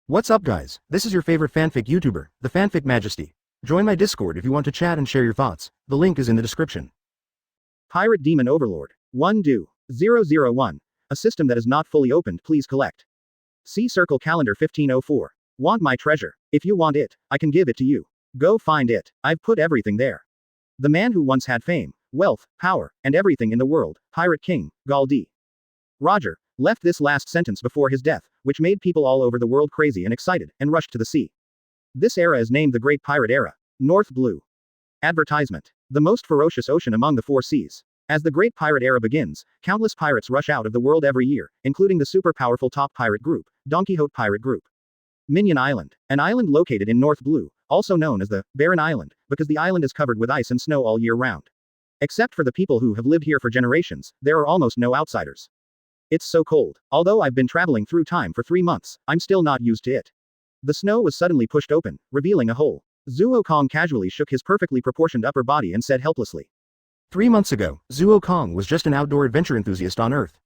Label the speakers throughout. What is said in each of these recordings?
Speaker 1: What's up guys, this is your favorite fanfic YouTuber, the Fanfic Majesty. Join my Discord if you want to chat and share your thoughts, the link is in the description.
Speaker 2: Pirate Demon Overlord. 1 do. 001. A system that is not fully opened, please collect. See Circle Calendar 1504. Want my treasure? If you want it, I can give it to you. Go find it. I've put everything there. The man who once had fame, wealth, power, and everything in the world, Pirate King, Gall D. Roger, left this last sentence before his death, which made people all over the world crazy and excited, and rushed to the sea. This era is named the Great Pirate Era. North Blue. Advertisement. The most ferocious ocean among the four seas. As the Great Pirate Era begins, countless pirates rush out of the world every year, including the super powerful top pirate group, Don Quixote Pirate Group. Minion Island. An island located in North Blue, also known as the Barren Island, because the island is covered with ice and snow all year round. Except for the people who have lived here for generations, there are almost no outsiders. It's so cold. Although I've been traveling through time for 3 months, I'm still not used to it. The snow was suddenly pushed open, revealing a hole. Zuo Kong casually shook his perfectly proportioned upper body and said helplessly.
Speaker 1: 3 months ago, Zuo Kong was just an outdoor adventure enthusiast on Earth.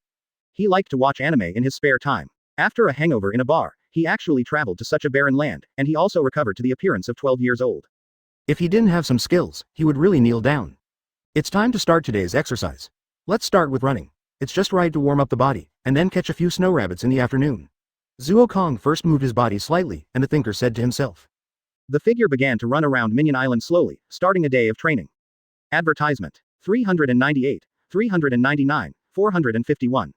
Speaker 2: He liked to watch anime in his spare time. After a hangover in a bar, he actually traveled to such a barren land, and he also recovered to the appearance of 12 years old.
Speaker 1: If he didn't have some skills, he would really kneel down. It's time to start today's exercise. Let's start with running. It's just right to warm up the body, and then catch a few snow rabbits in the afternoon. Zuo Kong first moved his body slightly, and the thinker said to himself.
Speaker 2: The figure began to run around Minion Island slowly, starting a day of training. Advertisement. 398, 399, 451.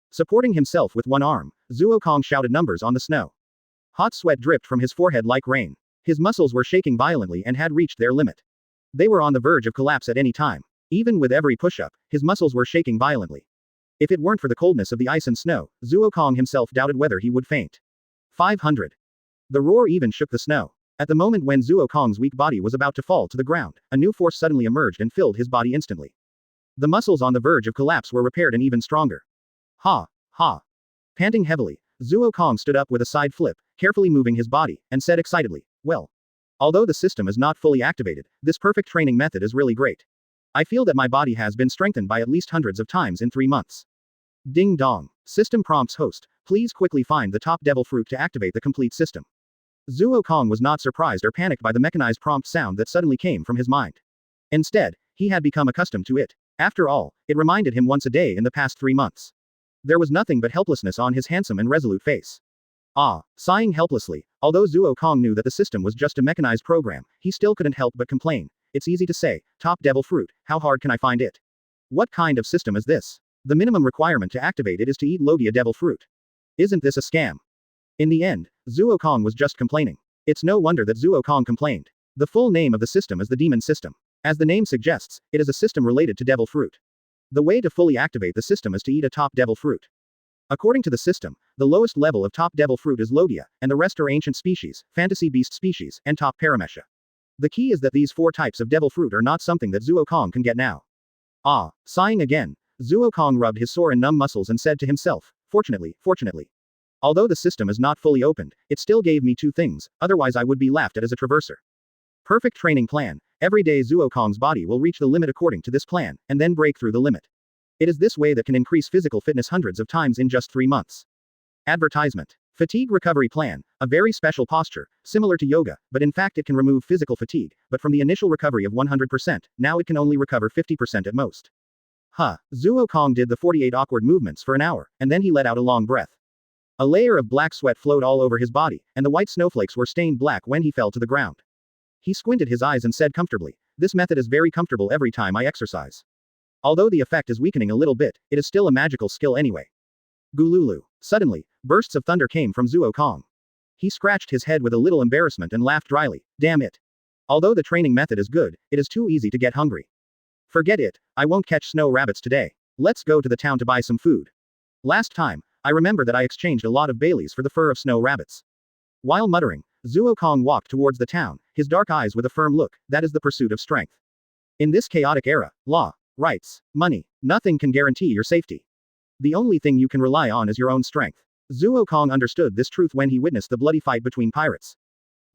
Speaker 2: Supporting himself with one arm, Zuo Kong shouted numbers on the snow. Hot sweat dripped from his forehead like rain. His muscles were shaking violently and had reached their limit. They were on the verge of collapse at any time. Even with every push-up, his muscles were shaking violently. If it weren't for the coldness of the ice and snow, Zuo Kong himself doubted whether he would faint. 500. The roar even shook the snow. At the moment when Zuo Kong's weak body was about to fall to the ground, a new force suddenly emerged and filled his body instantly. The muscles on the verge of collapse were repaired and even stronger. Ha, ha. Panting heavily, Zuo Kong stood up with a side flip, carefully moving his body, and said excitedly, well. Although the system is not fully activated, this perfect training method is really great. I feel that my body has been strengthened by at least hundreds of times in 3 months. Ding dong. System prompts host, please quickly find the top devil fruit to activate the complete system. Zuo Kong was not surprised or panicked by the mechanized prompt sound that suddenly came from his mind. Instead, he had become accustomed to it. After all, it reminded him once a day in the past 3 months. There was nothing but helplessness on his handsome and resolute face. Sighing helplessly, although Zuo Kong knew that the system was just a mechanized program, he still couldn't help but complain. It's easy to say, top devil fruit, how hard can I find it? What kind of system is this? The minimum requirement to activate it is to eat Logia devil fruit. Isn't this a scam? In the end, Zuo Kong was just complaining. It's no wonder that Zuo Kong complained. The full name of the system is the Demon System. As the name suggests, it is a system related to devil fruit. The way to fully activate the system is to eat a top devil fruit. According to the system, the lowest level of top devil fruit is Logia, and the rest are ancient species, fantasy beast species, and top Paramecia. The key is that these 4 types of devil fruit are not something that Zuo Kong can get now. Sighing again, Zuo Kong rubbed his sore and numb muscles and said to himself, fortunately. Although the system is not fully opened, it still gave me 2 things, otherwise I would be laughed at as a traverser. Perfect training plan. Every day Zuo Kong's body will reach the limit according to this plan, and then break through the limit. It is this way that can increase physical fitness hundreds of times in just 3 months. Advertisement. Fatigue recovery plan, a very special posture, similar to yoga, but in fact it can remove physical fatigue, but from the initial recovery of 100%, now it can only recover 50% at most. Zuo Kong did the 48 awkward movements for an hour, and then he let out a long breath. A layer of black sweat flowed all over his body, and the white snowflakes were stained black when he fell to the ground. He squinted his eyes and said comfortably, this method is very comfortable every time I exercise. Although the effect is weakening a little bit, it is still a magical skill anyway. Gululu. Suddenly, bursts of thunder came from Zuo Kong. He scratched his head with a little embarrassment and laughed dryly, damn it. Although the training method is good, it is too easy to get hungry. Forget it, I won't catch snow rabbits today. Let's go to the town to buy some food. Last time, I remember that I exchanged a lot of Baileys for the fur of snow rabbits. While muttering, Zuo Kong walked towards the town, his dark eyes with a firm look, that is the pursuit of strength. In this chaotic era, law, rights, money, nothing can guarantee your safety. The only thing you can rely on is your own strength. Zuo Kong understood this truth when he witnessed the bloody fight between pirates.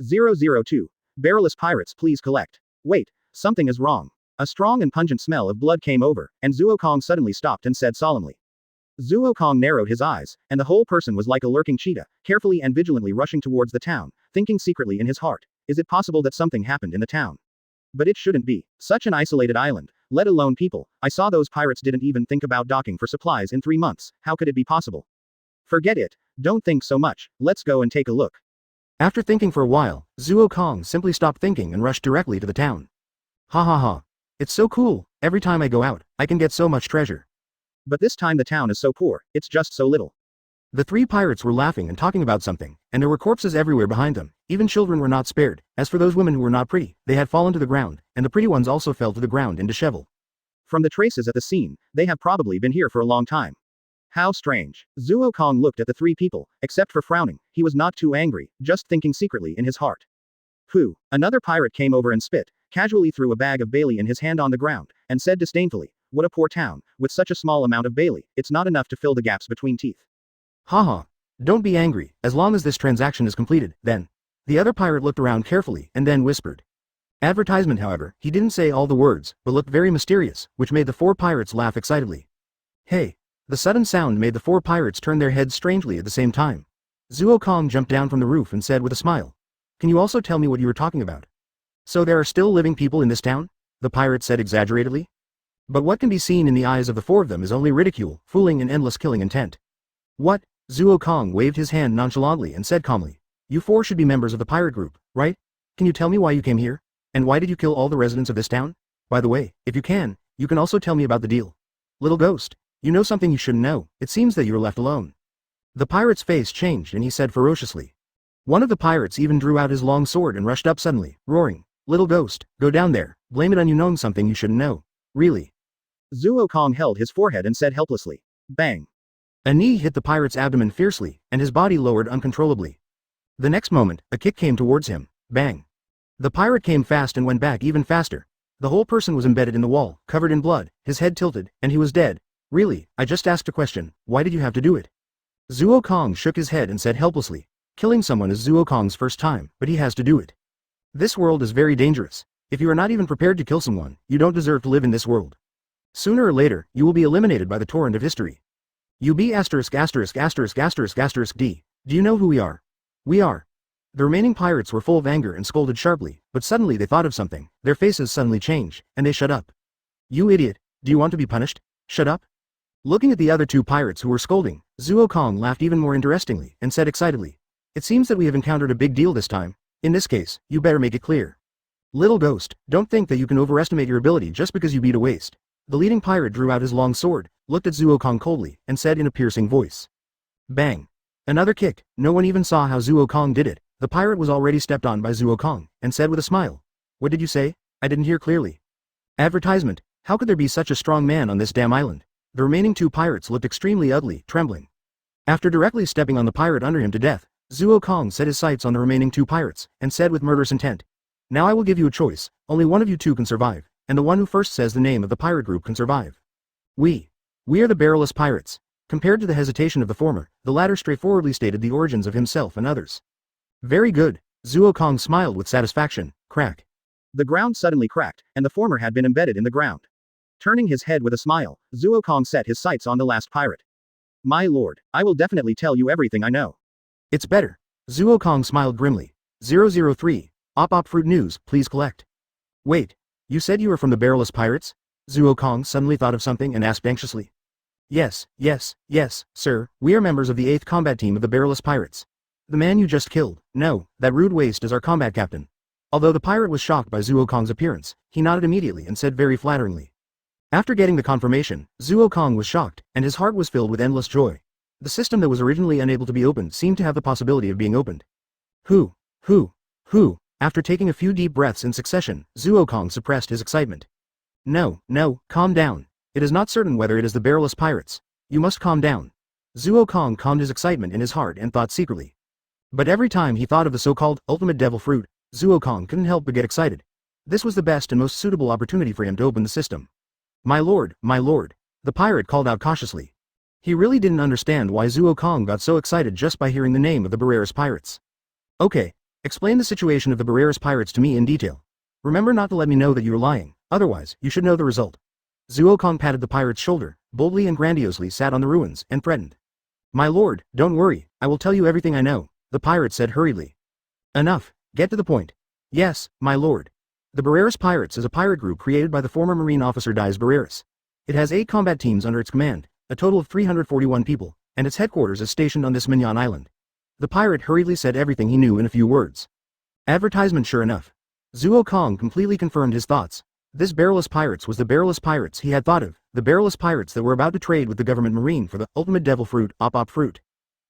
Speaker 2: 002. Barrelless pirates please collect. Wait, something is wrong. A strong and pungent smell of blood came over, and Zuo Kong suddenly stopped and said solemnly. Zuo Kong narrowed his eyes, and the whole person was like a lurking cheetah, carefully and vigilantly rushing towards the town, thinking secretly in his heart, is it possible that something happened in the town? But it shouldn't be. Such an isolated island, let alone people. I saw those pirates didn't even think about docking for supplies in 3 months, how could it be possible? Forget it, don't think so much, let's go and take a look.
Speaker 1: After thinking for a while, Zuo Kong simply stopped thinking and rushed directly to the town. Ha ha ha. It's so cool, every time I go out, I can get so much treasure.
Speaker 2: But this time the town is so poor, it's just so little.
Speaker 1: The 3 pirates were laughing and talking about something, and there were corpses everywhere behind them, even children were not spared. As for those women who were not pretty, they had fallen to the ground, and the pretty ones also fell to the ground in dishevel.
Speaker 2: From the traces at the scene, they have probably been here for a long time. How strange. Zuo Kong looked at the 3 people, except for frowning, he was not too angry, just thinking secretly in his heart. Who? Another pirate came over and spit, casually threw a bag of barley in his hand on the ground, and said disdainfully, what a poor town, with such a small amount of barley, it's not enough to fill the gaps between teeth.
Speaker 1: Haha. Don't be angry, as long as this transaction is completed, then. The other pirate looked around carefully, and then whispered. Advertisement, however, he didn't say all the words, but looked very mysterious, which made the 4 pirates laugh excitedly. Hey. The sudden sound made the 4 pirates turn their heads strangely at the same time. Zuo Kong jumped down from the roof and said with a smile. Can you also tell me what you were talking about? So there are still living people in this town? The pirate said exaggeratedly. But what can be seen in the eyes of the 4 of them is only ridicule, fooling and endless killing intent. What? Zuo Kong waved his hand nonchalantly and said calmly. You 4 should be members of the pirate group, right? Can you tell me why you came here? And why did you kill all the residents of this town? By the way, if you can also tell me about the deal. Little ghost. You know something you shouldn't know, it seems that you were left alone. The pirate's face changed and he said ferociously. One of the pirates even drew out his long sword and rushed up suddenly, roaring, Little ghost, go down there, blame it on you knowing something you shouldn't know. Really?
Speaker 2: Zuo Kong held his forehead and said helplessly. Bang.
Speaker 1: A knee hit the pirate's abdomen fiercely, and his body lowered uncontrollably. The next moment, a kick came towards him. Bang. The pirate came fast and went back even faster. The whole person was embedded in the wall, covered in blood, his head tilted, and he was dead. Really, I just asked a question, why did you have to do it? Zuo Kong shook his head and said helplessly. Killing someone is Zuo Kong's first time, but he has to do it. This world is very dangerous. If you are not even prepared to kill someone, you don't deserve to live in this world. Sooner or later, you will be eliminated by the torrent of history. You be asterisk asterisk asterisk asterisk asterisk D. Do you know who we are? We are. The remaining pirates were full of anger and scolded sharply, but suddenly they thought of something, their faces suddenly changed, and they shut up. You idiot, do you want to be punished? Shut up? Looking at the other 2 pirates who were scolding, Zuo Kong laughed even more interestingly, and said excitedly. It seems that we have encountered a big deal this time. In this case, you better make it clear. Little ghost, don't think that you can overestimate your ability just because you beat a waste. The leading pirate drew out his long sword, looked at Zuo Kong coldly, and said in a piercing voice. Bang. Another kick, no one even saw how Zuo Kong did it, the pirate was already stepped on by Zuo Kong, and said with a smile. What did you say? I didn't hear clearly. Advertisement, how could there be such a strong man on this damn island? The remaining 2 pirates looked extremely ugly, trembling. After directly stepping on the pirate under him to death, Zuo Kong set his sights on the remaining 2 pirates, and said with murderous intent. Now I will give you a choice, only one of you 2 can survive, and the one who first says the name of the pirate group can survive. We are the barrelless pirates. Compared to the hesitation of the former, the latter straightforwardly stated the origins of himself and others. Very good, Zuo Kong smiled with satisfaction, crack.
Speaker 2: The ground suddenly cracked, and the former had been embedded in the ground. Turning his head with a smile, Zuo Kong set his sights on the last pirate. My lord, I will definitely tell you everything I know.
Speaker 1: It's better. Zuo Kong smiled grimly. 003. Op Fruit News, please collect. Wait. You said you were from the barrelless pirates? Zuo Kong suddenly thought of something and asked anxiously. Yes, sir, we are members of the 8th combat team of the barrelless pirates. The man you just killed, no, that rude waste is our combat captain. Although the pirate was shocked by Zuo Kong's appearance, he nodded immediately and said very flatteringly. After getting the confirmation, Zuo Kong was shocked, and his heart was filled with endless joy. The system that was originally unable to be opened seemed to have the possibility of being opened. Who? After taking a few deep breaths in succession, Zuo Kong suppressed his excitement. No, calm down. It is not certain whether it is the barrelless pirates. You must calm down. Zuo Kong calmed his excitement in his heart and thought secretly. But every time he thought of the so-called ultimate devil fruit, Zuo Kong couldn't help but get excited. This was the best and most suitable opportunity for him to open the system. My lord, the pirate called out cautiously. He really didn't understand why Zuo Kong got so excited just by hearing the name of the barrelless pirates. Okay, explain the situation of the barrelless pirates to me in detail. Remember not to let me know that you are lying, otherwise, you should know the result. Zuo Kong patted the pirate's shoulder, boldly and grandiosely sat on the ruins, and threatened. My lord, don't worry, I will tell you everything I know, the pirate said hurriedly. Enough, get to the point. Yes, my lord. The Barreras Pirates is a pirate group created by the former Marine officer Dies Barreras. It has 8 combat teams under its command, a total of 341 people, and its headquarters is stationed on this Mignon Island. The pirate hurriedly said everything he knew in a few words. Advertisement sure enough. Zuo Kong completely confirmed his thoughts. This Barreless Pirates was the Barreless Pirates he had thought of, the Barreless Pirates that were about to trade with the government marine for the ultimate devil fruit, Op Fruit.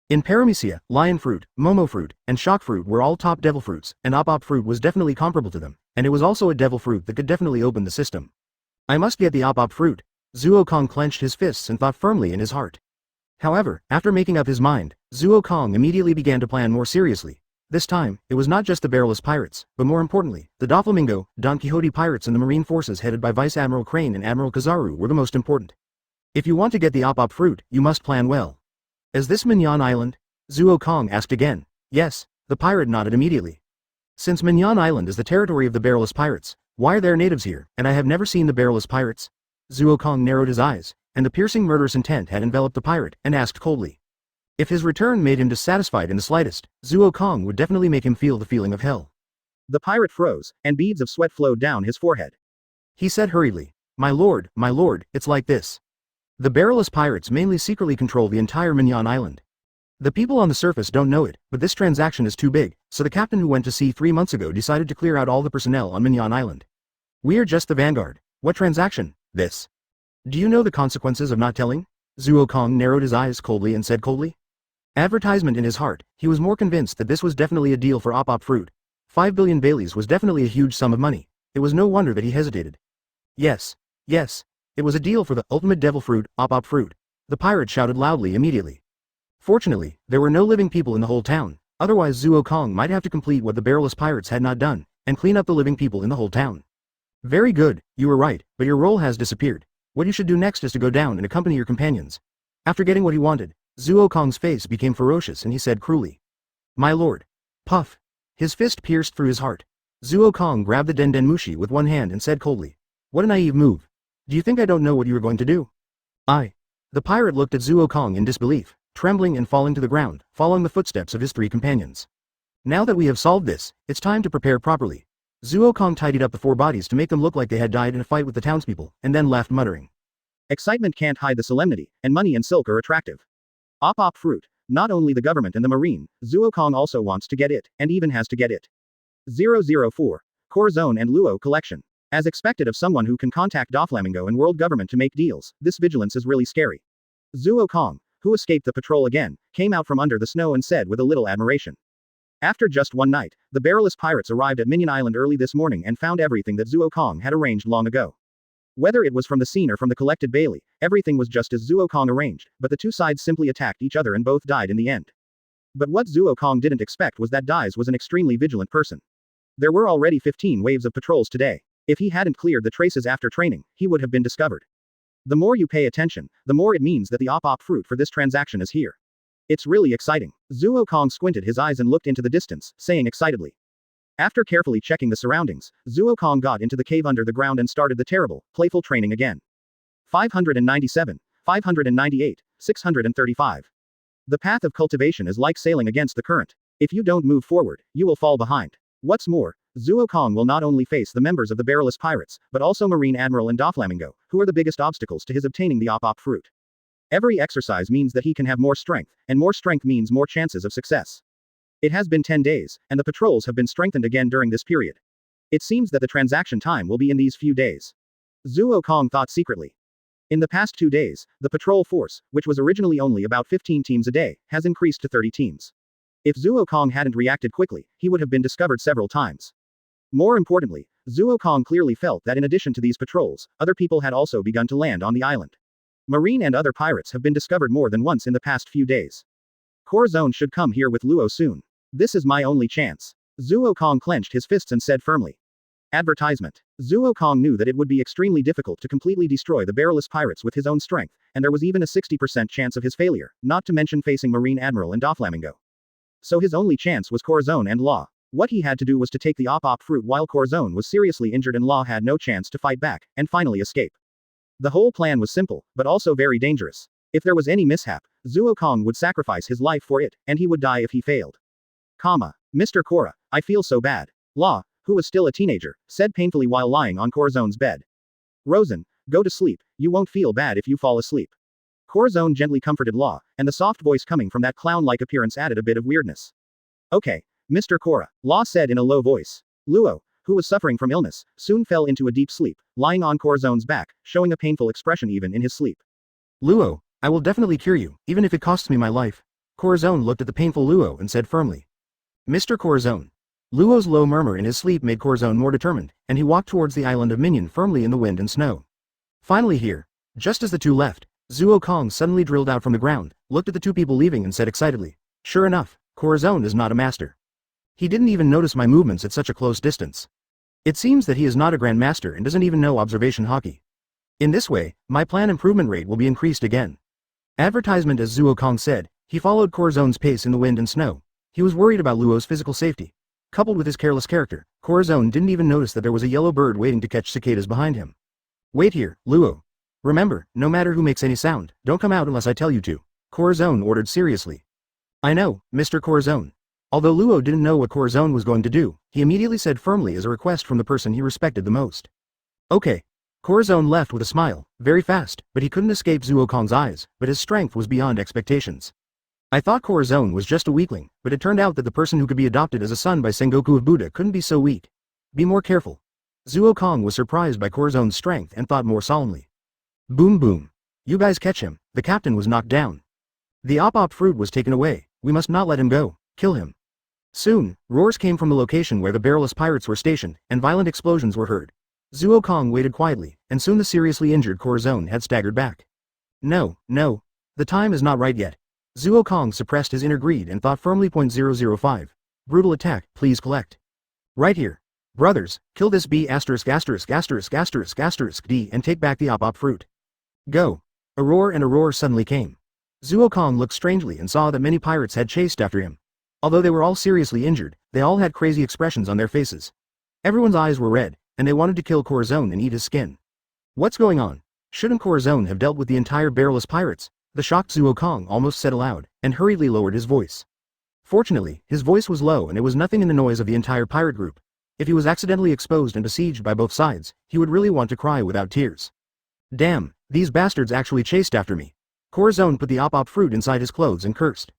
Speaker 1: In Paramecia, Lion Fruit, Momo Fruit, and Shock Fruit were all top devil fruits, and Op Fruit was definitely comparable to them, and it was also a devil fruit that could definitely open the system. I must get the Op Fruit. Zuo Kong clenched his fists and thought firmly in his heart. However, after making up his mind, Zuo Kong immediately began to plan more seriously. This time, it was not just the Barreless Pirates, but more importantly, the Doflamingo, Don Quixote Pirates and the Marine forces headed by Vice Admiral Crane and Admiral Kizaru were the most important. If you want to get the Op Fruit, you must plan well. Is this Mignon Island? Zuo Kong asked again. Yes, the pirate nodded immediately. Since Mignon Island is the territory of the Barreless Pirates, why are there natives here, and I have never seen the Barreless Pirates? Zuo Kong narrowed his eyes, and the piercing murderous intent had enveloped the pirate, and asked coldly. If his return made him dissatisfied in the slightest, Zuo Kong would definitely make him feel the feeling of hell.
Speaker 2: The pirate froze, and beads of sweat flowed down his forehead.
Speaker 1: He said hurriedly, my lord, it's like this. The Barreless Pirates mainly secretly control the entire Mignon Island. The people on the surface don't know it, but this transaction is too big, so the captain who went to sea 3 months ago decided to clear out all the personnel on Mignon Island. We are just the vanguard. What transaction? This. Do you know the consequences of not telling? Zuo Kong narrowed his eyes coldly and said coldly. Advertisement in his heart, he was more convinced that this was definitely a deal for Op Fruit. 5 billion Baileys was definitely a huge sum of money. It was no wonder that he hesitated. Yes. It was a deal for the ultimate devil fruit, Op Fruit. The pirate shouted loudly immediately. Fortunately, there were no living people in the whole town, otherwise Zuo Kong might have to complete what the Barreless Pirates had not done, and clean up the living people in the whole town. Very good, you were right, but your role has disappeared. What you should do next is to go down and accompany your companions. After getting what he wanted, Zuo Kong's face became ferocious and he said cruelly. My lord. Puff. His fist pierced through his heart. Zuo Kong grabbed the Den Den Mushi with one hand and said coldly. What a naive move. Do you think I don't know what you are going to do? The pirate looked at Zuo Kong in disbelief, trembling and falling to the ground, following the footsteps of his 3 companions. Now that we have solved this, it's time to prepare properly. Zuo Kong tidied up the 4 bodies to make them look like they had died in a fight with the townspeople, and then laughed muttering.
Speaker 2: Excitement can't hide the solemnity, and money and silk are attractive. Op Fruit, not only the government and the marine, Zuo Kong also wants to get it, and even has to get it. 004. Core Zone and Luo Collection. As expected of someone who can contact Doflamingo and world government to make deals, this vigilance is really scary. Zuo Kong, who escaped the patrol again, came out from under the snow and said with a little admiration. After just one night, the Barreless Pirates arrived at Mignon Island early this morning and found everything that Zuo Kong had arranged long ago. Whether it was from the scene or from the collected Bailey, everything was just as Zuo Kong arranged, but the 2 sides simply attacked each other and both died in the end. But what Zuo Kong didn't expect was that Dies was an extremely vigilant person. There were already 15 waves of patrols today. If he hadn't cleared the traces after training, he would have been discovered. The more you pay attention, the more it means that the Op Fruit for this transaction is here. It's really exciting. Zuo Kong squinted his eyes and looked into the distance, saying excitedly. After carefully checking the surroundings, Zuo Kong got into the cave under the ground and started the terrible, playful training again. 597, 598, 635. The path of cultivation is like sailing against the current. If you don't move forward, you will fall behind. What's more, Zuo Kong will not only face the members of the Barreless Pirates, but also Marine Admiral and Doflamingo, who are the biggest obstacles to his obtaining the Op Fruit. Every exercise means that he can have more strength, and more strength means more chances of success. It has been 10 days, and the patrols have been strengthened again during this period. It seems that the transaction time will be in these few days. Zuo Kong thought secretly. In the past 2 days, the patrol force, which was originally only about 15 teams a day, has increased to 30 teams. If Zuo Kong hadn't reacted quickly, he would have been discovered several times. More importantly, Zuo Kong clearly felt that in addition to these patrols, other people had also begun to land on the island. Marine and other pirates have been discovered more than once in the past few days. Core Zone should come here with Luo soon. This is my only chance. Zuo Kong clenched his fists and said firmly. Advertisement. Zuo Kong knew that it would be extremely difficult to completely destroy the Barreless Pirates with his own strength, and there was even a 60% chance of his failure, not to mention facing Marine Admiral and Doflamingo. So his only chance was Core Zone and Law. What he had to do was to take the Op Fruit while Core Zone was seriously injured and Law had no chance to fight back, and finally escape. The whole plan was simple, but also very dangerous. If there was any mishap, Zuo Kong would sacrifice his life for it, and he would die if he failed. Mr. Korra, I feel so bad. La, who was still a teenager, said painfully while lying on Corazon's bed. Rosen, go to sleep, you won't feel bad if you fall asleep. Corazon gently comforted La, and the soft voice coming from that clown-like appearance added a bit of weirdness. Okay, Mr. Korra, La said in a low voice. Luo, who was suffering from illness, soon fell into a deep sleep, lying on Corazon's back, showing a painful expression even in his sleep.
Speaker 1: Luo, I will definitely cure you, even if it costs me my life. Corazon looked at the painful Luo and said firmly. Mr. Corazon. Luo's low murmur in his sleep made Corazon more determined, and he walked towards the island of Minion firmly in the wind and snow. Finally here, just as the two left, Zuo Kong suddenly drilled out from the ground, looked at the two people leaving and said excitedly, sure enough, Corazon is not a master. He didn't even notice my movements at such a close distance. It seems that he is not a Grand Master and doesn't even know observation hockey. In this way, my plan improvement rate will be increased again. Advertisement. As Zuo Kong said, he followed Corazon's pace in the wind and snow. He was worried about Luo's physical safety. Coupled with his careless character, Corazon didn't even notice that there was a yellow bird waiting to catch cicadas behind him. Wait here, Luo. Remember, no matter who makes any sound, don't come out unless I tell you to, Corazon ordered seriously. I know, Mr. Corazon. Although Luo didn't know what Corazon was going to do, he immediately said firmly as a request from the person he respected the most. Okay. Corazon left with a smile, very fast, but he couldn't escape Zuo Kong's eyes, but his strength was beyond expectations. I thought Corazon was just a weakling, but it turned out that the person who could be adopted as a son by Sengoku of Buddha couldn't be so weak. Be more careful. Zuo Kong was surprised by Corazon's strength and thought more solemnly. Boom boom. You guys catch him, the captain was knocked down. The op fruit was taken away, we must not let him go, kill him. Soon, roars came from the location where the barrelless pirates were stationed, and violent explosions were heard. Zuo Kong waited quietly, and soon the seriously injured Corazon had staggered back. No, the time is not right yet. Zuo Kong suppressed his inner greed and thought firmly. 005. Brutal attack, please collect. Right here. Brothers, kill this B****************** D and take back the op fruit. Go. A roar suddenly came. Zuo Kong looked strangely and saw that many pirates had chased after him. Although they were all seriously injured, they all had crazy expressions on their faces. Everyone's eyes were red, and they wanted to kill Corazon and eat his skin. What's going on? Shouldn't Corazon have dealt with the entire barrelless pirates? The shocked Zuo Kong almost said aloud, and hurriedly lowered his voice. Fortunately, his voice was low and it was nothing in the noise of the entire pirate group. If he was accidentally exposed and besieged by both sides, he would really want to cry without tears. Damn, these bastards actually chased after me. Corazon put the op fruit inside his clothes and cursed.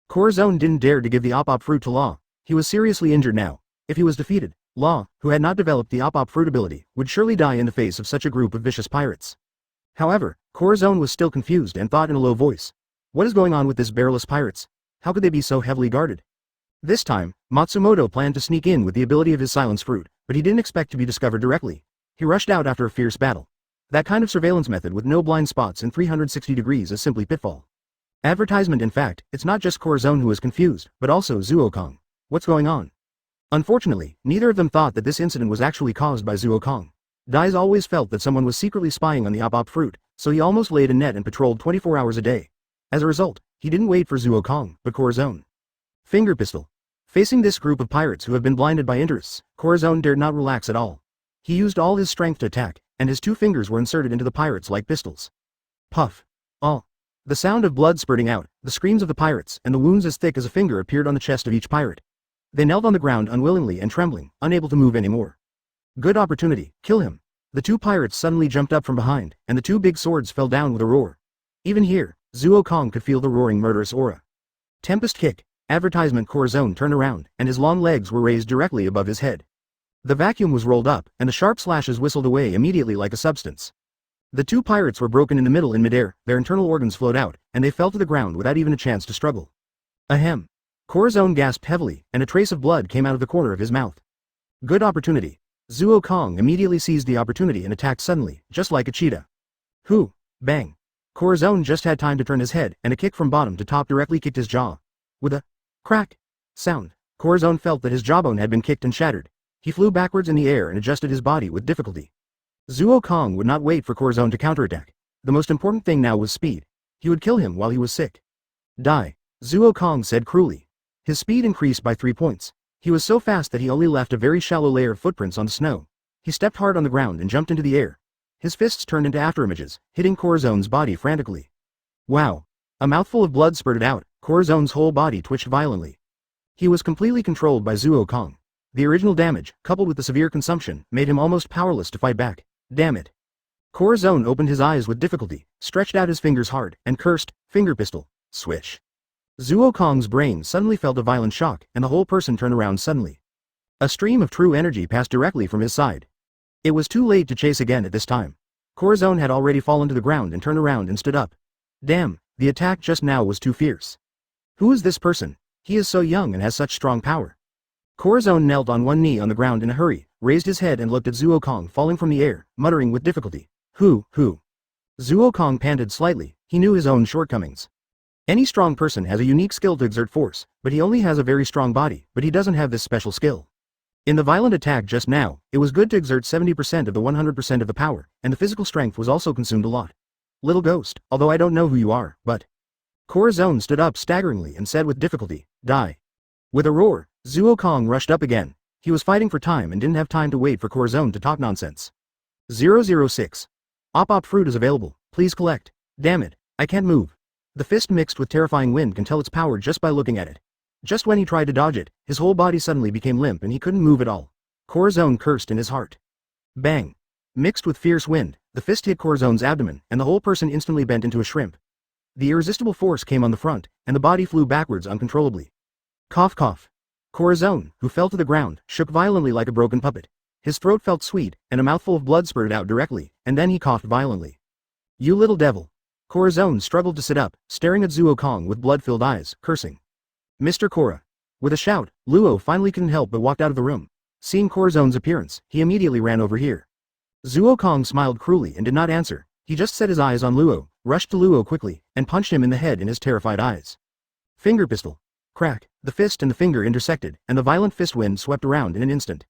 Speaker 1: Corazon didn't dare to give the op fruit to Law. He was seriously injured now. If he was defeated, Law, who had not developed the op fruit ability, would surely die in the face of such a group of vicious pirates. However, Corazon was still confused and thought in a low voice. What is going on with this barrelless pirates? How could they be so heavily guarded? This time, Matsumoto planned to sneak in with the ability of his silence fruit, but he didn't expect to be discovered directly. He rushed out after a fierce battle. That kind of surveillance method with no blind spots in 360 degrees is simply pitfall. Advertisement. In fact, it's not just Corazon who is confused, but also Zuo Kong. What's going on? Unfortunately, neither of them thought that this incident was actually caused by Zuo Kong. Dai's always felt that someone was secretly spying on the op fruit, so he almost laid a net and patrolled 24 hours a day. As a result, he didn't wait for Zuo Kong, but Corazon. Finger pistol. Facing this group of pirates who have been blinded by interests, Corazon dared not relax at all. He used all his strength to attack, and his two fingers were inserted into the pirates like pistols. Puff. All. The sound of blood spurting out, the screams of the pirates, and the wounds as thick as a finger appeared on the chest of each pirate. They knelt on the ground unwillingly and trembling, unable to move anymore. Good opportunity, kill him. The two pirates suddenly jumped up from behind, and the two big swords fell down with a roar. Even here, Zuo Kong could feel the roaring murderous aura. Tempest kick. Advertisement. Corazon turned around, and his long legs were raised directly above his head. The vacuum was rolled up, and the sharp slashes whistled away immediately like a substance. The two pirates were broken in the middle in midair, their internal organs flowed out, and they fell to the ground without even a chance to struggle. Ahem. Corazon gasped heavily, and a trace of blood came out of the corner of his mouth. Good opportunity. Zuo Kong immediately seized the opportunity and attacked suddenly, just like a cheetah. Hoo! Bang! Corazon just had time to turn his head, and a kick from bottom to top directly kicked his jaw. With a crack sound, Corazon felt that his jawbone had been kicked and shattered. He flew backwards in the air and adjusted his body with difficulty. Zuo Kong would not wait for Corazon to counterattack. The most important thing now was speed. He would kill him while he was sick. Die. Zuo Kong said cruelly. His speed increased by 3 points. He was so fast that he only left a very shallow layer of footprints on the snow. He stepped hard on the ground and jumped into the air. his fists turned into afterimages, hitting Corazon's body frantically. Wow! A mouthful of blood spurted out, Corazon's whole body twitched violently. He was completely controlled by Zuo Kong. The original damage, coupled with the severe consumption, made him almost powerless to fight back. Damn it. Corazon opened his eyes with difficulty, stretched out his fingers hard, and cursed, "Finger pistol." Swish. Zuo Kong's brain suddenly felt a violent shock, and the whole person turned around suddenly. A stream of true energy passed directly from his side. It was too late to chase again at this time. Corazon had already fallen to the ground and turned around and stood up. Damn, the attack just now was too fierce. Who is this person? He is so young and has such strong power. Corazon knelt on one knee on the ground in a hurry, raised his head and looked at Zuo Kong falling from the air, muttering with difficulty. Who? Zuo Kong panted slightly, he knew his own shortcomings. Any strong person has a unique skill to exert force, but he only has a very strong body, but he doesn't have this special skill. In the violent attack just now, it was good to exert 70% of the 100% of the power, and the physical strength was also consumed a lot. Little ghost, although I don't know who you are, but... Corazon stood up staggeringly and said with difficulty, die. With a roar, Zuo Kong rushed up again. He was fighting for time and didn't have time to wait for Corazon to talk nonsense. 006. Op fruit is available, please collect. Damn it, I can't move. The fist mixed with terrifying wind can tell its power just by looking at it. Just when he tried to dodge it, his whole body suddenly became limp and he couldn't move at all. Corazon cursed in his heart. Bang. Mixed with fierce wind, the fist hit Corazon's abdomen, and the whole person instantly bent into a shrimp. The irresistible force came on the front, and the body flew backwards uncontrollably. Cough cough. Corazon, who fell to the ground, shook violently like a broken puppet. His throat felt sweet, and a mouthful of blood spurted out directly, and then he coughed violently. You little devil. Corazon struggled to sit up, staring at Zuo Kong with blood-filled eyes, cursing. Mr. Cora. With a shout, Luo finally couldn't help but walked out of the room. Seeing Corazon's appearance, he immediately ran over here. Zuo Kong smiled cruelly and did not answer. He just set his eyes on Luo, rushed to Luo quickly, and punched him in the head in his terrified eyes. Finger pistol. Crack, the fist and the finger intersected, and the violent fist wind swept around in an instant.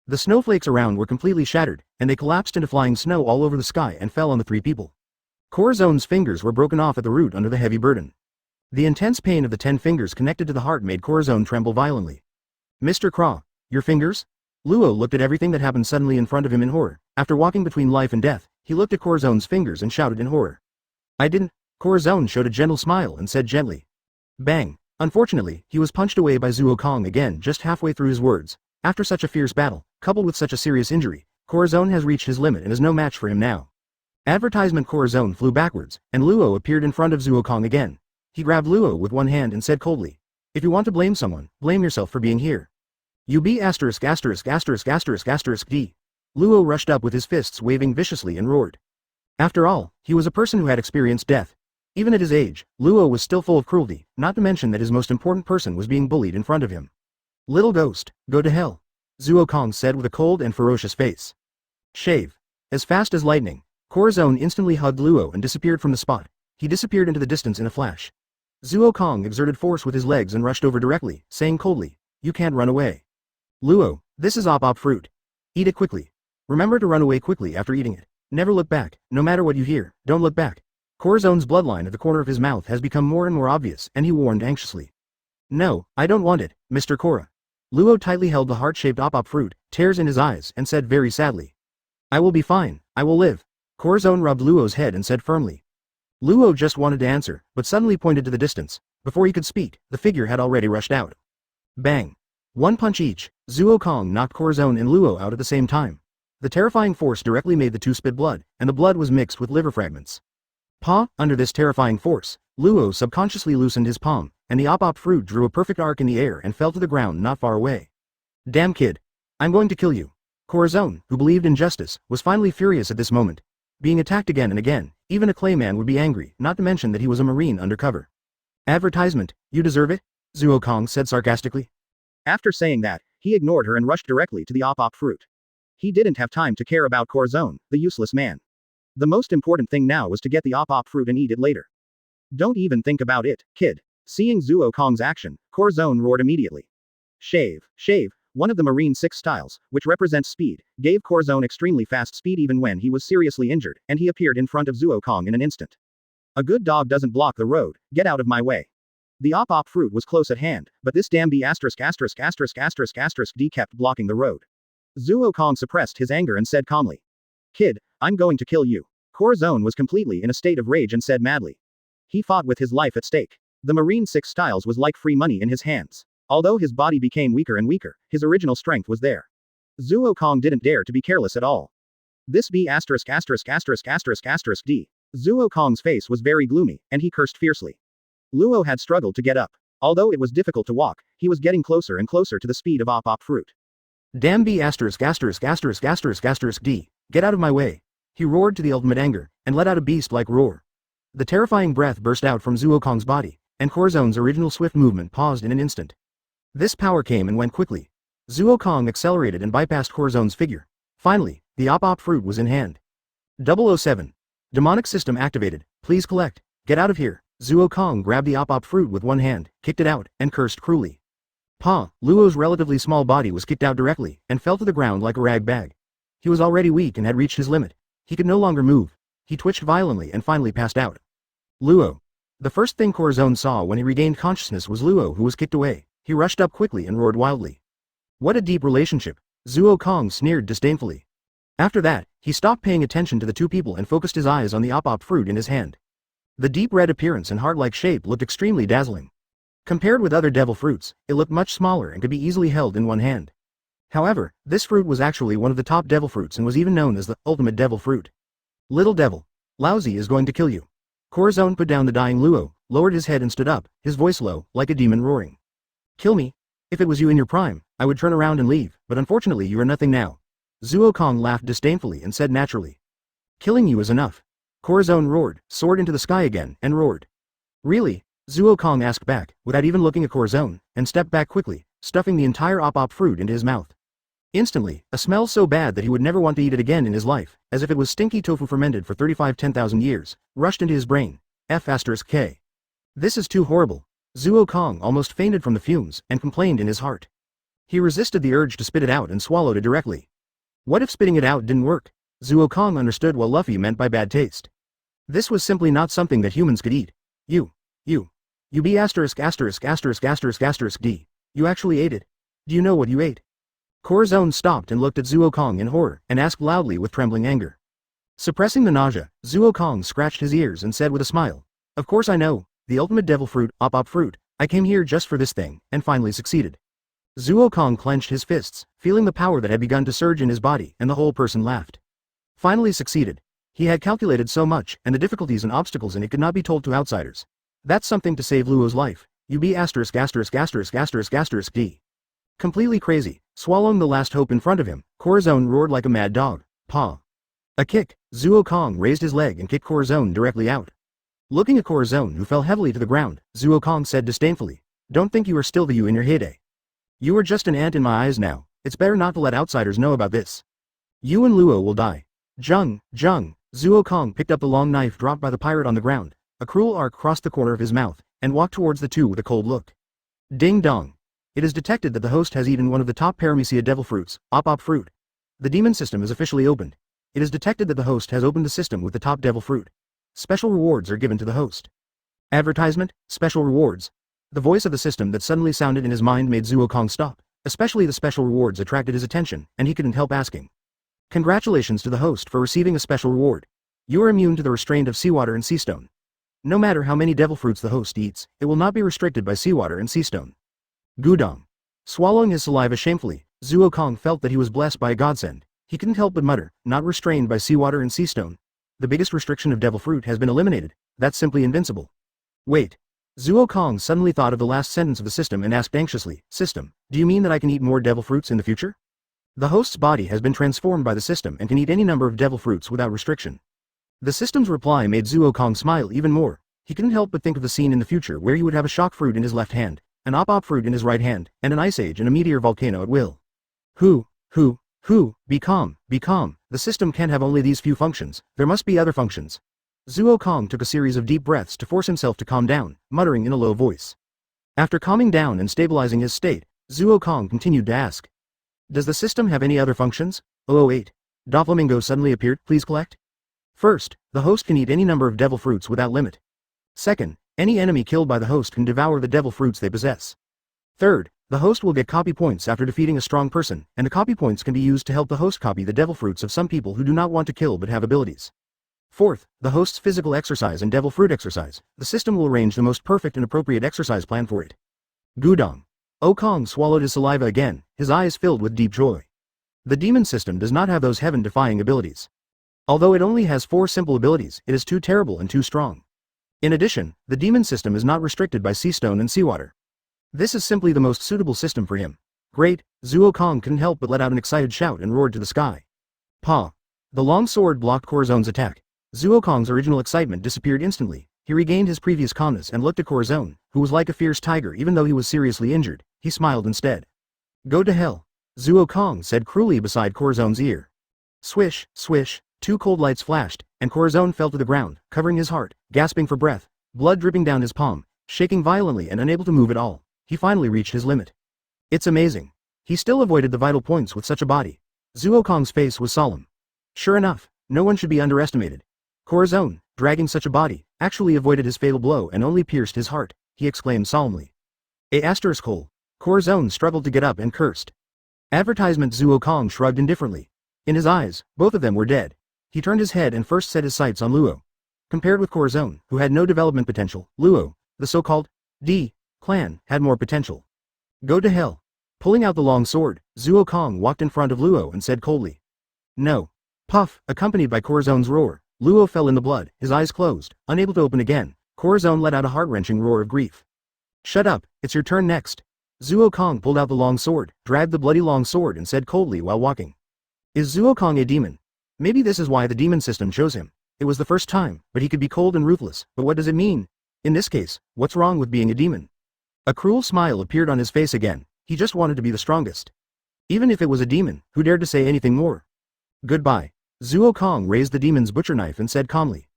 Speaker 1: The snowflakes around were completely shattered, and they collapsed into flying snow all over the sky and fell on the three people. Corazon's fingers were broken off at the root under the heavy burden. The intense pain of the 10 fingers connected to the heart made Corazon tremble violently. Mr. Craw, your fingers? Luo looked at everything that happened suddenly in front of him in horror. After walking between life and death, he looked at Corazon's fingers and shouted in horror. I didn't. Corazon showed a gentle smile and said gently. Bang. Unfortunately, he was punched away by Zuo Kong again just halfway through his words. After such a fierce battle, coupled with such a serious injury, Corazon has reached his limit and is no match for him now. Advertisement Corazon flew backwards, and Luo appeared in front of Zuo Kong again. He grabbed Luo with one hand and said coldly, if you want to blame someone, blame yourself for being here. You be asterisk asterisk asterisk asterisk asterisk D. Luo rushed up with his fists waving viciously and roared. After all, he was a person who had experienced death. Even at his age, Luo was still full of cruelty, not to mention that his most important person was being bullied in front of him. Little ghost, go to hell. Zuo Kong said with a cold and ferocious face. Shave. As fast as lightning, Corazon instantly hugged Luo and disappeared from the spot. He disappeared into the distance in a flash. Zuo Kong exerted force with his legs and rushed over directly, saying coldly, you can't run away. Luo, this is op fruit. Eat it quickly. Remember to run away quickly after eating it. Never look back, no matter what you hear, don't look back. Corazon's bloodline at the corner of his mouth has become more and more obvious, and he warned anxiously. No, I don't want it, Mr. Cora. Luo tightly held the heart-shaped op fruit, tears in his eyes, and said very sadly. I will be fine, I will live. Corazon rubbed Luo's head and said firmly. Luo just wanted to answer, but suddenly pointed to the distance. Before he could speak, the figure had already rushed out. Bang. One punch each, Zuo Kong knocked Corazon and Luo out at the same time. The terrifying force directly made the two spit blood, and the blood was mixed with liver fragments. Under this terrifying force, Luo subconsciously loosened his palm, and the op fruit drew a perfect arc in the air and fell to the ground not far away. Damn kid. I'm going to kill you. Corazon, who believed in justice, was finally furious at this moment. Being attacked again and again, even a clayman would be angry, not to mention that he was a marine undercover. Advertisement, you deserve it? Zuo Kong said sarcastically. After saying that, he ignored her and rushed directly to the op fruit. He didn't have time to care about Corazon, the useless man. The most important thing now was to get the op fruit and eat it later. Don't even think about it, kid. Seeing Zuo Kong's action, Corazon roared immediately. Shave. One of the Marine 6 styles, which represents speed, gave Corazon extremely fast speed even when he was seriously injured, and he appeared in front of Zuo Kong in an instant. A good dog doesn't block the road, get out of my way. The op fruit was close at hand, but this damn B***** D kept blocking the road. Zuo Kong suppressed his anger and said calmly. Kid,
Speaker 2: I'm going to kill you. Zoan was completely in a state of rage and said madly. He fought with his life at stake. The Marine Six Styles was like free money in his hands. Although his body became weaker and weaker, his original strength was there. Zuo Kong didn't dare to be careless at all. This B asterisk asterisk asterisk asterisk asterisk D. Zuo Kong's face was very gloomy, and he cursed fiercely. Luo had struggled to get up. Although it was difficult to walk, he was getting closer and closer to the speed of Op Fruit.
Speaker 1: Damn B asterisk asterisk asterisk asterisk asterisk D. Get out of my way. He roared to the ultimate anger, and let out a beast-like roar. The terrifying breath burst out from Zuo Kong's body, and Zoan's original swift movement paused in an instant. This power came and went quickly. Zuo Kong accelerated and bypassed Zoan's figure. Finally, the Op Fruit was in hand. 007. Demonic system activated, please collect, get out of here. Zuo Kong grabbed the Op Fruit with one hand, kicked it out, and cursed cruelly. Luo's relatively small body was kicked out directly, and fell to the ground like a rag bag. He was already weak and had reached his limit. He could no longer move. He twitched violently and finally passed out. Luo. The first thing Zoan saw when he regained consciousness was Luo, who was kicked away. He rushed up quickly and roared wildly. What a deep relationship. Zuo Kong sneered disdainfully. After that, he stopped paying attention to the two people and focused his eyes on the Op Fruit in his hand. The deep red appearance and heart-like shape looked extremely dazzling. Compared with other devil fruits, it looked much smaller and could be easily held in one hand. However, this fruit was actually one of the top devil fruits and was even known as the ultimate devil fruit. Little devil. Laozi is going to kill you. Zoan put down the dying Luo, lowered his head and stood up, his voice low, like a demon roaring. Kill me? If it was you in your prime, I would turn around and leave, but unfortunately you are nothing now. Zuo Kong laughed disdainfully and said naturally. Killing you is enough. Zoan roared, soared into the sky again, and roared. Really? Zuo Kong asked back, without even looking at Zoan, and stepped back quickly, stuffing the entire Op Fruit into his mouth. Instantly, a smell so bad that he would never want to eat it again in his life, as if it was stinky tofu fermented for 10,000 years, rushed into his brain. F*K. This is too horrible. Zuo Kong almost fainted from the fumes, and complained in his heart. He resisted the urge to spit it out and swallowed it directly. What if spitting it out didn't work? Zuo Kong understood what Luffy meant by bad taste. This was simply not something that humans could eat. You be asterisk asterisk asterisk asterisk asterisk D. You actually ate it. Do you know what you ate? Zoan stopped and looked at Zuo Kong in horror, and asked loudly with trembling anger. Suppressing the nausea, Zuo Kong scratched his ears and said with a smile. Of course I know, the ultimate devil fruit, Op Fruit, I came here just for this thing, and finally succeeded. Zuo Kong clenched his fists, feeling the power that had begun to surge in his body, and the whole person laughed. Finally succeeded. He had calculated so much, and the difficulties and obstacles in it could not be told to outsiders. That's something to save Luo's life. You be asterisk asterisk asterisk asterisk asterisk D. Completely crazy, swallowing the last hope in front of him, Zoan roared like a mad dog. Paw. A kick. Zuo Kong raised his leg and kicked Zoan directly out. Looking at Zoan, who fell heavily to the ground, Zuo Kong said disdainfully. Don't think you are still the you in your heyday. You are just an ant in my eyes now. It's better not to let outsiders know about this. You and Luo will die. Jung. Zuo Kong picked up the long knife dropped by the pirate on the ground. A cruel arc crossed the corner of his mouth, and walked towards the two with a cold look. Ding dong. It is detected that the host has eaten one of the top Paramecia devil fruits, Op Fruit. The demon system is officially opened. It is detected that the host has opened the system with the top devil fruit. Special rewards are given to the host. Advertisement, special rewards. The voice of the system that suddenly sounded in his mind made Zuo Kong stop. Especially the special rewards attracted his attention, and he couldn't help asking. Congratulations to the host for receiving a special reward. You are immune to the restraint of seawater and seastone. No matter how many devil fruits the host eats, it will not be restricted by seawater and seastone. Gudong. Swallowing his saliva shamefully, Zuo Kong felt that he was blessed by a godsend. He couldn't help but mutter, not restrained by seawater and seastone. The biggest restriction of devil fruit has been eliminated. That's simply invincible. Wait. Zuo Kong suddenly thought of the last sentence of the system and asked anxiously, System, do you mean that I can eat more devil fruits in the future? The host's body has been transformed by the system and can eat any number of devil fruits without restriction. The system's reply made Zuo Kong smile even more. He couldn't help but think of the scene in the future where he would have a shock fruit in his left hand, an Op Fruit in his right hand, and an ice age and a meteor volcano at will. Be calm. The system can't have only these few functions, there must be other functions. Zuo Kong took a series of deep breaths to force himself to calm down, muttering in a low voice. After calming down and stabilizing his state, Zuo Kong continued to ask. Does the system have any other functions? 008. Doflamingo suddenly appeared, please collect. First, the host can eat any number of devil fruits without limit. Second, any enemy killed by the host can devour the devil fruits they possess. Third, The host will get copy points after defeating a strong person, and the copy points can be used to help the host copy the devil fruits of some people who do not want to kill but have abilities. Fourth, the host's physical exercise and devil fruit exercise. The system will arrange the most perfect and appropriate exercise plan for it. Gudong. Kong swallowed his saliva again, his eyes filled with deep joy. The demon system does not have those heaven-defying abilities. Although it only has 4 simple abilities, it is too terrible and too strong. In addition, the demon system is not restricted by sea stone and seawater. This is simply the most suitable system for him. Great, Kong couldn't help but let out an excited shout and roared to the sky. Pa! The long sword blocked Zoan's attack. Kong's original excitement disappeared instantly. He regained his previous calmness and looked at Zoan, who was like a fierce tiger even though he was seriously injured. He smiled instead. Go to hell. Kong said cruelly beside Zoan's ear. Swish, swish, 2 cold lights flashed, and Zoan fell to the ground, covering his heart, gasping for breath, blood dripping down his palm, shaking violently and unable to move at all. He finally reached his limit. It's amazing. He still avoided the vital points with such a body. Kong's face was solemn. Sure enough, no one should be underestimated. Zoan, dragging such a body, actually avoided his fatal blow and only pierced his heart, he exclaimed solemnly. Hole. Zoan struggled to get up and cursed. Advertisement. Kong shrugged indifferently. In his eyes, both of them were dead. He turned his head and first set his sights on Luo. Compared with Zoan, who had no development potential, Luo, the so-called D clan, had more potential. Go to hell. Pulling out the long sword, Kong walked in front of Luo and said coldly. No. Puff, accompanied by Zoan's roar, Luo fell in the blood, his eyes closed, unable to open again. Zoan let out a heart-wrenching roar of grief. Shut up, it's your turn next. Kong pulled out the long sword, dragged the bloody long sword and said coldly while walking. Is Kong a demon? Maybe this is why the demon system chose him. It was the first time, but he could be cold and ruthless, but what does it mean? In this case, what's wrong with being a demon? A cruel smile appeared on his face again. He just wanted to be the strongest. Even if it was a demon, who dared to say anything more? Goodbye. Kong raised the demon's butcher knife and said calmly.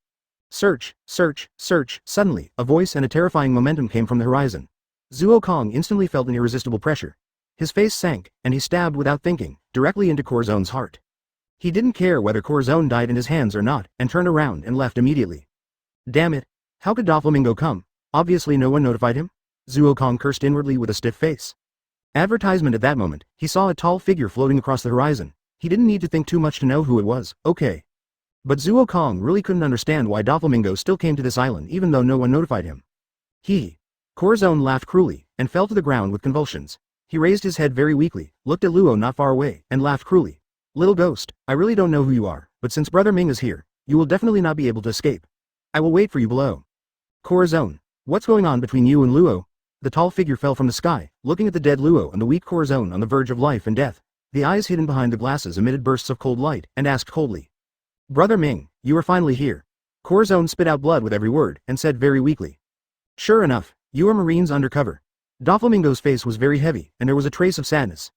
Speaker 1: Search, search, search. Suddenly, a voice and a terrifying momentum came from the horizon. Kong instantly felt an irresistible pressure. His face sank, and he stabbed without thinking, directly into Zoan's heart. He didn't care whether Zoan died in his hands or not, and turned around and left immediately. Damn it. How could Doflamingo come? Obviously no one notified him? Kong cursed inwardly with a stiff face. Advertisement. At that moment, he saw a tall figure floating across the horizon. He didn't need to think too much to know who it was, okay. But Kong really couldn't understand why Doflamingo still came to this island even though no one notified him. Zoan laughed cruelly, and fell to the ground with convulsions. He raised his head very weakly, looked at Luo not far away, and laughed cruelly. Little ghost, I really don't know who you are, but since Brother Ming is here, you will definitely not be able to escape. I will wait for you below. Zoan, what's going on between you and Luo? The tall figure fell from the sky, looking at the dead Luo and the weak Zoan on the verge of life and death. The eyes hidden behind the glasses emitted bursts of cold light, and asked coldly. Brother Ming, you are finally here. Zoan spit out blood with every word, and said very weakly. Sure enough, you are Marines undercover. Doflamingo's face was very heavy, and there was a trace of sadness.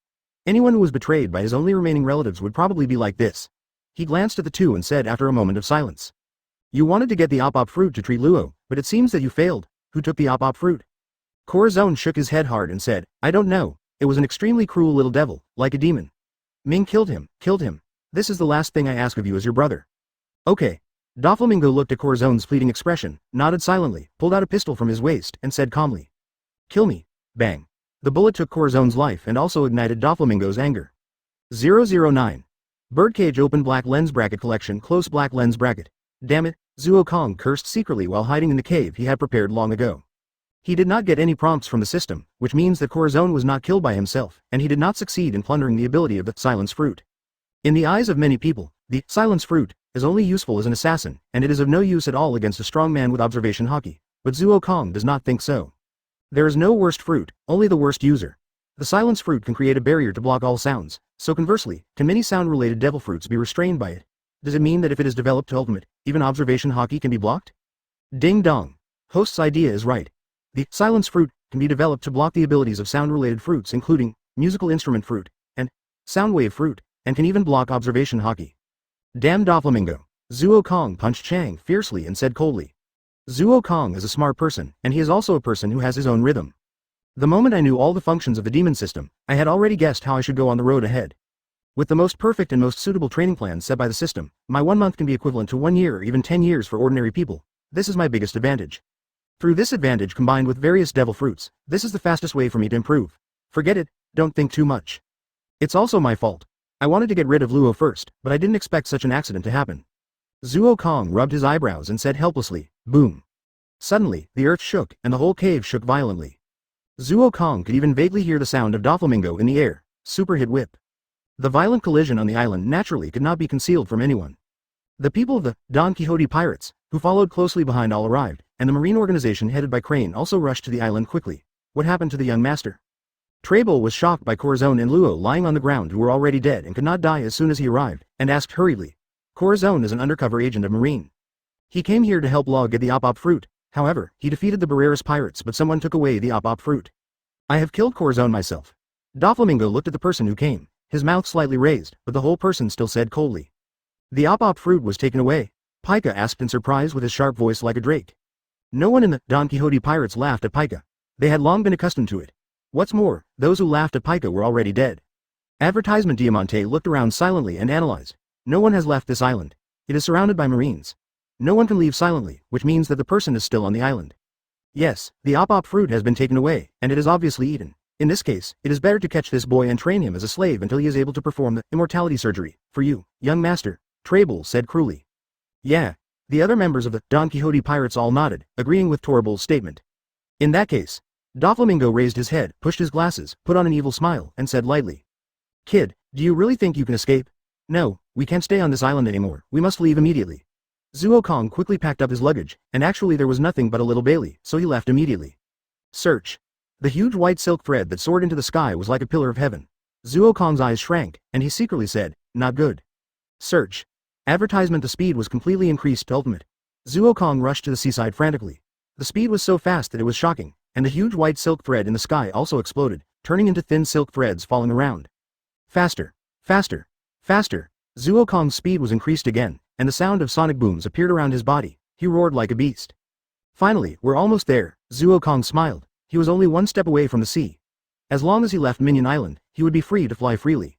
Speaker 1: Anyone who was betrayed by his only remaining relatives would probably be like this. He glanced at the two and said after a moment of silence. You wanted to get the op fruit to treat Luo, but it seems that you failed. Who took the op fruit? Zoan shook his head hard and said, I don't know. It was an extremely cruel little devil, like a demon. Ming killed him. This is the last thing I ask of you as your brother. Okay. Doflamingo looked at Zoan's fleeting expression, nodded silently, pulled out a pistol from his waist, and said calmly. Kill me. Bang. The bullet took Zoan's life and also ignited Doflamingo's anger. 009. Birdcage open black lens bracket collection close black lens bracket. Damn it, Kong cursed secretly while hiding in the cave he had prepared long ago. He did not get any prompts from the system, which means that Zoan was not killed by himself, and he did not succeed in plundering the ability of the silence fruit. In the eyes of many people, the silence fruit is only useful as an assassin, and it is of no use at all against a strong man with observation hockey, but Kong does not think so. There is no worst fruit, only the worst user. The silence fruit can create a barrier to block all sounds, so conversely, can many sound-related devil fruits be restrained by it? Does it mean that if it is developed to ultimate, even observation hockey can be blocked? Ding dong. Host's idea is right. The silence fruit can be developed to block the abilities of sound-related fruits including musical instrument fruit and sound wave fruit, and can even block observation hockey. Damn Doflamingo. Kong punched Chang fiercely and said coldly. Kong is a smart person, and he is also a person who has his own rhythm. The moment I knew all the functions of the demon system, I had already guessed how I should go on the road ahead. With the most perfect and most suitable training plan set by the system, my 1 month can be equivalent to 1 year or even 10 years for ordinary people. This is my biggest advantage. Through this advantage combined with various devil fruits, this is the fastest way for me to improve. Forget it, don't think too much. It's also my fault. I wanted to get rid of Luo first, but I didn't expect such an accident to happen. Zuo Kong rubbed his eyebrows and said helplessly, boom. Suddenly, the earth shook, and the whole cave shook violently. Zuo Kong could even vaguely hear the sound of Doflamingo in the air, super hit whip. The violent collision on the island naturally could not be concealed from anyone. The people of the Don Quixote pirates, who followed closely behind all arrived, and the marine organization headed by Crane also rushed to the island quickly. What happened to the young master? Treble was shocked by Corazon and Luo lying on the ground who were already dead and could not die as soon as he arrived, and asked hurriedly. Corazon is an undercover agent of Marine. He came here to help Law get the op fruit. However, he defeated the Barreras pirates but someone took away the op fruit. I have killed Corazon myself. Doflamingo looked at the person who came, his mouth slightly raised, but the whole person still said coldly. The op fruit was taken away? Pika asked in surprise with his sharp voice like a drake. No one in the Don Quixote pirates laughed at Pika. They had long been accustomed to it. What's more, those who laughed at Pika were already dead. Advertisement Diamante looked around silently and analyzed. No one has left this island. It is surrounded by Marines. No one can leave silently, which means that the person is still on the island. Yes, the op fruit has been taken away, and it is obviously eaten. In this case, it is better to catch this boy and train him as a slave until he is able to perform the immortality surgery. For you, young master, Treble said cruelly. Yeah. The other members of the Don Quixote pirates all nodded, agreeing with Treble's statement. In that case, Doflamingo raised his head, pushed his glasses, put on an evil smile, and said lightly. Kid, do you really think you can escape? No, we can't stay on this island anymore, we must leave immediately. Zuo Kong quickly packed up his luggage, and actually there was nothing but a little Bailey, so he left immediately. Search. The huge white silk thread that soared into the sky was like a pillar of heaven. Zuo Kong's eyes shrank, and he secretly said, not good. Search. Advertisement. The speed was completely increased to ultimate. Zuo Kong rushed to the seaside frantically. The speed was so fast that it was shocking, and the huge white silk thread in the sky also exploded, turning into thin silk threads falling around. Faster. Faster. Faster. Zuo Kong's speed was increased again, and the sound of sonic booms appeared around his body. He roared like a beast. Finally, we're almost there. Zuo Kong smiled. He was only one step away from the sea. As long as he left Minion Island, he would be free to fly freely.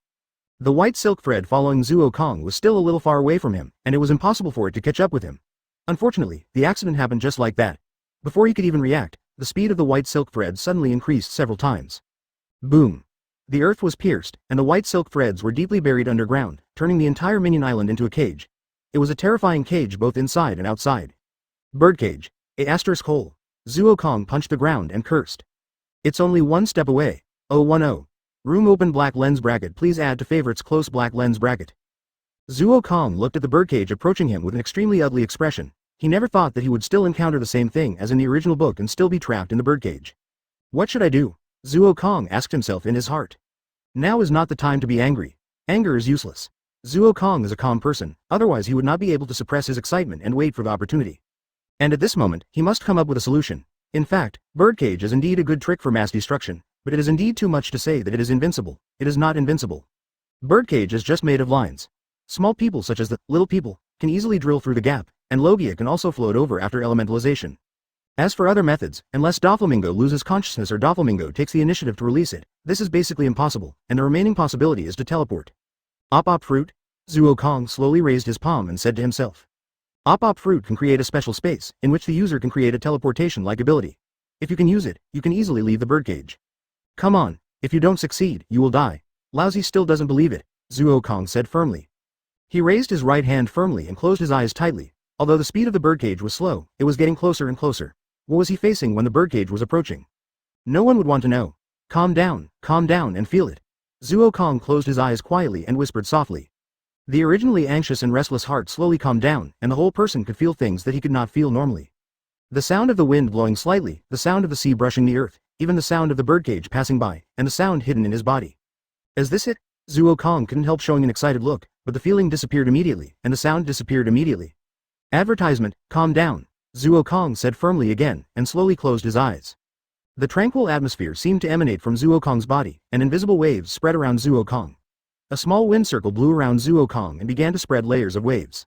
Speaker 1: The white silk thread following Zuo Kong was still a little far away from him, and it was impossible for it to catch up with him. Unfortunately, the accident happened just like that. Before he could even react, the speed of the white silk thread suddenly increased several times. Boom. The earth was pierced, and the white silk threads were deeply buried underground, turning the entire Minion Island into a cage. It was a terrifying cage both inside and outside. Birdcage. **** hole. Zuo Kong punched the ground and cursed. It's only one step away. 010. Room open black lens bracket. Please add to favorites close black lens bracket. Zuo Kong looked at the birdcage approaching him with an extremely ugly expression. He never thought that he would still encounter the same thing as in the original book and still be trapped in the birdcage. What should I do? Zuo Kong asked himself in his heart. Now is not the time to be angry. Anger is useless. Zuo Kong is a calm person, otherwise he would not be able to suppress his excitement and wait for the opportunity. And at this moment, he must come up with a solution. In fact, birdcage is indeed a good trick for mass destruction, but it is indeed too much to say that it is invincible. It is not invincible. Birdcage is just made of lines. Small people such as the little people can easily drill through the gap, and Logia can also float over after elementalization. As for other methods, unless Doflamingo loses consciousness or Doflamingo takes the initiative to release it, this is basically impossible, and the remaining possibility is to teleport. Op fruit? Zuo Kong slowly raised his palm and said to himself. Op fruit can create a special space, in which the user can create a teleportation-like ability. If you can use it, you can easily leave the birdcage. Come on, if you don't succeed, you will die. Laozi still doesn't believe it, Zuo Kong said firmly. He raised his right hand firmly and closed his eyes tightly. Although the speed of the birdcage was slow, it was getting closer and closer. What was he facing when the birdcage was approaching? No one would want to know. Calm down and feel it. Zuo Kong closed his eyes quietly and whispered softly. The originally anxious and restless heart slowly calmed down, and the whole person could feel things that he could not feel normally. The sound of the wind blowing slightly, the sound of the sea brushing the earth, even the sound of the birdcage passing by, and the sound hidden in his body. Is this it? Zuo Kong couldn't help showing an excited look, but the feeling disappeared immediately, and the sound disappeared immediately. Advertisement, calm down, Zuo Kong said firmly again, and slowly closed his eyes. The tranquil atmosphere seemed to emanate from Zuo Kong's body, and invisible waves spread around Zuo Kong. A small wind circle blew around Zuo Kong and began to spread layers of waves.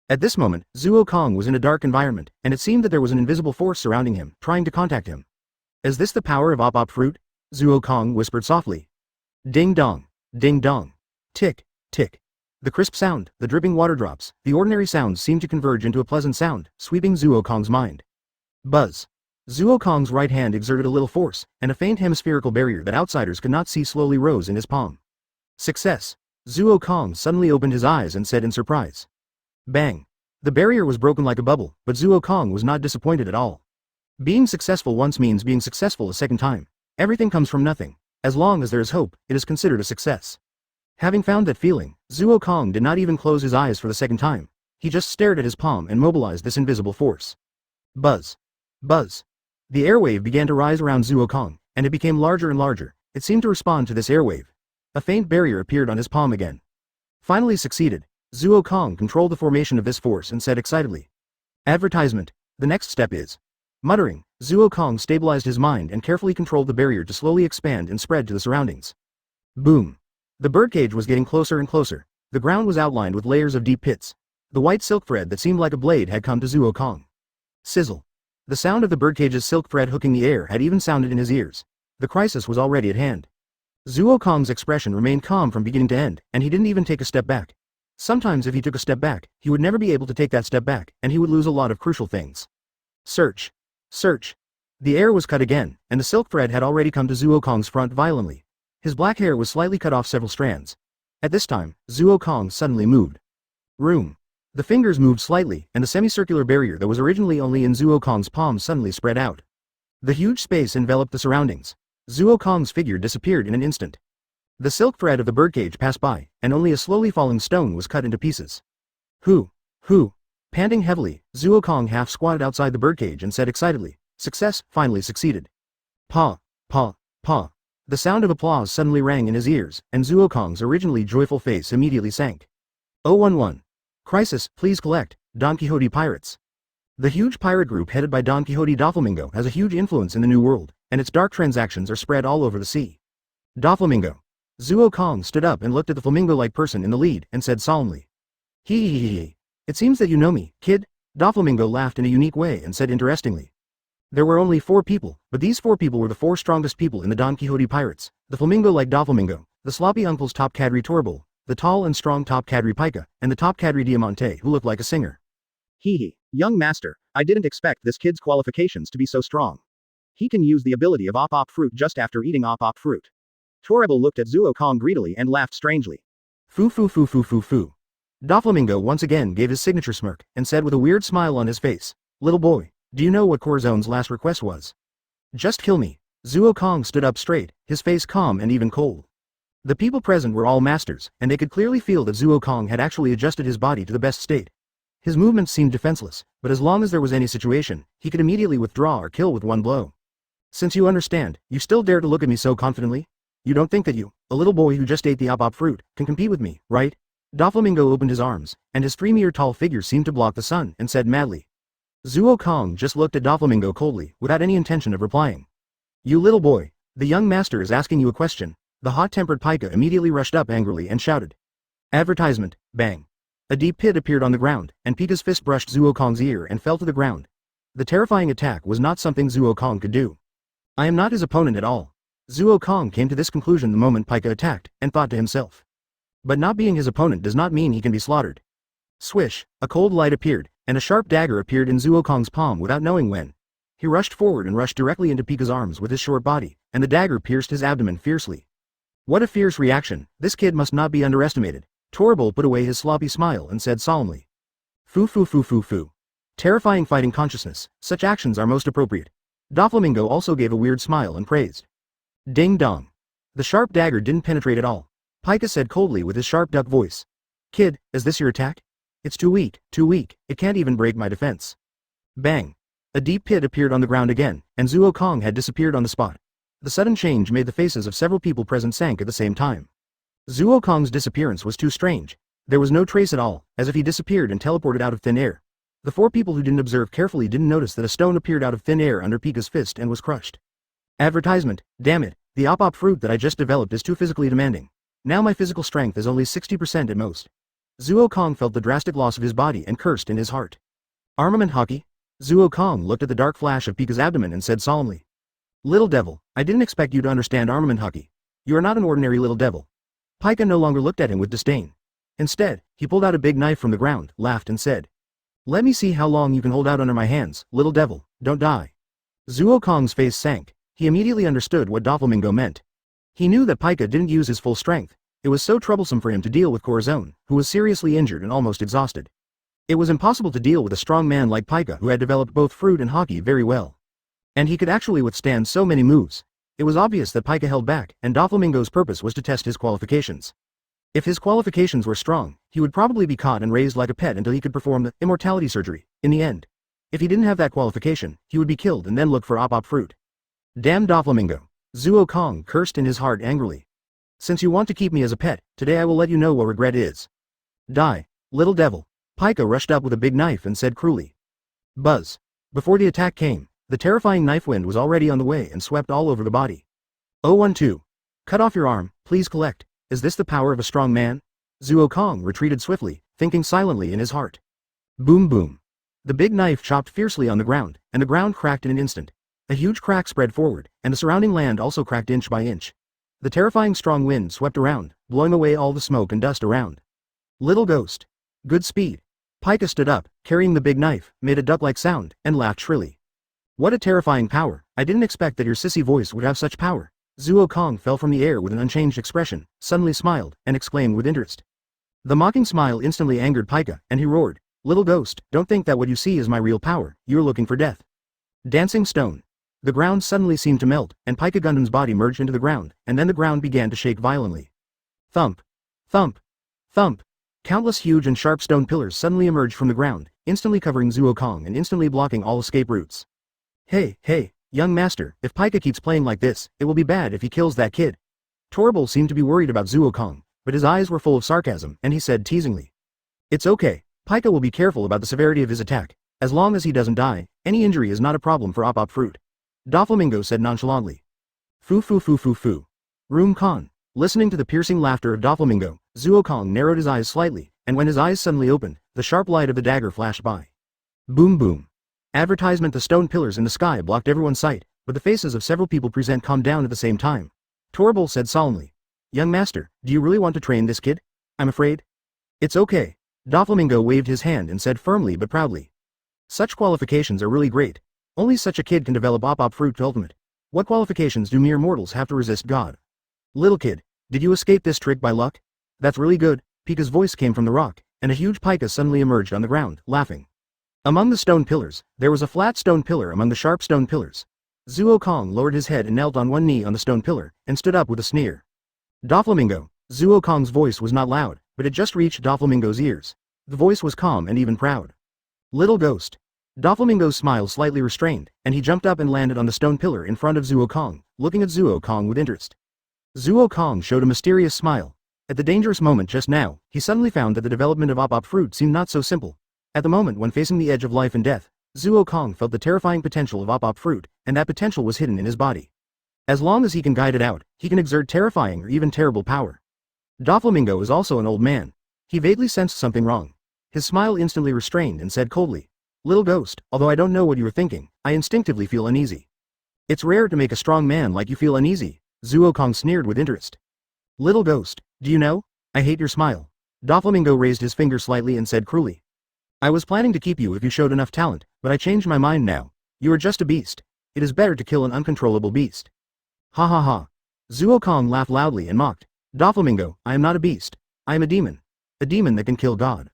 Speaker 1: At this moment, Zuo Kong was in a dark environment, and it seemed that there was an invisible force surrounding him, trying to contact him. Is this the power of op fruit? Zuo Kong whispered softly. Ding dong, tick, tick. The crisp sound, the dripping water drops, the ordinary sounds seemed to converge into a pleasant sound, sweeping Zuo Kong's mind. Buzz. Zuo Kong's right hand exerted a little force, and a faint hemispherical barrier that outsiders could not see slowly rose in his palm. Success! Zuo Kong suddenly opened his eyes and said in surprise. Bang! The barrier was broken like a bubble, but Zuo Kong was not disappointed at all. Being successful once means being successful a second time. Everything comes from nothing. As long as there is hope, it is considered a success. Having found that feeling, Zuo Kong did not even close his eyes for the second time. He just stared at his palm and mobilized this invisible force. Buzz. Buzz. The airwave began to rise around Zuo Kong, and it became larger and larger. It seemed to respond to this airwave. A faint barrier appeared on his palm again. Finally succeeded, Zuo Kong controlled the formation of this force and said excitedly. Advertisement. The next step is. Muttering, Zuo Kong stabilized his mind and carefully controlled the barrier to slowly expand and spread to the surroundings. Boom. The birdcage was getting closer and closer. The ground was outlined with layers of deep pits. The white silk thread that seemed like a blade had come to Zuo Kong. Sizzle. The sound of the birdcage's silk thread hooking the air had even sounded in his ears. The crisis was already at hand. Zuo Kong's expression remained calm from beginning to end, and he didn't even take a step back. Sometimes if he took a step back, he would never be able to take that step back, and he would lose a lot of crucial things. Search. Search. The air was cut again, and the silk thread had already come to Zuo Kong's front violently. His black hair was slightly cut off several strands. At this time, Zuo Kong suddenly moved. Room. The fingers moved slightly, and the semicircular barrier that was originally only in Zuo Kong's palm suddenly spread out. The huge space enveloped the surroundings. Zuo Kong's figure disappeared in an instant. The silk thread of the birdcage passed by, and only a slowly falling stone was cut into pieces. Who? Panting heavily, Zuo Kong half squatted outside the birdcage and said excitedly, success, finally succeeded. Paw. The sound of applause suddenly rang in his ears, and Zuo Kong's originally joyful face immediately sank. 011. Crisis, please collect, Don Quixote Pirates. The huge pirate group headed by Don Quixote Doflamingo has a huge influence in the New World, and its dark transactions are spread all over the sea. Doflamingo. Zuo Kong stood up and looked at the flamingo-like person in the lead and said solemnly. Hee. It seems that you know me, kid. Doflamingo laughed in a unique way and said interestingly. There were only 4 people, but these 4 people were the 4 strongest people in the Don Quixote Pirates, the flamingo-like Doflamingo, the sloppy uncle's top cadre Torbo, the tall and strong top cadre Pica, and the top cadre Diamante who looked like a singer. Hee. Young master, I didn't expect this kid's qualifications to be so strong. He can use the ability of Op Fruit just after eating Op Fruit. Torbo looked at Zuo Kong greedily and laughed strangely. Foo. Doflamingo once again gave his signature smirk, and said with a weird smile on his face, little boy, do you know what Corzone's last request was? Just kill me. Zuo Kong stood up straight, his face calm and even cold. The people present were all masters, and they could clearly feel that Zuo Kong had actually adjusted his body to the best state. His movements seemed defenseless, but as long as there was any situation, he could immediately withdraw or kill with one blow. Since you understand, you still dare to look at me so confidently? You don't think that you, a little boy who just ate the Op Fruit, can compete with me, right? Doflamingo opened his arms, and his 3-meter tall figure seemed to block the sun, and said madly. Zuo Kong just looked at Doflamingo coldly, without any intention of replying. You little boy, the young master is asking you a question. The hot-tempered Pica immediately rushed up angrily and shouted. Advertisement, bang. A deep pit appeared on the ground, and Pica's fist brushed Zuo Kong's ear and fell to the ground. The terrifying attack was not something Zuo Kong could do. I am not his opponent at all. Zuo Kong came to this conclusion the moment Pica attacked, and thought to himself. But not being his opponent does not mean he can be slaughtered. Swish, a cold light appeared, and a sharp dagger appeared in Zuo Kong's palm without knowing when. He rushed forward and rushed directly into Pica's arms with his short body, and the dagger pierced his abdomen fiercely. What a fierce reaction, this kid must not be underestimated. Torbo put away his sloppy smile and said solemnly. Foo. Terrifying fighting consciousness, such actions are most appropriate. Doflamingo also gave a weird smile and praised. Ding dong. The sharp dagger didn't penetrate at all. Pica said coldly with his sharp duck voice. Kid, is this your attack? It's too weak, it can't even break my defense. Bang. A deep pit appeared on the ground again, and Zuo Kong had disappeared on the spot. The sudden change made the faces of several people present sank at the same time. Zuo Kong's disappearance was too strange. There was no trace at all, as if he disappeared and teleported out of thin air. The 4 people who didn't observe carefully didn't notice that a stone appeared out of thin air under Pica's fist and was crushed. Advertisement, damn it, the Op Fruit that I just developed is too physically demanding. Now my physical strength is only 60% at most. Zuo Kong felt the drastic loss of his body and cursed in his heart. Armament hockey? Zuo Kong looked at the dark flash of Pica's abdomen and said solemnly. Little devil, I didn't expect you to understand armament hockey. You are not an ordinary little devil. Pica no longer looked at him with disdain. Instead, he pulled out a big knife from the ground, laughed and said. Let me see how long you can hold out under my hands, little devil, don't die. Zuo Kong's face sank. He immediately understood what Doflamingo meant. He knew that Pika didn't use his full strength. It was so troublesome for him to deal with Corazon, who was seriously injured and almost exhausted. It was impossible to deal with a strong man like Pika who had developed both fruit and hockey very well. And he could actually withstand so many moves. It was obvious that Pika held back, and Doflamingo's purpose was to test his qualifications. If his qualifications were strong, he would probably be caught and raised like a pet until he could perform the immortality surgery, in the end. If he didn't have that qualification, he would be killed and then look for Op fruit. Damn Doflamingo! Zuo Kong cursed in his heart angrily. Since you want to keep me as a pet, today I will let you know what regret is. Die, little devil. Pika rushed up with a big knife and said cruelly. Buzz. Before the attack came, the terrifying knife wind was already on the way and swept all over the body. 012. Cut off your arm, please collect. Is this the power of a strong man? Zuo Kong retreated swiftly, thinking silently in his heart. Boom boom. The big knife chopped fiercely on the ground, and the ground cracked in an instant. A huge crack spread forward, and the surrounding land also cracked inch by inch. The terrifying strong wind swept around, blowing away all the smoke and dust around. Little ghost. Good speed. Pika stood up, carrying the big knife, made a duck-like sound, and laughed shrilly. What a terrifying power! I didn't expect that your sissy voice would have such power. Zuo Kong fell from the air with an unchanged expression, suddenly smiled, and exclaimed with interest. The mocking smile instantly angered Pika, and he roared, Little ghost, don't think that what you see is my real power, you're looking for death. Dancing stone. The ground suddenly seemed to melt, and Pika Gundam's body merged into the ground, and then the ground began to shake violently. Thump. Thump. Thump. Countless huge and sharp stone pillars suddenly emerged from the ground, instantly covering Zuo Kong and instantly blocking all escape routes. Hey, young master, if Pika keeps playing like this, it will be bad if he kills that kid. Torble seemed to be worried about Zuo Kong, but his eyes were full of sarcasm, and he said teasingly. It's okay, Pika will be careful about the severity of his attack. As long as he doesn't die, any injury is not a problem for Op fruit. Doflamingo said nonchalantly. Foo. Room Khan. Listening to the piercing laughter of Doflamingo, Zuo Kong narrowed his eyes slightly, and when his eyes suddenly opened, the sharp light of the dagger flashed by. Boom boom. Advertisement. The stone pillars in the sky blocked everyone's sight, but the faces of several people present calmed down at the same time. Torble said solemnly. Young master, do you really want to train this kid? I'm afraid. It's okay. Doflamingo waved his hand and said firmly but proudly. Such qualifications are really great. Only such a kid can develop Op fruit to ultimate. What qualifications do mere mortals have to resist God? Little kid, did you escape this trick by luck? That's really good. Pika's voice came from the rock, and a huge pika suddenly emerged on the ground, laughing. Among the stone pillars, there was a flat stone pillar among the sharp stone pillars. Zuo Kong lowered his head and knelt on one knee on the stone pillar, and stood up with a sneer. Doflamingo. Zuo Kong's voice was not loud, but it just reached Doflamingo's ears. The voice was calm and even proud. Little ghost. Doflamingo's smile slightly restrained, and he jumped up and landed on the stone pillar in front of Zuo Kong, looking at Zuo Kong with interest. Zuo Kong showed a mysterious smile. At the dangerous moment just now, he suddenly found that the development of Op fruit seemed not so simple. At the moment when facing the edge of life and death, Zuo Kong felt the terrifying potential of Op fruit, and that potential was hidden in his body. As long as he can guide it out, he can exert terrifying or even terrible power. Doflamingo is also an old man. He vaguely sensed something wrong. His smile instantly restrained and said coldly, Little ghost, although I don't know what you are thinking, I instinctively feel uneasy. It's rare to make a strong man like you feel uneasy, Zuo Kong sneered with interest. Little ghost, do you know? I hate your smile. Doflamingo raised his finger slightly and said cruelly. I was planning to keep you if you showed enough talent, but I changed my mind now. You are just a beast. It is better to kill an uncontrollable beast. Ha ha ha. Zuo Kong laughed loudly and mocked. Doflamingo, I am not a beast. I am a demon. A demon that can kill God.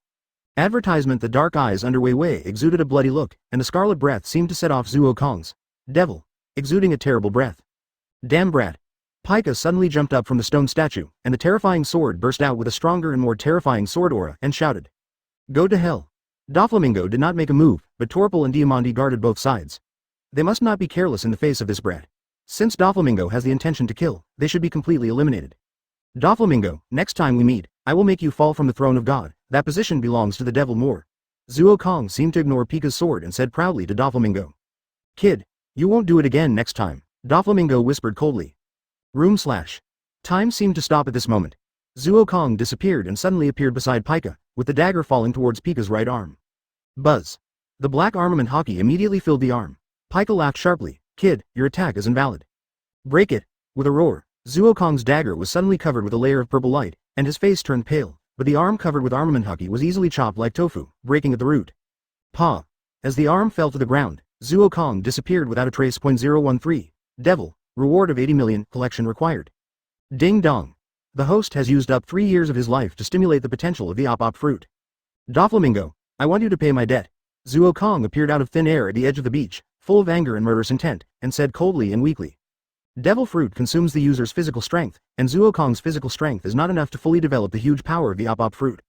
Speaker 1: Advertisement. The dark eyes under Wei Wei exuded a bloody look, and the scarlet breath seemed to set off Zuo Kong's devil, exuding a terrible breath. Damn brat. Pika suddenly jumped up from the stone statue, and the terrifying sword burst out with a stronger and more terrifying sword aura, and shouted. Go to hell. Doflamingo did not make a move, but Torpal and Diamandi guarded both sides. They must not be careless in the face of this brat. Since Doflamingo has the intention to kill, they should be completely eliminated. Doflamingo, next time we meet, I will make you fall from the throne of God. That position belongs to the devil more. Zuo Kong seemed to ignore Pika's sword and said proudly to Doflamingo. Kid, you won't do it again next time, Doflamingo whispered coldly. Time seemed to stop at this moment. Zuo Kong disappeared and suddenly appeared beside Pika, with the dagger falling towards Pika's right arm. Buzz. The black armament hockey immediately filled the arm. Pika laughed sharply. Kid, your attack is invalid. Break it. With a roar, Zuo Kong's dagger was suddenly covered with a layer of purple light, and his face turned pale, but the arm covered with armament hockey was easily chopped like tofu, breaking at the root. Paw. As the arm fell to the ground, Zuo Kong disappeared without a trace. 013. Devil. Reward of 80 million, collection required. Ding dong. The host has used up 3 years of his life to stimulate the potential of the op fruit. Doflamingo, I want you to pay my debt. Zuo Kong appeared out of thin air at the edge of the beach, full of anger and murderous intent, and said coldly and weakly. Devil fruit consumes the user's physical strength, and Zuo Kong's physical strength is not enough to fully develop the huge power of the op fruit.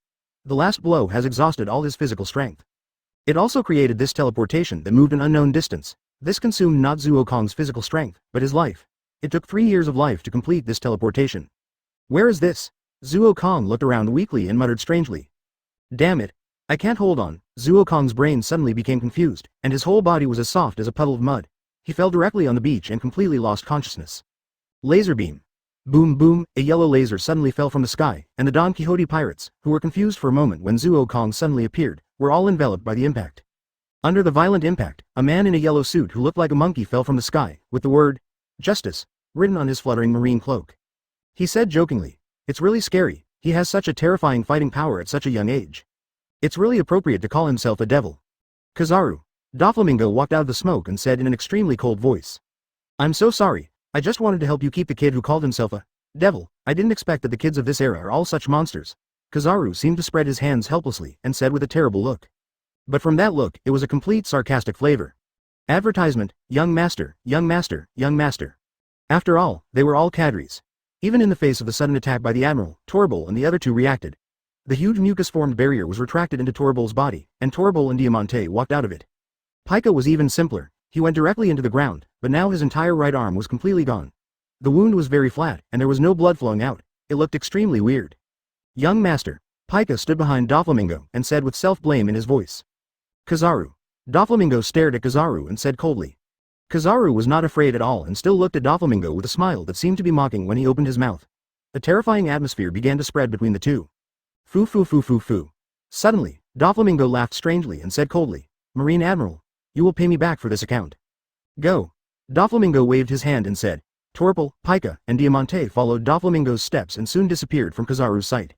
Speaker 1: The last blow has exhausted all his physical strength. It also created this teleportation that moved an unknown distance. This consumed not Zuo Kong's physical strength, but his life. It took 3 years of life to complete this teleportation. Where is this? Zuo Kong looked around weakly and muttered strangely. Damn it. I can't hold on. Zuo Kong's brain suddenly became confused, and his whole body was as soft as a puddle of mud. He fell directly on the beach and completely lost consciousness. Laser beam. Boom boom, a yellow laser suddenly fell from the sky, and the Don Quixote pirates, who were confused for a moment when Zuo Kong suddenly appeared, were all enveloped by the impact. Under the violent impact, a man in a yellow suit who looked like a monkey fell from the sky, with the word, Justice, written on his fluttering marine cloak. He said jokingly, it's really scary, he has such a terrifying fighting power at such a young age. It's really appropriate to call himself a devil. Kizaru. Doflamingo walked out of the smoke and said in an extremely cold voice. I'm so sorry, I just wanted to help you keep the kid who called himself a devil. I didn't expect that the kids of this era are all such monsters. Kizaru seemed to spread his hands helplessly and said with a terrible look. But from that look, it was a complete sarcastic flavor. Advertisement, young master, young master, young master. After all, they were all cadres. Even in the face of the sudden attack by the Admiral, Torbol and the other two reacted. The huge mucus-formed barrier was retracted into Torbol's body, and Torbol and Diamante walked out of it. Pika was even simpler. He went directly into the ground, but now his entire right arm was completely gone. The wound was very flat, and there was no blood flowing out. It looked extremely weird. Young master. Pika stood behind Doflamingo and said with self-blame in his voice. Kizaru. Doflamingo stared at Kizaru and said coldly. Kizaru was not afraid at all and still looked at Doflamingo with a smile that seemed to be mocking when he opened his mouth. A terrifying atmosphere began to spread between the two. Foo foo foo foo foo. Suddenly, Doflamingo laughed strangely and said coldly, Marine Admiral, you will pay me back for this account. Go. Doflamingo waved his hand and said. Torpal, Pika, and Diamante followed Doflamingo's steps and soon disappeared from Kizaru's sight.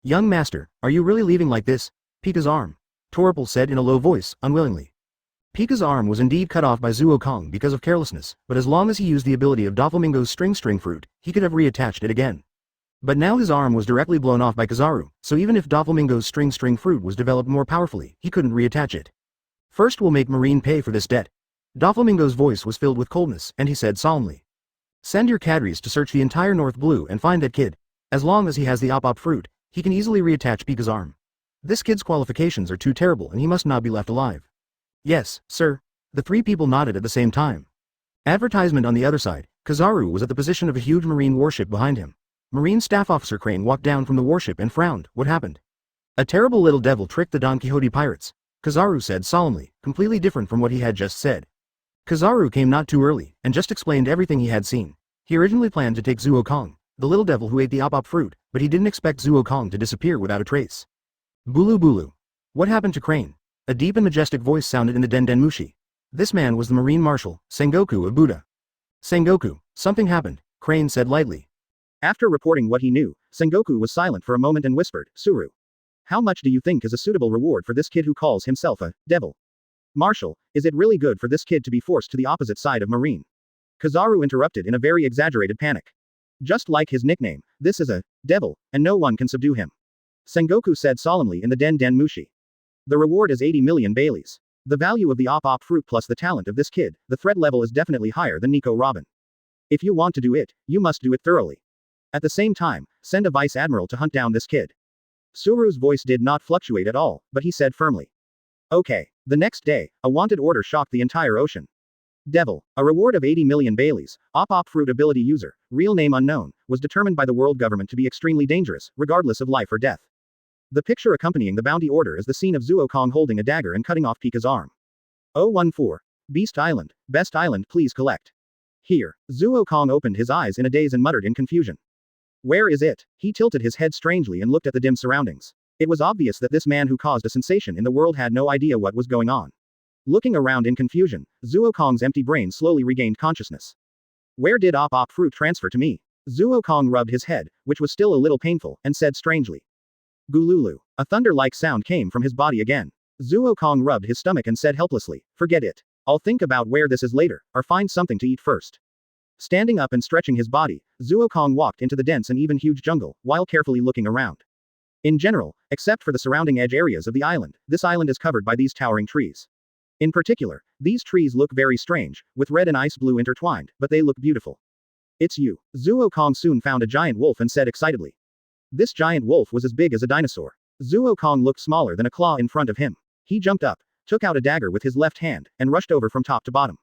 Speaker 1: Young master, are you really leaving like this? Pika's arm. Torpal said in a low voice, unwillingly. Pika's arm was indeed cut off by Zuo Kong because of carelessness, but as long as he used the ability of Doflamingo's string fruit, he could have reattached it again. But now his arm was directly blown off by Kizaru, so even if Doflamingo's string fruit was developed more powerfully, he couldn't reattach it. First we'll make Marine pay for this debt. Doflamingo's voice was filled with coldness, and he said solemnly. Send your cadres to search the entire North Blue and find that kid. As long as he has the op fruit, he can easily reattach Pika's arm. This kid's qualifications are too terrible and he must not be left alive. Yes, sir. The three people nodded at the same time. Advertisement on the other side, Kizaru was at the position of a huge marine warship behind him. Marine Staff Officer Crane walked down from the warship and frowned. What happened? A terrible little devil tricked the Don Quixote pirates, Kizaru said solemnly, completely different from what he had just said. Kizaru came not too early, and just explained everything he had seen. He originally planned to take Zuo Kong, the little devil who ate the op fruit, but he didn't expect Zuo Kong to disappear without a trace. Bulu Bulu. What happened to Crane? A deep and majestic voice sounded in the Dendenmushi. This man was the Marine Marshal, Sengoku of Buddha. Sengoku, something happened, Crane said lightly.
Speaker 2: After reporting what he knew, Sengoku was silent for a moment and whispered, Suru. How much do you think is a suitable reward for this kid who calls himself a devil? Marshal, is it really good for this kid to be forced to the opposite side of Marine? Kizaru interrupted in a very exaggerated panic. Just like his nickname, this is a devil, and no one can subdue him. Sengoku said solemnly in the Dendenmushi. The reward is 80 million Baileys. The value of the op fruit plus the talent of this kid, the threat level is definitely higher than Nico Robin. If you want to do it, you must do it thoroughly. At the same time, send a vice admiral to hunt down this kid. Suru's voice did not fluctuate at all, but he said firmly. Okay. The next day, a wanted order shocked the entire ocean. Devil, a reward of 80 million Baileys, op fruit ability user, real name unknown, was determined by the world government to be extremely dangerous, regardless of life or death. The picture accompanying the bounty order is the scene of Zuo Kong holding a dagger and cutting off Pika's arm. 014. Beast Island, Best Island, please collect. Here, Zuo Kong opened his eyes in a daze and muttered in confusion. Where is it? He tilted his head strangely and looked at the dim surroundings. It was obvious that this man who caused a sensation in the world had no idea what was going on. Looking around in confusion, Zuo Kong's empty brain slowly regained consciousness. Where did op fruit transfer to me? Zuo Kong rubbed his head, which was still a little painful, and said strangely. Gululu. A thunder-like sound came from his body again. Zuo Kong rubbed his stomach and said helplessly, forget it. I'll think about where this is later, or find something to eat first. Standing up and stretching his body, Zuokong walked into the dense and even huge jungle, while carefully looking around. In general, except for the surrounding edge areas of the island, this island is covered by these towering trees. In particular, these trees look very strange, with red and ice blue intertwined, but they look beautiful. It's you. Zuokong soon found a giant wolf and said excitedly. This giant wolf was as big as a dinosaur. Zuokong looked smaller than a claw in front of him. He jumped up, took out a dagger with his left hand, and rushed over from top to bottom.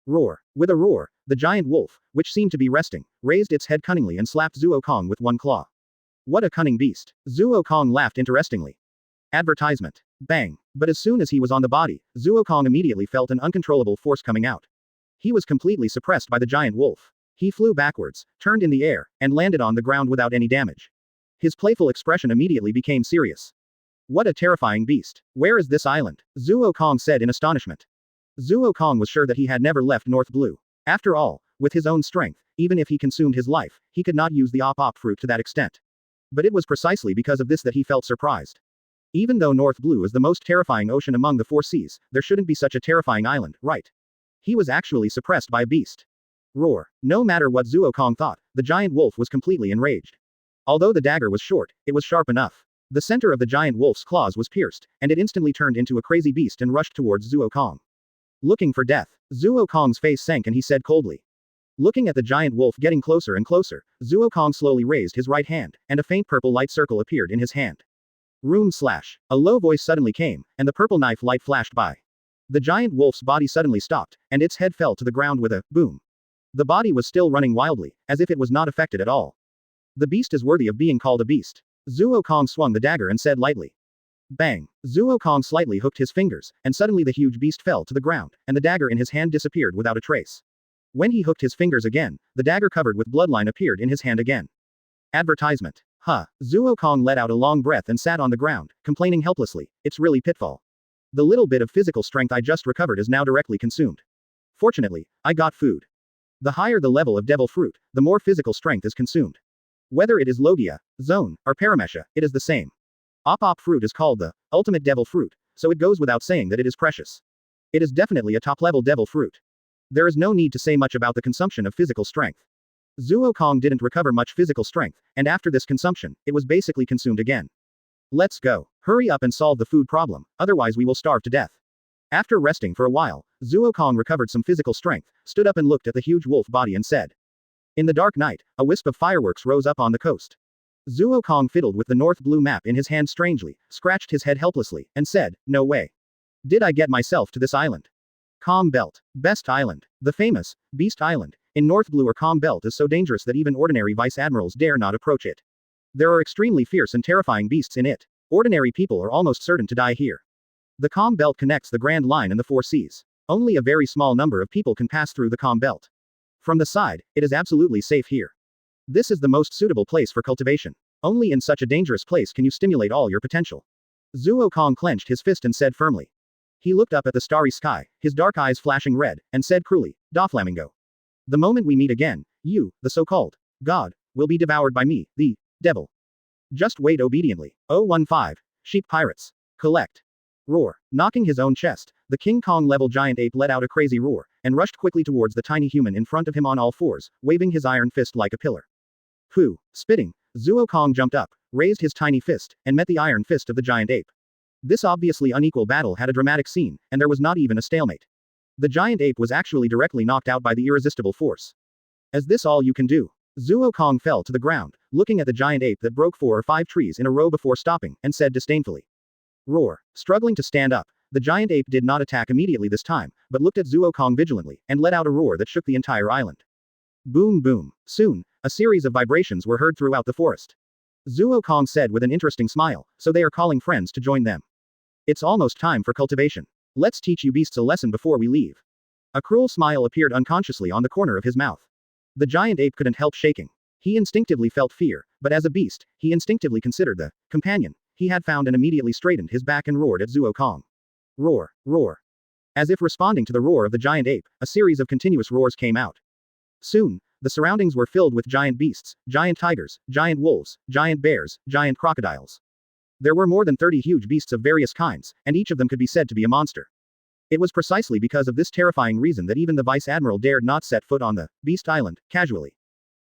Speaker 2: Roar. With a roar, the giant wolf, which seemed to be resting, raised its head cunningly and slapped Zuokong with one claw. What a cunning beast. Zuokong laughed interestingly. Advertisement. Bang. But as soon as he was on the body, Zuokong immediately felt an uncontrollable force coming out. He was completely suppressed by the giant wolf. He flew backwards, turned in the air, and landed on the ground without any damage. His playful expression immediately became serious. What a terrifying beast. Where is this island? Zuokong said in astonishment. Zuokong was sure that he had never left North Blue. After all, with his own strength, even if he consumed his life, he could not use the op fruit to that extent. But it was precisely because of this that he felt surprised. Even though North Blue is the most terrifying ocean among the four seas, there shouldn't be such a terrifying island, right? He was actually suppressed by a beast. Roar. No matter what Zuokong thought, the giant wolf was completely enraged. Although the dagger was short, it was sharp enough. The center of the giant wolf's claws was pierced, and it instantly turned into a crazy beast and rushed towards Zuokong. Looking for death. Zuokong's face sank and he said coldly. Looking at the giant wolf getting closer and closer, Zuokong slowly raised his right hand, and a faint purple light circle appeared in his hand. Room slash. A low voice suddenly came, and the purple knife light flashed by. The giant wolf's body suddenly stopped, and its head fell to the ground with a boom. The body was still running wildly, as if it was not affected at all. The beast is worthy of being called a beast. Zuokong swung the dagger and said lightly. Bang. Zuokong slightly hooked his fingers, and suddenly the huge beast fell to the ground, and the dagger in his hand disappeared without a trace. When he hooked his fingers again, the dagger covered with bloodline appeared in his hand again. Advertisement. Huh. Zuokong let out a long breath and sat on the ground, complaining helplessly, it's really pitfall. The little bit of physical strength I just recovered is now directly consumed. Fortunately, I got food. The higher the level of devil fruit, the more physical strength is consumed. Whether it is Logia, Zoan, or Paramecia, it is the same. Op fruit is called the ultimate devil fruit, so it goes without saying that it is precious. It is definitely a top-level devil fruit. There is no need to say much about the consumption of physical strength. Zuokong didn't recover much physical strength, and after this consumption, it was basically consumed again. Let's go. Hurry up and solve the food problem, otherwise we will starve to death. After resting for a while, Zuokong recovered some physical strength, stood up and looked at the huge wolf body and said. In the dark night, a wisp of fireworks rose up on the coast. Zuokong fiddled with the North Blue map in his hand strangely, scratched his head helplessly, and said, no way. Did I get myself to this island? Calm Belt. Best island. The famous, Beast Island, in North Blue or Calm Belt is so dangerous that even ordinary vice admirals dare not approach it. There are extremely fierce and terrifying beasts in it. Ordinary people are almost certain to die here. The Calm Belt connects the Grand Line and the Four Seas. Only a very small number of people can pass through the Calm Belt. From the side, it is absolutely safe here. This is the most suitable place for cultivation. Only in such a dangerous place can you stimulate all your potential. Zuokong clenched his fist and said firmly. He looked up at the starry sky, his dark eyes flashing red, and said cruelly, Doflamingo. The moment we meet again, you, the so-called God, will be devoured by me, the devil. Just wait obediently. 015. Sheep pirates. Collect. Roar. Knocking his own chest, the King Kong-level giant ape let out a crazy roar, and rushed quickly towards the tiny human in front of him on all fours, waving his iron fist like a pillar. Pooh. Spitting, Zuokong jumped up, raised his tiny fist, and met the iron fist of the giant ape. This obviously unequal battle had a dramatic scene, and there was not even a stalemate. The giant ape was actually directly knocked out by the irresistible force. Is this all you can do? Zuokong fell to the ground, looking at the giant ape that broke 4 or 5 trees in a row before stopping, and said disdainfully. Roar. Struggling to stand up, the giant ape did not attack immediately this time, but looked at Zuokong vigilantly, and let out a roar that shook the entire island. Boom boom. Soon, a series of vibrations were heard throughout the forest. Zuokong said with an interesting smile, so they are calling friends to join them. It's almost time for cultivation. Let's teach you beasts a lesson before we leave. A cruel smile appeared unconsciously on the corner of his mouth. The giant ape couldn't help shaking. He instinctively felt fear, but as a beast, he instinctively considered the companion he had found and immediately straightened his back and roared at Zuokong. Roar, roar. As if responding to the roar of the giant ape, a series of continuous roars came out. Soon, the surroundings were filled with giant beasts, giant tigers, giant wolves, giant bears, giant crocodiles. There were more than 30 huge beasts of various kinds, and each of them could be said to be a monster. It was precisely because of this terrifying reason that even the Vice Admiral dared not set foot on the Beast Island, casually.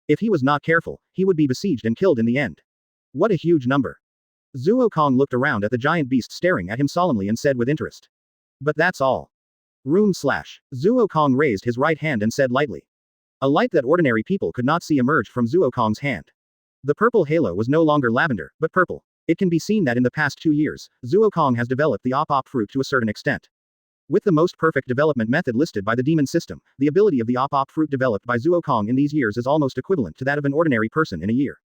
Speaker 2: If he was not careful, he would be besieged and killed in the end. What a huge number. Zuo Kong looked around at the giant beast staring at him solemnly and said with interest. But that's all. Zuo Kong raised his right hand and said lightly. A light that ordinary people could not see emerged from Zuo Kong's hand. The purple halo was no longer lavender, but purple. It can be seen that in the past 2 years, Zuo Kong has developed the Op Fruit to a certain extent. With the most perfect development method listed by the demon system, the ability of the Op Fruit developed by Zuo Kong in these years is almost equivalent to that of an ordinary person in a year.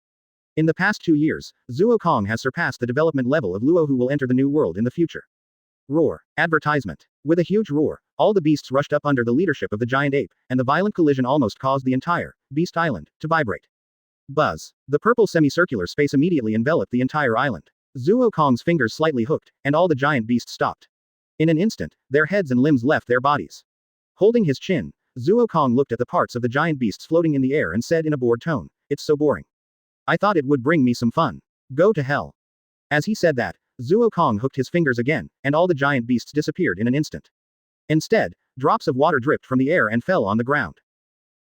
Speaker 2: In the past 2 years, Zuo Kong has surpassed the development level of Luo, who will enter the new world in the future. Roar. Advertisement. With a huge roar, all the beasts rushed up under the leadership of the giant ape, and the violent collision almost caused the entire Beast Island to vibrate. Buzz. The purple semicircular space immediately enveloped the entire island. Zuo Kong's fingers slightly hooked, and all the giant beasts stopped. In an instant, their heads and limbs left their bodies. Holding his chin, Zuo Kong looked at the parts of the giant beasts floating in the air and said in a bored tone, "It's so boring. I thought it would bring me some fun. Go to hell." As he said that, Zuo Kong hooked his fingers again, and all the giant beasts disappeared in an instant. Instead, drops of water dripped from the air and fell on the ground.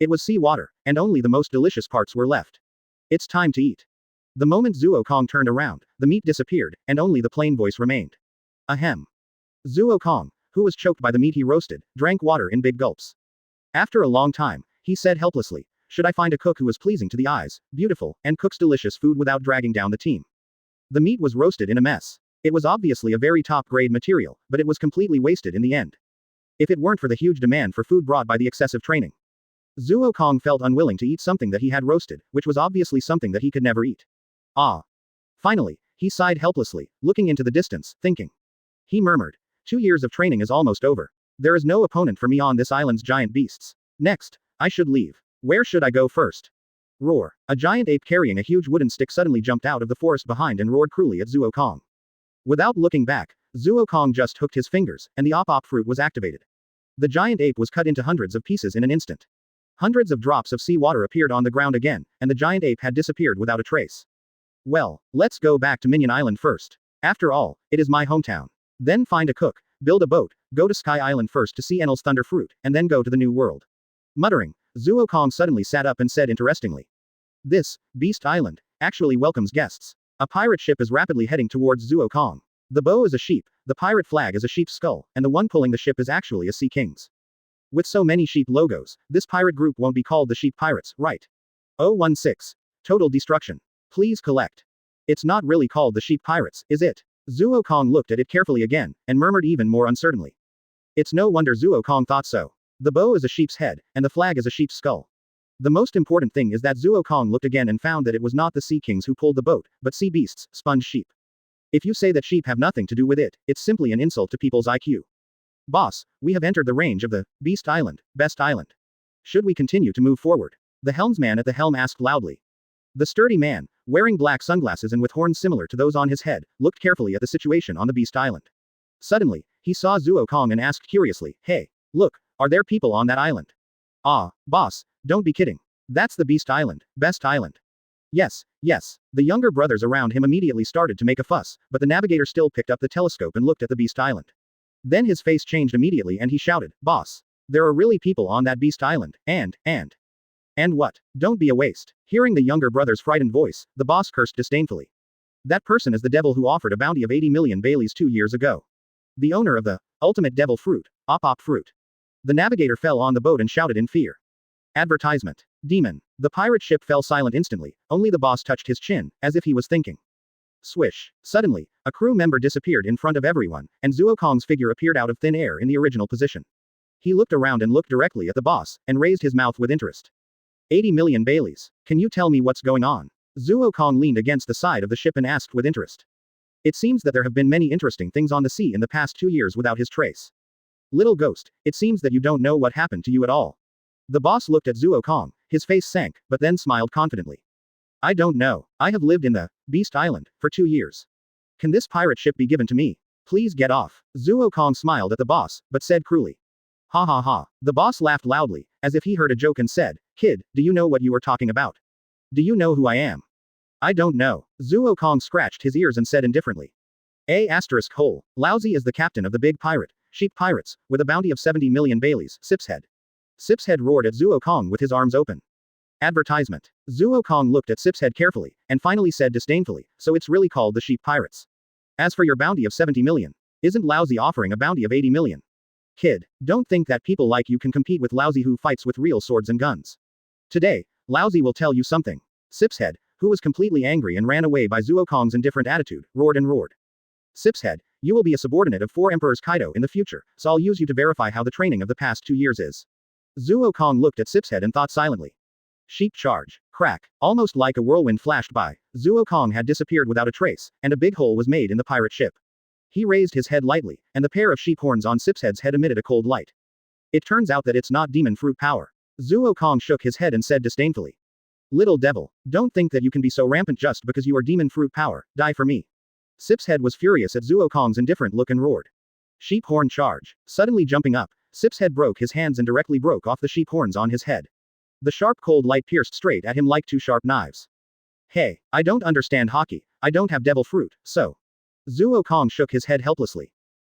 Speaker 2: It was sea water, and only the most delicious parts were left. It's time to eat. The moment Zuo Kong turned around, the meat disappeared, and only the plain voice remained. Ahem. Zuo Kong, who was choked by the meat he roasted, drank water in big gulps. After a long time, he said helplessly, "Should I find a cook who is pleasing to the eyes, beautiful, and cooks delicious food without dragging down the team?" The meat was roasted in a mess. It was obviously a very top-grade material, but it was completely wasted in the end. If it weren't for the huge demand for food brought by the excessive training. Zuo Kong felt unwilling to eat something that he had roasted, which was obviously something that he could never eat. Ah. Finally, he sighed helplessly, looking into the distance, thinking. He murmured. 2 years of training is almost over. There is no opponent for me on this island's giant beasts. Next, I should leave. Where should I go first? Roar. A giant ape carrying a huge wooden stick suddenly jumped out of the forest behind and roared cruelly at Zuo Kong. Without looking back, Zuo Kong just hooked his fingers, and the Op Fruit was activated. The giant ape was cut into hundreds of pieces in an instant. Hundreds of drops of sea water appeared on the ground again, and the giant ape had disappeared without a trace. Well, let's go back to Minion Island first. After all, it is my hometown. Then find a cook, build a boat, go to Sky Island first to see Enel's Thunder Fruit, and then go to the New World. Muttering, Zuo Kong suddenly sat up and said interestingly. This, Beast Island, actually welcomes guests. A pirate ship is rapidly heading towards Zuo Kong. The bow is a sheep, the pirate flag is a sheep's skull, and the one pulling the ship is actually a sea king's. With so many sheep logos, this pirate group won't be called the Sheep Pirates, right? 016. Total destruction. Please collect. It's not really called the Sheep Pirates, is it? Zuo Kong looked at it carefully again, and murmured even more uncertainly. It's no wonder Zuo Kong thought so. The bow is a sheep's head, and the flag is a sheep's skull. The most important thing is that Zuo Kong looked again and found that it was not the sea kings who pulled the boat, but sea beasts, sponge sheep. If you say that sheep have nothing to do with it, it's simply an insult to people's IQ. Boss, we have entered the range of the Beast Island, Best Island. Should we continue to move forward? The helmsman at the helm asked loudly. The sturdy man, wearing black sunglasses and with horns similar to those on his head, looked carefully at the situation on the Beast Island. Suddenly, he saw Zuo Kong and asked curiously, "Hey, look, are there people on that island?" "Ah, boss, don't be kidding. That's the Beast Island, Best Island." Yes, yes. The younger brothers around him immediately started to make a fuss, but the navigator still picked up the telescope and looked at the Beast Island. Then his face changed immediately and he shouted, "Boss, there are really people on that Beast Island, and what? Don't be a waste." Hearing the younger brother's frightened voice, the boss cursed disdainfully. That person is the devil who offered a bounty of 80 million Baileys 2 years ago. The owner of the ultimate devil fruit, Op Fruit. The navigator fell on the boat and shouted in fear. Advertisement. Demon. The pirate ship fell silent instantly, only the boss touched his chin, as if he was thinking. Swish. Suddenly, a crew member disappeared in front of everyone, and Zuo Kong's figure appeared out of thin air in the original position. He looked around and looked directly at the boss, and raised his mouth with interest. 80 million Baileys. Can you tell me what's going on? Zuo Kong leaned against the side of the ship and asked with interest. It seems that there have been many interesting things on the sea in the past 2 years without his trace. Little ghost, it seems that you don't know what happened to you at all. The boss looked at Zuo Kong, his face sank, but then smiled confidently. I don't know. I have lived in the Beast Island for 2 years. Can this pirate ship be given to me? Please get off. Zuo Kong smiled at the boss, but said cruelly. Ha ha ha. The boss laughed loudly, as if he heard a joke and said, "Kid, do you know what you were talking about? Do you know who I am?" I don't know. Zuo Kong scratched his ears and said indifferently. Laozi is the captain of the big pirate Sheep pirates, with a bounty of 70 million Baileys, Sipshead. Sipshead roared at Zuo Kong with his arms open. Advertisement. Zuo Kong looked at Sipshead carefully, and finally said disdainfully, so it's really called the Sheep Pirates. As for your bounty of 70 million, isn't Laozi offering a bounty of 80 million? Kid, don't think that people like you can compete with Laozi who fights with real swords and guns. Today, Laozi will tell you something. Sipshead, who was completely angry and ran away by Zuo Kong's indifferent attitude, roared and roared. Sipshead, you will be a subordinate of 4 Emperors Kaido in the future, so I'll use you to verify how the training of the past 2 years is. Zuo Kong looked at Sipshead and thought silently. Sheep charge. Crack. Almost like a whirlwind flashed by, Zuo Kong had disappeared without a trace, and a big hole was made in the pirate ship. He raised his head lightly, and the pair of sheep horns on Sipshead's head emitted a cold light. It turns out that it's not demon fruit power. Zuo Kong shook his head and said disdainfully. Little devil, don't think that you can be so rampant just because you are demon fruit power, die for me. Sipshead was furious at Zuo Kong's indifferent look and roared. Sheep horn charge. Suddenly jumping up, Sipshead broke his hands and directly broke off the sheep horns on his head. The sharp cold light pierced straight at him like 2 sharp knives. Hey, I don't understand hockey, I don't have devil fruit, so. Zuo Kong shook his head helplessly.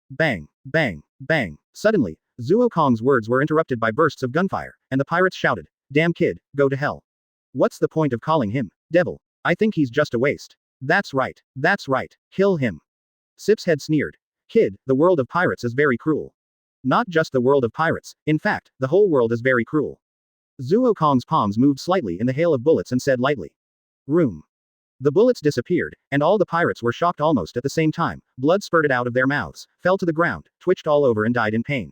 Speaker 2: Bang, bang, bang. Suddenly, Zuo Kong's words were interrupted by bursts of gunfire, and the pirates shouted, damn kid, go to hell. What's the point of calling him devil? I think he's just a waste. That's right, kill him. Sipshead sneered. Kid, the world of pirates is very cruel. Not just the world of pirates, in fact, the whole world is very cruel. Zuo Kong's palms moved slightly in the hail of bullets and said lightly. Room. The bullets disappeared, and all the pirates were shocked almost at the same time, blood spurted out of their mouths, fell to the ground, twitched all over and died in pain.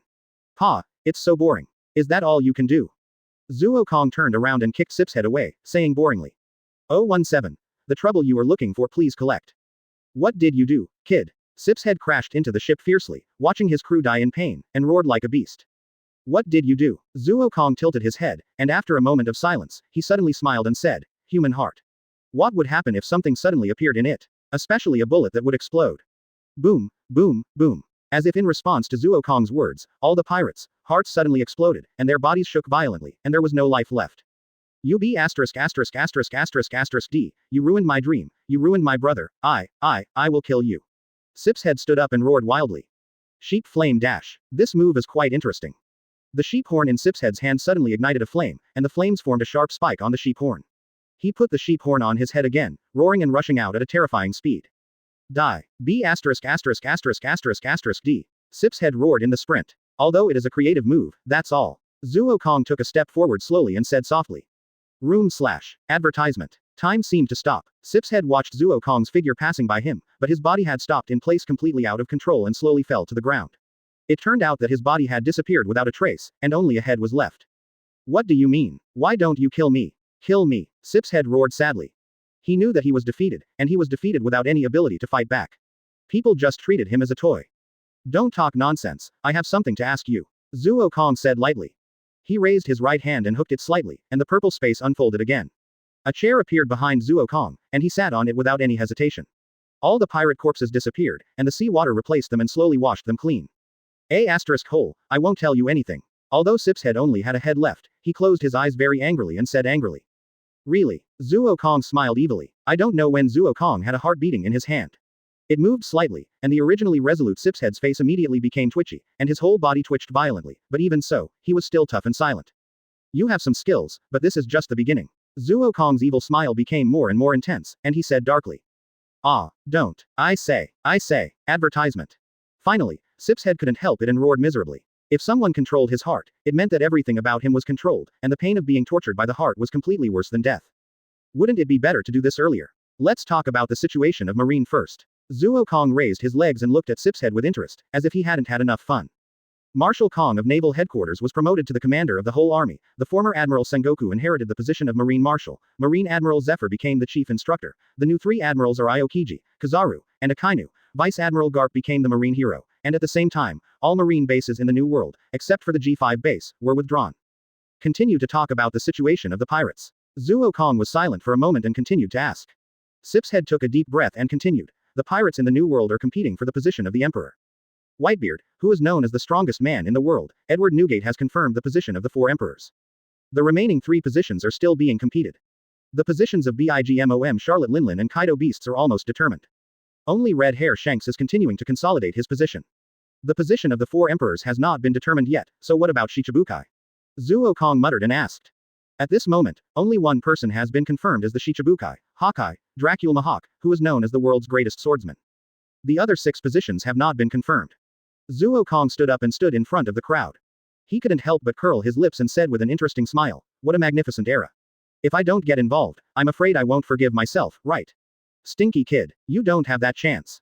Speaker 2: Pa, it's so boring. Is that all you can do? Zuo Kong turned around and kicked Sipshead away, saying boringly. 017. The trouble you were looking for please collect. What did you do, kid? Sipshead crashed into the ship fiercely, watching his crew die in pain, and roared like a beast. What did you do? Zuo Kong tilted his head, and after a moment of silence, he suddenly smiled and said, human heart. What would happen if something suddenly appeared in it? Especially a bullet that would explode. Boom, boom, boom. As if in response to Zuo Kong's words, all the pirates' hearts suddenly exploded, and their bodies shook violently, and there was no life left. You be D. You ruined my dream. You ruined my brother. I will kill you. Sipshead stood up and roared wildly. Sheep flame dash. This move is quite interesting. The sheep horn in Sipshead's hand suddenly ignited a flame, and the flames formed a sharp spike on the sheep horn. He put the sheep horn on his head again, roaring and rushing out at a terrifying speed. Die. B D. Sipshead roared in the sprint. Although it is a creative move, that's all. Zuo Kong took a step forward slowly and said softly. Room slash. Advertisement. Time seemed to stop. Sipshead watched Zuo Kong's figure passing by him, but his body had stopped in place completely out of control and slowly fell to the ground. It turned out that his body had disappeared without a trace, and only a head was left. What do you mean? Why don't you kill me? Kill me. Sipshead roared sadly. He knew that he was defeated, and he was defeated without any ability to fight back. People just treated him as a toy. Don't talk nonsense, I have something to ask you. Zuo Kong said lightly. He raised his right hand and hooked it slightly, and the purple space unfolded again. A chair appeared behind Zuo Kong, and he sat on it without any hesitation. All the pirate corpses disappeared, and the sea water replaced them and slowly washed them clean. I won't tell you anything. Although Sipshead only had a head left, he closed his eyes very angrily and said angrily. Really? Zuo Kong smiled evilly. I don't know when Zuo Kong had a heart beating in his hand. It moved slightly, and the originally resolute Sipshead's face immediately became twitchy, and his whole body twitched violently, but even so, he was still tough and silent. You have some skills, but this is just the beginning. Zuo Kong's evil smile became more and more intense, and he said darkly. Ah, don't. I say, advertisement. Finally, Sipshead couldn't help it and roared miserably. If someone controlled his heart, it meant that everything about him was controlled, and the pain of being tortured by the heart was completely worse than death. Wouldn't it be better to do this earlier? Let's talk about the situation of Marine first. Zuo Kong raised his legs and looked at Sipshead with interest, as if he hadn't had enough fun. Marshal Kong of Naval Headquarters was promoted to the commander of the whole army, the former Admiral Sengoku inherited the position of Marine Marshal, Marine Admiral Zephyr became the chief instructor, the new 3 admirals are Aokiji, Kizaru, and Akainu, Vice Admiral Garp became the Marine hero, and at the same time, all Marine bases in the New World, except for the G5 base, were withdrawn. Continue to talk about the situation of the pirates. Zuo Kong was silent for a moment and continued to ask. Sipshead took a deep breath and continued. The pirates in the New World are competing for the position of the Emperor. Whitebeard, who is known as the strongest man in the world, Edward Newgate has confirmed the position of the 4 emperors. The remaining 3 positions are still being competed. The positions of Bigmom Charlotte Linlin and Kaido Beasts are almost determined. Only Red Hair Shanks is continuing to consolidate his position. The position of the four emperors has not been determined yet, so what about Shichibukai? Zuo Kong muttered and asked. At this moment, only one person has been confirmed as the Shichibukai, Hawkeye, Dracul Mahawk, who is known as the world's greatest swordsman. The other 6 positions have not been confirmed. Zuo Kong stood up and stood in front of the crowd. He couldn't help but curl his lips and said with an interesting smile, what a magnificent era. If I don't get involved, I'm afraid I won't forgive myself, right? Stinky kid, you don't have that chance.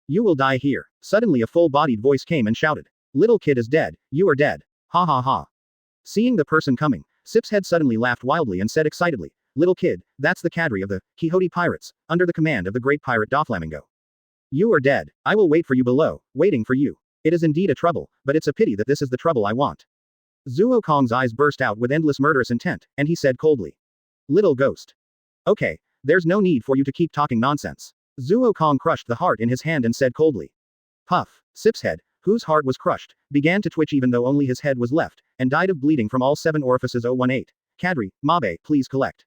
Speaker 2: You will die here. Suddenly a full-bodied voice came and shouted. Little kid is dead, you are dead. Ha ha ha. Seeing the person coming, Sip's head suddenly laughed wildly and said excitedly, little kid, that's the cadre of the Quixote pirates, under the command of the great pirate Doflamingo. You are dead. I will wait for you below, waiting for you. It is indeed a trouble, but it's a pity that this is the trouble I want. Zuo Kong's eyes burst out with endless murderous intent, and he said coldly. Little ghost. Okay, there's no need for you to keep talking nonsense. Zuo Kong crushed the heart in his hand and said coldly. Puff. Sip's head, whose heart was crushed, began to twitch even though only his head was left, and died of bleeding from all 7 orifices. 018. Cadre, Mabe, please collect.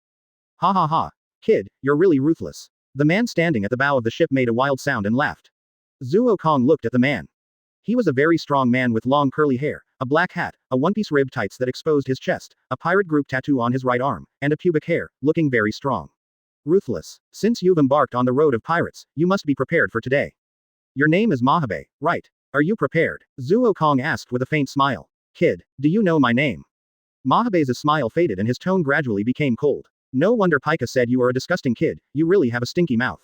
Speaker 2: Ha ha ha. Kid, you're really ruthless. The man standing at the bow of the ship made a wild sound and laughed. Zuo Kong looked at the man. He was a very strong man with long curly hair, a black hat, a one-piece rib tights that exposed his chest, a pirate group tattoo on his right arm, and a pubic hair, looking very strong. Ruthless. Since you've embarked on the road of pirates, you must be prepared for today. Your name is Mahabe, right? Are you prepared? Zuo Kong asked with a faint smile. Kid, do you know my name? Mahabe's smile faded and his tone gradually became cold. No wonder Pika said you are a disgusting kid, you really have a stinky mouth.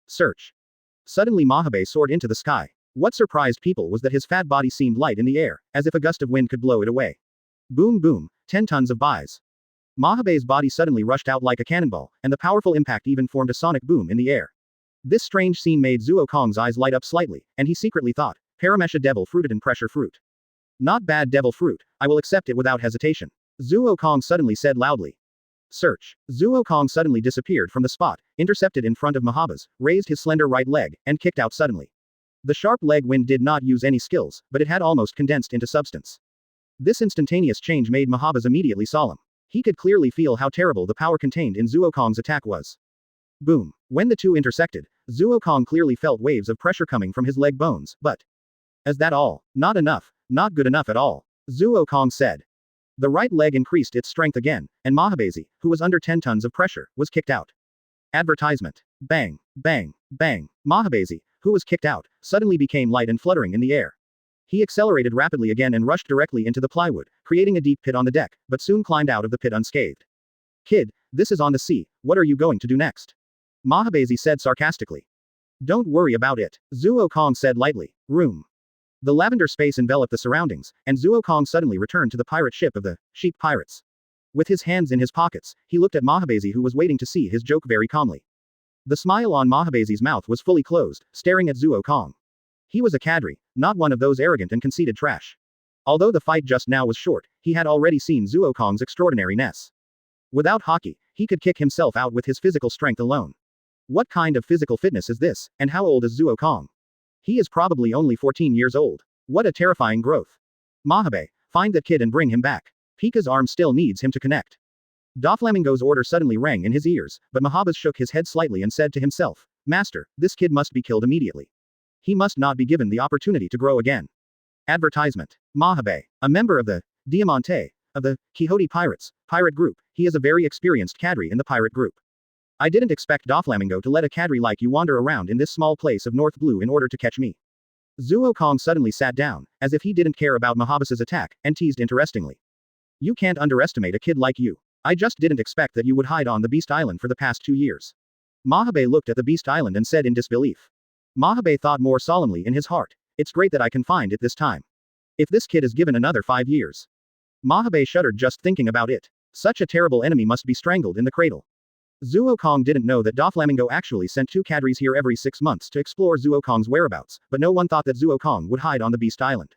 Speaker 2: Search. Suddenly Mahabe soared into the sky. What surprised people was that his fat body seemed light in the air, as if a gust of wind could blow it away. Boom boom, 10 tons of buys. Mahabe's body suddenly rushed out like a cannonball, and the powerful impact even formed a sonic boom in the air. This strange scene made Zuo Kong's eyes light up slightly, and he secretly thought, Paramecia Devil Fruited and Pressure Fruit. Not bad devil fruit, I will accept it without hesitation. Zuo Kong suddenly said loudly. Search. Zuo Kong suddenly disappeared from the spot, intercepted in front of Mahabe's, raised his slender right leg, and kicked out suddenly. The sharp leg wind did not use any skills, but it had almost condensed into substance. This instantaneous change made Mahabe's immediately solemn. He could clearly feel how terrible the power contained in Zuo Kong's attack was. Boom. When the two intersected, Zuo Kong clearly felt waves of pressure coming from his leg bones, but. Is that all? Not enough. Not good enough at all. Zuo Kong said. The right leg increased its strength again, and Mahabezi, who was under 10 tons of pressure, was kicked out. Advertisement. Bang, bang, bang. Mahabezi, who was kicked out, suddenly became light and fluttering in the air. He accelerated rapidly again and rushed directly into the plywood, creating a deep pit on the deck, but soon climbed out of the pit unscathed. Kid, this is on the sea, what are you going to do next? Mahabezi said sarcastically. Don't worry about it, Zuo Kong said lightly. Room. The lavender space enveloped the surroundings, and Zuo Kong suddenly returned to the pirate ship of the sheep pirates. With his hands in his pockets, he looked at Mahabezi who was waiting to see his joke very calmly. The smile on Mahabezi's mouth was fully closed, staring at Zuo Kong. He was a cadre, not one of those arrogant and conceited trash. Although the fight just now was short, he had already seen Zuo Kong's extraordinariness. Without hockey, he could kick himself out with his physical strength alone. What kind of physical fitness is this, and how old is Zuo Kong? He is probably only 14 years old. What a terrifying growth. Mahabe, find that kid and bring him back. Pika's arm still needs him to connect. Doflamingo's order suddenly rang in his ears, but Mahabes shook his head slightly and said to himself, Master, this kid must be killed immediately. He must not be given the opportunity to grow again. Advertisement. Mahabe, a member of the Diamante, of the Quixote Pirates, pirate group, he is a very experienced cadre in the pirate group. I didn't expect Doflamingo to let a cadre like you wander around in this small place of North Blue in order to catch me. Zuo Kong suddenly sat down, as if he didn't care about Mahabes's attack, and teased interestingly. You can't underestimate a kid like you. I just didn't expect that you would hide on the Beast Island for the past 2 years. Mahabe looked at the Beast Island and said in disbelief. Mahabe thought more solemnly in his heart. It's great that I can find it this time. If this kid is given another 5 years. Mahabe shuddered just thinking about it. Such a terrible enemy must be strangled in the cradle. Zuo Kong didn't know that Doflamingo actually sent 2 cadres here every 6 months to explore Zuo Kong's whereabouts, but no one thought that Zuo Kong would hide on the Beast Island.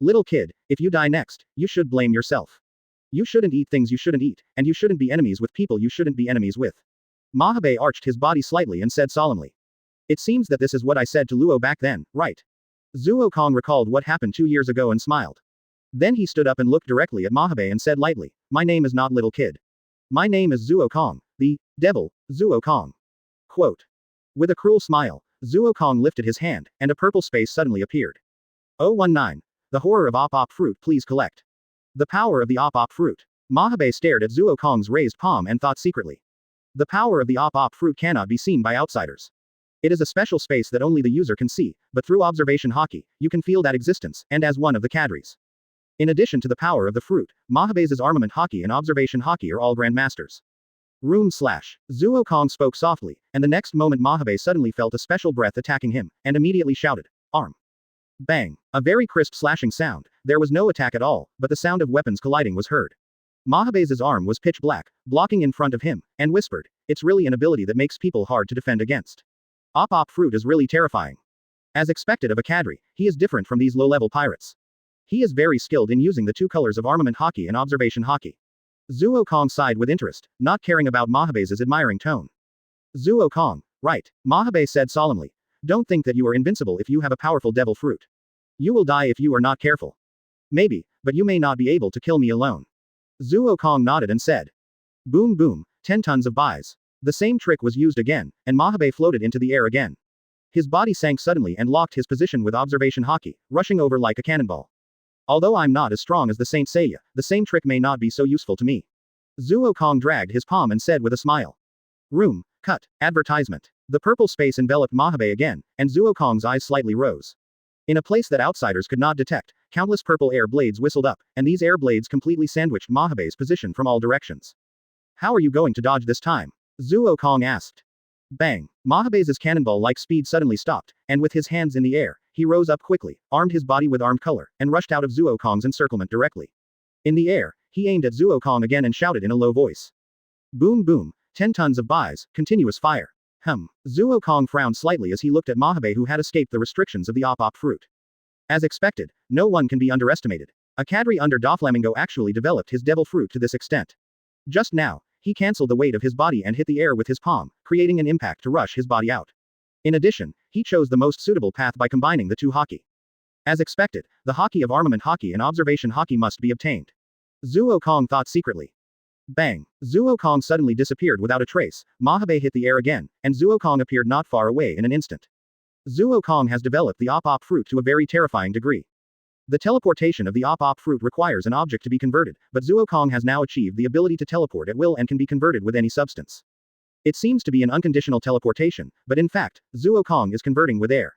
Speaker 2: Little kid, if you die next, you should blame yourself. You shouldn't eat things you shouldn't eat, and you shouldn't be enemies with people you shouldn't be enemies with. Mahabe arched his body slightly and said solemnly. It seems that this is what I said to Luo back then, right? Zuo Kong recalled what happened 2 years ago and smiled. Then he stood up and looked directly at Mahabe and said lightly, My name is not little kid. My name is Zuo Kong, the devil, Zuo Kong. Quote. With a cruel smile, Zuo Kong lifted his hand, and a purple space suddenly appeared. 019. The horror of Op Fruit, please collect. The power of the Op Fruit. Mahabe stared at Zuo Kong's raised palm and thought secretly. The power of the Op Fruit cannot be seen by outsiders. It is a special space that only the user can see, but through observation haki, you can feel that existence, and as one of the cadres. In addition to the power of the fruit, Mahabe's armament haki and observation haki are all grandmasters. Zuo Kong spoke softly, and the next moment Mahabe suddenly felt a special breath attacking him, and immediately shouted, "Arm!" Bang! A very crisp slashing sound. There was no attack at all, but the sound of weapons colliding was heard. Mahabe's arm was pitch black, blocking in front of him, and whispered, "It's really an ability that makes people hard to defend against. Op Fruit is really terrifying." As expected of a cadre, he is different from these low-level pirates. He is very skilled in using the two colors of armament haki and observation haki. Zuo Kong sighed with interest, not caring about Mahabe's admiring tone. Zuo Kong, right, Mahabe said solemnly. Don't think that you are invincible if you have a powerful devil fruit. You will die if you are not careful. Maybe, but you may not be able to kill me alone. Zuo Kong nodded and said. Boom boom, 10 tons of buys. The same trick was used again, and Mahabe floated into the air again. His body sank suddenly and locked his position with observation haki, rushing over like a cannonball. Although I'm not as strong as the Saint Seiya, the same trick may not be so useful to me. Zuo Kong dragged his palm and said with a smile. Room, cut, advertisement. The purple space enveloped Mahabe again, and Zuo Kong's eyes slightly rose. In a place that outsiders could not detect, countless purple air blades whistled up, and these air blades completely sandwiched Mahabe's position from all directions. How are you going to dodge this time? Zuo Kong asked. Bang! Mahabe's cannonball-like speed suddenly stopped, and with his hands in the air, he rose up quickly, armed his body with armed color, and rushed out of Zuo Kong's encirclement directly. In the air, he aimed at Zuo Kong again and shouted in a low voice. Boom boom, 10 tons of buys, continuous fire. Zuo Kong frowned slightly as he looked at Mahabe who had escaped the restrictions of the Op Fruit. As expected, no one can be underestimated. A cadre under Doflamingo actually developed his devil fruit to this extent. Just now, he cancelled the weight of his body and hit the air with his palm, creating an impact to rush his body out. In addition, he chose the most suitable path by combining the two haki. As expected, the haki of armament haki and observation haki must be obtained. Zuo Kong thought secretly. Bang! Zuo Kong suddenly disappeared without a trace, Mahabe hit the air again, and Zuo Kong appeared not far away in an instant. Zuo Kong has developed the Op Fruit to a very terrifying degree. The teleportation of the Op Fruit requires an object to be converted, but Zuo Kong has now achieved the ability to teleport at will and can be converted with any substance. It seems to be an unconditional teleportation, but in fact, Zuo Kong is converting with air.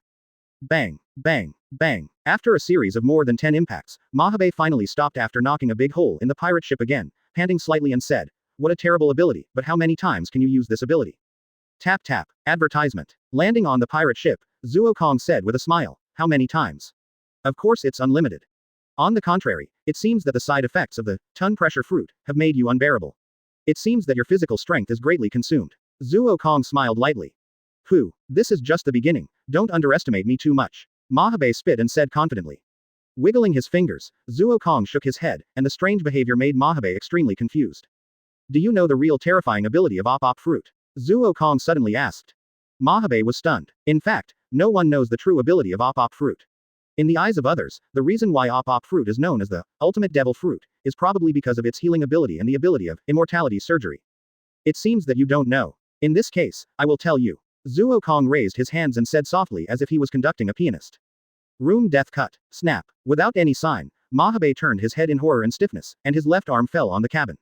Speaker 2: Bang, bang, bang. After a series of more than 10 impacts, Mahabe finally stopped after knocking a big hole in the pirate ship again, panting slightly and said, "What a terrible ability, but how many times can you use this ability?" Tap tap, advertisement. Landing on the pirate ship, Zuo Kong said with a smile, "How many times?" Of course it's unlimited. On the contrary, it seems that the side effects of the ton pressure fruit have made you unbearable. It seems that your physical strength is greatly consumed. Zuo Kong smiled lightly. Phew, this is just the beginning, don't underestimate me too much. Mahabe spit and said confidently. Wiggling his fingers, Zuo Kong shook his head, and the strange behavior made Mahabe extremely confused. Do you know the real terrifying ability of Op Fruit? Zuo Kong suddenly asked. Mahabe was stunned. In fact, no one knows the true ability of Op Fruit. In the eyes of others, the reason why Op Fruit is known as the ultimate devil fruit is probably because of its healing ability and the ability of immortality surgery. It seems that you don't know. In this case, I will tell you. Zuo Kong raised his hands and said softly as if he was conducting a pianist. Room death cut. Snap. Without any sign, Mahabe turned his head in horror and stiffness, and his left arm fell on the cabin.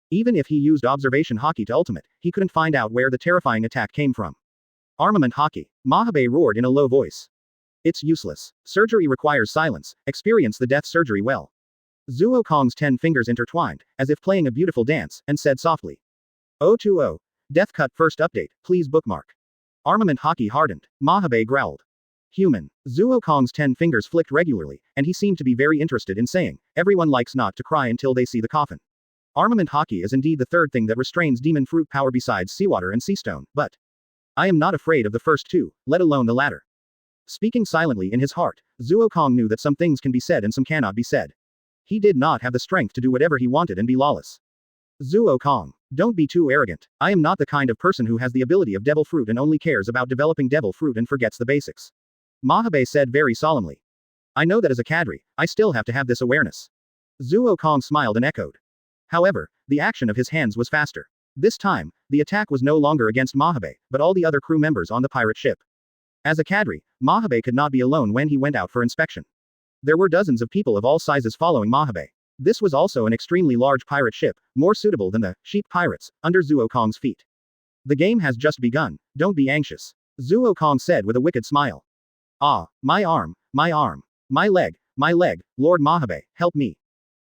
Speaker 2: Even if he used observation haki to ultimate, he couldn't find out where the terrifying attack came from. Armament haki. Mahabe roared in a low voice. It's useless. Surgery requires silence. Experience the death surgery well. Zuo Kong's 10 fingers intertwined, as if playing a beautiful dance, and said softly. 020. Death cut first update, please bookmark. Armament haki hardened. Mahabe growled. Human. Zuo Kong's 10 fingers flicked regularly, and he seemed to be very interested in saying, everyone likes not to cry until they see the coffin. Armament haki is indeed the third thing that restrains demon fruit power besides seawater and sea stone, but I am not afraid of the first two, let alone the latter. Speaking silently in his heart, Zuo Kong knew that some things can be said and some cannot be said. He did not have the strength to do whatever he wanted and be lawless. Zuo Kong, don't be too arrogant. I am not the kind of person who has the ability of devil fruit and only cares about developing devil fruit and forgets the basics. Mahabe said very solemnly. I know that as a cadre, I still have to have this awareness. Zuo Kong smiled and echoed. However, the action of his hands was faster. This time, the attack was no longer against Mahabe, but all the other crew members on the pirate ship. As a cadre, Mahabe could not be alone when he went out for inspection. There were dozens of people of all sizes following Mahabe. This was also an extremely large pirate ship, more suitable than the sheep pirates under Zuo Kong's feet. The game has just begun, don't be anxious. Zuo Kong said with a wicked smile. Ah, my arm, my leg, Lord Mahabe, help me.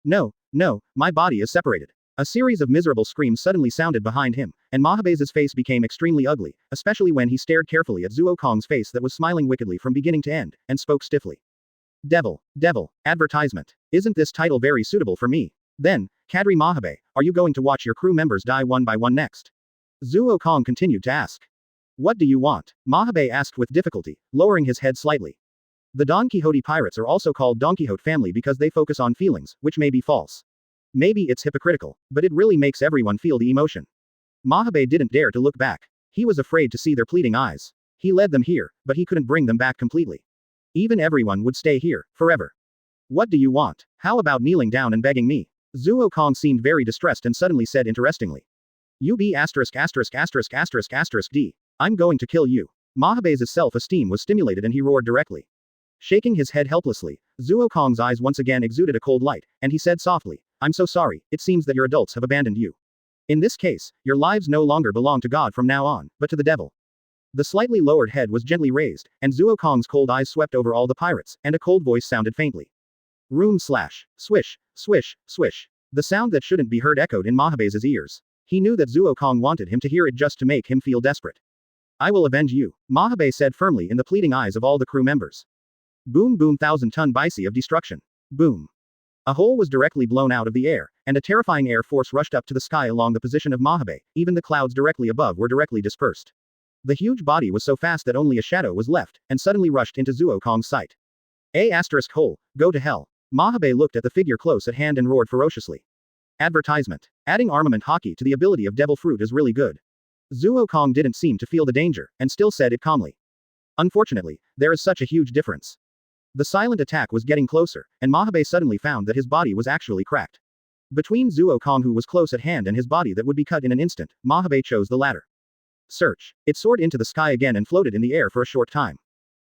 Speaker 2: No, my body is separated. A series of miserable screams suddenly sounded behind him, and Mahabe's face became extremely ugly, especially when he stared carefully at Zuo Kong's face that was smiling wickedly from beginning to end, and spoke stiffly. Devil, advertisement. Isn't this title very suitable for me? Then, Kadri Mahabe, are you going to watch your crew members die one by one next? Zuo Kong continued to ask. What do you want? Mahabe asked with difficulty, lowering his head slightly. The Don Quixote pirates are also called Don Quixote family because they focus on feelings, which may be false. Maybe it's hypocritical, but it really makes everyone feel the emotion. Mahabe didn't dare to look back. He was afraid to see their pleading eyes. He led them here, but he couldn't bring them back completely. Even everyone would stay here, forever. What do you want? How about kneeling down and begging me? Zuo Kong seemed very distressed and suddenly said interestingly. You be D. I'm going to kill you. Mahabe's self-esteem was stimulated and he roared directly. Shaking his head helplessly, Zuo Kong's eyes once again exuded a cold light, and he said softly, I'm so sorry, it seems that your adults have abandoned you. In this case, your lives no longer belong to God from now on, but to the devil. The slightly lowered head was gently raised, and Zuo Kong's cold eyes swept over all the pirates, and a cold voice sounded faintly. Swish, swish. The sound that shouldn't be heard echoed in Mahabe's ears. He knew that Zuo Kong wanted him to hear it just to make him feel desperate. I will avenge you, Mahabe said firmly in the pleading eyes of all the crew members. Boom, 1,000-ton bicey of destruction. Boom. A hole was directly blown out of the air, and a terrifying air force rushed up to the sky along the position of Mahabe. Even the clouds directly above were directly dispersed. The huge body was so fast that only a shadow was left, and suddenly rushed into Zuo Kong's sight. Hole, go to hell. Mahabe looked at the figure close at hand and roared ferociously. Advertisement. Adding armament hockey to the ability of Devil Fruit is really good. Zuo Kong didn't seem to feel the danger, and still said it calmly. Unfortunately, there is such a huge difference. The silent attack was getting closer, and Mahabe suddenly found that his body was actually cracked. Between Zuo Kong who was close at hand and his body that would be cut in an instant, Mahabe chose the latter. Search. It soared into the sky again and floated in the air for a short time.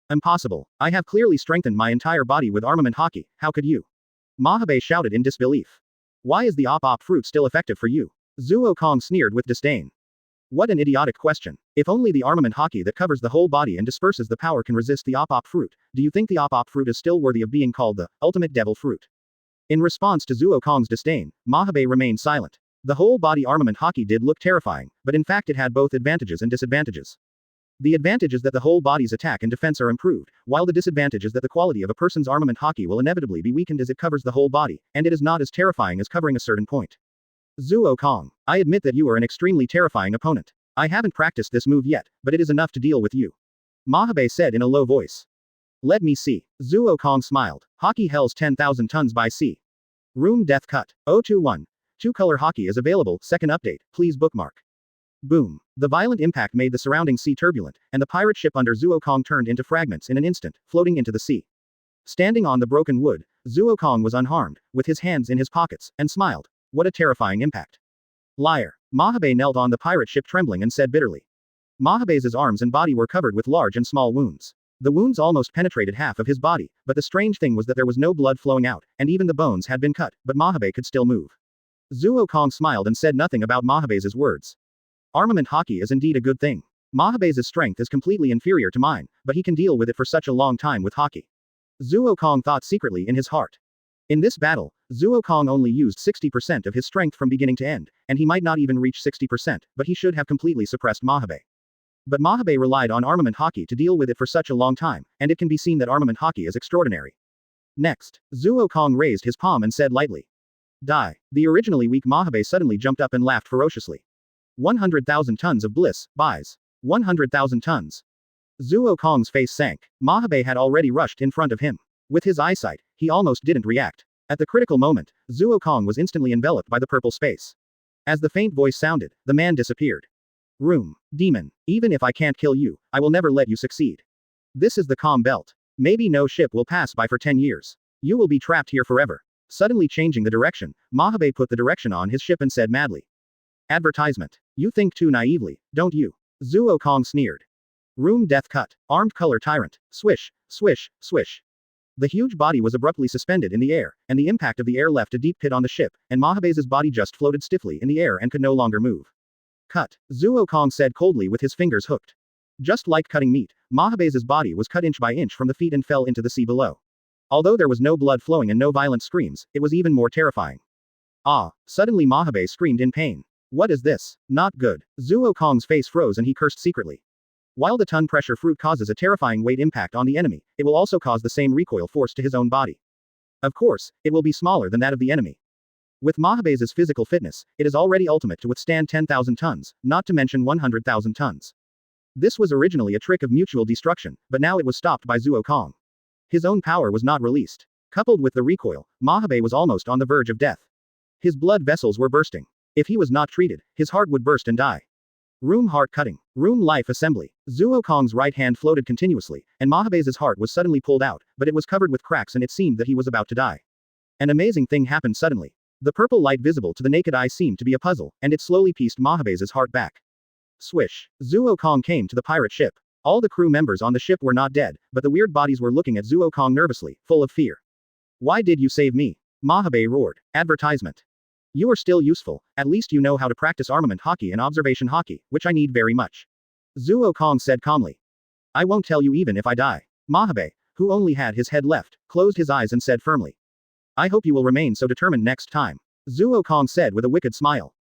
Speaker 2: Impossible. I have clearly strengthened my entire body with armament hockey, how could you? Mahabe shouted in disbelief. Why is the op fruit still effective for you? Zuo Kong sneered with disdain. What an idiotic question. If only the armament hockey that covers the whole body and disperses the power can resist the op fruit, do you think the op fruit is still worthy of being called the ultimate devil fruit? In response to Zuo Kong's disdain, Mahabe remained silent. The whole body armament hockey did look terrifying, but in fact it had both advantages and disadvantages. The advantage is that the whole body's attack and defense are improved, while the disadvantage is that the quality of a person's armament hockey will inevitably be weakened as it covers the whole body, and it is not as terrifying as covering a certain point. Zuo Kong, I admit that you are an extremely terrifying opponent. I haven't practiced this move yet, but it is enough to deal with you. Mahabe said in a low voice. Let me see. Zuo Kong smiled. Hockey Hell's 10,000 tons by sea. Room Death Cut. 021. Two-color hockey is available, second update, please bookmark. Boom. The violent impact made the surrounding sea turbulent, and the pirate ship under Zuo Kong turned into fragments in an instant, floating into the sea. Standing on the broken wood, Zuo Kong was unharmed, with his hands in his pockets, and smiled. What a terrifying impact. Liar. Mahabe knelt on the pirate ship trembling and said bitterly. Mahabe's arms and body were covered with large and small wounds. The wounds almost penetrated half of his body, but the strange thing was that there was no blood flowing out, and even the bones had been cut, but Mahabe could still move. Zuo Kong smiled and said nothing about Mahabe's words. Armament hockey is indeed a good thing. Mahabe's strength is completely inferior to mine, but he can deal with it for such a long time with hockey. Zuo Kong thought secretly in his heart. In this battle, Zuo Kong only used 60% of his strength from beginning to end, and he might not even reach 60%, but he should have completely suppressed Mahabe. But Mahabe relied on armament hockey to deal with it for such a long time, and it can be seen that armament hockey is extraordinary. Next, Zuo Kong raised his palm and said lightly. Die. The originally weak Mahabe suddenly jumped up and laughed ferociously. 100,000 tons of bliss, buys. 100,000 tons. Zuo Kong's face sank. Mahabe had already rushed in front of him. With his eyesight, he almost didn't react. At the critical moment, Zuo Kong was instantly enveloped by the purple space. As the faint voice sounded, the man disappeared. Room. Demon. Even if I can't kill you, I will never let you succeed. This is the calm belt. Maybe no ship will pass by for 10 years. You will be trapped here forever. Suddenly changing the direction, Mahabe put the direction on his ship and said madly. Advertisement. You think too naively, don't you? Zuo Kong sneered. Room Death Cut. Armed Color Tyrant. Swish, swish, swish. The huge body was abruptly suspended in the air, and the impact of the air left a deep pit on the ship, and Mahabe's body just floated stiffly in the air and could no longer move. Cut, Zuo Kong said coldly with his fingers hooked. Just like cutting meat, Mahabe's body was cut inch by inch from the feet and fell into the sea below. Although there was no blood flowing and no violent screams, it was even more terrifying. Ah! Suddenly Mahabe screamed in pain. What is this? Not good. Zuo Kong's face froze and he cursed secretly. While the ton pressure fruit causes a terrifying weight impact on the enemy, it will also cause the same recoil force to his own body. Of course, it will be smaller than that of the enemy. With Mahabe's physical fitness, it is already ultimate to withstand 10,000 tons, not to mention 100,000 tons. This was originally a trick of mutual destruction, but now it was stopped by Zuo Kong. His own power was not released. Coupled with the recoil, Mahabe was almost on the verge of death. His blood vessels were bursting. If he was not treated, his heart would burst and die. Room heart cutting. Room life assembly. Zuo Kong's right hand floated continuously, and Mahabe's heart was suddenly pulled out, but it was covered with cracks and it seemed that he was about to die. An amazing thing happened suddenly. The purple light visible to the naked eye seemed to be a puzzle, and it slowly pieced Mahabe's heart back. Swish. Zuo Kong came to the pirate ship. All the crew members on the ship were not dead, but the weird bodies were looking at Zuo Kong nervously, full of fear. Why did you save me? Mahabe roared. Advertisement. You are still useful, at least you know how to practice armament hockey and observation hockey, which I need very much. Zuo Kong said calmly. I won't tell you even if I die. Mahabe, who only had his head left, closed his eyes and said firmly. I hope you will remain so determined next time. Zuo Kong said with a wicked smile.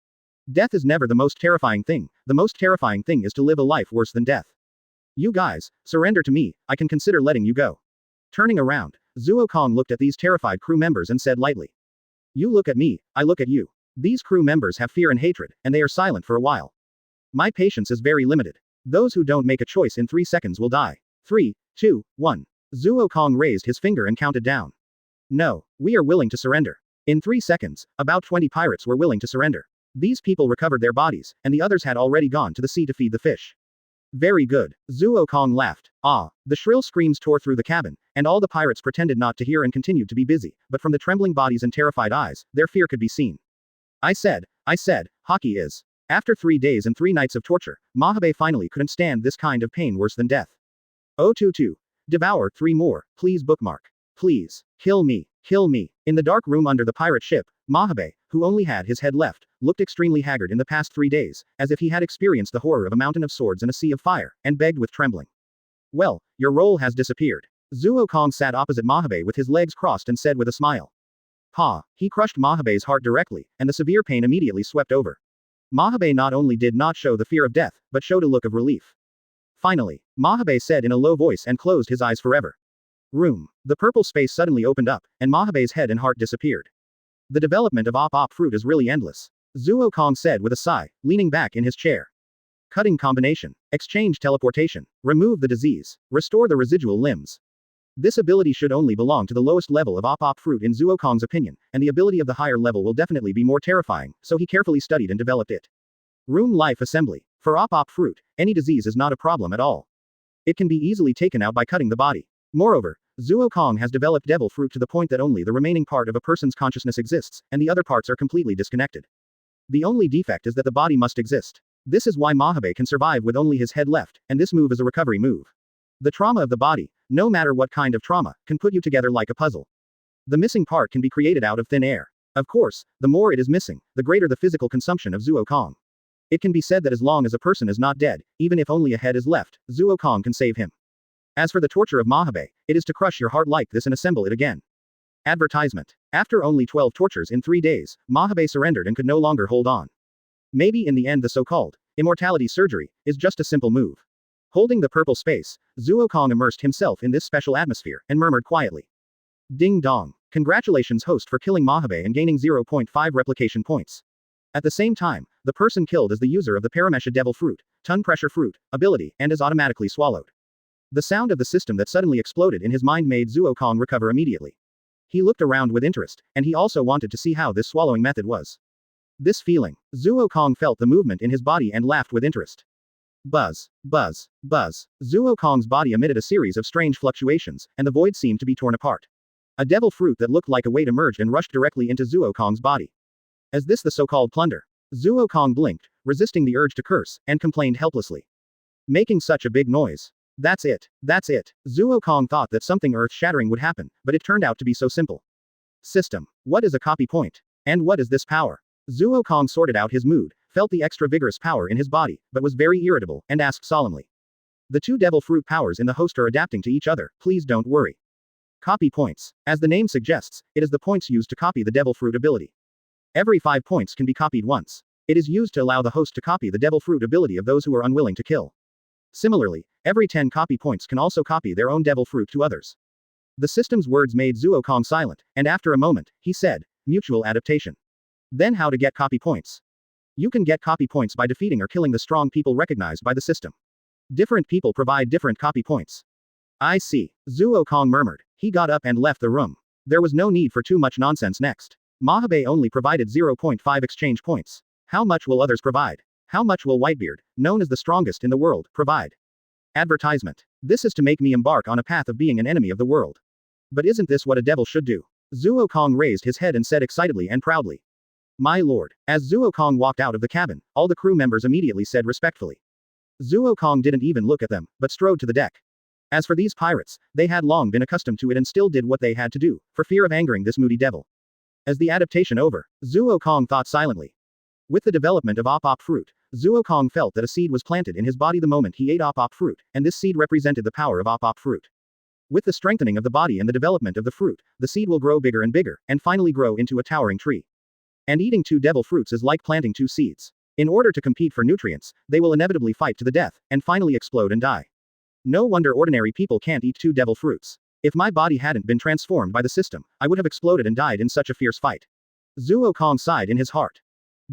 Speaker 2: Death is never the most terrifying thing, the most terrifying thing is to live a life worse than death. You guys, surrender to me, I can consider letting you go. Turning around, Zuo Kong looked at these terrified crew members and said lightly. You look at me, I look at you. These crew members have fear and hatred, and they are silent for a while. My patience is very limited. Those who don't make a choice in 3 seconds will die. 3, 2, 1. Zuo Kong raised his finger and counted down. No, we are willing to surrender. In 3 seconds, about 20 pirates were willing to surrender. These people recovered their bodies, and the others had already gone to the sea to feed the fish. Very good. Zuo Kong laughed. Ah! The shrill screams tore through the cabin, and all the pirates pretended not to hear and continued to be busy, but from the trembling bodies and terrified eyes, their fear could be seen. I said, hockey is. After 3 days and 3 nights of torture, Mahabe finally couldn't stand this kind of pain worse than death. 022. Devour 3 more, please bookmark. Please. Kill me. Kill me. In the dark room under the pirate ship, Mahabe, who only had his head left, looked extremely haggard in the past 3 days, as if he had experienced the horror of a mountain of swords and a sea of fire, and begged with trembling. Well, your role has disappeared. Zuo Kong sat opposite Mahabe with his legs crossed and said with a smile. Pa! He crushed Mahabe's heart directly, and the severe pain immediately swept over. Mahabe not only did not show the fear of death, but showed a look of relief. Finally, Mahabe said in a low voice and closed his eyes forever. Room. The purple space suddenly opened up, and Mahabe's head and heart disappeared. The development of op fruit is really endless. Zuo Kong said with a sigh, leaning back in his chair. Cutting combination. Exchange teleportation. Remove the disease. Restore the residual limbs. This ability should only belong to the lowest level of op fruit in Zuo Kong's opinion, and the ability of the higher level will definitely be more terrifying, so he carefully studied and developed it. Room life assembly. For op fruit, any disease is not a problem at all. It can be easily taken out by cutting the body. Moreover, Zuo Kong has developed devil fruit to the point that only the remaining part of a person's consciousness exists, and the other parts are completely disconnected. The only defect is that the body must exist. This is why Mahabe can survive with only his head left, and this move is a recovery move. The trauma of the body, no matter what kind of trauma, can put you together like a puzzle. The missing part can be created out of thin air. Of course, the more it is missing, the greater the physical consumption of Zuo Kong. It can be said that as long as a person is not dead, even if only a head is left, Zuo Kong can save him. As for the torture of Mahabe, it is to crush your heart like this and assemble it again. Advertisement. After only 12 tortures in 3 days, Mahabe surrendered and could no longer hold on. Maybe in the end the so-called immortality surgery is just a simple move. Holding the purple space, Zuo Kong immersed himself in this special atmosphere and murmured quietly. Ding dong. Congratulations host for killing Mahabe and gaining 0.5 replication points. At the same time, the person killed is the user of the Paramecia Devil Fruit, Ton Pressure Fruit, ability, and is automatically swallowed. The sound of the system that suddenly exploded in his mind made Zuo Kong recover immediately. He looked around with interest, and he also wanted to see how this swallowing method was. This feeling, Zuo Kong felt the movement in his body and laughed with interest. Buzz, buzz, buzz. Zuo Kong's body emitted a series of strange fluctuations, and the void seemed to be torn apart. A devil fruit that looked like a weight emerged and rushed directly into Zuo Kong's body. Is this the so-called plunder? Zuo Kong blinked, resisting the urge to curse, and complained helplessly. Making such a big noise. That's it. That's it. Zuo Kong thought that something earth-shattering would happen, but it turned out to be so simple. System. What is a copy point? And what is this power? Zuo Kong sorted out his mood, felt the extra vigorous power in his body, but was very irritable, and asked solemnly. The two devil fruit powers in the host are adapting to each other, please don't worry. Copy points. As the name suggests, it is the points used to copy the devil fruit ability. Every 5 points can be copied once. It is used to allow the host to copy the devil fruit ability of those who are unwilling to kill. Similarly, every 10 copy points can also copy their own devil fruit to others. The system's words made Zuo Kong silent, and after a moment, he said, mutual adaptation. Then how to get copy points? You can get copy points by defeating or killing the strong people recognized by the system. Different people provide different copy points. I see. Zuo Kong murmured. He got up and left the room. There was no need for too much nonsense next. Mahabe only provided 0.5 exchange points. How much will others provide? How much will Whitebeard, known as the strongest in the world, provide? Advertisement. This is to make me embark on a path of being an enemy of the world. But isn't this what a devil should do? Zuo Kong raised his head and said excitedly and proudly. My lord. As Zuo Kong walked out of the cabin, all the crew members immediately said respectfully. Zuo Kong didn't even look at them, but strode to the deck. As for these pirates, they had long been accustomed to it and still did what they had to do, for fear of angering this moody devil. As the adaptation over, Zuo Kong thought silently. With the development of op fruit, Zuo Kong felt that a seed was planted in his body the moment he ate op fruit, and this seed represented the power of op fruit. With the strengthening of the body and the development of the fruit, the seed will grow bigger and bigger, and finally grow into a towering tree. And eating 2 devil fruits is like planting 2 seeds. In order to compete for nutrients, they will inevitably fight to the death, and finally explode and die. No wonder ordinary people can't eat 2 devil fruits. If my body hadn't been transformed by the system, I would have exploded and died in such a fierce fight. Zuo Kong sighed in his heart.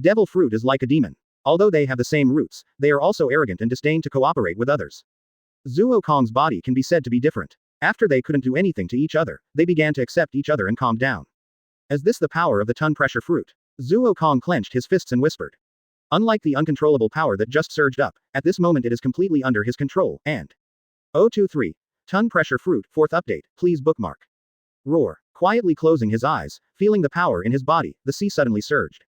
Speaker 2: Devil fruit is like a demon. Although they have the same roots, they are also arrogant and disdain to cooperate with others. Zuo Kong's body can be said to be different. After they couldn't do anything to each other, they began to accept each other and calmed down. Is this the power of the ton pressure fruit? Zuo Kong clenched his fists and whispered. Unlike the uncontrollable power that just surged up, at this moment it is completely under his control, and 023. Ton pressure fruit, 4th update, please bookmark. Roar. Quietly closing his eyes, feeling the power in his body, the sea suddenly surged.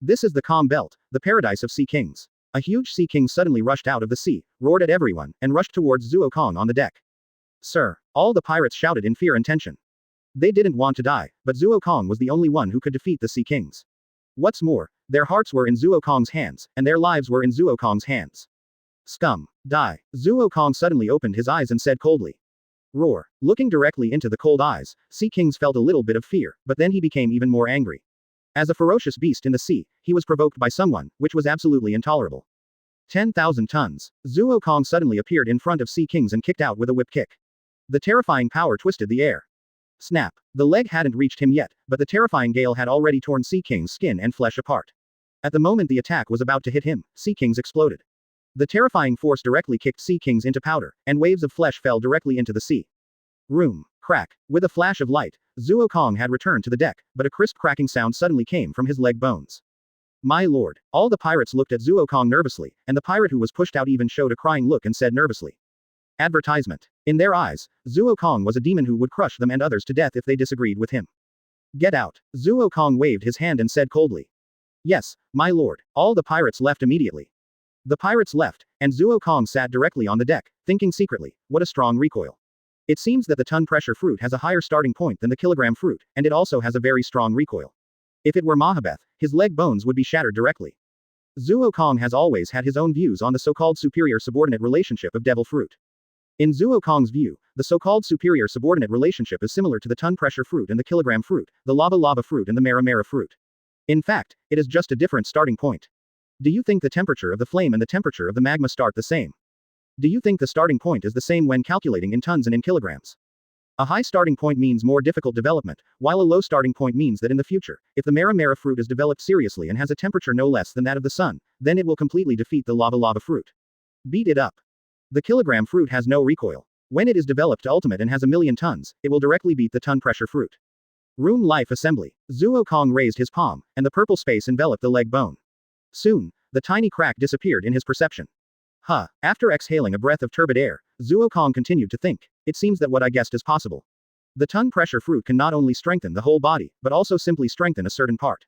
Speaker 2: This is the calm belt, the paradise of sea kings. A huge sea king suddenly rushed out of the sea, roared at everyone, and rushed towards Zuo Kong on the deck. Sir. All the pirates shouted in fear and tension. They didn't want to die, but Zuo Kong was the only one who could defeat the sea kings. What's more, their hearts were in Zuo Kong's hands, and their lives were in Zuo Kong's hands. Scum. Die. Zuo Kong suddenly opened his eyes and said coldly. Roar. Looking directly into the cold eyes, Sea Kings felt a little bit of fear, but then he became even more angry. As a ferocious beast in the sea, he was provoked by someone, which was absolutely intolerable. 10,000 tons. Zuo Kong suddenly appeared in front of Sea Kings and kicked out with a whip kick. The terrifying power twisted the air. Snap. The leg hadn't reached him yet, but the terrifying gale had already torn Sea King's skin and flesh apart. At the moment the attack was about to hit him, Sea Kings exploded. The terrifying force directly kicked Sea Kings into powder, and waves of flesh fell directly into the sea. Room. Crack. With a flash of light, Zuo Kong had returned to the deck, but a crisp cracking sound suddenly came from his leg bones. My lord. All the pirates looked at Zuo Kong nervously, and the pirate who was pushed out even showed a crying look and said nervously. Advertisement. In their eyes, Zuo Kong was a demon who would crush them and others to death if they disagreed with him. Get out. Zuo Kong waved his hand and said coldly. Yes, my lord. All the pirates left immediately. The pirates left, and Zuo Kong sat directly on the deck, thinking secretly, what a strong recoil. It seems that the ton pressure fruit has a higher starting point than the kilogram fruit, and it also has a very strong recoil. If it were Mahabeth, his leg bones would be shattered directly. Zuo Kong has always had his own views on the so-called superior-subordinate relationship of devil fruit. In Zuo Kong's view, the so-called superior-subordinate relationship is similar to the ton pressure fruit and the kilogram fruit, the lava fruit and the mara fruit. In fact, it is just a different starting point. Do you think the temperature of the flame and the temperature of the magma start the same? Do you think the starting point is the same when calculating in tons and in kilograms? A high starting point means more difficult development, while a low starting point means that in the future, if the mara fruit is developed seriously and has a temperature no less than that of the sun, then it will completely defeat the lava fruit. Beat it up. The kilogram fruit has no recoil. When it is developed to ultimate and has 1,000,000 tons, it will directly beat the ton pressure fruit. Room life assembly. Zuo Kong raised his palm, and the purple space enveloped the leg bone. Soon, the tiny crack disappeared in his perception. After exhaling a breath of turbid air, Zuo Kong continued to think, it seems that what I guessed is possible. The ton pressure fruit can not only strengthen the whole body, but also simply strengthen a certain part.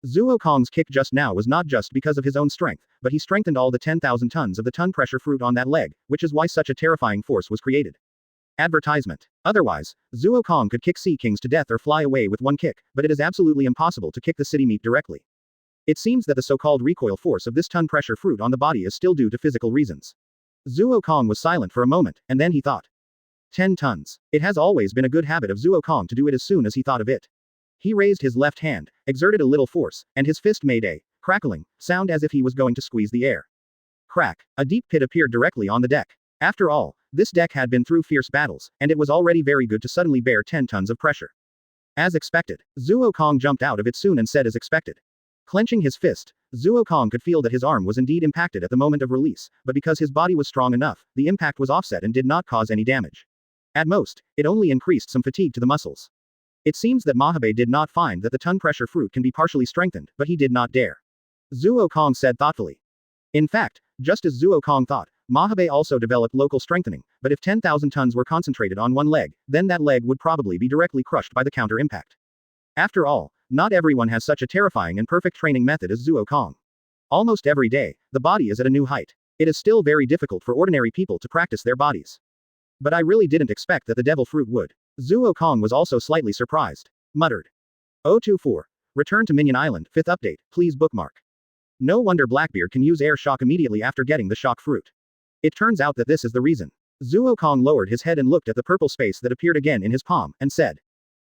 Speaker 2: Zuo Kong's kick just now was not just because of his own strength, but he strengthened all the 10,000 tons of the ton pressure fruit on that leg, which is why such a terrifying force was created. Advertisement. Otherwise, Zuo Kong could kick Sea Kings to death or fly away with one kick, but it is absolutely impossible to kick the city meat directly. It seems that the so-called recoil force of this ton pressure fruit on the body is still due to physical reasons. Zuo Kong was silent for a moment, and then he thought. 10 tons. It has always been a good habit of Zuo Kong to do it as soon as he thought of it. He raised his left hand, exerted a little force, and his fist made a crackling sound as if he was going to squeeze the air. Crack. A deep pit appeared directly on the deck. After all, this deck had been through fierce battles, and it was already very good to suddenly bear 10 tons of pressure. As expected, Zuo Kong jumped out of it soon and said as expected. Clenching his fist, Zuo Kong could feel that his arm was indeed impacted at the moment of release, but because his body was strong enough, the impact was offset and did not cause any damage. At most, it only increased some fatigue to the muscles. It seems that Mahabe did not find that the ton pressure fruit can be partially strengthened, but he did not dare. Zuo Kong said thoughtfully. In fact, just as Zuo Kong thought, Mahabe also developed local strengthening, but if 10,000 tons were concentrated on one leg, then that leg would probably be directly crushed by the counter impact. After all, not everyone has such a terrifying and perfect training method as Zuo Kong. Almost every day, the body is at a new height. It is still very difficult for ordinary people to practice their bodies. But I really didn't expect that the devil fruit would. Zuo Kong was also slightly surprised. Muttered. 024. Return to Minion Island, 5th update, please bookmark. No wonder Blackbeard can use air shock immediately after getting the shock fruit. It turns out that this is the reason. Zuo Kong lowered his head and looked at the purple space that appeared again in his palm, and said.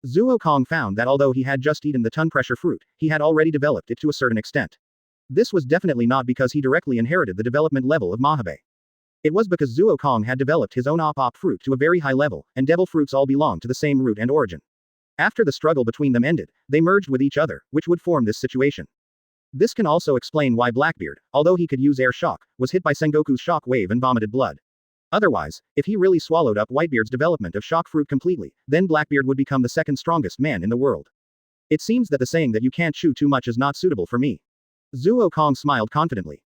Speaker 2: Zuo Kong found that although he had just eaten the ton pressure fruit, he had already developed it to a certain extent. This was definitely not because he directly inherited the development level of Mahabe. It was because Zuo Kong had developed his own op fruit to a very high level, and devil fruits all belong to the same root and origin. After the struggle between them ended, they merged with each other, which would form this situation. This can also explain why Blackbeard, although he could use air shock, was hit by Sengoku's shock wave and vomited blood. Otherwise, if he really swallowed up Whitebeard's development of shock fruit completely, then Blackbeard would become the second strongest man in the world. It seems that the saying that you can't chew too much is not suitable for me. Zuo Kong smiled confidently.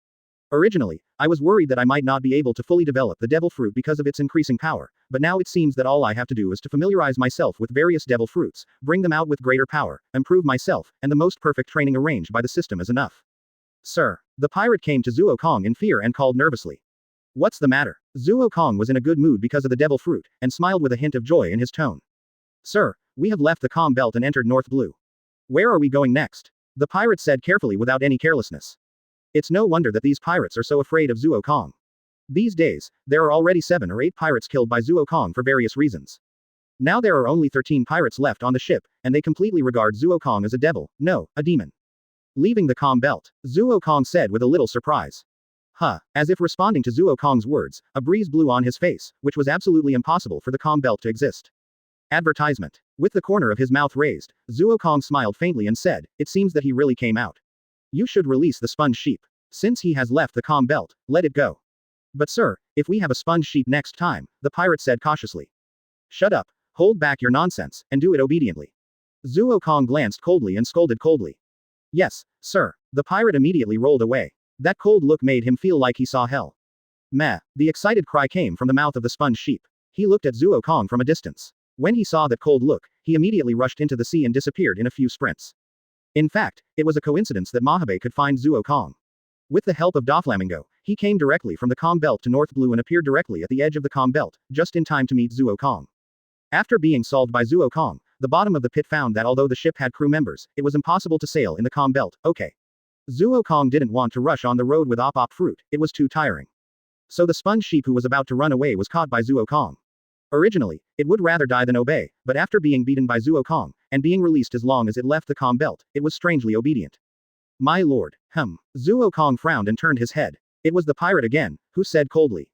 Speaker 2: Originally, I was worried that I might not be able to fully develop the devil fruit because of its increasing power, but now it seems that all I have to do is to familiarize myself with various devil fruits, bring them out with greater power, improve myself, and the most perfect training arranged by the system is enough. Sir. The pirate came to Zuo Kong in fear and called nervously. What's the matter? Zuo Kong was in a good mood because of the devil fruit, and smiled with a hint of joy in his tone. Sir, we have left the calm belt and entered North Blue. Where are we going next? The pirate said carefully without any carelessness. It's no wonder that these pirates are so afraid of Zuo Kong. These days, there are already 7 or 8 pirates killed by Zuo Kong for various reasons. Now there are only 13 pirates left on the ship, and they completely regard Zuo Kong as a devil, no, a demon. Leaving the calm belt, Zuo Kong said with a little surprise. Huh, as if responding to Zuo Kong's words, a breeze blew on his face, which was absolutely impossible for the calm belt to exist. Advertisement. With the corner of his mouth raised, Zuo Kong smiled faintly and said, it seems that he really came out. You should release the sponge sheep. Since he has left the calm belt, let it go. But sir, if we have a sponge sheep next time, the pirate said cautiously. Shut up, hold back your nonsense, and do it obediently. Zuo Kong glanced coldly and scolded coldly. Yes, sir. The pirate immediately rolled away. That cold look made him feel like he saw hell. Meh. The excited cry came from the mouth of the sponge sheep. He looked at Zuo Kong from a distance. When he saw that cold look, he immediately rushed into the sea and disappeared in a few sprints. In fact, it was a coincidence that Mahabe could find Zuo Kong. With the help of Doflamingo, he came directly from the calm belt to North Blue and appeared directly at the edge of the calm belt, just in time to meet Zuo Kong. After being solved by Zuo Kong, the bottom of the pit found that although the ship had crew members, it was impossible to sail in the calm belt, okay. Zuo Kong didn't want to rush on the road with op fruit, it was too tiring. So the sponge sheep who was about to run away was caught by Zuo Kong. Originally, it would rather die than obey, but after being beaten by Zuo Kong, and being released as long as it left the calm belt, it was strangely obedient. My lord, Zuo Kong frowned and turned his head. It was the pirate again, who said coldly.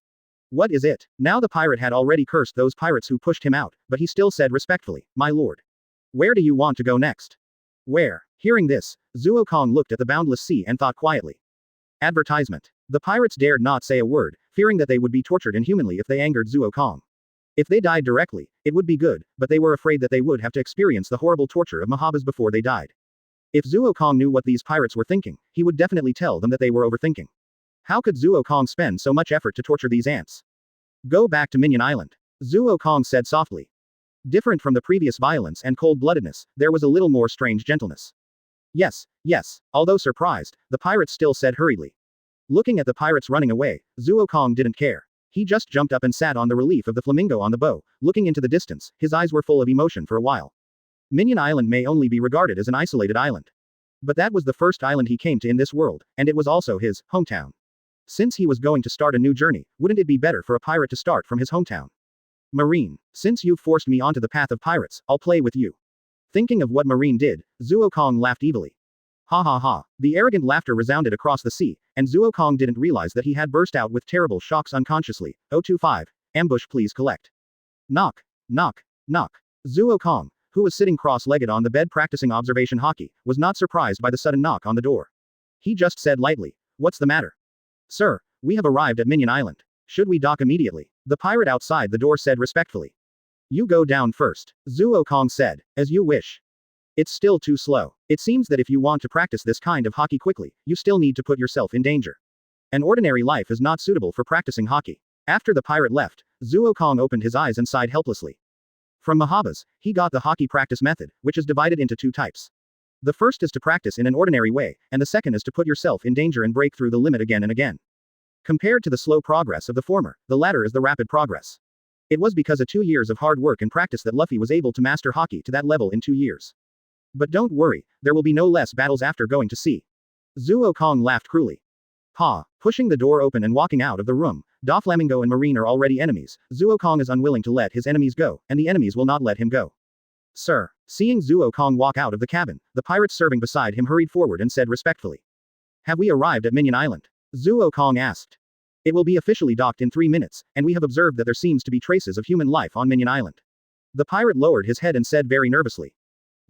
Speaker 2: What is it? Now the pirate had already cursed those pirates who pushed him out, but he still said respectfully, my lord. Where do you want to go next? Where? Hearing this, Zuo Kong looked at the boundless sea and thought quietly. Advertisement. The pirates dared not say a word, fearing that they would be tortured inhumanly if they angered Zuo Kong. If they died directly, it would be good, but they were afraid that they would have to experience the horrible torture of Mahabas before they died. If Zuo Kong knew what these pirates were thinking, he would definitely tell them that they were overthinking. How could Zuo Kong spend so much effort to torture these ants? Go back to Minion Island. Zuo Kong said softly. Different from the previous violence and cold-bloodedness, there was a little more strange gentleness. Yes, yes. Although surprised, the pirates still said hurriedly. Looking at the pirates running away, Zuo Kong didn't care. He just jumped up and sat on the relief of the flamingo on the bow, looking into the distance, his eyes were full of emotion for a while. Minion Island may only be regarded as an isolated island. But that was the first island he came to in this world, and it was also his hometown. Since he was going to start a new journey, wouldn't it be better for a pirate to start from his hometown? Marine, since you've forced me onto the path of pirates, I'll play with you. Thinking of what Marine did, Zuo Kong laughed evilly. Ha ha ha. The arrogant laughter resounded across the sea, and Zuo Kong didn't realize that he had burst out with terrible shocks unconsciously. 025. Ambush, please collect. Knock. Knock. Knock. Zuo Kong, who was sitting cross-legged on the bed practicing observation hockey, was not surprised by the sudden knock on the door. He just said lightly, "What's the matter?" "Sir, we have arrived at Minion Island. Should we dock immediately?" The pirate outside the door said respectfully. "You go down first," Zuo Kong said, "as you wish. It's still too slow. It seems that if you want to practice this kind of hockey quickly, you still need to put yourself in danger. An ordinary life is not suitable for practicing hockey." After the pirate left, Zuo Kong opened his eyes and sighed helplessly. From Mahabas, he got the hockey practice method, which is divided into two types. The first is to practice in an ordinary way, and the second is to put yourself in danger and break through the limit again and again. Compared to the slow progress of the former, the latter is the rapid progress. It was because of 2 years of hard work and practice that Luffy was able to master hockey to that level in 2 years. But don't worry, there will be no less battles after going to sea. Zuo Kong laughed cruelly. Ha! Pushing the door open and walking out of the room, Doflamingo and Marine are already enemies. Zuo Kong is unwilling to let his enemies go, and the enemies will not let him go. "Sir." Seeing Zuo Kong walk out of the cabin, the pirates serving beside him hurried forward and said respectfully. "Have we arrived at Minion Island?" Zuo Kong asked. "It will be officially docked in 3 minutes, and we have observed that there seems to be traces of human life on Minion Island." The pirate lowered his head and said very nervously.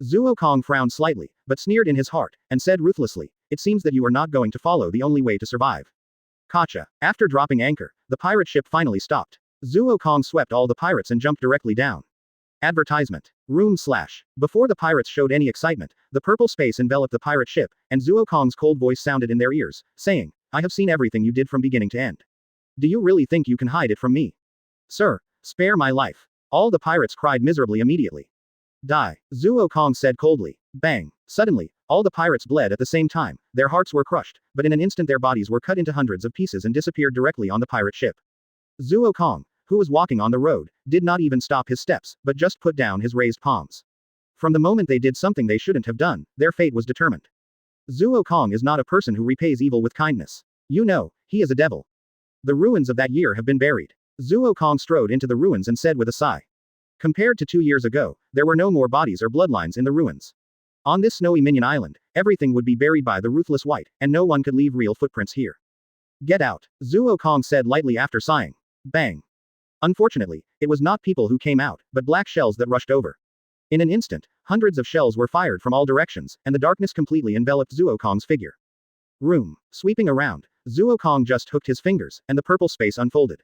Speaker 2: Zuo Kong frowned slightly, but sneered in his heart, and said ruthlessly, "It seems that you are not going to follow the only way to survive." Gotcha. After dropping anchor, the pirate ship finally stopped. Zuo Kong swept all the pirates and jumped directly down. Advertisement. Room slash. Before the pirates showed any excitement, the purple space enveloped the pirate ship, and Zuo Kong's cold voice sounded in their ears, saying, "I have seen everything you did from beginning to end. Do you really think you can hide it from me? Sir, spare my life." All the pirates cried miserably immediately. "Die," Zuo Kong said coldly. Bang. Suddenly, all the pirates bled at the same time, their hearts were crushed, but in an instant their bodies were cut into hundreds of pieces and disappeared directly on the pirate ship. Zuo Kong, who was walking on the road, did not even stop his steps, but just put down his raised palms. From the moment they did something they shouldn't have done, their fate was determined. Zuo Kong is not a person who repays evil with kindness. You know, he is a devil. The ruins of that year have been buried. Zuo Kong strode into the ruins and said with a sigh. Compared to 2 years ago, there were no more bodies or bloodlines in the ruins. On this snowy Minion Island, everything would be buried by the ruthless white, and no one could leave real footprints here. "Get out," Zuo Kong said lightly after sighing. Bang. Unfortunately, it was not people who came out, but black shells that rushed over. In an instant, hundreds of shells were fired from all directions, and the darkness completely enveloped Zuo Kong's figure. Room. Sweeping around, Zuo Kong just hooked his fingers, and the purple space unfolded.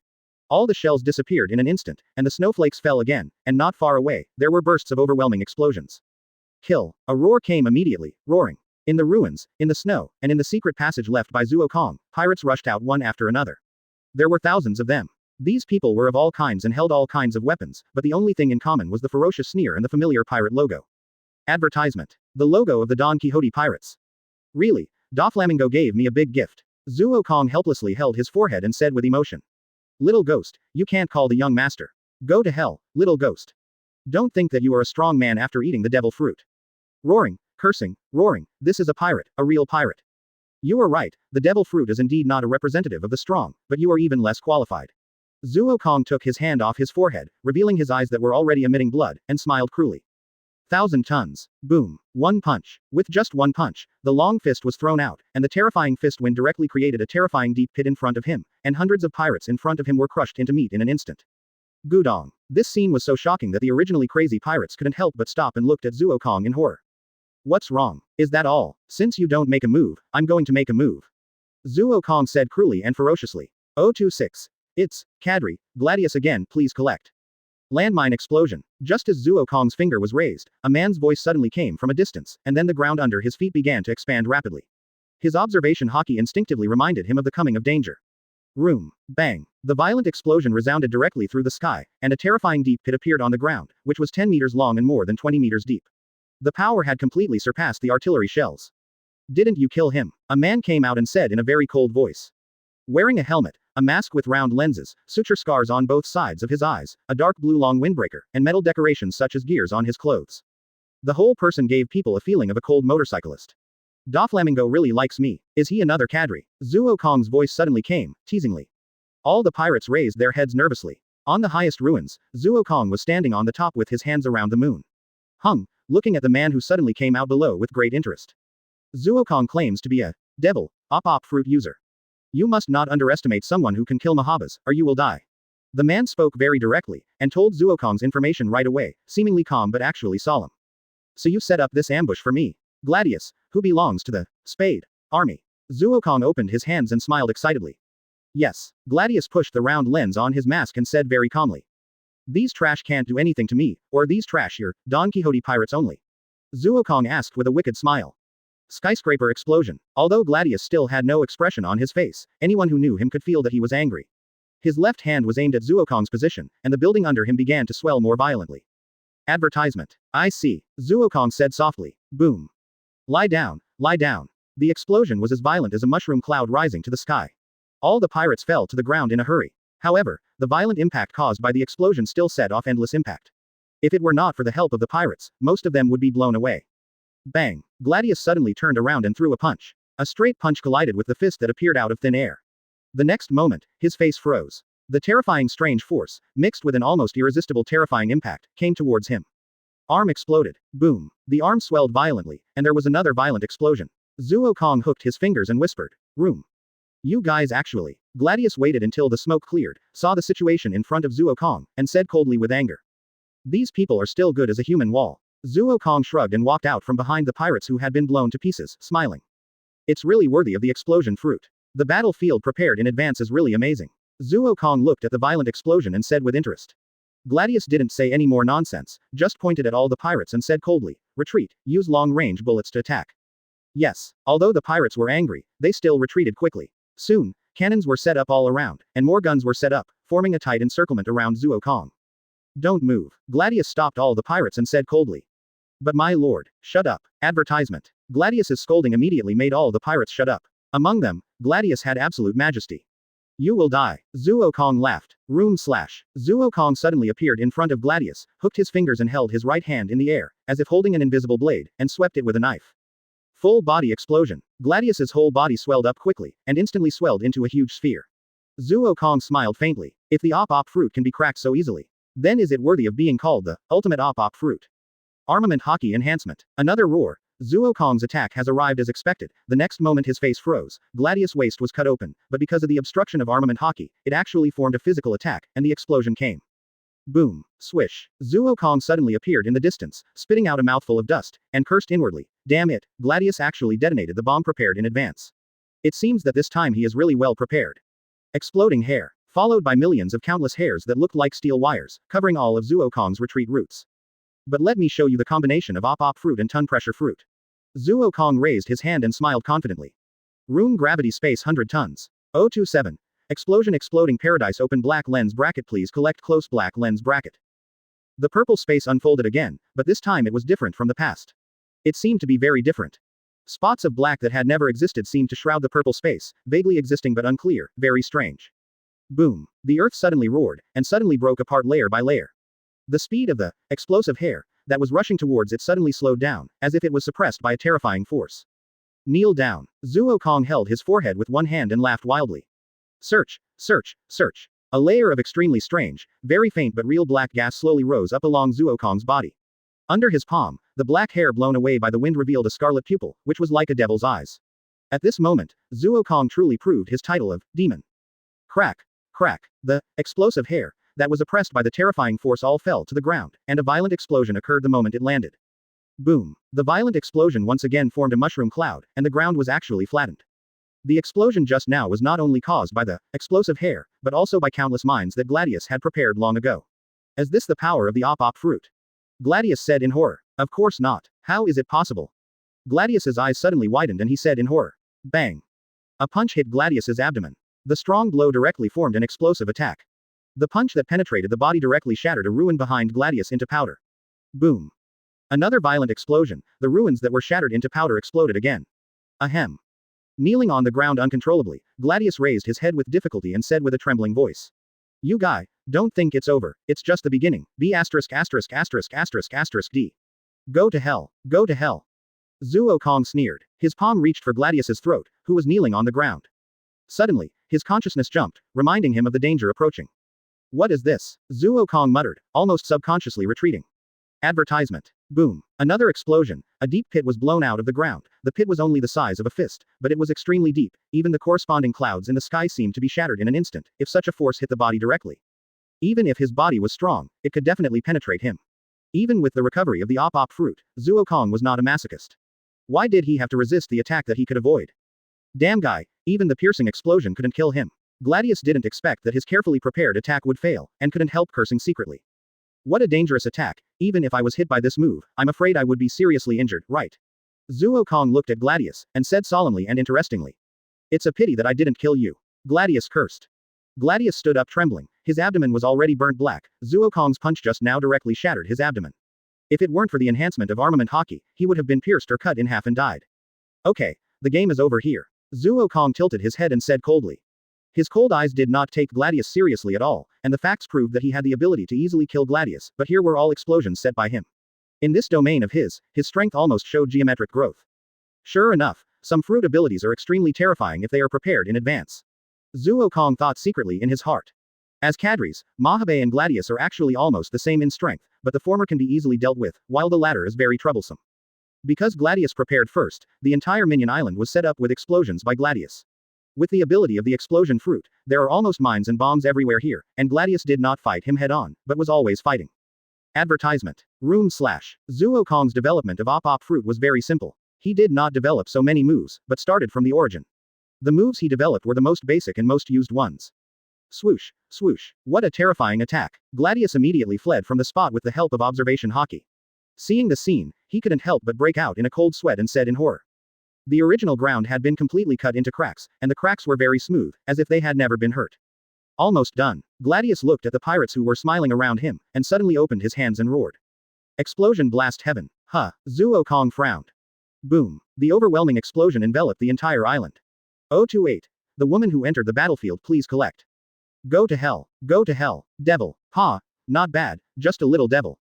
Speaker 2: All the shells disappeared in an instant, and the snowflakes fell again, and not far away, there were bursts of overwhelming explosions. Kill. A roar came immediately, roaring. In the ruins, in the snow, and in the secret passage left by Zuo Kong, pirates rushed out one after another. There were thousands of them. These people were of all kinds and held all kinds of weapons, but the only thing in common was the ferocious sneer and the familiar pirate logo. Advertisement. The logo of the Don Quixote pirates. Really, Doflamingo gave me a big gift. Zuo Kong helplessly held his forehead and said with emotion. "Little ghost, you can't call the young master. Go to hell, little ghost. Don't think that you are a strong man after eating the devil fruit." Roaring, cursing, roaring, this is a pirate, a real pirate. You are right, the devil fruit is indeed not a representative of the strong, but you are even less qualified. Zuo Kong took his hand off his forehead, revealing his eyes that were already emitting blood, and smiled cruelly. 1,000 tons. Boom. One punch. With just one punch, the long fist was thrown out, and the terrifying fist wind directly created a terrifying deep pit in front of him, and hundreds of pirates in front of him were crushed into meat in an instant. Gudong. This scene was so shocking that the originally crazy pirates couldn't help but stop and looked at Zuo Kong in horror. What's wrong? Is that all? Since you don't make a move, I'm going to make a move. Zuo Kong said cruelly and ferociously. 026. It's, Kadri, Gladius again, please collect. Landmine explosion. Just as Zuo Kong's finger was raised, a man's voice suddenly came from a distance, and then the ground under his feet began to expand rapidly. His observation hockey instinctively reminded him of the coming of danger. Room. Bang. The violent explosion resounded directly through the sky, and a terrifying deep pit appeared on the ground, which was 10 meters long and more than 20 meters deep. The power had completely surpassed the artillery shells. Didn't you kill him? A man came out and said in a very cold voice. Wearing a helmet, a mask with round lenses, suture scars on both sides of his eyes, a dark blue long windbreaker, and metal decorations such as gears on his clothes. The whole person gave people a feeling of a cold motorcyclist. Doflamingo really likes me. Is he another cadre? Zuo Kong's voice suddenly came, teasingly. All the pirates raised their heads nervously. On the highest ruins, Zuo Kong was standing on the top with his hands around the moon. Hung, looking at the man who suddenly came out below with great interest. Zuo Kong claims to be a devil, op fruit user. You must not underestimate someone who can kill Mahabas, or you will die. The man spoke very directly, and told Zuo Kong's information right away, seemingly calm but actually solemn. So you set up this ambush for me. Gladius, who belongs to the Spade Army. Zuo Kong opened his hands and smiled excitedly. Yes. Gladius pushed the round lens on his mask and said very calmly. These trash can't do anything to me, or these trash your Don Quixote pirates only. Zuo Kong asked with a wicked smile. Skyscraper explosion. Although Gladius still had no expression on his face, anyone who knew him could feel that he was angry. His left hand was aimed at Zuo Kong's position, and the building under him began to swell more violently. Advertisement. I see. Zuo Kong said softly. Boom. Lie down, lie down. The explosion was as violent as a mushroom cloud rising to the sky. All the pirates fell to the ground in a hurry. However, the violent impact caused by the explosion still set off endless impact. If it were not for the help of the pirates, most of them would be blown away. Bang! Gladius suddenly turned around and threw a punch. A straight punch collided with the fist that appeared out of thin air. The next moment, his face froze. The terrifying strange force, mixed with an almost irresistible terrifying impact, came towards him. Arm exploded. Boom. The arm swelled violently, and there was another violent explosion. Zuo Kong hooked his fingers and whispered, Room. You guys actually. Gladius waited until the smoke cleared, saw the situation in front of Zuo Kong, and said coldly with anger. These people are still good as a human wall. Zuo Kong shrugged and walked out from behind the pirates who had been blown to pieces, smiling. It's really worthy of the explosion fruit. The battlefield prepared in advance is really amazing. Zuo Kong looked at the violent explosion and said with interest. Gladius didn't say any more nonsense, just pointed at all the pirates and said coldly, Retreat, use long-range bullets to attack. Yes, although the pirates were angry, they still retreated quickly. Soon, cannons were set up all around, and more guns were set up, forming a tight encirclement around Zuo Kong. Don't move. Gladius stopped all the pirates and said coldly. But my lord, shut up. Advertisement. Gladius's scolding immediately made all the pirates shut up. Among them, Gladius had absolute majesty. You will die. Zuo Kong laughed. Zuo Kong suddenly appeared in front of Gladius, hooked his fingers and held his right hand in the air, as if holding an invisible blade, and swept it with a knife. Full body explosion. Gladius's whole body swelled up quickly, and instantly swelled into a huge sphere. Zuo Kong smiled faintly. If the op fruit can be cracked so easily, then is it worthy of being called the ultimate op fruit? Armament hockey enhancement. Another roar. Zuo Kong's attack has arrived as expected. The next moment his face froze. Gladius' waist was cut open, but because of the obstruction of armament hockey, it actually formed a physical attack, and the explosion came. Boom. Swish. Zuo Kong suddenly appeared in the distance, spitting out a mouthful of dust, and cursed inwardly. Damn it, Gladius actually detonated the bomb prepared in advance. It seems that this time he is really well prepared. Exploding hair. Followed by millions of countless hairs that looked like steel wires, covering all of Zuo Kong's retreat routes. But let me show you the combination of op fruit and ton pressure fruit. Zuo Kong raised his hand and smiled confidently. Room gravity space 100 tons. 027. Explosion exploding paradise open black lens bracket please collect close black lens bracket. The purple space unfolded again, but this time it was different from the past. It seemed to be very different. Spots of black that had never existed seemed to shroud the purple space, vaguely existing but unclear, very strange. Boom. The earth suddenly roared, and suddenly broke apart layer by layer. The speed of the explosive hair that was rushing towards it suddenly slowed down, as if it was suppressed by a terrifying force. Kneel down. Zuo Kong held his forehead with one hand and laughed wildly. Search, search, search. A layer of extremely strange, very faint but real black gas slowly rose up along Zuo Kong's body. Under his palm, the black hair blown away by the wind revealed a scarlet pupil, which was like a devil's eyes. At this moment, Zuo Kong truly proved his title of demon. Crack, crack. The explosive hair that was oppressed by the terrifying force all fell to the ground, and a violent explosion occurred the moment it landed. Boom. The violent explosion once again formed a mushroom cloud, and the ground was actually flattened. The explosion just now was not only caused by the explosive hair, but also by countless mines that Gladius had prepared long ago. Is this the power of the op fruit? Gladius said in horror. Of course not. How is it possible? Gladius's eyes suddenly widened and he said in horror. Bang. A punch hit Gladius's abdomen. The strong blow directly formed an explosive attack. The punch that penetrated the body directly shattered a ruin behind Gladius into powder. Boom. Another violent explosion, the ruins that were shattered into powder exploded again. Ahem. Kneeling on the ground uncontrollably, Gladius raised his head with difficulty and said with a trembling voice. You guy, don't think it's over, it's just the beginning, B***********************************************************************************************************************************************************************************************************************************************2 Zuo Kong sneered. His palm reached for Gladius's throat, who was kneeling on the ground. Suddenly, his consciousness jumped, reminding him of the danger approaching. What is this? Zuo Kong muttered, almost subconsciously retreating. Advertisement. Boom. Another explosion. A deep pit was blown out of the ground. The pit was only the size of a fist, but it was extremely deep. Even the corresponding clouds in the sky seemed to be shattered in an instant, if such a force hit the body directly. Even if his body was strong, it could definitely penetrate him. Even with the recovery of the op fruit, Zuo Kong was not a masochist. Why did he have to resist the attack that he could avoid? Damn guy, even the piercing explosion couldn't kill him. Gladius didn't expect that his carefully prepared attack would fail, and couldn't help cursing secretly. What a dangerous attack, even if I was hit by this move, I'm afraid I would be seriously injured, right? Zuo Kong looked at Gladius, and said solemnly and interestingly. It's a pity that I didn't kill you. Gladius cursed. Gladius stood up trembling, his abdomen was already burnt black, Zuo Kong's punch just now directly shattered his abdomen. If it weren't for the enhancement of armament hockey, he would have been pierced or cut in half and died. Okay, the game is over here. Zuo Kong tilted his head and said coldly. His cold eyes did not take Gladius seriously at all, and the facts proved that he had the ability to easily kill Gladius, but here were all explosions set by him. In this domain of his strength almost showed geometric growth. Sure enough, some fruit abilities are extremely terrifying if they are prepared in advance. Zuo Kong thought secretly in his heart. As cadres, Mahabe and Gladius are actually almost the same in strength, but the former can be easily dealt with, while the latter is very troublesome. Because Gladius prepared first, the entire minion island was set up with explosions by Gladius. With the ability of the explosion fruit, there are almost mines and bombs everywhere here, and Gladius did not fight him head-on, but was always fighting. Advertisement. Zuo Kong's development of op fruit was very simple. He did not develop so many moves, but started from the origin. The moves he developed were the most basic and most used ones. Swoosh, swoosh. What a terrifying attack. Gladius immediately fled from the spot with the help of observation hockey. Seeing the scene, he couldn't help but break out in a cold sweat and said in horror. The original ground had been completely cut into cracks, and the cracks were very smooth, as if they had never been hurt. Almost done. Gladius looked at the pirates who were smiling around him, and suddenly opened his hands and roared. Explosion blast heaven. Huh. Zuo Kong frowned. Boom. The overwhelming explosion enveloped the entire island. 028. The woman who entered the battlefield, please collect. Go to hell. Go to hell. Devil. Ha. Not bad, just a little devil.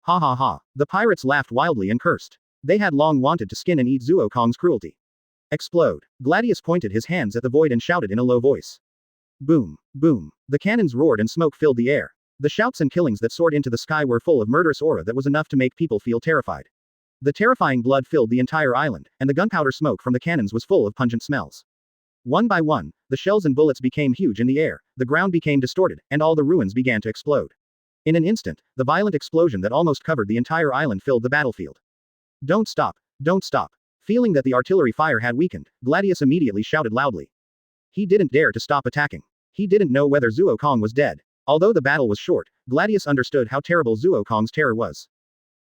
Speaker 2: Ha ha ha. The pirates laughed wildly and cursed. They had long wanted to skin and eat Zuo Kong's cruelty. Explode. Gladius pointed his hands at the void and shouted in a low voice. Boom. Boom. The cannons roared and smoke filled the air. The shouts and killings that soared into the sky were full of murderous aura that was enough to make people feel terrified. The terrifying blood filled the entire island, and the gunpowder smoke from the cannons was full of pungent smells. One by one, the shells and bullets became huge in the air, the ground became distorted, and all the ruins began to explode. In an instant, the violent explosion that almost covered the entire island filled the battlefield. Don't stop, don't stop. Feeling that the artillery fire had weakened, Gladius immediately shouted loudly. He didn't dare to stop attacking. He didn't know whether Zuo Kong was dead. Although the battle was short, Gladius understood how terrible Zuo Kong's terror was.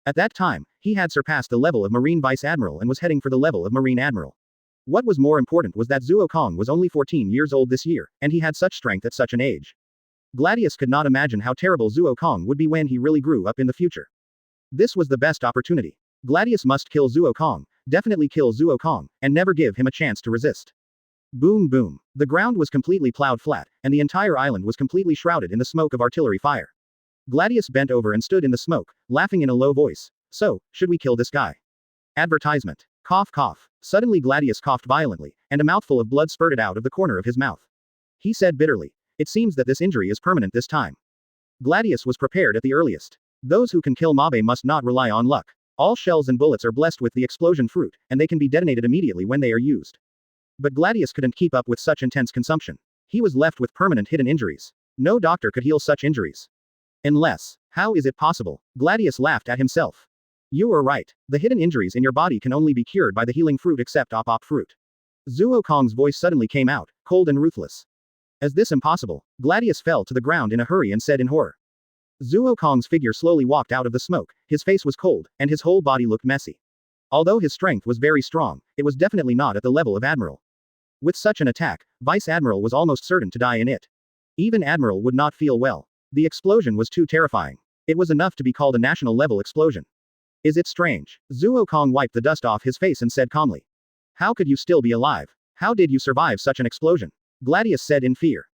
Speaker 2: At that time, he had surpassed the level of Marine Vice Admiral and was heading for the level of Marine Admiral. What was more important was that Zuo Kong was only 14 years old this year, and he had such strength at such an age. Gladius could not imagine how terrible Zuo Kong would be when he really grew up in the future. This was the best opportunity. Gladius must kill Zuo Kong, definitely kill Zuo Kong, and never give him a chance to resist. Boom boom. The ground was completely plowed flat, and the entire island was completely shrouded in the smoke of artillery fire. Gladius bent over and stood in the smoke, laughing in a low voice. So, should we kill this guy? Advertisement. Cough cough. Suddenly Gladius coughed violently, and a mouthful of blood spurted out of the corner of his mouth. He said bitterly, it seems that this injury is permanent this time. Gladius was prepared at the earliest. Those who can kill Mabe must not rely on luck. All shells and bullets are blessed with the explosion fruit, and they can be detonated immediately when they are used. But Gladius couldn't keep up with such intense consumption. He was left with permanent hidden injuries. No doctor could heal such injuries. Unless, how is it possible? Gladius laughed at himself. You were right. The hidden injuries in your body can only be cured by the healing fruit except op fruit. Zuo Kong's voice suddenly came out, cold and ruthless. As this impossible, Gladius fell to the ground in a hurry and said in horror. Zuo Kong's figure slowly walked out of the smoke, his face was cold, and his whole body looked messy. Although his strength was very strong, it was definitely not at the level of Admiral. With such an attack, Vice Admiral was almost certain to die in it. Even Admiral would not feel well. The explosion was too terrifying. It was enough to be called a national level explosion. Is it strange? Zuo Kong wiped the dust off his face and said calmly. How could you still be alive? How did you survive such an explosion? Gladius said in fear.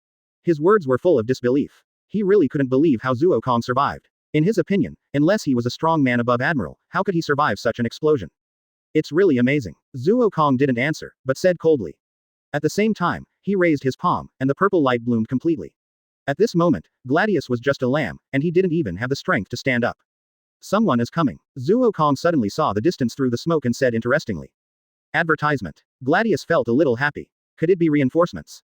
Speaker 2: His words were full of disbelief. He really couldn't believe how Zuo Kong survived. In his opinion, unless he was a strong man above Admiral, how could he survive such an explosion? It's really amazing. Zuo Kong didn't answer, but said coldly. At the same time, he raised his palm, and the purple light bloomed completely. At this moment, Gladius was just a lamb, and he didn't even have the strength to stand up. Someone is coming. Zuo Kong suddenly saw the distance through the smoke and said interestingly. Advertisement. Gladius felt a little happy. Could it be reinforcements?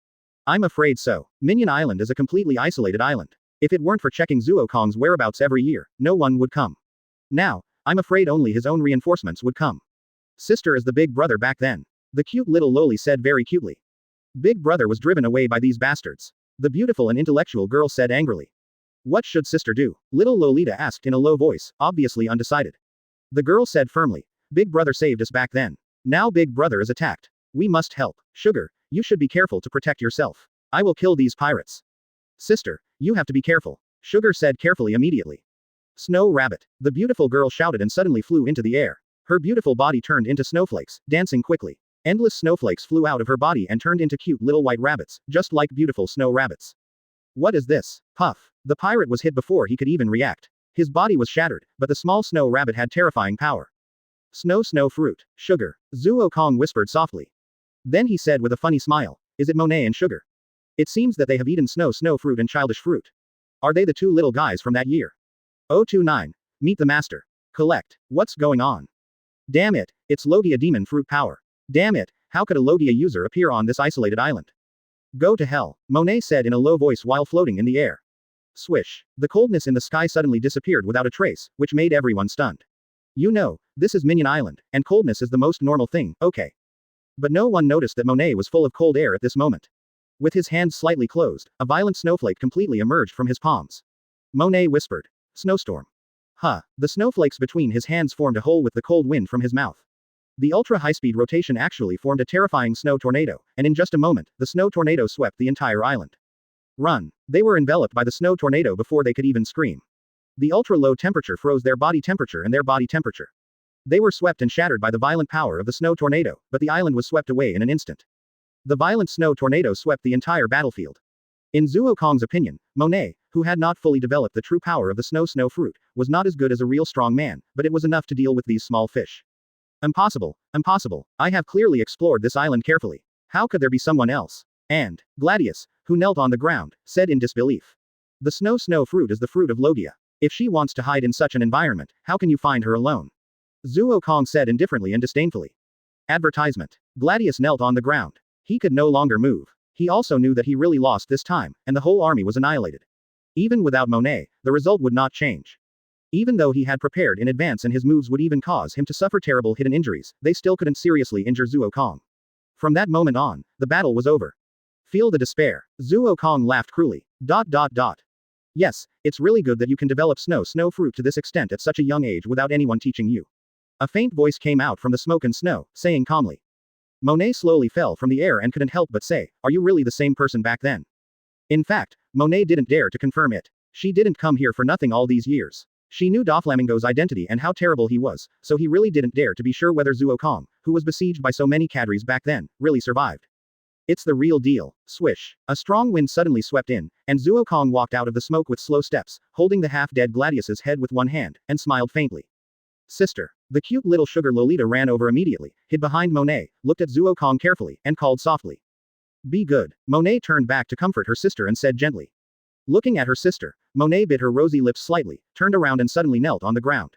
Speaker 2: I'm afraid so. Minion Island is a completely isolated island. If it weren't for checking Zuo Kong's whereabouts every year, no one would come. Now, I'm afraid only his own reinforcements would come. Sister is the big brother back then. The cute little Loli said very cutely. Big brother was driven away by these bastards. The beautiful and intellectual girl said angrily. What should sister do? Little Lolita asked in a low voice, obviously undecided. The girl said firmly. Big brother saved us back then. Now big brother is attacked. We must help. Sugar, you should be careful to protect yourself. I will kill these pirates. Sister, you have to be careful. Sugar said carefully immediately. Snow Rabbit. The beautiful girl shouted and suddenly flew into the air. Her beautiful body turned into snowflakes, dancing quickly. Endless snowflakes flew out of her body and turned into cute little white rabbits, just like beautiful snow rabbits. What is this? Puff. The pirate was hit before he could even react. His body was shattered, but the small snow rabbit had terrifying power. Snow Fruit. Sugar. Zuo Kong whispered softly. Then he said with a funny smile, is it Monet and Sugar? It seems that they have eaten Snow Fruit and Childish Fruit. Are they the two little guys from that year? 029. Meet the master. Collect. What's going on? Damn it, it's Logia demon fruit power. Damn it, how could a Logia user appear on this isolated island? Go to hell, Monet said in a low voice while floating in the air. Swish. The coldness in the sky suddenly disappeared without a trace, which made everyone stunned. You know, this is Minion Island, and coldness is the most normal thing, okay. But no one noticed that Monet was full of cold air at this moment. With his hands slightly closed, a violent snowflake completely emerged from his palms. Monet whispered. Snowstorm. Huh, the snowflakes between his hands formed a hole with the cold wind from his mouth. The ultra-high-speed rotation actually formed a terrifying snow tornado, and in just a moment, the snow tornado swept the entire island. Run. They were enveloped by the snow tornado before they could even scream. The ultra-low temperature froze their body temperature and their body temperature. They were swept and shattered by the violent power of the snow tornado, but the island was swept away in an instant. The violent snow tornado swept the entire battlefield. In Zuo Kong's opinion, Monet, who had not fully developed the true power of the snow fruit, was not as good as a real strong man, but it was enough to deal with these small fish. Impossible, impossible. I have clearly explored this island carefully. How could there be someone else? And Gladius, who knelt on the ground, said in disbelief. The snow fruit is the fruit of Logia. If she wants to hide in such an environment, how can you find her alone? Zuo Kong said indifferently and disdainfully. Advertisement. Gladius knelt on the ground. He could no longer move. He also knew that he really lost this time, and the whole army was annihilated. Even without Monet, the result would not change. Even though he had prepared in advance and his moves would even cause him to suffer terrible hidden injuries, they still couldn't seriously injure Zuo Kong. From that moment on, the battle was over. Feel the despair. Zuo Kong laughed cruelly. Yes, it's really good that you can develop snow fruit to this extent at such a young age without anyone teaching you. A faint voice came out from the smoke and snow, saying calmly. Monet slowly fell from the air and couldn't help but say, are you really the same person back then? In fact, Monet didn't dare to confirm it. She didn't come here for nothing all these years. She knew Doflamingo's identity and how terrible he was, so he really didn't dare to be sure whether Zuo Kong, who was besieged by so many cadres back then, really survived. It's the real deal. Swish. A strong wind suddenly swept in, and Zuo Kong walked out of the smoke with slow steps, holding the half-dead Gladius's head with one hand, and smiled faintly. Sister. The cute little sugar Lolita ran over immediately, hid behind Monet, looked at Zuo Kong carefully, and called softly. Be good. Monet turned back to comfort her sister and said gently. Looking at her sister, Monet bit her rosy lips slightly, turned around and suddenly knelt on the ground.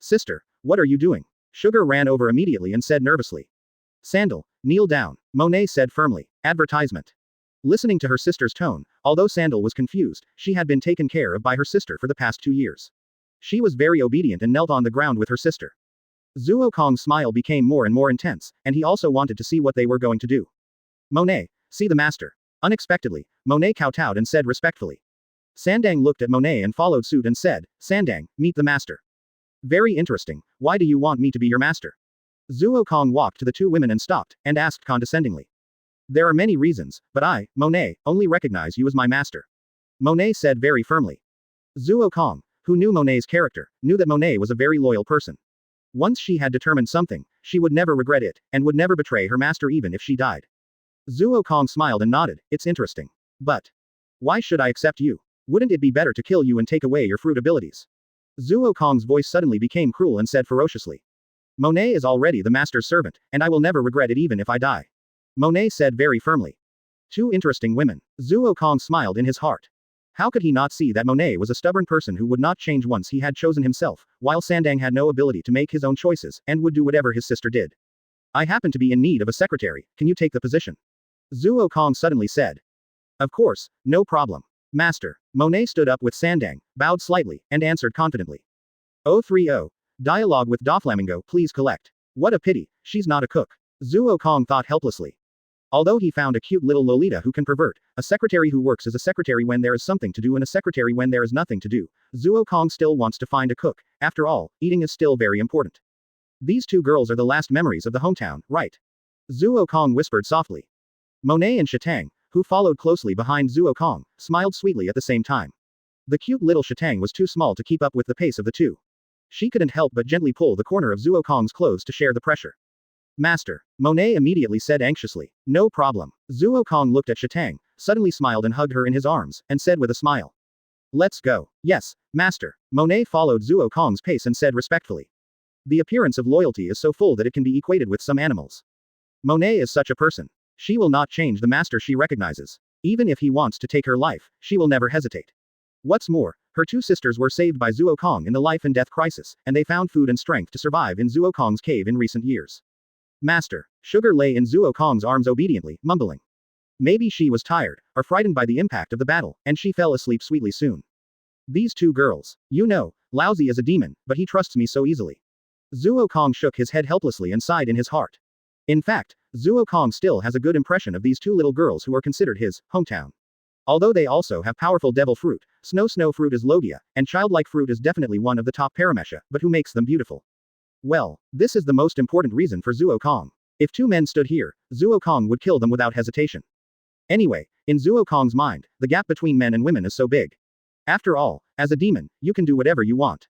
Speaker 2: Sister, what are you doing? Sugar ran over immediately and said nervously. Sandal, kneel down, Monet said firmly. Advertisement. Listening to her sister's tone, although Sandal was confused, she had been taken care of by her sister for the past 2 years. She was very obedient and knelt on the ground with her sister. Zuo Kong's smile became more and more intense, and he also wanted to see what they were going to do. Monet, see the master. Unexpectedly, Monet kowtowed and said respectfully. Sandang looked at Monet and followed suit and said, Sandang, meet the master. Very interesting, why do you want me to be your master? Zuo Kong walked to the two women and stopped, and asked condescendingly. There are many reasons, but I, Monet, only recognize you as my master. Monet said very firmly. Zuo Kong, who knew Monet's character, knew that Monet was a very loyal person. Once she had determined something, she would never regret it, and would never betray her master even if she died. Zhuo Kong smiled and nodded, it's interesting. But why should I accept you? Wouldn't it be better to kill you and take away your fruit abilities? Zhuo Kong's voice suddenly became cruel and said ferociously. Monet is already the master's servant, and I will never regret it even if I die. Monet said very firmly. Two interesting women. Zhuo Kong smiled in his heart. How could he not see that Monet was a stubborn person who would not change once he had chosen himself, while Sandang had no ability to make his own choices, and would do whatever his sister did? I happen to be in need of a secretary, can you take the position? Zhuo Kong suddenly said. Of course, no problem. Master. Monet stood up with Sandang, bowed slightly, and answered confidently. 030. Dialogue with Doflamingo, please collect. What a pity, she's not a cook. Zhuo Kong thought helplessly. Although he found a cute little Lolita who can pervert, a secretary who works as a secretary when there is something to do and a secretary when there is nothing to do, Zhuo Kong still wants to find a cook. After all, eating is still very important. These two girls are the last memories of the hometown, right? Zhuo Kong whispered softly. Monet and Shatang, who followed closely behind Zhuo Kong, smiled sweetly at the same time. The cute little Shatang was too small to keep up with the pace of the two. She couldn't help but gently pull the corner of Zhuo Kong's clothes to share the pressure. Master. Monet immediately said anxiously. No problem. Zhuo Kong looked at Shatang, suddenly smiled and hugged her in his arms, and said with a smile. Let's go. Yes, Master. Monet followed Zhuo Kong's pace and said respectfully. The appearance of loyalty is so full that it can be equated with some animals. Monet is such a person. She will not change the master she recognizes. Even if he wants to take her life, she will never hesitate. What's more, her two sisters were saved by Zhuo Kong in the life and death crisis, and they found food and strength to survive in Zhuo Kong's cave in recent years. Master. Sugar lay in Zhuo Kong's arms obediently, mumbling. Maybe she was tired, or frightened by the impact of the battle, and she fell asleep sweetly soon. These two girls. You know, Laozi is a demon, but he trusts me so easily. Zhuo Kong shook his head helplessly and sighed in his heart. In fact, Zhuo Kong still has a good impression of these two little girls who are considered his hometown. Although they also have powerful devil fruit, snow fruit is Logia, and childlike fruit is definitely one of the top Paramecia, but who makes them beautiful? Well, this is the most important reason for Zhuo Kong. If two men stood here, Zhuo Kong would kill them without hesitation. Anyway, in Zhuo Kong's mind, the gap between men and women is so big. After all, as a demon, you can do whatever you want.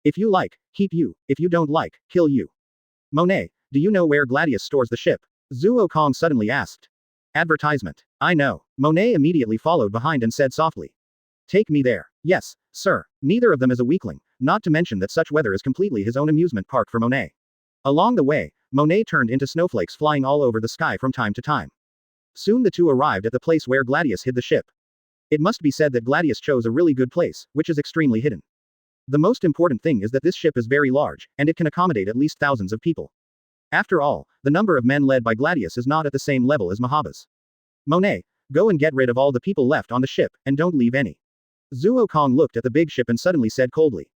Speaker 2: If you like, keep you, if you don't like, kill you. Monet, do you know where Gladius stores the ship? Zhuo Kong suddenly asked. Advertisement. I know. Monet immediately followed behind and said softly. Take me there. Yes, sir. Neither of them is a weakling, not to mention that such weather is completely his own amusement park for Monet. Along the way, Monet turned into snowflakes flying all over the sky from time to time. Soon the two arrived at the place where Gladius hid the ship. It must be said that Gladius chose a really good place, which is extremely hidden. The most important thing is that this ship is very large, and it can accommodate at least thousands of people. After all, the number of men led by Gladius is not at the same level as Mahaba's. Monet, go and get rid of all the people left on the ship, and don't leave any. Zhuo Kong looked at the big ship and suddenly said coldly.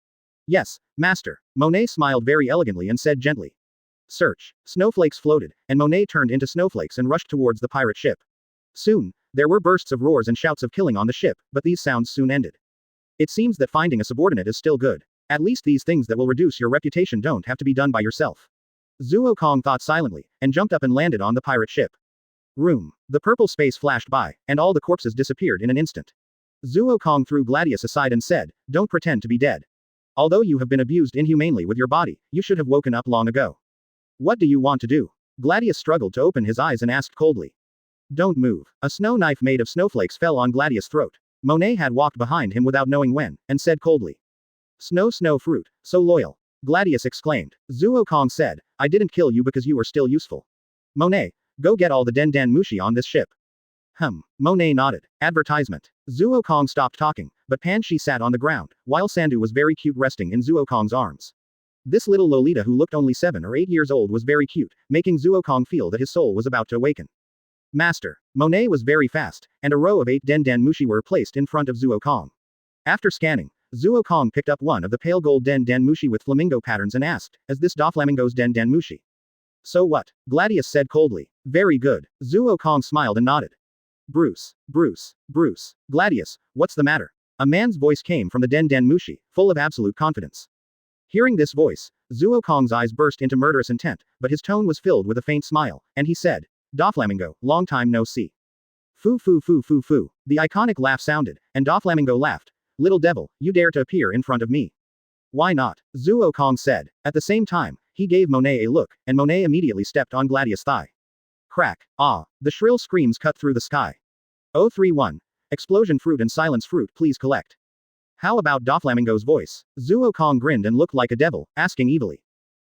Speaker 2: Yes, master. Monet smiled very elegantly and said gently. Search. Snowflakes floated, and Monet turned into snowflakes and rushed towards the pirate ship. Soon, there were bursts of roars and shouts of killing on the ship, but these sounds soon ended. It seems that finding a subordinate is still good. At least these things that will reduce your reputation don't have to be done by yourself. Zhuo Kong thought silently, and jumped up and landed on the pirate ship. Room. The purple space flashed by, and all the corpses disappeared in an instant. Zhuo Kong threw Gladius aside and said, don't pretend to be dead. Although you have been abused inhumanely with your body, you should have woken up long ago. What do you want to do? Gladius struggled to open his eyes and asked coldly. Don't move. A snow knife made of snowflakes fell on Gladius' throat. Monet had walked behind him without knowing when, and said coldly. Snow fruit, so loyal. Gladius exclaimed. Zhuo Kong said, I didn't kill you because you were still useful. Monet, go get all the Den Mushi on this ship. Monet nodded. Advertisement. Zhuo Kong stopped talking, but Pan Shi sat on the ground, while Sandu was very cute resting in Zhuo Kong's arms. This little Lolita who looked only 7 or 8 years old was very cute, making Zhuo Kong feel that his soul was about to awaken. Master. Monet was very fast, and a row of 8 Den Mushi were placed in front of Zhuo Kong. After scanning, Zhuo Kong picked up one of the pale gold Den Mushi with flamingo patterns and asked, is this Doflamingo's Den Mushi? So what? Gladius said coldly. Very good. Zhuo Kong smiled and nodded. Bruce. Gladius, what's the matter? A man's voice came from the Den Mushi, full of absolute confidence. Hearing this voice, Zhuo Kong's eyes burst into murderous intent, but his tone was filled with a faint smile, and he said, Doflamingo, long time no see. Foo. The iconic laugh sounded, and Doflamingo laughed, little devil, you dare to appear in front of me. Why not? Zuo Kong said. At the same time, he gave Monet a look, and Monet immediately stepped on Gladius' thigh. Crack. Ah. The shrill screams cut through the sky. 031. Explosion fruit and silence fruit please collect. How about Doflamingo's voice? Zuo Kong grinned and looked like a devil, asking evilly.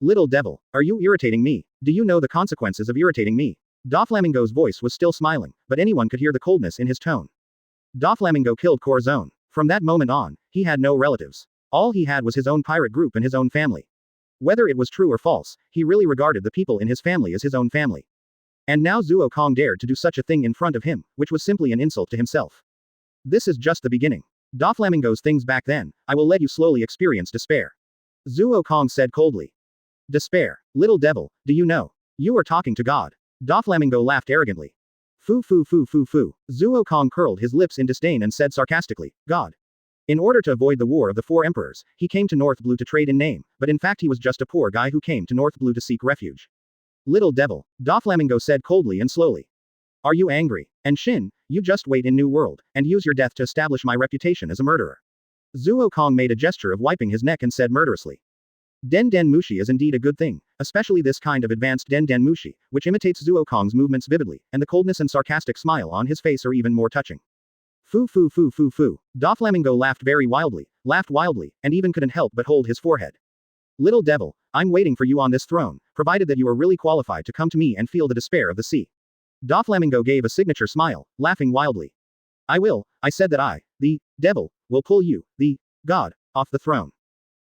Speaker 2: Little devil, are you irritating me? Do you know the consequences of irritating me? Doflamingo's voice was still smiling, but anyone could hear the coldness in his tone. Doflamingo killed Zoan. From that moment on, he had no relatives. All he had was his own pirate group and his own family. Whether it was true or false, he really regarded the people in his family as his own family. And now Zuo Kong dared to do such a thing in front of him, which was simply an insult to himself. This is just the beginning. Doflamingo's things back then, I will let you slowly experience despair. Zuo Kong said coldly. Despair. Little devil, do you know? You are talking to God. Doflamingo laughed arrogantly. Foo foo foo foo foo. Zuo Kong curled his lips in disdain and said sarcastically, God. In order to avoid the War of the Four Emperors, he came to North Blue to trade in name, but in fact he was just a poor guy who came to North Blue to seek refuge. Little devil, Doflamingo said coldly and slowly. Are you angry? And Shin, you just wait in New World, and use your death to establish my reputation as a murderer. Zuo Kong made a gesture of wiping his neck and said murderously. Den Den Mushi is indeed a good thing, especially this kind of advanced Den Den Mushi, which imitates Zuo Kong's movements vividly, and the coldness and sarcastic smile on his face are even more touching. Foo foo foo foo foo. Doflamingo laughed wildly, and even couldn't help but hold his forehead. Little devil, I'm waiting for you on this throne, provided that you are really qualified to come to me and feel the despair of the sea. Doflamingo gave a signature smile, laughing wildly. I said that I, the devil, will pull you, the god, off the throne.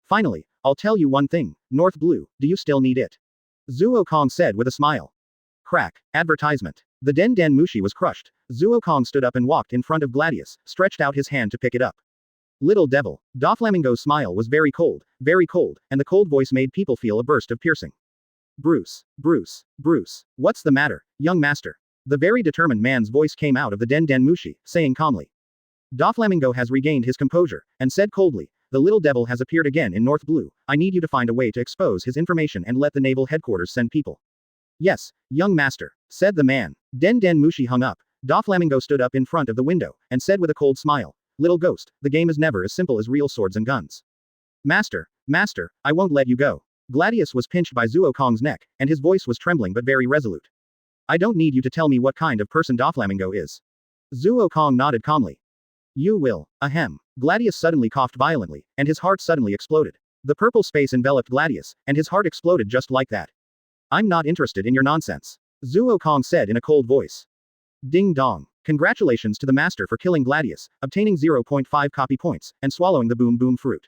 Speaker 2: Finally, I'll tell you one thing, North Blue, do you still need it? Zuo Kong said with a smile. Crack. Advertisement. The Den Den Mushi was crushed. Zuo Kong stood up and walked in front of Gladius, stretched out his hand to pick it up. Little devil. Doflamingo's smile was very cold, and the cold voice made people feel a burst of piercing. Bruce, what's the matter, young master? The very determined man's voice came out of the Den Den Mushi, saying calmly. Doflamingo has regained his composure, and said coldly, the little devil has appeared again in North Blue, I need you to find a way to expose his information and let the naval headquarters send people. Yes, young master, said the man. Den Den Mushi hung up. Doflamingo stood up in front of the window, and said with a cold smile, little ghost, the game is never as simple as real swords and guns. Master, I won't let you go. Gladius was pinched by Zuo Kong's neck, and his voice was trembling but very resolute. I don't need you to tell me what kind of person Doflamingo is. Zuo Kong nodded calmly. You will. Ahem. Gladius suddenly coughed violently, and his heart suddenly exploded. The purple space enveloped Gladius, and his heart exploded just like that. I'm not interested in your nonsense. Zuo Kong said in a cold voice. Ding dong. Congratulations to the master for killing Gladius, obtaining 0.5 copy points, and swallowing the boom boom fruit.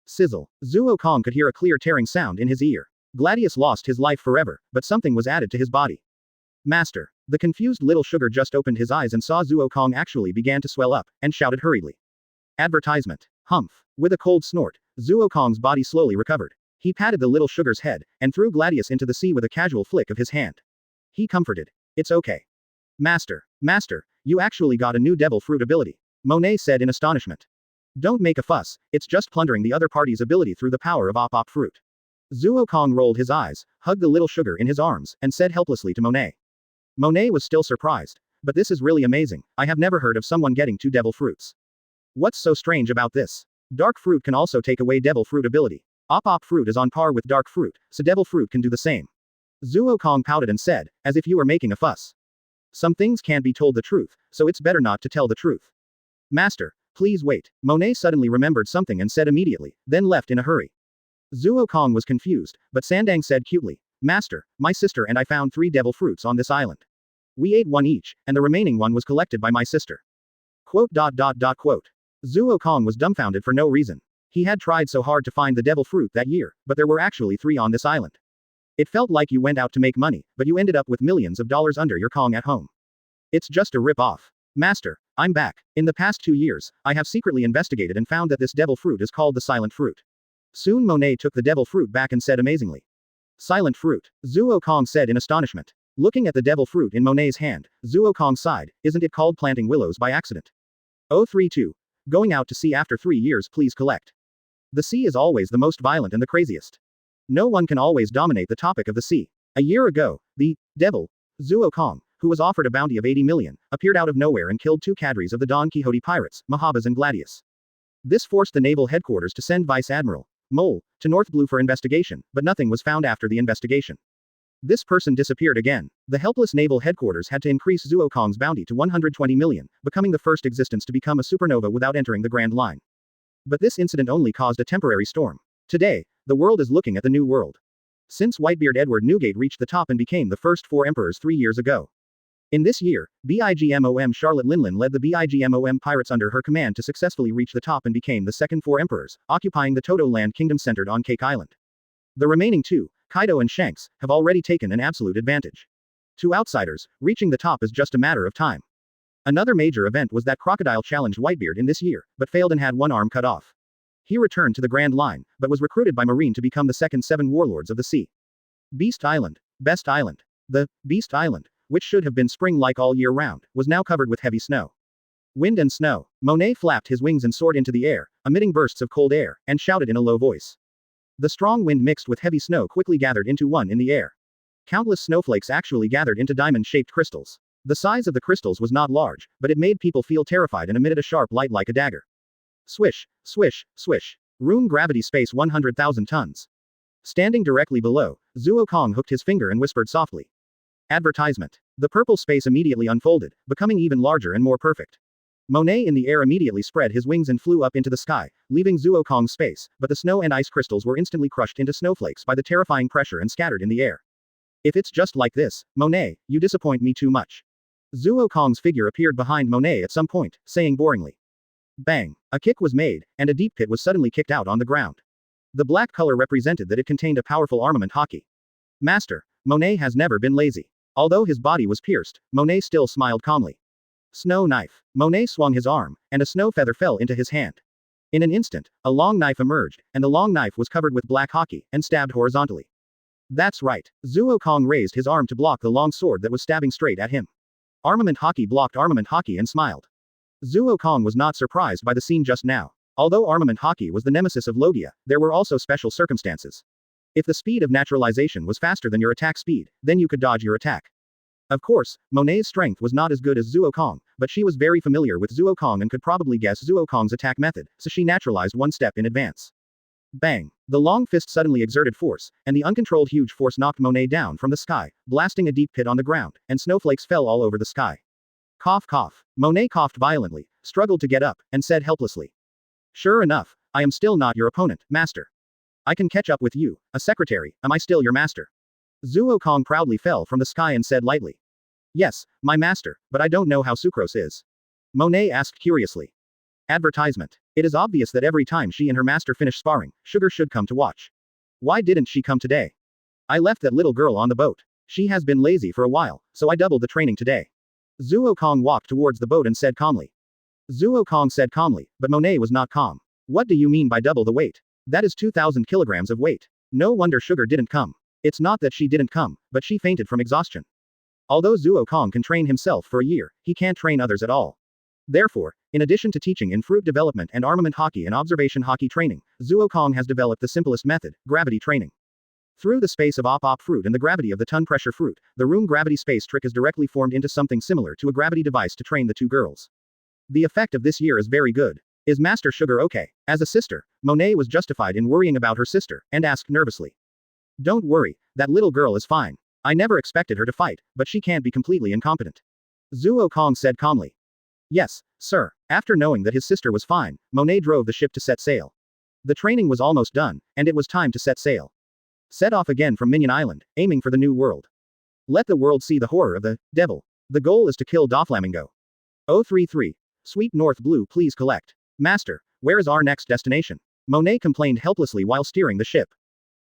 Speaker 2: Sizzle. Zuo Kong could hear a clear tearing sound in his ear. Gladius lost his life forever, but something was added to his body. Master. The confused little sugar just opened his eyes and saw Zuo Kong actually began to swell up, and shouted hurriedly. Advertisement. Humph. With a cold snort, Zuo Kong's body slowly recovered. He patted the little sugar's head, and threw Gladius into the sea with a casual flick of his hand. He comforted. It's okay. Master, you actually got a new devil fruit ability. Monet said in astonishment. Don't make a fuss, it's just plundering the other party's ability through the power of op fruit. Zuo Kong rolled his eyes, hugged the little sugar in his arms, and said helplessly to Monet. Monet was still surprised. But this is really amazing, I have never heard of someone getting two devil fruits. What's so strange about this? Dark fruit can also take away devil fruit ability. Op fruit is on par with dark fruit, so devil fruit can do the same. Zuo Kong pouted and said, as if you were making a fuss. Some things can't be told the truth, so it's better not to tell the truth. Master, please wait. Monet suddenly remembered something and said immediately, then left in a hurry. Zuo Kong was confused, but Sandang said cutely, Master, my sister and I found 3 devil fruits on this island. We ate one each, and the remaining one was collected by my sister. Quote. Zuo Kong was dumbfounded for no reason. He had tried so hard to find the devil fruit that year, but there were actually 3 on this island. It felt like you went out to make money, but you ended up with millions of dollars under your Kong at home. It's just a rip-off. Master, I'm back. In the past 2 years, I have secretly investigated and found that this devil fruit is called the silent fruit. Soon Monet took the devil fruit back and said amazingly. Silent fruit, Zuo Kong said in astonishment. Looking at the devil fruit in Monet's hand, Zuo Kong sighed, isn't it called planting willows by accident? 032. Going out to sea after 3 years please collect. The sea is always the most violent and the craziest. No one can always dominate the topic of the sea. A year ago, the devil, Zuo Kong, who was offered a bounty of 80 million, appeared out of nowhere and killed 2 cadres of the Don Quixote pirates, Mahabas and Gladius. This forced the naval headquarters to send Vice Admiral Mole to North Blue for investigation, but nothing was found after the investigation. This person disappeared again. The helpless naval headquarters had to increase Zuokong's bounty to 120 million, becoming the first existence to become a supernova without entering the Grand Line. But this incident only caused a temporary storm. Today, the world is looking at the new world. Since Whitebeard Edward Newgate reached the top and became the first 4 emperors 3 years ago. In this year, BIGMOM Charlotte Linlin led the BIGMOM pirates under her command to successfully reach the top and became the second 4 emperors, occupying the Toto land kingdom centered on Cake Island. The remaining 2, Kaido and Shanks, have already taken an absolute advantage. To outsiders, reaching the top is just a matter of time. Another major event was that Crocodile challenged Whitebeard in this year, but failed and had one arm cut off. He returned to the Grand Line, but was recruited by Marine to become the second 7 warlords of the sea. Beast Island. Best Island. The Beast Island, which should have been spring-like all year round, was now covered with heavy snow. Wind and snow. Monet flapped his wings and soared into the air, emitting bursts of cold air, and shouted in a low voice. The strong wind mixed with heavy snow quickly gathered into one in the air. Countless snowflakes actually gathered into diamond-shaped crystals. The size of the crystals was not large, but it made people feel terrified and emitted a sharp light like a dagger. Swish, swish, swish. Room gravity space 100,000 tons. Standing directly below, Zuokong hooked his finger and whispered softly. Advertisement. The purple space immediately unfolded, becoming even larger and more perfect. Monet in the air immediately spread his wings and flew up into the sky, leaving Zuokong's space, but the snow and ice crystals were instantly crushed into snowflakes by the terrifying pressure and scattered in the air. If it's just like this, Monet, you disappoint me too much. Zuokong's figure appeared behind Monet at some point, saying boringly. Bang! A kick was made, and a deep pit was suddenly kicked out on the ground. The black color represented that it contained a powerful armament hockey. Master, Monet has never been lazy. Although his body was pierced, Monet still smiled calmly. Snow knife. Monet swung his arm, and a snow feather fell into his hand. In an instant, a long knife emerged, and the long knife was covered with black hockey, and stabbed horizontally. That's right. Zuokong raised his arm to block the long sword that was stabbing straight at him. Armament hockey blocked armament hockey and smiled. Zuokong was not surprised by the scene just now. Although armament hockey was the nemesis of Logia, there were also special circumstances. If the speed of naturalization was faster than your attack speed, then you could dodge your attack. Of course, Monet's strength was not as good as Zuokong, but she was very familiar with Zuokong and could probably guess Zuokong's attack method, so she naturalized one step in advance. Bang! The long fist suddenly exerted force, and the uncontrolled huge force knocked Monet down from the sky, blasting a deep pit on the ground, and snowflakes fell all over the sky. Cough cough. Monet coughed violently, struggled to get up, and said helplessly. Sure enough, I am still not your opponent, master. I can catch up with you, a secretary, am I still your master? Zuokong proudly fell from the sky and said lightly. Yes, my master, but I don't know how sucrose is. Monet asked curiously. Advertisement. It is obvious that every time she and her master finish sparring, Sugar should come to watch. Why didn't she come today? I left that little girl on the boat. She has been lazy for a while, so I doubled the training today. Zuokong walked towards the boat and said calmly. Zuokong said calmly, but Monet was not calm. What do you mean by double the weight? That is 2,000 kilograms of weight. No wonder Sugar didn't come. It's not that she didn't come, but she fainted from exhaustion. Although Zuokong can train himself for a year, he can't train others at all. Therefore, in addition to teaching in fruit development and armament hockey and observation hockey training, Zuokong has developed the simplest method, gravity training. Through the space of op fruit and the gravity of the ton pressure fruit, the room gravity space trick is directly formed into something similar to a gravity device to train the 2 girls. The effect of this year is very good. Is Master Sugar okay? As a sister, Monet was justified in worrying about her sister, and asked nervously. Don't worry, that little girl is fine. I never expected her to fight, but she can't be completely incompetent. Zuokong said calmly. Yes, sir. After knowing that his sister was fine, Monet drove the ship to set sail. The training was almost done, and it was time to set sail. Set off again from Minion Island, aiming for the new world. Let the world see the horror of the devil. The goal is to kill Doflamingo. 033. Sweet North Blue, please collect. Master, where is our next destination? Monet complained helplessly while steering the ship.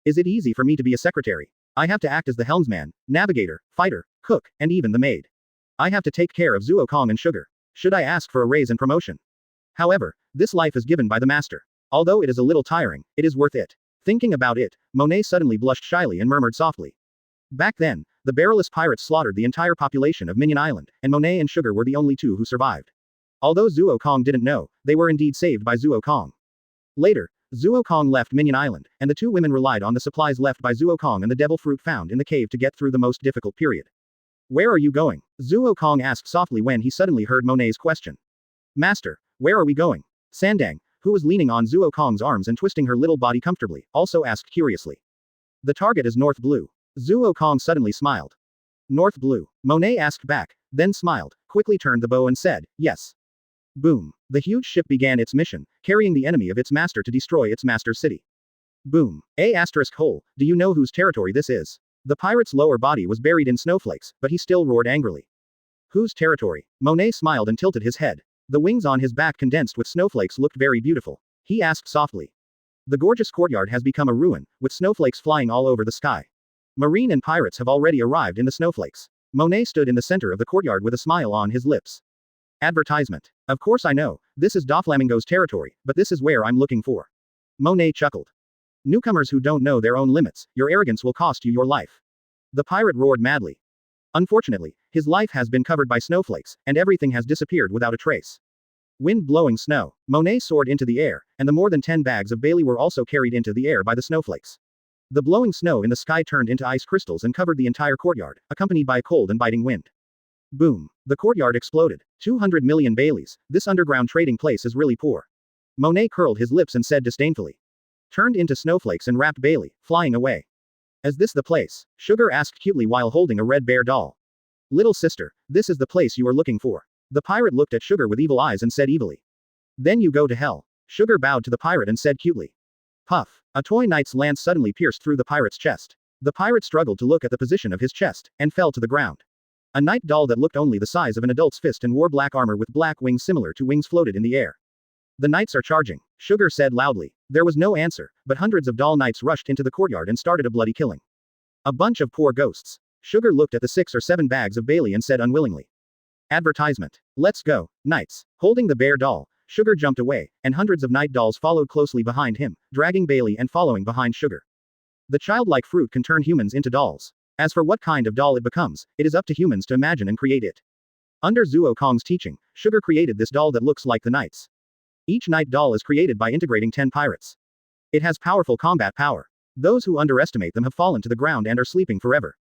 Speaker 2: Is it easy for me to be a secretary? I have to act as the helmsman, navigator, fighter, cook, and even the maid. I have to take care of Zuokong and Sugar. Should I ask for a raise and promotion? However, this life is given by the master. Although it is a little tiring, it is worth it. Thinking about it, Monet suddenly blushed shyly and murmured softly. Back then, the barrelless pirates slaughtered the entire population of Minion Island, and Monet and Sugar were the only 2 who survived. Although Zuokong didn't know, they were indeed saved by Zuokong. Later, Zuokong left Minion Island, and the 2 women relied on the supplies left by Zuokong and the devil fruit found in the cave to get through the most difficult period. Where are you going? Zuokong asked softly when he suddenly heard Monet's question. Master, where are we going? Sandang, who was leaning on Zuo Kong's arms and twisting her little body comfortably, also asked curiously. The target is North Blue. Zuo Kong suddenly smiled. North Blue. Monet asked back, then smiled, quickly turned the bow and said, yes. Boom. The huge ship began its mission, carrying the enemy of its master to destroy *its master's city. Boom. Hole, do you know whose territory this is? The pirate's lower body was buried in snowflakes, but he still roared angrily. Whose territory? Monet smiled and tilted his head. The wings on his back condensed with snowflakes looked very beautiful. He asked softly. The gorgeous courtyard has become a ruin, with snowflakes flying all over the sky. Marine and pirates have already arrived in the snowflakes. Monet stood in the center of the courtyard with a smile on his lips. Advertisement. Of course I know, this is Doflamingo's territory, but this is where I'm looking for. Monet chuckled. Newcomers who don't know their own limits, your arrogance will cost you your life. The pirate roared madly. Unfortunately, his life has been covered by snowflakes, and everything has disappeared without a trace. Wind blowing snow. Monet soared into the air, and the more than 10 bags of Bailey were also carried into the air by the snowflakes. The blowing snow in the sky turned into ice crystals and covered the entire courtyard, accompanied by cold and biting wind. Boom. The courtyard exploded. 200 million Baileys, this underground trading place is really poor. Monet curled his lips and said disdainfully. Turned into snowflakes and wrapped Bailey, flying away. Is this the place? Sugar asked cutely while holding a red bear doll. Little sister, this is the place you are looking for. The pirate looked at Sugar with evil eyes and said evilly. Then you go to hell. Sugar bowed to the pirate and said cutely. Puff. A toy knight's lance suddenly pierced through the pirate's chest. The pirate struggled to look at the position of his chest, and fell to the ground. A knight doll that looked only the size of an adult's fist and wore black armor with black wings similar to wings floated in the air. The knights are charging, Sugar said loudly. There was no answer, but hundreds of doll knights rushed into the courtyard and started a bloody killing. A bunch of poor ghosts. Sugar looked at the 6 or 7 bags of Bailey and said unwillingly. Advertisement. Let's go, knights. Holding the bear doll, Sugar jumped away, and hundreds of knight dolls followed closely behind him, dragging Bailey and following behind Sugar. The childlike fruit can turn humans into dolls. As for what kind of doll it becomes, it is up to humans to imagine and create it. Under Zuo Kong's teaching, Sugar created this doll that looks like the knights. Each knight doll is created by integrating 10 pirates. It has powerful combat power. Those who underestimate them have fallen to the ground and are sleeping forever.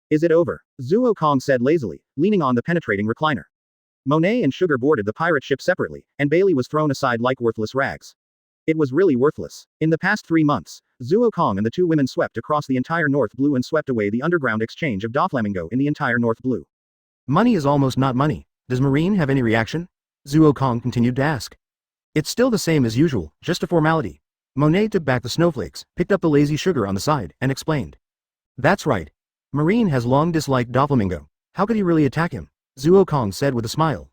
Speaker 2: Is it over? Zuo Kong said lazily, leaning on the penetrating recliner. Monet and Sugar boarded the pirate ship separately, and Bailey was thrown aside like worthless rags. It was really worthless. In the past 3 months, Zuo Kong and the 2 women swept across the entire North Blue and swept away the underground exchange of Doflamingo in the entire North Blue.
Speaker 1: Money is almost not money. Does Marine have any reaction? Zuo Kong continued to ask. It's still the same as usual, just a formality. Monet took back the snowflakes, picked up the lazy Sugar on the side, and explained. That's right. Marine has long disliked Doflamingo. How could he really attack him? Zuo Kong said with a smile.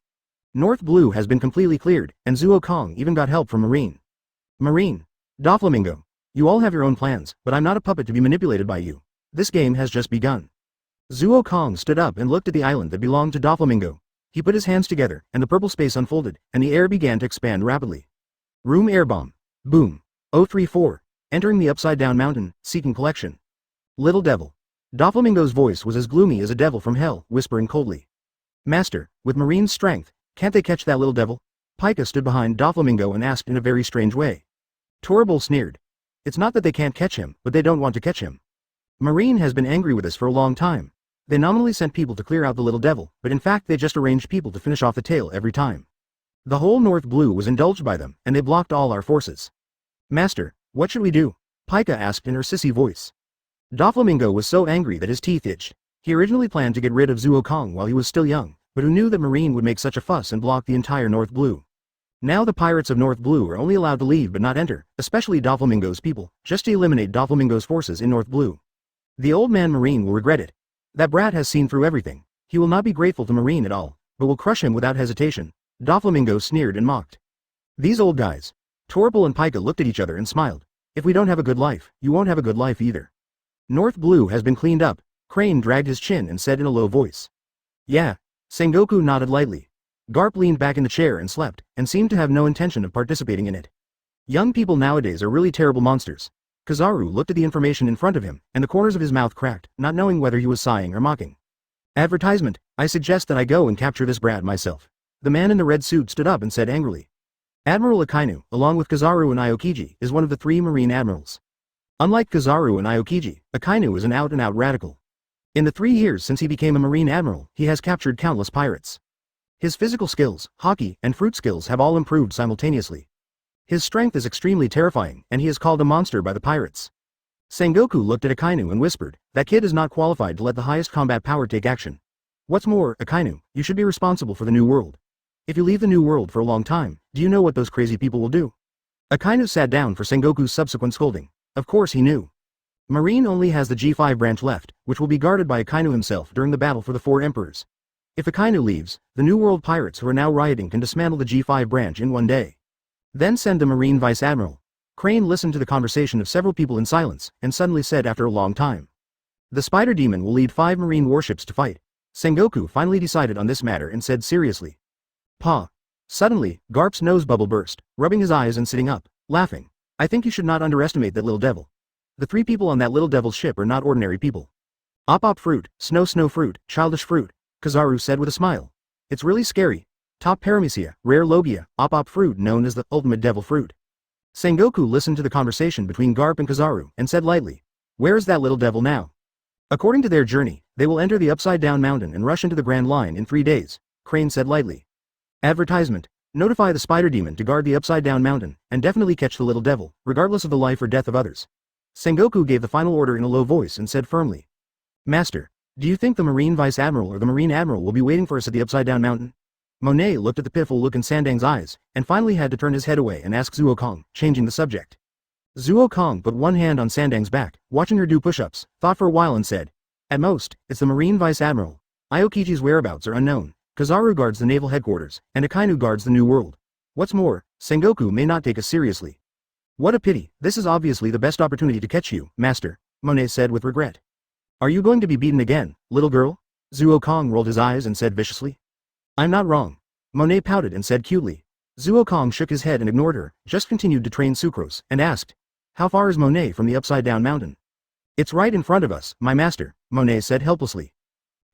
Speaker 1: North Blue has been completely cleared, and Zuo Kong even got help from Marine. Marine. Doflamingo. You all have your own plans, but I'm not a puppet to be manipulated by you. This game has just begun. Zuo Kong stood up and looked at the island that belonged to Doflamingo. He put his hands together, and the purple space unfolded, and the air began to expand rapidly. Room air bomb. Boom. 034. Entering the upside-down mountain, seeking collection. Little devil. Doflamingo's voice was as gloomy as a devil from hell, whispering coldly. Master, with Marine's strength, can't they catch that little devil? Pika stood behind Doflamingo and asked in a very strange way. Torable sneered. It's not that they can't catch him, but they don't want to catch him. Marine has been angry with us for a long time. They nominally sent people to clear out the little devil, but in fact they just arranged people to finish off the tail every time. The whole North Blue was indulged by them, and they blocked all our forces. Master, what should we do? Pika asked in her sissy voice. Doflamingo was so angry that his teeth itched. He originally planned to get rid of Zuo Kong while he was still young, but who knew that Marine would make such a fuss and block the entire North Blue. Now the pirates of North Blue are only allowed to leave but not enter, especially Doflamingo's people, just to eliminate Doflamingo's forces in North Blue. The old man Marine will regret it. That brat has seen through everything. He will not be grateful to Marine at all, but will crush him without hesitation. Doflamingo sneered and mocked. These old guys. Torpal and Pika looked at each other and smiled. If we don't have a good life, you won't have a good life either. North Blue has been cleaned up. Crane dragged his chin and said in a low voice. Yeah. Sengoku nodded lightly. Garp leaned back in the chair and slept, and seemed to have no intention of participating in it. Young people nowadays are really terrible monsters. Kizaru looked at the information in front of him, and the corners of his mouth cracked, not knowing whether he was sighing or mocking. Advertisement. I suggest that I go and capture this brat myself. The man in the red suit stood up and said angrily. Admiral Akainu, along with Kizaru and Aokiji, is one of the 3 marine admirals. Unlike Kizaru and Aokiji, Akainu is an out-and-out radical. In the 3 years since he became a marine admiral, he has captured countless pirates. His physical skills, hockey, and fruit skills have all improved simultaneously. His strength is extremely terrifying, and he is called a monster by the pirates. Sengoku looked at Akainu and whispered, that kid is not qualified to let the highest combat power take action. What's more, Akainu, you should be responsible for the new world. If you leave the new world for a long time, do you know what those crazy people will do? Akainu sat down for Sengoku's subsequent scolding. Of course he knew. Marine only has the G5 branch left, which will be guarded by Akainu himself during the battle for the 4 emperors. If Akainu leaves, the New World pirates who are now rioting can dismantle the G5 branch in one day. Then send the Marine Vice Admiral. Crane listened to the conversation of several people in silence, and suddenly said after a long time. The Spider Demon will lead 5 marine warships to fight. Sengoku finally decided on this matter and said seriously. Pa. Suddenly, Garp's nose bubble burst, rubbing his eyes and sitting up, laughing. I think you should not underestimate that little devil. The 3 people on that little devil's ship are not ordinary people. Op Fruit, Snow Fruit, Childish Fruit, Kizaru said with a smile. It's really scary. Top Paramecia, rare Logia, Op Fruit known as the ultimate devil fruit. Sengoku listened to the conversation between Garp and Kizaru and said lightly. Where is that little devil now? According to their journey, they will enter the Upside Down Mountain and rush into the Grand Line in 3 days, Crane said lightly. Advertisement. Notify the Spider Demon to guard the Upside Down Mountain, and definitely catch the little devil, regardless of the life or death of others. Sengoku gave the final order in a low voice and said firmly. Master, do you think the Marine Vice Admiral or the Marine Admiral will be waiting for us at the Upside Down Mountain? Monet looked at the pitiful look in Sandang's eyes, and finally had to turn his head away and ask Zuokong, changing the subject. Zuokong put one hand on Sandang's back, watching her do push-ups, thought for a while and said. At most, it's the Marine Vice Admiral. Aokichi's whereabouts are unknown. Kizaru guards the naval headquarters, and Akainu guards the New World. What's more, Sengoku may not take us seriously. What a pity, this is obviously the best opportunity to catch you, Master, Monet said with regret. Are you going to be beaten again, little girl? Zuokong rolled his eyes and said viciously. I'm not wrong. Monet pouted and said cutely. Zuokong shook his head and ignored her, just continued to train Sucrose, and asked. How far is Monet from the Upside Down Mountain? It's right in front of us, my master, Monet said helplessly.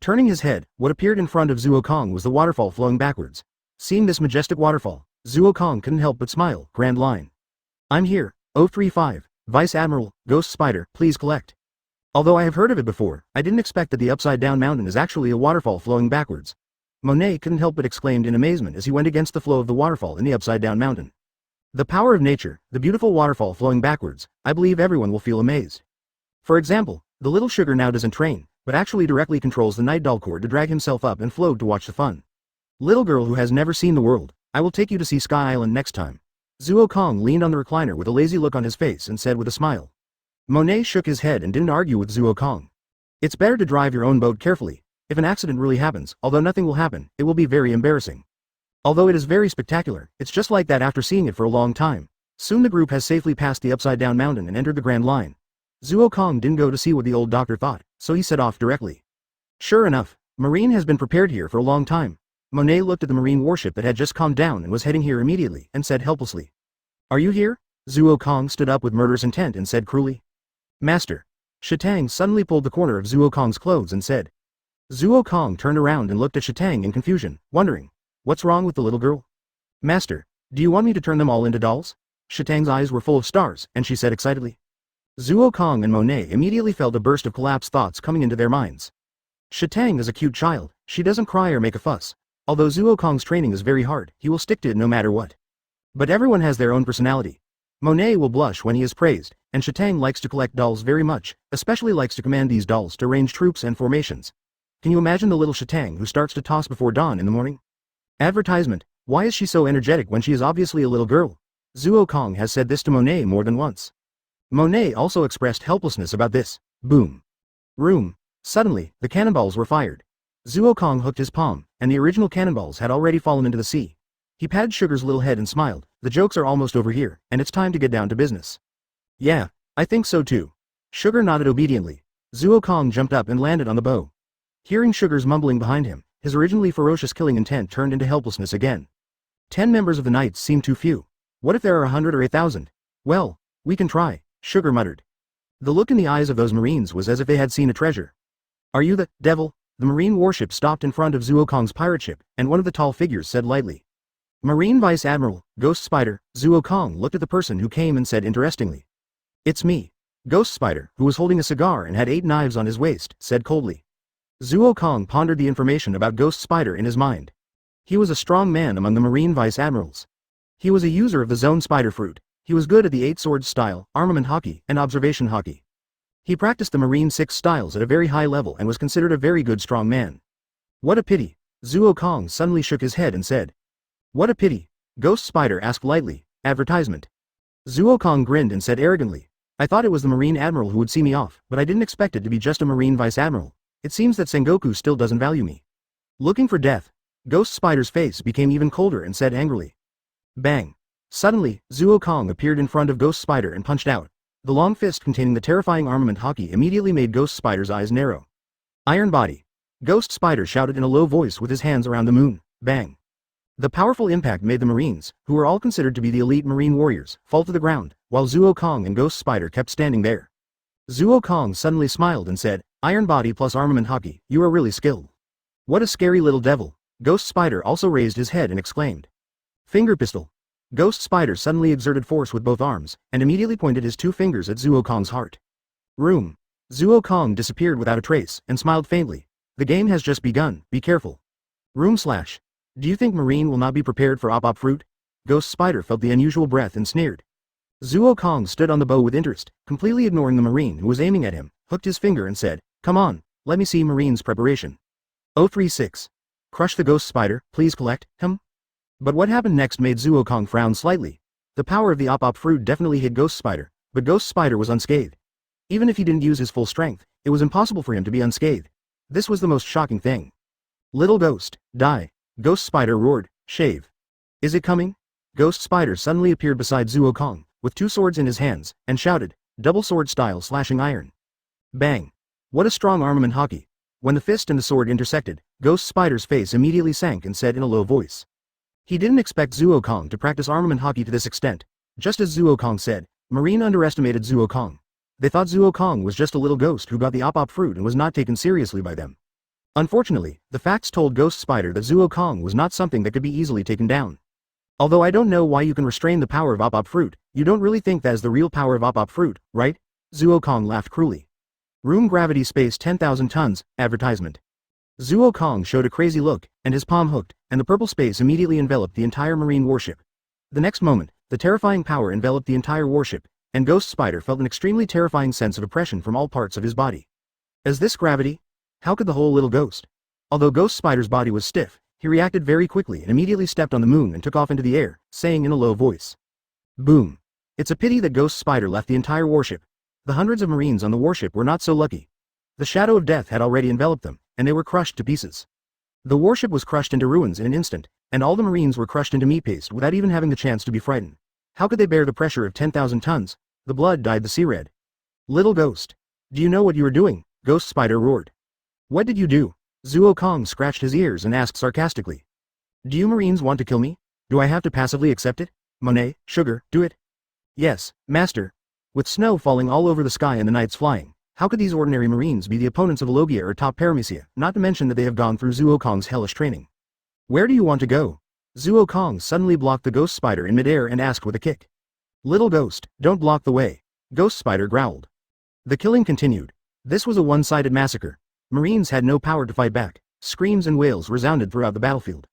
Speaker 1: Turning his head, what appeared in front of Zuokong was the waterfall flowing backwards. Seeing this majestic waterfall, Zuokong couldn't help but smile. Grand Line. I'm here, 035, Vice Admiral, Ghost Spider, please collect. Although I have heard of it before, I didn't expect that the Upside Down Mountain is actually a waterfall flowing backwards. Monet couldn't help but exclaimed in amazement as he went against the flow of the waterfall in the Upside Down Mountain. The power of nature, the beautiful waterfall flowing backwards, I believe everyone will feel amazed. For example, the little sugar now doesn't train, but actually directly controls the night doll cord to drag himself up and float to watch the fun. Little girl who has never seen the world, I will take you to see Sky Island next time. Zuokong leaned on the recliner with a lazy look on his face and said with a smile. Monet shook his head and didn't argue with Zuokong. It's better to drive your own boat carefully. If an accident really happens, although nothing will happen, it will be very embarrassing. Although it is very spectacular, it's just like that after seeing it for a long time. Soon the group has safely passed the Upside Down Mountain and entered the Grand Line. Zuokong didn't go to see what the old doctor thought, so he set off directly. Sure enough, Marine has been prepared here for a long time. Monet looked at the Marine warship that had just calmed down and was heading here immediately, and said helplessly. Are you here? Zuokong stood up with murderous intent and said cruelly. Master. Shatang suddenly pulled the corner of Zuokong's clothes and said. Zuokong turned around and looked at Shatang in confusion, wondering. What's wrong with the little girl? Master, do you want me to turn them all into dolls? Shatang's eyes were full of stars, and she said excitedly. Zuokong and Monet immediately felt a burst of collapsed thoughts coming into their minds. Shatang is a cute child, she doesn't cry or make a fuss. Although Zuokong's training is very hard, he will stick to it no matter what. But everyone has their own personality. Monet will blush when he is praised, and Shatang likes to collect dolls very much, especially likes to command these dolls to arrange troops and formations. Can you imagine the little Shatang who starts to toss before dawn in the morning? Advertisement. Why is she so energetic when she is obviously a little girl? Zuokong has said this to Monet more than once. Monet also expressed helplessness about this. Boom. Room. Suddenly, the cannonballs were fired. Zuokong hooked his palm, and the original cannonballs had already fallen into the sea. He patted Sugar's little head and smiled. The jokes are almost over here, and it's time to get down to business. Yeah, I think so too. Sugar nodded obediently. Zuokong jumped up and landed on the bow. Hearing Sugar's mumbling behind him, his originally ferocious killing intent turned into helplessness again. 10 members of the Knights seem too few. What if there are 100 or 1,000? Well, we can try, Sugar muttered. The look in the eyes of those Marines was as if they had seen a treasure. Are you the devil? The Marine warship stopped in front of Zuokong's pirate ship, and one of the tall figures said lightly. Marine Vice Admiral, Ghost Spider. Zuokong looked at the person who came and said interestingly. It's me. Ghost Spider, who was holding a cigar and had 8 knives on his waist, said coldly. Zuokong pondered the information about Ghost Spider in his mind. He was a strong man among the Marine Vice Admirals. He was a user of the Zoan spider fruit. He was good at the 8 swords style, armament hockey, and observation hockey. He practiced the Marine 6 styles at a very high level and was considered a very good strong man. What a pity. Zuo Kong suddenly shook his head and said. What a pity. Ghost Spider asked lightly. Advertisement. Zuo Kong grinned and said arrogantly. I thought it was the Marine Admiral who would see me off, but I didn't expect it to be just a Marine Vice Admiral. It seems that Sengoku still doesn't value me. Looking for death. Ghost Spider's face became even colder and said angrily. Bang. Suddenly, Zuo Kong appeared in front of Ghost Spider and punched out. The long fist containing the terrifying armament hockey immediately made Ghost Spider's eyes narrow. Iron Body. Ghost Spider shouted in a low voice with his hands around the moon. Bang. The powerful impact made the Marines, who were all considered to be the elite Marine warriors, fall to the ground, while Zuo Kong and Ghost Spider kept standing there. Zuo Kong suddenly smiled and said, Iron Body plus armament hockey, you are really skilled. What a scary little devil. Ghost Spider also raised his head and exclaimed. Finger pistol. Ghost Spider suddenly exerted force with both arms, and immediately pointed his 2 fingers at Zuo Kong's heart. Room. Zuo Kong disappeared without a trace, and smiled faintly. The game has just begun, be careful. Room slash. Do you think Marine will not be prepared for Op Fruit? Ghost Spider felt the unusual breath and sneered. Zuo Kong stood on the bow with interest, completely ignoring the Marine who was aiming at him, hooked his finger and said, Come on, let me see Marine's preparation. 036. Crush the Ghost Spider, please collect him. But what happened next made Zuo Kong frown slightly. The power of the Op Fruit definitely hit Ghost Spider, but Ghost Spider was unscathed. Even if he didn't use his full strength, it was impossible for him to be unscathed. This was the most shocking thing. Little ghost, die. Ghost Spider roared, shave. Is it coming? Ghost Spider suddenly appeared beside Zuo Kong, with 2 swords in his hands, and shouted, double sword style slashing iron. Bang. What a strong armament hockey. When the fist and the sword intersected, Ghost Spider's face immediately sank and said in a low voice. He didn't expect Zuo Kong to practice armament hockey to this extent. Just as Zuo Kong said, Marine underestimated Zuo Kong. They thought Zuo Kong was just a little ghost who got the Op Fruit and was not taken seriously by them. Unfortunately, the facts told Ghost Spider that Zuo Kong was not something that could be easily taken down. Although I don't know why you can restrain the power of Op Fruit, you don't really think that is the real power of Op Fruit, right? Zuo Kong laughed cruelly. Room gravity space 10,000 tons, advertisement. Zuo Kong showed a crazy look, and his palm hooked, and the purple space immediately enveloped the entire Marine warship. The next moment, the terrifying power enveloped the entire warship, and Ghost Spider felt an extremely terrifying sense of oppression from all parts of his body. Is this gravity? How could the whole little ghost? Although Ghost Spider's body was stiff, he reacted very quickly and immediately stepped on the moon and took off into the air, saying in a low voice. Boom. It's a pity that Ghost Spider left the entire warship. The hundreds of Marines on the warship were not so lucky. The shadow of death had already enveloped them, and they were crushed to pieces. The warship was crushed into ruins in an instant, and all the Marines were crushed into meat paste without even having the chance to be frightened. How could they bear the pressure of 10,000 tons? The blood dyed the sea red. Little ghost. Do you know what you are doing? Ghost Spider roared. What did you do? Zuo Kong scratched his ears and asked sarcastically. Do you Marines want to kill me? Do I have to passively accept it? Monet, sugar, do it. Yes, master. With snow falling all over the sky and the nights flying, how could these ordinary Marines be the opponents of Logia or top Paramecia, not to mention that they have gone through Zuo Kong's hellish training? Where do you want to go? Zuo Kong suddenly blocked the Ghost Spider in midair and asked with a kick. Little ghost, don't block the way. Ghost Spider growled. The killing continued. This was a one-sided massacre. Marines had no power to fight back. Screams and wails resounded throughout the battlefield.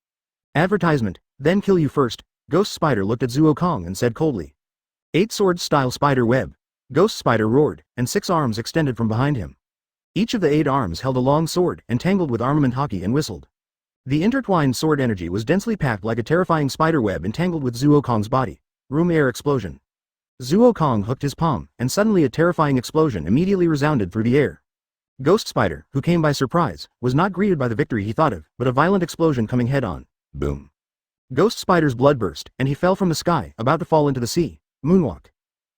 Speaker 1: Advertisement, then kill you first. Ghost Spider looked at Zuo Kong and said coldly. 8 swords style spider web. Ghost Spider roared, and 6 arms extended from behind him. Each of the 8 arms held a long sword, entangled with armament hockey and whistled. The intertwined sword energy was densely packed like a terrifying spider web entangled with Zuo Kong's body. Room air explosion. Zuo Kong hooked his palm, and suddenly a terrifying explosion immediately resounded through the air. Ghost Spider, who came by surprise, was not greeted by the victory he thought of, but a violent explosion coming head-on. Boom. Ghost Spider's blood burst, and he fell from the sky, about to fall into the sea. Moonwalk.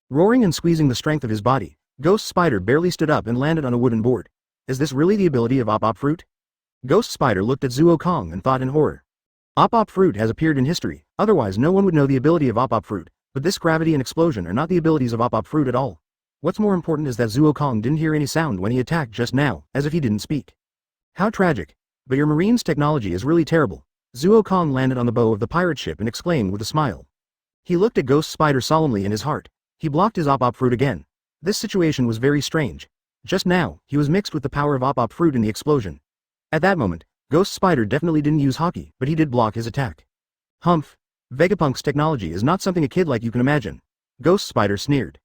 Speaker 1: Roaring and squeezing the strength of his body, Ghost Spider barely stood up and landed on a wooden board. Is this really the ability of Op Fruit? Ghost Spider looked at Zuo Kong and thought in horror. Op Fruit has appeared in history, otherwise no one would know the ability of Op Fruit, but this gravity and explosion are not the abilities of Op Fruit at all. What's more important is that Zuo Kong didn't hear any sound when he attacked just now, as if he didn't speak. How tragic. But your Marine's technology is really terrible. Zuo Kong landed on the bow of the pirate ship and exclaimed with a smile. He looked at Ghost Spider solemnly in his heart. He blocked his Op Fruit again. This situation was very strange. Just now, he was mixed with the power of Op Fruit in the explosion. At that moment, Ghost Spider definitely didn't use hockey, but he did block his attack. Humph. Vegapunk's technology is not something a kid like you can imagine. Ghost Spider sneered.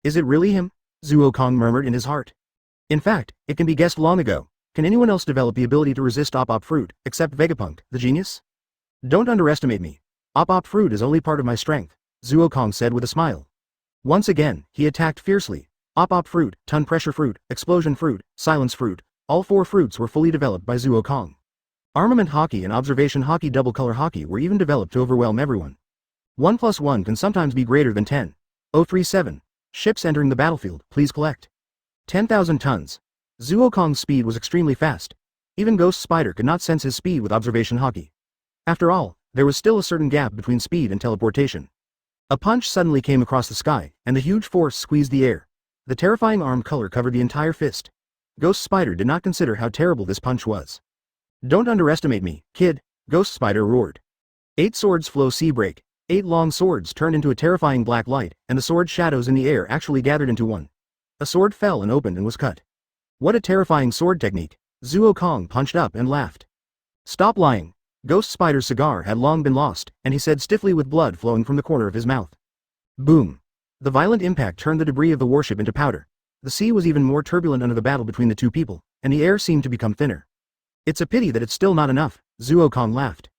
Speaker 1: Is it really him? Zuokong murmured in his heart. In fact, it can be guessed long ago. Can anyone else develop the ability to resist Op Fruit, except Vegapunk, the genius? Don't underestimate me. Op Fruit is only part of my strength, Zuokong said with a smile. Once again, he attacked fiercely. Op Fruit, Ton Pressure Fruit, Explosion Fruit, Silence Fruit, all 4 fruits were fully developed by Zuokong. Armament Hockey and Observation Hockey Double Color Hockey were even developed to overwhelm everyone. 1 plus 1 can sometimes be greater than 10. 037. Ships entering the battlefield, please collect. 10,000 tons. Zuokong's speed was extremely fast. Even Ghost Spider could not sense his speed with Observation Hockey. After all, there was still a certain gap between speed and teleportation. A punch suddenly came across the sky, and the huge force squeezed the air. The terrifying arm color covered the entire fist. Ghost Spider did not consider how terrible this punch was. Don't underestimate me, kid, Ghost Spider roared. 8 swords flow sea break. 8 long swords turned into a terrifying black light, and the sword shadows in the air actually gathered into one. A sword fell and opened and was cut. What a terrifying sword technique. Zuokong punched up and laughed. Stop lying. Ghost Spider's cigar had long been lost, and he said stiffly with blood flowing from the corner of his mouth. Boom. The violent impact turned the debris of the warship into powder. The sea was even more turbulent under the battle between the 2 people, and the air seemed to become thinner. It's a pity that it's still not enough, Zuokong laughed.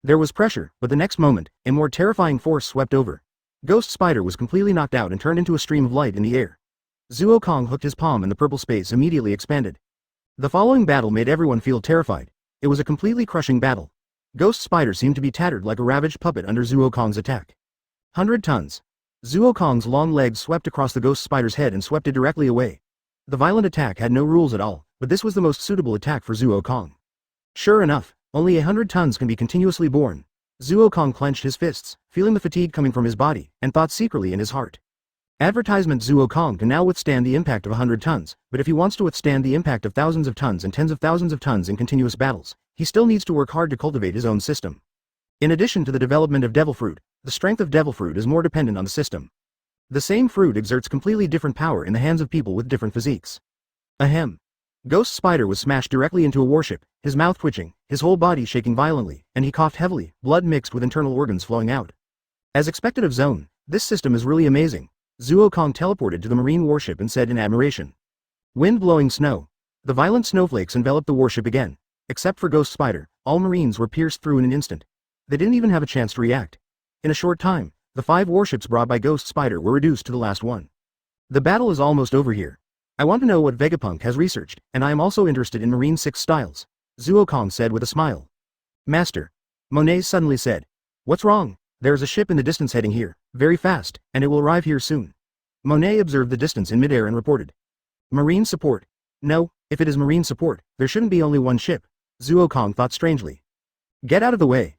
Speaker 1: There was pressure, but the next moment, a more terrifying force swept over. Ghost Spider was completely knocked out and turned into a stream of light in the air. Zuokong hooked his palm and the purple space immediately expanded. The following battle made everyone feel terrified. It was a completely crushing battle. Ghost Spider seemed to be tattered like a ravaged puppet under Zuokong's attack. 100 tons. Zuokong's long legs swept across the Ghost Spider's head and swept it directly away. The violent attack had no rules at all, but this was the most suitable attack for Zuokong. Sure enough, only 100 tons can be continuously borne. Zuokong clenched his fists, feeling the fatigue coming from his body, and thought secretly in his heart. Advertisement: Zuokong can now withstand the impact of 100 tons, but if he wants to withstand the impact of thousands of tons and tens of thousands of tons in continuous battles, he still needs to work hard to cultivate his own system. In addition to the development of Devil Fruit, the strength of Devil Fruit is more dependent on the system. The same fruit exerts completely different power in the hands of people with different physiques. Ahem. Ghost Spider was smashed directly into a warship, his mouth twitching, his whole body shaking violently, and he coughed heavily, blood mixed with internal organs flowing out. As expected of Zoan, this system is really amazing. Zuokong teleported to the marine warship and said in admiration. Wind blowing snow. The violent snowflakes enveloped the warship again. Except for Ghost Spider, all marines were pierced through in an instant. They didn't even have a chance to react. In a short time, the 5 warships brought by Ghost Spider were reduced to the last one. The battle is almost over here. I want to know what Vegapunk has researched, and I am also interested in Marine 6 styles, Zuokong said with a smile. Master. Monet suddenly said. What's wrong? There is a ship in the distance heading here, very fast, and it will arrive here soon. Monet observed the distance in midair and reported. Marine support. No, if it is marine support, there shouldn't be only one ship, Zuokong thought strangely. Get out of the way,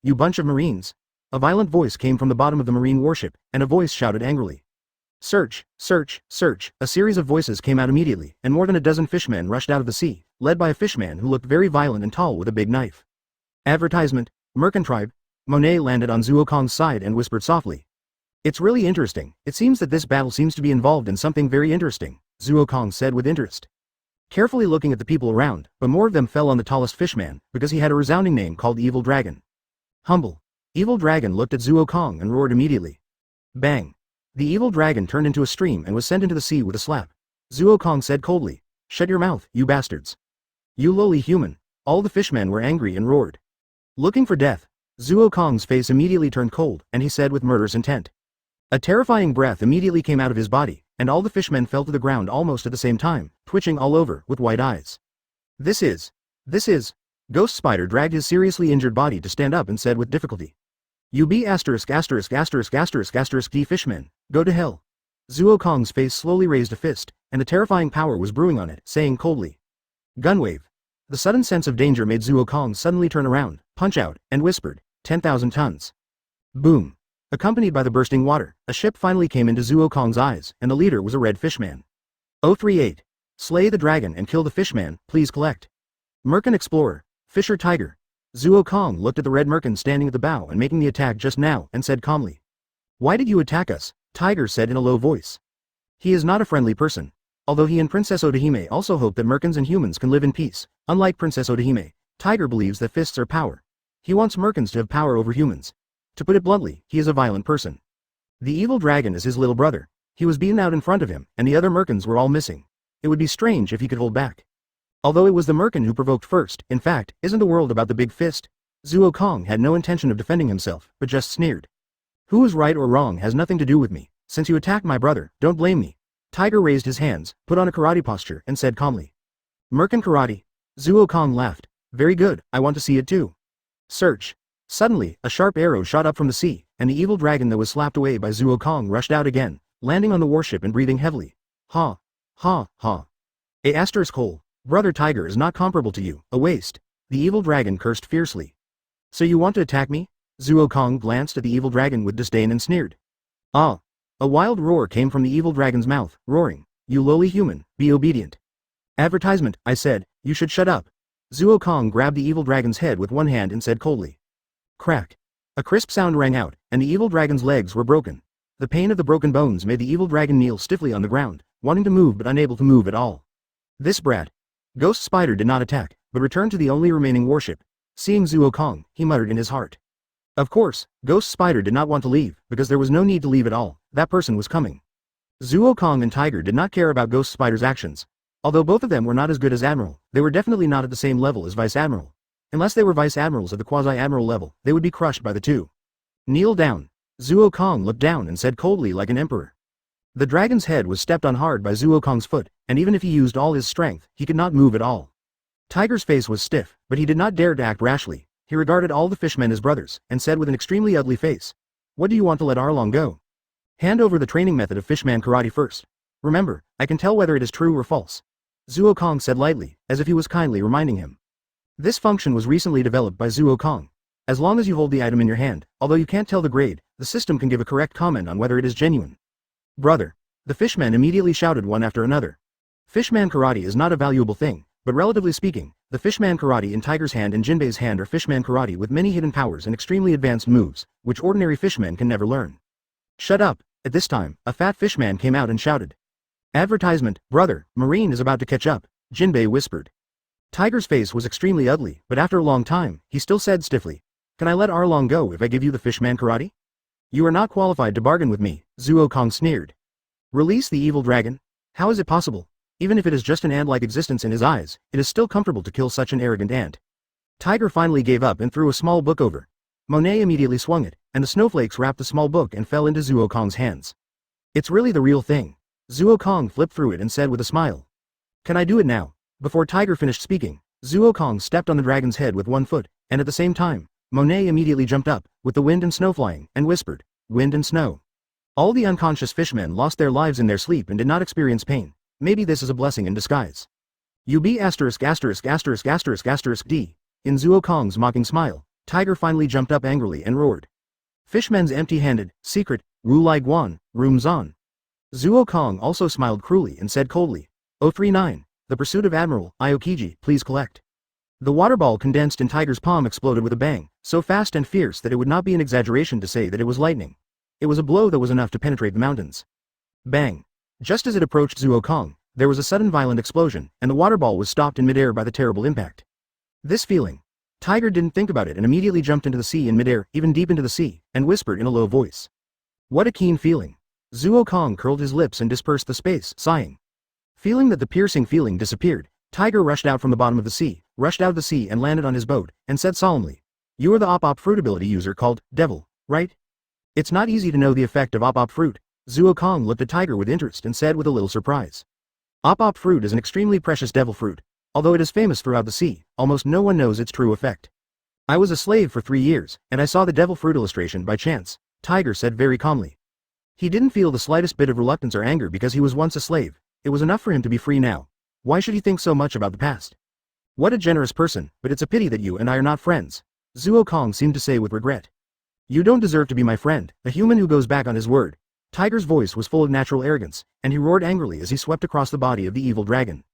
Speaker 1: you bunch of marines. A violent voice came from the bottom of the marine warship, and a voice shouted angrily. Search, search, search. A series of voices came out immediately, and more than a dozen fishmen rushed out of the sea, led by a fishman who looked very violent and tall with a big knife. Advertisement, Mercantribe. Monet landed on Zuokong's side and whispered softly. It's really interesting. It seems that this battle seems to be involved in something very interesting, Zuokong said with interest. Carefully looking at the people around, but more of them fell on the tallest fishman, because he had a resounding name called Evil Dragon. Humble. Evil Dragon looked at Zuokong and roared immediately. Bang. The Evil Dragon turned into a stream and was sent into the sea with a slap. Zuokong said coldly, Shut your mouth, you bastards. You lowly human. All the fishmen were angry and roared. Looking for death. Zuokong's face immediately turned cold, and he said with murderous intent. A terrifying breath immediately came out of his body, and all the fishmen fell to the ground almost at the same time, twitching all over, with white eyes. This is. Ghost Spider dragged his seriously injured body to stand up and said with difficulty. You be ******** D fishmen, go to hell. Zuokong's face slowly raised a fist, and the terrifying power was brewing on it, saying coldly. Gunwave. The sudden sense of danger made Zuokong suddenly turn around, punch out, and whispered, 10,000 tons. Boom. Accompanied by the bursting water, a ship finally came into Zuokong's eyes, and the leader was a red fishman. 038. Slay the dragon and kill the fishman, please collect. Merkin Explorer. Fisher Tiger. Zuokong looked at the red merkin standing at the bow and making the attack just now, and said calmly. Why did you attack us? Tiger said in a low voice. He is not a friendly person. Although he and Princess Odahime also hope that merkins and humans can live in peace, unlike Princess Odahime, Tiger believes that fists are power. He wants merkins to have power over humans. To put it bluntly, he is a violent person. The evil dragon is his little brother. He was beaten out in front of him, and the other merkins were all missing. It would be strange if he could hold back. Although it was the merkin who provoked first, in fact, isn't the world about the big fist? Zuo Kong had no intention of defending himself, but just sneered. Who is right or wrong has nothing to do with me. Since you attacked my brother, don't blame me. Tiger raised his hands, put on a karate posture, and said calmly. Merkin karate? Zuo Kong laughed. Very good, I want to see it too. Search. Suddenly, a sharp arrow shot up from the sea, and the evil dragon that was slapped away by Zuo Kong rushed out again, landing on the warship and breathing heavily. Ha. Ha, ha. A asterisk hole. Brother Tiger is not comparable to you, a waste. The evil dragon cursed fiercely. So you want to attack me? Zuo Kong glanced at the evil dragon with disdain and sneered. Ah. A wild roar came from the evil dragon's mouth, roaring, you lowly human, be obedient. Advertisement, I said, you should shut up. Zuo Kong grabbed the evil dragon's head with one hand and said coldly. Crack. A crisp sound rang out, and the evil dragon's legs were broken. The pain of the broken bones made the evil dragon kneel stiffly on the ground, wanting to move but unable to move at all. This brat. Ghost Spider did not attack, but returned to the only remaining warship. Seeing Zuo Kong, he muttered in his heart. Of course, Ghost Spider did not want to leave, because there was no need to leave at all, that person was coming. Zuo Kong and Tiger did not care about Ghost Spider's actions. Although both of them were not as good as Admiral, they were definitely not at the same level as Vice Admiral. Unless they were Vice Admirals at the Quasi-Admiral level, they would be crushed by the two. Kneel down. Zuo Kong looked down and said coldly like an emperor. The dragon's head was stepped on hard by Zuo Kong's foot, and even if he used all his strength, he could not move at all. Tiger's face was stiff, but he did not dare to act rashly. He regarded all the fishmen as brothers, and said with an extremely ugly face. What do you want to let Arlong go? Hand over the training method of fishman karate first. Remember, I can tell whether it is true or false. Zuo Kong said lightly, as if he was kindly reminding him. This function was recently developed by Zuo Kong. As long as you hold the item in your hand, although you can't tell the grade, the system can give a correct comment on whether it is genuine. Brother. The fishmen immediately shouted one after another. Fishman karate is not a valuable thing, but relatively speaking, the fishman karate in Tiger's hand and Jinbei's hand are fishman karate with many hidden powers and extremely advanced moves, which ordinary fishmen can never learn. Shut up. At this time, a fat fishman came out and shouted. Advertisement, brother, Marine is about to catch up, Jinbei whispered. Tiger's face was extremely ugly, but after a long time, he still said stiffly, can I let Arlong go if I give you the fishman karate? You are not qualified to bargain with me, Zuo Kong sneered. Release the evil dragon? How is it possible? Even if it is just an ant-like existence in his eyes, it is still comfortable to kill such an arrogant ant. Tiger finally gave up and threw a small book over. Monet immediately swung it, and the snowflakes wrapped the small book and fell into Zuo Kong's hands. It's really the real thing. Zuo Kong flipped through it and said with a smile. Can I do it now? Before Tiger finished speaking, Zuo Kong stepped on the dragon's head with one foot, and at the same time, Monet immediately jumped up, with the wind and snow flying, and whispered, wind and snow. All the unconscious fishmen lost their lives in their sleep and did not experience pain. Maybe this is a blessing in disguise. You be asterisk asterisk asterisk asterisk asterisk D. In Zuo Kong's mocking smile, Tiger finally jumped up angrily and roared. Fishmen's empty-handed, secret, Ru Lai Guan, rooms on. Zuo Kong also smiled cruelly and said coldly, 039, the pursuit of Admiral, Aokiji, please collect. The water ball condensed in Tiger's palm exploded with a bang, so fast and fierce that it would not be an exaggeration to say that it was lightning. It was a blow that was enough to penetrate the mountains. Bang. Just as it approached Zuo Kong, there was a sudden violent explosion, and the water ball was stopped in midair by the terrible impact. This feeling. Tiger didn't think about it and immediately jumped into the sea in midair, even deep into the sea, and whispered in a low voice. What a keen feeling. Zuo Kong curled his lips and dispersed the space, sighing. Feeling that the piercing feeling disappeared, Tiger rushed out from the bottom of the sea, rushed out of the sea and landed on his boat, and said solemnly, you are the Op Fruit ability user called Devil, right? It's not easy to know the effect of Op Fruit. Zuo Kong looked at Tiger with interest and said with a little surprise. Op Fruit is an extremely precious devil fruit. Although it is famous throughout the sea, almost no one knows its true effect. I was a slave for 3 years, and I saw the devil fruit illustration by chance, Tiger said very calmly. He didn't feel the slightest bit of reluctance or anger because he was once a slave. It was enough for him to be free now. Why should he think so much about the past? What a generous person, but it's a pity that you and I are not friends, Zuo Kong seemed to say with regret. You don't deserve to be my friend, a human who goes back on his word. Tiger's voice was full of natural arrogance, and he roared angrily as he swept across the body of the evil dragon.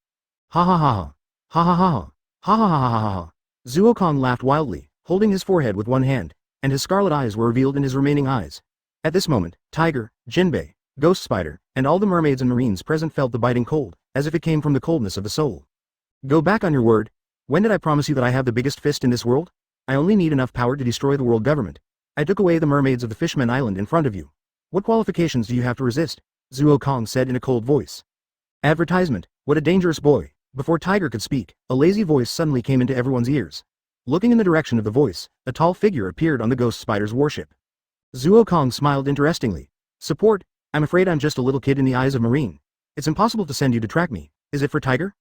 Speaker 1: Ha ha ha ha. Ha ha ha ha. Ha ha ha ha ha ha. Zuo Kong laughed wildly, holding his forehead with one hand, and his scarlet eyes were revealed in his remaining eyes. At this moment, Tiger, Jinbei, Ghost Spider, and all the mermaids and marines present felt the biting cold, as if it came from the coldness of the soul. Go back on your word. When did I promise you that I have the biggest fist in this world? I only need enough power to destroy the world government. I took away the mermaids of the Fishman Island in front of you. What qualifications do you have to resist? Zuo Kong said in a cold voice. Advertisement, what a dangerous boy. Before Tiger could speak, a lazy voice suddenly came into everyone's ears. Looking in the direction of the voice, a tall figure appeared on the ghost spider's warship. Zuo Kong smiled interestingly. Support? I'm afraid I'm just a little kid in the eyes of Marine. It's impossible to send you to track me. Is it for Tiger?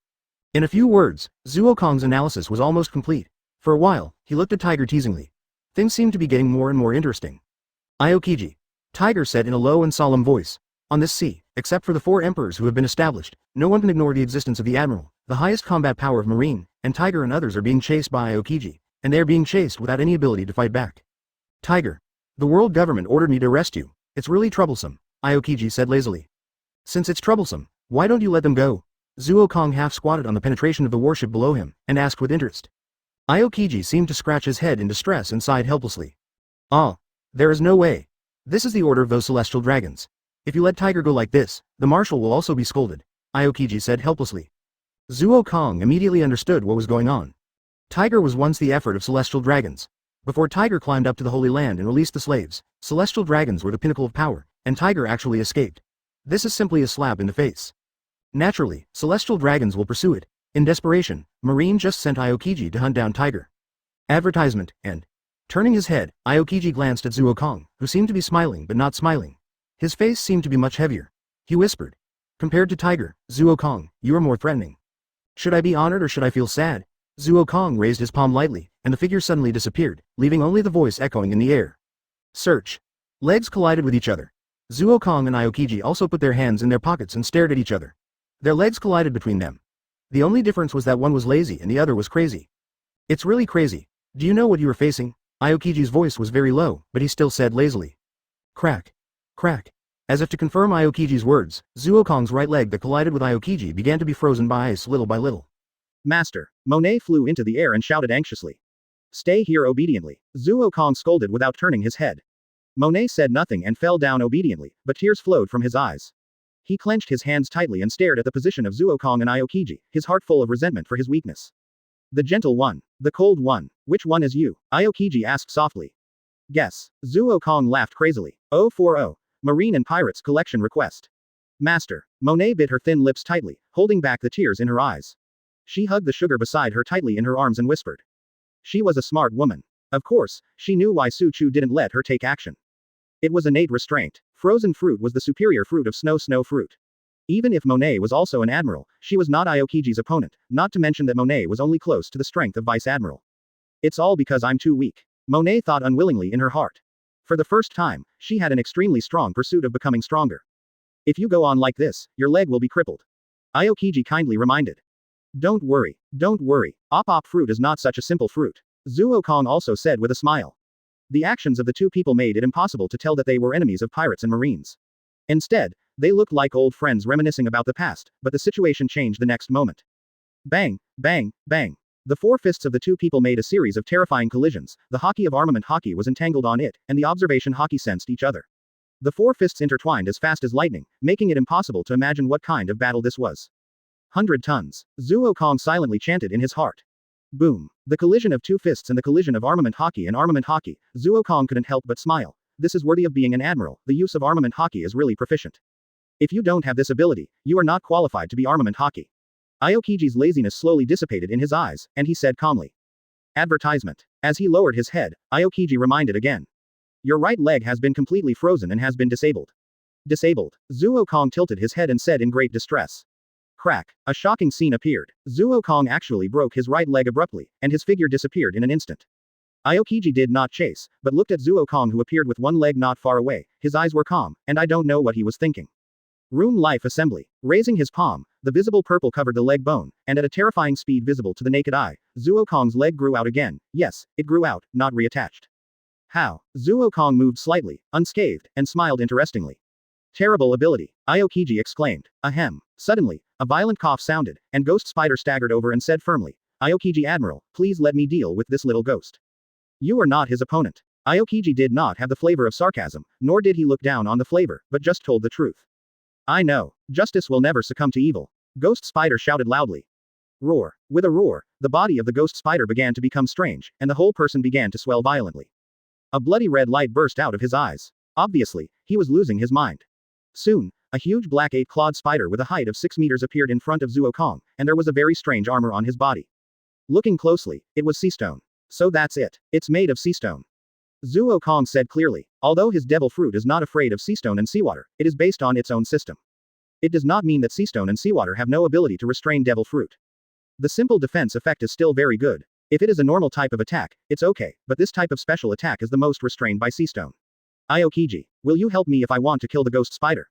Speaker 1: In a few words, Zuo Kong's analysis was almost complete. For a while, he looked at Tiger teasingly. Things seemed to be getting more and more interesting. Aokiji. Tiger said in a low and solemn voice. On this sea, except for the 4 emperors who have been established, no one can ignore the existence of the admiral, the highest combat power of Marine, and Tiger and others are being chased by Aokiji, and they are being chased without any ability to fight back. Tiger. The world government ordered me to arrest you. It's really troublesome, Aokiji said lazily. Since it's troublesome, why don't you let them go? Zuo Kong half squatted on the penetration of the warship below him, and asked with interest. Aokiji seemed to scratch his head in distress and sighed helplessly. Ah. There is no way. This is the order of those celestial dragons. If you let Tiger go like this, the marshal will also be scolded, Aokiji said helplessly. Zuo Kong immediately understood what was going on. Tiger was once the effort of celestial dragons. Before Tiger climbed up to the Holy Land and released the slaves, celestial dragons were the pinnacle of power, and Tiger actually escaped. This is simply a slap in the face. Naturally, celestial dragons will pursue it. In desperation, Marine just sent Aokiji to hunt down Tiger. Advertisement, and turning his head, Aokiji glanced at Zuo Kong, who seemed to be smiling but not smiling. His face seemed to be much heavier. He whispered. Compared to Tiger, Zuo Kong, you are more threatening. Should I be honored or should I feel sad? Zuo Kong raised his palm lightly, and the figure suddenly disappeared, leaving only the voice echoing in the air. Search. Legs collided with each other. Zuo Kong and Aokiji also put their hands in their pockets and stared at each other. Their legs collided between them. The only difference was that one was lazy and the other was crazy. It's really crazy. Do you know what you are facing? Aokiji's voice was very low, but he still said lazily. Crack. Crack. As if to confirm Aokiji's words, Zuo Kong's right leg that collided with Aokiji began to be frozen by ice little by little.
Speaker 2: Master. Monet flew into the air and shouted anxiously. Stay here obediently. Zuo Kong scolded without turning his head. Monet said nothing and fell down obediently, but tears flowed from his eyes. He clenched his hands tightly and stared at the position of Zuo Kong and Aokiji, his heart full of resentment for his weakness. The gentle one. The cold one. Which one is you? Aokiji asked softly. Guess. Zuo Kong laughed crazily. 040. Marine and Pirates Collection Request. Master. Monet bit her thin lips tightly, holding back the tears in her eyes. She hugged the sugar beside her tightly in her arms and whispered. She was a smart woman. Of course, she knew why Su Chu didn't let her take action. It was innate restraint. Frozen fruit was the superior fruit of snow fruit. Even if Monet was also an admiral, she was not Aokiji's opponent, not to mention that Monet was only close to the strength of vice admiral. It's all because I'm too weak. Monet thought unwillingly in her heart. For the first time, she had an extremely strong pursuit of becoming stronger. If you go on like this, your leg will be crippled. Aokiji kindly reminded. Don't worry. Don't worry. Op fruit is not such a simple fruit. Zuo Kong also said with a smile. The actions of the two people made it impossible to tell that they were enemies of pirates and marines. Instead, they looked like old friends reminiscing about the past, but the situation changed the next moment. Bang, bang, bang. The 4 fists of the two people made a series of terrifying collisions. The hockey of armament hockey was entangled on it, and the observation hockey sensed each other. The 4 fists intertwined as fast as lightning, making it impossible to imagine what kind of battle this was. 100 tons. Zuo Kong silently chanted in his heart. Boom. The collision of 2 fists and the collision of armament hockey and armament hockey. Zuo Kong couldn't help but smile. This is worthy of being an admiral. The use of armament hockey is really proficient. If you don't have this ability, you are not qualified to be armament hockey. Aokiji's laziness slowly dissipated in his eyes, and he said calmly. Advertisement. As he lowered his head, Aokiji reminded again. Your right leg has been completely frozen and has been disabled. Disabled. Zuo Kong tilted his head and said in great distress. Crack. A shocking scene appeared. Zuo Kong actually broke his right leg abruptly, and his figure disappeared in an instant. Aokiji did not chase, but looked at Zuo Kong who appeared with one leg not far away. His eyes were calm, and I don't know what he was thinking. Room Life Assembly. Raising his palm, the visible purple covered the leg bone, and at a terrifying speed visible to the naked eye, Zuo Kong's leg grew out again. Yes, it grew out, not reattached. How? Zuo Kong moved slightly, unscathed, and smiled interestingly. Terrible ability. Aokiji exclaimed. Ahem. Suddenly, a violent cough sounded, and Ghost Spider staggered over and said firmly, Aokiji Admiral, please let me deal with this little ghost. You are not his opponent. Aokiji did not have the flavor of sarcasm, nor did he look down on the flavor, but just told the truth. I know. Justice will never succumb to evil. Ghost Spider shouted loudly. Roar. With a roar, the body of the Ghost Spider began to become strange, and the whole person began to swell violently. A bloody red light burst out of his eyes. Obviously, he was losing his mind. Soon, a huge black 8-clawed spider with a height of 6 meters appeared in front of Zuo Kong, and there was a very strange armor on his body. Looking closely, it was sea stone. So that's it. It's made of sea stone. Zuo Kong said clearly. Although his devil fruit is not afraid of sea stone and seawater, it is based on its own system. It does not mean that sea stone and seawater have no ability to restrain devil fruit. The simple defense effect is still very good. If it is a normal type of attack, it's okay, but this type of special attack is the most restrained by sea stone. Aokiji, will you help me if I want to kill the ghost spider?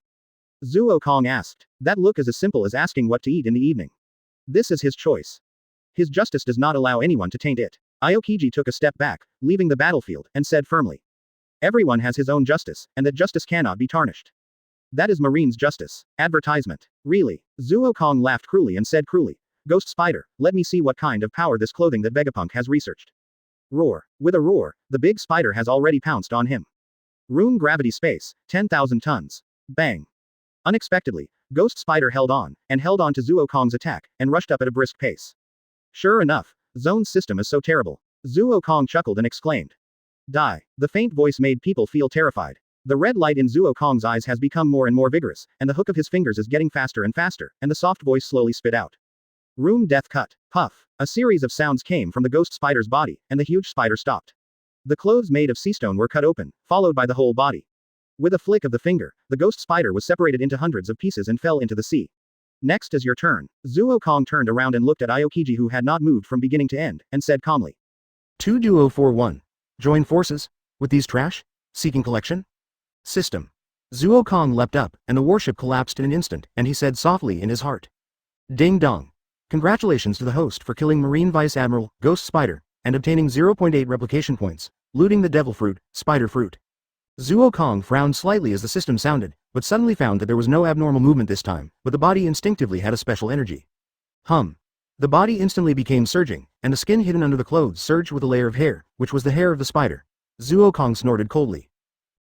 Speaker 2: Zuo Kong asked. That look is as simple as asking what to eat in the evening. This is his choice. His justice does not allow anyone to taint it. Aokiji took a step back, leaving the battlefield, and said firmly. Everyone has his own justice, and that justice cannot be tarnished. That is Marine's justice. Advertisement. Really? Zuo Kong laughed cruelly and said cruelly. Ghost spider, let me see what kind of power this clothing that Vegapunk has researched. Roar. With a roar, the big spider has already pounced on him. Room gravity space, 10,000 tons. Bang. Unexpectedly, Ghost Spider held on to Zuo Kong's attack, and rushed up at a brisk pace. Sure enough, Zoan's system is so terrible. Zuo Kong chuckled and exclaimed. Die. The faint voice made people feel terrified. The red light in Zuo Kong's eyes has become more and more vigorous, and the hook of his fingers is getting faster and faster, and the soft voice slowly spit out. Room death cut. Puff. A series of sounds came from the ghost spider's body, and the huge spider stopped. The clothes made of sea stone were cut open, followed by the whole body. With a flick of the finger, the ghost spider was separated into hundreds of pieces and fell into the sea. Next is your turn. Zuo Kong turned around and looked at Aokiji, who had not moved from beginning to end, and said calmly.
Speaker 1: 2-duo-4-1. Join forces? With these trash? Seeking collection? System. Zuo Kong leapt up, and the warship collapsed in an instant, and he said softly in his heart. Ding dong. Congratulations to the host for killing Marine Vice Admiral, Ghost Spider, and obtaining 0.8 replication points, looting the devil fruit, spider fruit. Zuo Kong frowned slightly as the system sounded, but suddenly found that there was no abnormal movement this time, but the body instinctively had a special energy. Hum. The body instantly became surging, and the skin hidden under the clothes surged with a layer of hair, which was the hair of the spider. Zuo Kong snorted coldly.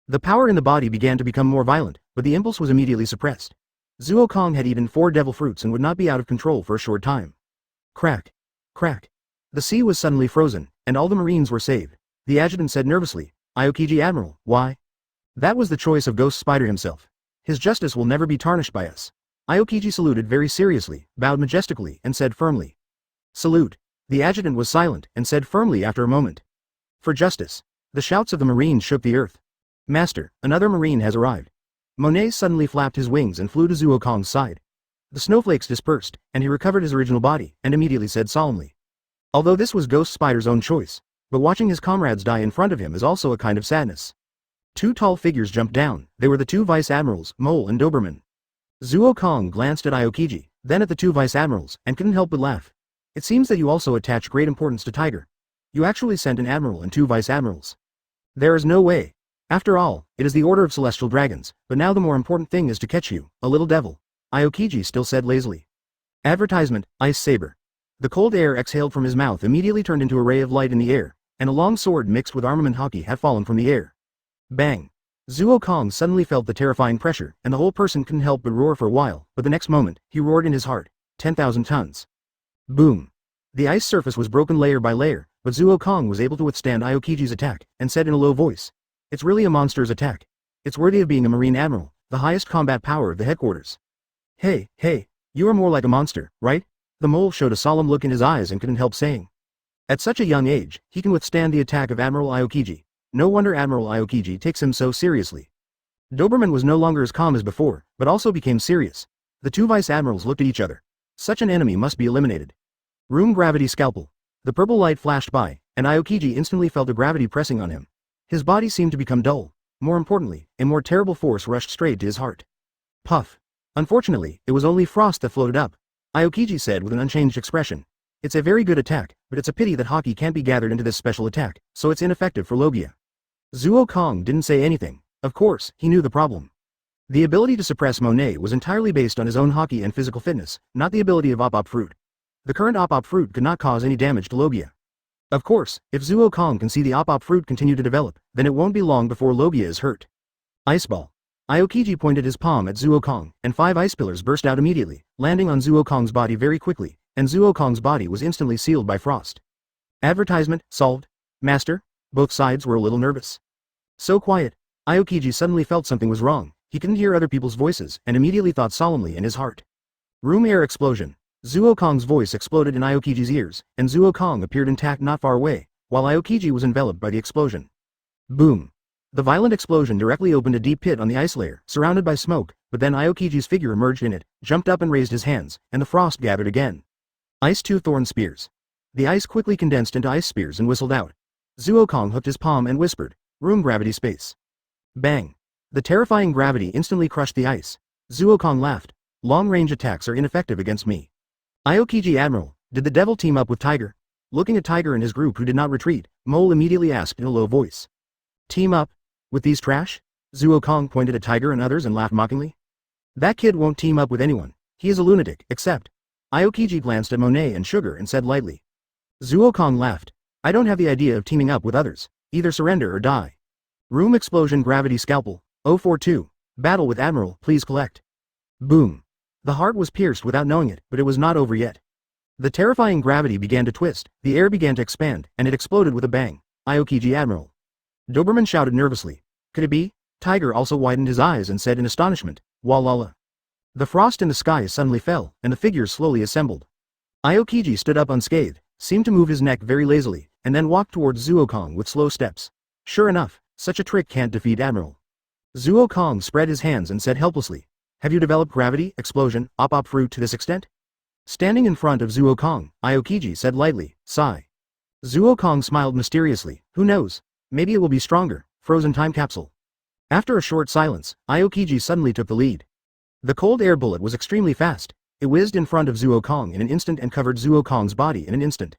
Speaker 1: The power in the body began to become more violent, but the impulse was immediately suppressed. Zuo Kong had eaten 4 devil fruits and would not be out of control for a short time. Crack. Crack. The sea was suddenly frozen, and all the Marines were saved. The adjutant said nervously, Aokiji Admiral, why? That was the choice of Ghost Spider himself. His justice will never be tarnished by us. Aokiji saluted very seriously, bowed majestically, and said firmly. Salute. The adjutant was silent, and said firmly after a moment. For justice. The shouts of the Marines shook the earth. Master, another Marine has arrived. Monet suddenly flapped his wings and flew to Zuo Kong's side. The snowflakes dispersed, and he recovered his original body, and immediately said solemnly. Although this was Ghost Spider's own choice, but watching his comrades die in front of him is also a kind of sadness. 2 tall figures jumped down. They were the 2 vice admirals, Mole and Doberman. Zuo Kong glanced at Aokiji, then at the 2 vice admirals, and couldn't help but laugh. It seems that you also attach great importance to Tiger. You actually sent an admiral and 2 vice admirals. There is no way. After all, it is the order of celestial dragons, but now the more important thing is to catch you, a little devil. Aokiji still said lazily. Advertisement, Ice Saber. The cold air exhaled from his mouth immediately turned into a ray of light in the air, and a long sword mixed with armament hockey had fallen from the air. Bang. Zuo Kong suddenly felt the terrifying pressure, and the whole person couldn't help but roar for a while, but the next moment, he roared in his heart. 10,000 tons. Boom. The ice surface was broken layer by layer, but Zuo Kong was able to withstand Aokiji's attack, and said in a low voice. It's really a monster's attack. It's worthy of being a Marine Admiral, the highest combat power of the headquarters. Hey, you are more like a monster, right? The mole showed a solemn look in his eyes and couldn't help saying. At such a young age, he can withstand the attack of Admiral Aokiji. No wonder Admiral Aokiji takes him so seriously. Doberman was no longer as calm as before, but also became serious. The 2 vice admirals looked at each other. Such an enemy must be eliminated. Room gravity scalpel. The purple light flashed by, and Aokiji instantly felt a gravity pressing on him. His body seemed to become dull. More importantly, a more terrible force rushed straight to his heart. Puff. Unfortunately, it was only frost that floated up. Aokiji said with an unchanged expression. It's a very good attack, but it's a pity that hockey can't be gathered into this special attack, so it's ineffective for Logia. Zuo Kong didn't say anything. Of course, he knew the problem. The ability to suppress Monet was entirely based on his own hockey and physical fitness, not the ability of Op Fruit. The current Op Fruit could not cause any damage to Logia. Of course, if Zuo Kong can see the Op Fruit continue to develop, then it won't be long before Logia is hurt. Ice Ball. Aokiji pointed his palm at Zuo Kong, and 5 ice pillars burst out immediately, landing on Zuo Kong's body very quickly, and Zuo Kong's body was instantly sealed by frost. Advertisement, solved. Master? Both sides were a little nervous. So quiet. Aokiji suddenly felt something was wrong. He couldn't hear other people's voices, and immediately thought solemnly in his heart. Room air explosion. Zuo Kong's voice exploded in Aokiji's ears, and Zuo Kong appeared intact not far away, while Aokiji was enveloped by the explosion. Boom. The violent explosion directly opened a deep pit on the ice layer, surrounded by smoke, but then Aokiji's figure emerged in it, jumped up and raised his hands, and the frost gathered again. Ice 2 thorn spears. The ice quickly condensed into ice spears and whistled out. Zuo Kong hooked his palm and whispered, "Room gravity space." Bang. The terrifying gravity instantly crushed the ice. Zuo Kong laughed. Long-range attacks are ineffective against me. Aokiji Admiral, did the devil team up with Tiger? Looking at Tiger and his group who did not retreat, Mole immediately asked in a low voice. Team up? With these trash? Zuo Kong pointed at Tiger and others and laughed mockingly. That kid won't team up with anyone. He is a lunatic, except. Aokiji glanced at Monet and Sugar and said lightly. Zuo Kong laughed. I don't have the idea of teaming up with others. Either surrender or die. Room explosion gravity scalpel, 042. Battle with Admiral, please collect. Boom. The heart was pierced without knowing it, but it was not over yet. The terrifying gravity began to twist, the air began to expand, and it exploded with a bang. Aokiji Admiral. Doberman shouted nervously. Could it be? Tiger also widened his eyes and said in astonishment, Walala. The frost in the sky suddenly fell, and the figures slowly assembled. Aokiji stood up unscathed, seemed to move his neck very lazily, and then walked towards Zuo Kong with slow steps. Sure enough, such a trick can't defeat Admiral. Zuo Kong spread his hands and said helplessly, have you developed gravity, explosion, op fruit to this extent? Standing in front of Zuo Kong, Aokiji said lightly, sigh. Zuo Kong smiled mysteriously, who knows, maybe it will be stronger, frozen time capsule. After a short silence, Aokiji suddenly took the lead. The cold air bullet was extremely fast, it whizzed in front of Zuo Kong in an instant and covered Zuo Kong's body in an instant.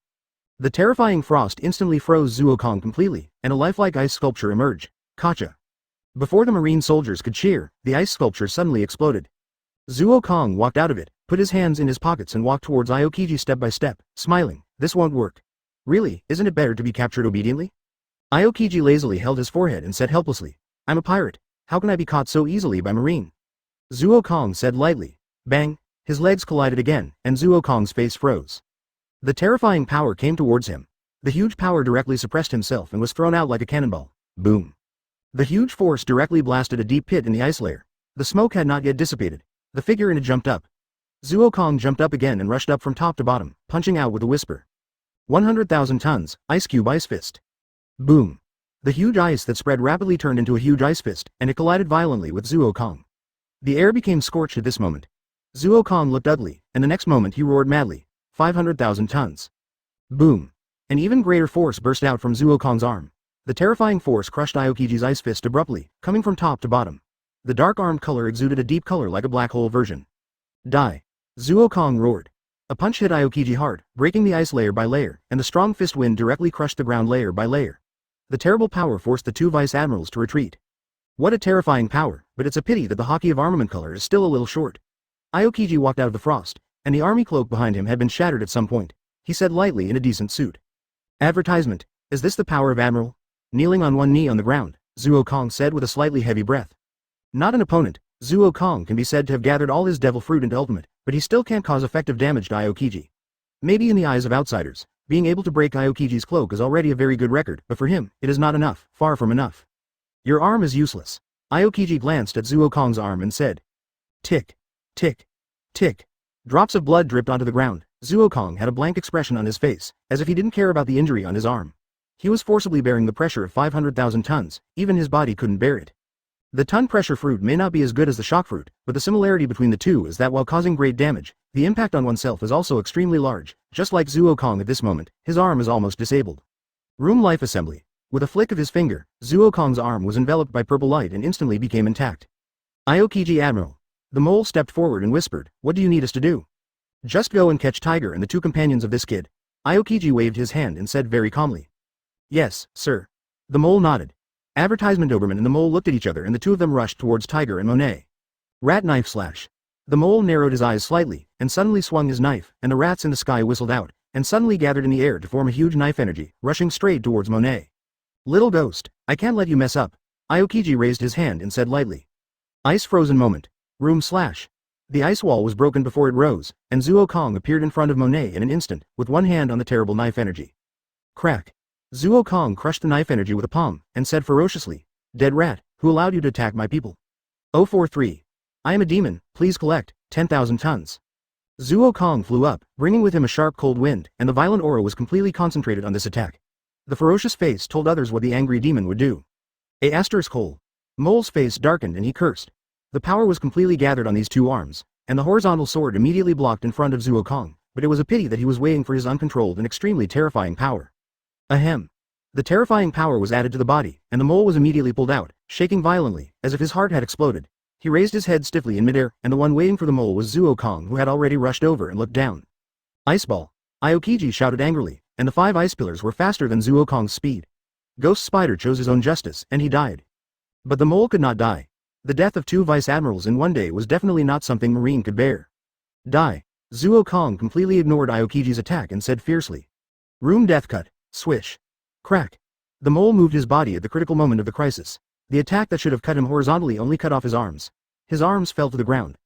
Speaker 1: The terrifying frost instantly froze Zuo Kong completely, and a lifelike ice sculpture emerged. Kacha. Before the marine soldiers could cheer, the ice sculpture suddenly exploded. Zuo Kong walked out of it, put his hands in his pockets and walked towards Aokiji step by step, smiling, this won't work. Really, isn't it better to be captured obediently? Aokiji lazily held his forehead and said helplessly, I'm a pirate, how can I be caught so easily by marine? Zuo Kong said lightly. Bang, his legs collided again, and Zuo Kong's face froze. The terrifying power came towards him. The huge power directly suppressed himself and was thrown out like a cannonball. Boom. The huge force directly blasted a deep pit in the ice layer. The smoke had not yet dissipated. The figure in it jumped up. Zuo Kong jumped up again and rushed up from top to bottom, punching out with a whisper. 100,000 tons, ice cube ice fist. Boom. The huge ice that spread rapidly turned into a huge ice fist, and it collided violently with Zuo Kong. The air became scorched at this moment. Zuo Kong looked ugly, and the next moment he roared madly. 500,000 tons. Boom. An even greater force burst out from Zuo Kong's arm. The terrifying force crushed Aokiji's ice fist abruptly, coming from top to bottom. The dark armed color exuded a deep color like a black hole version. Die. Zuo Kong roared. A punch hit Aokiji hard, breaking the ice layer by layer, and the strong fist wind directly crushed the ground layer by layer. The terrible power forced the two vice admirals to retreat. What a terrifying power, but it's a pity that the hockey of armament color is still a little short. Aokiji walked out of the frost, and the army cloak behind him had been shattered at some point. He said lightly in a decent suit. Advertisement. Is this the power of Admiral? Kneeling on one knee on the ground, Zuo Kong said with a slightly heavy breath. Not an opponent, Zuo Kong can be said to have gathered all his devil fruit into ultimate, but he still can't cause effective damage to Aokiji. Maybe in the eyes of outsiders, being able to break Aokiji's cloak is already a very good record, but for him, it is not enough, far from enough. Your arm is useless. Aokiji glanced at Zuo Kong's arm and said. Tick. Tick. Tick. Drops of blood dripped onto the ground. Zuo Kong had a blank expression on his face, as if he didn't care about the injury on his arm. He was forcibly bearing the pressure of 500,000 tons, even his body couldn't bear it. The ton pressure fruit may not be as good as the shock fruit, but the similarity between the two is that while causing great damage, the impact on oneself is also extremely large. Just like Zuo Kong at this moment, his arm is almost disabled. Room life assembly. With a flick of his finger, Zuo Kong's arm was enveloped by purple light and instantly became intact. Aokiji Admiral. The mole stepped forward and whispered, what do you need us to do? Just go and catch Tiger and the two companions of this kid. Aokiji waved his hand and said very calmly. Yes, sir. The mole nodded. Advertisement Doberman and the mole looked at each other and the two of them rushed towards Tiger and Monet. Rat knife slash. The mole narrowed his eyes slightly, and suddenly swung his knife, and the rats in the sky whistled out, and suddenly gathered in the air to form a huge knife energy, rushing straight towards Monet. Little ghost, I can't let you mess up. Aokiji raised his hand and said lightly. Ice frozen moment. Room slash. The ice wall was broken before it rose, and Zuo Kong appeared in front of Monet in an instant, with one hand on the terrible knife energy. Crack. Zuo Kong crushed the knife energy with a palm, and said ferociously, Dead rat, who allowed you to attack my people? 043. I am a demon, please collect 10,000 tons. Zuo Kong flew up, bringing with him a sharp cold wind, and the violent aura was completely concentrated on this attack. The ferocious face told others what the angry demon would do. *hole. Mole's face darkened and he cursed. The power was completely gathered on these two arms, and the horizontal sword immediately blocked in front of Zuo Kong, but it was a pity that he was waiting for his uncontrolled and extremely terrifying power. Ahem. The terrifying power was added to the body, and the mole was immediately pulled out, shaking violently, as if his heart had exploded. He raised his head stiffly in midair, and the one waiting for the mole was Zuo Kong, who had already rushed over and looked down. Ice ball. Aokiji shouted angrily, and the 5 ice pillars were faster than Zuo Kong's speed. Ghost Spider chose his own justice, and he died. But the mole could not die. The death of 2 vice admirals in one day was definitely not something Marine could bear. Die. Zuo Kong completely ignored Aokiji's attack and said fiercely. Room death cut. Swish. Crack. The mole moved his body at the critical moment of the crisis. The attack that should have cut him horizontally only cut off his arms. His arms fell to the ground.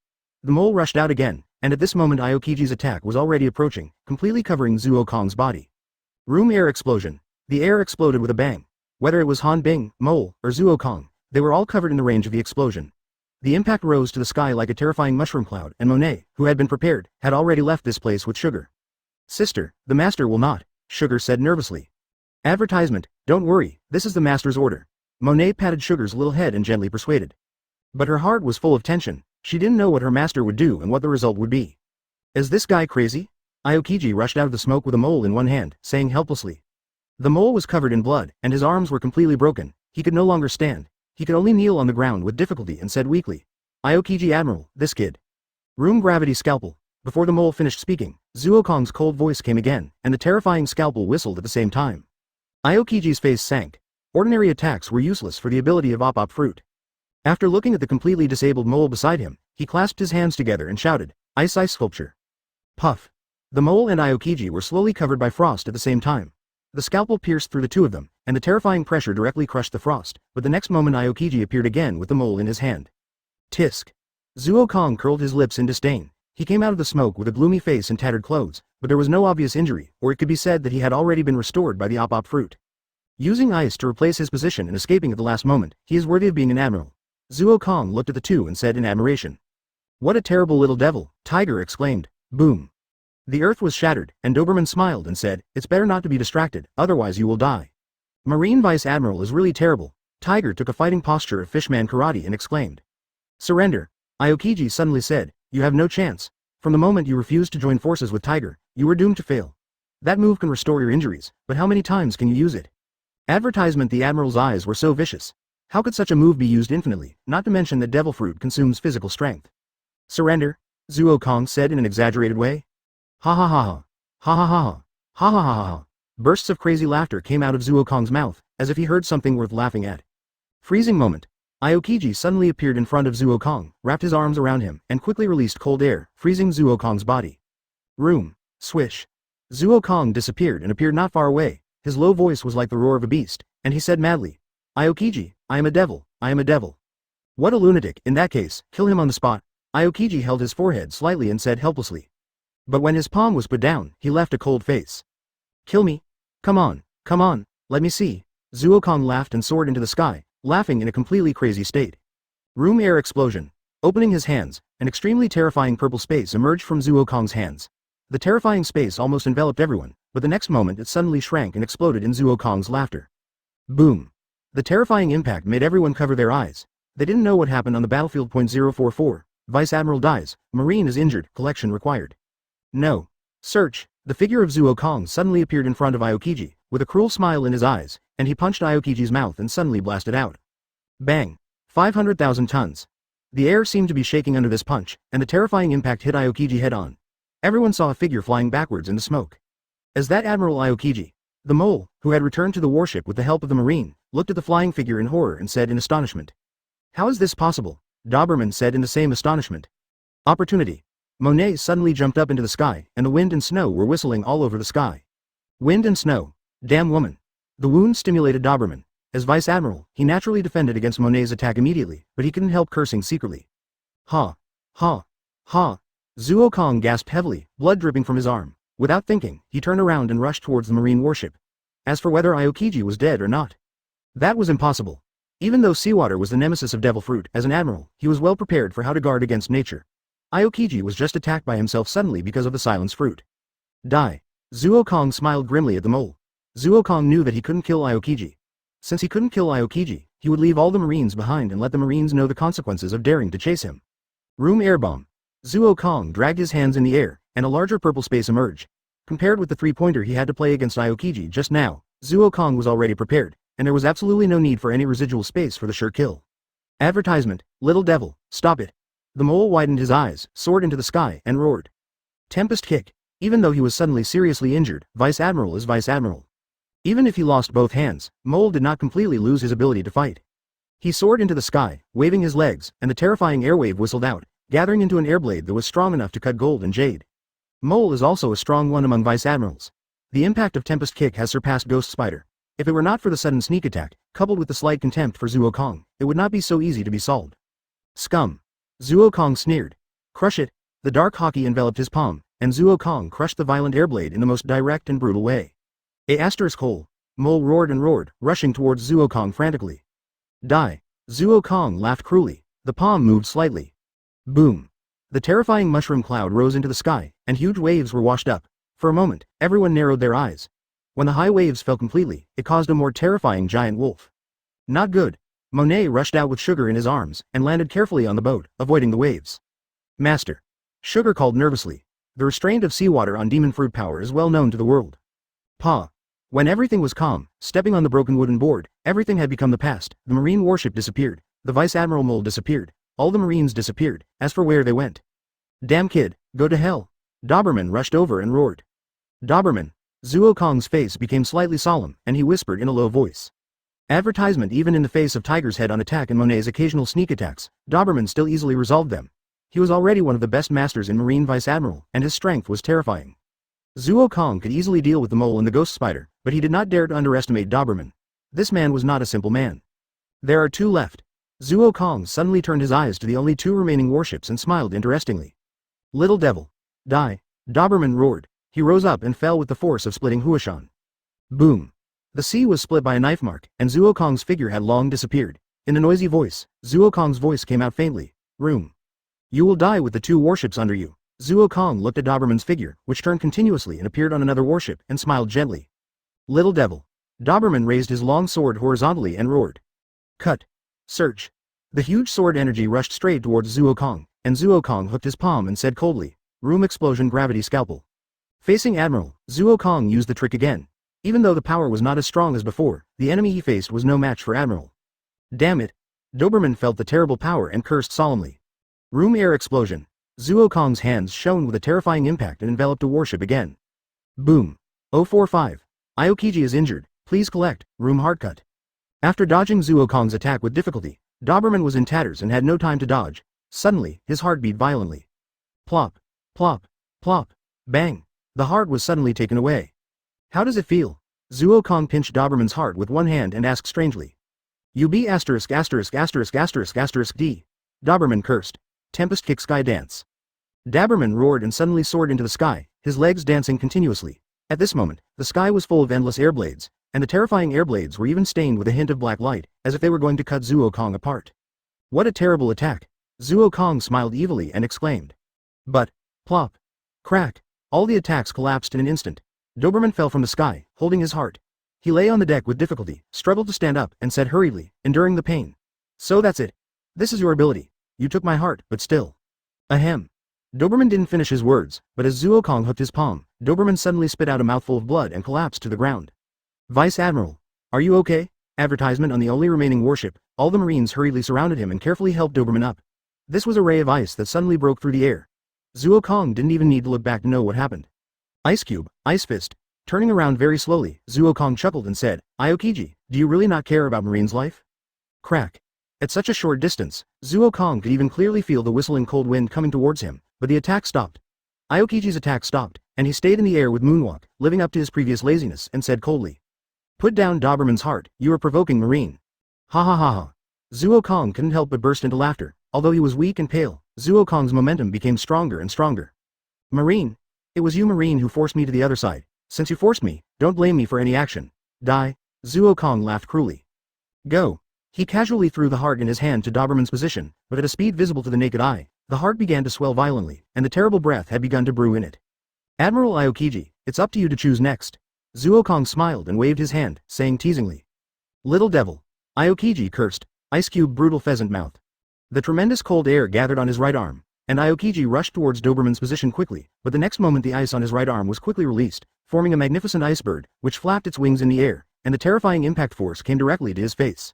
Speaker 1: The mole rushed out again, and at this moment Aokiji's attack was already approaching, completely covering Zuo Kong's body. Room air explosion. The air exploded with a bang. Whether it was Han Bing, Mole, or Zuo Kong, they were all covered in the range of the explosion. The impact rose to the sky like a terrifying mushroom cloud, and Monet, who had been prepared, had already left this place with Sugar. Sister, the master will not, Sugar said nervously. Advertisement, don't worry, this is the master's order. Monet patted Sugar's little head and gently persuaded. But her heart was full of tension. She didn't know what her master would do and what the result would be. Is this guy crazy? Aokiji rushed out of the smoke with a mole in one hand, saying helplessly. The mole was covered in blood, and his arms were completely broken. He could no longer stand. He could only kneel on the ground with difficulty and said weakly. Aokiji Admiral, this kid. Room gravity scalpel. Before the mole finished speaking, Zuo Kong's cold voice came again, and the terrifying scalpel whistled at the same time. Aokiji's face sank. Ordinary attacks were useless for the ability of Op Fruit. After looking at the completely disabled mole beside him, he clasped his hands together and shouted, Ice sculpture. Puff. The mole and Aokiji were slowly covered by frost at the same time. The scalpel pierced through the two of them, and the terrifying pressure directly crushed the frost, but the next moment Aokiji appeared again with the mole in his hand. Tisk. Zuo Kong curled his lips in disdain. He came out of the smoke with a gloomy face and tattered clothes, but there was no obvious injury, or it could be said that he had already been restored by the Op Fruit. Using ice to replace his position and escaping at the last moment, he is worthy of being an admiral. Zuo Kong looked at the two and said in admiration. What a terrible little devil, Tiger exclaimed. Boom. The earth was shattered, and Doberman smiled and said, it's better not to be distracted, otherwise you will die. Marine Vice Admiral is really terrible. Tiger took a fighting posture of Fishman Karate and exclaimed. Surrender. Aokiji suddenly said, you have no chance. From the moment you refused to join forces with Tiger, you were doomed to fail. That move can restore your injuries, but how many times can you use it? Advertisement. The Admiral's eyes were so vicious. How could such a move be used infinitely, not to mention that devil fruit consumes physical strength? Surrender, Zuo Kong said in an exaggerated way. Ha ha ha ha. Ha ha ha ha. Ha ha ha ha ha. Bursts of crazy laughter came out of Zuo Kong's mouth, as if he heard something worth laughing at. Freezing moment. Aokiji suddenly appeared in front of Zuo Kong, wrapped his arms around him, and quickly released cold air, freezing Zuo Kong's body. Room. Swish. Zuo Kong disappeared and appeared not far away. His low voice was like the roar of a beast, and he said madly, Aokiji, I am a devil, I am a devil. What a lunatic, in that case, kill him on the spot. Aokiji held his forehead slightly and said helplessly. But when his palm was put down, he left a cold face. Kill me? Come on, let me see. Zuo Kong laughed and soared into the sky, laughing in a completely crazy state. Room air explosion. Opening his hands, an extremely terrifying purple space emerged from Zuo Kong's hands. The terrifying space almost enveloped everyone, but the next moment it suddenly shrank and exploded in Zuo Kong's laughter. Boom. The terrifying impact made everyone cover their eyes. They didn't know what happened on the battlefield. 044. Vice Admiral dies, Marine is injured, collection required. No. Search. The figure of Zuo Kong suddenly appeared in front of Aokiji, with a cruel smile in his eyes, and he punched Aokiji's mouth and suddenly blasted out. Bang. 500,000 tons. The air seemed to be shaking under this punch, and the terrifying impact hit Aokiji head on. Everyone saw a figure flying backwards in the smoke. As that Admiral Aokiji, the mole, who had returned to the warship with the help of the Marine, looked at the flying figure in horror and said in astonishment. How is this possible? Doberman said in the same astonishment. Opportunity. Monet suddenly jumped up into the sky, and the wind and snow were whistling all over the sky. Wind and snow. Damn woman. The wound stimulated Doberman. As Vice Admiral, he naturally defended against Monet's attack immediately, but he couldn't help cursing secretly. Ha. Ha. Ha. Zuo Kong gasped heavily, blood dripping from his arm. Without thinking, he turned around and rushed towards the Marine warship. As for whether Aokiji was dead or not, that was impossible. Even though seawater was the nemesis of devil fruit, as an admiral, he was well prepared for how to guard against nature. Aokiji was just attacked by himself suddenly because of the silence fruit. Die. Zuo Kong smiled grimly at the mole. Zuo Kong knew that he couldn't kill Aokiji. Since he couldn't kill Aokiji, he would leave all the marines behind and let the marines know the consequences of daring to chase him. Room air bomb. Zuo Kong dragged his hands in the air, and a larger purple space emerged. Compared with the three-pointer he had to play against Aokiji just now, Zuo Kong was already prepared, and there was absolutely no need for any residual space for the sure kill. Advertisement, little devil, stop it. The mole widened his eyes, soared into the sky, and roared. Tempest kick. Even though he was suddenly seriously injured, Vice Admiral is Vice Admiral. Even if he lost both hands, Mole did not completely lose his ability to fight. He soared into the sky, waving his legs, and the terrifying airwave whistled out, gathering into an airblade that was strong enough to cut gold and jade. Mole is also a strong one among Vice Admirals. The impact of Tempest Kick has surpassed Ghost Spider. If it were not for the sudden sneak attack, coupled with the slight contempt for Zuo Kong, it would not be so easy to be solved. Scum. Zuo Kong sneered. Crush it. The dark hockey enveloped his palm, and Zuo Kong crushed the violent airblade in the most direct and brutal way. Hole. Mole roared and roared, rushing towards Zuo Kong frantically. Die. Zuo Kong laughed cruelly. The palm moved slightly. Boom. The terrifying mushroom cloud rose into the sky, and huge waves were washed up. For a moment, everyone narrowed their eyes. When the high waves fell completely, it caused a more terrifying giant wolf. Not good. Monet rushed out with Sugar in his arms, and landed carefully on the boat, avoiding the waves. Master. Sugar called nervously. The restraint of seawater on demon fruit power is well known to the world. Pa. When everything was calm, stepping on the broken wooden board, everything had become the past. The marine warship disappeared. The Vice Admiral Mole disappeared. All the marines disappeared. As for where they went. Damn kid, go to hell. Doberman rushed over and roared. Doberman. Zuo Kong's face became slightly solemn, and he whispered in a low voice. Advertisement. Even in the face of Tiger's Head on attack and Monet's occasional sneak attacks, Doberman still easily resolved them. He was already one of the best masters in Marine Vice Admiral, and his strength was terrifying. Zuo Kong could easily deal with the mole and the ghost spider, but he did not dare to underestimate Doberman. This man was not a simple man. There are two left. Zuo Kong suddenly turned his eyes to the only two remaining warships and smiled interestingly. Little devil. Die. Doberman roared. He rose up and fell with the force of splitting Huashan. Boom. The sea was split by a knife mark, and Zuo Kong's figure had long disappeared. In a noisy voice, Zuo Kong's voice came out faintly. Room. You will die with the two warships under you. Zuo Kong looked at Doberman's figure, which turned continuously and appeared on another warship, and smiled gently. Little devil. Doberman raised his long sword horizontally and roared. Cut. Search. The huge sword energy rushed straight towards Zuo Kong, and Zuo Kong hooked his palm and said coldly, Room explosion gravity scalpel. Facing Admiral, Zuo Kong used the trick again. Even though the power was not as strong as before, the enemy he faced was no match for Admiral. Damn it. Doberman felt the terrible power and cursed solemnly. Room air explosion. Zuo Kong's hands shone with a terrifying impact and enveloped a warship again. Boom. 045. Aokiji is injured, please collect, room hard cut. After dodging Zuo Kong's attack with difficulty, Doberman was in tatters and had no time to dodge. Suddenly, his heart beat violently. Plop. Plop. Plop. Bang. The heart was suddenly taken away. How does it feel? Zuo Kong pinched Doberman's heart with one hand and asked strangely. You be asterisk asterisk asterisk asterisk asterisk D. Doberman cursed. Tempest kick sky dance. Doberman roared and suddenly soared into the sky, his legs dancing continuously. At this moment, the sky was full of endless airblades, and the terrifying airblades were even stained with a hint of black light, as if they were going to cut Zuo Kong apart. What a terrible attack! Zuo Kong smiled evilly and exclaimed. But, plop. Crack. All the attacks collapsed in an instant. Doberman fell from the sky, holding his heart. He lay on the deck with difficulty, struggled to stand up, and said hurriedly, enduring the pain. So that's it. This is your ability. You took my heart, but still. Ahem. Doberman didn't finish his words, but as Zuo Kong hooked his palm, Doberman suddenly spit out a mouthful of blood and collapsed to the ground. Vice Admiral. Are you okay? Advertisement on the only remaining warship, all the marines hurriedly surrounded him and carefully helped Doberman up. This was a ray of ice that suddenly broke through the air. Zuo Kong didn't even need to look back to know what happened. Ice Cube, Ice Fist. Turning around very slowly, Zuo Kong chuckled and said, Aokiji, do you really not care about Marine's life? Crack. At such a short distance, Zuo Kong could even clearly feel the whistling cold wind coming towards him, but the attack stopped. Aokiji's attack stopped, and he stayed in the air with Moonwalk, living up to his previous laziness, and said coldly. Put down Doberman's heart, you are provoking Marine. Ha ha ha ha. Zuo Kong couldn't help but burst into laughter. Although he was weak and pale, Zuo Kong's momentum became stronger and stronger. Marine. It was you Marine who forced me to the other side. Since you forced me, don't blame me for any action. Die. Zuo Kong laughed cruelly. Go. He casually threw the heart in his hand to Doberman's position, but at a speed visible to the naked eye, the heart began to swell violently, and the terrible breath had begun to brew in it. Admiral Aokiji, it's up to you to choose next. Zuokong smiled and waved his hand, saying teasingly. Little devil. Aokiji cursed, ice cube brutal pheasant mouth. The tremendous cold air gathered on his right arm, and Aokiji rushed towards Doberman's position quickly, but the next moment the ice on his right arm was quickly released, forming a magnificent ice bird, which flapped its wings in the air, and the terrifying impact force came directly to his face.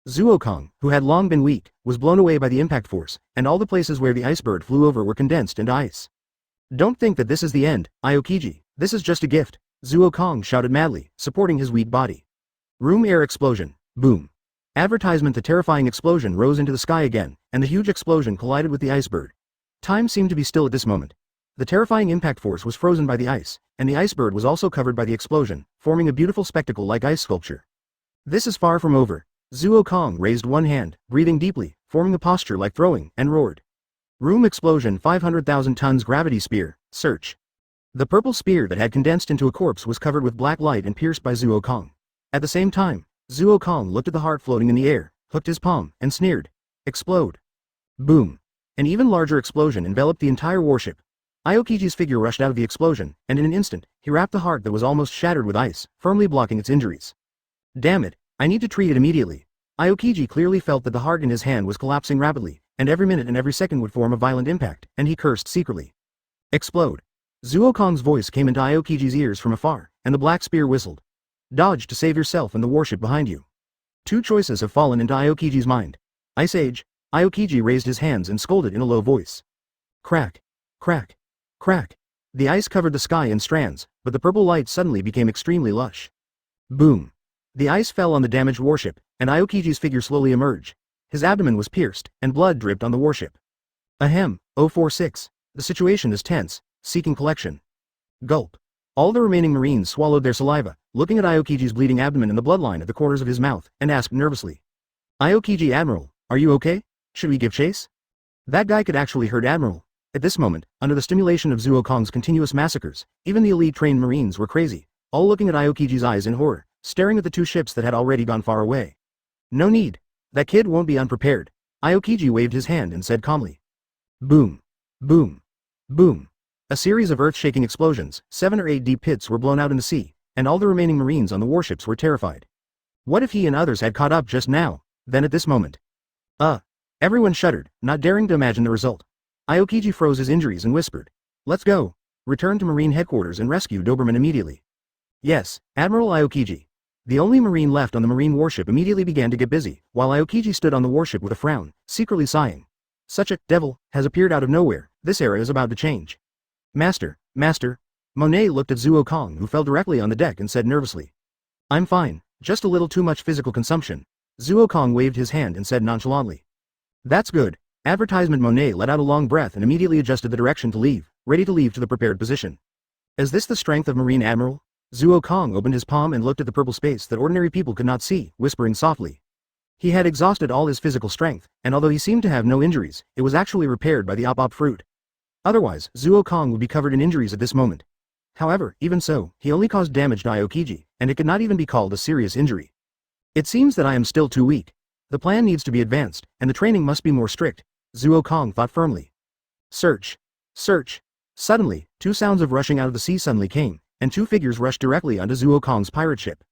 Speaker 1: Zuokong, who had long been weak, was blown away by the impact force, and all the places where the ice bird flew over were condensed into ice. Don't think that this is the end, Aokiji, this is just a gift, Zuokong shouted madly, supporting his weak body. Room air explosion, boom. Advertisement. The terrifying explosion rose into the sky again, and the huge explosion collided with the ice bird. Time seemed to be still at this moment. The terrifying impact force was frozen by the ice, and the ice bird was also covered by the explosion, forming a beautiful spectacle like ice sculpture. This is far from over. Zuokong raised one hand, breathing deeply, forming a posture like throwing, and roared. Room explosion. 500,000 tons gravity spear, search. The purple spear that had condensed into a corpse was covered with black light and pierced by Zuokong. At the same time, Zuokong looked at the heart floating in the air, hooked his palm, and sneered. Explode. Boom. An even larger explosion enveloped the entire warship. Aokiji's figure rushed out of the explosion, and in an instant, he wrapped the heart that was almost shattered with ice, firmly blocking its injuries. Damn it, I need to treat it immediately. Aokiji clearly felt that the heart in his hand was collapsing rapidly, and every minute and every second would form a violent impact, and he cursed secretly. Explode. Zuokong's voice came into Aokiji's ears from afar, and the black spear whistled. Dodge to save yourself and the warship behind you. Two choices have fallen into Aokiji's mind. Ice Age. Aokiji raised his hands and scolded in a low voice. Crack. Crack. Crack. The ice covered the sky in strands, but the purple light suddenly became extremely lush. Boom. The ice fell on the damaged warship, and Aokiji's figure slowly emerged. His abdomen was pierced, and blood dripped on the warship. Ahem, 046. The situation is tense, seeking collection. Gulp. All the remaining Marines swallowed their saliva, looking at Aokiji's bleeding abdomen and the bloodline at the corners of his mouth, and asked nervously. Aokiji Admiral, are you okay? Should we give chase? That guy could actually hurt Admiral. At this moment, under the stimulation of Zuokong's continuous massacres, even the elite trained Marines were crazy, all looking at Aokiji's eyes in horror, staring at the two ships that had already gone far away. No need. That kid won't be unprepared. Aokiji waved his hand and said calmly. Boom. Boom. Boom. A series of earth-shaking explosions, 7 or 8 deep pits were blown out in the sea, and all the remaining Marines on the warships were terrified. What if he and others had caught up just now, then at this moment? Everyone shuddered, not daring to imagine the result. Aokiji froze his injuries and whispered. Let's go. Return to Marine headquarters and rescue Doberman immediately. Yes, Admiral Aokiji. The only Marine left on the Marine warship immediately began to get busy, while Aokiji stood on the warship with a frown, secretly sighing. Such a devil has appeared out of nowhere. This era is about to change. Master. Monet looked at Zuokong, who fell directly on the deck, and said nervously. I'm fine, just a little too much physical consumption. Zuokong waved his hand and said nonchalantly. That's good. Advertisement. Monet let out a long breath and immediately adjusted the direction to leave, ready to leave to the prepared position. Is this the strength of Marine Admiral? Zuokong opened his palm and looked at the purple space that ordinary people could not see, whispering softly. He had exhausted all his physical strength, and although he seemed to have no injuries, it was actually repaired by the op fruit. Otherwise, Zuokong would be covered in injuries at this moment. However, even so, he only caused damage to Aokiji, and it could not even be called a serious injury. It seems that I am still too weak. The plan needs to be advanced, and the training must be more strict, Zuokong thought firmly. Search. Search. Suddenly, two sounds of rushing out of the sea suddenly came, and two figures rushed directly onto Zuokong's pirate ship.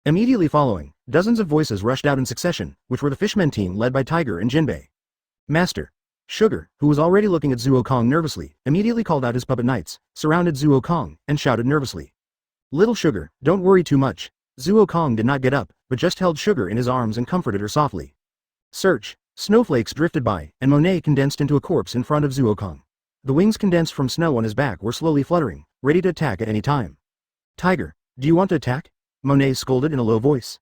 Speaker 1: Immediately following, dozens of voices rushed out in succession, which were the fishmen team led by Tiger and Jinbei. Master. Sugar, who was already looking at Zuokong nervously, immediately called out his puppet knights, surrounded Zuokong, and shouted nervously. Little Sugar, don't worry too much. Zuokong did not get up, but just held Sugar in his arms and comforted her softly. Search. Snowflakes drifted by, and Monet condensed into a corpse in front of Zuokong. The wings condensed from snow on his back were slowly fluttering, ready to attack at any time. Tiger, do you want to attack? Monet scolded in a low voice.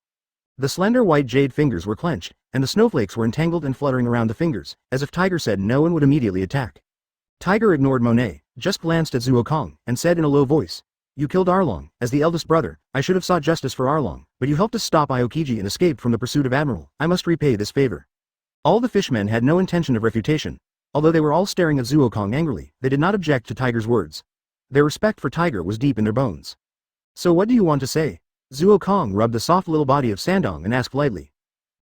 Speaker 1: The slender white jade fingers were clenched, and the snowflakes were entangled and fluttering around the fingers, as if Tiger said no and would immediately attack. Tiger ignored Monet, just glanced at Zuokong, and said in a low voice. You killed Arlong. As the eldest brother, I should have sought justice for Arlong, but you helped us stop Aokiji and escaped from the pursuit of Admiral. I must repay this favor. All the fishmen had no intention of refutation. Although they were all staring at Zuokong angrily, they did not object to Tiger's words. Their respect for Tiger was deep in their bones. So what do you want to say? Zuokong rubbed the soft little body of Sandong and asked lightly.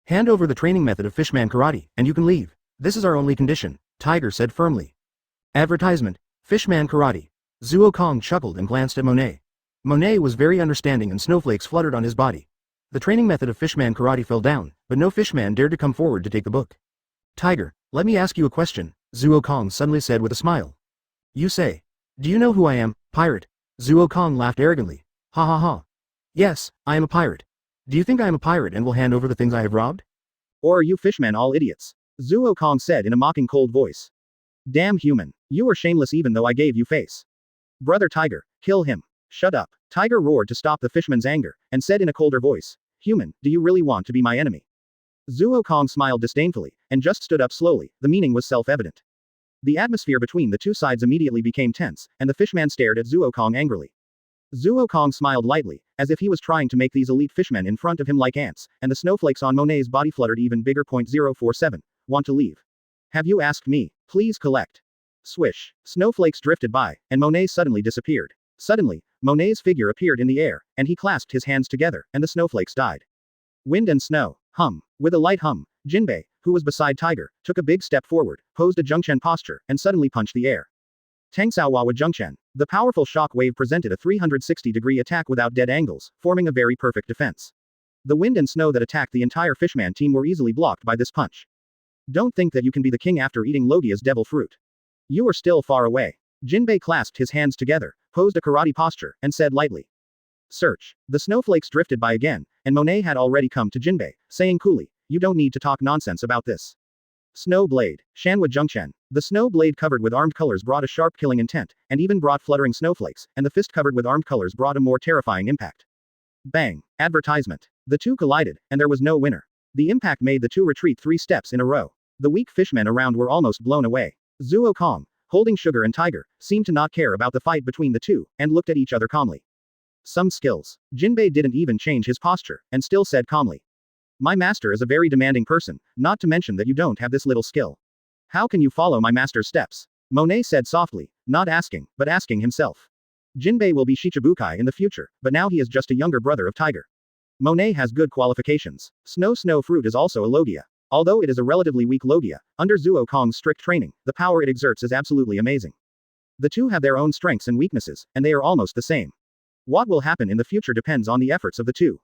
Speaker 1: Hand over the training method of Fishman Karate, and you can leave. This is our only condition, Tiger said firmly. Advertisement, Fishman Karate. Zuo Kong chuckled and glanced at Monet. Monet was very understanding and snowflakes fluttered on his body. The training method of Fishman Karate fell down, but no fishman dared to come forward to take the book. Tiger, let me ask you a question, Zuo Kong suddenly said with a smile. You say. Do you know who I am, pirate? Zuo Kong laughed arrogantly. Ha ha ha. Yes, I am a pirate. Do you think I am a pirate and will hand over the things I have robbed?
Speaker 2: Or are you fishmen all idiots? Zuo Kong said in a mocking cold voice. Damn human. You are shameless even though I gave you face. Brother Tiger, kill him. Shut up. Tiger roared to stop the fishman's anger, and said in a colder voice. Human, do you really want to be my enemy? Zuo Kong smiled disdainfully, and just stood up slowly. The meaning was self-evident. The atmosphere between the two sides immediately became tense, and the fishman stared at Zuo Kong angrily. Zuo Kong smiled lightly, as if he was trying to make these elite fishmen in front of him like ants, and the snowflakes on Monet's body fluttered even bigger. 047. Want to leave? Have you asked me? Please collect. Swish. Snowflakes drifted by, and Monet suddenly disappeared. Suddenly, Monet's figure appeared in the air, and he clasped his hands together, and the snowflakes died. Wind and snow. Hum. With a light hum, Jinbei, who was beside Tiger, took a big step forward, posed a Zhengchen posture, and suddenly punched the air. Tangsao with Zhengchen. The powerful shock wave presented a 360-degree attack without dead angles, forming a very perfect defense. The wind and snow that attacked the entire fishman team were easily blocked by this punch. Don't think that you can be the king after eating Logia's devil fruit. You are still far away. Jinbei clasped his hands together, posed a karate posture, and said lightly. Search. The snowflakes drifted by again, and Monet had already come to Jinbei, saying coolly, you don't need to talk nonsense about this. Snow blade. Shanwa Zhengchen. The snow blade covered with armed colors brought a sharp killing intent, and even brought fluttering snowflakes, and the fist covered with armed colors brought a more terrifying impact. Bang. Advertisement. The two collided, and there was no winner. The impact made the two retreat 3 steps in a row. The weak fishmen around were almost blown away. Zuo Kong, holding Sugar and Tiger, seemed to not care about the fight between the two, and looked at each other calmly. Some skills. Jinbei didn't even change his posture, and still said calmly. My master is a very demanding person, not to mention that you don't have this little skill. How can you follow my master's steps? Monet said softly, not asking, but asking himself. Jinbei will be Shichibukai in the future, but now he is just a younger brother of Tiger. Monet has good qualifications. Snow Fruit is also a Logia. Although it is a relatively weak Logia, under Zuo Kong's strict training, the power it exerts is absolutely amazing. The two have their own strengths and weaknesses, and they are almost the same. What will happen in the future depends on the efforts of the two.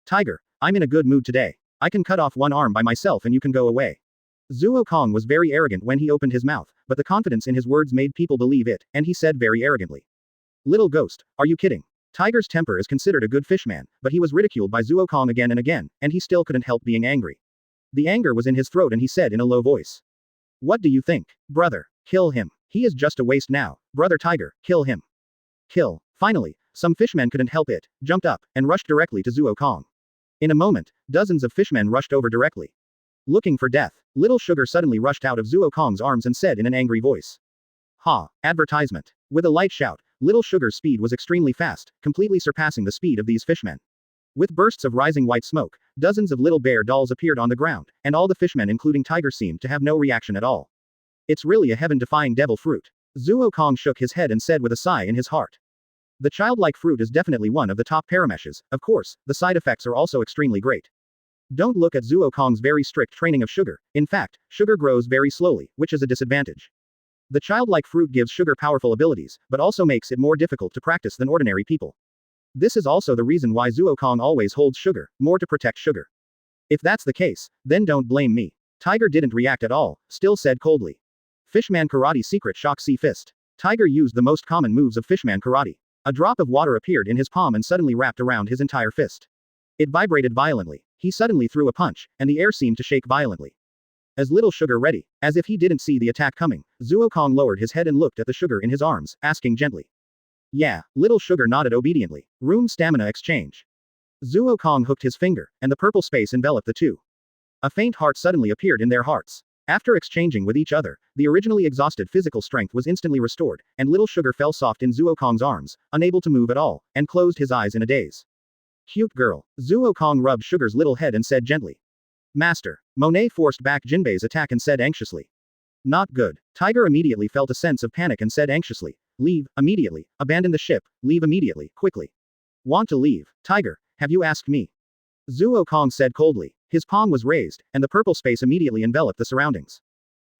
Speaker 2: Tiger, I'm in a good mood today. I can cut off one arm by myself and you can go away. Zuo Kong was very arrogant when he opened his mouth, but the confidence in his words made people believe it, and he said very arrogantly. Little ghost, are you kidding? Tiger's temper is considered a good fishman, but he was ridiculed by Zuo Kong again and again, and he still couldn't help being angry. The anger was in his throat and he said in a low voice. What do you think? Brother, kill him. He is just a waste now. Brother Tiger, kill him. Kill. Finally, some fishmen couldn't help it, jumped up, and rushed directly to Zuo Kong. In a moment, dozens of fishmen rushed over directly. Looking for death, Little Sugar suddenly rushed out of Zuo Kong's arms and said in an angry voice. Ha! Advertisement. With a light shout, Little Sugar's speed was extremely fast, completely surpassing the speed of these fishmen. With bursts of rising white smoke, dozens of little bear dolls appeared on the ground, and all the fishmen including Tiger seemed to have no reaction at all. It's really a heaven-defying devil fruit. Zuo Kong shook his head and said with a sigh in his heart. The childlike fruit is definitely one of the top paramecias. Of course, the side effects are also extremely great. Don't look at Zuo Kong's very strict training of Sugar. In fact, Sugar grows very slowly, which is a disadvantage. The childlike fruit gives Sugar powerful abilities, but also makes it more difficult to practice than ordinary people. This is also the reason why Zuo Kong always holds Sugar, more to protect Sugar. If that's the case, then don't blame me. Tiger didn't react at all, still said coldly. Fishman Karate Secret Shock Sea Fist. Tiger used the most common moves of Fishman Karate. A drop of water appeared in his palm and suddenly wrapped around his entire fist. It vibrated violently. He suddenly threw a punch, and the air seemed to shake violently. As Little Sugar ready, as if he didn't see the attack coming, Zuo Kong lowered his head and looked at the sugar in his arms, asking gently. Yeah, Little Sugar nodded obediently. Room stamina exchange. Zuo Kong hooked his finger, and the purple space enveloped the two. A faint heart suddenly appeared in their hearts. After exchanging with each other, the originally exhausted physical strength was instantly restored, and Little Sugar fell soft in Zuo Kong's arms, unable to move at all, and closed his eyes in a daze. Cute girl. Zuo Kong rubbed Sugar's little head and said gently. Master. Monet forced back Jinbei's attack and said anxiously. Not good. Tiger immediately felt a sense of panic and said anxiously. Leave, immediately. Abandon the ship, leave immediately, quickly. Want to leave? Tiger, have you asked me? Zuo Kong said coldly. His palm was raised, and the purple space immediately enveloped the surroundings.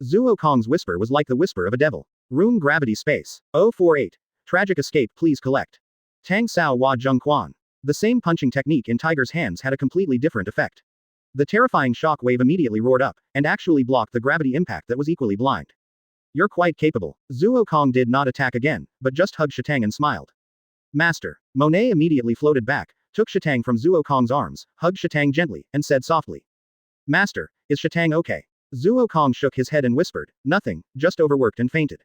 Speaker 2: Zuo Kong's whisper was like the whisper of a devil. Room gravity space. 048. Tragic escape, please collect. Tang Sao Wa Zheng Quan. The same punching technique in Tiger's hands had a completely different effect. The terrifying shock wave immediately roared up, and actually blocked the gravity impact that was equally blind. You're quite capable. Zuo Kong did not attack again, but just hugged Shatang and smiled. Master. Monet immediately floated back, took Shatang from Zuo Kong's arms, hugged Shatang gently, and said softly. Master, is Shatang okay? Zuo Kong shook his head and whispered, nothing, just overworked and fainted.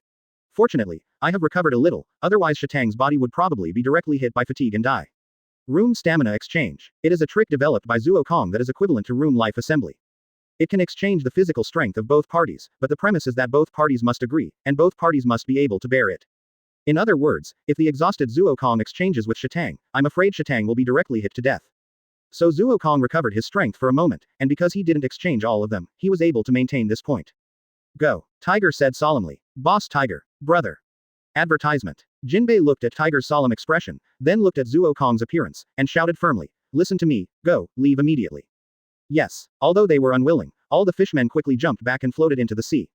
Speaker 2: Fortunately, I have recovered a little, otherwise Shatang's body would probably be directly hit by fatigue and die. Room Stamina Exchange. It is a trick developed by Zuo Kong that is equivalent to Room Life Assembly. It can exchange the physical strength of both parties, but the premise is that both parties must agree, and both parties must be able to bear it. In other words, if the exhausted Zuo Kong exchanges with Shatang, I'm afraid Shatang will be directly hit to death. So Zuo Kong recovered his strength for a moment, and because he didn't exchange all of them, he was able to maintain this point. Go. Tiger said solemnly. Boss Tiger. Brother. Advertisement. Jinbei looked at Tiger's solemn expression, then looked at Zuo Kong's appearance, and shouted firmly, listen to me, go, leave immediately. Yes. Although they were unwilling, all the fishmen quickly jumped back and floated into the sea.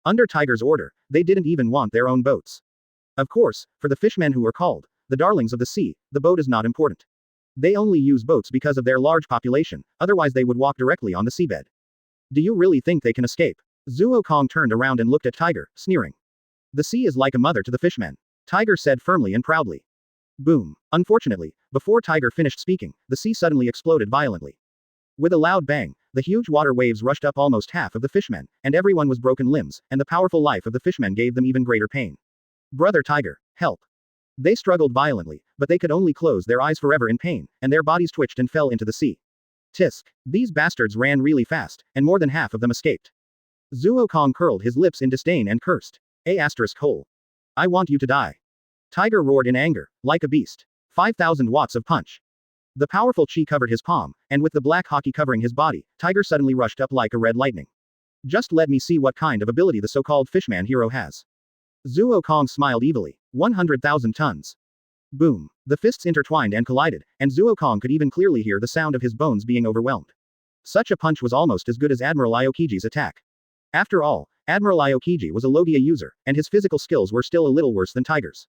Speaker 2: Under Tiger's order, they didn't even want their own boats. Of course, for the fishmen who were called the darlings of the sea, the boat is not important. They only use boats because of their large population, otherwise they would walk directly on the seabed. Do you really think they can escape? Zuo Kong turned around and looked at Tiger, sneering. The sea is like a mother to the fishmen. Tiger said firmly and proudly. Boom. Unfortunately, before Tiger finished speaking, the sea suddenly exploded violently. With a loud bang, the huge water waves rushed up almost half of the fishmen, and everyone was broken limbs, and the powerful life of the fishmen gave them even greater pain. Brother Tiger, help. They struggled violently, but they could only close their eyes forever in pain, and their bodies twitched and fell into the sea. Tisk. These bastards ran really fast, and more than half of them escaped. Zuo Kong curled his lips in disdain and cursed. Hole. I want you to die. Tiger roared in anger, like a beast. 5,000 watts of punch. The powerful chi covered his palm, and with the black hockey covering his body, Tiger suddenly rushed up like a red lightning. Just let me see what kind of ability the so-called fishman hero has. Zuo Kong smiled evilly. 100,000 tons. Boom. The fists intertwined and collided, and Zuo Kong could even clearly hear the sound of his bones being overwhelmed. Such a punch was almost as good as Admiral Aokiji's attack. After all, Admiral Aokiji was a Logia user, and his physical skills were still a little worse than Tiger's.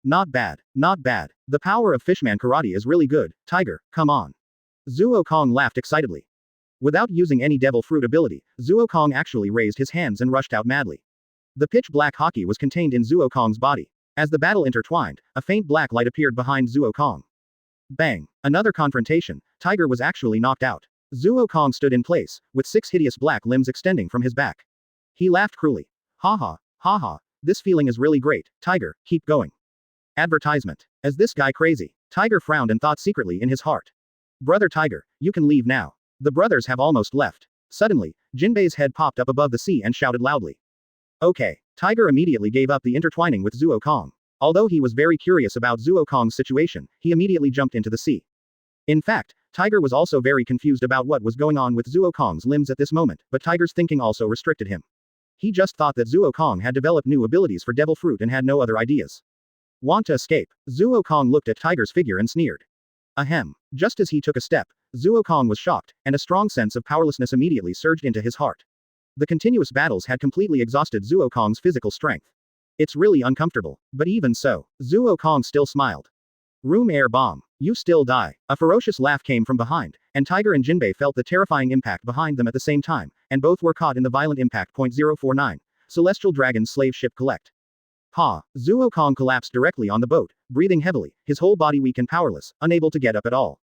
Speaker 2: Not bad, not bad. The power of Fishman Karate is really good, Tiger, come on. Zuo Kong laughed excitedly. Without using any devil fruit ability, Zuo Kong actually raised his hands and rushed out madly. The pitch-black hockey was contained in Zuo Kong's body. As the battle intertwined, a faint black light appeared behind Zuo Kong. Bang! Another confrontation. Tiger was actually knocked out. Zuo Kong stood in place, with 6 hideous black limbs extending from his back. He laughed cruelly. Ha ha, this feeling is really great, Tiger, keep going. Advertisement. Is this guy crazy? Tiger frowned and thought secretly in his heart. Brother Tiger, you can leave now. The brothers have almost left. Suddenly, Jinbei's head popped up above the sea and shouted loudly. Okay. Tiger immediately gave up the intertwining with Zuo Kong. Although he was very curious about Zuo Kong's situation, he immediately jumped into the sea. In fact, Tiger was also very confused about what was going on with Zuo Kong's limbs at this moment, but Tiger's thinking also restricted him. He just thought that Zuo Kong had developed new abilities for devil fruit and had no other ideas. Want to escape? Zuo Kong looked at Tiger's figure and sneered. Ahem. Just as he took a step, Zuo Kong was shocked, and a strong sense of powerlessness immediately surged into his heart. The continuous battles had completely exhausted Zuo Kong's physical strength. It's really uncomfortable, but even so, Zuo Kong still smiled. Room air bomb. You still die. A ferocious laugh came from behind, and Tiger and Jinbei felt the terrifying impact behind them at the same time, and both were caught in the violent impact. 049. Celestial Dragon Slave Ship Collect. Pa. Zuo Kong collapsed directly on the boat, breathing heavily, his whole body weak and powerless, unable to get up at all.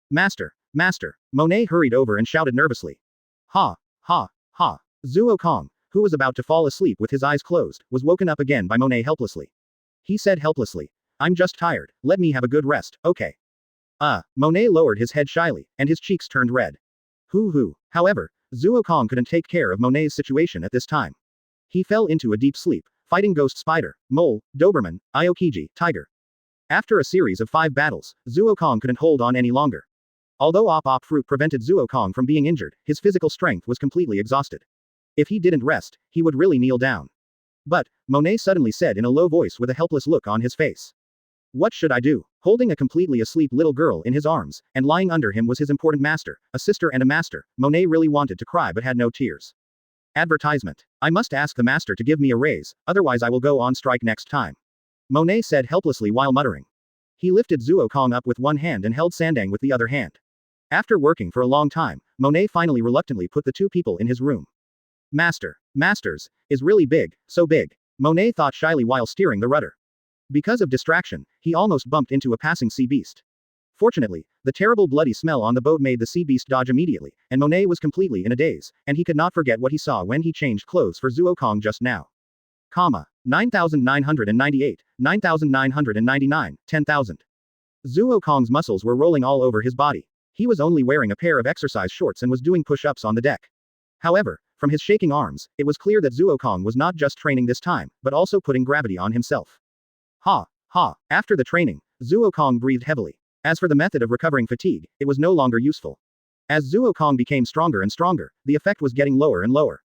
Speaker 2: Master. Monet hurried over and shouted nervously. Ha. Zuo Kong, who was about to fall asleep with his eyes closed, was woken up again by Monet helplessly. He said helplessly. I'm just tired, let me have a good rest, okay. Monet lowered his head shyly, and his cheeks turned red. However, Zuo Kong couldn't take care of Monet's situation at this time. He fell into a deep sleep, fighting Ghost Spider, Mole, Doberman, Aokiji, Tiger. After a series of 5 battles, Zuo Kong couldn't hold on any longer. Although Op Fruit prevented Zuo Kong from being injured, his physical strength was completely exhausted. If he didn't rest, he would really kneel down. But, Monet suddenly said in a low voice with a helpless look on his face. What should I do? Holding a completely asleep little girl in his arms, and lying under him was his important master, a sister and a master. Monet really wanted to cry but had no tears. Advertisement. I must ask the master to give me a raise, otherwise I will go on strike next time. Monet said helplessly while muttering. He lifted Zuo Kong up with one hand and held Sandang with the other hand. After working for a long time, Monet finally reluctantly put the two people in his room. Masters, is really big, so big. Monet thought shyly while steering the rudder. Because of distraction, he almost bumped into a passing sea beast. Fortunately, the terrible bloody smell on the boat made the sea beast dodge immediately, and Monet was completely in a daze, and he could not forget what he saw when he changed clothes for Zuo Kong just now. 9,998, 9,999, 10,000. Zuo Kong's muscles were rolling all over his body. He was only wearing a pair of exercise shorts and was doing push-ups on the deck. However, from his shaking arms, it was clear that Zuo Kong was not just training this time, but also putting gravity on himself. Ha. After the training, Zuo Kong breathed heavily. As for the method of recovering fatigue, it was no longer useful. As Zuo Kong became stronger and stronger, the effect was getting lower and lower.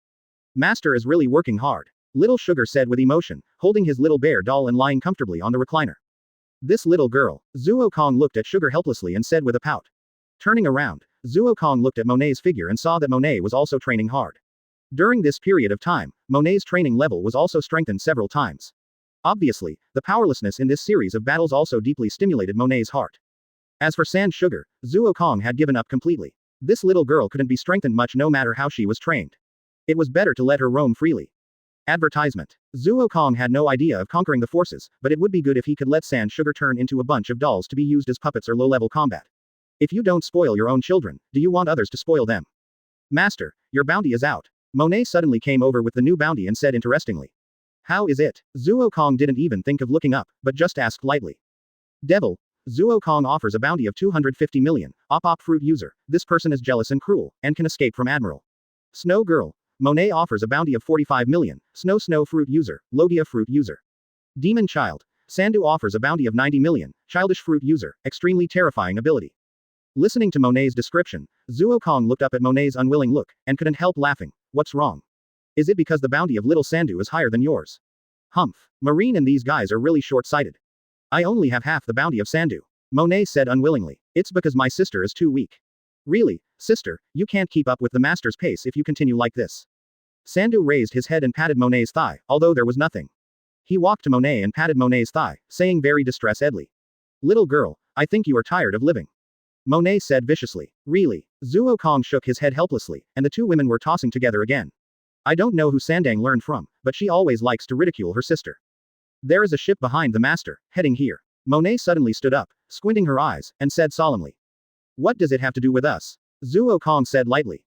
Speaker 2: Master is really working hard. Little Sugar said with emotion, holding his little bear doll and lying comfortably on the recliner. This little girl. Zuo Kong looked at Sugar helplessly and said with a pout. Turning around, Zuo Kong looked at Monet's figure and saw that Monet was also training hard. During this period of time, Monet's training level was also strengthened several times. Obviously, the powerlessness in this series of battles also deeply stimulated Monet's heart. As for Sand Sugar, Zuo Kong had given up completely. This little girl couldn't be strengthened much no matter how she was trained. It was better to let her roam freely. Advertisement. Zuo Kong had no idea of conquering the forces, but it would be good if he could let Sand Sugar turn into a bunch of dolls to be used as puppets or low-level combat. If you don't spoil your own children, do you want others to spoil them? Master, your bounty is out. Monet suddenly came over with the new bounty and said interestingly. How is it? Zuo Kong didn't even think of looking up, but just asked lightly. Devil. Zuo Kong offers a bounty of 250 million, op fruit user. This person is jealous and cruel, and can escape from Admiral. Snow Girl. Monet offers a bounty of 45 million, snow fruit user, Logia fruit user. Demon Child. Sandu offers a bounty of 90 million, childish fruit user, extremely terrifying ability. Listening to Monet's description, Zuo Kong looked up at Monet's unwilling look, and couldn't help laughing. What's wrong? Is it because the bounty of little Sandu is higher than yours? Humph. Marine and these guys are really short-sighted. I only have half the bounty of Sandu. Monet said unwillingly. It's because my sister is too weak. Really, sister, you can't keep up with the master's pace if you continue like this. Sandu raised his head and patted Monet's thigh, although there was nothing. He walked to Monet and patted Monet's thigh, saying very distressedly. Little girl, I think you are tired of living. Monet said viciously. Really? Zuo Kong shook his head helplessly, and the two women were tossing together again. I don't know who Sandang learned from, but she always likes to ridicule her sister. There is a ship behind the master, heading here. Monet suddenly stood up, squinting her eyes, and said solemnly. What does it have to do with us? Zuo Kong said lightly.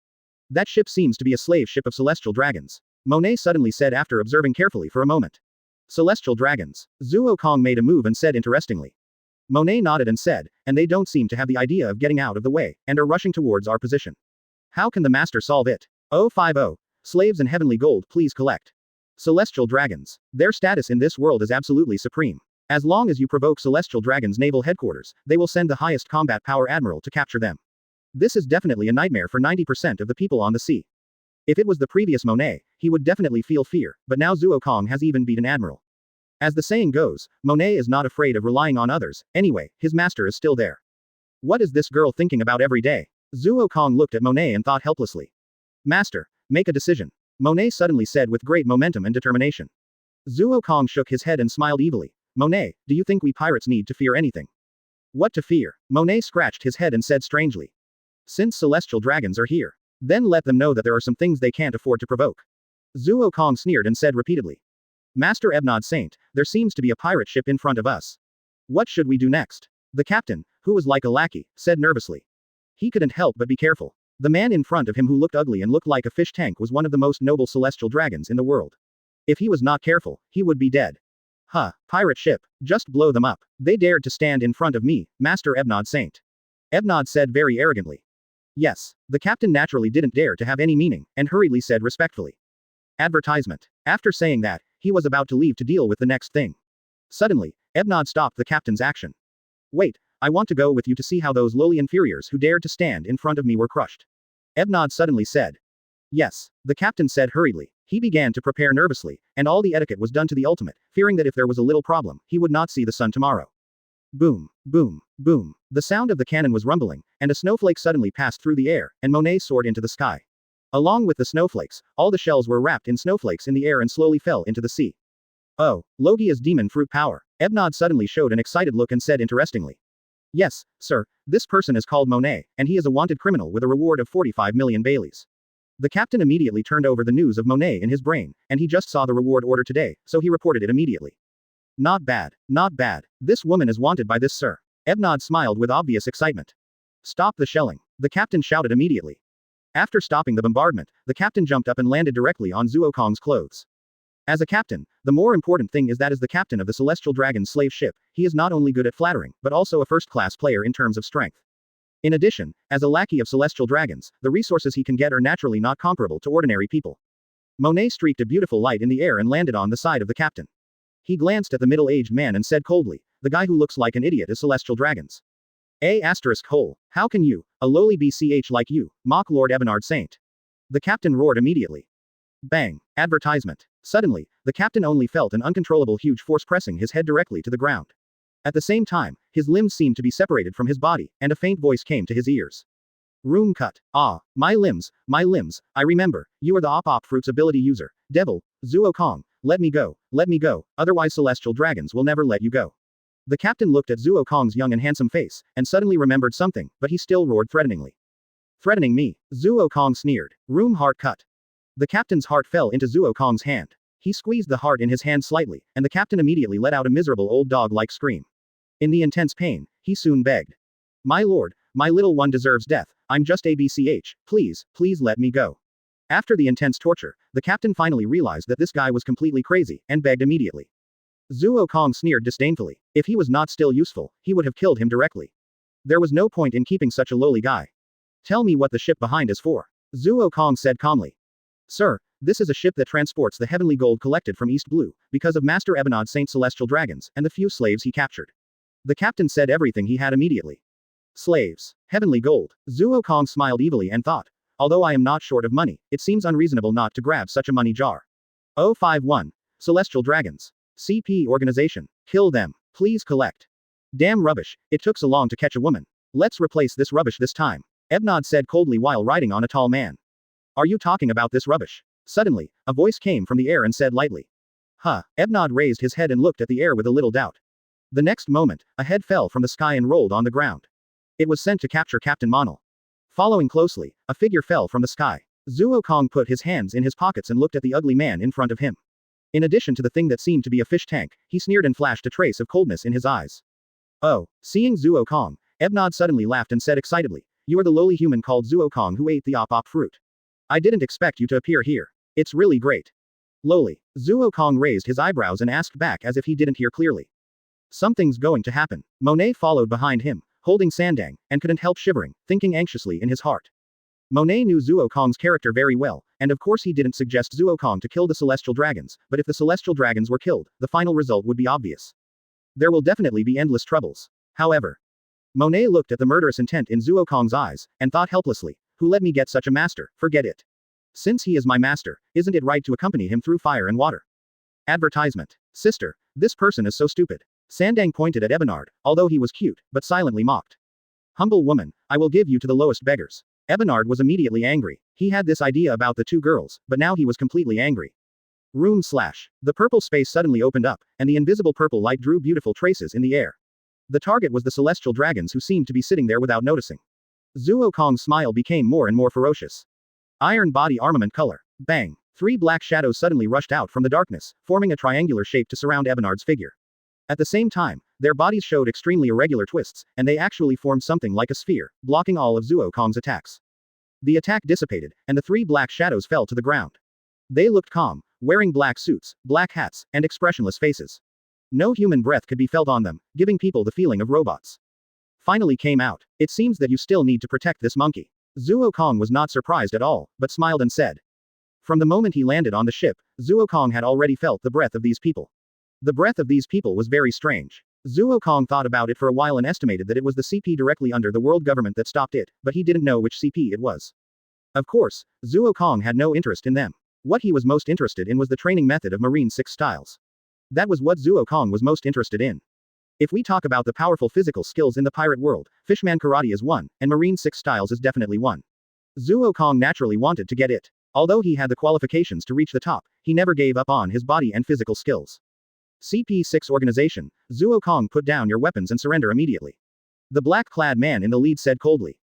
Speaker 2: That ship seems to be a slave ship of celestial dragons. Monet suddenly said after observing carefully for a moment. Celestial dragons. Zuo Kong made a move and said interestingly. Monet nodded and said, and they don't seem to have the idea of getting out of the way, and are rushing towards our position. How can the master solve it? 050. Slaves and heavenly gold please collect. Celestial dragons. Their status in this world is absolutely supreme. As long as you provoke Celestial Dragons' naval headquarters, they will send the highest combat power admiral to capture them. This is definitely a nightmare for 90% of the people on the sea. If it was the previous Monet, he would definitely feel fear, but now Zuo Kong has even beaten admiral. As the saying goes, Monet is not afraid of relying on others. Anyway, his master is still there. What is this girl thinking about every day? Zuo Kong looked at Monet and thought helplessly. Master, make a decision. Monet suddenly said with great momentum and determination. Zuo Kong shook his head and smiled evilly. Monet, do you think we pirates need to fear anything? What to fear? Monet scratched his head and said strangely. Since celestial dragons are here, then let them know that there are some things they can't afford to provoke. Zuo Kong sneered and said repeatedly. Master Ebnod Saint, there seems to be a pirate ship in front of us. What should we do next? The captain, who was like a lackey, said nervously. He couldn't help but be careful. The man in front of him who looked ugly and looked like a fish tank was one of the most noble celestial dragons in the world. If he was not careful, he would be dead. Huh, pirate ship, just blow them up. They dared to stand in front of me, Master Ebnod Saint. Ebnod said very arrogantly. Yes, the captain naturally didn't dare to have any meaning, and hurriedly said respectfully. Advertisement. After saying that, he was about to leave to deal with the next thing. Suddenly, Ebnod stopped the captain's action. Wait, I want to go with you to see how those lowly inferiors who dared to stand in front of me were crushed. Ebnod suddenly said. Yes, the captain said hurriedly. He began to prepare nervously, and all the etiquette was done to the ultimate, fearing that if there was a little problem, he would not see the sun tomorrow. Boom, boom, boom. The sound of the cannon was rumbling, and a snowflake suddenly passed through the air, and Monet soared into the sky. Along with the snowflakes, all the shells were wrapped in snowflakes in the air and slowly fell into the sea. Oh, Logia's demon fruit power. Ebnod suddenly showed an excited look and said interestingly. Yes, sir, this person is called Monet, and he is a wanted criminal with a reward of 45 million Baileys. The captain immediately turned over the news of Monet in his brain, and he just saw the reward order today, so he reported it immediately. Not bad, not bad. This woman is wanted by this sir. Ebnod smiled with obvious excitement. Stop the shelling. The captain shouted immediately. After stopping the bombardment, the captain jumped up and landed directly on Zuo Kong's clothes. As a captain, the more important thing is that as the captain of the Celestial Dragon's slave ship, he is not only good at flattering, but also a first-class player in terms of strength. In addition, as a lackey of Celestial Dragons, the resources he can get are naturally not comparable to ordinary people. Monet streaked a beautiful light in the air and landed on the side of the captain. He glanced at the middle-aged man and said coldly, the guy who looks like an idiot is Celestial Dragons. Hole. How can you, a lowly BCH like you, mock Lord Ebonard Saint? The captain roared immediately. Bang. Advertisement. Suddenly, the captain only felt an uncontrollable huge force pressing his head directly to the ground. At the same time, his limbs seemed to be separated from his body, and a faint voice came to his ears. Room cut. Ah, my limbs, I remember, you are the Op Fruit's ability user, Devil, Zuo Kong, let me go, otherwise Celestial Dragons will never let you go. The captain looked at Zuo Kong's young and handsome face, and suddenly remembered something, but he still roared threateningly. Threatening me? Zuo Kong sneered. Room heart cut. The captain's heart fell into Zuo Kong's hand. He squeezed the heart in his hand slightly, and the captain immediately let out a miserable old dog-like scream. In the intense pain, he soon begged. My lord, my little one deserves death, I'm just a BCH, please let me go. After the intense torture, the captain finally realized that this guy was completely crazy, and begged immediately. Zuo Kong sneered disdainfully. If he was not still useful, he would have killed him directly. There was no point in keeping such a lowly guy. Tell me what the ship behind is for. Zuo Kong said calmly. Sir, this is a ship that transports the heavenly gold collected from East Blue, because of Master Ebonod Saint Celestial Dragons, and the few slaves he captured. The captain said everything he had immediately. Slaves. Heavenly gold. Zuo Kong smiled evilly and thought. Although I am not short of money, it seems unreasonable not to grab such a money jar. 051. Celestial Dragons. CP organization. Kill them. Please collect. Damn rubbish, it took so long to catch a woman. Let's replace this rubbish this time. Ebnod said coldly while riding on a tall man. Are you talking about this rubbish? Suddenly, a voice came from the air and said lightly. Huh. Ebnod raised his head and looked at the air with a little doubt. The next moment, a head fell from the sky and rolled on the ground. It was sent to capture Captain Monel. Following closely, a figure fell from the sky. Zuo Kong put his hands in his pockets and looked at the ugly man in front of him. In addition to the thing that seemed to be a fish tank, he sneered and flashed a trace of coldness in his eyes. Oh, seeing Zuo Kong, Ebnod suddenly laughed and said excitedly, you are the lowly human called Zuo Kong who ate the op fruit. I didn't expect you to appear here. It's really great. Lowly. Zuo Kong raised his eyebrows and asked back as if he didn't hear clearly. Something's going to happen. Monet followed behind him, holding Sandang, and couldn't help shivering, thinking anxiously in his heart. Monet knew Zuo Kong's character very well, and of course he didn't suggest Zuo Kong to kill the Celestial Dragons, but if the Celestial Dragons were killed, the final result would be obvious. There will definitely be endless troubles. However, Monet looked at the murderous intent in Zuo Kong's eyes, and thought helplessly, who let me get such a master, forget it. Since he is my master, isn't it right to accompany him through fire and water? Advertisement. Sister, this person is so stupid. Sandang pointed at Ebonard, although he was cute, but silently mocked. Humble woman, I will give you to the lowest beggars. Ebonard was immediately angry. He had this idea about the two girls, but now he was completely angry. Room slash. The purple space suddenly opened up, and the invisible purple light drew beautiful traces in the air. The target was the Celestial Dragons who seemed to be sitting there without noticing. Zuo Kong's smile became more and more ferocious. Iron body armament color. Bang. 3 black shadows suddenly rushed out from the darkness, forming a triangular shape to surround Ebonard's figure. At the same time, their bodies showed extremely irregular twists, and they actually formed something like a sphere, blocking all of Zuo Kong's attacks. The attack dissipated, and the 3 black shadows fell to the ground. They looked calm, wearing black suits, black hats, and expressionless faces. No human breath could be felt on them, giving people the feeling of robots. Finally came out. It seems that you still need to protect this monkey. Zuo Kong was not surprised at all, but smiled and said. From the moment he landed on the ship, Zuo Kong had already felt the breath of these people. The breath of these people was very strange. Zuo Kong thought about it for a while and estimated that it was the CP directly under the world government that stopped it, but he didn't know which CP it was. Of course, Zuo Kong had no interest in them. What he was most interested in was the training method of Marine 6 styles. That was what Zuo Kong was most interested in. If we talk about the powerful physical skills in the pirate world, Fishman Karate is one, and Marine 6 Styles is definitely one. Zuo Kong naturally wanted to get it. Although he had the qualifications to reach the top, he never gave up on his body and physical skills. CP6 Organization, Zuo Kong, put down your weapons and surrender immediately. The black-clad man in the lead said coldly.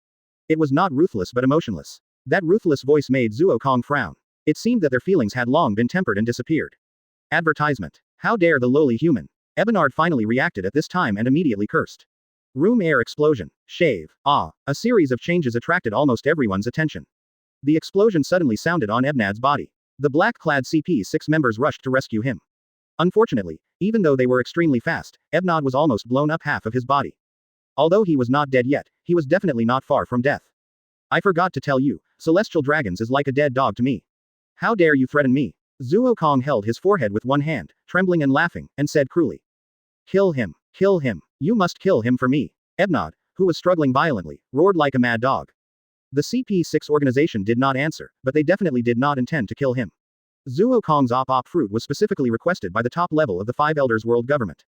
Speaker 2: It was not ruthless but emotionless. That ruthless voice made Zuo Kong frown. It seemed that their feelings had long been tempered and disappeared. Advertisement. How dare the lowly human? Ebonard finally reacted at this time and immediately cursed. Room air explosion. Shave. A series of changes attracted almost everyone's attention. The explosion suddenly sounded on Ebnad's body. The black-clad CP6 members rushed to rescue him. Unfortunately, even though they were extremely fast, Ebnad was almost blown up half of his body. Although he was not dead yet, he was definitely not far from death. I forgot to tell you, Celestial Dragons is like a dead dog to me. How dare you threaten me? Zuo Kong held his forehead with one hand, trembling and laughing, and said cruelly. Kill him, kill him, you must kill him for me. Ebnad, who was struggling violently, roared like a mad dog. The CP6 organization did not answer, but they definitely did not intend to kill him. Zuo Kong's op fruit was specifically requested by the top level of the Five Elders world government.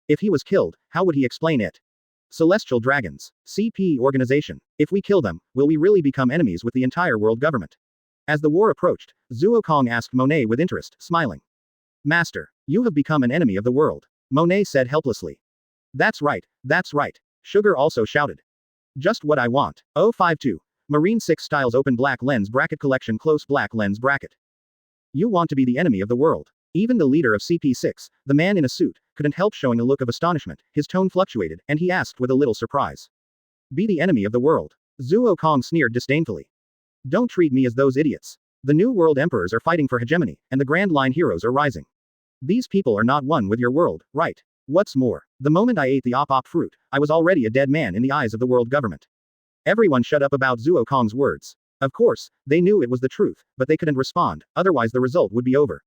Speaker 2: If he was killed, how would he explain it? Celestial Dragons. CP organization. If we kill them, will we really become enemies with the entire world government? As the war approached, Zuo Kong asked Monet with interest, smiling. Master, you have become an enemy of the world. Monet said helplessly. That's right, that's right. Sugar also shouted. Just what I want. 052. Marine 6 Styles open black lens bracket collection close black lens bracket. You want to be the enemy of the world. Even the leader of CP6, the man in a suit, couldn't help showing a look of astonishment. His tone fluctuated, and he asked with a little surprise. Be the enemy of the world. Zuo Kong sneered disdainfully. Don't treat me as those idiots. The new world emperors are fighting for hegemony, and the Grand Line heroes are rising. These people are not one with your world, right? What's more, the moment I ate the op fruit, I was already a dead man in the eyes of the world government. Everyone shut up about Zuo Kong's words. Of course, they knew it was the truth, but they couldn't respond, otherwise the result would be over.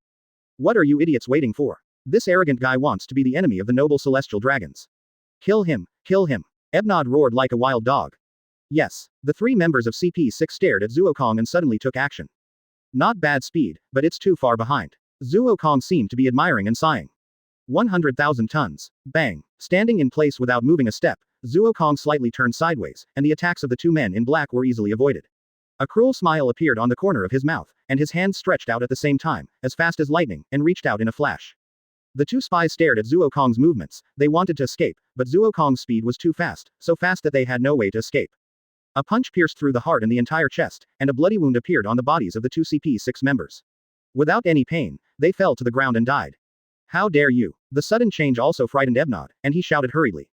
Speaker 2: What are you idiots waiting for? This arrogant guy wants to be the enemy of the noble celestial dragons. Kill him, kill him. Ebnad roared like a wild dog. Yes, the three members of CP6 stared at Zuo Kong and suddenly took action. Not bad speed, but it's too far behind. Zuo Kong seemed to be admiring and sighing. 100,000 tons. Bang. Standing in place without moving a step, Zuo Kong slightly turned sideways, and the attacks of the two men in black were easily avoided. A cruel smile appeared on the corner of his mouth, and his hands stretched out at the same time, as fast as lightning, and reached out in a flash. The two spies stared at Zuo Kong's movements. They wanted to escape, but Zuo Kong's speed was too fast, so fast that they had no way to escape. A punch pierced through the heart and the entire chest, and a bloody wound appeared on the bodies of the two CP6 members. Without any pain, they fell to the ground and died. How dare you? The sudden change also frightened Ebnad, and he shouted hurriedly.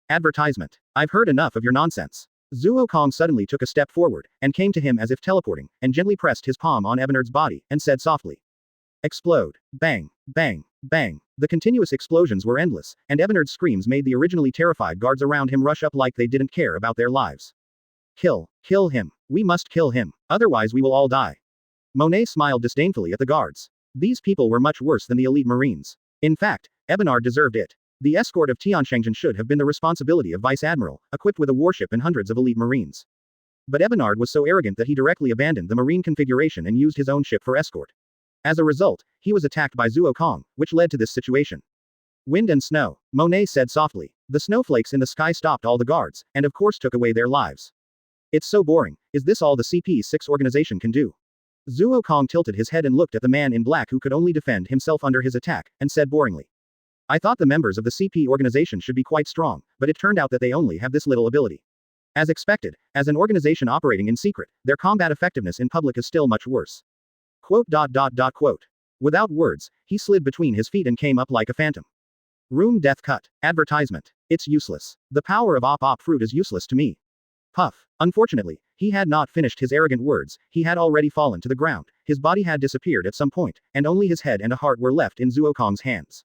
Speaker 2: Advertisement. I've heard enough of your nonsense. Zuo Kong suddenly took a step forward, and came to him as if teleporting, and gently pressed his palm on Ebonard's body, and said softly. Explode. Bang, bang, bang. The continuous explosions were endless, and Ebonard's screams made the originally terrified guards around him rush up like they didn't care about their lives. Kill him. We must kill him, otherwise we will all die. Monet smiled disdainfully at the guards. These people were much worse than the elite marines. In fact, Ebonard deserved it. The escort of Tianshengzhen should have been the responsibility of Vice Admiral, equipped with a warship and hundreds of elite marines. But Ebonard was so arrogant that he directly abandoned the marine configuration and used his own ship for escort. As a result, he was attacked by Zuo Kong, which led to this situation. Wind and snow, Monet said softly. The snowflakes in the sky stopped all the guards, and of course took away their lives. It's so boring. Is this all the CP6 organization can do? Zuo Kong tilted his head and looked at the man in black who could only defend himself under his attack, and said boringly. I thought the members of the CP organization should be quite strong, but it turned out that they only have this little ability. As expected, as an organization operating in secret, their combat effectiveness in public is still much worse. Quote. Without words, he slid between his feet and came up like a phantom. Room death cut. Advertisement. It's useless. The power of op fruit is useless to me. Puff. Unfortunately, he had not finished his arrogant words, he had already fallen to the ground, his body had disappeared at some point, and only his head and a heart were left in Zuo Kong's hands.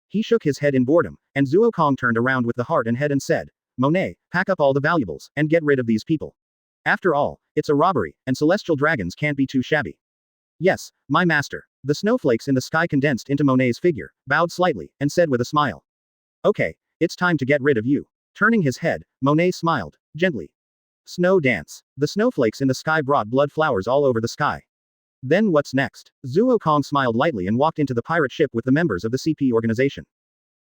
Speaker 2: He shook his head in boredom, and Zuo Kong turned around with the heart and head and said, Monet, pack up all the valuables, and get rid of these people. After all, it's a robbery, and celestial dragons can't be too shabby. Yes, my master. The snowflakes in the sky condensed into Monet's figure, bowed slightly, and said with a smile. Okay, it's time to get rid of you. Turning his head, Monet smiled, gently. Snow dance. The snowflakes in the sky brought blood flowers all over the sky. Then what's next? Zuo Kong smiled lightly and walked into the pirate ship with the members of the CP organization.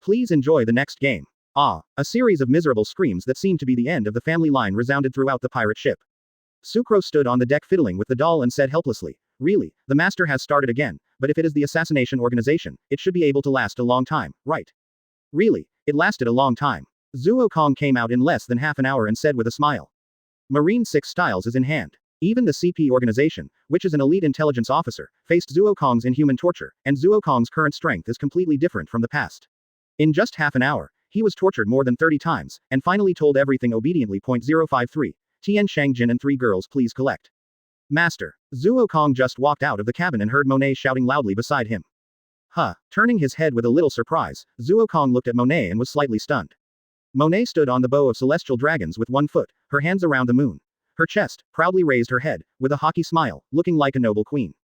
Speaker 2: Please enjoy the next game. Ah! A series of miserable screams that seemed to be the end of the family line resounded throughout the pirate ship. Sucrose stood on the deck fiddling with the doll and said helplessly, "Really, the master has started again, but if it is the assassination organization, it should be able to last a long time, right?" "Really, it lasted a long time." Zuo Kong came out in less than half an hour and said with a smile. Marine 6 Styles is in hand. Even the CP organization, which is an elite intelligence officer, faced Zuo Kong's inhuman torture, and Zuo Kong's current strength is completely different from the past. In just half an hour, he was tortured more than 30 times, and finally told everything obediently. 053. Tian Shangjin and 3 girls please collect. Master. Zuo Kong just walked out of the cabin and heard Monet shouting loudly beside him. Huh. Turning his head with a little surprise, Zuo Kong looked at Monet and was slightly stunned. Monet stood on the bow of celestial dragons with one foot, her hands around the moon. Her chest, proudly raised her head, with a haughty smile, looking like a noble queen.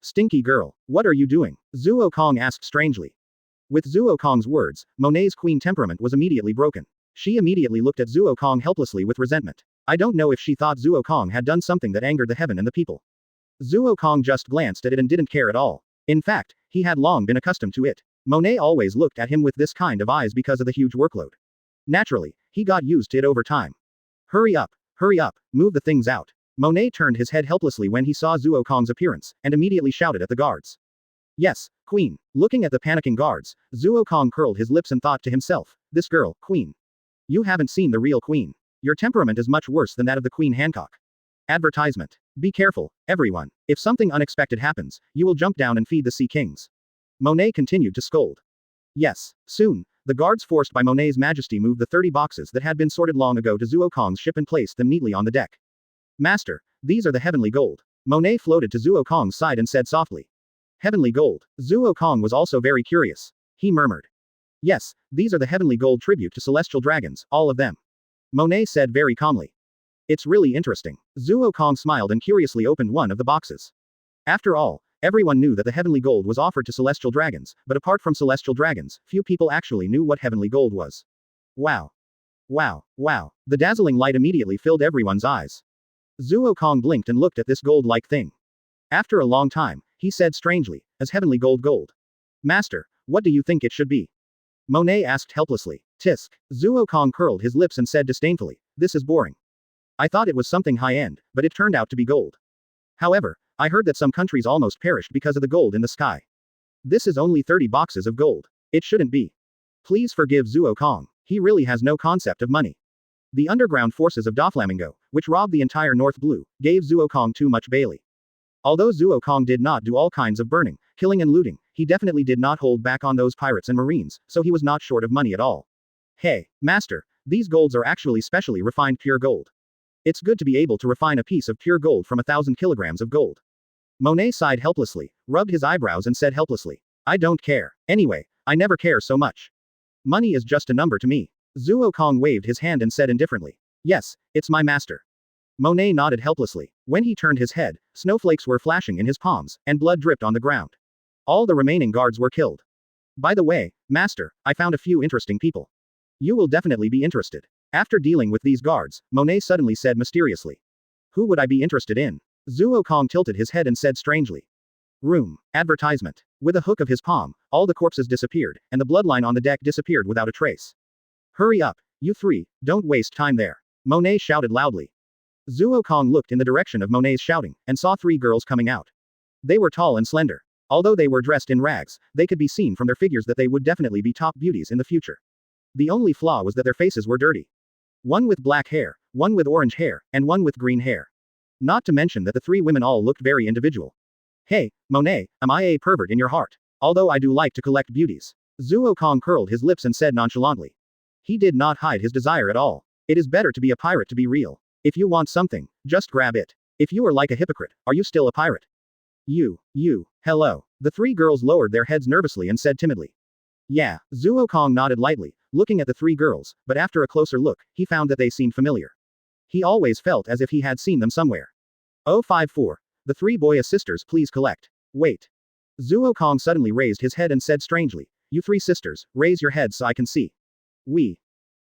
Speaker 2: Stinky girl, what are you doing? Zuo Kong asked strangely. With Zuo Kong's words, Monet's queen temperament was immediately broken. She immediately looked at Zuo Kong helplessly with resentment. I don't know if she thought Zuo Kong had done something that angered the heaven and the people. Zuo Kong just glanced at it and didn't care at all. In fact, he had long been accustomed to it. Monet always looked at him with this kind of eyes because of the huge workload. Naturally, he got used to it over time. Hurry up, move the things out. Monet turned his head helplessly when he saw Zuo Kong's appearance, and immediately shouted at the guards. Yes, Queen. Looking at the panicking guards, Zuo Kong curled his lips and thought to himself, this girl, Queen. You haven't seen the real Queen. Your temperament is much worse than that of the Queen Hancock. Advertisement. Be careful, everyone. If something unexpected happens, you will jump down and feed the Sea Kings. Monet continued to scold. Yes, soon, the guards forced by Monet's majesty moved the 30 boxes that had been sorted long ago to Zuo Kong's ship and placed them neatly on the deck. Master, these are the heavenly gold. Monet floated to Zuo Kong's side and said softly. Heavenly gold. Zuo Kong was also very curious. He murmured. Yes, these are the heavenly gold tribute to celestial dragons, all of them. Monet said very calmly. It's really interesting. Zuo Kong smiled and curiously opened one of the boxes. After all, everyone knew that the heavenly gold was offered to celestial dragons, but apart from celestial dragons, few people actually knew what heavenly gold was. Wow. Wow, wow. The dazzling light immediately filled everyone's eyes. Zuo Kong blinked and looked at this gold-like thing. After a long time, he said strangely, as heavenly gold. Master, what do you think it should be? Monet asked helplessly. Tisk. Zuo Kong curled his lips and said disdainfully, this is boring. I thought it was something high-end, but it turned out to be gold. However, I heard that some countries almost perished because of the gold in the sky. This is only 30 boxes of gold. It shouldn't be. Please forgive Zuo Kong. He really has no concept of money. The underground forces of Doflamingo, which robbed the entire North Blue, gave Zuo Kong too much Bailey. Although Zuo Kong did not do all kinds of burning, killing and looting, he definitely did not hold back on those pirates and marines, so he was not short of money at all. Hey, master, these golds are actually specially refined pure gold. It's good to be able to refine a piece of pure gold from 1,000 kilograms of gold. Monet sighed helplessly, rubbed his eyebrows and said helplessly. I don't care. Anyway, I never care so much. Money is just a number to me. Zuo Kong waved his hand and said indifferently. Yes, it's my master. Monet nodded helplessly. When he turned his head, snowflakes were flashing in his palms, and blood dripped on the ground. All the remaining guards were killed. By the way, master, I found a few interesting people. You will definitely be interested. After dealing with these guards, Monet suddenly said mysteriously. Who would I be interested in? Zuo Kong tilted his head and said strangely. Room. Advertisement. With a hook of his palm, all the corpses disappeared, and the bloodline on the deck disappeared without a trace. Hurry up, you three, don't waste time there. Monet shouted loudly. Zuo Kong looked in the direction of Monet's shouting, and saw 3 girls coming out. They were tall and slender. Although they were dressed in rags, they could be seen from their figures that they would definitely be top beauties in the future. The only flaw was that their faces were dirty. One with black hair, one with orange hair, and one with green hair. Not to mention that the 3 women all looked very individual. Hey, Monet, am I a pervert in your heart? Although I do like to collect beauties. Zuo Kong curled his lips and said nonchalantly. He did not hide his desire at all. It is better to be a pirate to be real. If you want something, just grab it. If you are like a hypocrite, are you still a pirate? Hello. The 3 girls lowered their heads nervously and said timidly. Yeah, Zuo Kong nodded lightly, looking at the 3 girls, but after a closer look, he found that they seemed familiar. He always felt as if he had seen them somewhere. 054. The 3 Boya sisters please collect. Wait. Zuo Kong suddenly raised his head and said strangely. You 3 sisters, raise your heads so I can see. We.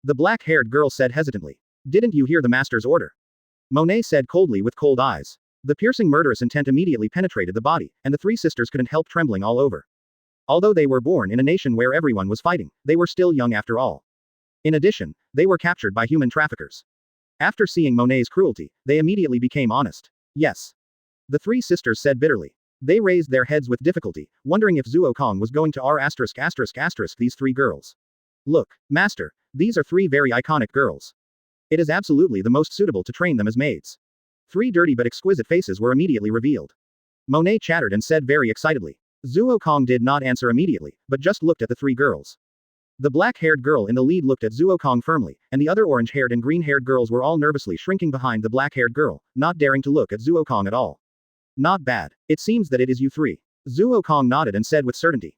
Speaker 2: The black-haired girl said hesitantly. Didn't you hear the master's order? Monet said coldly with cold eyes. The piercing murderous intent immediately penetrated the body, and the 3 sisters couldn't help trembling all over. Although they were born in a nation where everyone was fighting, they were still young after all. In addition, they were captured by human traffickers. After seeing Monet's cruelty, they immediately became honest. Yes. The three sisters said bitterly. They raised their heads with difficulty, wondering if Zuo Kong was going to these three girls. Look, master, these are three very iconic girls. It is absolutely the most suitable to train them as maids. Three dirty but exquisite faces were immediately revealed. Monet chattered and said very excitedly. Zuo Kong did not answer immediately, but just looked at the three girls. The black-haired girl in the lead looked at Zuo Kong firmly, and the other orange-haired and green-haired girls were all nervously shrinking behind the black-haired girl, not daring to look at Zuo Kong at all. Not bad. It seems that it is you three. Zuo Kong nodded and said with certainty.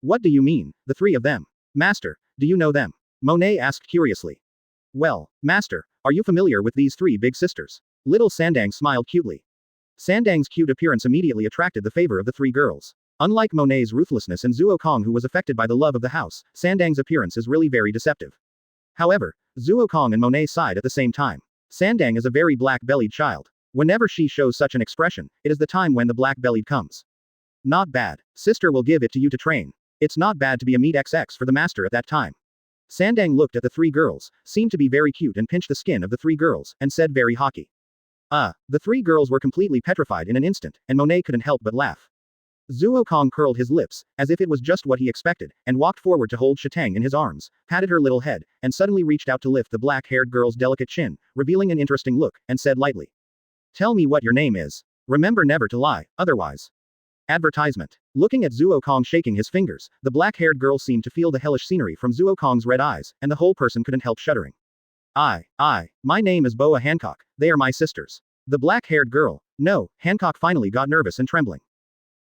Speaker 2: What do you mean, the three of them? Master, do you know them? Monet asked curiously. Well, master, are you familiar with these three big sisters? Little Sandang smiled cutely. Sandang's cute appearance immediately attracted the favor of the three girls. Unlike Monet's ruthlessness and Zuo Kong who was affected by the love of the house, Sandang's appearance is really very deceptive. However, Zuo Kong and Monet sighed at the same time. Sandang is a very black-bellied child. Whenever she shows such an expression, it is the time when the black-bellied comes. Not bad. Sister will give it to you to train. It's not bad to be a meat XX for the master at that time. Sandang looked at the three girls, seemed to be very cute and pinched the skin of the three girls, and said very hockey. The three girls were completely petrified in an instant, and Monet couldn't help but laugh. Zuo Kong curled his lips, as if it was just what he expected, and walked forward to hold Shatang in his arms, patted her little head, and suddenly reached out to lift the black-haired girl's delicate chin, revealing an interesting look, and said lightly. Tell me what your name is. Remember never to lie, otherwise. Advertisement. Looking at Zuo Kong shaking his fingers, the black-haired girl seemed to feel the hellish scenery from Zuo Kong's red eyes, and the whole person couldn't help shuddering. My name is Boa Hancock, they are my sisters. The black-haired girl. No, Hancock finally got nervous and trembling.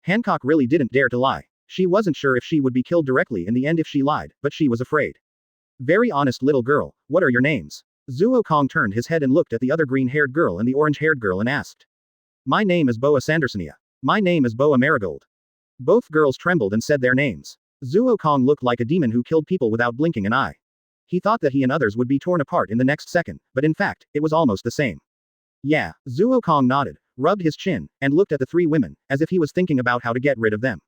Speaker 2: Hancock really didn't dare to lie. She wasn't sure if she would be killed directly in the end if she lied, but she was afraid. Very honest little girl, what are your names? Zuo Kong turned his head and looked at the other green-haired girl and the orange-haired girl and asked. My name is Boa Sandersonia. My name is Boa Marigold. Both girls trembled and said their names. Zuo Kong looked like a demon who killed people without blinking an eye. He thought that he and others would be torn apart in the next second, but in fact, it was almost the same. Yeah, Zuo Kong nodded, rubbed his chin, and looked at the three women, as if he was thinking about how to get rid of them.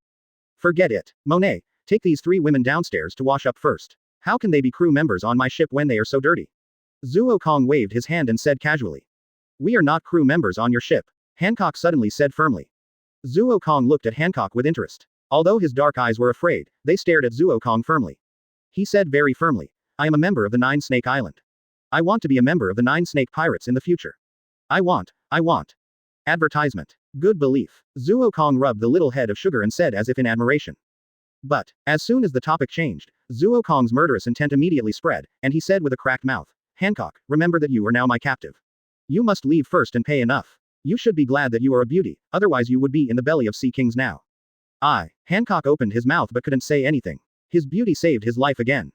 Speaker 2: Forget it. Monet, take these three women downstairs to wash up first. How can they be crew members on my ship when they are so dirty? Zuo Kong waved his hand and said casually. We are not crew members on your ship. Hancock suddenly said firmly. Zuo Kong looked at Hancock with interest. Although his dark eyes were afraid, they stared at Zuo Kong firmly. He said very firmly. I am a member of the Nine Snake Island. I want to be a member of the Nine Snake Pirates in the future. I want. Advertisement. Good belief. Zuo Kong rubbed the little head of sugar and said as if in admiration. But, as soon as the topic changed, Zuo Kong's murderous intent immediately spread, and he said with a cracked mouth, Hancock, remember that you are now my captive. You must leave first and pay enough. You should be glad that you are a beauty, otherwise you would be in the belly of sea kings now. Hancock opened his mouth but couldn't say anything. His beauty saved his life again.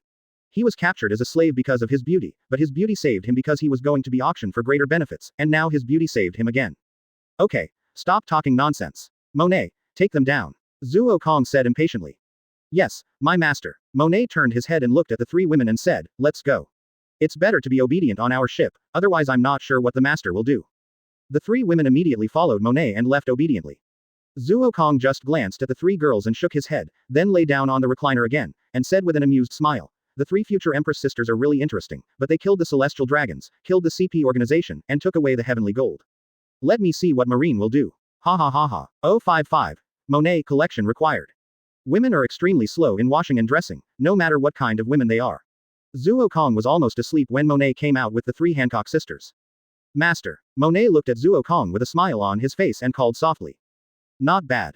Speaker 2: He was captured as a slave because of his beauty, but his beauty saved him because he was going to be auctioned for greater benefits, and now his beauty saved him again. Okay, stop talking nonsense. Monet, take them down. Zuo Kong said impatiently. Yes, my master. Monet turned his head and looked at the three women and said, let's go. It's better to be obedient on our ship, otherwise I'm not sure what the master will do. The three women immediately followed Monet and left obediently. Zuo Kong just glanced at the three girls and shook his head, then lay down on the recliner again, and said with an amused smile. The three future Empress sisters are really interesting, but they killed the celestial dragons, killed the CP organization, and took away the heavenly gold. Let me see what Marine will do. Ha ha ha ha. 055. Monet collection required. Women are extremely slow in washing and dressing, no matter what kind of women they are. Zuo Kong was almost asleep when Monet came out with the three Hancock sisters. Master. Monet looked at Zuo Kong with a smile on his face and called softly. Not bad.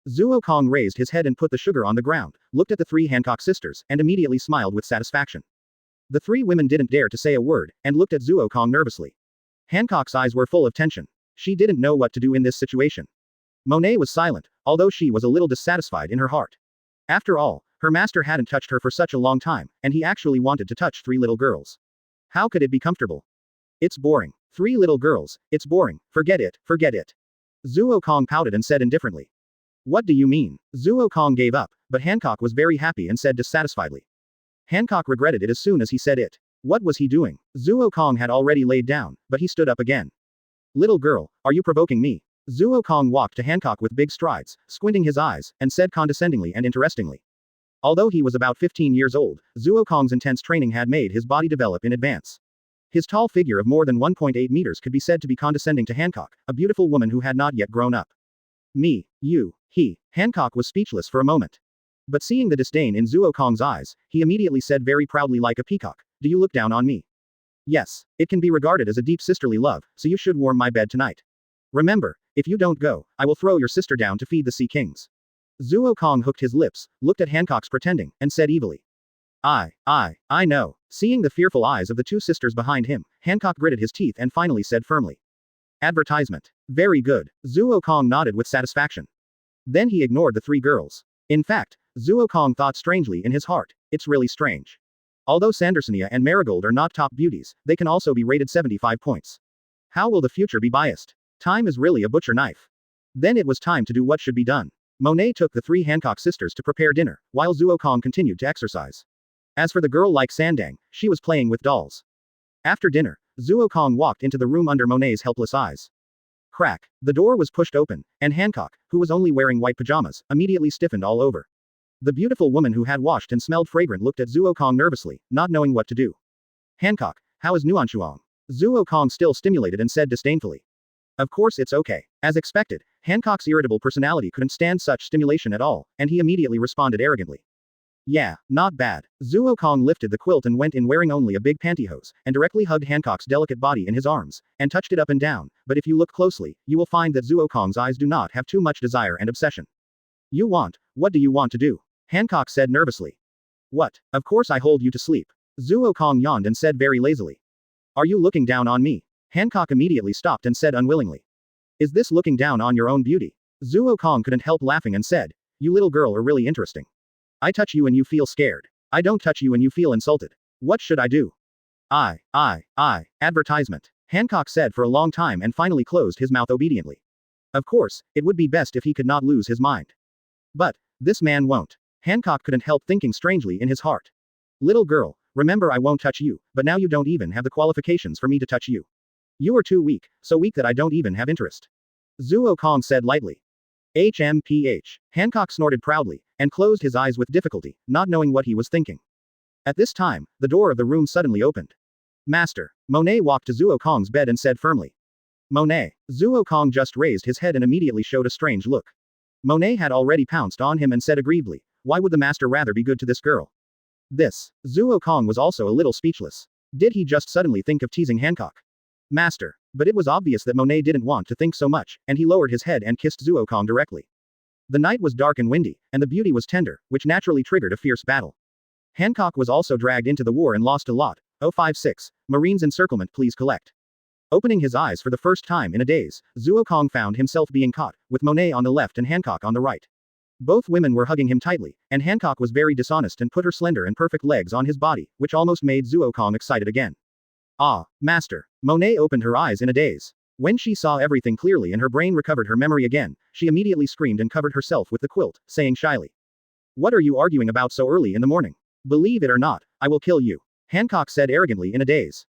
Speaker 2: Zuo Kong raised his head and put the sugar on the ground, looked at the three Hancock sisters, and immediately smiled with satisfaction. The three women didn't dare to say a word, and looked at Zuo Kong nervously. Hancock's eyes were full of tension. She didn't know what to do in this situation. Monet was silent, although she was a little dissatisfied in her heart. After all, her master hadn't touched her for such a long time, and he actually wanted to touch three little girls. How could it be comfortable? It's boring. Three little girls, it's boring, forget it. Zuo Kong pouted and said indifferently. What do you mean? Zuo Kong gave up, but Hancock was very happy and said dissatisfiedly. Hancock regretted it as soon as he said it. What was he doing? Zuo Kong had already laid down, but he stood up again. Little girl, are you provoking me? Zuo Kong walked to Hancock with big strides, squinting his eyes, and said condescendingly and interestingly. Although he was about 15 years old, Zuo Kong's intense training had made his body develop in advance. His tall figure of more than 1.8 meters could be said to be condescending to Hancock, a beautiful woman who had not yet grown up. Me, you, he. Hancock was speechless for a moment. But seeing the disdain in Zuo Kong's eyes, he immediately said very proudly like a peacock, "Do you look down on me?" "Yes, it can be regarded as a deep sisterly love, so you should warm my bed tonight. Remember, if you don't go, I will throw your sister down to feed the Sea Kings." Zuo Kong hooked his lips, looked at Hancock's pretending, and said evilly. I know. Seeing the fearful eyes of the two sisters behind him, Hancock gritted his teeth and finally said firmly. Advertisement. Very good. Zuo Kong nodded with satisfaction. Then he ignored the three girls. In fact, Zuo Kong thought strangely in his heart, it's really strange. Although Sandersonia and Marigold are not top beauties, they can also be rated 75 points. How will the future be biased? Time is really a butcher knife. Then it was time to do what should be done. Monet took the three Hancock sisters to prepare dinner, while Zuo Kong continued to exercise. As for the girl like Sandang, she was playing with dolls. After dinner, Zuo Kong walked into the room under Monet's helpless eyes. Crack. The door was pushed open, and Hancock, who was only wearing white pajamas, immediately stiffened all over. The beautiful woman who had washed and smelled fragrant looked at Zuo Kong nervously, not knowing what to do. Hancock, how is Nuanshuang? Zuo Kong still stimulated and said disdainfully. Of course it's okay. As expected, Hancock's irritable personality couldn't stand such stimulation at all, and he immediately responded arrogantly. Yeah, not bad. Zuo Kong lifted the quilt and went in wearing only a big pantyhose, and directly hugged Hancock's delicate body in his arms, and touched it up and down, but if you look closely, you will find that Zuo Kong's eyes do not have too much desire and obsession. What do you want to do? Hancock said nervously. What? Of course I hold you to sleep. Zuo Kong yawned and said very lazily. Are you looking down on me? Hancock immediately stopped and said unwillingly. Is this looking down on your own beauty? Zuo Kong couldn't help laughing and said, you little girl are really interesting. I touch you and you feel scared. I don't touch you and you feel insulted. What should I do? Advertisement. Hancock said for a long time and finally closed his mouth obediently. Of course, it would be best if he could not lose his mind. But, this man won't. Hancock couldn't help thinking strangely in his heart. Little girl, remember I won't touch you, but now you don't even have the qualifications for me to touch you. You are too weak, so weak that I don't even have interest. Zuo Kong said lightly. HMPH. Hancock snorted proudly, and closed his eyes with difficulty, not knowing what he was thinking. At this time, the door of the room suddenly opened. Master. Monet walked to Zuo Kong's bed and said firmly. Monet. Zuo Kong just raised his head and immediately showed a strange look. Monet had already pounced on him and said aggrievedly, why would the master rather be good to this girl? Zuo Kong was also a little speechless. Did he just suddenly think of teasing Hancock? Master. But it was obvious that Monet didn't want to think so much, and he lowered his head and kissed Zuo Kong directly. The night was dark and windy, and the beauty was tender, which naturally triggered a fierce battle. Hancock was also dragged into the war and lost a lot. 056. Marines encirclement please collect. Opening his eyes for the first time in a daze, Zuo Kong found himself being caught, with Monet on the left and Hancock on the right. Both women were hugging him tightly, and Hancock was very dishonest and put her slender and perfect legs on his body, which almost made Zuo Kong excited again. Ah, master. Monet opened her eyes in a daze. When she saw everything clearly and her brain recovered her memory again, she immediately screamed and covered herself with the quilt, saying shyly. What are you arguing about so early in the morning? Believe it or not, I will kill you. Hancock said arrogantly in a daze.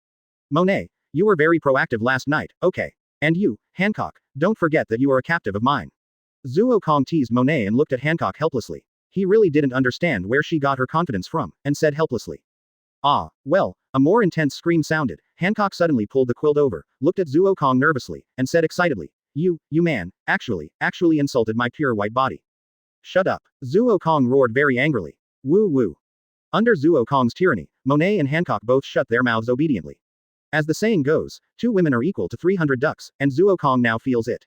Speaker 2: Monet, you were very proactive last night, okay. And you, Hancock, don't forget that you are a captive of mine. Zuo Kong teased Monet and looked at Hancock helplessly. He really didn't understand where she got her confidence from, and said helplessly. Ah, well, a more intense scream sounded. Hancock suddenly pulled the quilt over, looked at Zuo Kong nervously, and said excitedly, you man, actually insulted my pure white body. Shut up. Zuo Kong roared very angrily. Woo woo. Under Zuo Kong's tyranny, Monet and Hancock both shut their mouths obediently. As the saying goes, 2 women are equal to 300 ducks, and Zuo Kong now feels it.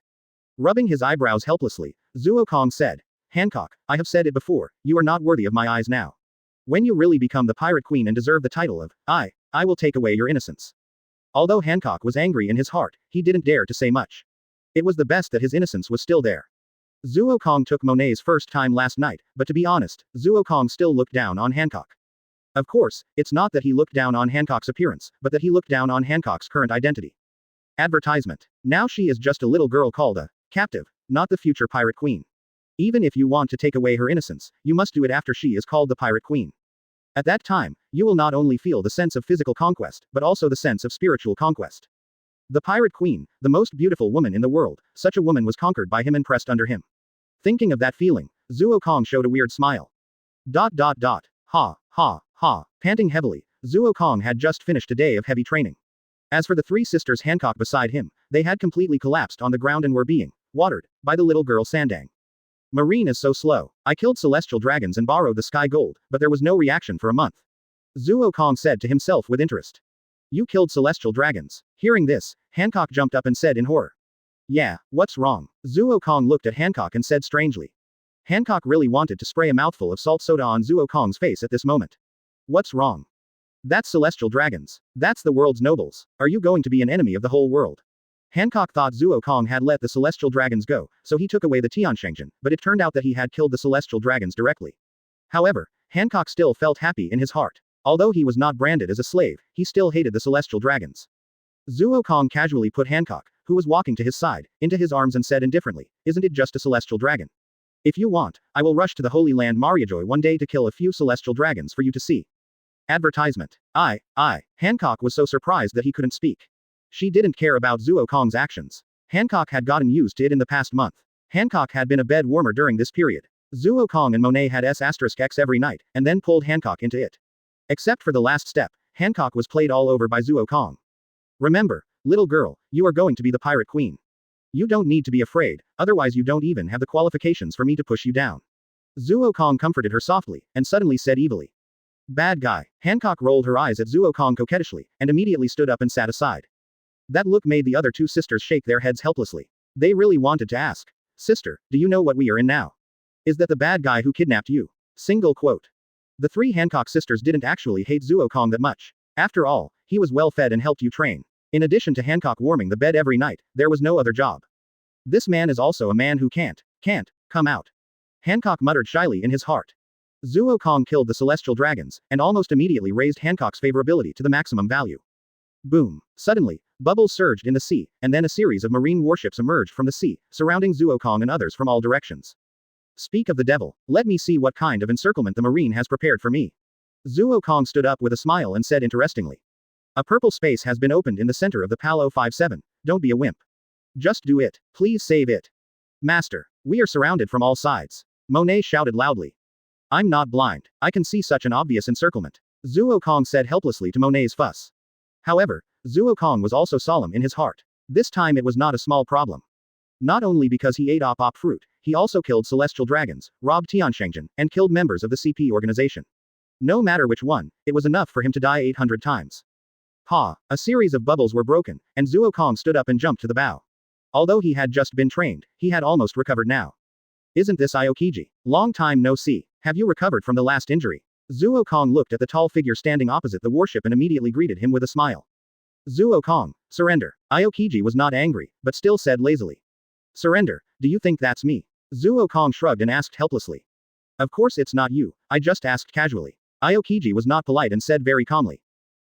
Speaker 2: Rubbing his eyebrows helplessly, Zuo Kong said, Hancock, I have said it before, you are not worthy of my eyes now. When you really become the pirate queen and deserve the title of, I will take away your innocence. Although Hancock was angry in his heart, he didn't dare to say much. It was the best that his innocence was still there. Zuo Kong took Monet's first time last night, but to be honest, Zuo Kong still looked down on Hancock. Of course, it's not that he looked down on Hancock's appearance, but that he looked down on Hancock's current identity. Advertisement. Now she is just a little girl called a captive, not the future pirate queen. Even if you want to take away her innocence, you must do it after she is called the pirate queen. At that time, you will not only feel the sense of physical conquest, but also the sense of spiritual conquest. The pirate queen, the most beautiful woman in the world, such a woman was conquered by him and pressed under him. Thinking of that feeling, Zuo Kong showed a weird smile. Ha, ha, ha. Panting heavily, Zuo Kong had just finished a day of heavy training. As for the three sisters Hancock beside him, they had completely collapsed on the ground and were being watered by the little girl Sandang. Marine is so slow. I killed celestial dragons and borrowed the sky gold, but there was no reaction for a month. Zuo Kong said to himself with interest. You killed celestial dragons. Hearing this, Hancock jumped up and said in horror. Yeah, what's wrong? Zuo Kong looked at Hancock and said strangely. Hancock really wanted to spray a mouthful of salt soda on Zuo Kong's face at this moment. What's wrong? That's celestial dragons. That's the world's nobles. Are you going to be an enemy of the whole world? Hancock thought Zuo Kong had let the celestial dragons go, so he took away the Tianshengzhen, but it turned out that he had killed the celestial dragons directly. However, Hancock still felt happy in his heart. Although he was not branded as a slave, he still hated the celestial dragons. Zuo Kong casually put Hancock, who was walking to his side, into his arms and said indifferently, isn't it just a celestial dragon? If you want, I will rush to the Holy Land Mariajoy one day to kill a few celestial dragons for you to see. Advertisement. Hancock was so surprised that he couldn't speak. She didn't care about Zuo Kong's actions. Hancock had gotten used to it in the past month. Hancock had been a bed warmer during this period. Zuo Kong and Monet had S*X every night, and then pulled Hancock into it. Except for the last step, Hancock was played all over by Zuo Kong. Remember, little girl, you are going to be the pirate queen. You don't need to be afraid, otherwise you don't even have the qualifications for me to push you down. Zuo Kong comforted her softly, and suddenly said evilly. Bad guy. Hancock rolled her eyes at Zuo Kong coquettishly, and immediately stood up and sat aside. That look made the other two sisters shake their heads helplessly. They really wanted to ask. Sister, do you know what we are in now? Is that the bad guy who kidnapped you? Single quote. The three Hancock sisters didn't actually hate Zuo Kong that much. After all, he was well fed and helped you train. In addition to Hancock warming the bed every night, there was no other job. This man is also a man who can't come out. Hancock muttered shyly in his heart. Zuo Kong killed the celestial dragons, and almost immediately raised Hancock's favorability to the maximum value. Boom. Suddenly, bubbles surged in the sea, and then a series of marine warships emerged from the sea, surrounding Zuo Kong and others from all directions. Speak of the devil, let me see what kind of encirclement the marine has prepared for me. Zuo Kong stood up with a smile and said interestingly. A purple space has been opened in the center of the PAL 057, don't be a wimp. Just do it, please save it. Master, we are surrounded from all sides. Monet shouted loudly. I'm not blind, I can see such an obvious encirclement. Zuo Kong said helplessly to Monet's fuss. However, Zuo Kong was also solemn in his heart. This time it was not a small problem. Not only because he ate op fruit, he also killed celestial dragons, robbed Tianshengzhen, and killed members of the CP organization. No matter which one, it was enough for him to die 800 times. Ha! A series of bubbles were broken, and Zuo Kong stood up and jumped to the bow. Although he had just been trained, he had almost recovered now. Isn't this Aokiji? Long time no see. Have you recovered from the last injury? Zuo Kong looked at the tall figure standing opposite the warship and immediately greeted him with a smile. Zuo Kong, surrender. Aokiji was not angry, but still said lazily. Surrender, do you think that's me? Zuo Kong shrugged and asked helplessly. Of course it's not you, I just asked casually. Aokiji was not polite and said very calmly.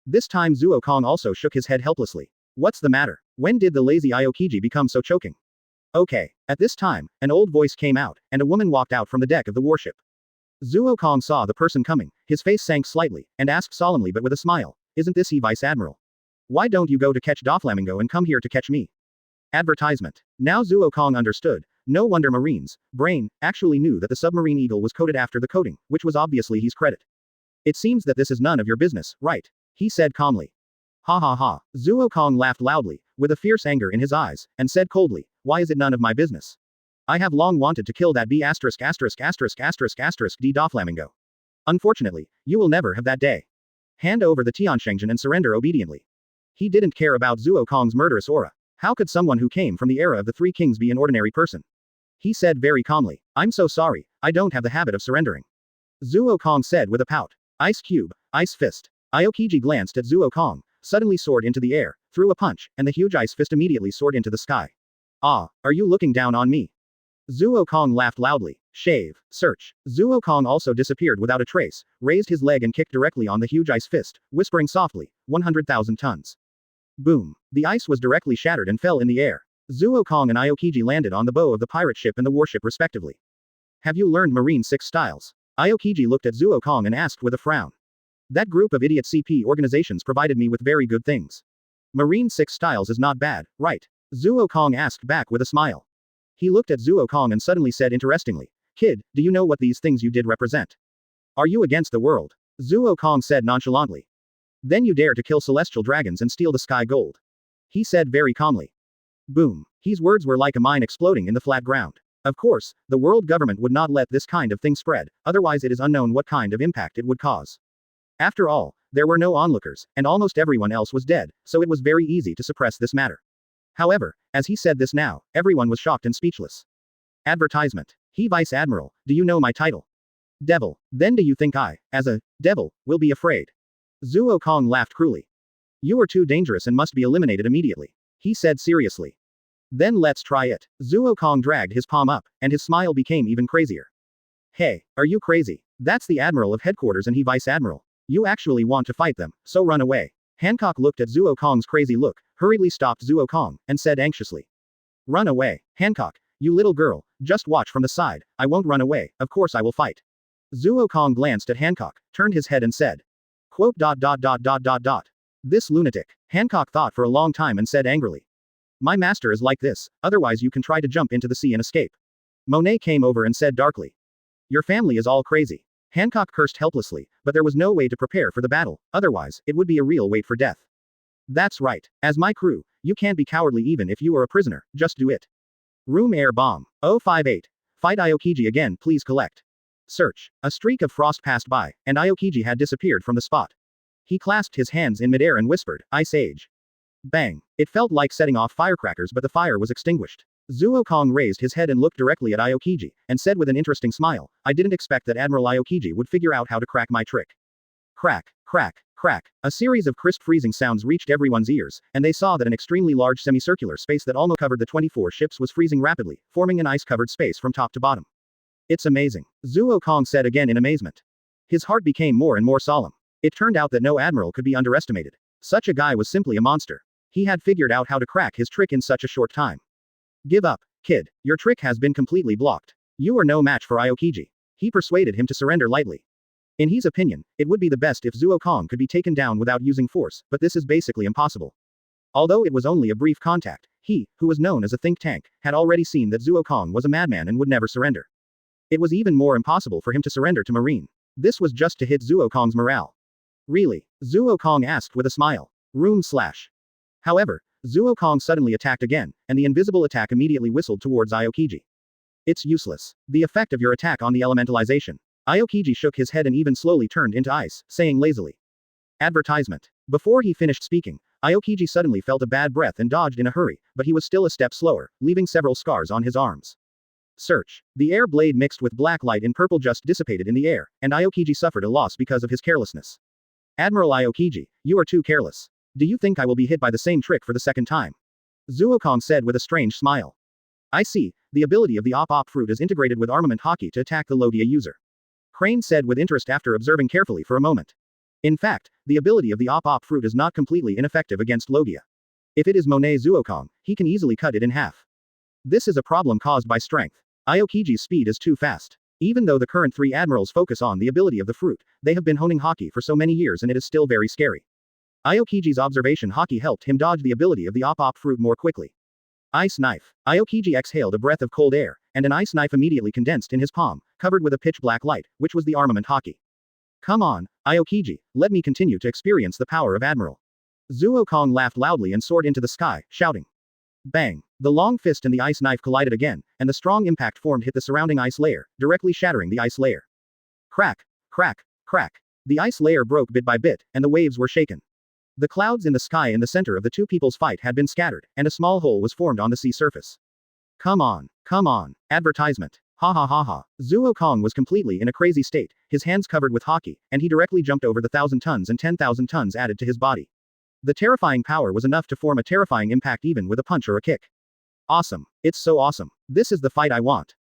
Speaker 2: This time Zuo Kong also shook his head helplessly. What's the matter? When did the lazy Aokiji become so choking? Okay. At this time, an old voice came out, and a woman walked out from the deck of the warship. Zuo Kong saw the person coming, his face sank slightly, and asked solemnly but with a smile, isn't this Vice Admiral? Why don't you go to catch Doflamingo and come here to catch me? Advertisement. Now Zuo Kong understood. No wonder Marines, brain, actually knew that the submarine eagle was coded after the coding, which was obviously his credit. It seems that this is none of your business, right? He said calmly. Ha ha ha. Zuo Kong laughed loudly, with a fierce anger in his eyes, and said coldly, why is it none of my business? I have long wanted to kill that B************ D Doflamingo. Unfortunately, you will never have that day. Hand over the Tianshengzhen and surrender obediently. He didn't care about Zuo Kong's murderous aura. How could someone who came from the era of the Three Kings be an ordinary person? He said very calmly, I'm so sorry, I don't have the habit of surrendering. Zuo Kong said with a pout. Ice cube, ice fist. Aokiji glanced at Zuo Kong, suddenly soared into the air, threw a punch, and the huge ice fist immediately soared into the sky. Ah, are you looking down on me? Zuo Kong laughed loudly. Shave. Search. Zuo Kong also disappeared without a trace, raised his leg and kicked directly on the huge ice fist, whispering softly, 100,000 tons. Boom. The ice was directly shattered and fell in the air. Zuo Kong and Aokiji landed on the bow of the pirate ship and the warship respectively. Have you learned Marine 6 styles? Aokiji looked at Zuo Kong and asked with a frown. That group of idiot CP organizations provided me with very good things. Marine 6 styles is not bad, right? Zuo Kong asked back with a smile. He looked at Zuo Kong and suddenly said interestingly, Kid, do you know what these things you did represent? Are you against the world? Zuo Kong said nonchalantly. Then you dare to kill celestial dragons and steal the sky gold. He said very calmly. Boom. His words were like a mine exploding in the flat ground. Of course, the world government would not let this kind of thing spread, otherwise it is unknown what kind of impact it would cause. After all, there were no onlookers, and almost everyone else was dead, so it was very easy to suppress this matter. However, as he said this now, everyone was shocked and speechless. Advertisement. He Vice Admiral, do you know my title? Devil. Then do you think I, as a devil, will be afraid? Zuo Kong laughed cruelly. You are too dangerous and must be eliminated immediately. He said seriously. Then let's try it. Zuo Kong dragged his palm up, and his smile became even crazier. Hey, are you crazy? That's the Admiral of Headquarters and he Vice Admiral. You actually want to fight them, so run away. Hancock looked at Zuo Kong's crazy look, hurriedly stopped Zuo Kong, and said anxiously. Run away, Hancock, you little girl, just watch from the side, I won't run away, of course I will fight. Zuo Kong glanced at Hancock, turned his head and said. Quote. This lunatic. Hancock thought for a long time and said angrily. My master is like this, otherwise you can try to jump into the sea and escape. Monet came over and said darkly. Your family is all crazy. Hancock cursed helplessly, but there was no way to prepare for the battle, otherwise, it would be a real wait for death. That's right. As my crew, you can't be cowardly even if you are a prisoner, just do it. Room air bomb. 058. Fight Aokiji again, please collect. Search. A streak of frost passed by, and Aokiji had disappeared from the spot. He clasped his hands in midair and whispered, Ice Age. Bang. It felt like setting off firecrackers but the fire was extinguished. Zuo Kong raised his head and looked directly at Aokiji, and said with an interesting smile, I didn't expect that Admiral Aokiji would figure out how to crack my trick. Crack, crack, crack. A series of crisp freezing sounds reached everyone's ears, and they saw that an extremely large semicircular space that almost covered the 24 ships was freezing rapidly, forming an ice-covered space from top to bottom. It's amazing. Zuo Kong said again in amazement. His heart became more and more solemn. It turned out that no admiral could be underestimated. Such a guy was simply a monster. He had figured out how to crack his trick in such a short time. Give up, kid. Your trick has been completely blocked. You are no match for Aokiji. He persuaded him to surrender lightly. In his opinion, it would be the best if Zuo Kong could be taken down without using force, but this is basically impossible. Although it was only a brief contact, he, who was known as a think tank, had already seen that Zuo Kong was a madman and would never surrender. It was even more impossible for him to surrender to Marine. This was just to hit Zuo Kong's morale. Really? Zuo Kong asked with a smile. Room slash. However, Zuo Kong suddenly attacked again, and the invisible attack immediately whistled towards Aokiji. It's useless. The effect of your attack on the elementalization. Aokiji shook his head and even slowly turned into ice, saying lazily. Advertisement. Before he finished speaking, Aokiji suddenly felt a bad breath and dodged in a hurry, but he was still a step slower, leaving several scars on his arms. Search. The air blade mixed with black light in purple just dissipated in the air, and Aokiji suffered a loss because of his carelessness. Admiral Aokiji, you are too careless. Do you think I will be hit by the same trick for the second time? Zuo Kong said with a strange smile. I see, the ability of the Op Fruit is integrated with armament hockey to attack the Logia user. Crane said with interest after observing carefully for a moment. In fact, the ability of the Op Fruit is not completely ineffective against Logia. If it is Monet Zuo Kong, he can easily cut it in half. This is a problem caused by strength. Aokiji's speed is too fast. Even though the current three admirals focus on the ability of the fruit, they have been honing hockey for so many years and it is still very scary. Aokiji's observation hockey helped him dodge the ability of the Op Fruit more quickly. Ice knife. Aokiji exhaled a breath of cold air, and an ice knife immediately condensed in his palm, covered with a pitch black light, which was the armament hockey. Come on, Aokiji, let me continue to experience the power of Admiral. Zuo Kong laughed loudly and soared into the sky, shouting. Bang! The long fist and the ice knife collided again, and the strong impact formed hit the surrounding ice layer, directly shattering the ice layer. Crack! Crack! Crack! The ice layer broke bit by bit, and the waves were shaken. The clouds in the sky in the center of the two people's fight had been scattered, and a small hole was formed on the sea surface. Come on! Come on! Advertisement! Ha ha ha ha. Zuo Kong was completely in a crazy state, his hands covered with hockey, and he directly jumped over the 1,000 tons and 10,000 tons added to his body. The terrifying power was enough to form a terrifying impact even with a punch or a kick. Awesome. It's so awesome. This is the fight I want.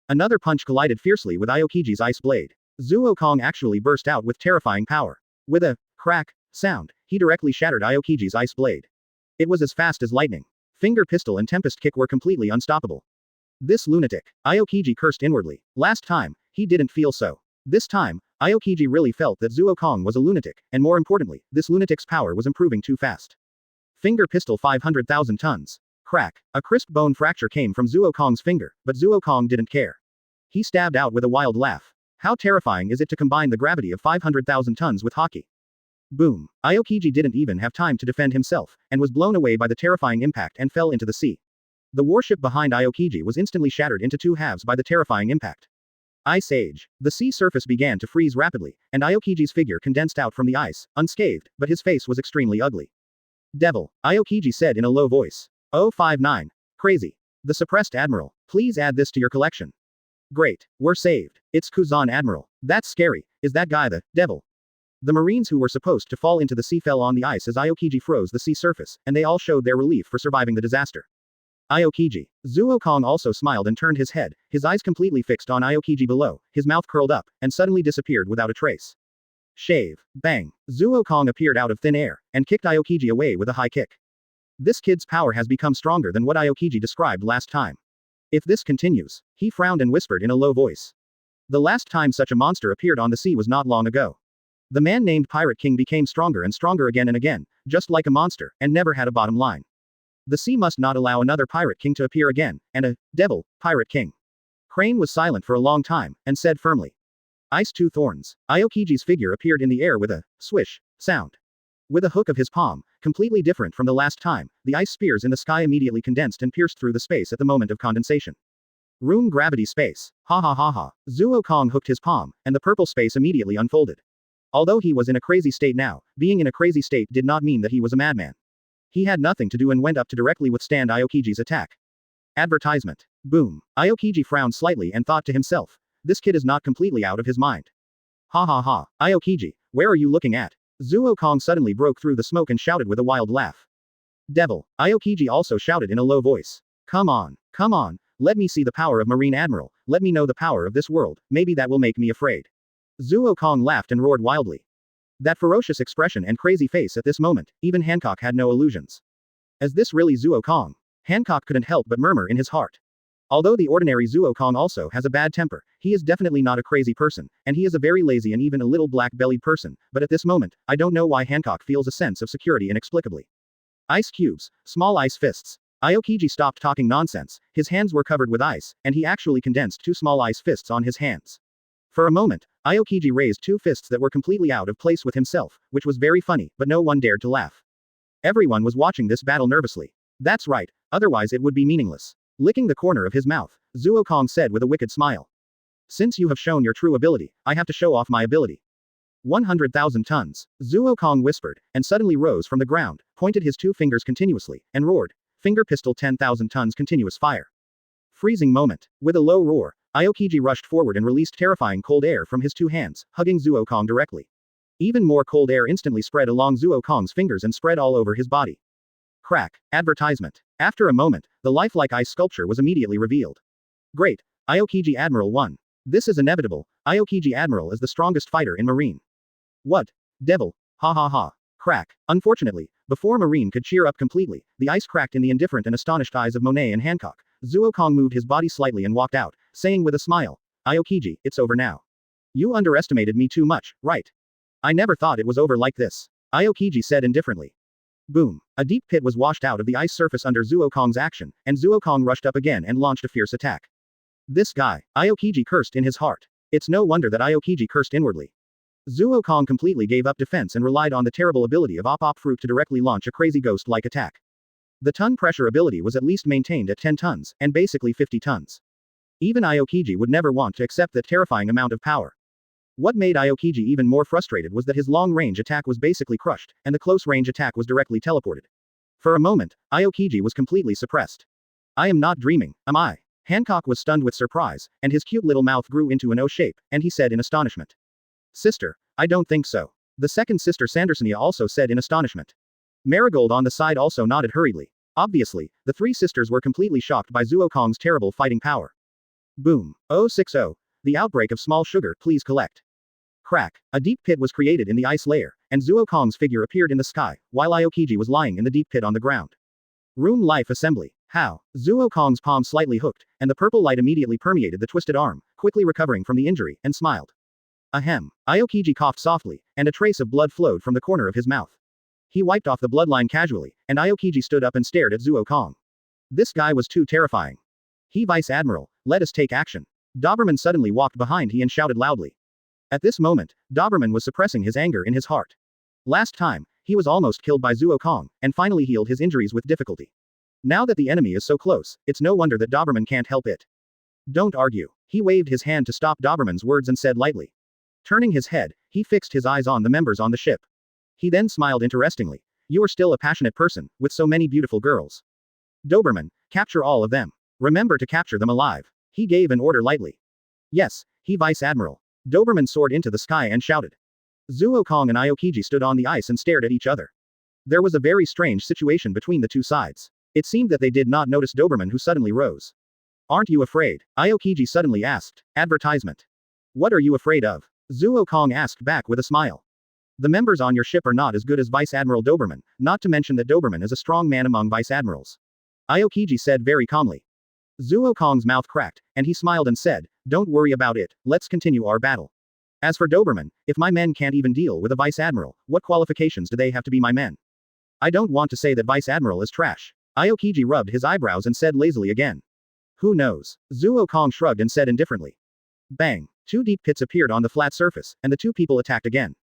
Speaker 2: Another punch collided fiercely with Aokiji's ice blade. Zuo Kong actually burst out with terrifying power. With a crack sound, he directly shattered Aokiji's ice blade. It was as fast as lightning. Finger pistol and tempest kick were completely unstoppable. This lunatic. Aokiji cursed inwardly. Last time, he didn't feel so. This time, Aokiji really felt that Zuo Kong was a lunatic, and more importantly, this lunatic's power was improving too fast. Finger pistol 500,000 tons. Crack. A crisp bone fracture came from Zuo Kong's finger, but Zuo Kong didn't care. He stabbed out with a wild laugh. How terrifying is it to combine the gravity of 500,000 tons with hockey? Boom. Aokiji didn't even have time to defend himself, and was blown away by the terrifying impact and fell into the sea. The warship behind Aokiji was instantly shattered into two halves by the terrifying impact. Ice Age. The sea surface began to freeze rapidly, and Aokiji's figure condensed out from the ice, unscathed, but his face was extremely ugly. Devil, Aokiji said in a low voice. 059. Crazy. The suppressed admiral. Please add this to your collection. Great. We're saved. It's Kuzan Admiral. That's scary. Is that guy the devil? The Marines who were supposed to fall into the sea fell on the ice as Aokiji froze the sea surface, and they all showed their relief for surviving the disaster. Aokiji. Zuokong also smiled and turned his head, his eyes completely fixed on Aokiji below, his mouth curled up, and suddenly disappeared without a trace. Shave. Bang. Zuokong appeared out of thin air, and kicked Aokiji away with a high kick. This kid's power has become stronger than what Aokiji described last time. If this continues, he frowned and whispered in a low voice. The last time such a monster appeared on the sea was not long ago. The man named Pirate King became stronger and stronger again and again, just like a monster, and never had a bottom line. The sea must not allow another Pirate King to appear again, and a devil Pirate King. Crane was silent for a long time, and said firmly. Ice two thorns. Aokiji's figure appeared in the air with a swish sound. With a hook of his palm, completely different from the last time, the ice spears in the sky immediately condensed and pierced through the space at the moment of condensation. Room gravity space. Ha ha ha ha. Zuokong hooked his palm, and the purple space immediately unfolded. Although he was in a crazy state now, being in a crazy state did not mean that he was a madman. He had nothing to do and went up to directly withstand Aokiji's attack. Advertisement. Boom. Aokiji frowned slightly and thought to himself, this kid is not completely out of his mind. Ha ha ha. Aokiji, where are you looking at? Zuokong suddenly broke through the smoke and shouted with a wild laugh. Devil. Aokiji also shouted in a low voice. Come on, let me see the power of Marine Admiral, let me know the power of this world, maybe that will make me afraid. Zuokong laughed and roared wildly. That ferocious expression and crazy face at this moment, even Hancock had no illusions. Is this really Zuokong? Hancock couldn't help but murmur in his heart. Although the ordinary Zuokong also has a bad temper, he is definitely not a crazy person, and he is a very lazy and even a little black-bellied person, but at this moment, I don't know why Hancock feels a sense of security inexplicably. Ice cubes, small ice fists. Aokiji stopped talking nonsense, his hands were covered with ice, and he actually condensed two small ice fists on his hands. For a moment, Aokiji raised two fists that were completely out of place with himself, which was very funny, but no one dared to laugh. Everyone was watching this battle nervously. That's right, otherwise it would be meaningless. Licking the corner of his mouth, Zuokong said with a wicked smile. Since you have shown your true ability, I have to show off my ability. 100,000 tons, Zuokong whispered, and suddenly rose from the ground, pointed his two fingers continuously, and roared, finger pistol 10,000 tons continuous fire. Freezing moment. With a low roar, Aokiji rushed forward and released terrifying cold air from his two hands, hugging Zuokong directly. Even more cold air instantly spread along Zuokong's fingers and spread all over his body. Crack. Advertisement. After a moment, the lifelike ice sculpture was immediately revealed. Great. Aokiji Admiral won. This is inevitable. Aokiji Admiral is the strongest fighter in Marine. What? Devil. Ha ha ha. Crack. Unfortunately, before Marine could cheer up completely, the ice cracked in the indifferent and astonished eyes of Monet and Hancock. Zuokong moved his body slightly and walked out, saying with a smile, Aokiji, it's over now. You underestimated me too much, right? I never thought it was over like this. Aokiji said indifferently. Boom. A deep pit was washed out of the ice surface under Zuokong's action, and Zuokong rushed up again and launched a fierce attack. This guy, Aokiji cursed in his heart. It's no wonder that Aokiji cursed inwardly. Zuokong completely gave up defense and relied on the terrible ability of Op Fruit to directly launch a crazy ghost-like attack. The ton pressure ability was at least maintained at 10 tons, and basically 50 tons. Even Aokiji would never want to accept that terrifying amount of power. What made Aokiji even more frustrated was that his long-range attack was basically crushed, and the close-range attack was directly teleported. For a moment, Aokiji was completely suppressed. I am not dreaming, am I? Hancock was stunned with surprise, and his cute little mouth grew into an O shape, and he said in astonishment. Sister, I don't think so. The second sister Sandersonia also said in astonishment. Marigold on the side also nodded hurriedly. Obviously, the three sisters were completely shocked by Zuokong's terrible fighting power. Boom. 060. The outbreak of small sugar, please collect. Crack. A deep pit was created in the ice layer, and Zuokong's figure appeared in the sky, while Aokiji was lying in the deep pit on the ground. Room life assembly. How? Zuokong's palm slightly hooked, and the purple light immediately permeated the twisted arm, quickly recovering from the injury, and smiled. Ahem. Aokiji coughed softly, and a trace of blood flowed from the corner of his mouth. He wiped off the bloodline casually, and Aokiji stood up and stared at Zuokong. This guy was too terrifying. He Vice Admiral, let us take action. Doberman suddenly walked behind he and shouted loudly. At this moment, Doberman was suppressing his anger in his heart. Last time, he was almost killed by Zuo Kong, and finally healed his injuries with difficulty. Now that the enemy is so close, it's no wonder that Doberman can't help it. Don't argue. He waved his hand to stop Doberman's words and said lightly. Turning his head, he fixed his eyes on the members on the ship. He then smiled interestingly. You are still a passionate person, with so many beautiful girls. Doberman, capture all of them. Remember to capture them alive. He gave an order lightly. Yes, he Vice Admiral. Doberman soared into the sky and shouted. Zuo Kong and Aokiji stood on the ice and stared at each other. There was a very strange situation between the two sides. It seemed that they did not notice Doberman, who suddenly rose. Aren't you afraid? Aokiji suddenly asked. Advertisement. What are you afraid of? Zuo Kong asked back with a smile. The members on your ship are not as good as Vice Admiral Doberman, not to mention that Doberman is a strong man among Vice Admirals. Aokiji said very calmly. Zuo Kong's mouth cracked, and he smiled and said, Don't worry about it, let's continue our battle. As for Doberman, if my men can't even deal with a Vice Admiral, what qualifications do they have to be my men? I don't want to say that Vice Admiral is trash. Aokiji rubbed his eyebrows and said lazily again. Who knows? Zuo Kong shrugged and said indifferently. Bang! 2 deep pits appeared on the flat surface, and the 2 people attacked again. ...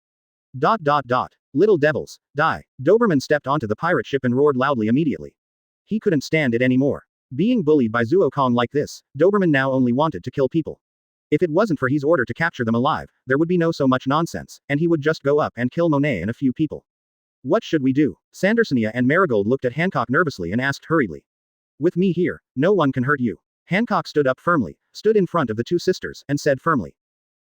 Speaker 2: Little devils, die. Doberman stepped onto the pirate ship and roared loudly immediately. He couldn't stand it anymore. Being bullied by Zuo Kong like this, Doberman now only wanted to kill people. If it wasn't for his order to capture them alive, there would be no so much nonsense, and he would just go up and kill Monet and a few people. What should we do? Sandersonia and Marigold looked at Hancock nervously and asked hurriedly. With me here, no one can hurt you. Hancock stood up firmly, stood in front of the 2 sisters, and said firmly.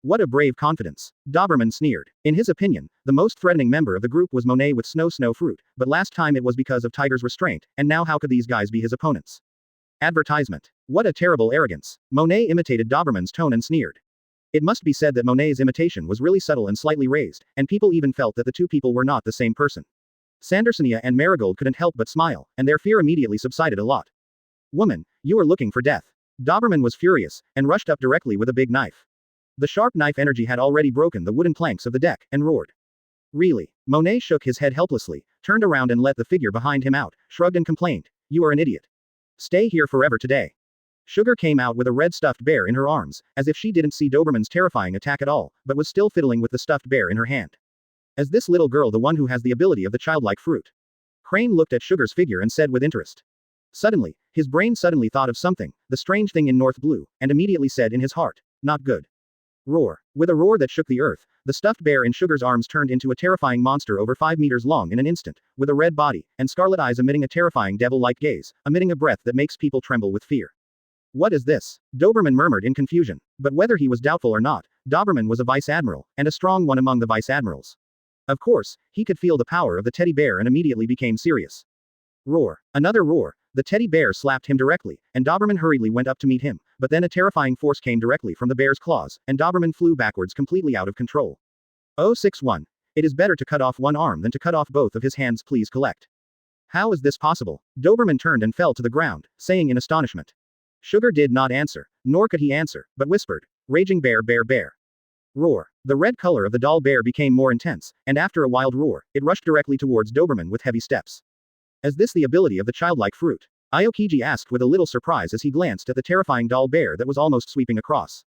Speaker 2: What a brave confidence. Doberman sneered. In his opinion, the most threatening member of the group was Monet with Snow Fruit, but last time it was because of Tiger's restraint, and now how could these guys be his opponents? Advertisement. What a terrible arrogance. Monet imitated Doberman's tone and sneered. It must be said that Monet's imitation was really subtle and slightly raised, and people even felt that the 2 people were not the same person. Sandersonia and Marigold couldn't help but smile, and their fear immediately subsided a lot. Woman, you are looking for death. Doberman was furious, and rushed up directly with a big knife. The sharp knife energy had already broken the wooden planks of the deck, and roared. Really? Monet shook his head helplessly, turned around and let the figure behind him out, shrugged and complained. You are an idiot. Stay here forever today. Sugar came out with a red stuffed bear in her arms, as if she didn't see Doberman's terrifying attack at all, but was still fiddling with the stuffed bear in her hand. Is this little girl the one who has the ability of the childlike fruit? Crane looked at Sugar's figure and said with interest. Suddenly, his brain suddenly thought of something, the strange thing in North Blue, and immediately said in his heart, not good. Roar. With a roar that shook the earth, the stuffed bear in Sugar's arms turned into a terrifying monster over 5 meters long in an instant, with a red body, and scarlet eyes emitting a terrifying devil-like gaze, emitting a breath that makes people tremble with fear. What is this? Doberman murmured in confusion. But whether he was doubtful or not, Doberman was a Vice Admiral, and a strong one among the Vice Admirals. Of course, he could feel the power of the teddy bear and immediately became serious. Roar. Another roar. The teddy bear slapped him directly, and Doberman hurriedly went up to meet him, but then a terrifying force came directly from the bear's claws, and Doberman flew backwards completely out of control. 061. It is better to cut off one arm than to cut off both of his hands, please collect. How is this possible? Doberman turned and fell to the ground, saying in astonishment. Sugar did not answer, nor could he answer, but whispered, Raging bear bear bear. Roar. The red color of the doll bear became more intense, and after a wild roar, it rushed directly towards Doberman with heavy steps. Is this the ability of the childlike fruit? Aokiji asked with a little surprise as he glanced at the terrifying doll bear that was almost sweeping across.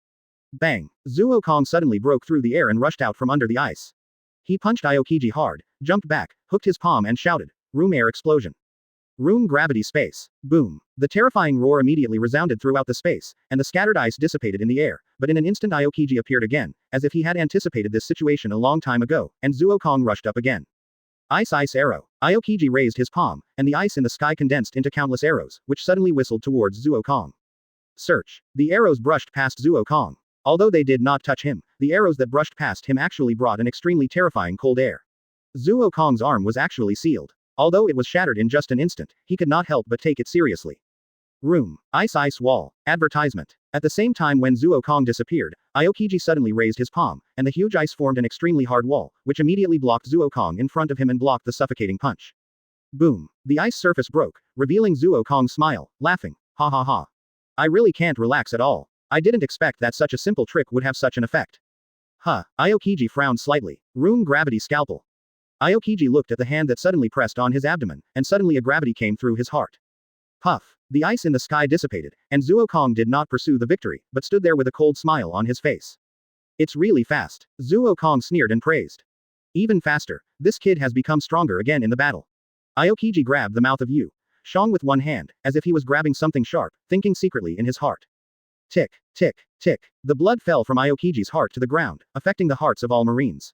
Speaker 2: Bang! Zuo Kong suddenly broke through the air and rushed out from under the ice. He punched Aokiji hard, jumped back, hooked his palm and shouted, Room air explosion. Room gravity space. Boom. The terrifying roar immediately resounded throughout the space, and the scattered ice dissipated in the air, but in an instant Aokiji appeared again, as if he had anticipated this situation a long time ago, and Zuo Kong rushed up again. Ice ice arrow. Aokiji raised his palm, and the ice in the sky condensed into countless arrows, which suddenly whistled towards Zuo Kong. Search. The arrows brushed past Zuo Kong. Although they did not touch him, the arrows that brushed past him actually brought an extremely terrifying cold air. Zuo Kong's arm was actually sealed. Although it was shattered in just an instant, he could not help but take it seriously. Room. Ice ice wall. Advertisement. At the same time when Zuo Kong disappeared, Aokiji suddenly raised his palm, and the huge ice formed an extremely hard wall, which immediately blocked Zuo Kong in front of him and blocked the suffocating punch. Boom. The ice surface broke, revealing Zuo Kong's smile, laughing. Ha ha ha. I really can't relax at all. I didn't expect that such a simple trick would have such an effect. Huh. Aokiji frowned slightly. Room gravity scalpel. Aokiji looked at the hand that suddenly pressed on his abdomen, and suddenly a gravity came through his heart. Puff. The ice in the sky dissipated, and Zuo Kong did not pursue the victory, but stood there with a cold smile on his face. It's really fast. Zuo Kong sneered and praised. Even faster. This kid has become stronger again in the battle. Aokiji grabbed the mouth of Yu Shang with one hand, as if he was grabbing something sharp, thinking secretly in his heart. Tick, tick, tick. The blood fell from Aokiji's heart to the ground, affecting the hearts of all Marines.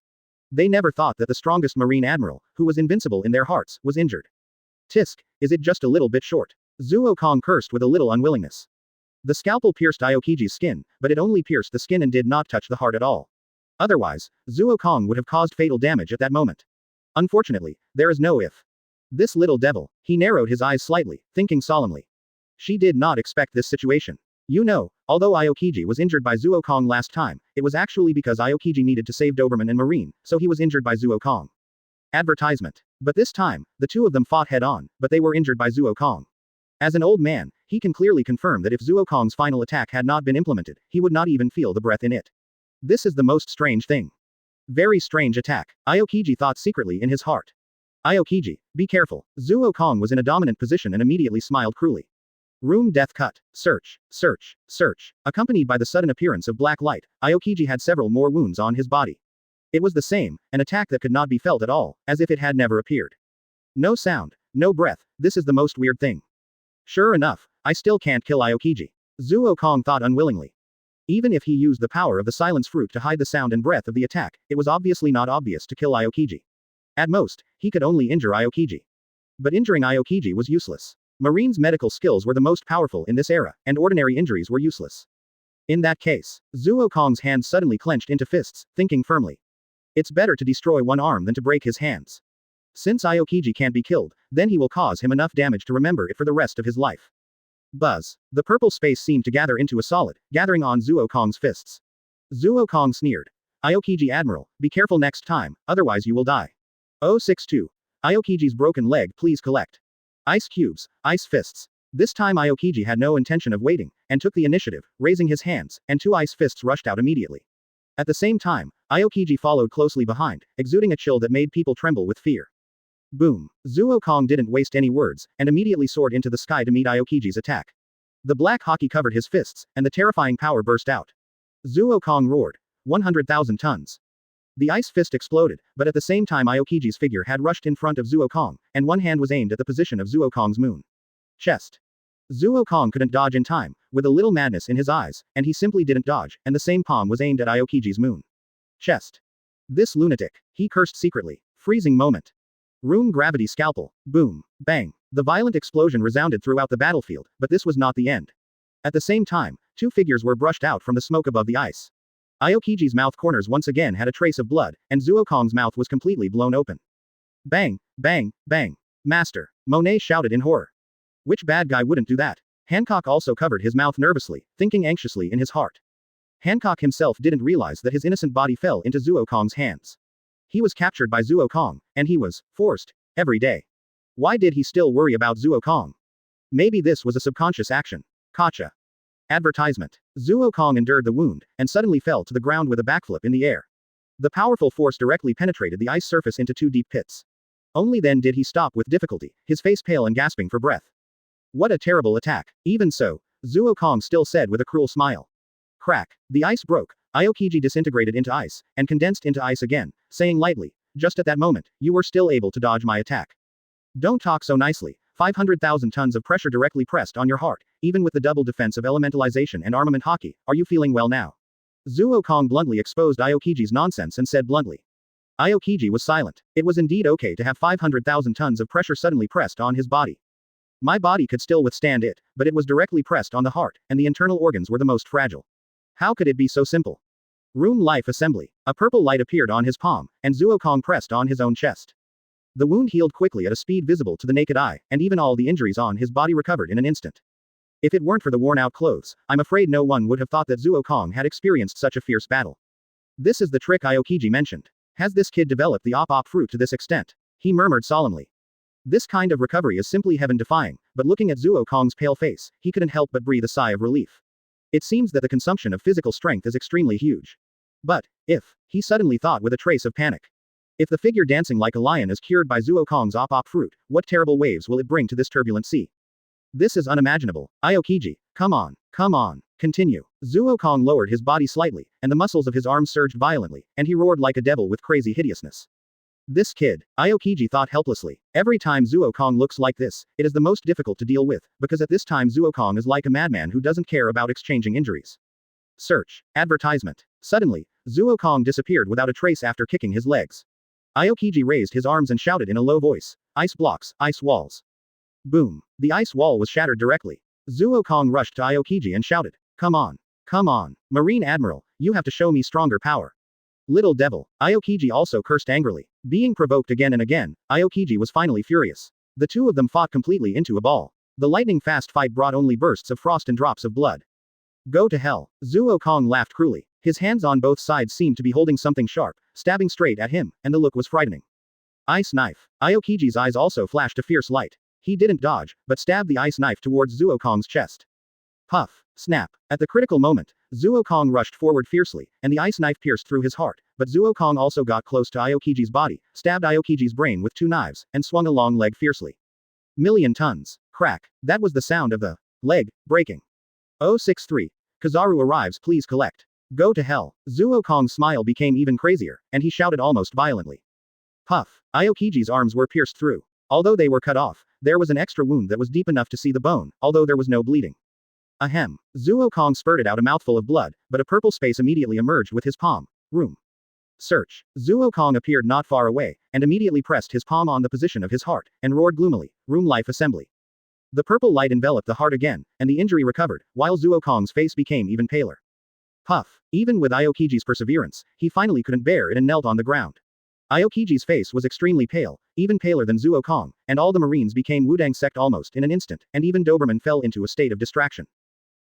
Speaker 2: They never thought that the strongest Marine admiral, who was invincible in their hearts, was injured. Tisk, is it just a little bit short? Zuo Kong cursed with a little unwillingness. The scalpel pierced Aokiji's skin, but it only pierced the skin and did not touch the heart at all. Otherwise, Zuo Kong would have caused fatal damage at that moment. Unfortunately, there is no if. This little devil, he narrowed his eyes slightly, thinking solemnly. She did not expect this situation. You know, although Aokiji was injured by Zuo Kong last time, it was actually because Aokiji needed to save Doberman and Marine, so he was injured by Zuo Kong. Advertisement. But this time, the two of them fought head-on, but they were injured by Zuo Kong. As an old man, he can clearly confirm that if Zuo Kong's final attack had not been implemented, he would not even feel the breath in it. This is the most strange thing. Very strange attack, Aokiji thought secretly in his heart. Aokiji, be careful. Zuo Kong was in a dominant position and immediately smiled cruelly. Room death cut. Search, search, search. Accompanied by the sudden appearance of black light, Aokiji had several more wounds on his body. It was the same, an attack that could not be felt at all, as if it had never appeared. No sound, no breath, this is the most weird thing. Sure enough, I still can't kill Aokiji. Zuo Kong thought unwillingly. Even if he used the power of the silence fruit to hide the sound and breath of the attack, it was obviously not obvious to kill Aokiji. At most, he could only injure Aokiji. But injuring Aokiji was useless. Marine's medical skills were the most powerful in this era, and ordinary injuries were useless. In that case, Zuo Kong's hands suddenly clenched into fists, thinking firmly. It's better to destroy one arm than to break his hands. Since Aokiji can't be killed, then he will cause him enough damage to remember it for the rest of his life. Buzz. The purple space seemed to gather into a solid, gathering on Zuo Kong's fists. Zuo Kong sneered. Aokiji Admiral, be careful next time, otherwise you will die. 062. Aokiji's broken leg, please collect. Ice cubes, ice fists. This time Aokiji had no intention of waiting, and took the initiative, raising his hands, and two ice fists rushed out immediately. At the same time, Aokiji followed closely behind, exuding a chill that made people tremble with fear. Boom. Zuo Kong didn't waste any words, and immediately soared into the sky to meet Aokiji's attack. The black hockey covered his fists, and the terrifying power burst out. Zuo Kong roared. 100,000 tons. The ice fist exploded, but at the same time Aokiji's figure had rushed in front of Zuo Kong, and one hand was aimed at the position of Zuo Kong's moon. Chest. Zuo Kong couldn't dodge in time, with a little madness in his eyes, and he simply didn't dodge, and the same palm was aimed at Aokiji's moon. Chest. This lunatic. He cursed secretly. Freezing moment. Room gravity scalpel. Boom. Bang. The violent explosion resounded throughout the battlefield, but this was not the end. At the same time, two figures were brushed out from the smoke above the ice. Aokiji's mouth corners once again had a trace of blood, and Zuo Kong's mouth was completely blown open. Bang, bang, bang. Master. Monet shouted in horror. Which bad guy wouldn't do that? Hancock also covered his mouth nervously, thinking anxiously in his heart. Hancock himself didn't realize that his innocent body fell into Zuo Kong's hands. He was captured by Zuo Kong, and he was forced every day. Why did he still worry about Zuo Kong? Maybe this was a subconscious action. Gotcha. Advertisement. Zuo Kong endured the wound, and suddenly fell to the ground with a backflip in the air. The powerful force directly penetrated the ice surface into two deep pits. Only then did he stop with difficulty, his face pale and gasping for breath. What a terrible attack. Even so, Zuo Kong still said with a cruel smile. Crack. The ice broke. Aokiji disintegrated into ice, and condensed into ice again, saying lightly, just at that moment, you were still able to dodge my attack. Don't talk so nicely. 500,000 tons of pressure directly pressed on your heart, even with the double defense of elementalization and armament hockey. Are you feeling well now? Zuo Kong bluntly exposed Aokiji's nonsense and said bluntly. Aokiji was silent. It was indeed okay to have 500,000 tons of pressure suddenly pressed on his body. My body could still withstand it, but it was directly pressed on the heart, and the internal organs were the most fragile. How could it be so simple? Room life assembly. A purple light appeared on his palm, and Zuo Kong pressed on his own chest. The wound healed quickly at a speed visible to the naked eye, and even all the injuries on his body recovered in an instant. If it weren't for the worn-out clothes, I'm afraid no one would have thought that Zuo Kong had experienced such a fierce battle. This is the trick Aokiji mentioned. Has this kid developed the op fruit to this extent? He murmured solemnly. This kind of recovery is simply heaven-defying, but looking at Zuo Kong's pale face, he couldn't help but breathe a sigh of relief. It seems that the consumption of physical strength is extremely huge. But, if, he suddenly thought with a trace of panic. If the figure dancing like a lion is cured by Zuo Kong's op fruit, what terrible waves will it bring to this turbulent sea? This is unimaginable. Aokiji, come on, come on, continue. Zuokong lowered his body slightly, and the muscles of his arms surged violently, and he roared like a devil with crazy hideousness. This kid, Aokiji thought helplessly. Every time Zuokong looks like this, it is the most difficult to deal with, because at this time Zuokong is like a madman who doesn't care about exchanging injuries. Search. Advertisement. Suddenly, Zuokong disappeared without a trace after kicking his legs. Aokiji raised his arms and shouted in a low voice. Ice blocks, ice walls. Boom. The ice wall was shattered directly. Zuokong rushed to Aokiji and shouted. Come on. Come on. Marine Admiral, you have to show me stronger power. Little devil. Aokiji also cursed angrily. Being provoked again and again, Aokiji was finally furious. The two of them fought completely into a ball. The lightning-fast fight brought only bursts of frost and drops of blood. Go to hell. Zuokong laughed cruelly. His hands on both sides seemed to be holding something sharp, stabbing straight at him, and the look was frightening. Ice knife. Aokiji's eyes also flashed a fierce light. He didn't dodge, but stabbed the ice knife towards Zuokong's chest. Puff. Snap. At the critical moment, Zuokong rushed forward fiercely, and the ice knife pierced through his heart, but Zuokong also got close to Aokiji's body, stabbed Aokiji's brain with two knives, and swung a long leg fiercely. Million tons. Crack. That was the sound of the leg breaking. 063. Kizaru arrives, please collect. Go to hell. Zuokong's smile became even crazier, and he shouted almost violently. Puff. Aokiji's arms were pierced through. Although they were cut off, there was an extra wound that was deep enough to see the bone, although there was no bleeding. Ahem. Zuokong spurted out a mouthful of blood, but a purple space immediately emerged with his palm. Room. Search. Zuokong appeared not far away, and immediately pressed his palm on the position of his heart, and roared gloomily, Room Life Assembly. The purple light enveloped the heart again, and the injury recovered, while Zuokong's face became even paler. Puff. Even with Aokiji's perseverance, he finally couldn't bear it and knelt on the ground. Aokiji's face was extremely pale, even paler than Zuokong, and all the marines became Wudang sect almost in an instant, and even Doberman fell into a state of distraction.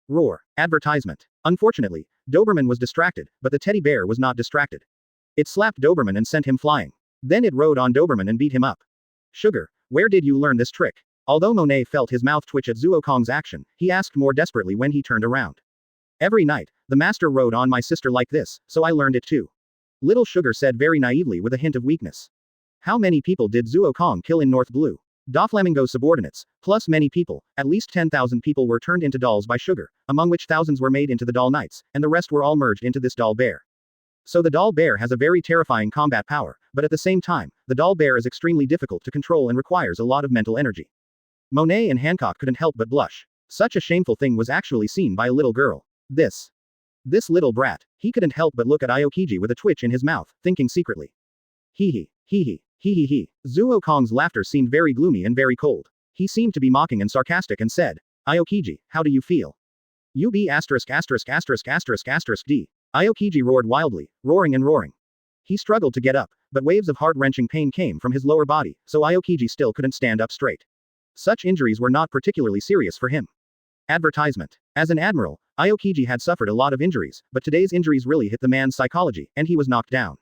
Speaker 2: Roar. Advertisement. Unfortunately, Doberman was distracted, but the teddy bear was not distracted. It slapped Doberman and sent him flying. Then it rode on Doberman and beat him up. Sugar, where did you learn this trick? Although Monet felt his mouth twitch at Zuokong's action, he asked more desperately when he turned around. Every night, the master rode on my sister like this, so I learned it too. Little Sugar said very naively with a hint of weakness. How many people did Zuokong kill in North Blue? Doflamingo's subordinates, plus many people, at least 10,000 people were turned into dolls by Sugar, among which thousands were made into the doll knights, and the rest were all merged into this doll bear. So the doll bear has a very terrifying combat power, but at the same time, the doll bear is extremely difficult to control and requires a lot of mental energy. Monet and Hancock couldn't help but blush. Such a shameful thing was actually seen by a little girl. This little brat. He couldn't help but look at Aokiji with a twitch in his mouth, thinking secretly. Hee hee, hee hee, hee hee hee. Zuokong's laughter seemed very gloomy and very cold. He seemed to be mocking and sarcastic and said, Aokiji, how do you feel? You be asterisk asterisk asterisk asterisk asterisk D. Aokiji roared wildly, roaring and roaring. He struggled to get up, but waves of heart-wrenching pain came from his lower body, so Aokiji still couldn't stand up straight. Such injuries were not particularly serious for him. Advertisement. As an admiral, Aokiji had suffered a lot of injuries, but today's injuries really hit the man's psychology, and he was knocked down.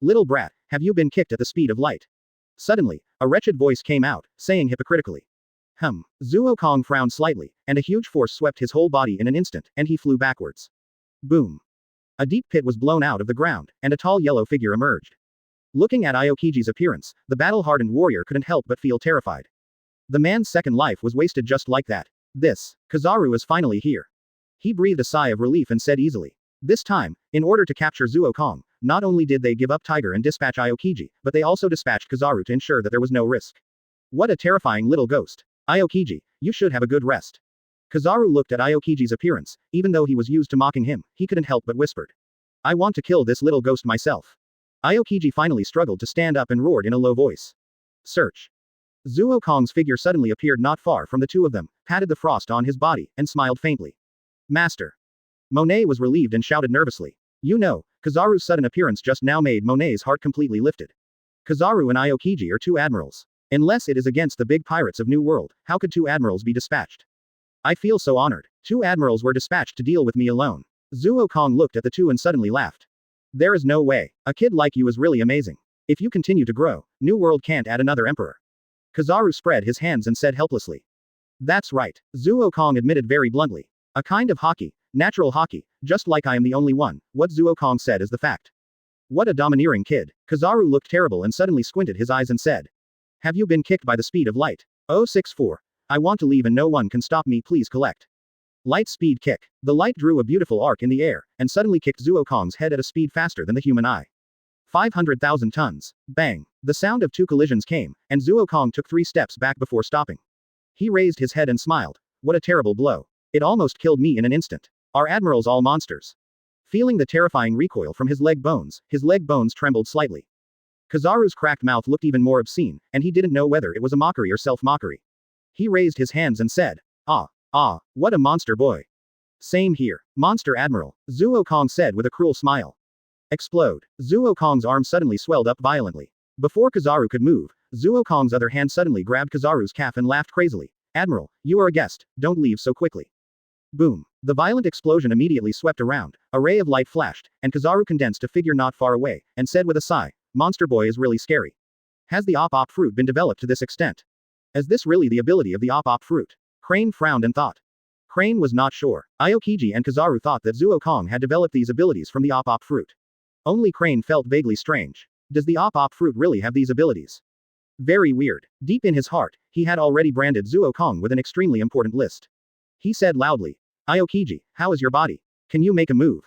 Speaker 2: Little brat, have you been kicked at the speed of light? Suddenly, a wretched voice came out, saying hypocritically. Zuokong frowned slightly, and a huge force swept his whole body in an instant, and he flew backwards. Boom. A deep pit was blown out of the ground, and a tall yellow figure emerged. Looking at Aokiji's appearance, the battle-hardened warrior couldn't help but feel terrified. The man's second life was wasted just like that. Kizaru is finally here. He breathed a sigh of relief and said easily. This time, in order to capture Zuokong, not only did they give up Tiger and dispatch Aokiji, but they also dispatched Kizaru to ensure that there was no risk. What a terrifying little ghost. Aokiji, you should have a good rest. Kizaru looked at Aokiji's appearance, even though he was used to mocking him, he couldn't help but whispered. I want to kill this little ghost myself. Aokiji finally struggled to stand up and roared in a low voice. Search. Zuokong's figure suddenly appeared not far from the two of them, patted the frost on his body, and smiled faintly. Master. Monet was relieved and shouted nervously. You know, Kizaru's sudden appearance just now made Monet's heart completely lifted. Kizaru and Aokiji are two admirals. Unless it is against the big pirates of New World, how could two admirals be dispatched? I feel so honored. Two admirals were dispatched to deal with me alone. Zuokong looked at the two and suddenly laughed. There is no way. A kid like you is really amazing. If you continue to grow, New World can't add another emperor. Kizaru spread his hands and said helplessly. That's right. Zuokong admitted very bluntly. A kind of hockey, natural hockey, just like I am the only one, what Zuokong said is the fact. What a domineering kid. Kizaru looked terrible and suddenly squinted his eyes and said. Have you been kicked by the speed of light? 064. I want to leave and no one can stop me, please collect. Light speed kick. The light drew a beautiful arc in the air, and suddenly kicked Zuo Kong's head at a speed faster than the human eye. 500,000 tons. Bang. The sound of two collisions came, and Zuo Kong took 3 steps back before stopping. He raised his head and smiled. What a terrible blow. It almost killed me in an instant. Are admirals all monsters? Feeling the terrifying recoil from his leg bones trembled slightly. Kizaru's cracked mouth looked even more obscene, and he didn't know whether it was a mockery or self-mockery. He raised his hands and said, what a monster boy. Same here, Monster Admiral, Zuo Kong said with a cruel smile. Explode. Zuo Kong's arm suddenly swelled up violently. Before Kizaru could move, Zuo Kong's other hand suddenly grabbed Kizaru's calf and laughed crazily. Admiral, you are a guest, don't leave so quickly. Boom. The violent explosion immediately swept around, a ray of light flashed, and Kizaru condensed a figure not far away, and said with a sigh, Monster Boy is really scary. Has the op fruit been developed to this extent? Is this really the ability of the op fruit? Crane frowned and thought. Crane was not sure. Aokiji and Kizaru thought that Zuo Kong had developed these abilities from the op fruit. Only Crane felt vaguely strange. Does the op fruit really have these abilities? Very weird. Deep in his heart, he had already branded Zuo Kong with an extremely important list. He said loudly, Aokiji, how is your body? Can you make a move?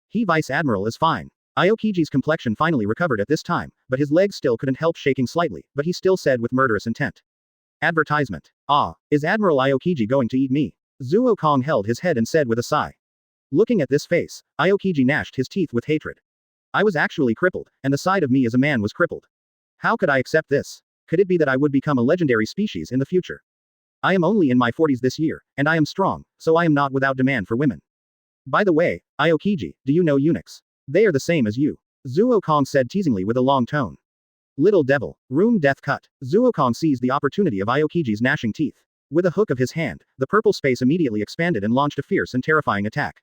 Speaker 2: He Vice Admiral is fine. Aokiji's complexion finally recovered at this time, but his legs still couldn't help shaking slightly, but he still said with murderous intent. Advertisement. Is Admiral Aokiji going to eat me? Zuo Kong held his head and said with a sigh. Looking at this face, Aokiji gnashed his teeth with hatred. I was actually crippled, and the side of me as a man was crippled. How could I accept this? Could it be that I would become a legendary species in the future? I am only in my 40s this year, and I am strong, so I am not without demand for women. By the way, Aokiji, do you know eunuchs? They are the same as you. Zuo Kong said teasingly with a long tone. Little devil, room death cut. Zuo Kong seized the opportunity of Aokiji's gnashing teeth. With a hook of his hand, the purple space immediately expanded and launched a fierce and terrifying attack.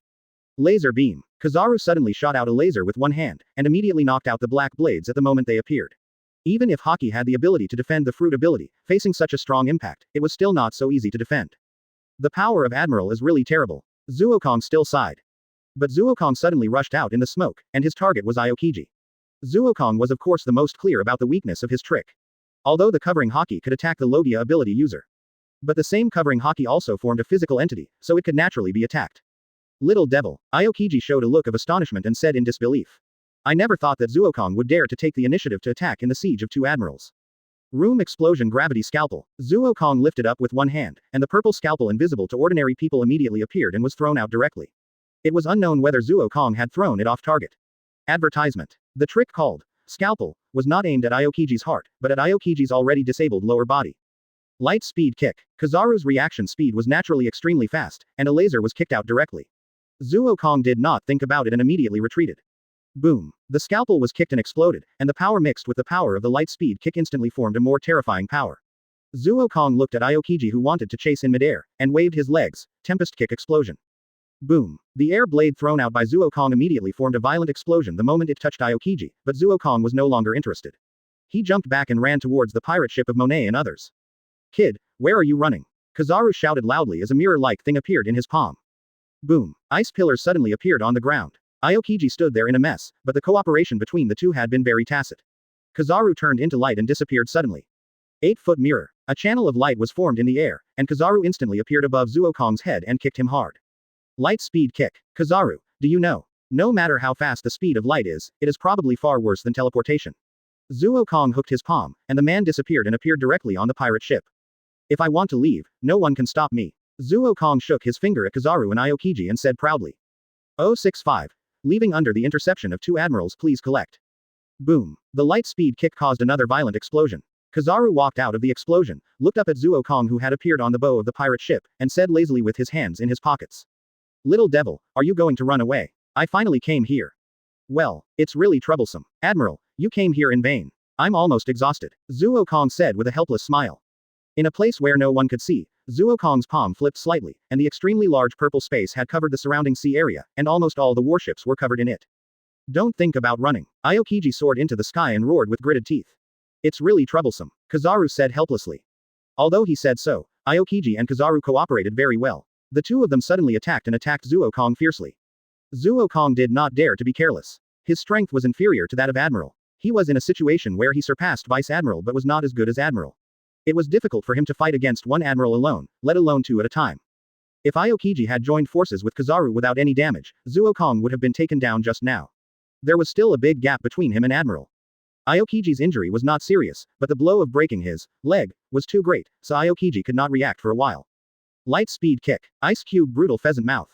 Speaker 2: Laser beam. Kizaru suddenly shot out a laser with one hand, and immediately knocked out the black blades at the moment they appeared. Even if Haki had the ability to defend the fruit ability, facing such a strong impact, it was still not so easy to defend. The power of Admiral is really terrible. Zuo Kong still sighed. But Zuo Kong suddenly rushed out in the smoke, and his target was Aokiji. Zuo Kong was of course the most clear about the weakness of his trick. Although the covering Haki could attack the Logia ability user. But the same covering Haki also formed a physical entity, so it could naturally be attacked. Little devil, Aokiji showed a look of astonishment and said in disbelief. I never thought that Zuo Kong would dare to take the initiative to attack in the siege of 2 admirals. Room explosion gravity scalpel. Zuo Kong lifted up with one hand, and the purple scalpel invisible to ordinary people immediately appeared and was thrown out directly. It was unknown whether Zuo Kong had thrown it off target. Advertisement. The trick called scalpel was not aimed at Aokiji's heart, but at Aokiji's already disabled lower body. Light speed kick. Kizaru's reaction speed was naturally extremely fast, and a laser was kicked out directly. Zuo Kong did not think about it and immediately retreated. Boom. The scalpel was kicked and exploded, and the power mixed with the power of the light speed kick instantly formed a more terrifying power. Zuo Kong looked at Aokiji who wanted to chase in midair, and waved his legs. Tempest kick explosion. Boom. The air blade thrown out by Zuo Kong immediately formed a violent explosion the moment it touched Aokiji, but Zuo Kong was no longer interested. He jumped back and ran towards the pirate ship of Monet and others. Kid, where are you running? Kizaru shouted loudly as a mirror-like thing appeared in his palm. Boom. Ice pillars suddenly appeared on the ground. Aokiji stood there in a mess, but the cooperation between the two had been very tacit. Kizaru turned into light and disappeared suddenly. 8-foot mirror. A channel of light was formed in the air, and Kizaru instantly appeared above Zuo Kong's head and kicked him hard. Light speed kick. Kizaru, do you know? No matter how fast the speed of light is, it is probably far worse than teleportation. Zuo Kong hooked his palm, and the man disappeared and appeared directly on the pirate ship. If I want to leave, no one can stop me. Zuo Kong shook his finger at Kizaru and Aokiji and said proudly. 065. Leaving under the interception of 2 admirals, please collect. Boom. The light speed kick caused another violent explosion. Kizaru walked out of the explosion, looked up at Zuo Kong who had appeared on the bow of the pirate ship, and said lazily with his hands in his pockets. Little devil, are you going to run away? I finally came here. Well, it's really troublesome. Admiral, you came here in vain. I'm almost exhausted. Zuo Kong said with a helpless smile. In a place where no one could see, Zuo Kong's palm flipped slightly, and the extremely large purple space had covered the surrounding sea area, and almost all the warships were covered in it. Don't think about running. Aokiji soared into the sky and roared with gritted teeth. It's really troublesome, Kizaru said helplessly. Although he said so, Aokiji and Kizaru cooperated very well. The two of them suddenly attacked Zuo Kong fiercely. Zuo Kong did not dare to be careless. His strength was inferior to that of Admiral. He was in a situation where he surpassed Vice Admiral but was not as good as Admiral. It was difficult for him to fight against one admiral alone, let alone two at a time. If Aokiji had joined forces with Kizaru without any damage, Zuo Kong would have been taken down just now. There was still a big gap between him and Admiral. Aokiji's injury was not serious, but the blow of breaking his leg was too great, so Aokiji could not react for a while. Light speed kick, ice cube brutal pheasant mouth.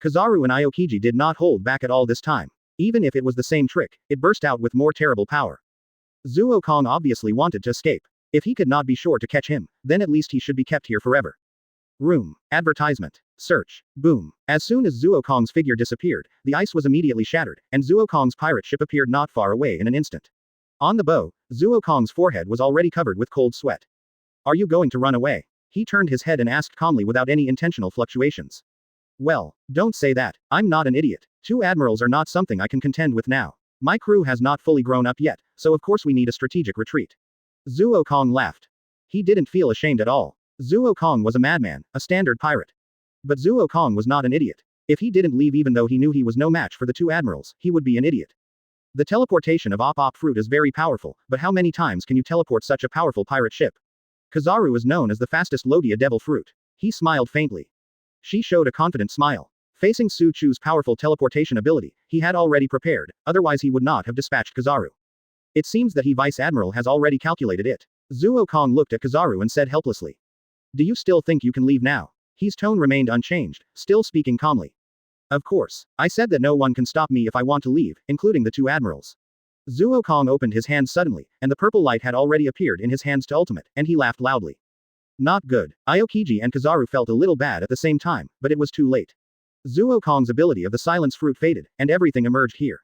Speaker 2: Kizaru and Aokiji did not hold back at all this time. Even if it was the same trick, it burst out with more terrible power. Zuo Kong obviously wanted to escape. If he could not be sure to catch him, then at least he should be kept here forever. Room. Advertisement. Search. Boom. As soon as Zuo Kong's figure disappeared, the ice was immediately shattered, and Zuo Kong's pirate ship appeared not far away in an instant. On the bow, Zuo Kong's forehead was already covered with cold sweat. Are you going to run away? He turned his head and asked calmly without any intentional fluctuations. Well, don't say that, I'm not an idiot. Two admirals are not something I can contend with now. My crew has not fully grown up yet, so of course we need a strategic retreat. Zuo Kong laughed. He didn't feel ashamed at all. Zuo Kong was a madman, a standard pirate. But Zuo Kong was not an idiot. If he didn't leave even though he knew he was no match for the two admirals, he would be an idiot. The teleportation of Op Fruit is very powerful, but how many times can you teleport such a powerful pirate ship? Kizaru is known as the fastest Logia Devil Fruit. He smiled faintly. She showed a confident smile. Facing Su Chu's powerful teleportation ability, he had already prepared, otherwise he would not have dispatched Kizaru. It seems that he Vice Admiral has already calculated it. Zuo Kong looked at Kizaru and said helplessly. Do you still think you can leave now? His tone remained unchanged, still speaking calmly. Of course. I said that no one can stop me if I want to leave, including the two admirals. Zuo Kong opened his hands suddenly, and the purple light had already appeared in his hands to ultimate, and he laughed loudly. Not good. Aokiji and Kizaru felt a little bad at the same time, but it was too late. Zuo Kong's ability of the silence fruit faded, and everything emerged here.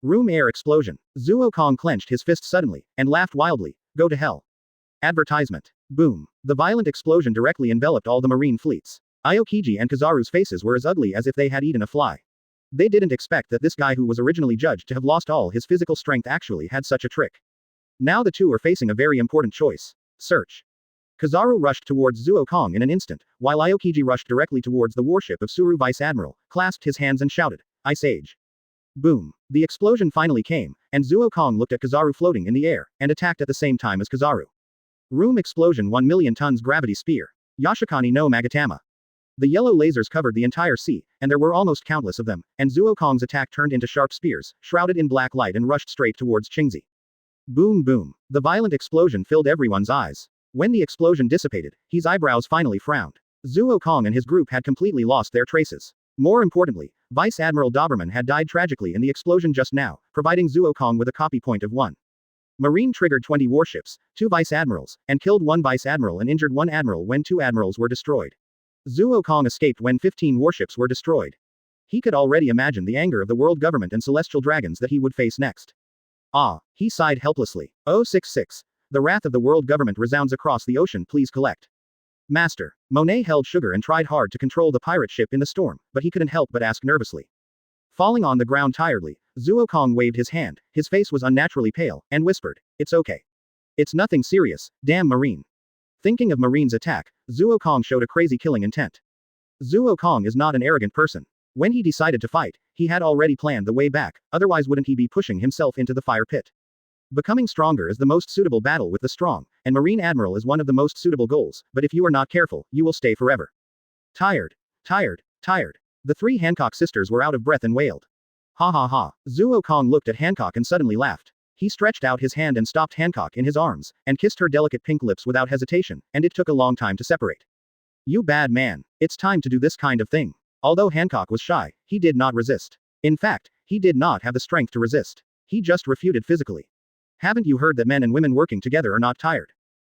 Speaker 2: Room air explosion. Zuo Kong clenched his fist suddenly, and laughed wildly. Go to hell. Advertisement. Boom. The violent explosion directly enveloped all the marine fleets. Aokiji and Kizaru's faces were as ugly as if they had eaten a fly. They didn't expect that this guy who was originally judged to have lost all his physical strength actually had such a trick. Now the two are facing a very important choice. Search. Kizaru rushed towards Zuo Kong in an instant, while Aokiji rushed directly towards the warship of Suru Vice Admiral, clasped his hands and shouted, Ice Age. Boom. The explosion finally came, and Zuo Kong looked at Kizaru floating in the air, and attacked at the same time as Kizaru. Room explosion 1 million tons gravity spear. Yashikani no Magatama. The yellow lasers covered the entire sea, and there were almost countless of them, and Zuo Kong's attack turned into sharp spears, shrouded in black light and rushed straight towards Qingzi. Boom boom. The violent explosion filled everyone's eyes. When the explosion dissipated, his eyebrows finally frowned. Zuo Kong and his group had completely lost their traces. More importantly, Vice Admiral Doberman had died tragically in the explosion just now, providing Zuo Kong with a copy point of 1. Marine triggered 20 warships, 2 Vice Admirals, and killed 1 Vice Admiral and injured 1 Admiral when 2 Admirals were destroyed. Zuo Kong escaped when 15 warships were destroyed. He could already imagine the anger of the world government and celestial dragons that he would face next. Ah, he sighed helplessly. 066. The wrath of the world government resounds across the ocean, please collect. Master. Monet held sugar and tried hard to control the pirate ship in the storm, but he couldn't help but ask nervously. Falling on the ground tiredly, Zuo Kong waved his hand, his face was unnaturally pale, and whispered, It's okay. It's nothing serious, damn Marine. Thinking of Marine's attack, Zuo Kong showed a crazy killing intent. Zuo Kong is not an arrogant person. When he decided to fight, he had already planned the way back, otherwise wouldn't he be pushing himself into the fire pit. Becoming stronger is the most suitable battle with the strong, and Marine Admiral is one of the most suitable goals, but if you are not careful, you will stay forever. Tired. Tired. Tired. The 3 Hancock sisters were out of breath and wailed. Ha ha ha. Zuo Kong looked at Hancock and suddenly laughed. He stretched out his hand and stopped Hancock in his arms, and kissed her delicate pink lips without hesitation, and it took a long time to separate. You bad man. It's time to do this kind of thing. Although Hancock was shy, he did not resist. In fact, he did not have the strength to resist. He just refuted physically. Haven't you heard that men and women working together are not tired?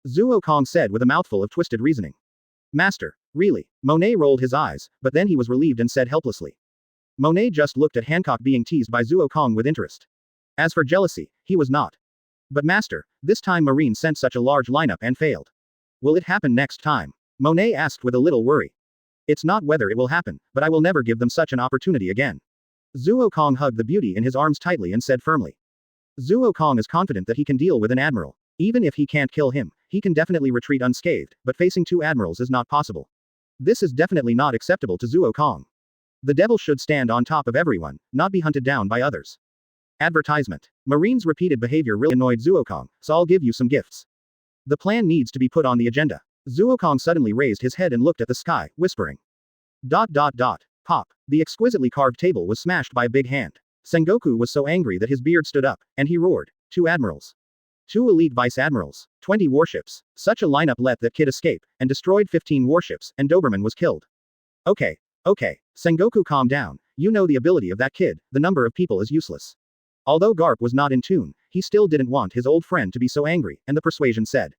Speaker 2: Zuo Kong said with a mouthful of twisted reasoning. Master, really? Monet rolled his eyes, but then he was relieved and said helplessly. Monet just looked at Hancock being teased by Zuo Kong with interest. As for jealousy, he was not. But master, this time Marine sent such a large lineup and failed. Will it happen next time? Monet asked with a little worry. It's not whether it will happen, but I will never give them such an opportunity again. Zuo Kong hugged the beauty in his arms tightly and said firmly. Zuo Kong is confident that he can deal with an admiral. Even if he can't kill him, he can definitely retreat unscathed, but facing 2 admirals is not possible. This is definitely not acceptable to Zuo Kong. The devil should stand on top of everyone, not be hunted down by others. Advertisement. Marine's repeated behavior really annoyed Zuo Kong, so I'll give you some gifts. The plan needs to be put on the agenda. Zuokong suddenly raised his head and looked at the sky, whispering. Pop. The exquisitely carved table was smashed by a big hand. Sengoku was so angry that his beard stood up, and he roared. 2 admirals. 2 elite vice admirals. 20 warships. Such a lineup let that kid escape, and destroyed 15 warships, and Doberman was killed. Okay. Sengoku, calm down. You know the ability of that kid, the number of people is useless. Although Garp was not in tune, he still didn't want his old friend to be so angry, and the persuasion said.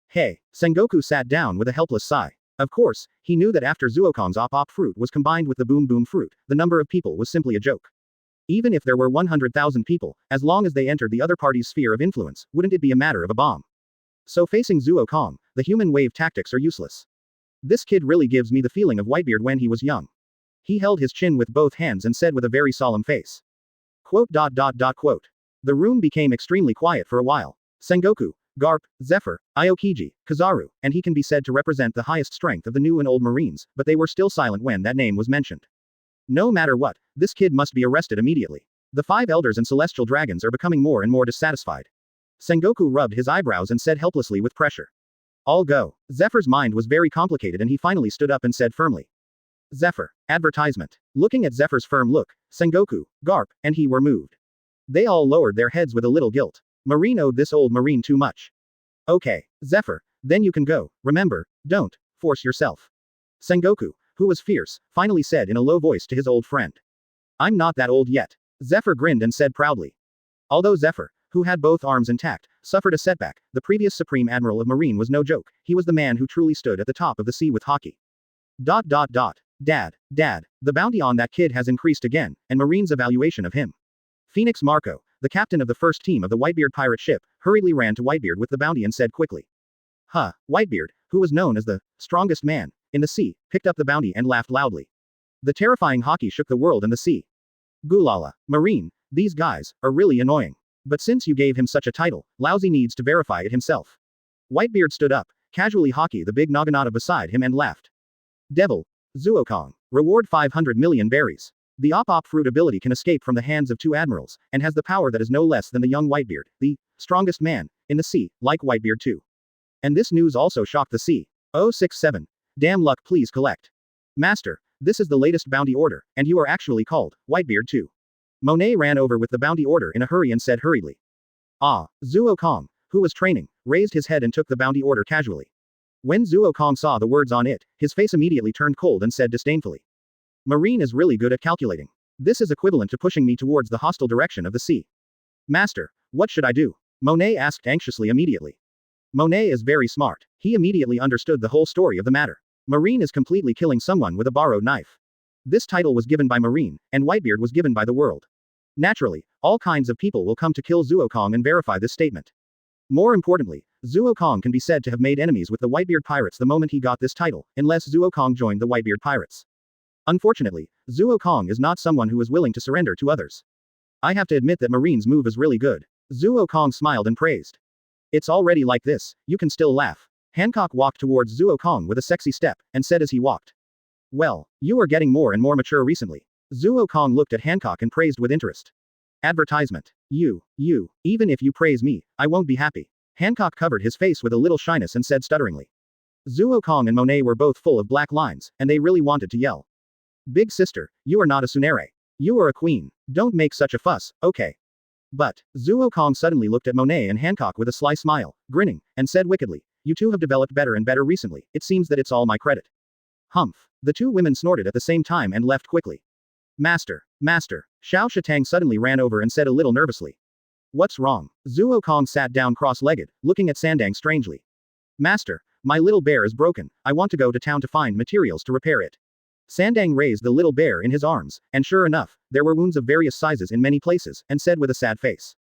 Speaker 2: Hey. Sengoku sat down with a helpless sigh. Of course, he knew that after Zuokong's op fruit was combined with the boom fruit, the number of people was simply a joke. Even if there were 100,000 people, as long as they entered the other party's sphere of influence, wouldn't it be a matter of a bomb? So facing Zuokong, the human wave tactics are useless. This kid really gives me the feeling of Whitebeard when he was young. He held his chin with both hands and said with a very solemn face. Quote. The room became extremely quiet for a while. Sengoku, Garp, Zephyr, Aokiji, Kizaru, and he can be said to represent the highest strength of the new and old Marines, but they were still silent when that name was mentioned. No matter what, this kid must be arrested immediately. The 5 elders and celestial dragons are becoming more and more dissatisfied. Sengoku rubbed his eyebrows and said helplessly with pressure. All go. Zephyr's mind was very complicated and he finally stood up and said firmly. Zephyr. Advertisement. Looking at Zephyr's firm look, Sengoku, Garp, and he were moved. They all lowered their heads with a little guilt. Marine owed this old Marine too much. Okay, Zephyr, then you can go, remember, don't force yourself. Sengoku, who was fierce, finally said in a low voice to his old friend. I'm not that old yet. Zephyr grinned and said proudly. Although Zephyr, who had both arms intact, suffered a setback, the previous Supreme Admiral of Marine was no joke, he was the man who truly stood at the top of the sea with hockey. Dad, the bounty on that kid has increased again, and Marine's evaluation of him. Phoenix Marco, the captain of the first team of the Whitebeard pirate ship, hurriedly ran to Whitebeard with the bounty and said quickly. Whitebeard, who was known as the strongest man in the sea, picked up the bounty and laughed loudly. The terrifying hockey shook the world and the sea. Gulala, Marine, these guys are really annoying. But since you gave him such a title, Laozi needs to verify it himself. Whitebeard stood up, casually hockey the big Naginata beside him and laughed. Devil, Zuokong, reward 500 million berries. The op fruit ability can escape from the hands of 2 admirals, and has the power that is no less than the young Whitebeard, the strongest man in the sea, like Whitebeard too. And this news also shocked the sea. 067. Damn luck, please collect. Master, this is the latest bounty order, and you are actually called Whitebeard too. Monet ran over with the bounty order in a hurry and said hurriedly. Zuokong, who was training, raised his head and took the bounty order casually. When Zuokong saw the words on it, his face immediately turned cold and said disdainfully. Marine is really good at calculating. This is equivalent to pushing me towards the hostile direction of the sea. Master, what should I do? Monet asked anxiously immediately. Monet is very smart. He immediately understood the whole story of the matter. Marine is completely killing someone with a borrowed knife. This title was given by Marine, and Whitebeard was given by the world. Naturally, all kinds of people will come to kill Zuokong and verify this statement. More importantly, Zuokong can be said to have made enemies with the Whitebeard pirates the moment he got this title, unless Zuokong joined the Whitebeard pirates. Unfortunately, Zuokong is not someone who is willing to surrender to others. I have to admit that Marine's move is really good. Zuokong smiled and praised. It's already like this, you can still laugh. Hancock walked towards Zuokong with a sexy step, and said as he walked. Well, you are getting more and more mature recently. Zuokong looked at Hancock and praised with interest. Advertisement. You, even if you praise me, I won't be happy. Hancock covered his face with a little shyness and said stutteringly. Zuokong and Monet were both full of black lines, and they really wanted to yell. Big sister, you are not a tsundere. You are a queen. Don't make such a fuss, okay? But, Zuokong suddenly looked at Monet and Hancock with a sly smile, grinning, and said wickedly, you two have developed better and better recently, it seems that it's all my credit. Humph. The 2 women snorted at the same time and left quickly. Master. Xiao Shatang suddenly ran over and said a little nervously. What's wrong? Zuokong sat down cross-legged, looking at Sandang strangely. Master, my little bear is broken, I want to go to town to find materials to repair it. Sandang raised the little bear in his arms, and sure enough, there were wounds of various sizes in many places, and said with a sad face.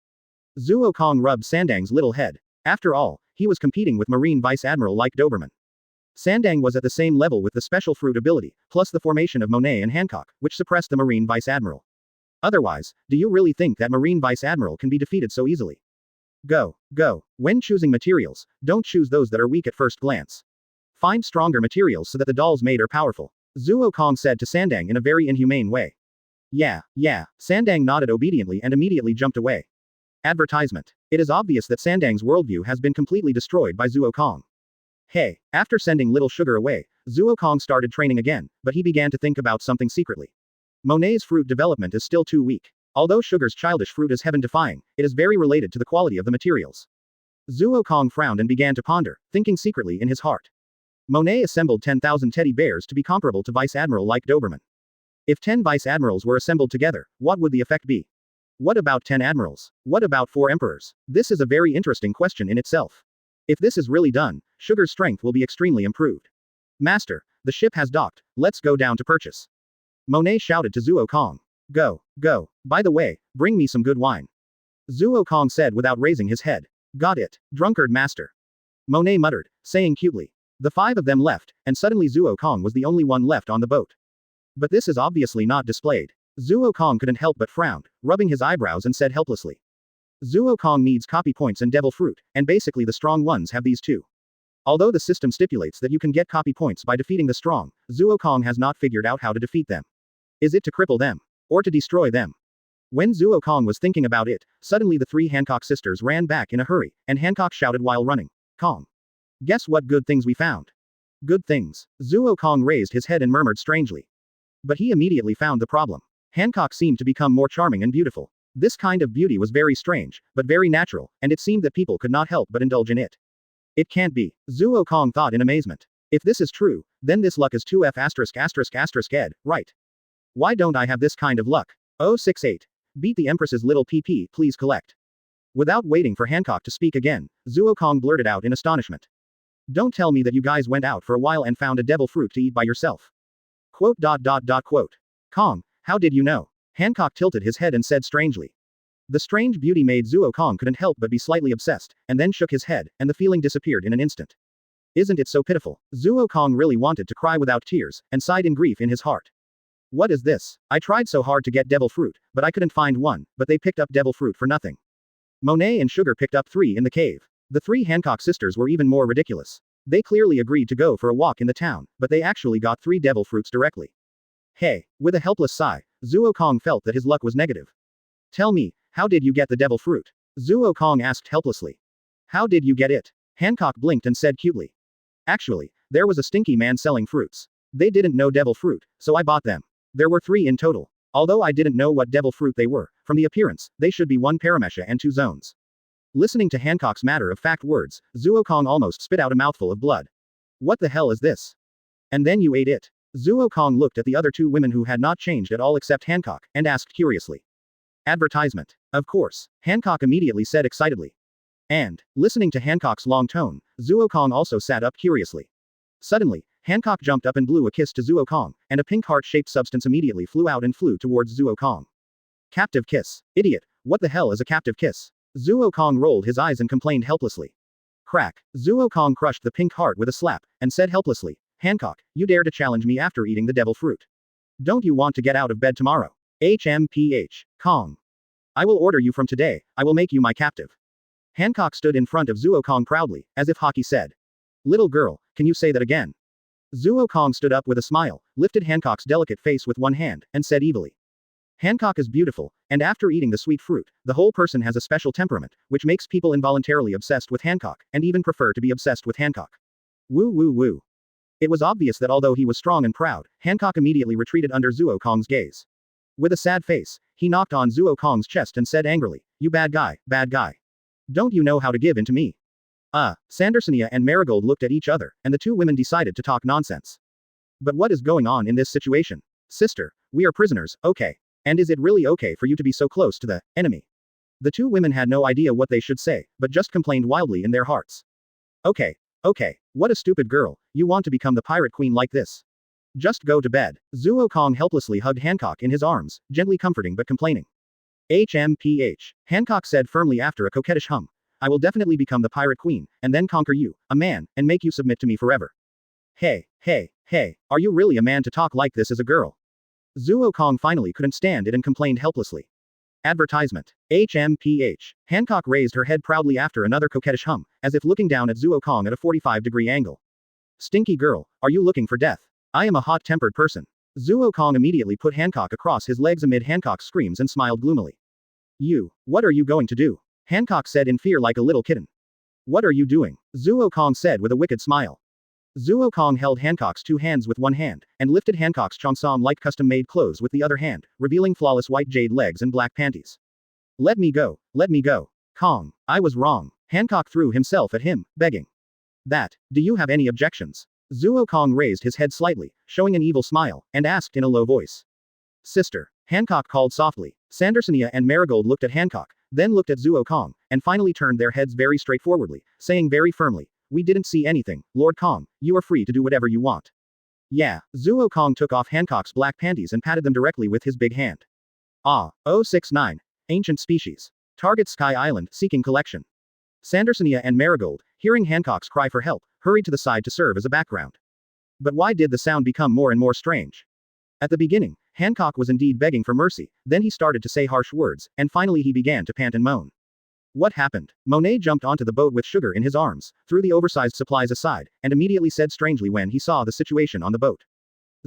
Speaker 2: Zuokong rubbed Sandang's little head. After all, he was competing with Marine Vice Admiral like Doberman. Sandang was at the same level with the special fruit ability, plus the formation of Monet and Hancock, which suppressed the Marine Vice Admiral. Otherwise, do you really think that Marine Vice Admiral can be defeated so easily? Go. When choosing materials, don't choose those that are weak at first glance. Find stronger materials so that the dolls made are powerful. Zuokong said to Sandang in a very inhumane way. Yeah. Sandang nodded obediently and immediately jumped away. Advertisement. It is obvious that Sandang's worldview has been completely destroyed by Zuo Kong. Hey, after sending Little Sugar away, Zuo Kong started training again, but he began to think about something secretly. Monet's fruit development is still too weak. Although Sugar's childish fruit is heaven-defying, it is very related to the quality of the materials. Zuo Kong frowned and began to ponder, thinking secretly in his heart. Monet assembled 10,000 teddy bears to be comparable to Vice Admiral like Doberman. If 10 Vice Admirals were assembled together, what would the effect be? What about 10 admirals? What about 4 emperors? This is a very interesting question in itself. If this is really done, Sugar's strength will be extremely improved. Master, the ship has docked, let's go down to purchase. Monet shouted to Zuo Kong. Go, go, by the way, bring me some good wine. Zuo Kong said without raising his head. Got it, drunkard master. Monet muttered, saying cutely. The 5 of them left, and suddenly Zuo Kong was the only one left on the boat. But this is obviously not displayed. Zuo Kong couldn't help but frown, rubbing his eyebrows and said helplessly. Zuo Kong needs copy points and devil fruit, and basically the strong ones have these too. Although the system stipulates that you can get copy points by defeating the strong, Zuo Kong has not figured out how to defeat them. Is it to cripple them? Or to destroy them? When Zuo Kong was thinking about it, suddenly the 3 Hancock sisters ran back in a hurry, and Hancock shouted while running. Kong. Guess what good things we found? Good things. Zuo Kong raised his head and murmured strangely. But he immediately found the problem. Hancock seemed to become more charming and beautiful. This kind of beauty was very strange, but very natural, and it seemed that people could not help but indulge in it. It can't be. Zuo Kong thought in amazement. If this is true, then this luck is 2F ****** ed, right? Why don't I have this kind of luck? 068. Beat the Empress's little PP, please collect. Without waiting for Hancock to speak again, Zuo Kong blurted out in astonishment. Don't tell me that you guys went out for a while and found a devil fruit to eat by yourself. Quote. Kong, how did you know? Hancock tilted his head and said strangely. The strange beauty made Zuo Kong couldn't help but be slightly obsessed, and then shook his head, and the feeling disappeared in an instant. Isn't it so pitiful? Zuo Kong really wanted to cry without tears, and sighed in grief in his heart. What is this? I tried so hard to get devil fruit, but I couldn't find one, but they picked up devil fruit for nothing. Monet and Sugar picked up 3 in the cave. The 3 Hancock sisters were even more ridiculous. They clearly agreed to go for a walk in the town, but they actually got 3 devil fruits directly. Hey, with a helpless sigh, Zuo Kong felt that his luck was negative. Tell me, how did you get the devil fruit? Zuo Kong asked helplessly. How did you get it? Hancock blinked and said cutely. Actually, there was a stinky man selling fruits. They didn't know devil fruit, so I bought them. There were 3 in total. Although I didn't know what devil fruit they were, from the appearance, they should be 1 Paramecia and 2 Zoans. Listening to Hancock's matter-of-fact words, Zuo Kong almost spit out a mouthful of blood. What the hell is this? And then you ate it. Zuo Kong looked at the other 2 women who had not changed at all except Hancock, and asked curiously. Advertisement. Of course, Hancock immediately said excitedly. And, listening to Hancock's long tone, Zuo Kong also sat up curiously. Suddenly, Hancock jumped up and blew a kiss to Zuo Kong, and a pink heart-shaped substance immediately flew out and flew towards Zuo Kong. Captive kiss. Idiot, what the hell is a captive kiss? Zuo Kong rolled his eyes and complained helplessly. Crack. Zuo Kong crushed the pink heart with a slap, and said helplessly, Hancock, you dare to challenge me after eating the devil fruit. Don't you want to get out of bed tomorrow? HMPH. Kong. I will order you from today, I will make you my captive. Hancock stood in front of Zuo Kong proudly, as if Hockey said. Little girl, can you say that again? Zuo Kong stood up with a smile, lifted Hancock's delicate face with one hand, and said evilly. Hancock is beautiful, and after eating the sweet fruit, the whole person has a special temperament, which makes people involuntarily obsessed with Hancock, and even prefer to be obsessed with Hancock. Woo woo woo. It was obvious that although he was strong and proud, Hancock immediately retreated under Zuo Kong's gaze. With a sad face, he knocked on Zuo Kong's chest and said angrily, You bad guy, bad guy. Don't you know how to give in to me? Sandersonia and Marigold looked at each other, and the 2 women decided to talk nonsense. But what is going on in this situation? Sister, we are prisoners, okay. And is it really okay for you to be so close to the enemy? The 2 women had no idea what they should say, but just complained wildly in their hearts. Okay, what a stupid girl, you want to become the pirate queen like this. Just go to bed. Zuo Kong helplessly hugged Hancock in his arms, gently comforting but complaining. HMPH. Hancock said firmly after a coquettish hum. I will definitely become the pirate queen, and then conquer you, a man, and make you submit to me forever. Hey, are you really a man to talk like this as a girl? Zuo Kong finally couldn't stand it and complained helplessly. Advertisement. HMPH. Hancock raised her head proudly after another coquettish hum, as if looking down at Zuo Kong at a 45-degree angle. Stinky girl, are you looking for death? I am a hot-tempered person. Zuo Kong immediately put Hancock across his legs amid Hancock's screams and smiled gloomily. What are you going to do? Hancock said in fear like a little kitten. What are you doing? Zuo Kong said with a wicked smile. Zuo Kong held Hancock's two hands with one hand, and lifted Hancock's Cheongsam-like custom-made clothes with the other hand, revealing flawless white jade legs and black panties. Let me go, let me go. Kong, I was wrong. Hancock threw himself at him, begging. Do you have any objections? Zuo Kong raised his head slightly, showing an evil smile, and asked in a low voice. Sister. Hancock called softly. Sandersonia and Marigold looked at Hancock, then looked at Zuo Kong, and finally turned their heads very straightforwardly, saying very firmly, we didn't see anything, Lord Kong, you are free to do whatever you want. Yeah, Zuo Kong took off Hancock's black panties and patted them directly with his big hand. 069. Ancient Species. Target Sky Island, seeking collection. Sandersonia and Marigold, hearing Hancock's cry for help, hurried to the side to serve as a background. But why did the sound become more and more strange? At the beginning, Hancock was indeed begging for mercy, then he started to say harsh words, and finally he began to pant and moan. What happened? Monet jumped onto the boat with sugar in his arms, threw the oversized supplies aside, and immediately said strangely when he saw the situation on the boat.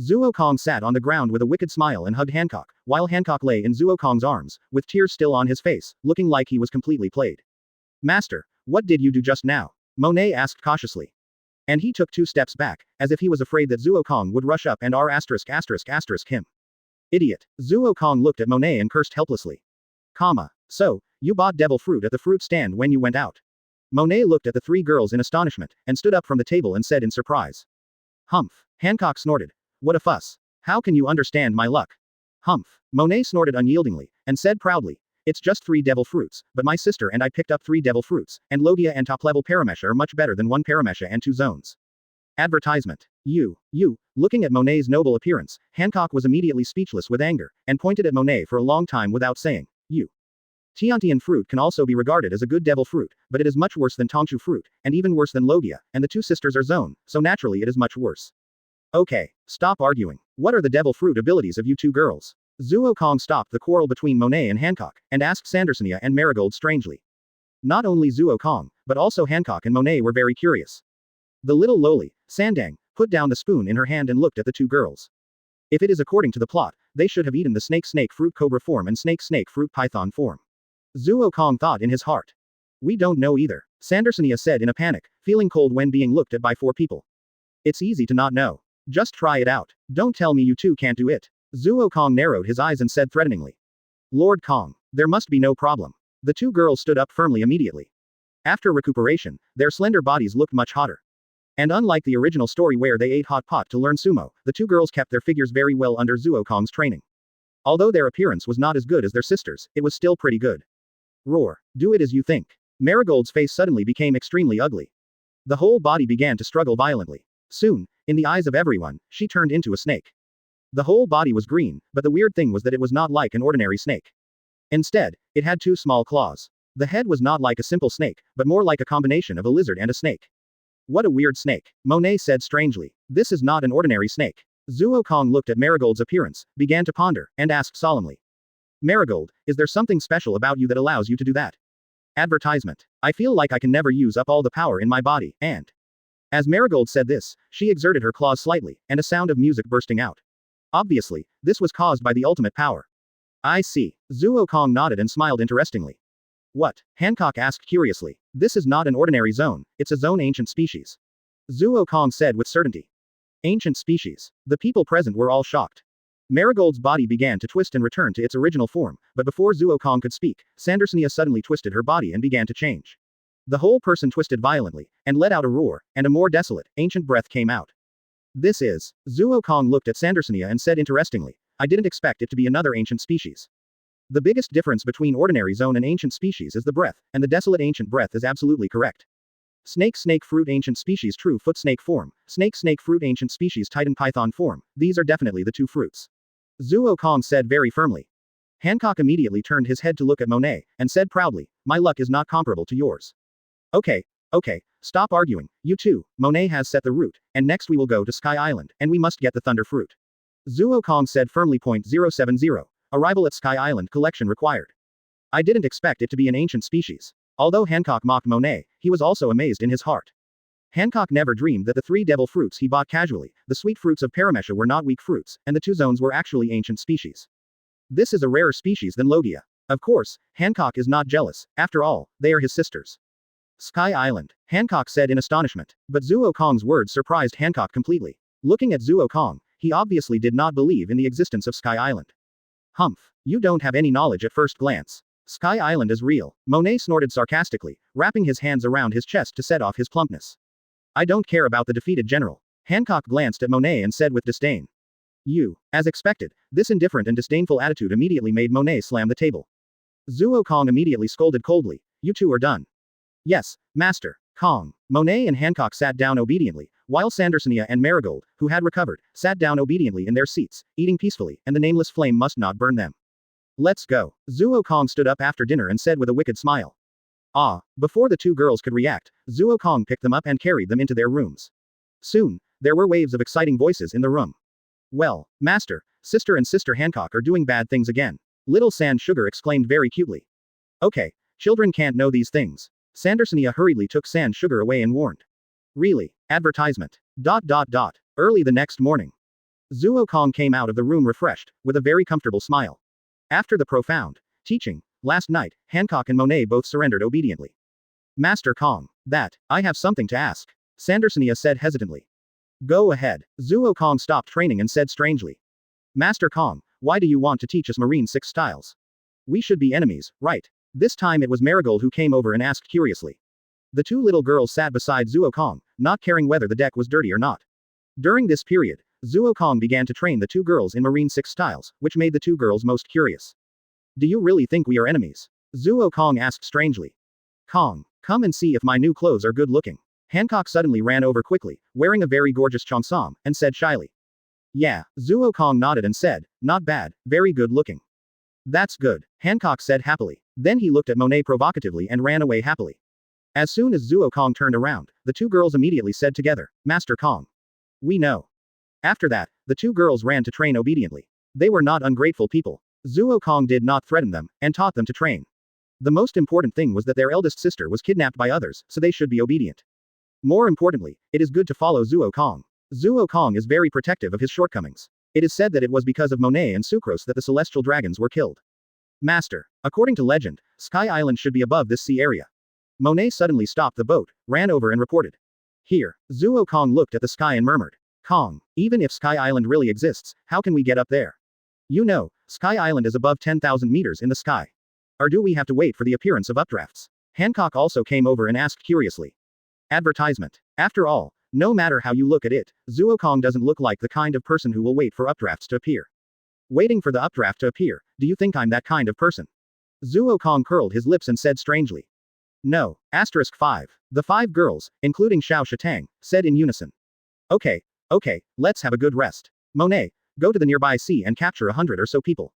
Speaker 2: Zuo Kong sat on the ground with a wicked smile and hugged Hancock, while Hancock lay in Zuo Kong's arms, with tears still on his face, looking like he was completely played. Master, what did you do just now? Monet asked cautiously. And he took 2 steps back, as if he was afraid that Zuo Kong would rush up and him. Idiot. Zuo Kong looked at Monet and cursed helplessly. So, you bought devil fruit at the fruit stand when you went out. Monet looked at the 3 girls in astonishment, and stood up from the table and said in surprise. Humph. Hancock snorted. What a fuss. How can you understand my luck? Humph. Monet snorted unyieldingly, and said proudly. It's just 3 devil fruits, but my sister and I picked up 3 devil fruits, and Logia and top-level Paramecia are much better than 1 Paramecia and 2 zones. Advertisement. Looking at Monet's noble appearance, Hancock was immediately speechless with anger, and pointed at Monet for a long time without saying, you. Tiantian fruit can also be regarded as a good devil fruit, but it is much worse than Tongshu fruit, and even worse than Logia, and the 2 sisters are Zoan, so naturally it is much worse. Okay, stop arguing. What are the devil fruit abilities of you 2 girls? Zuo Kong stopped the quarrel between Monet and Hancock, and asked Sandersonia and Marigold strangely. Not only Zuo Kong, but also Hancock and Monet were very curious. The little lowly, Sandang, put down the spoon in her hand and looked at the 2 girls. If it is according to the plot, they should have eaten the snake fruit cobra form and snake fruit python form. Zuo Kong thought in his heart. We don't know either, Sandersonia said in a panic, feeling cold when being looked at by 4 people. It's easy to not know. Just try it out. Don't tell me you 2 can't do it. Zuo Kong narrowed his eyes and said threateningly. Lord Kong, there must be no problem. The 2 girls stood up firmly immediately. After recuperation, their slender bodies looked much hotter. And unlike the original story where they ate hot pot to learn sumo, the 2 girls kept their figures very well under Zuo Kong's training. Although their appearance was not as good as their sisters, it was still pretty good. Roar. Do it as you think. Marigold's face suddenly became extremely ugly. The whole body began to struggle violently. Soon, in the eyes of everyone, she turned into a snake. The whole body was green, but the weird thing was that it was not like an ordinary snake. Instead, it had 2 small claws. The head was not like a simple snake, but more like a combination of a lizard and a snake. What a weird snake, Monet said strangely. This is not an ordinary snake. Zuo Kong looked at Marigold's appearance, began to ponder, and asked solemnly. Marigold, is there something special about you that allows you to do that? Advertisement. I feel like I can never use up all the power in my body, and. As Marigold said this, she exerted her claws slightly, and a sound of music bursting out. Obviously, this was caused by the ultimate power. I see. Zuo Kong nodded and smiled interestingly. What? Hancock asked curiously. This is not an ordinary zone, it's a zone ancient species. Zuo Kong said with certainty. Ancient species. The people present were all shocked. Marigold's body began to twist and return to its original form, but before Zuo Kong could speak, Sandersonia suddenly twisted her body and began to change. The whole person twisted violently, and let out a roar, and a more desolate, ancient breath came out. This is. Zuo Kong looked at Sandersonia and said interestingly, I didn't expect it to be another ancient species. The biggest difference between ordinary zone and ancient species is the breath, and the desolate ancient breath is absolutely correct. Snake fruit ancient species true foot snake form, snake fruit ancient species titan python form, these are definitely the 2 fruits. Zuo Kong said very firmly. Hancock immediately turned his head to look at Monet, and said proudly, my luck is not comparable to yours. Okay, stop arguing, you 2, Monet has set the route, and next we will go to Sky Island, and we must get the Thunder Fruit. Zuo Kong said firmly. 070. Arrival at Sky Island collection required. I didn't expect it to be an ancient species. Although Hancock mocked Monet, he was also amazed in his heart. Hancock never dreamed that the 3 devil fruits he bought casually, the sweet fruits of Paramecia were not weak fruits, and the 2 zones were actually ancient species. This is a rarer species than Logia. Of course, Hancock is not jealous, after all, they are his sisters. Sky Island, Hancock said in astonishment, but Zuo Kong's words surprised Hancock completely. Looking at Zuo Kong, he obviously did not believe in the existence of Sky Island. Humph, you don't have any knowledge at first glance. Sky Island is real, Monet snorted sarcastically, wrapping his hands around his chest to set off his plumpness. I don't care about the defeated general. Hancock glanced at Monet and said with disdain. You, as expected, this indifferent and disdainful attitude immediately made Monet slam the table. Zuo Kong immediately scolded coldly, you two are done. Yes, Master Kong. Monet and Hancock sat down obediently, while Sandersonia and Marigold, who had recovered, sat down obediently in their seats, eating peacefully, and the nameless flame must not burn them. Let's go. Zuo Kong stood up after dinner and said with a wicked smile. Ah, before the two girls could react, Zuo Kong picked them up and carried them into their rooms. Soon, there were waves of exciting voices in the room. Well, Master, Sister and Sister Hancock are doing bad things again. Little Sand Sugar exclaimed very cutely. Okay, children can't know these things. Sandersonia hurriedly took Sand Sugar away and warned. Really? Advertisement. ... Early the next morning. Zuo Kong came out of the room refreshed, with a very comfortable smile. After the profound teaching, last night, Hancock and Monet both surrendered obediently. Master Kong, I have something to ask. Sandersonia said hesitantly. Go ahead. Zuo Kong stopped training and said strangely. Master Kong, why do you want to teach us Marine 6 styles? We should be enemies, right? This time it was Marigold who came over and asked curiously. The two little girls sat beside Zuo Kong, not caring whether the deck was dirty or not. During this period, Zuo Kong began to train the two girls in Marine 6 styles, which made the two girls most curious. Do you really think we are enemies? Zuo Kong asked strangely. Kong, come and see if my new clothes are good looking. Hancock suddenly ran over quickly, wearing a very gorgeous cheongsam, and said shyly. Yeah, Zuo Kong nodded and said, not bad, very good looking. That's good, Hancock said happily. Then he looked at Monet provocatively and ran away happily. As soon as Zuo Kong turned around, the two girls immediately said together, Master Kong. We know. After that, the two girls ran to train obediently. They were not ungrateful people. Zuo Kong did not threaten them, and taught them to train. The most important thing was that their eldest sister was kidnapped by others, so they should be obedient. More importantly, it is good to follow Zuo Kong. Zuo Kong is very protective of his shortcomings. It is said that it was because of Monet and Sucrose that the celestial dragons were killed. Master, according to legend, Sky Island should be above this sea area. Monet suddenly stopped the boat, ran over and reported. Here, Zuo Kong looked at the sky and murmured. Kong, even if Sky Island really exists, how can we get up there? You know, Sky Island is above 10,000 meters in the sky. Or do we have to wait for the appearance of updrafts? Hancock also came over and asked curiously. Advertisement. After all, no matter how you look at it, Zuo Kong doesn't look like the kind of person who will wait for updrafts to appear. Waiting for the updraft to appear, do you think I'm that kind of person? Zuo Kong curled his lips and said strangely. No. 5. The 5 girls, including Xiao Shatang, said in unison. Okay, let's have a good rest. Monet, go to the nearby sea and capture 100 or so people.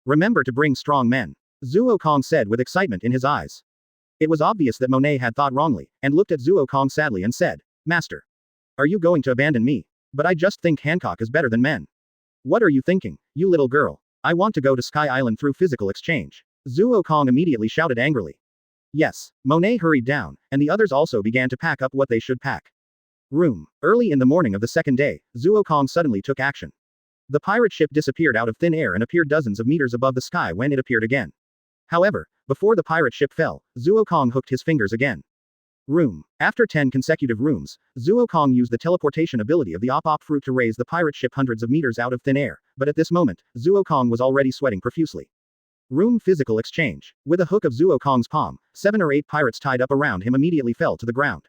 Speaker 2: Remember to bring strong men. Zuo Kong said with excitement in his eyes. It was obvious that Monet had thought wrongly, and looked at Zuo Kong sadly and said, Master. Are you going to abandon me? But I just think Hancock is better than men. What are you thinking, you little girl? I want to go to Sky Island through physical exchange. Zuo Kong immediately shouted angrily. Yes, Monet hurried down, and the others also began to pack up what they should pack. Room. Early in the morning of the second day, Zuo Kong suddenly took action. The pirate ship disappeared out of thin air and appeared dozens of meters above the sky when it appeared again. However, before the pirate ship fell, Zuo Kong hooked his fingers again. Room. After 10 consecutive rooms, Zuo Kong used the teleportation ability of the Op fruit to raise the pirate ship hundreds of meters out of thin air, but at this moment, Zuo Kong was already sweating profusely. Room physical exchange. With a hook of Zuo Kong's palm, 7 or 8 pirates tied up around him immediately fell to the ground.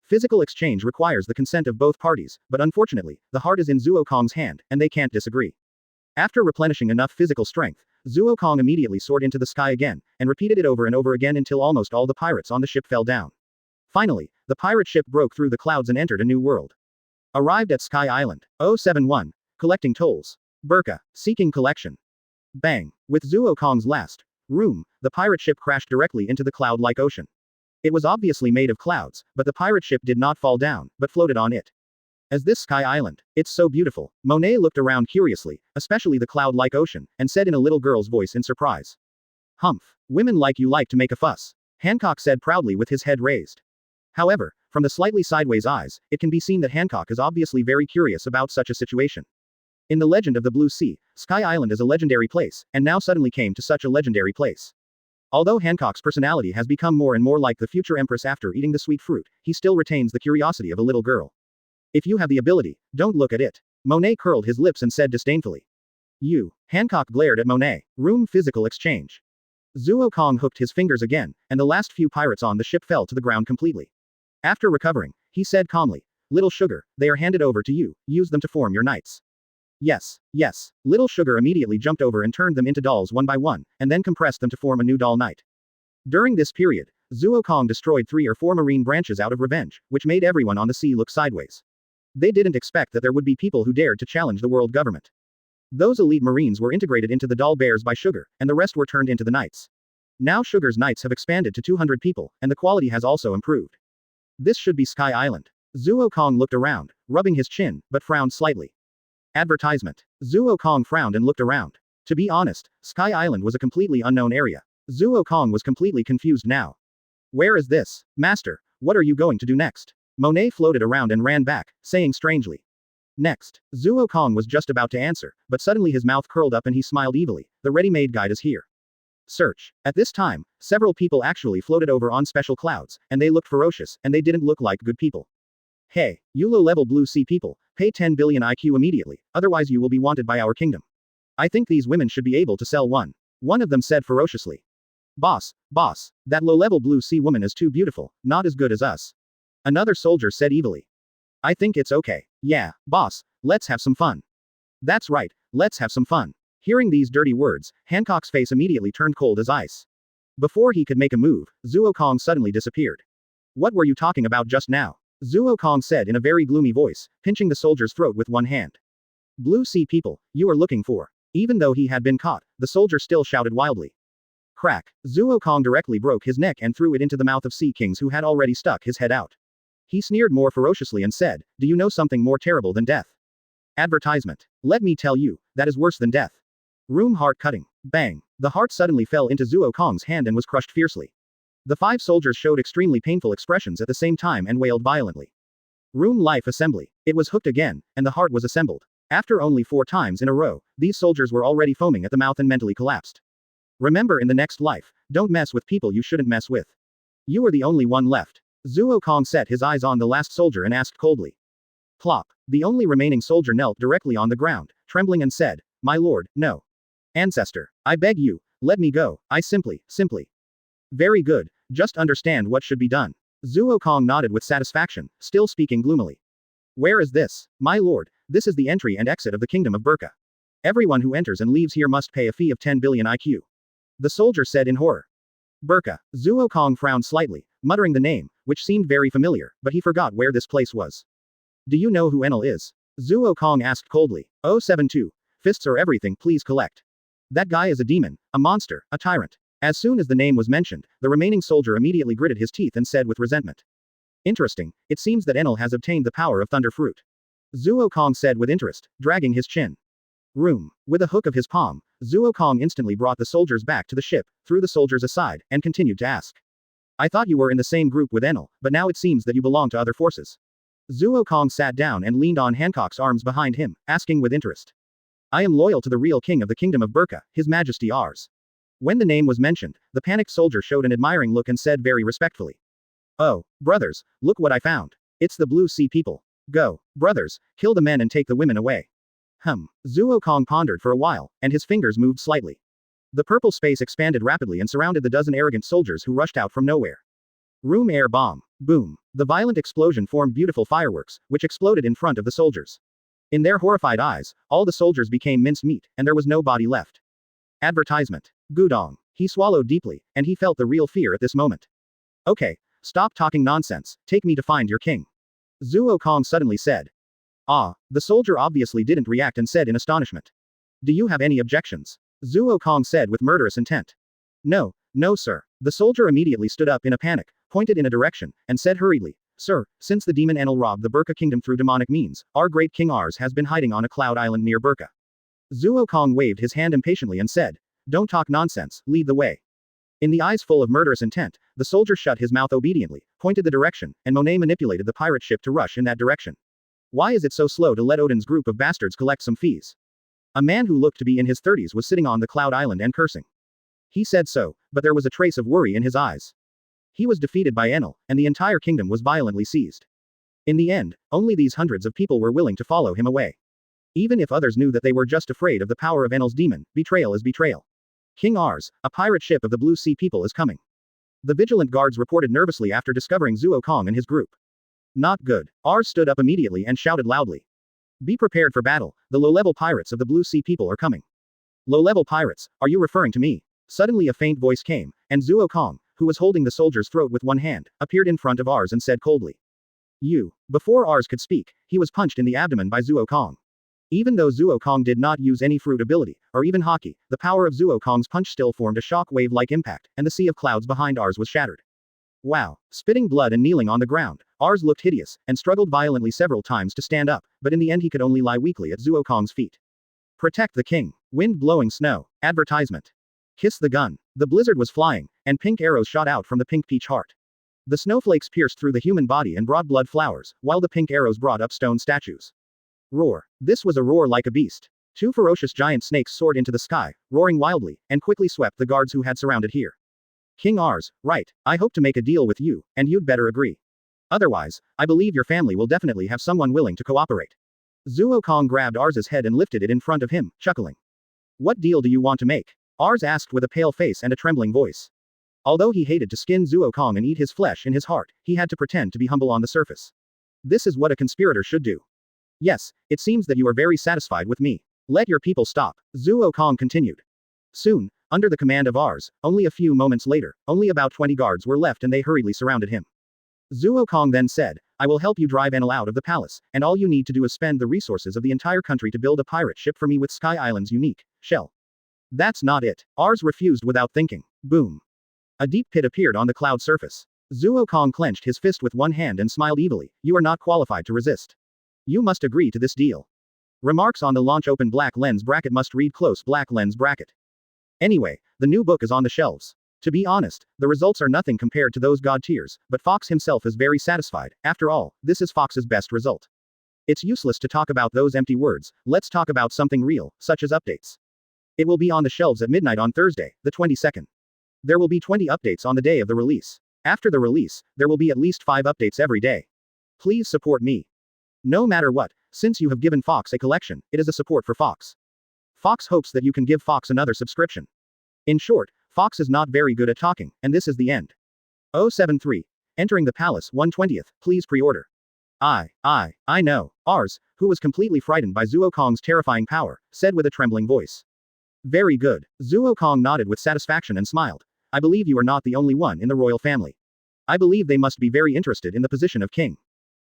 Speaker 2: Physical exchange requires the consent of both parties, but unfortunately, the heart is in Zuo Kong's hand, and they can't disagree. After replenishing enough physical strength, Zuo Kong immediately soared into the sky again, and repeated it over and over again until almost all the pirates on the ship fell down. Finally, the pirate ship broke through the clouds and entered a new world. Arrived at Sky Island. 071. Collecting tolls. Burka. Seeking collection. Bang. With Zuo Kong's last room, the pirate ship crashed directly into the cloud-like ocean. It was obviously made of clouds, but the pirate ship did not fall down, but floated on it. As this Sky Island, it's so beautiful. Monet looked around curiously, especially the cloud-like ocean, and said in a little girl's voice in surprise. Humph. Women like you like to make a fuss. Hancock said proudly with his head raised. However, from the slightly sideways eyes, it can be seen that Hancock is obviously very curious about such a situation. In the legend of the Blue Sea, Sky Island is a legendary place, and now suddenly came to such a legendary place. Although Hancock's personality has become more and more like the future empress after eating the sweet fruit, he still retains the curiosity of a little girl. If you have the ability, don't look at it. Monet curled his lips and said disdainfully. You. Hancock glared at Monet. Room physical exchange. Zuo Kong hooked his fingers again, and the last few pirates on the ship fell to the ground completely. After recovering, he said calmly, Little Sugar, they are handed over to you, use them to form your knights. Yes, yes. Little Sugar immediately jumped over and turned them into dolls one by one, and then compressed them to form a new doll knight. During this period, Zuo Kong destroyed 3 or 4 marine branches out of revenge, which made everyone on the sea look sideways. They didn't expect that there would be people who dared to challenge the world government. Those elite marines were integrated into the doll bears by Sugar, and the rest were turned into the knights. Now Sugar's knights have expanded to 200 people, and the quality has also improved. This should be Sky Island. Zuo Kong looked around, rubbing his chin, but frowned slightly. Advertisement. Zuo Kong frowned and looked around. To be honest, Sky Island was a completely unknown area. Zuo Kong was completely confused now. Where is this? Master, what are you going to do next? Monet floated around and ran back, saying strangely. Next. Zuo Kong was just about to answer, but suddenly his mouth curled up and he smiled evilly. The ready-made guide is here. Search. At this time, several people actually floated over on special clouds, and they looked ferocious, and they didn't look like good people. Hey, you low-level blue sea people, pay 10 billion IQ immediately, otherwise you will be wanted by our kingdom. I think these women should be able to sell one. One of them said ferociously. Boss, that low-level blue sea woman is too beautiful, not as good as us. Another soldier said evilly. I think it's okay. Yeah, boss, let's have some fun. That's right, let's have some fun. Hearing these dirty words, Hancock's face immediately turned cold as ice. Before he could make a move, Zuo Kong suddenly disappeared. What were you talking about just now? Zuo Kong said in a very gloomy voice, pinching the soldier's throat with one hand. Blue sea people, you are looking for. Even though he had been caught, the soldier still shouted wildly. Crack. Zuo Kong directly broke his neck and threw it into the mouth of Sea Kings who had already stuck his head out. He sneered more ferociously and said, Do you know something more terrible than death? Advertisement. Let me tell you, that is worse than death. Room heart cutting. Bang. The heart suddenly fell into Zuo Kong's hand and was crushed fiercely. The 5 soldiers showed extremely painful expressions at the same time and wailed violently. Room life assembly. It was hooked again, and the heart was assembled. After only 4 times in a row, these soldiers were already foaming at the mouth and mentally collapsed. Remember in the next life, don't mess with people you shouldn't mess with. You are the only one left. Zuo Kong set his eyes on the last soldier and asked coldly. Plop. The only remaining soldier knelt directly on the ground, trembling and said, My lord, no. Ancestor, I beg you, let me go, I simply. Very good, just understand what should be done. Zuo Kong nodded with satisfaction, still speaking gloomily. Where is this? My lord, this is the entry and exit of the kingdom of Burka. Everyone who enters and leaves here must pay a fee of 10 billion IQ. The soldier said in horror. Burka. Zuo Kong frowned slightly, muttering the name, which seemed very familiar, but he forgot where this place was. Do you know who Enel is? Zuo Kong asked coldly. 072. Fists are everything, please collect. That guy is a demon, a monster, a tyrant. As soon as the name was mentioned, the remaining soldier immediately gritted his teeth and said with resentment. Interesting, it seems that Enel has obtained the power of Thunder Fruit. Zuo Kong said with interest, dragging his chin. Room. With a hook of his palm, Zuo Kong instantly brought the soldiers back to the ship, threw the soldiers aside, and continued to ask. I thought you were in the same group with Enel, but now it seems that you belong to other forces. Zuo Kong sat down and leaned on Hancock's arms behind him, asking with interest. I am loyal to the real king of the kingdom of Burka, His Majesty ours. When the name was mentioned, the panicked soldier showed an admiring look and said very respectfully. Oh, brothers, look what I found. It's the blue sea people. Go, brothers, kill the men and take the women away. Zuo Kong pondered for a while, and his fingers moved slightly. The purple space expanded rapidly and surrounded the dozen arrogant soldiers who rushed out from nowhere. Room air bomb. Boom. The violent explosion formed beautiful fireworks, which exploded in front of the soldiers. In their horrified eyes, all the soldiers became minced meat, and there was no body left. Advertisement. Gudong. He swallowed deeply, and he felt the real fear at this moment. Okay, stop talking nonsense, take me to find your king. Zuo Kong suddenly said. Ah, the soldier obviously didn't react and said in astonishment. Do you have any objections? Zuo Kong said with murderous intent. No, sir. The soldier immediately stood up in a panic, pointed in a direction, and said hurriedly, Sir, since the demon Enel robbed the Burka kingdom through demonic means, our great king Ars has been hiding on a cloud island near Burka. Zuo Kong waved his hand impatiently and said, Don't talk nonsense, lead the way. In the eyes full of murderous intent, the soldier shut his mouth obediently, pointed the direction, and Monet manipulated the pirate ship to rush in that direction. Why is it so slow to let Odin's group of bastards collect some fees? A man who looked to be in his 30s was sitting on the cloud island and cursing. He said so, but there was a trace of worry in his eyes. He was defeated by Enel, and the entire kingdom was violently seized. In the end, only these hundreds of people were willing to follow him away. Even if others knew that they were just afraid of the power of Enel's demon, betrayal is betrayal. King Ars, a pirate ship of the Blue Sea people is coming. The vigilant guards reported nervously after discovering Zuo Kong and his group. Not good. Ars stood up immediately and shouted loudly. Be prepared for battle, the low-level pirates of the Blue Sea people are coming. Low-level pirates, are you referring to me? Suddenly a faint voice came, and Zuo Kong, who was holding the soldier's throat with one hand, appeared in front of Ars and said coldly. You. Before Ars could speak, he was punched in the abdomen by Zuo Kong. Even though Zuo Kong did not use any fruit ability, or even hockey, the power of Zuo Kong's punch still formed a shock wave-like impact, and the sea of clouds behind Ars was shattered. Wow. Spitting blood and kneeling on the ground, Ars looked hideous, and struggled violently several times to stand up, but in the end he could only lie weakly at Zuo Kong's feet. Protect the king. Wind blowing snow. Advertisement. Kiss the gun. The blizzard was flying, and pink arrows shot out from the pink peach heart. The snowflakes pierced through the human body and brought blood flowers, while the pink arrows brought up stone statues. Roar. This was a roar like a beast. Two ferocious giant snakes soared into the sky, roaring wildly, and quickly swept the guards who had surrounded here. King Ars, right, I hope to make a deal with you, and you'd better agree. Otherwise, I believe your family will definitely have someone willing to cooperate. Zuo Kong grabbed Ars's head and lifted it in front of him, chuckling. What deal do you want to make? Ars asked with a pale face and a trembling voice. Although he hated to skin Zuo Kong and eat his flesh in his heart, he had to pretend to be humble on the surface. This is what a conspirator should do. Yes, it seems that you are very satisfied with me. Let your people stop, Zuo Kong continued. Soon, under the command of Ars, only a few moments later, only about 20 guards were left and they hurriedly surrounded him. Zuo Kong then said, I will help you drive Enel out of the palace, and all you need to do is spend the resources of the entire country to build a pirate ship for me with Sky Island's unique shell. That's not it. Ars refused without thinking. Boom. A deep pit appeared on the cloud surface. Zuo Kong clenched his fist with one hand and smiled evilly. You are not qualified to resist. You must agree to this deal. Remarks on the launch open black lens bracket must read close black lens bracket. Anyway, the new book is on the shelves. To be honest, the results are nothing compared to those god tiers, but Fox himself is very satisfied. After all, this is Fox's best result. It's useless to talk about those empty words, let's talk about something real, such as updates. It will be on the shelves at midnight on Thursday, the 22nd. There will be 20 updates on the day of the release. After the release, there will be at least 5 updates every day. Please support me. No matter what, since you have given Fox a collection, it is a support for Fox. Fox hopes that you can give Fox another subscription. In short, Fox is not very good at talking, and this is the end. 073. Entering the palace 1/20th, please pre-order. I know, Ars, who was completely frightened by Zuo Kong's terrifying power, said with a trembling voice. Very good. Zuo Kong nodded with satisfaction and smiled. I believe you are not the only one in the royal family. I believe they must be very interested in the position of king.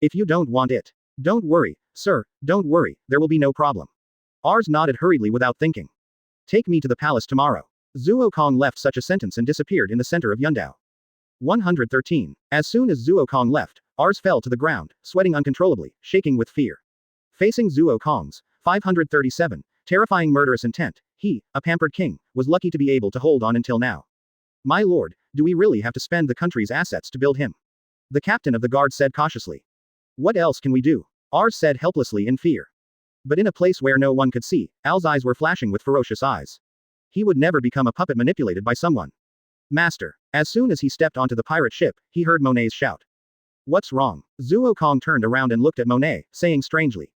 Speaker 2: If you don't want it. Don't worry, sir, don't worry, there will be no problem. Ars nodded hurriedly without thinking. Take me to the palace tomorrow. Zuo Kong left such a sentence and disappeared in the center of Yundao. 113. As soon as Zuo Kong left, Ars fell to the ground, sweating uncontrollably, shaking with fear. Facing Zuo Kong's 537, terrifying murderous intent, he, a pampered king, was lucky to be able to hold on until now. My lord, do we really have to spend the country's assets to build him? The captain of the guard said cautiously. What else can we do? Ars said helplessly in fear. But in a place where no one could see, Al's eyes were flashing with ferocious eyes. He would never become a puppet manipulated by someone. Master. As soon as he stepped onto the pirate ship, he heard Monet's shout. What's wrong? Zuo Kong turned around and looked at Monet, saying strangely.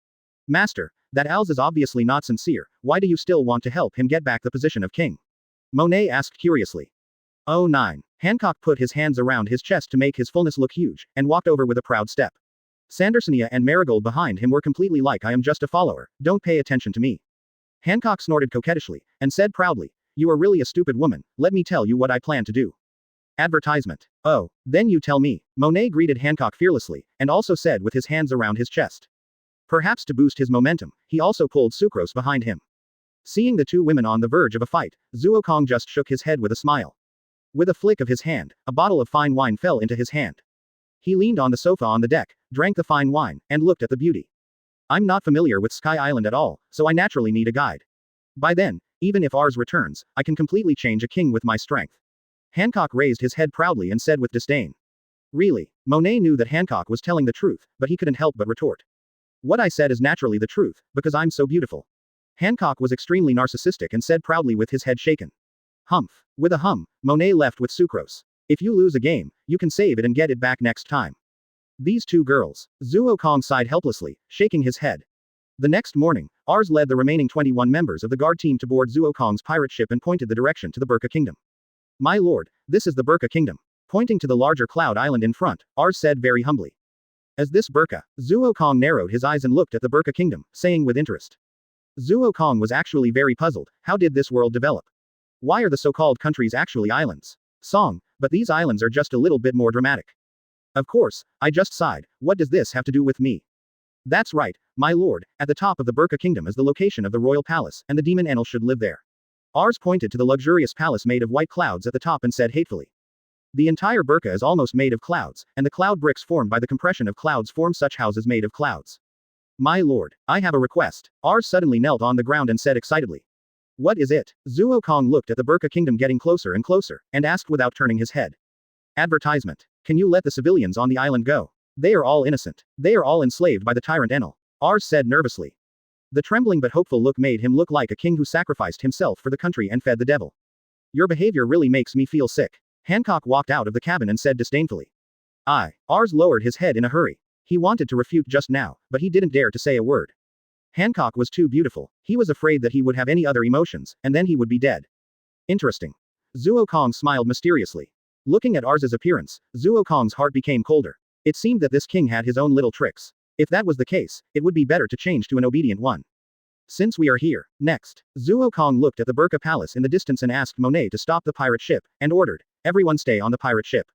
Speaker 2: Master, that Al's is obviously not sincere, why do you still want to help him get back the position of king? Monet asked curiously. Oh 9. Hancock put his hands around his chest to make his fullness look huge, and walked over with a proud step. Sandersonia and Marigold behind him were completely like I am just a follower, don't pay attention to me. Hancock snorted coquettishly, and said proudly, you are really a stupid woman, let me tell you what I plan to do. Advertisement. Oh, then you tell me. Monet greeted Hancock fearlessly, and also said with his hands around his chest. Perhaps to boost his momentum, he also pulled Sucrose behind him. Seeing the two women on the verge of a fight, Zuo Kong just shook his head with a smile. With a flick of his hand, a bottle of fine wine fell into his hand. He leaned on the sofa on the deck, drank the fine wine, and looked at the beauty. I'm not familiar with Sky Island at all, so I naturally need a guide. By then, even if Ars returns, I can completely change a king with my strength. Hancock raised his head proudly and said with disdain. Really? Monet knew that Hancock was telling the truth, but he couldn't help but retort. What I said is naturally the truth, because I'm so beautiful. Hancock was extremely narcissistic and said proudly with his head shaken. Humph. With a hum, Monet left with sucrose. If you lose a game, you can save it and get it back next time. These two girls. Zuo Kong sighed helplessly, shaking his head. The next morning, Ars led the remaining 21 members of the guard team to board Zuo Kong's pirate ship and pointed the direction to the Burka Kingdom. My lord, this is the Burka Kingdom. Pointing to the larger cloud island in front, Ars said very humbly. As this Burka, Zuo Kong narrowed his eyes and looked at the Burka Kingdom, saying with interest. Zuo Kong was actually very puzzled. How did this world develop? Why are the so-called countries actually islands? Song, but these islands are just a little bit more dramatic. Of course, I just sighed. What does this have to do with me? That's right, my lord, at the top of the Burka Kingdom is the location of the royal palace, and the demon Enel should live there. Ars pointed to the luxurious palace made of white clouds at the top and said hatefully. The entire Burka is almost made of clouds, and the cloud bricks formed by the compression of clouds form such houses made of clouds. My lord, I have a request. Ars suddenly knelt on the ground and said excitedly. What is it? Zuo Kong looked at the Burka Kingdom getting closer and closer, and asked without turning his head. Advertisement. Can you let the civilians on the island go? They are all innocent. They are all enslaved by the tyrant Enel. Ars said nervously. The trembling but hopeful look made him look like a king who sacrificed himself for the country and fed the devil. Your behavior really makes me feel sick. Hancock walked out of the cabin and said disdainfully. Ars lowered his head in a hurry. He wanted to refute just now, but he didn't dare to say a word. Hancock was too beautiful. He was afraid that he would have any other emotions, and then he would be dead. Interesting. Zuo Kong smiled mysteriously. Looking at Ars's appearance, Zuo Kong's heart became colder. It seemed that this king had his own little tricks. If that was the case, it would be better to change to an obedient one. Since we are here, next, Zuo Kong looked at the Burka Palace in the distance and asked Monet to stop the pirate ship, and ordered, everyone stay on the pirate ship.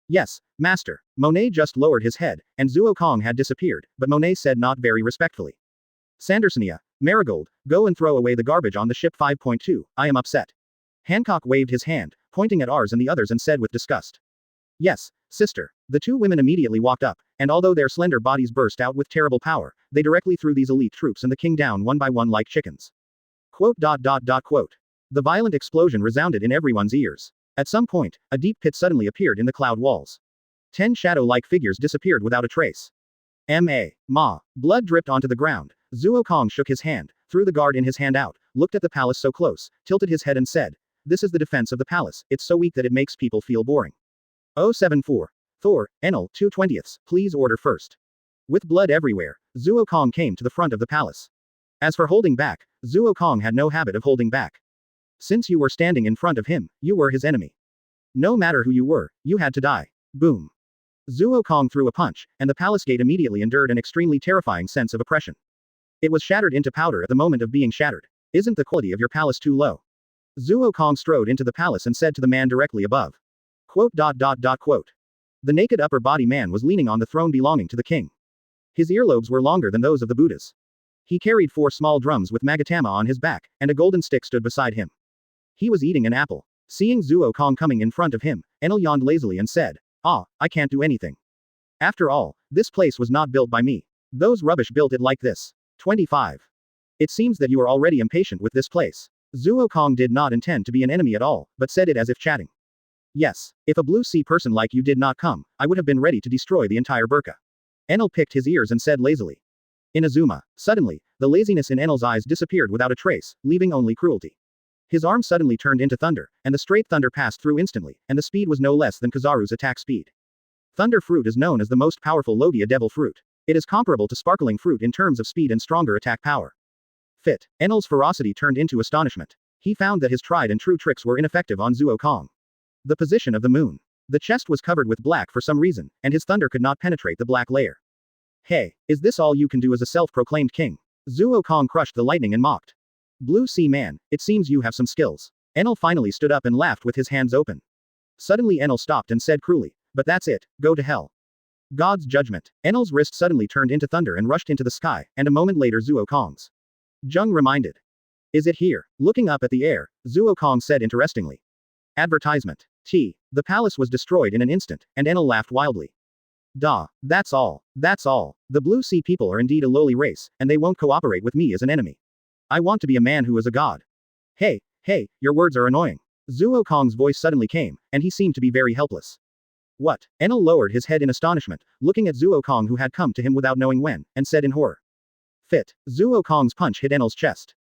Speaker 2: Yes, master. Monet just lowered his head, and Zuo Kong had disappeared, but Monet said not very respectfully. Sandersonia, Marigold, go and throw away the garbage on the ship 5.2, I am upset. Hancock waved his hand, pointing at Ars and the others and said with disgust. Yes, sister. The two women immediately walked up, and although their slender bodies burst out with terrible power, they directly threw these elite troops and the king down one by one like chickens. Quote. The violent explosion resounded in everyone's ears. At some point, a deep pit suddenly appeared in the cloud walls. 10 shadow-like figures disappeared without a trace. Blood dripped onto the ground. Zuo Kong shook his hand, threw the guard in his hand out, looked at the palace so close, tilted his head and said, this is the defense of the palace, it's so weak that it makes people feel boring. 074. Thor, Enel, 2/20, please order first. With blood everywhere, Zuo Kong came to the front of the palace. As for holding back, Zuo Kong had no habit of holding back. Since you were standing in front of him, you were his enemy. No matter who you were, you had to die. Boom. Zuo Kong threw a punch, and the palace gate immediately endured an extremely terrifying sense of oppression. It was shattered into powder at the moment of being shattered. Isn't the quality of your palace too low? Zuo Kong strode into the palace and said to the man directly above. Quote. The naked upper body man was leaning on the throne belonging to the king. His earlobes were longer than those of the Buddhas. He carried 4 small drums with magatama on his back, and a golden stick stood beside him. He was eating an apple. Seeing Zuo Kong coming in front of him, Enel yawned lazily and said, I can't do anything. After all, this place was not built by me. Those rubbish built it like this. 25. It seems that you are already impatient with this place. Zuo Kong did not intend to be an enemy at all, but said it as if chatting. Yes, if a blue sea person like you did not come, I would have been ready to destroy the entire Burka. Enel picked his ears and said lazily. Inazuma. Suddenly, the laziness in Enel's eyes disappeared without a trace, leaving only cruelty. His arm suddenly turned into thunder, and the straight thunder passed through instantly, and the speed was no less than Kizaru's attack speed. Thunder Fruit is known as the most powerful Logia Devil Fruit. It is comparable to Sparkling Fruit in terms of speed and stronger attack power. Fit. Enel's ferocity turned into astonishment. He found that his tried and true tricks were ineffective on Zuo Kong. The position of the moon. The chest was covered with black for some reason, and his thunder could not penetrate the black layer. Hey, is this all you can do as a self-proclaimed king? Zuo Kong crushed the lightning and mocked. Blue Sea Man, it seems you have some skills. Enel finally stood up and laughed with his hands open. Suddenly Enel stopped and said cruelly, but that's it, go to hell. God's judgment. Enel's wrist suddenly turned into thunder and rushed into the sky, and a moment later Zuo Kong's. Zheng reminded. Is it here? Looking up at the air, Zuo Kong said interestingly. Advertisement. The palace was destroyed in an instant, and Enel laughed wildly. That's all. That's all. The Blue Sea people are indeed a lowly race, and they won't cooperate with me as an enemy. I want to be a man who is a god. Hey, your words are annoying. Zuo Kong's voice suddenly came, and he seemed to be very helpless. What? Enel lowered his head in astonishment, looking at Zuo Kong who had come to him without knowing when, and said in horror. Fit. Zuo Kong's punch hit Enel's chest.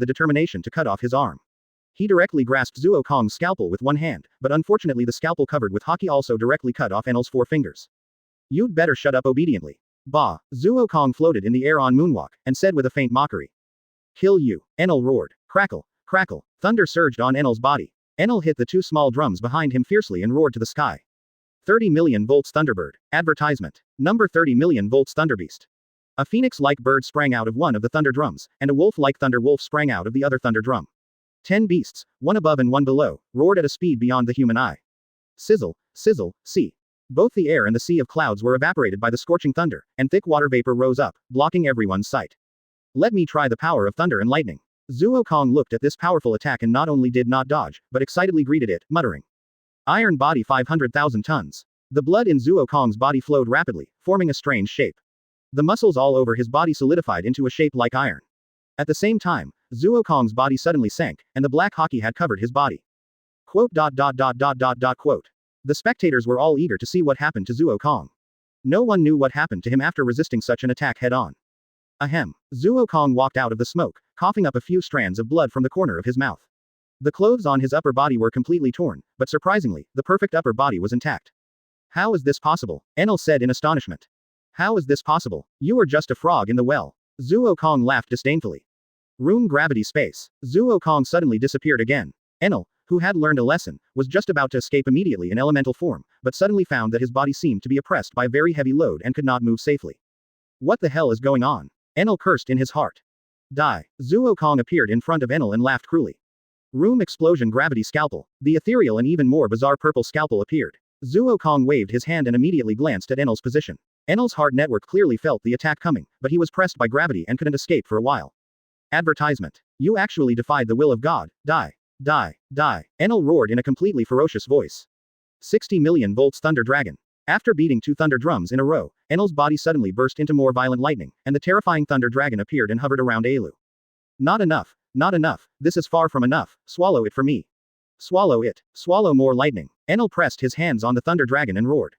Speaker 2: had the determination to cut off his arm. He directly grasped Zuo Kong's scalpel with one hand, but unfortunately the scalpel covered with haki also directly cut off Enel's 4 fingers. You'd better shut up obediently. Bah! Zuo Kong floated in the air on moonwalk, and said with a faint mockery. Kill you! Enel roared. Crackle, crackle, thunder surged on Enel's body. Enel hit the 2 small drums behind him fiercely and roared to the sky. 30 million volts Thunderbird. Advertisement. Number 30 million volts Thunderbeast. A phoenix-like bird sprang out of one of the thunder drums, and a wolf-like thunder wolf sprang out of the other thunder drum. 10 beasts, one above and one below, roared at a speed beyond the human eye. Sizzle, sizzle, see. Both the air and the sea of clouds were evaporated by the scorching thunder, and thick water vapor rose up, blocking everyone's sight. Let me try the power of thunder and lightning. Zuo Kong looked at this powerful attack and not only did not dodge, but excitedly greeted it, muttering. Iron body 500,000 tons. The blood in Zuo Kong's body flowed rapidly, forming a strange shape. The muscles all over his body solidified into a shape like iron. At the same time, Zuo Kong's body suddenly sank, and the black haki had covered his body. Quote. The spectators were all eager to see what happened to Zuo Kong. No one knew what happened to him after resisting such an attack head-on. Ahem. Zuo Kong walked out of the smoke, coughing up a few strands of blood from the corner of his mouth. The clothes on his upper body were completely torn, but surprisingly, the perfect upper body was intact. How is this possible? Enel said in astonishment. How is this possible? You are just a frog in the well. Zuo Kong laughed disdainfully. Room gravity space. Zuo Kong suddenly disappeared again. Enel, who had learned a lesson, was just about to escape immediately in elemental form, but suddenly found that his body seemed to be oppressed by a very heavy load and could not move safely. What the hell is going on? Enel cursed in his heart. Die. Zuo Kong appeared in front of Enel and laughed cruelly. Room explosion gravity scalpel. The ethereal and even more bizarre purple scalpel appeared. Zuo Kong waved his hand and immediately glanced at Enel's position. Enel's heart network clearly felt the attack coming, but he was pressed by gravity and couldn't escape for a while. Advertisement. You actually defied the will of God. Die. Die. Die. Enel roared in a completely ferocious voice. 60 million volts Thunder Dragon. After beating 2 thunder drums in a row, Enel's body suddenly burst into more violent lightning, and the terrifying Thunder Dragon appeared and hovered around Aelu. Not enough. Not enough. This is far from enough. Swallow it for me. Swallow it. Swallow more lightning. Enel pressed his hands on the Thunder Dragon and roared.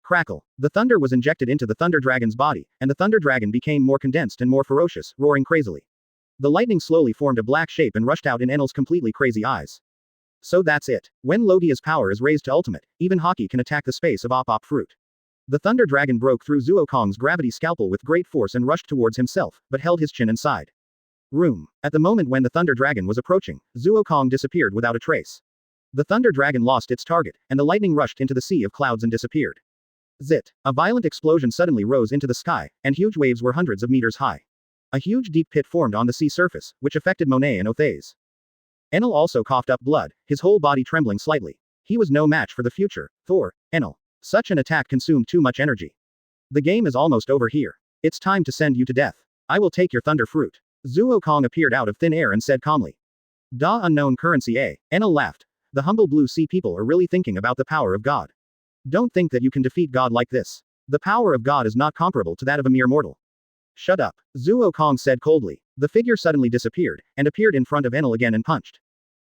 Speaker 2: Crackle. The thunder was injected into the Thunder Dragon's body, and the Thunder Dragon became more condensed and more ferocious, roaring crazily. The lightning slowly formed a black shape and rushed out in Enel's completely crazy eyes. So that's it. When Logia's power is raised to ultimate, even Hockey can attack the space of Op Fruit. The Thunder Dragon broke through Zuo Kong's gravity scalpel with great force and rushed towards himself, but held his chin inside. Room. At the moment when the Thunder Dragon was approaching, Zuo Kong disappeared without a trace. The Thunder Dragon lost its target, and the lightning rushed into the sea of clouds and disappeared. Zit. A violent explosion suddenly rose into the sky, and huge waves were hundreds of meters high. A huge deep pit formed on the sea surface, which affected Monet and Othais. Enel also coughed up blood, his whole body trembling slightly. He was no match for the future, Thor, Enel. Such an attack consumed too much energy. The game is almost over here. It's time to send you to death. I will take your Thunder Fruit. Zuo Kong appeared out of thin air and said calmly. Da unknown currency A. Enel laughed. The humble blue sea people are really thinking about the power of God. Don't think that you can defeat God like this. The power of God is not comparable to that of a mere mortal. Shut up. Zuo Kong said coldly. The figure suddenly disappeared, and appeared in front of Enel again and punched.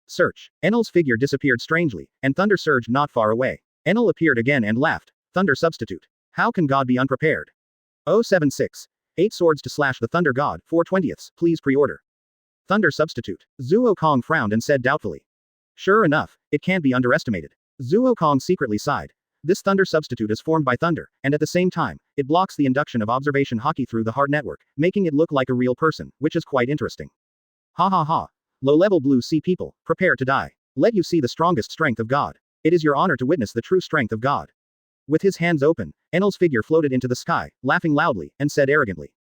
Speaker 2: Search. Enel's figure disappeared strangely, and thunder surged not far away. Enel appeared again and laughed. Thunder substitute. How can God be unprepared? 076. 8 swords to slash the Thunder God, 4/20, please pre-order. Thunder substitute. Zuo Kong frowned and said doubtfully. Sure enough, it can't be underestimated. Zuo Kong secretly sighed. This thunder substitute is formed by thunder, and at the same time, it blocks the induction of observation Hockey through the heart network, making it look like a real person, which is quite interesting. Ha ha ha. Low-level blue sea people, prepare to die. Let you see the strongest strength of God. It is your honor to witness the true strength of God. With his hands open, Enel's figure floated into the sky, laughing loudly, and said arrogantly.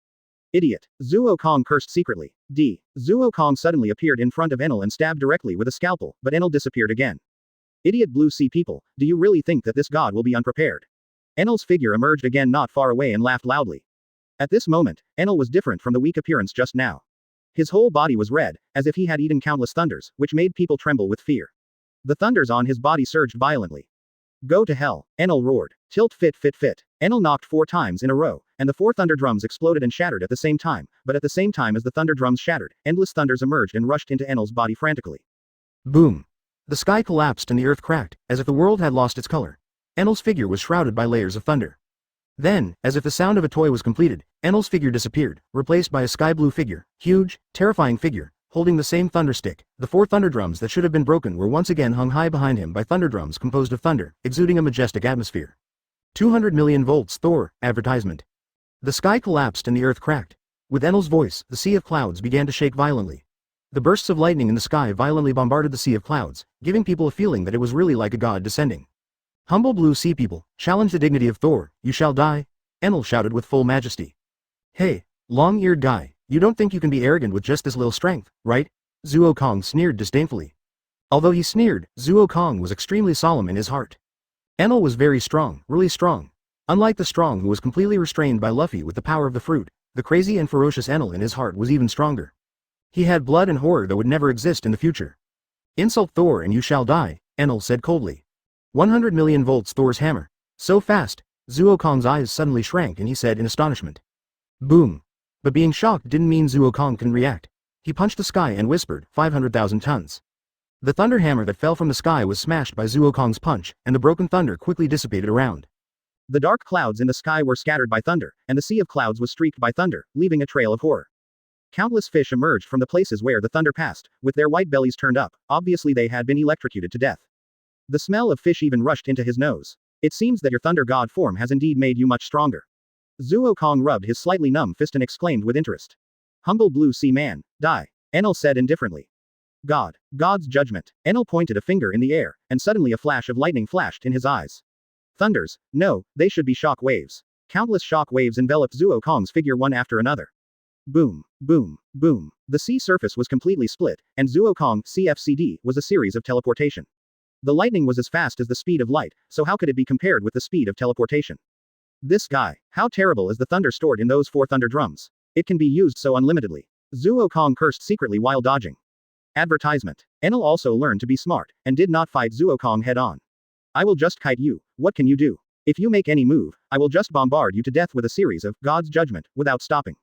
Speaker 2: Idiot. Zuo Kong cursed secretly. Zuo Kong suddenly appeared in front of Enel and stabbed directly with a scalpel, but Enel disappeared again. Idiot blue sea people, do you really think that this god will be unprepared? Enel's figure emerged again not far away and laughed loudly. At this moment, Enel was different from the weak appearance just now. His whole body was red, as if he had eaten countless thunders, which made people tremble with fear. The thunders on his body surged violently. Go to hell, Enel roared. Tilt fit. Enel knocked 4 times in a row, and the 4 thunder drums exploded and shattered at the same time, but at the same time as the thunder drums shattered, endless thunders emerged and rushed into Enel's body frantically.
Speaker 1: Boom. The sky collapsed and the earth cracked, as if the world had lost its color. Enel's figure was shrouded by layers of thunder. Then, as if the sound of a toy was completed, Enel's figure disappeared, replaced by a sky blue figure, huge, terrifying figure, holding the same thunder stick. The 4 thunder drums that should have been broken were once again hung high behind him by thunder drums composed of thunder, exuding a majestic atmosphere. 200 million volts Thor, advertisement. The sky collapsed and the earth cracked. With Enel's voice, the sea of clouds began to shake violently. The bursts of lightning in the sky violently bombarded the sea of clouds, giving people a feeling that it was really like a god descending. Humble blue sea people, challenge the dignity of Thor, you shall die, Enel shouted with full majesty. Hey, long-eared guy, you don't think you can be arrogant with just this little strength, right? Zuo Kong sneered disdainfully. Although he sneered, Zuo Kong was extremely solemn in his heart. Enel was very strong, really strong. Unlike the strong who was completely restrained by Luffy with the power of the fruit, the crazy and ferocious Enel in his heart was even stronger. He had blood and horror that would never exist in the future. Insult Thor and you shall die, Enel said coldly. 100 million volts Thor's hammer. So fast, Zuo Kong's eyes suddenly shrank and he said in astonishment. Boom. But being shocked didn't mean Zuo Kong couldn't react. He punched the sky and whispered, 500,000 tons. The thunder hammer that fell from the sky was smashed by Zuo Kong's punch, and the broken thunder quickly dissipated around. The dark clouds in the sky were scattered by thunder, and the sea of clouds was streaked by thunder, leaving a trail of horror. Countless fish emerged from the places where the thunder passed, with their white bellies turned up. Obviously they had been electrocuted to death. The smell of fish even rushed into his nose. It seems that your thunder god form has indeed made you much stronger. Zuo Kong rubbed his slightly numb fist and exclaimed with interest.
Speaker 2: Humble blue sea man, die. Enel said indifferently. God. God's judgment. Enel pointed a finger in the air, and suddenly a flash of lightning flashed in his eyes. Thunders. No, they should be shock waves. Countless shock waves enveloped Zuo Kong's figure one after another. Boom, boom, boom. The sea surface was completely split, and Zuo Kong, CFCD, was a series of teleportation. The lightning was as fast as the speed of light, so how could it be compared with the speed of teleportation? This guy. How terrible is the thunder stored in those 4 thunder drums? It can be used so unlimitedly. Zuo Kong cursed secretly while dodging. Advertisement. Enel also learned to be smart, and did not fight Zuo Kong head on. I will just kite you, what can you do? If you make any move, I will just bombard you to death with a series of God's judgment, without stopping.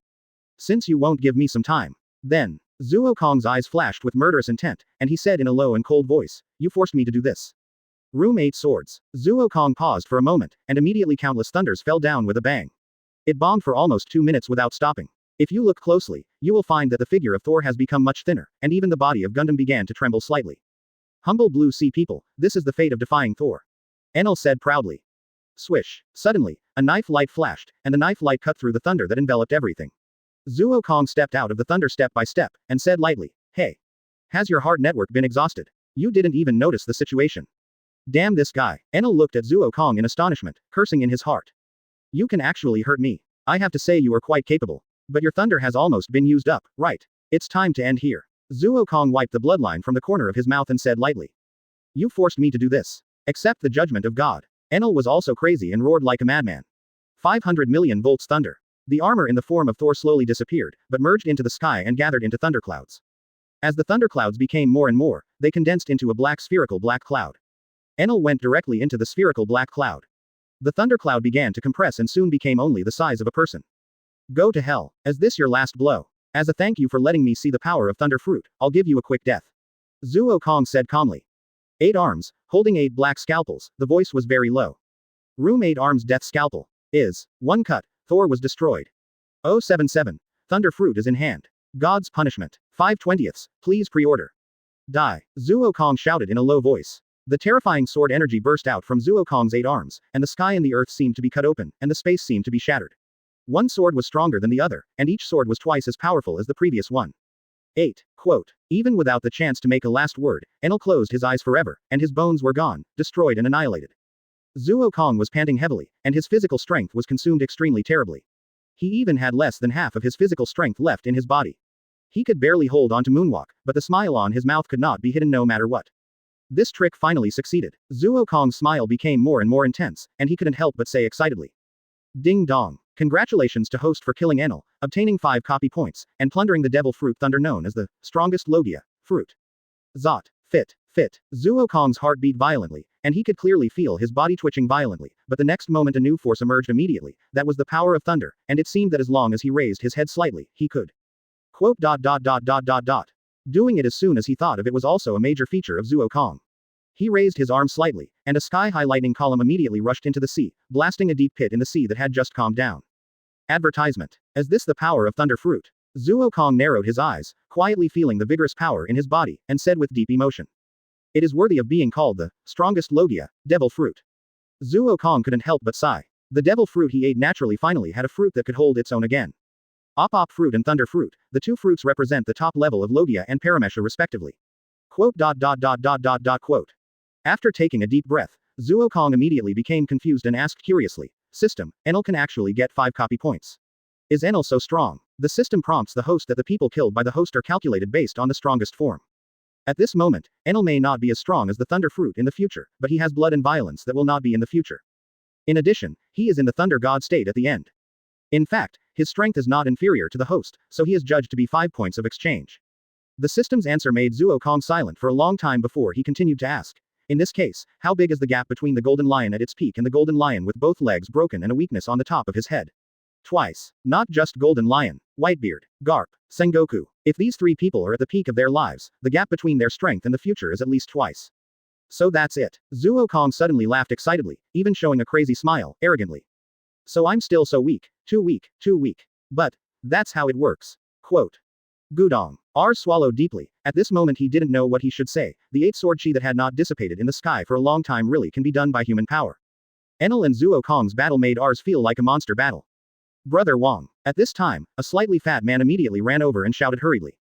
Speaker 2: Since you won't give me some time. Then, Zuo Kong's eyes flashed with murderous intent, and he said in a low and cold voice, you forced me to do this. Room 8 swords. Zuo Kong paused for a moment, and immediately countless thunders fell down with a bang. It bombed for almost 2 minutes without stopping. If you look closely, you will find that the figure of Thor has become much thinner, and even the body of Gundam began to tremble slightly. Humble blue sea people, this is the fate of defying Thor. Enel said proudly. Swish. Suddenly, a knife light flashed, and the knife light cut through the thunder that enveloped everything. Zuo Kong stepped out of the thunder step by step, and said lightly, hey. Has your heart network been exhausted? You didn't even notice the situation. Damn this guy. Enel looked at Zuo Kong in astonishment, cursing in his heart. You can actually hurt me. I have to say you are quite capable. But your thunder has almost been used up, right? It's time to end here. Zuo Kong wiped the bloodline from the corner of his mouth and said lightly. You forced me to do this. Accept the judgment of God. Enel was also crazy and roared like a madman. 500 million volts thunder. The armor in the form of Thor slowly disappeared, but merged into the sky and gathered into thunderclouds. As the thunderclouds became more and more, they condensed into a black spherical black cloud. Enel went directly into the spherical black cloud. The thundercloud began to compress and soon became only the size of a person. Go to hell. Is this your last blow? As a thank you for letting me see the power of Thunder Fruit, I'll give you a quick death. Zuo Kong said calmly. 8 arms, holding 8 black scalpels, the voice was very low. Room 8 arms death scalpel. Is. 1 cut. Thor was destroyed. 077. Thunder Fruit is in hand. God's punishment. 5/20ths, please pre-order. Die. Zuo Kong shouted in a low voice. The terrifying sword energy burst out from Zuo Kong's 8 arms, and the sky and the earth seemed to be cut open, and the space seemed to be shattered. One sword was stronger than the other, and each sword was twice as powerful as the previous one. 8. Quote. Even without the chance to make a last word, Enel closed his eyes forever, and his bones were gone, destroyed and annihilated. Zuo Kong was panting heavily, and his physical strength was consumed extremely terribly. He even had less than half of his physical strength left in his body. He could barely hold on to moonwalk, but the smile on his mouth could not be hidden no matter what. This trick finally succeeded. Zuo Kong's smile became more and more intense, and he couldn't help but say excitedly. Ding dong. Congratulations to host for killing Enel, obtaining 5 copy points, and plundering the devil fruit thunder known as the strongest Logia fruit. Zot. Fit. Zuo Kong's heart beat violently, and he could clearly feel his body twitching violently, but the next moment a new force emerged immediately, that was the power of thunder, and it seemed that as long as he raised his head slightly, he could. Quote. Doing it as soon as he thought of it was also a major feature of Zuo Kong. He raised his arm slightly, and a sky-high lightning column immediately rushed into the sea, blasting a deep pit in the sea that had just calmed down. Advertisement. Is this the power of Thunder Fruit? Zuo Kong narrowed his eyes, quietly feeling the vigorous power in his body, and said with deep emotion. It is worthy of being called the strongest Logia, devil fruit. Zuo Kong couldn't help but sigh. The devil fruit he ate naturally finally had a fruit that could hold its own again. Op fruit and Thunder Fruit, the 2 fruits represent the top level of Logia and Paramecia respectively. Quote. After taking a deep breath, Zuo Kong immediately became confused and asked curiously, System, Enel can actually get 5 copy points. Is Enel so strong? The system prompts the host that the people killed by the host are calculated based on the strongest form. At this moment, Enel may not be as strong as the Thunder Fruit in the future, but he has blood and violence that will not be in the future. In addition, he is in the Thunder God state at the end. In fact, his strength is not inferior to the host, so he is judged to be 5 points of exchange. The system's answer made Zuo Kong silent for a long time before he continued to ask. In this case, how big is the gap between the golden lion at its peak and the golden lion with both legs broken and a weakness on the top of his head? Twice. Not just golden lion, Whitebeard, Garp, Sengoku. If these 3 people are at the peak of their lives, the gap between their strength and the future is at least twice. So that's it. Zuo Kong suddenly laughed excitedly, even showing a crazy smile, arrogantly. So I'm still so weak. Too weak. But, that's how it works. Quote. Gudong. R swallowed deeply. At this moment he didn't know what he should say. The 8 sword chi that had not dissipated in the sky for a long time really can be done by human power. Enel and Zuo Kong's battle made R's feel like a monster battle. Brother Wang. At this time, a slightly fat man immediately ran over and shouted hurriedly.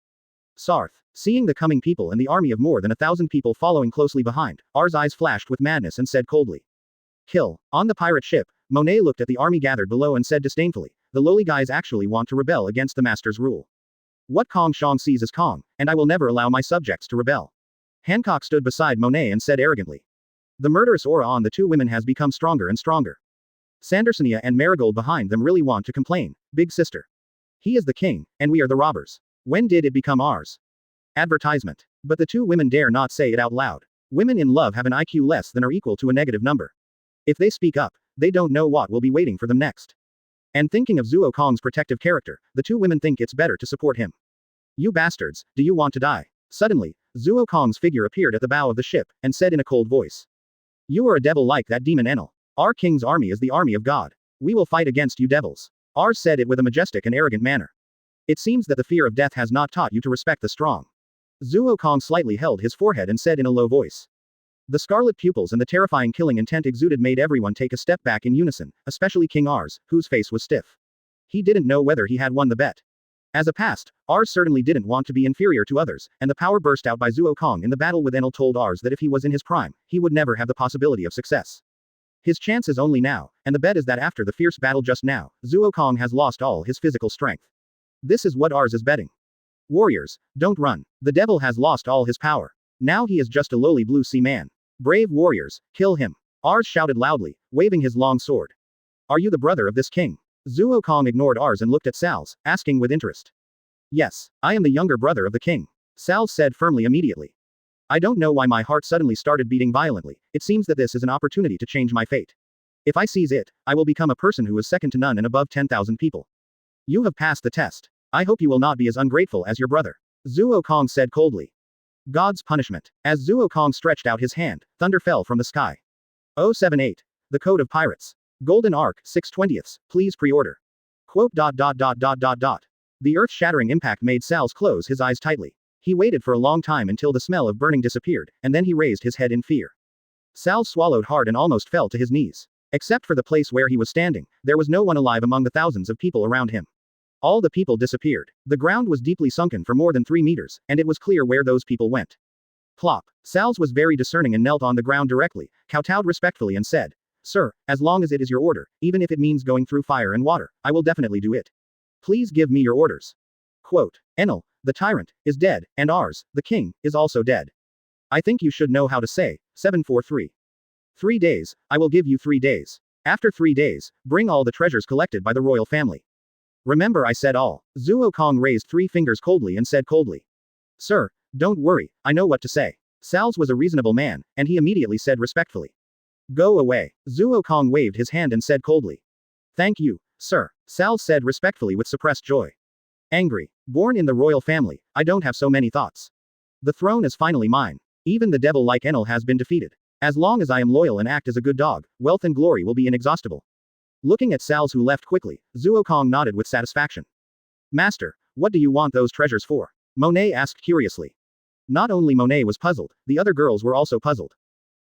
Speaker 2: Sarth. Seeing the coming people and the army of more than 1,000 people following closely behind, R's eyes flashed with madness and said coldly. Kill. On the pirate ship, Monet looked at the army gathered below and said disdainfully, the lowly guys actually want to rebel against the master's rule. What Kong Shang sees is Kong, and I will never allow my subjects to rebel. Hancock stood beside Monet and said arrogantly. The murderous aura on the two women has become stronger and stronger. Sandersonia and Marigold behind them really want to complain, big sister. He is the king, and we are the robbers. When did it become ours? Advertisement. But the two women dare not say it out loud. Women in love have an IQ less than or equal to a negative number. If they speak up, they don't know what will be waiting for them next. And thinking of Zuo Kong's protective character, the two women think it's better to support him. You bastards, do you want to die? Suddenly, Zuo Kong's figure appeared at the bow of the ship, and said in a cold voice. You are a devil like that demon Enel. Our king's army is the army of God. We will fight against you devils. Ars said it with a majestic and arrogant manner. It seems that the fear of death has not taught you to respect the strong. Zuo Kong slightly held his forehead and said in a low voice. The scarlet pupils and the terrifying killing intent exuded made everyone take a step back in unison, especially King Ars, whose face was stiff. He didn't know whether he had won the bet. As a past, Ars certainly didn't want to be inferior to others, and the power burst out by Zuo Kong in the battle with Enel told Ars that if he was in his prime, he would never have the possibility of success. His chance is only now, and the bet is that after the fierce battle just now, Zuo Kong has lost all his physical strength. This is what Ars is betting. Warriors, don't run. The devil has lost all his power. Now he is just a lowly blue sea man. Brave warriors, kill him. Ars shouted loudly, waving his long sword. Are you the brother of this king? Zuo Kong ignored Ars and looked at Sal's, asking with interest. Yes, I am the younger brother of the king. Sal said firmly immediately. I don't know why my heart suddenly started beating violently, it seems that this is an opportunity to change my fate. If I seize it, I will become a person who is second to none and above 10,000 people. You have passed the test. I hope you will not be as ungrateful as your brother. Zuo Kong said coldly. God's punishment. As Zuo Kong stretched out his hand, thunder fell from the sky. 078. The Code of Pirates. Golden Arc, 6/20ths, please pre-order. Quote. The earth-shattering impact made Sal's close his eyes tightly. He waited for a long time until the smell of burning disappeared, and then he raised his head in fear. Sal swallowed hard and almost fell to his knees. Except for the place where he was standing, there was no one alive among the thousands of people around him. All the people disappeared. The ground was deeply sunken for more than 3 meters, and it was clear where those people went. Plop. Sal's was very discerning and knelt on the ground directly, kowtowed respectfully and said, Sir, as long as it is your order, even if it means going through fire and water, I will definitely do it. Please give me your orders. Quote. Enel, the tyrant, is dead, and Ars, the king, is also dead. I think you should know how to say, 743. 3 days, I will give you 3 days. After 3 days, bring all the treasures collected by the royal family. Remember I said all. Zuo Kong raised 3 fingers coldly and said coldly. Sir, don't worry, I know what to say. Sal's was a reasonable man, and he immediately said respectfully. Go away. Zuo Kong waved his hand and said coldly. Thank you, sir. Sal said respectfully with suppressed joy. Angry. Born in the royal family, I don't have so many thoughts. The throne is finally mine. Even the devil like Enel has been defeated. As long as I am loyal and act as a good dog, wealth and glory will be inexhaustible. Looking at Sal's who left quickly, Zuo Kong nodded with satisfaction. Master, what do you want those treasures for? Monet asked curiously. Not only Monet was puzzled, the other girls were also puzzled.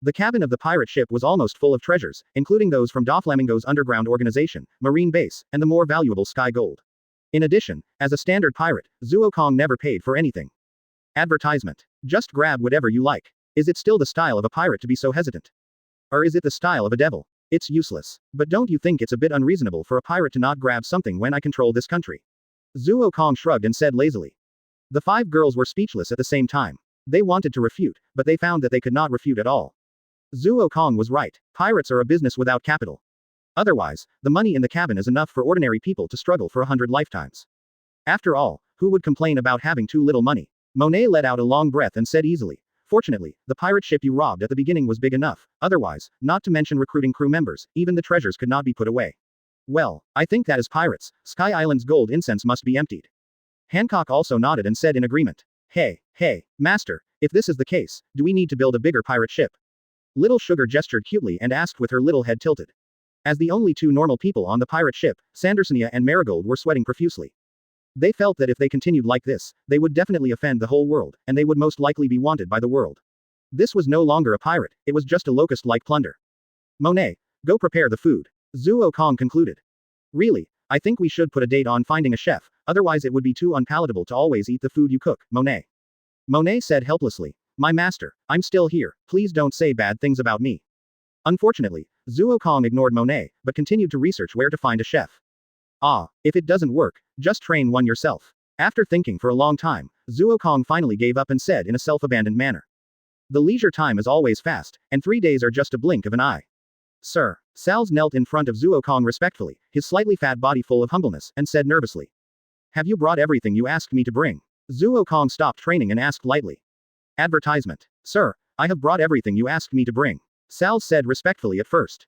Speaker 2: The cabin of the pirate ship was almost full of treasures, including those from Doflamingo's underground organization, marine base, and the more valuable sky gold. In addition, as a standard pirate, Zuo Kong never paid for anything. Advertisement. Just grab whatever you like. Is it still the style of a pirate to be so hesitant? Or is it the style of a devil? It's useless. But don't you think it's a bit unreasonable for a pirate to not grab something when I control this country? Zuo Kong shrugged and said lazily. The 5 girls were speechless at the same time. They wanted to refute, but they found that they could not refute at all. Zuo Kong was right. Pirates are a business without capital. Otherwise, the money in the cabin is enough for ordinary people to struggle for 100 lifetimes. After all, who would complain about having too little money? Monet let out a long breath and said easily. Fortunately, the pirate ship you robbed at the beginning was big enough, otherwise, not to mention recruiting crew members, even the treasures could not be put away. Well, I think that as pirates, Sky Island's gold incense must be emptied. Hancock also nodded and said in agreement. Hey, master, if this is the case, do we need to build a bigger pirate ship? Little Sugar gestured cutely and asked with her little head tilted. As the only 2 normal people on the pirate ship, Sandersonia and Marigold were sweating profusely. They felt that if they continued like this, they would definitely offend the whole world, and they would most likely be wanted by the world. This was no longer a pirate, it was just a locust-like plunder. Monet, go prepare the food. Zuo Kong concluded. Really, I think we should put a date on finding a chef, otherwise it would be too unpalatable to always eat the food you cook, Monet. Monet said helplessly. My master, I'm still here, please don't say bad things about me. Unfortunately, Zuo Kong ignored Monet, but continued to research where to find a chef. Ah, if it doesn't work, just train one yourself. After thinking for a long time, Zuo Kong finally gave up and said in a self-abandoned manner. The leisure time is always fast, and 3 days are just a blink of an eye. Sir, Salz knelt in front of Zuo Kong respectfully, his slightly fat body full of humbleness, and said nervously. Have you brought everything you asked me to bring? Zuo Kong stopped training and asked lightly. Advertisement. Sir, I have brought everything you asked me to bring. Salz said respectfully at first.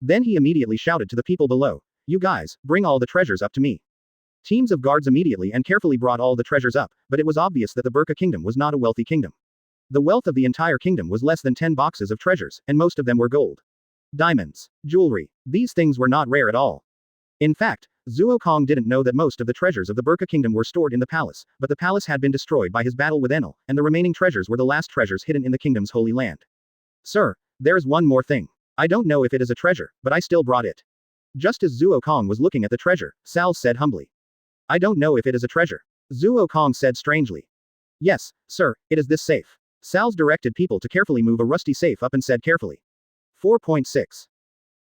Speaker 2: Then he immediately shouted to the people below. You guys, bring all the treasures up to me. Teams of guards immediately and carefully brought all the treasures up, but it was obvious that the Burka kingdom was not a wealthy kingdom. The wealth of the entire kingdom was less than 10 boxes of treasures, and most of them were gold. Diamonds. Jewelry. These things were not rare at all. In fact, Zuo Kong didn't know that most of the treasures of the Burka kingdom were stored in the palace, but the palace had been destroyed by his battle with Enel, and the remaining treasures were the last treasures hidden in the kingdom's holy land. Sir, there's one more thing. I don't know if it is a treasure, but I still brought it. Just as Zuo Kong was looking at the treasure, Salz said humbly. I don't know if it is a treasure. Zuo Kong said strangely. Yes, sir, it is this safe. Salz directed people to carefully move a rusty safe up and said carefully. 4.6.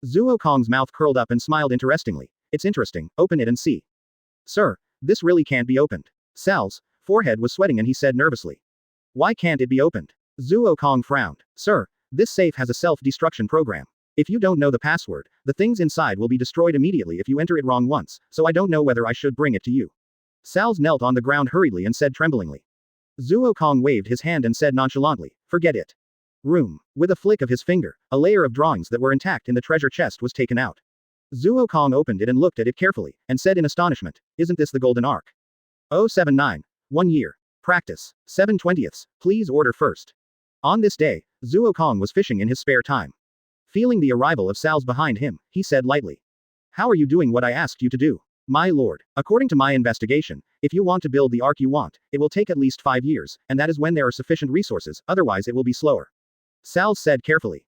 Speaker 2: Zuo Kong's mouth curled up and smiled interestingly. It's interesting, open it and see. Sir, this really can't be opened. Salz's forehead was sweating and he said nervously. Why can't it be opened? Zuo Kong frowned. Sir, this safe has a self-destruction program. If you don't know the password, the things inside will be destroyed immediately if you enter it wrong once, so I don't know whether I should bring it to you. Salz knelt on the ground hurriedly and said tremblingly. Zuo Kong waved his hand and said nonchalantly, forget it. Room. With a flick of his finger, a layer of drawings that were intact in the treasure chest was taken out. Zuo Kong opened it and looked at it carefully, and said in astonishment, isn't this the golden ark? 079. 1 year. Practice. 7/20. Please order first. On this day, Zuo Kong was fishing in his spare time. Feeling the arrival of Salz behind him, he said lightly. How are you doing what I asked you to do? My lord, according to my investigation, if you want to build the ark you want, it will take at least 5 years, and that is when there are sufficient resources, otherwise it will be slower. Salz said carefully.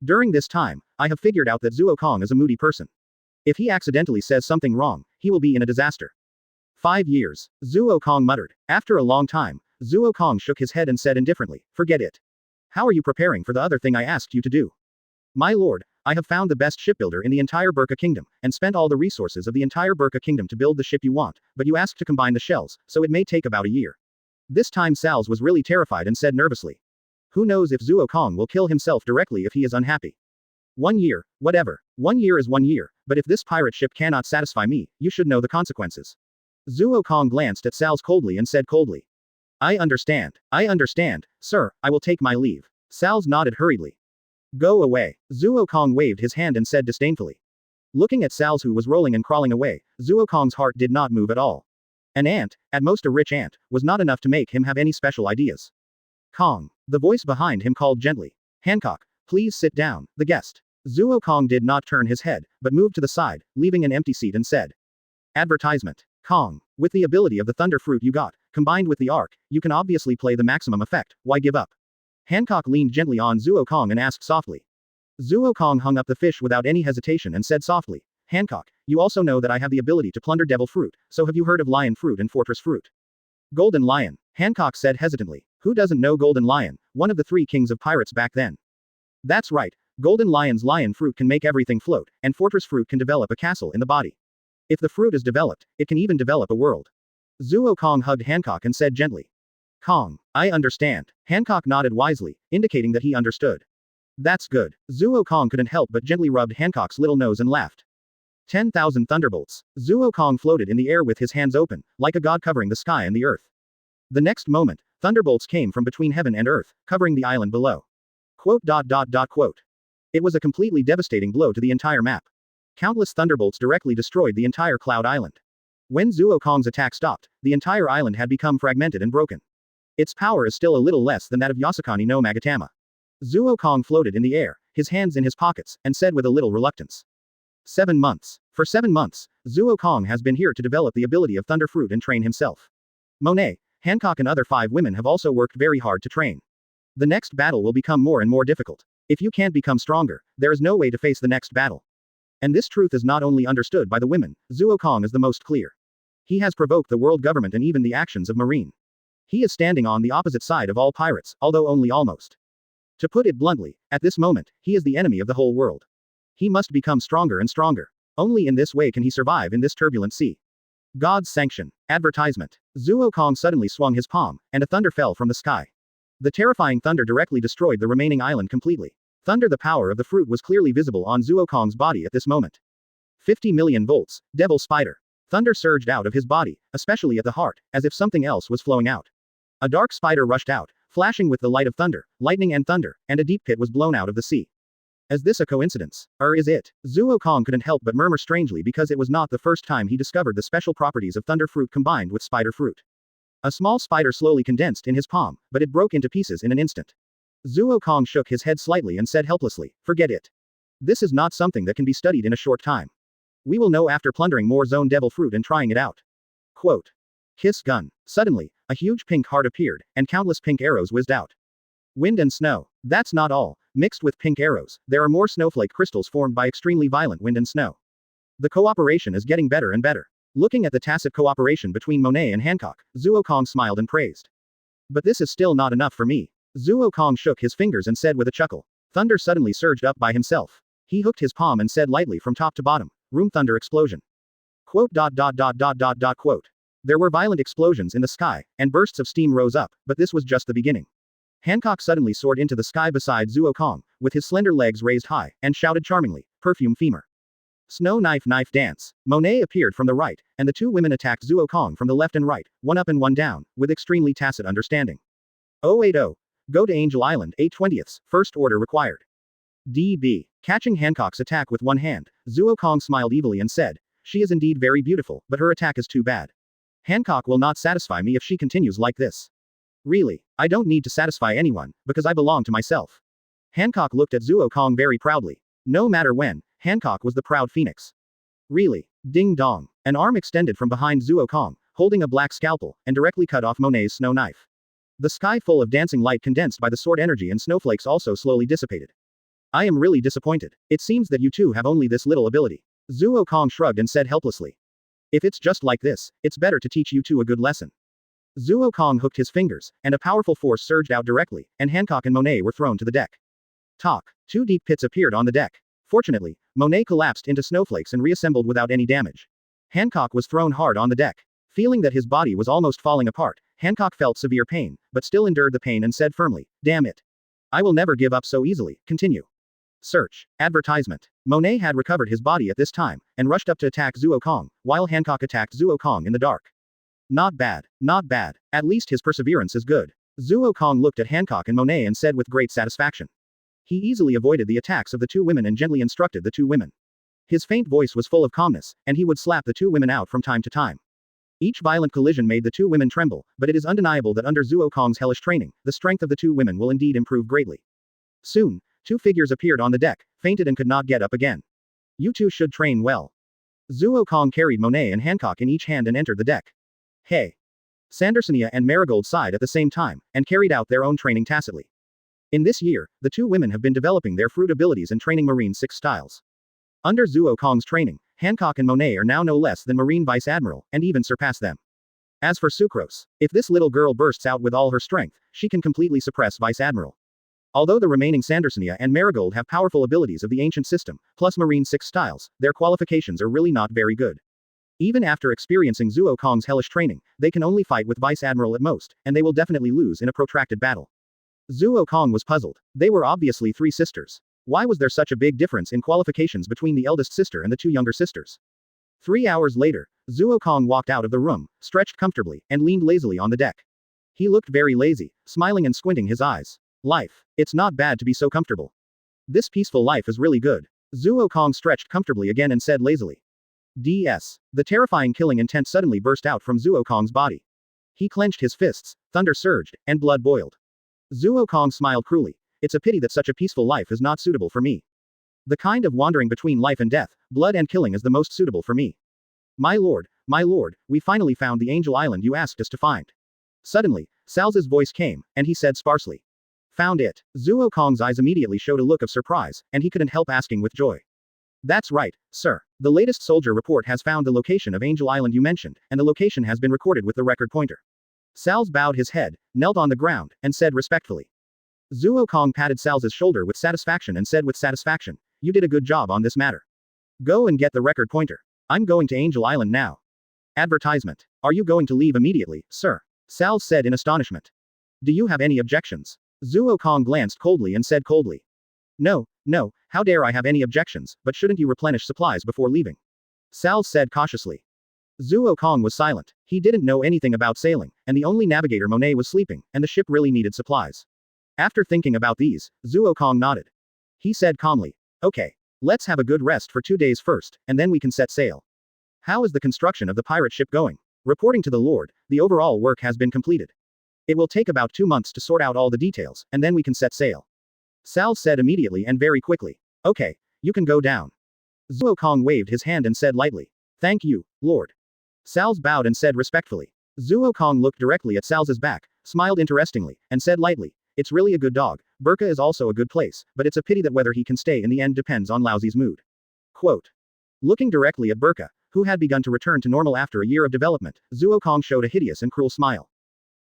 Speaker 2: During this time, I have figured out that Zuo Kong is a moody person. If he accidentally says something wrong, he will be in a disaster. 5 years, Zuo Kong muttered. After a long time, Zuo Kong shook his head and said indifferently, forget it. How are you preparing for the other thing I asked you to do? My lord, I have found the best shipbuilder in the entire Burka kingdom, and spent all the resources of the entire Burka kingdom to build the ship you want, but you asked to combine the shells, so it may take about a year. This time Salz was really terrified and said nervously. Who knows if Zuo Kong will kill himself directly if he is unhappy. 1 year, whatever. 1 year is 1 year, but if this pirate ship cannot satisfy me, you should know the consequences. Zuo Kong glanced at Salz coldly and said coldly. I understand, sir, I will take my leave. Salz nodded hurriedly. Go away. Zuo Kong waved his hand and said disdainfully. Looking at Salz who was rolling and crawling away, Zuo Kong's heart did not move at all. An ant, at most a rich ant, was not enough to make him have any special ideas. Kong. The voice behind him called gently. Hancock, please sit down, the guest. Zuo Kong did not turn his head, but moved to the side, leaving an empty seat and said. Advertisement. Kong. With the ability of the Thunder Fruit you got, combined with the arc, you can obviously play the maximum effect, why give up? Hancock leaned gently on Zuo Kong and asked softly. Zuo Kong hung up the fish without any hesitation and said softly, Hancock, you also know that I have the ability to plunder devil fruit, so have you heard of lion fruit and fortress fruit? Golden Lion. Hancock said hesitantly. Who doesn't know Golden Lion, one of the 3 kings of pirates back then? That's right, Golden Lion's lion fruit can make everything float, and fortress fruit can develop a castle in the body. If the fruit is developed, it can even develop a world. Zuo Kong hugged Hancock and said gently. Kong. I understand. Hancock nodded wisely, indicating that he understood. That's good. Zuo Kong couldn't help but gently rubbed Hancock's little nose and laughed. 10,000 thunderbolts. Zuo Kong floated in the air with his hands open, like a god covering the sky and the earth. The next moment, thunderbolts came from between heaven and earth, covering the island below. Quote. It was a completely devastating blow to the entire map. Countless thunderbolts directly destroyed the entire Cloud Island. When Zuo Kong's attack stopped, the entire island had become fragmented and broken. Its power is still a little less than that of Yasukani no Magatama. Zuo Kong floated in the air, his hands in his pockets, and said with a little reluctance. 7 months. For 7 months, Zuo Kong has been here to develop the ability of Thunder Fruit and train himself. Monet, Hancock and other 5 women have also worked very hard to train. The next battle will become more and more difficult. If you can't become stronger, there is no way to face the next battle. And this truth is not only understood by the women, Zuo Kong is the most clear. He has provoked the world government and even the actions of Marine. He is standing on the opposite side of all pirates, although only almost. To put it bluntly, at this moment, he is the enemy of the whole world. He must become stronger and stronger. Only in this way can he survive in this turbulent sea. God's sanction. Advertisement. Zuo Kong suddenly swung his palm, and a thunder fell from the sky. The terrifying thunder directly destroyed the remaining island completely. Thunder, the power of the fruit was clearly visible on Zuo Kong's body at this moment. 50 million volts, devil spider. Thunder surged out of his body, especially at the heart, as if something else was flowing out. A dark spider rushed out, flashing with the light of thunder, lightning and thunder, and a deep pit was blown out of the sea. Is this a coincidence? Or is it? Zuo Kong couldn't help but murmur strangely because it was not the first time he discovered the special properties of thunder fruit combined with spider fruit. A small spider slowly condensed in his palm, but it broke into pieces in an instant. Zuo Kong shook his head slightly and said helplessly, forget it. This is not something that can be studied in a short time. We will know after plundering more Zoan devil fruit and trying it out. Quote. Kiss gun. Suddenly, a huge pink heart appeared, and countless pink arrows whizzed out. Wind and snow. That's not all. Mixed with pink arrows, there are more snowflake crystals formed by extremely violent wind and snow. The cooperation is getting better and better. Looking at the tacit cooperation between Monet and Hancock, Zuo Kong smiled and praised. But this is still not enough for me. Zuo Kong shook his fingers and said with a chuckle. Thunder suddenly surged up by himself. He hooked his palm and said lightly from top to bottom, room thunder explosion. Quote. Quote. There were violent explosions in the sky, and bursts of steam rose up, but this was just the beginning. Hancock suddenly soared into the sky beside Zuo Kong, with his slender legs raised high, and shouted charmingly, perfume femur. Snow knife dance. Monet appeared from the right, and the two women attacked Zuo Kong from the left and right, one up and one down, with extremely tacit understanding. 080. Go to Angel Island 8/20, first order required. DB. Catching Hancock's attack with one hand, Zuo Kong smiled evilly and said, she is indeed very beautiful, but her attack is too bad. Hancock will not satisfy me if she continues like this. Really, I don't need to satisfy anyone, because I belong to myself. Hancock looked at Zuo Kong very proudly. No matter when, Hancock was the proud phoenix. Really. Ding dong. An arm extended from behind Zuo Kong, holding a black scalpel, and directly cut off Monet's snow knife. The sky full of dancing light condensed by the sword energy and snowflakes also slowly dissipated. I am really disappointed. It seems that you two have only this little ability. Zuo Kong shrugged and said helplessly. If it's just like this, it's better to teach you two a good lesson. Zuo Kong hooked his fingers, and a powerful force surged out directly, and Hancock and Monet were thrown to the deck. Talk. Two deep pits appeared on the deck. Fortunately, Monet collapsed into snowflakes and reassembled without any damage. Hancock was thrown hard on the deck. Feeling that his body was almost falling apart, Hancock felt severe pain, but still endured the pain and said firmly, damn it. I will never give up so easily, continue. Search. Advertisement. Monet had recovered his body at this time, and rushed up to attack Zuo Kong, while Hancock attacked Zuo Kong in the dark. Not bad. Not bad. At least his perseverance is good. Zuo Kong looked at Hancock and Monet and said with great satisfaction. He easily avoided the attacks of the two women and gently instructed the two women. His faint voice was full of calmness, and he would slap the two women out from time to time. Each violent collision made the two women tremble, but it is undeniable that under Zuo Kong's hellish training, the strength of the two women will indeed improve greatly. Soon, two figures appeared on the deck, fainted and could not get up again. You two should train well. Zuo Kong carried Monet and Hancock in each hand and entered the deck. Hey. Sandersonia and Marigold sighed at the same time, and carried out their own training tacitly. In this year, the two women have been developing their fruit abilities and training Marine 6 styles. Under Zuo Kong's training, Hancock and Monet are now no less than Marine Vice Admiral, and even surpass them. As for Sucrose, if this little girl bursts out with all her strength, she can completely suppress Vice Admiral. Although the remaining Sandersonia and Marigold have powerful abilities of the ancient system, plus Marine 6 styles, their qualifications are really not very good. Even after experiencing Zuo Kong's hellish training, they can only fight with Vice Admiral at most, and they will definitely lose in a protracted battle. Zuo Kong was puzzled. They were obviously 3 sisters. Why was there such a big difference in qualifications between the eldest sister and the 2 younger sisters? 3 hours later, Zuo Kong walked out of the room, stretched comfortably, and leaned lazily on the deck. He looked very lazy, smiling and squinting his eyes. Life. It's not bad to be so comfortable. This peaceful life is really good. Zuo Kong stretched comfortably again and said lazily. DS. The terrifying killing intent suddenly burst out from Zuo Kong's body. He clenched his fists, thunder surged, and blood boiled. Zuo Kong smiled cruelly. It's a pity that such a peaceful life is not suitable for me. The kind of wandering between life and death, blood and killing is the most suitable for me. My lord, we finally found the Angel Island you asked us to find. Suddenly, Salz's voice came, and he said sparsely. Found it. Zuo Kong's eyes immediately showed a look of surprise, and he couldn't help asking with joy. That's right, sir. The latest soldier report has found the location of Angel Island you mentioned, and the location has been recorded with the record pointer. Salz bowed his head, knelt on the ground, and said respectfully. Zuo Kong patted Salz's shoulder with satisfaction and said with satisfaction, you did a good job on this matter. Go and get the record pointer. I'm going to Angel Island now. Advertisement. Are you going to leave immediately, sir? Salz said in astonishment. Do you have any objections? Zuo Kong glanced coldly and said coldly. No, how dare I have any objections, but shouldn't you replenish supplies before leaving? Salz said cautiously. Zuo Kong was silent. He didn't know anything about sailing, and the only navigator Monet was sleeping, and the ship really needed supplies. After thinking about these, Zuo Kong nodded. He said calmly, okay, let's have a good rest for 2 days first, and then we can set sail. How is the construction of the pirate ship going? Reporting to the Lord, the overall work has been completed. It will take about 2 months to sort out all the details, and then we can set sail. Salz said immediately and very quickly. Okay, you can go down. Zuo Kong waved his hand and said lightly. Thank you, Lord. Salz bowed and said respectfully. Zuo Kong looked directly at Salz's back, smiled interestingly, and said lightly. It's really a good dog. Burka is also a good place, but it's a pity that whether he can stay in the end depends on Laozi's mood. Quote. Looking directly at Burka, who had begun to return to normal after a year of development, Zuo Kong showed a hideous and cruel smile.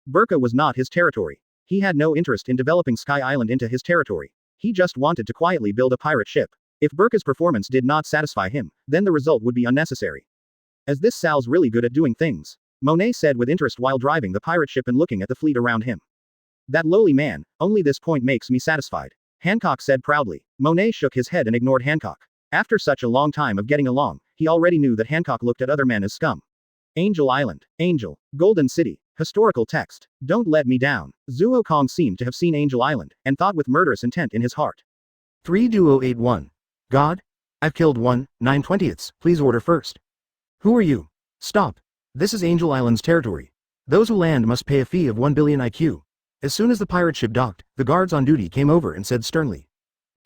Speaker 2: Burka was not his territory. He had no interest in developing Sky Island into his territory. He just wanted to quietly build a pirate ship. If Burka's performance did not satisfy him, then the result would be unnecessary. Is this Sal's really good at doing things? Monet said with interest while driving the pirate ship and looking at the fleet around him. That lowly man, only this point makes me satisfied. Hancock said proudly. Monet shook his head and ignored Hancock. After such a long time of getting along, he already knew that Hancock looked at other men as scum. Angel Island. Angel. Golden City. Historical text. Don't let me down. Zuo Kong seemed to have seen Angel Island, and thought with murderous intent in his heart.
Speaker 1: 32081. God? I've killed 9/20. Please order first. Who are you? Stop. This is Angel Island's territory. Those who land must pay a fee of 1 billion IQ. As soon as the pirate ship docked, the guards on duty came over and said sternly.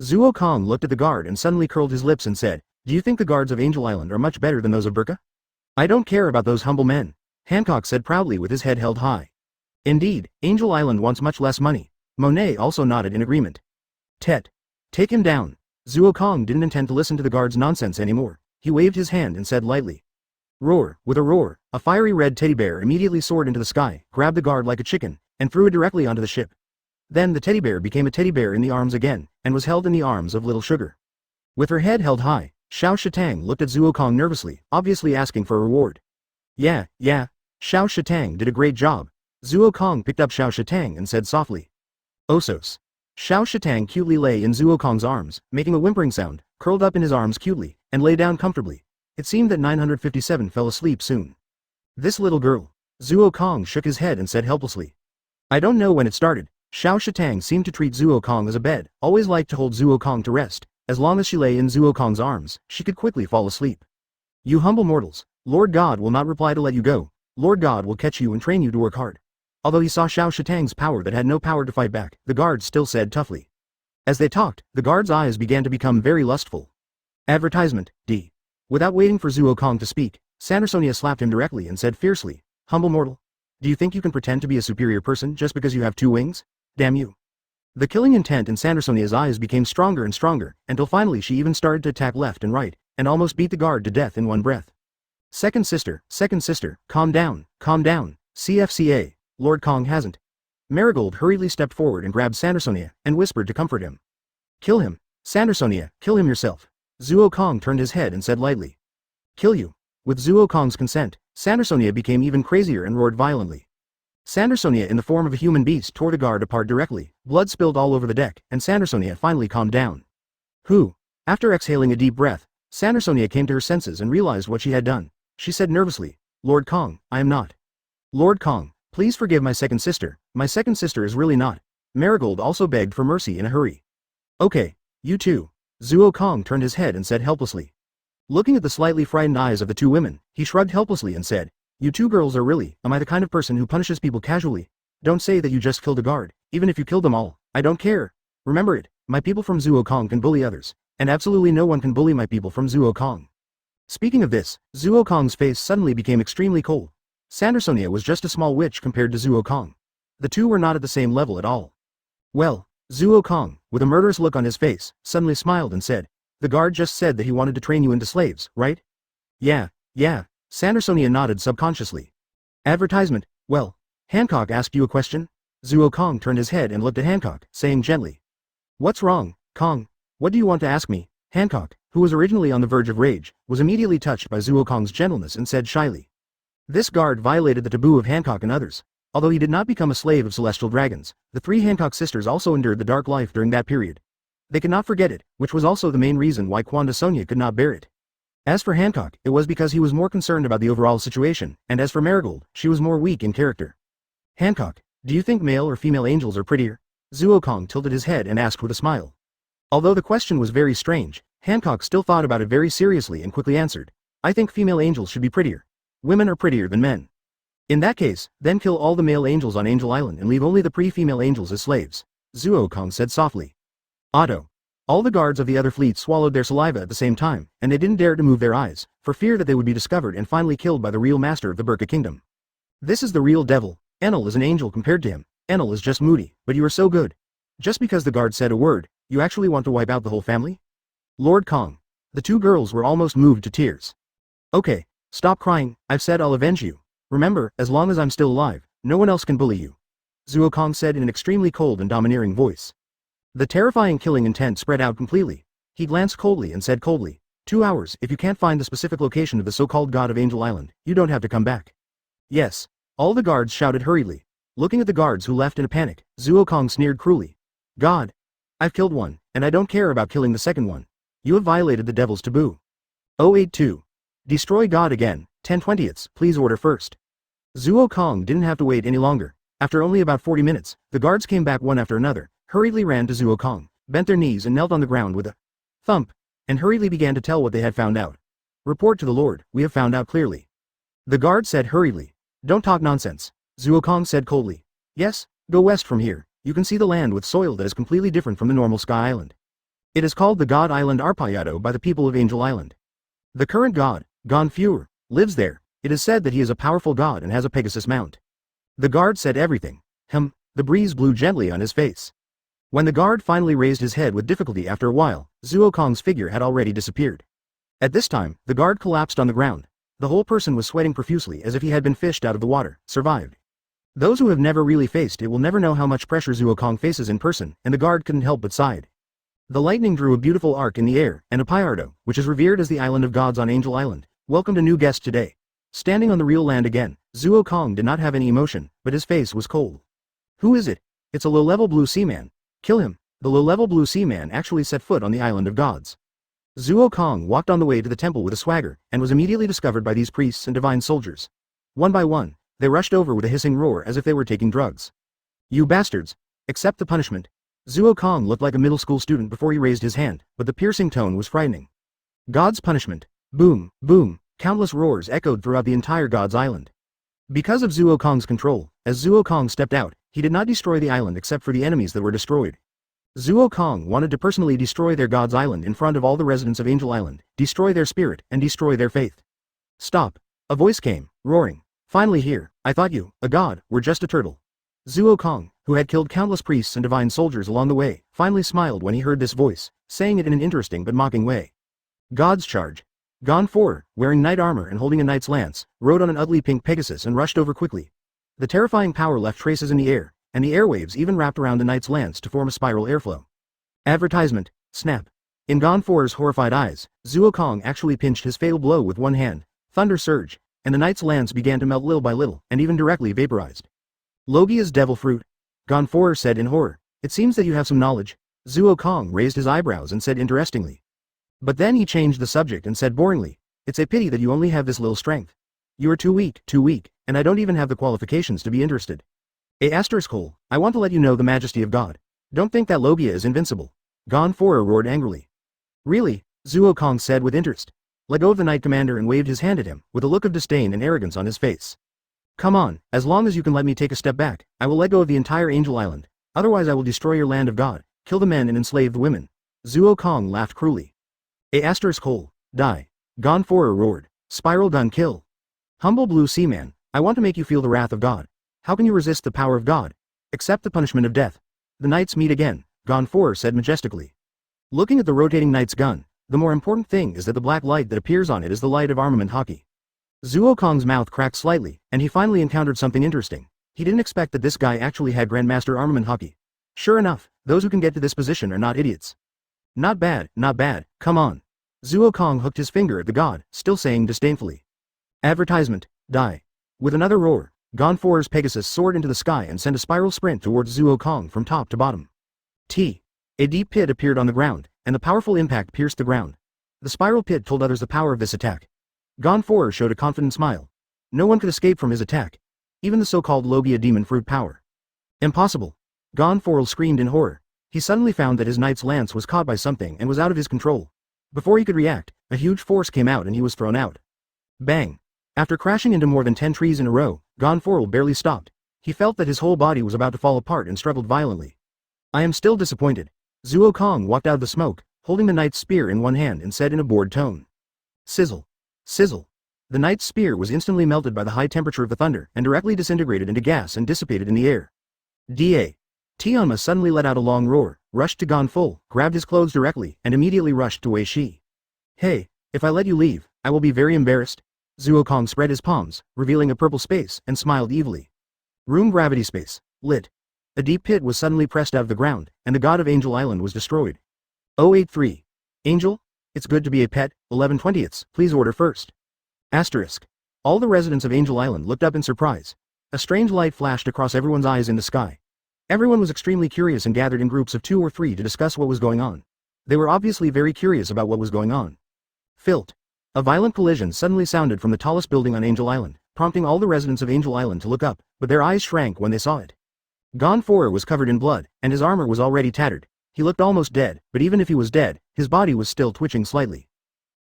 Speaker 1: Zuo Kong looked at the guard and suddenly curled his lips and said, do you think the guards of Angel Island are much better than those of Burka? I don't care about those humble men. Hancock said proudly with his head held high. Indeed, Angel Island wants much less money. Monet also nodded in agreement. Tet. Take him down. Zuo Kong didn't intend to listen to the guard's nonsense anymore. He waved his hand and said lightly. Roar. With a roar, a fiery red teddy bear immediately soared into the sky, grabbed the guard like a chicken, and threw it directly onto the ship. Then the teddy bear became a teddy bear in the arms again, and was held in the arms of Little Sugar. With her head held high, Xiao Shitang looked at Zuo Kong nervously, obviously asking for a reward. Yeah. Xiao Shitang did a great job. Zuo Kong picked up Xiao Shitang and said softly. Osos. Xiao Shitang cutely lay in Zuo Kong's arms, making a whimpering sound, curled up in his arms cutely, and lay down comfortably. It seemed that 957 fell asleep soon. This little girl. Zuo Kong shook his head and said helplessly. I don't know when it started. Xiao Shitang seemed to treat Zuo Kong as a bed, always liked to hold Zuo Kong to rest. As long as she lay in Zuo Kong's arms, she could quickly fall asleep. You humble mortals, Lord God will not reply to let you go. Lord God will catch you and train you to work hard. Although he saw Xiao Shitang's power that had no power to fight back, the guard still said toughly. As they talked, the guard's eyes began to become very lustful. Advertisement, D. Without waiting for Zuo Kong to speak, Sandersonia slapped him directly and said fiercely, humble mortal. Do you think you can pretend to be a superior person just because you have 2 wings? Damn you. The killing intent in Sandersonia's eyes became stronger and stronger, until finally she even started to attack left and right, and almost beat the guard to death in one breath. Second sister, calm down, CFCA, Lord Kong hasn't. Marigold hurriedly stepped forward and grabbed Sandersonia, and whispered to comfort him. Kill him. Sandersonia, kill him yourself. Zuo Kong turned his head and said lightly. Kill you. With Zuo Kong's consent, Sandersonia became even crazier and roared violently. Sandersonia in the form of a human beast tore the guard apart directly, blood spilled all over the deck, and Sandersonia finally calmed down. After exhaling a deep breath, Sandersonia came to her senses and realized what she had done. She said nervously, Lord Kong, I am not. Lord Kong, please forgive my second sister is really not. Marigold also begged for mercy in a hurry. Okay, you too. Zuo Kong turned his head and said helplessly. Looking at the slightly frightened eyes of the 2 women, he shrugged helplessly and said, you 2 girls are really, am I the kind of person who punishes people casually? Don't say that you just killed a guard, even if you killed them all, I don't care. Remember it, my people from Zuo Kong can bully others, and absolutely no one can bully my people from Zuo Kong. Speaking of this, Zuo Kong's face suddenly became extremely cold. Sandersonia was just a small witch compared to Zuo Kong. The 2 were not at the same level at all. Well, Zuo Kong, with a murderous look on his face, suddenly smiled and said, The guard just said that he wanted to train you into slaves, right? Yeah, Sandersonia nodded subconsciously. Advertisement, well, Hancock asked you a question? Zuo Kong turned his head and looked at Hancock, saying gently. What's wrong, Kong? What do you want to ask me? Hancock, who was originally on the verge of rage, was immediately touched by Zuo Kong's gentleness and said shyly. This guard violated the taboo of Hancock and others. Although he did not become a slave of celestial dragons, the three Hancock sisters also endured the dark life during that period. They could not forget it, which was also the main reason why Kwanda Sonia could not bear it. As for Hancock, it was because he was more concerned about the overall situation, and as for Marigold, she was more weak in character. Hancock, do you think male or female angels are prettier? Zuo Kong tilted his head and asked with a smile. Although the question was very strange, Hancock still thought about it very seriously and quickly answered. I think female angels should be prettier. Women are prettier than men. In that case, then kill all the male angels on Angel Island and leave only the pre-female angels as slaves, Zuo Kong said softly. Otto. All the guards of the other fleet swallowed their saliva at the same time, and they didn't dare to move their eyes, for fear that they would be discovered and finally killed by the real master of the Burka Kingdom. This is the real devil. Enel is an angel compared to him. Enel is just moody, but you are so good. Just because the guard said a word, you actually want to wipe out the whole family? Lord Kong. The two girls were almost moved to tears. Okay, stop crying, I've said I'll avenge you. Remember, as long as I'm still alive, no one else can bully you. Zuo Kong said in an extremely cold and domineering voice. The terrifying killing intent spread out completely. He glanced coldly and said coldly, 2 hours, if you can't find the specific location of the so-called god of Angel Island, you don't have to come back. Yes. All the guards shouted hurriedly. Looking at the guards who left in a panic, Zuo Kong sneered cruelly. God. I've killed one, and I don't care about killing the second one. You have violated the devil's taboo. 082. Destroy God again, 10/20ths, please order first. Zuo Kong didn't have to wait any longer. After only about 40 minutes, the guards came back one after another, hurriedly ran to Zuo Kong, bent their knees and knelt on the ground with a thump, and hurriedly began to tell what they had found out. Report to the Lord, we have found out clearly. The guard said hurriedly. Don't talk nonsense. Zuo Kong said coldly. Yes, go west from here, you can see the land with soil that is completely different from the normal Sky Island. It is called the God Island Arpayado by the people of Angel Island. The current god, Gonfur, lives there. It is said that he is a powerful god and has a Pegasus mount. The guard said everything. The breeze blew gently on his face. When the guard finally raised his head with difficulty after a while, Zuo Kong's figure had already disappeared. At this time, the guard collapsed on the ground. The whole person was sweating profusely as if he had been fished out of the water, survived. Those who have never really faced it will never know how much pressure Zuo Kong faces in person, and the guard couldn't help but sighed. The lightning drew a beautiful arc in the air, and a Pyardo, which is revered as the island of gods on Angel Island, welcomed a new guest today. Standing on the real land again, Zuo Kong did not have any emotion, but his face was cold. Who is it? It's a low-level blue seaman. Kill him. The low-level blue seaman actually set foot on the island of gods. Zuo Kong walked on the way to the temple with a swagger, and was immediately discovered by these priests and divine soldiers. One by one, they rushed over with a hissing roar as if they were taking drugs. You bastards! Accept the punishment. Zuo Kong looked like a middle school student before he raised his hand, but the piercing tone was frightening. God's punishment. Boom, boom, countless roars echoed throughout the entire God's Island. Because of Zuo Kong's control, as Zuo Kong stepped out, he did not destroy the island except for the enemies that were destroyed. Zuo Kong wanted to personally destroy their God's Island in front of all the residents of Angel Island, destroy their spirit, and destroy their faith. Stop. A voice came, roaring. Finally here, I thought you, a god, were just a turtle. Zuo Kong, who had killed countless priests and divine soldiers along the way, finally smiled when he heard this voice, saying it in an interesting but mocking way. God's charge. Gonfor, wearing knight armor and holding a knight's lance, rode on an ugly pink Pegasus and rushed over quickly. The terrifying power left traces in the air, and the airwaves even wrapped around the knight's lance to form a spiral airflow. Advertisement. Snap. In Gonfor's horrified eyes, Zuo Kong actually pinched his fatal blow with one hand. Thunder surge, and the knight's lance began to melt little by little, and even directly vaporized. Logia's devil fruit. Gonfor said in horror. It seems that you have some knowledge. Zuo Kong raised his eyebrows and said interestingly. But then he changed the subject and said boringly, it's a pity that you only have this little strength. You are too weak, and I don't even have the qualifications to be interested. **, I want to let you know the majesty of God. Don't think that Logia is invincible. Gonfor roared angrily. Really? Zuo Kong said with interest. Let go of the knight commander and waved his hand at him, with a look of disdain and arrogance on his face. Come on, as long as you can let me take a step back, I will let go of the entire Angel Island. Otherwise I will destroy your land of God, kill the men and enslave the women. Zuo Kong laughed cruelly. Die. Gonfor roared. Spiral gun kill. Humble blue seaman, I want to make you feel the wrath of God. How can you resist the power of God? Accept the punishment of death. The knights meet again, Gonfor said majestically. Looking at the rotating knight's gun, The more important thing is that the black light that appears on it is the light of armament hockey. Zuo Kong's mouth cracked slightly, and he finally encountered something interesting. He didn't expect that this guy actually had Grandmaster armament hockey. Sure enough, those who can get to this position are not idiots. Not bad, come on. Zuo Kong hooked his finger at the god, still saying disdainfully. Advertisement, die. With another roar, Gonfor's Pegasus soared into the sky and sent a spiral sprint towards Zuo Kong from top to bottom. A deep pit appeared on the ground, and the powerful impact pierced the ground. The spiral pit told others the power of this attack. Gonfor showed a confident smile. No one could escape from his attack. Even the so-called Logia demon fruit power. Impossible. Gonfor screamed in horror. He suddenly found that his knight's lance was caught by something and was out of his control. Before he could react, a huge force came out and he was thrown out. Bang. After crashing into more than 10 trees in a row, Gonfor barely stopped. He felt that his whole body was about to fall apart and struggled violently. I am still disappointed. Zuo Kong walked out of the smoke, holding the knight's spear in one hand and said in a bored tone. Sizzle. Sizzle. The knight's spear was instantly melted by the high temperature of the thunder and directly disintegrated into gas and dissipated in the air. Da. Tianma suddenly let out a long roar, rushed to Gonfor, grabbed his clothes directly, and immediately rushed to Wei Shi. Hey, if I let you leave, I will be very embarrassed. Zuo Kong spread his palms, revealing a purple space, and smiled evilly. Room gravity space. Lit. A deep pit was suddenly pressed out of the ground, and the god of Angel Island was destroyed. 083. Angel? It's good to be a pet, 11/20ths, please order first. Asterisk. All the residents of Angel Island looked up in surprise. A strange light flashed across everyone's eyes in the sky. Everyone was extremely curious and gathered in groups of 2 or 3 to discuss what was going on. They were obviously very curious about what was going on. Filt. A violent collision suddenly sounded from the tallest building on Angel Island, prompting all the residents of Angel Island to look up, but their eyes shrank when they saw it. Gonfor was covered in blood, and his armor was already tattered. He looked almost dead, but even if he was dead, his body was still twitching slightly.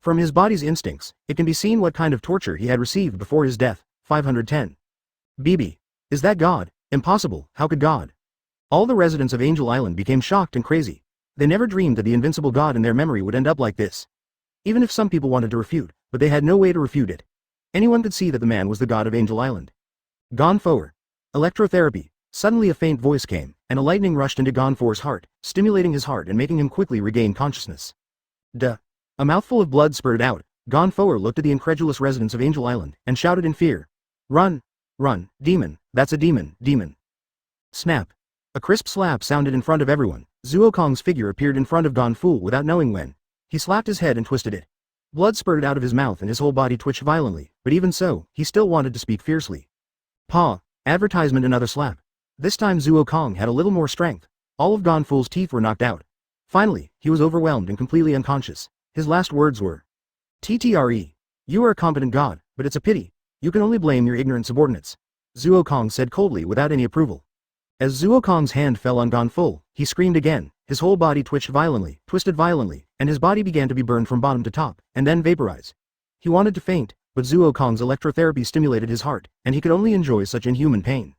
Speaker 1: From his body's instincts, it can be seen what kind of torture he had received before his death. 510. BB. Is that God? Impossible, how could God? All the residents of Angel Island became shocked and crazy. They never dreamed that the invincible god in their memory would end up like this. Even if some people wanted to refute, but they had no way to refute it. Anyone could see that the man was the god of Angel Island. Gonfor. Electrotherapy. Suddenly a faint voice came, and a lightning rushed into Gonfor's heart, stimulating his heart and making him quickly regain consciousness. Duh. A mouthful of blood spurted out. Gonfor looked at the incredulous residents of Angel Island, and shouted in fear. Run! Run, demon, that's a demon, demon. Snap. A crisp slap sounded in front of everyone. Zuo Kong's figure appeared in front of Gonfor without knowing when. He slapped his head and twisted it. Blood spurted out of his mouth and his whole body twitched violently, but even so, he still wanted to speak fiercely. Paw. Advertisement another slap. This time Zuo Kong had a little more strength. All of Gonfor's teeth were knocked out. Finally, he was overwhelmed and completely unconscious. His last words were, TTRE. You are a competent god, but it's a pity. You can only blame your ignorant subordinates. Zuo Kong said coldly without any approval. As Zuo Kong's hand fell on Gonfor, he screamed again. His whole body twitched violently, twisted violently, and his body began to be burned from bottom to top, and then vaporize. He wanted to faint, but Zuo Kong's electrotherapy stimulated his heart, and he could only enjoy such inhuman pain.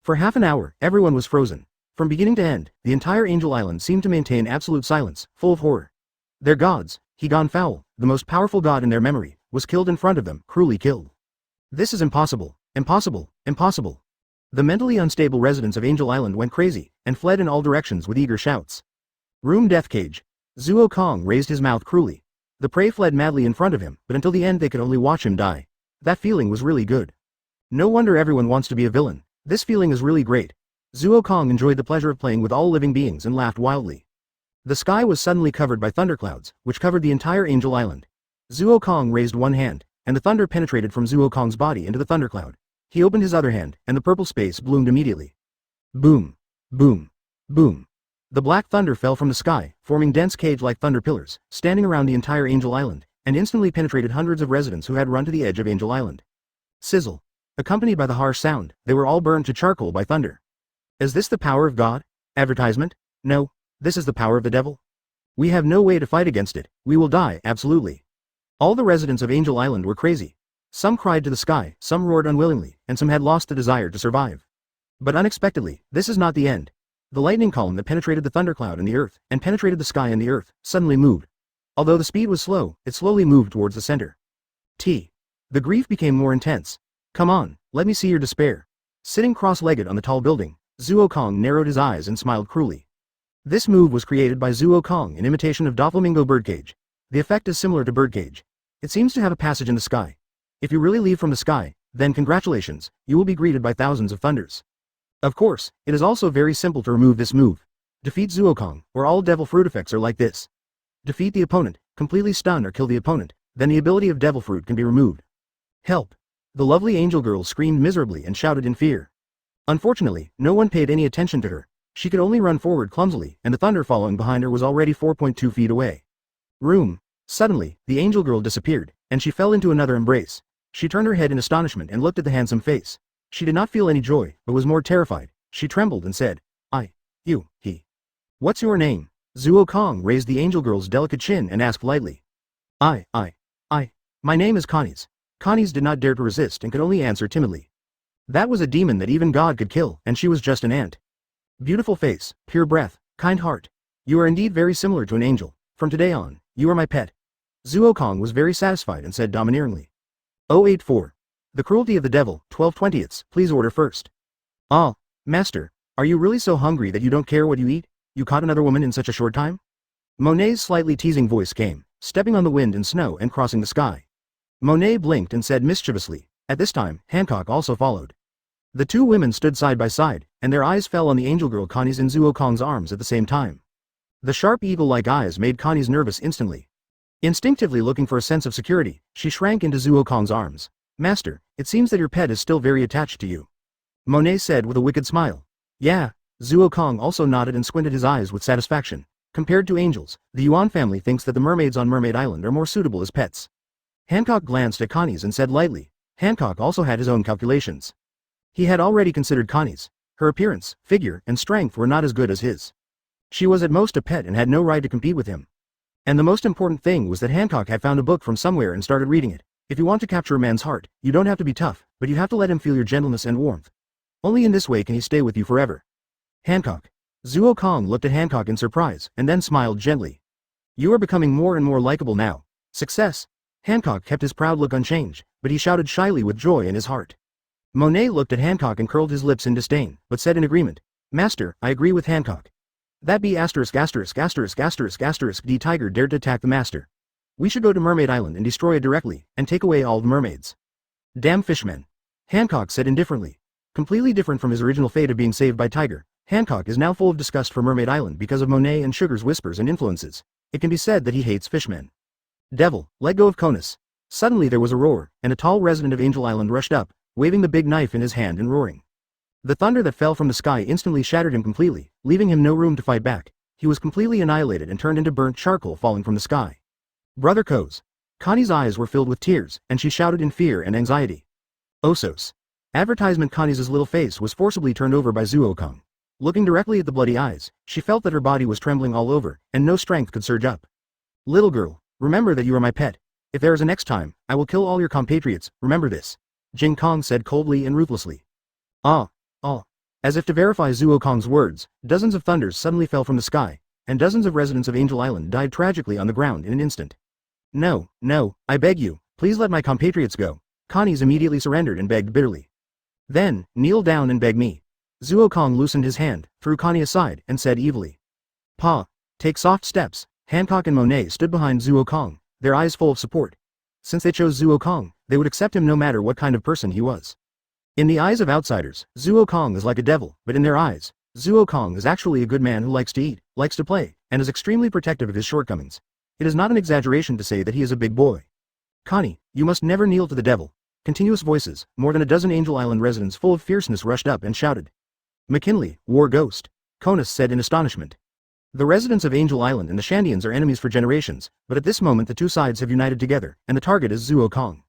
Speaker 1: For half an hour, everyone was frozen. From beginning to end, the entire Angel Island seemed to maintain absolute silence, full of horror. Their gods, he Gonfor, the most powerful god in their memory, was killed in front of them, cruelly killed. This is impossible, impossible, impossible. The mentally unstable residents of Angel Island went crazy, and fled in all directions with eager shouts. Room death cage. Zuo Kong raised his mouth cruelly. The prey fled madly in front of him, but until the end they could only watch him die. That feeling was really good. No wonder everyone wants to be a villain. This feeling is really great. Zuo Kong enjoyed the pleasure of playing with all living beings and laughed wildly. The sky was suddenly covered by thunderclouds, which covered the entire Angel Island. Zuo Kong raised one hand, and the thunder penetrated from Zuo Kong's body into the thundercloud. He opened his other hand, and the purple space bloomed immediately. Boom. Boom. Boom. The black thunder fell from the sky, forming dense cage-like thunder pillars, standing around the entire Angel Island, and instantly penetrated hundreds of residents who had run to the edge of Angel Island. Sizzle. Accompanied by the harsh sound, they were all burned to charcoal by thunder. Is this the power of God? Advertisement? No. This is the power of the devil. We have no way to fight against it. We will die, absolutely. All the residents of Angel Island were crazy. Some cried to the sky, some roared unwillingly, and some had lost the desire to survive. But unexpectedly, this is not the end. The lightning column that penetrated the thundercloud and the earth, and penetrated the sky and the earth, suddenly moved. Although the speed was slow, it slowly moved towards the center. The grief became more intense. Come on, let me see your despair. Sitting cross-legged on the tall building, Zuo Kong narrowed his eyes and smiled cruelly. This move was created by Zuo Kong in imitation of Doflamingo birdcage. The effect is similar to birdcage. It seems to have a passage in the sky. If you really leave from the sky, then congratulations, you will be greeted by thousands of thunders. Of course, it is also very simple to remove this move. Defeat Zuokong, where all devil fruit effects are like this. Defeat the opponent, completely stun or kill the opponent, then the ability of devil fruit can be removed. Help! The lovely angel girl screamed miserably and shouted in fear. Unfortunately, no one paid any attention to her. She could only run forward clumsily, and the thunder following behind her was already 4.2 feet away. Room. Suddenly, the angel girl disappeared, and she fell into another embrace. She turned her head in astonishment and looked at the handsome face. She did not feel any joy, but was more terrified. She trembled and said, he. What's your name? Zuokong raised the angel girl's delicate chin and asked lightly. My name is Connie's. Connie's did not dare to resist and could only answer timidly. That was a demon that even God could kill, and she was just an ant. Beautiful face, pure breath, kind heart. You are indeed very similar to an angel. From today on, you are my pet. Zuokong was very satisfied and said domineeringly. 084. The cruelty of the devil, 12/20ths, please order first. Ah, master, are you really so hungry that you don't care what you eat? You caught another woman in such a short time? Monet's slightly teasing voice came, stepping on the wind and snow and crossing the sky. Monet blinked and said mischievously. At this time, Hancock also followed. The two women stood side by side, and their eyes fell on the angel girl Connie's in Zuokong's arms at the same time. The sharp eagle-like eyes made Connie's nervous instantly. Instinctively looking for a sense of security, she shrank into Zuokong's arms. Master, it seems that your pet is still very attached to you. Monet said with a wicked smile. Yeah, Zuokong also nodded and squinted his eyes with satisfaction. Compared to angels, the Yuan family thinks that the mermaids on Mermaid Island are more suitable as pets. Hancock glanced at Connie's and said lightly. Hancock also had his own calculations. He had already considered Connie's. Her appearance, figure, and strength were not as good as his. She was at most a pet and had no right to compete with him. And the most important thing was that Hancock had found a book from somewhere and started reading it. If you want to capture a man's heart, you don't have to be tough, but you have to let him feel your gentleness and warmth. Only in this way can he stay with you forever. Hancock. Zuokong looked at Hancock in surprise, and then smiled gently. You are becoming more and more likable now. Success. Hancock kept his proud look unchanged, but he shouted shyly with joy in his heart. Monet looked at Hancock and curled his lips in disdain, but said in agreement. Master, I agree with Hancock. That be ******** D Tiger dared to attack the master. We should go to Mermaid Island and destroy it directly, and take away all the mermaids. Damn fishmen. Hancock said indifferently. Completely different from his original fate of being saved by Tiger, Hancock is now full of disgust for Mermaid Island because of Monet and Sugar's whispers and influences. It can be said that he hates fishmen. Devil, let go of Conus. Suddenly there was a roar, and a tall resident of Angel Island rushed up, waving the big knife in his hand and roaring. The thunder that fell from the sky instantly shattered him completely, leaving him no room to fight back. He was completely annihilated and turned into burnt charcoal falling from the sky. Brother Koz. Connie's eyes were filled with tears, and she shouted in fear and anxiety. Osos. Advertisement Connie's little face was forcibly turned over by Zuokong. Looking directly at the bloody eyes, she felt that her body was trembling all over, and no strength could surge up. Little girl, remember that you are my pet. If there is a next time, I will kill all your compatriots, remember this. Jing Kong said coldly and ruthlessly. As if to verify Zuokong's words, dozens of thunders suddenly fell from the sky, and dozens of residents of Angel Island died tragically on the ground in an instant. No, I beg you, please let my compatriots go. Connie's immediately surrendered and begged bitterly. Then, kneel down and beg me. Zuokong loosened his hand, threw Connie aside, and said evilly. Pa, take soft steps. Hancock and Monet stood behind Zuokong, their eyes full of support. Since they chose Zuokong, they would accept him no matter what kind of person he was. In the eyes of outsiders, Zuokong is like a devil, but in their eyes, Zuokong is actually a good man who likes to eat, likes to play, and is extremely protective of his shortcomings. It is not an exaggeration to say that he is a big boy. Connie, you must never kneel to the devil. Continuous voices, more than a dozen Angel Island residents full of fierceness rushed up and shouted. McKinley, war ghost. Conus said in astonishment. The residents of Angel Island and the Shandians are enemies for generations, but at this moment the two sides have united together, and the target is Zuokong.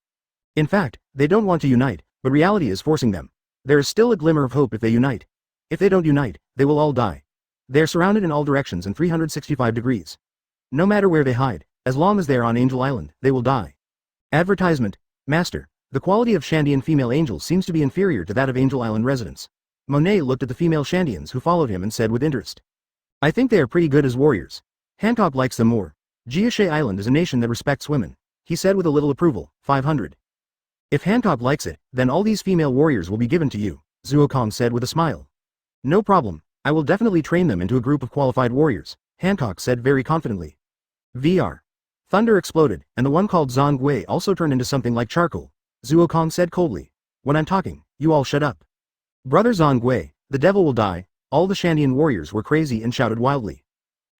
Speaker 1: In fact, they don't want to unite, but reality is forcing them. There is still a glimmer of hope if they unite. If they don't unite, they will all die. They are surrounded in all directions in 365 degrees. No matter where they hide, as long as they are on Angel Island, they will die. Advertisement. Master, the quality of Shandian female angels seems to be inferior to that of Angel Island residents. Monet looked at the female Shandians who followed him and said with interest. I think they are pretty good as warriors. Hancock likes them more. Jiashe Island is a nation that respects women. He said with a little approval. 500. If Hancock likes it, then all these female warriors will be given to you, Zuokong said with a smile. No problem, I will definitely train them into a group of qualified warriors, Hancock said very confidently. VR. Thunder exploded, and the one called Zhang also turned into something like charcoal. Zuo Kong said coldly. When I'm talking, you all shut up. Brother Zhang, the devil will die. All the Shandian warriors were crazy and shouted wildly.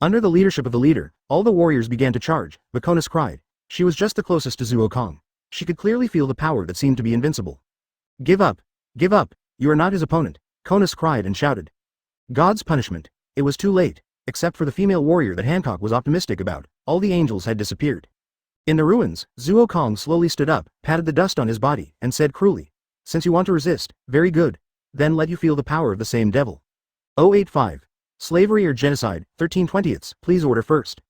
Speaker 1: Under the leadership of the leader, all the warriors began to charge, but Conus cried. She was just the closest to Zuo Kong. She could clearly feel the power that seemed to be invincible. Give up! Give up! You are not his opponent, Conus cried and shouted. God's punishment. It was too late. Except for the female warrior that Hancock was optimistic about, all the angels had disappeared. In the ruins, Zuo Kong slowly stood up, patted the dust on his body, and said cruelly. Since you want to resist, very good. Then let you feel the power of the same devil. 085. Slavery or genocide, 13/20. Please order first.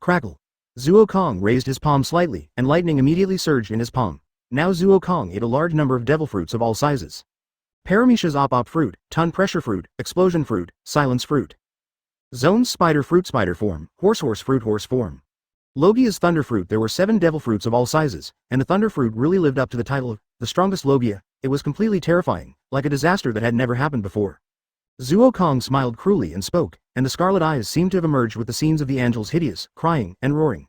Speaker 1: Crackle. Zuo Kong raised his palm slightly, and lightning immediately surged in his palm. Now Zuo Kong ate a large number of devil fruits of all sizes. Paramecia's Op Fruit, Ton Pressure Fruit, Explosion Fruit, Silence Fruit. Zoan's Spider Fruit Spider Form, Horse Fruit Horse Form. Logia's Thunder Fruit. There were 7 devil fruits of all sizes, and the Thunder Fruit really lived up to the title of the strongest Logia. It was completely terrifying, like a disaster that had never happened before. Zuo Kong smiled cruelly and spoke, and the scarlet eyes seemed to have emerged with the scenes of the angels hideous, crying, and roaring.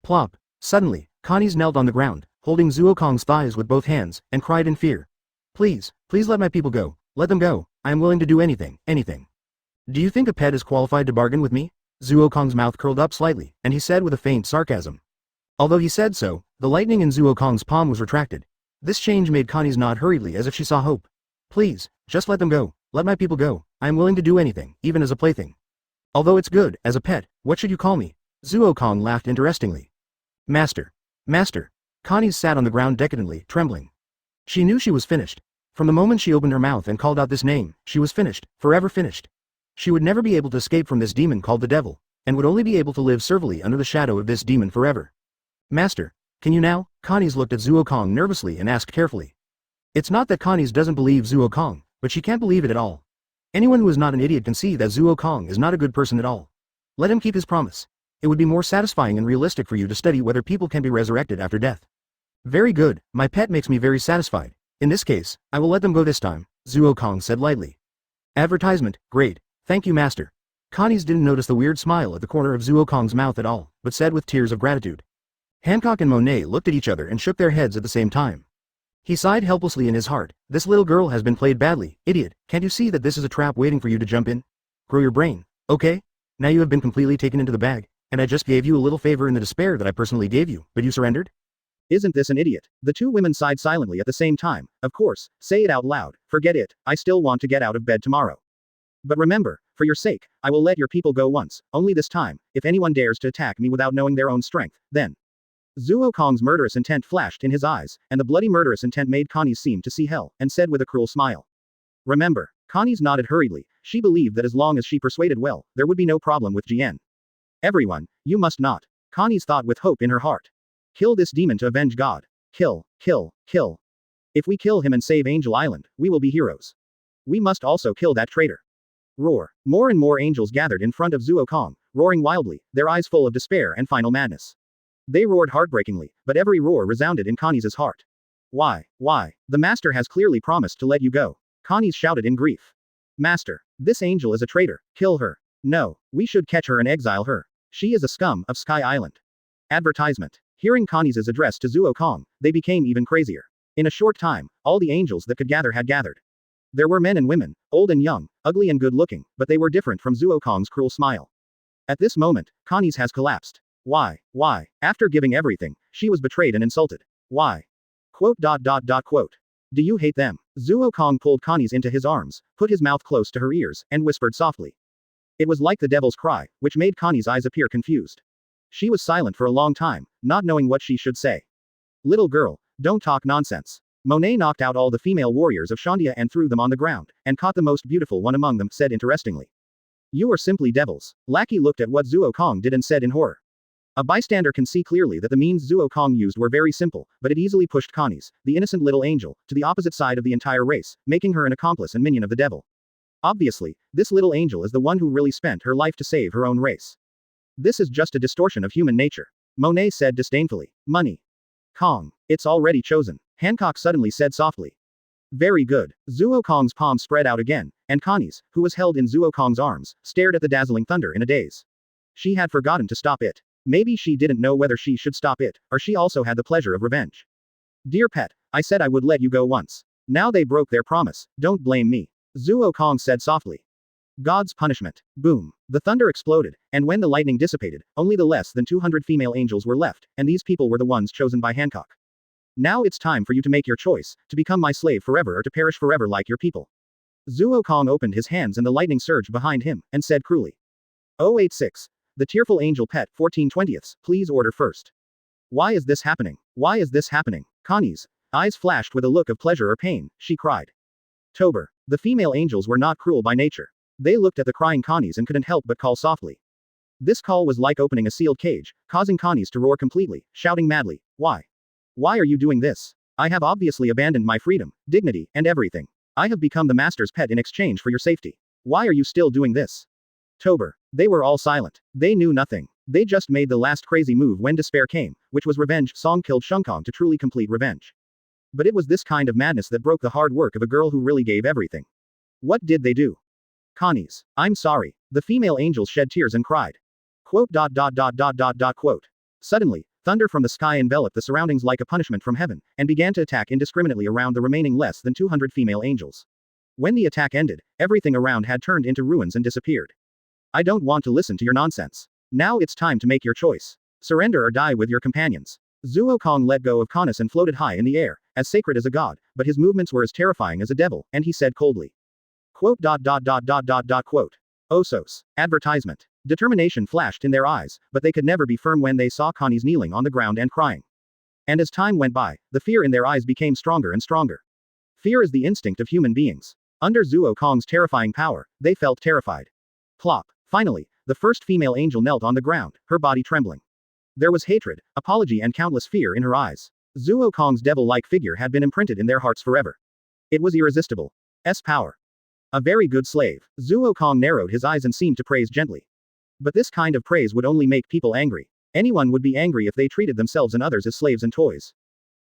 Speaker 1: Plop. Suddenly, Connie's knelt on the ground, holding Zuo Kong's thighs with both hands, and cried in fear. Please, please let my people go. Let them go. I am willing to do anything, anything. Do you think a pet is qualified to bargain with me? Zuo Kong's mouth curled up slightly, and he said with a faint sarcasm. Although he said so, the lightning in Zuo Kong's palm was retracted. This change made Connie's nod hurriedly as if she saw hope. Please, just let them go. Let my people go. I am willing to do anything, even as a plaything. Although it's good, as a pet, what should you call me? Zuo Kong laughed interestingly. Master. Master. Connie sat on the ground decadently, trembling. She knew she was finished. From the moment she opened her mouth and called out this name, she was finished, forever finished. She would never be able to escape from this demon called the devil, and would only be able to live servilely under the shadow of this demon forever. Master, can you now? Connie's looked at Zuo Kong nervously and asked carefully. It's not that Connie's doesn't believe Zuo Kong, but she can't believe it at all. Anyone who is not an idiot can see that Zuo Kong is not a good person at all. Let him keep his promise. It would be more satisfying and realistic for you to study whether people can be resurrected after death. Very good, my pet makes me very satisfied. In this case, I will let them go this time, Zuo Kong said lightly. Advertisement, great. Thank you, Master. Connie's didn't notice the weird smile at the corner of Zuo Kong's mouth at all, but said with tears of gratitude. Hancock and Monet looked at each other and shook their heads at the same time. He sighed helplessly in his heart. This little girl has been played badly. Idiot, can't you see that this is a trap waiting for you to jump in? Grow your brain, okay? Now you have been completely taken into the bag, and I just gave you a little favor in the despair that I personally gave you, but you surrendered?
Speaker 2: Isn't this an idiot? The two women sighed silently at the same time. Of course, say it out loud. Forget it, I still want to get out of bed tomorrow. But remember, for your sake, I will let your people go once, only this time. If anyone dares to attack me without knowing their own strength, then. Zuo Kong's murderous intent flashed in his eyes, and the bloody murderous intent made Connie seem to see hell, and said with a cruel smile. Remember. Connie's nodded hurriedly. She believed that as long as she persuaded well, there would be no problem with Jian. Everyone, you must not. Connie's thought with hope in her heart. Kill this demon to avenge God. Kill, kill, kill. If we kill him and save Angel Island, we will be heroes. We must also kill that traitor. Roar. More and more angels gathered in front of Zuo Kong, roaring wildly, their eyes full of despair and final madness. They roared heartbreakingly, but every roar resounded in Connie's heart. Why? The master has clearly promised to let you go. Connie shouted in grief. Master, this angel is a traitor, kill her. No, we should catch her and exile her. She is a scum of Sky Island. Advertisement. Hearing Connie's address to Zuo Kong, they became even crazier. In a short time, all the angels that could gather had gathered. There were men and women, old and young, ugly and good-looking, but they were different from Zuo Kong's cruel smile. At this moment, Connie's has collapsed. Why? After giving everything, she was betrayed and insulted. Why? Quote. Do you hate them? Zuo Kong pulled Connie's into his arms, put his mouth close to her ears, and whispered softly. It was like the devil's cry, which made Connie's eyes appear confused. She was silent for a long time, not knowing what she should say. Little girl, don't talk nonsense. Monet knocked out all the female warriors of Shandia and threw them on the ground, and caught the most beautiful one among them, said interestingly. You are simply devils. Lackey looked at what Zuo Kong did and said in horror. A bystander can see clearly that the means Zuo Kong used were very simple, but it easily pushed Connie's, the innocent little angel, to the opposite side of the entire race, making her an accomplice and minion of the devil. Obviously, this little angel is the one who really spent her life to save her own race. This is just a distortion of human nature. Monet said disdainfully. Money. Kong. It's already chosen. Hancock suddenly said softly. Very good. Zuo Kong's palm spread out again, and Connie's, who was held in Zuo Kong's arms, stared at the dazzling thunder in a daze. She had forgotten to stop it. Maybe she didn't know whether she should stop it, or she also had the pleasure of revenge. Dear pet, I said I would let you go once. Now they broke their promise, don't blame me. Zuo Kong said softly. God's punishment. Boom. The thunder exploded, and when the lightning dissipated, only the less than 200 female angels were left, and these people were the ones chosen by Hancock. Now it's time for you to make your choice, to become my slave forever or to perish forever like your people. Zuo Kong opened his hands and the lightning surged behind him, and said cruelly. 086. The tearful angel pet 14/20, please order first. Why is this happening? Why is this happening? Connie's eyes flashed with a look of pleasure or pain, she cried. Tober. The female angels were not cruel by nature. They looked at the crying Connies and couldn't help but call softly. This call was like opening a sealed cage, causing Connies to roar completely, shouting madly, why? Why are you doing this? I have obviously abandoned my freedom, dignity, and everything. I have become the master's pet in exchange for your safety. Why are you still doing this? Tober. They were all silent. They knew nothing. They just made the last crazy move when despair came, which was revenge. Song killed Shungkong to truly complete revenge. But it was this kind of madness that broke the hard work of a girl who really gave everything. What did they do? Connies. I'm sorry. The female angels shed tears and cried. Quote. Suddenly, thunder from the sky enveloped the surroundings like a punishment from heaven, and began to attack indiscriminately around the remaining less than 200 female angels. When the attack ended, everything around had turned into ruins and disappeared. I don't want to listen to your nonsense. Now it's time to make your choice. Surrender or die with your companions. Zuo Kong let go of Connis and floated high in the air, as sacred as a god, but his movements were as terrifying as a devil, and he said coldly. Quote. Osos. Advertisement. Determination flashed in their eyes, but they could never be firm when they saw Connies kneeling on the ground and crying. And as time went by, the fear in their eyes became stronger and stronger. Fear is the instinct of human beings. Under Zuo Kong's terrifying power, they felt terrified. Plop. Finally, the first female angel knelt on the ground, her body trembling. There was hatred, apology and countless fear in her eyes. Zuo Kong's devil-like figure had been imprinted in their hearts forever. It was irresistible. Power. A very good slave. Zuo Kong narrowed his eyes and seemed to praise gently. But this kind of praise would only make people angry. Anyone would be angry if they treated themselves and others as slaves and toys.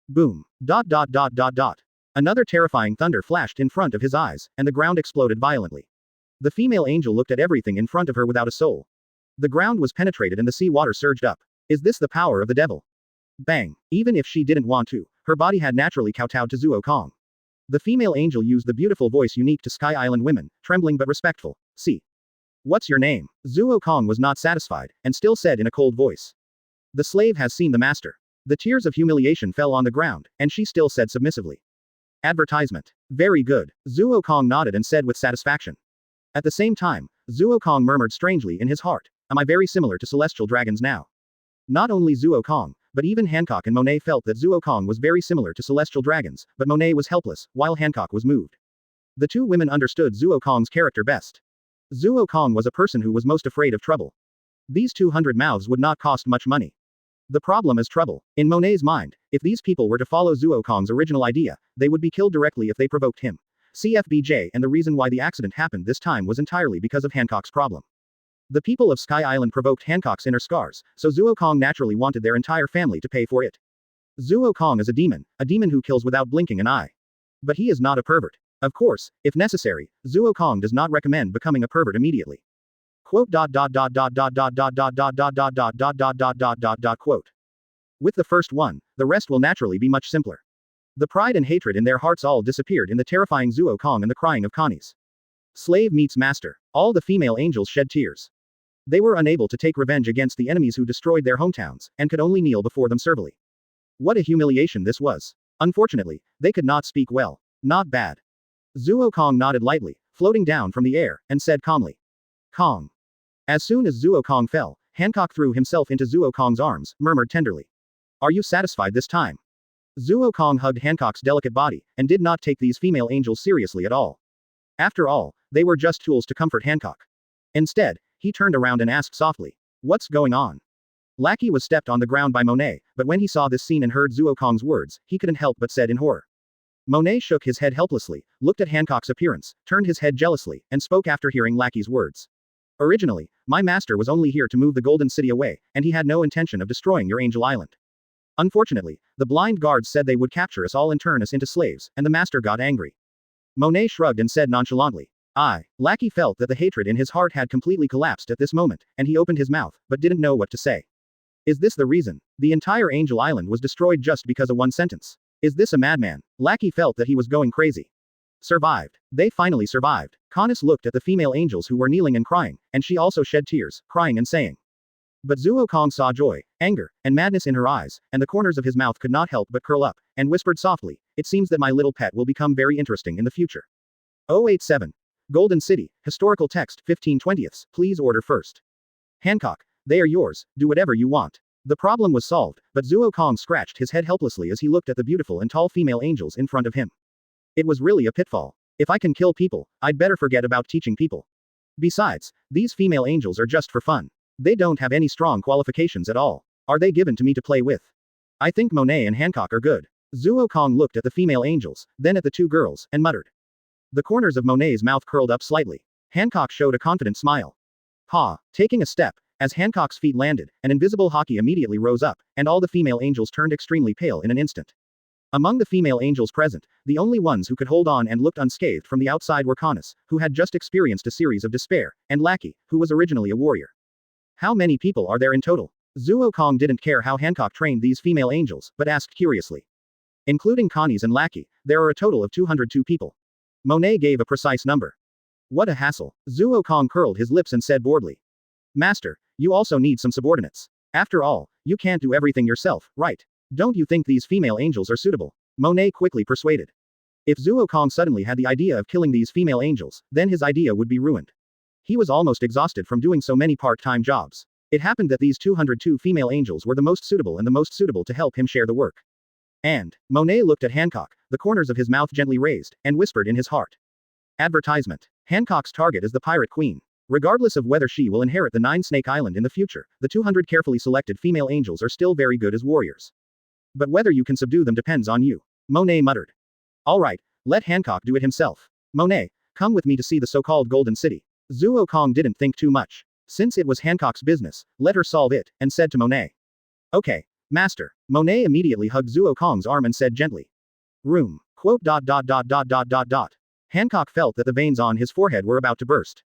Speaker 2: Boom. Another terrifying thunder flashed in front of his eyes, and the ground exploded violently. The female angel looked at everything in front of her without a soul. The ground was penetrated and the sea water surged up. Is this the power of the devil? Bang. Even if she didn't want to, her body had naturally kowtowed to Zuo Kong. The female angel used the beautiful voice unique to Sky Island women, trembling but respectful. See. What's your name? Zuo Kong was not satisfied, and still said in a cold voice. The slave has seen the master. The tears of humiliation fell on the ground, and she still said submissively. Advertisement. Very good. Zuo Kong nodded and said with satisfaction. At the same time, Zuo Kong murmured strangely in his heart, am I very similar to celestial dragons now? Not only Zuo Kong, but even Hancock and Monet felt that Zuo Kong was very similar to celestial dragons, but Monet was helpless, while Hancock was moved. The two women understood Zuo Kong's character best. Zuo Kong was a person who was most afraid of trouble. These 200 mouths would not cost much money. The problem is trouble. In Monet's mind, if these people were to follow Zuo Kong's original idea, they would be killed directly if they provoked him. CFBJ, and the reason why the accident happened this time was entirely because of Hancock's problem. The people of Sky Island provoked Hancock's inner scars, so Zuo Kong naturally wanted their entire family to pay for it. Zuo Kong is a demon who kills without blinking an eye. But he is not a pervert. Of course, if necessary, Zuo Kong does not recommend becoming a pervert immediately. Quote. With the first one, the rest will naturally be much simpler. The pride and hatred in their hearts all disappeared in the terrifying Zuo Kong and the crying of Connies. Slave meets master. All the female angels shed tears. They were unable to take revenge against the enemies who destroyed their hometowns, and could only kneel before them servilely. What a humiliation this was. Unfortunately, they could not speak well. Not bad. Zuo Kong nodded lightly, floating down from the air, and said calmly. Kong. As soon as Zuo Kong fell, Hancock threw himself into Zuo Kong's arms, murmured tenderly. Are you satisfied this time? Zuo Kong hugged Hancock's delicate body, and did not take these female angels seriously at all. After all, they were just tools to comfort Hancock. Instead, he turned around and asked softly. What's going on? Lackey was stepped on the ground by Monet, but when he saw this scene and heard Zuo Kong's words, he couldn't help but said in horror. Monet shook his head helplessly, looked at Hancock's appearance, turned his head jealously, and spoke after hearing Lackey's words. Originally, my master was only here to move the Golden City away, and he had no intention of destroying your Angel Island. Unfortunately, the blind guards said they would capture us all and turn us into slaves, and the master got angry. Monet shrugged and said nonchalantly. Lackey felt that the hatred in his heart had completely collapsed at this moment, and he opened his mouth, but didn't know what to say. Is this the reason? The entire Angel Island was destroyed just because of one sentence. Is this a madman? Lackey felt that he was going crazy. Survived. They finally survived. Canis looked at the female angels who were kneeling and crying, and she also shed tears, crying and saying. But Zuo Kong saw joy, anger, and madness in her eyes, and the corners of his mouth could not help but curl up, and whispered softly, "It seems that my little pet will become very interesting in the future." 087. Golden City, historical text 15/20. Please order first. Hancock, they are yours, do whatever you want. The problem was solved, but Zuo Kong scratched his head helplessly as he looked at the beautiful and tall female angels in front of him. It was really a pitfall. If I can kill people, I'd better forget about teaching people. Besides, these female angels are just for fun. They don't have any strong qualifications at all. Are they given to me to play with? I think Monet and Hancock are good. Zuo Kong looked at the female angels, then at the two girls, and muttered. The corners of Monet's mouth curled up slightly. Hancock showed a confident smile. Ha! Taking a step, as Hancock's feet landed, an invisible hockey immediately rose up, and all the female angels turned extremely pale in an instant. Among the female angels present, the only ones who could hold on and looked unscathed from the outside were Canis, who had just experienced a series of despair, and Lackey, who was originally a warrior. How many people are there in total? Zuo Kong didn't care how Hancock trained these female angels, but asked curiously. Including Canis and Lackey, there are a total of 202 people. Monet gave a precise number. What a hassle. Zuo Kong curled his lips and said boredly. Master, you also need some subordinates. After all, you can't do everything yourself, right? Don't you think these female angels are suitable? Monet quickly persuaded. If Zuo Kong suddenly had the idea of killing these female angels, then his idea would be ruined. He was almost exhausted from doing so many part-time jobs. It happened that these 202 female angels were the most suitable and the most suitable to help him share the work. And, Monet looked at Hancock, the corners of his mouth gently raised, and whispered in his heart. Advertisement. Hancock's target is the Pirate Queen. Regardless of whether she will inherit the Nine Snake Island in the future, the 200 carefully selected female angels are still very good as warriors. But whether you can subdue them depends on you. Monet muttered. Alright, let Hancock do it himself. Monet, come with me to see the so-called Golden City. Zuo Kong didn't think too much. Since it was Hancock's business, let her solve it, and said to Monet. Okay, master. Monet immediately hugged Zuo Kong's arm and said gently. Room. Quote. Hancock felt that the veins on his forehead were about to burst.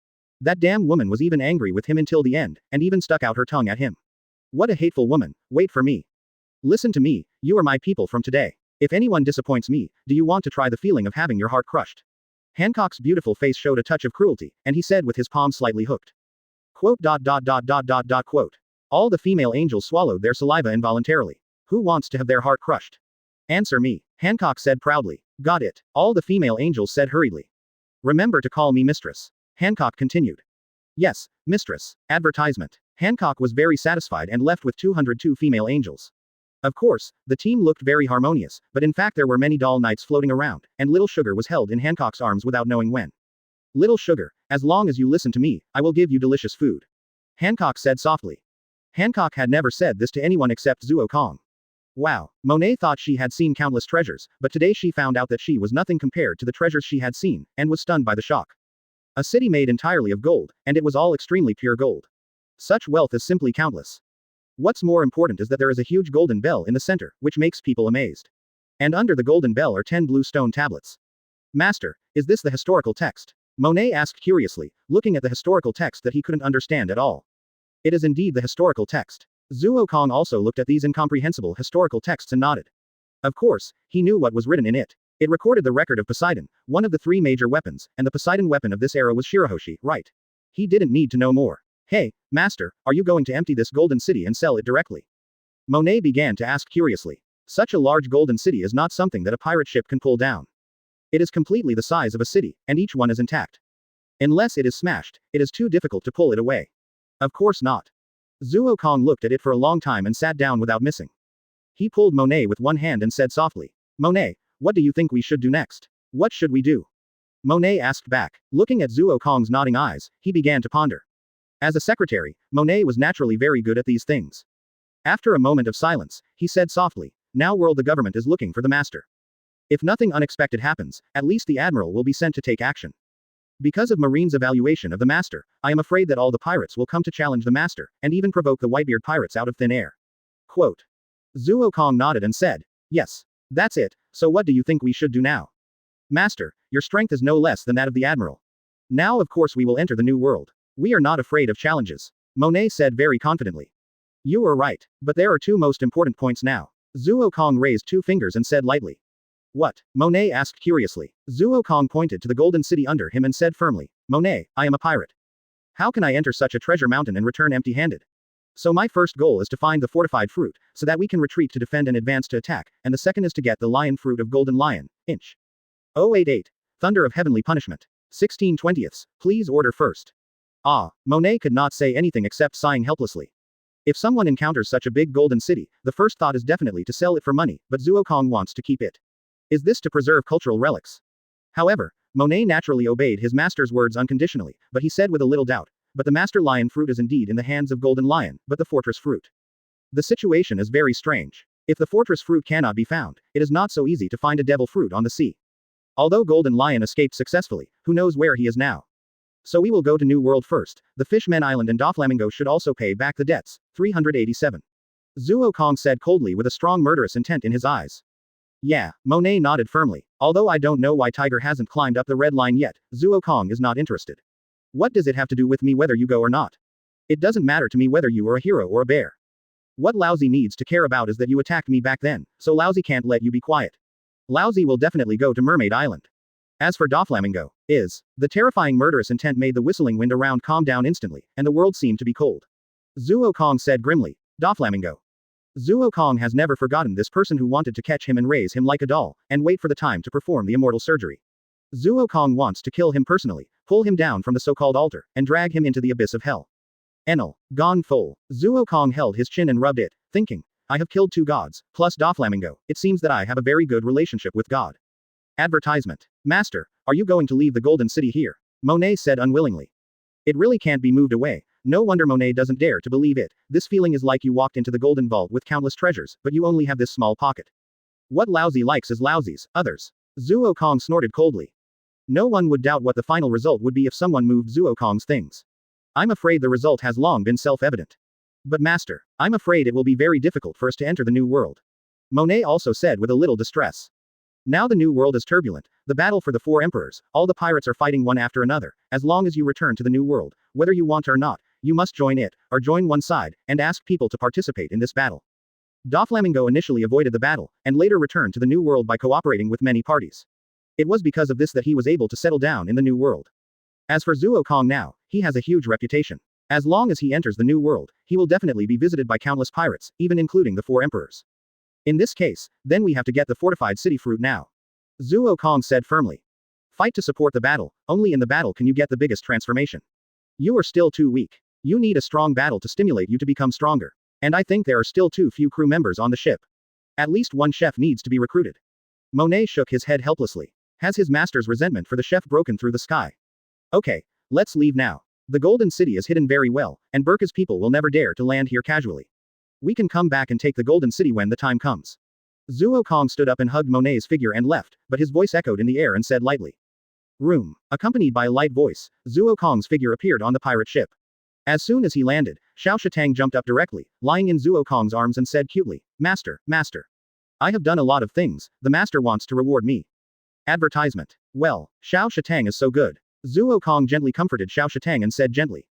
Speaker 2: That damn woman was even angry with him until the end, and even stuck out her tongue at him. What a hateful woman. Wait for me. Listen to me, you are my people from today. If anyone disappoints me, do you want to try the feeling of having your heart crushed? Hancock's beautiful face showed a touch of cruelty, and he said with his palm slightly hooked. Quote. All the female angels swallowed their saliva involuntarily. Who wants to have their heart crushed? Answer me, Hancock said proudly. Got it. All the female angels said hurriedly. Remember to call me mistress. Hancock continued. Yes, mistress. Advertisement. Hancock was very satisfied and left with 202 female angels. Of course, the team looked very harmonious, but in fact there were many doll knights floating around, and Little Sugar was held in Hancock's arms without knowing when. Little Sugar, as long as you listen to me, I will give you delicious food. Hancock said softly. Hancock had never said this to anyone except Zuo Kong. Wow, Monet thought she had seen countless treasures, but today she found out that she was nothing compared to the treasures she had seen, and was stunned by the shock. A city made entirely of gold, and it was all extremely pure gold. Such wealth is simply countless. What's more important is that there is a huge golden bell in the center, which makes people amazed. And under the golden bell are 10 blue stone tablets. Master, is this the historical text? Monet asked curiously, looking at the historical text that he couldn't understand at all. It is indeed the historical text. Zuo Kong also looked at these incomprehensible historical texts and nodded. Of course, he knew what was written in it. It recorded the record of Poseidon, one of the 3 major weapons, and the Poseidon weapon of this era was Shirahoshi, right? He didn't need to know more. Hey, master, are you going to empty this golden city and sell it directly? Monet began to ask curiously. Such a large golden city is not something that a pirate ship can pull down. It is completely the size of a city, and each one is intact. Unless it is smashed, it is too difficult to pull it away. Of course not. Zuo Kong looked at it for a long time and sat down without missing. He pulled Monet with one hand and said softly, Monet, what do you think we should do next? What should we do? Monet asked back. Looking at Zuo Kong's nodding eyes, he began to ponder. As a secretary, Monet was naturally very good at these things. After a moment of silence, he said softly, now world the government is looking for the master. If nothing unexpected happens, at least the admiral will be sent to take action. Because of Marine's evaluation of the master, I am afraid that all the pirates will come to challenge the master, and even provoke the Whitebeard pirates out of thin air. Quote. Zuo Kong nodded and said, yes. That's it, so what do you think we should do now? Master, your strength is no less than that of the admiral. Now of course we will enter the new world. We are not afraid of challenges. Monet said very confidently. You were right, but there are two most important points now. Zuo Kong raised two fingers and said lightly. What? Monet asked curiously. Zuo Kong pointed to the golden city under him and said firmly, Monet, I am a pirate. How can I enter such a treasure mountain and return empty-handed? So my first goal is to find the fortified fruit, so that we can retreat to defend and advance to attack, and the second is to get the lion fruit of golden lion, inch. 088. Thunder of heavenly punishment. 16/20ths, please order first. Ah, Monet could not say anything except sighing helplessly. If someone encounters such a big golden city, the first thought is definitely to sell it for money, but Zuo Kong wants to keep it. Is this to preserve cultural relics? However, Monet naturally obeyed his master's words unconditionally, but he said with a little doubt, but the master lion fruit is indeed in the hands of golden lion, but the fortress fruit. The situation is very strange. If the fortress fruit cannot be found, it is not so easy to find a devil fruit on the sea. Although golden lion escaped successfully, who knows where he is now? So we will go to New World first. The Fishman Island and Doflamingo should also pay back the debts. 387. Zuo Kong said coldly with a strong murderous intent in his eyes. Yeah, Monet nodded firmly. Although I don't know why Tiger hasn't climbed up the red line yet, Zuo Kong is not interested. What does it have to do with me whether you go or not? It doesn't matter to me whether you are a hero or a bear. What Laozi needs to care about is that you attacked me back then, so Laozi can't let you be quiet. Laozi will definitely go to Mermaid Island. As for Doflamingo, the terrifying murderous intent made the whistling wind around calm down instantly, and the world seemed to be cold. Zuo Kong said grimly, Doflamingo. Zuo Kong has never forgotten this person who wanted to catch him and raise him like a doll, and wait for the time to perform the immortal surgery. Zuo Kong wants to kill him personally, pull him down from the so-called altar, and drag him into the abyss of hell. Enel, gone full. Zuo Kong held his chin and rubbed it, thinking, I have killed two gods, plus Doflamingo, it seems that I have a very good relationship with God. Advertisement. Master, are you going to leave the Golden City here? Monet said unwillingly. It really can't be moved away. No wonder Monet doesn't dare to believe it. This feeling is like you walked into the golden vault with countless treasures, but you only have this small pocket. What Laozi likes is Laozi's, others. Zuo Kong snorted coldly. No one would doubt what the final result would be if someone moved Zuo Kong's things. I'm afraid the result has long been self-evident. But master, I'm afraid it will be very difficult for us to enter the new world. Monet also said with a little distress. Now the new world is turbulent, the battle for the four emperors, all the pirates are fighting one after another. As long as you return to the new world, whether you want or not, you must join it, or join one side, and ask people to participate in this battle. Doflamingo initially avoided the battle, and later returned to the new world by cooperating with many parties. It was because of this that he was able to settle down in the new world. As for Zuo Kong now, he has a huge reputation. As long as he enters the new world, he will definitely be visited by countless pirates, even including the four emperors. In this case, then we have to get the fortified city fruit now. Zuo Kong said firmly. Fight to support the battle, only in the battle can you get the biggest transformation. You are still too weak. You need a strong battle to stimulate you to become stronger. And I think there are still too few crew members on the ship. At least one chef needs to be recruited. Monet shook his head helplessly. Has his master's resentment for the chef broken through the sky? Okay, let's leave now. The Golden City is hidden very well, and Burka's people will never dare to land here casually. We can come back and take the Golden City when the time comes. Zuo Kong stood up and hugged Monet's figure and left, but his voice echoed in the air and said lightly. Room. Accompanied by a light voice, Zuo Kong's figure appeared on the pirate ship. As soon as he landed, Xiao Shatang jumped up directly, lying in Zuo Kong's arms and said cutely, Master, Master. I have done a lot of things, the Master wants to reward me. Advertisement. Well, Xiao Shatang is so good. Zuo Kong gently comforted Xiao Shatang and said gently.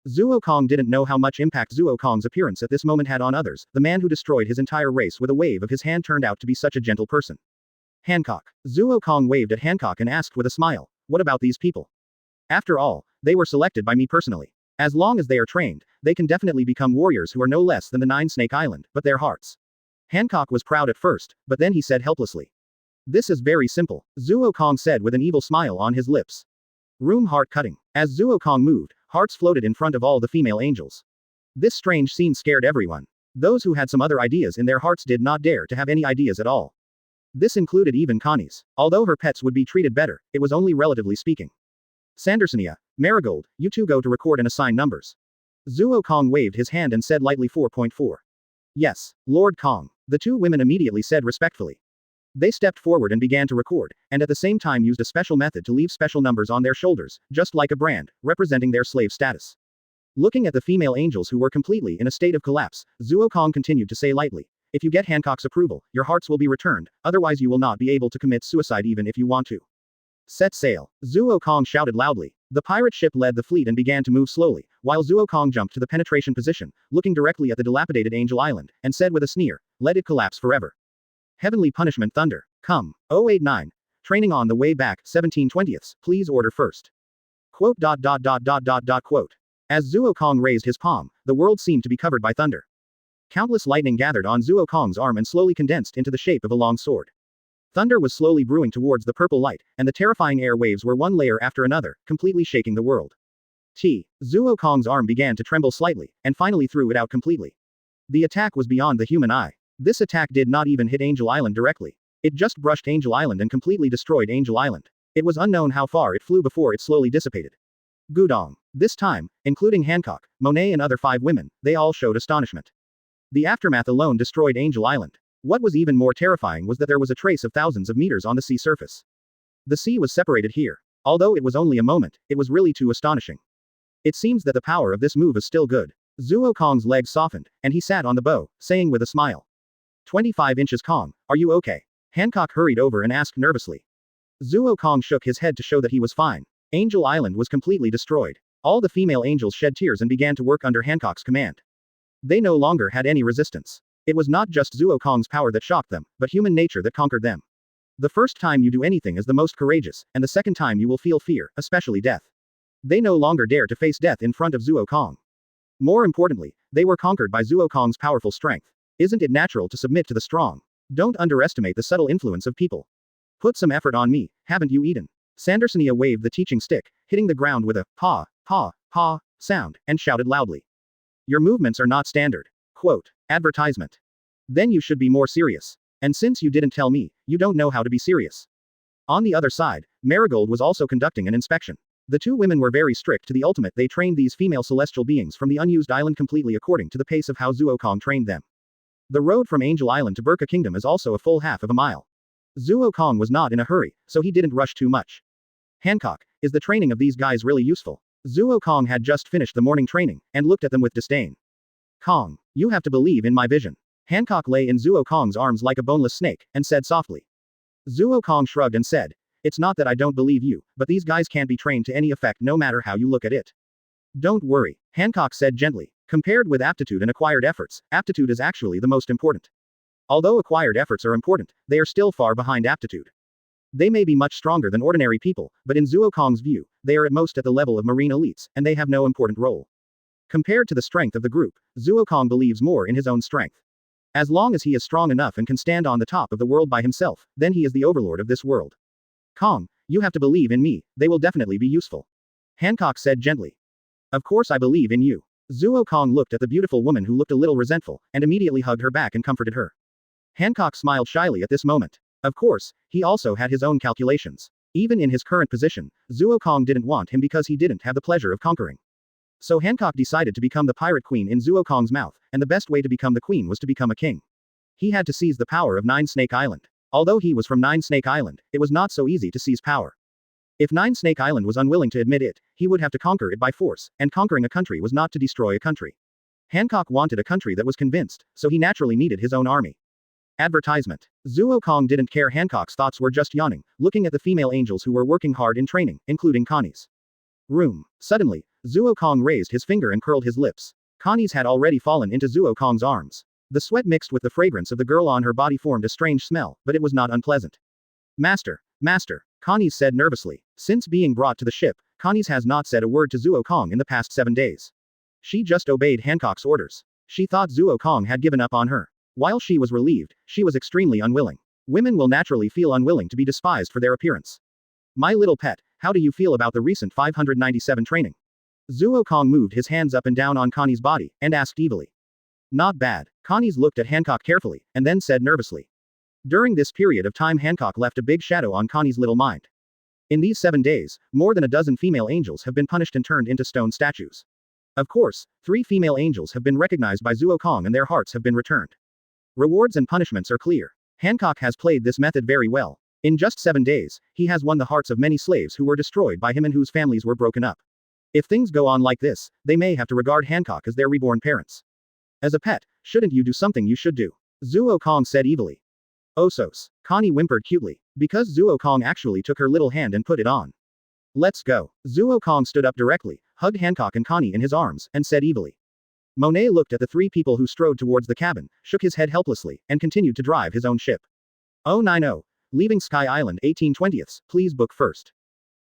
Speaker 2: Zuo Kong didn't know how much impact Zuo Kong's appearance at this moment had on others. The man who destroyed his entire race with a wave of his hand turned out to be such a gentle person. Hancock. Zuo Kong waved at Hancock and asked with a smile, what about these people? After all, they were selected by me personally. As long as they are trained, they can definitely become warriors who are no less than the Nine Snake Island, but their hearts. Hancock was proud at first, but then he said helplessly. This is very simple, Zuo Kong said with an evil smile on his lips. Room heart cutting. As Zuo Kong moved, hearts floated in front of all the female angels. This strange scene scared everyone. Those who had some other ideas in their hearts did not dare to have any ideas at all. This included even Connie's. Although her pets would be treated better, it was only relatively speaking. Sandersonia, Marigold, you two go to record and assign numbers. Zuo Kong waved his hand and said lightly 4.4. Yes, Lord Kong. The two women immediately said respectfully. They stepped forward and began to record, and at the same time used a special method to leave special numbers on their shoulders, just like a brand, representing their slave status. Looking at the female angels who were completely in a state of collapse, Zuo Kong continued to say lightly, if you get Hancock's approval, your hearts will be returned, otherwise you will not be able to commit suicide even if you want to. Set sail. Zuo Kong shouted loudly. The pirate ship led the fleet and began to move slowly, while Zuo Kong jumped to the penetration position, looking directly at the dilapidated Angel Island, and said with a sneer, "Let it collapse forever. Heavenly punishment thunder. Come. 089. Training on the way back, 17/20ths, please order first." Quote. Quote. As Zuo Kong raised his palm, the world seemed to be covered by thunder. Countless lightning gathered on Zuo Kong's arm and slowly condensed into the shape of a long sword. Thunder was slowly brewing towards the purple light, and the terrifying air waves were one layer after another, completely shaking the world. Zuo Kong's arm began to tremble slightly, and finally threw it out completely. The attack was beyond the human eye. This attack did not even hit Angel Island directly. It just brushed Angel Island and completely destroyed Angel Island. It was unknown how far it flew before it slowly dissipated. Gudong. This time, including Hancock, Monet and other 5 women, they all showed astonishment. The aftermath alone destroyed Angel Island. What was even more terrifying was that there was a trace of thousands of meters on the sea surface. The sea was separated here. Although it was only a moment, it was really too astonishing. It seems that the power of this move is still good. Zuo Kong's legs softened, and he sat on the bow, saying with a smile. 25 inches Kong, are you okay? Hancock hurried over and asked nervously. Zuo Kong shook his head to show that he was fine. Angel Island was completely destroyed. All the female angels shed tears and began to work under Hancock's command. They no longer had any resistance. It was not just Zuo Kong's power that shocked them, but human nature that conquered them. The first time you do anything is the most courageous, and the second time you will feel fear, especially death. They no longer dare to face death in front of Zuo Kong. More importantly, they were conquered by Zuo Kong's powerful strength. Isn't it natural to submit to the strong? Don't underestimate the subtle influence of people. Put some effort on me, haven't you Eden? Sandersonia waved the teaching stick, hitting the ground with a paw sound, and shouted loudly. Your movements are not standard. Quote. Advertisement. Then you should be more serious. And since you didn't tell me, you don't know how to be serious. On the other side, Marigold was also conducting an inspection. The 2 women were very strict to the ultimate. They trained these female celestial beings from the unused island completely according to the pace of how Zuo Kong trained them. The road from Angel Island to Burka Kingdom is also a full half of a mile. Zuo Kong was not in a hurry, so he didn't rush too much. Hancock, is the training of these guys really useful? Zuo Kong had just finished the morning training, and looked at them with disdain. Kong, you have to believe in my vision. Hancock lay in Zuo Kong's arms like a boneless snake, and said softly. Zuo Kong shrugged and said, it's not that I don't believe you, but these guys can't be trained to any effect no matter how you look at it. Don't worry, Hancock said gently. Compared with aptitude and acquired efforts, aptitude is actually the most important. Although acquired efforts are important, they are still far behind aptitude. They may be much stronger than ordinary people, but in Zuo Kong's view, they are at most at the level of marine elites, and they have no important role. Compared to the strength of the group, Zuo Kong believes more in his own strength. As long as he is strong enough and can stand on the top of the world by himself, then he is the overlord of this world. Kong, you have to believe in me, they will definitely be useful. Hancock said gently. Of course I believe in you. Zuo Kong looked at the beautiful woman who looked a little resentful, and immediately hugged her back and comforted her. Hancock smiled shyly at this moment. Of course, he also had his own calculations. Even in his current position, Zuo Kong didn't want him because he didn't have the pleasure of conquering. So Hancock decided to become the pirate queen in Zuo Kong's mouth, and the best way to become the queen was to become a king. He had to seize the power of Nine Snake Island. Although he was from Nine Snake Island, it was not so easy to seize power. If Nine Snake Island was unwilling to admit it, he would have to conquer it by force, and conquering a country was not to destroy a country. Hancock wanted a country that was convinced, so he naturally needed his own army. Advertisement. Zuo Kong didn't care. Hancock's thoughts were just yawning, looking at the female angels who were working hard in training, including Connie's room. Suddenly, Zuo Kong raised his finger and curled his lips. Connie's had already fallen into Zuo Kong's arms. The sweat mixed with the fragrance of the girl on her body formed a strange smell, but it was not unpleasant. Master, Connie's said nervously. Since being brought to the ship, Connie's has not said a word to Zuo Kong in the past 7 days. She just obeyed Hancock's orders. She thought Zuo Kong had given up on her. While she was relieved, she was extremely unwilling. Women will naturally feel unwilling to be despised for their appearance. My little pet, how do you feel about the recent 597 training? Zuo Kong moved his hands up and down on Connie's body, and asked evilly. Not bad. Connie's looked at Hancock carefully, and then said nervously. During this period of time Hancock left a big shadow on Connie's little mind. In these 7 days, more than a dozen female angels have been punished and turned into stone statues. Of course, 3 female angels have been recognized by Zuo Kong and their hearts have been returned. Rewards and punishments are clear. Hancock has played this method very well. In just 7 days, he has won the hearts of many slaves who were destroyed by him and whose families were broken up. If things go on like this, they may have to regard Hancock as their reborn parents. As a pet, shouldn't you do something you should do? Zuo Kong said evilly. Osos. Connie whimpered cutely. Because Zuo Kong actually took her little hand and put it on Let's go. Zuo Kong stood up directly, hugged Hancock and Connie in his arms, and said evilly. Monet looked at the three people who strode towards the cabin, shook his head helplessly, and continued to drive his own ship. 090. Leaving Sky Island 18/20, please book first.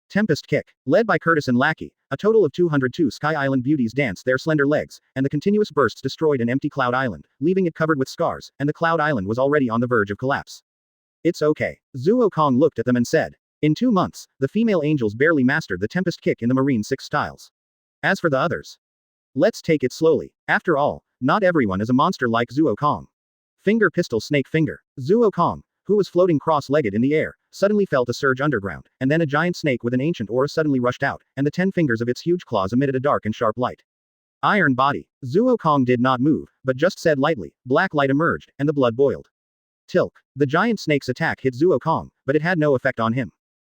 Speaker 2: Tempest Kick. Led by Curtis and Lackey, a total of 202 Sky Island beauties danced their slender legs, and the continuous bursts destroyed an empty Cloud Island, leaving it covered with scars, and the Cloud Island was already on the verge of collapse. It's okay. Zuo Kong looked at them and said. In 2 months, the female angels barely mastered the Tempest Kick in the Marine 6 styles. As for the others, let's take it slowly. After all, not everyone is a monster like Zuo Kong. Finger pistol snake finger. Zuo Kong, who was floating cross-legged in the air, suddenly felt a surge underground, and then a giant snake with an ancient aura suddenly rushed out, and the 10 fingers of its huge claws emitted a dark and sharp light. Iron body. Zuo Kong did not move, but just said lightly, black light emerged, and the blood boiled. Tilk. The giant snake's attack hit Zuo Kong, but it had no effect on him.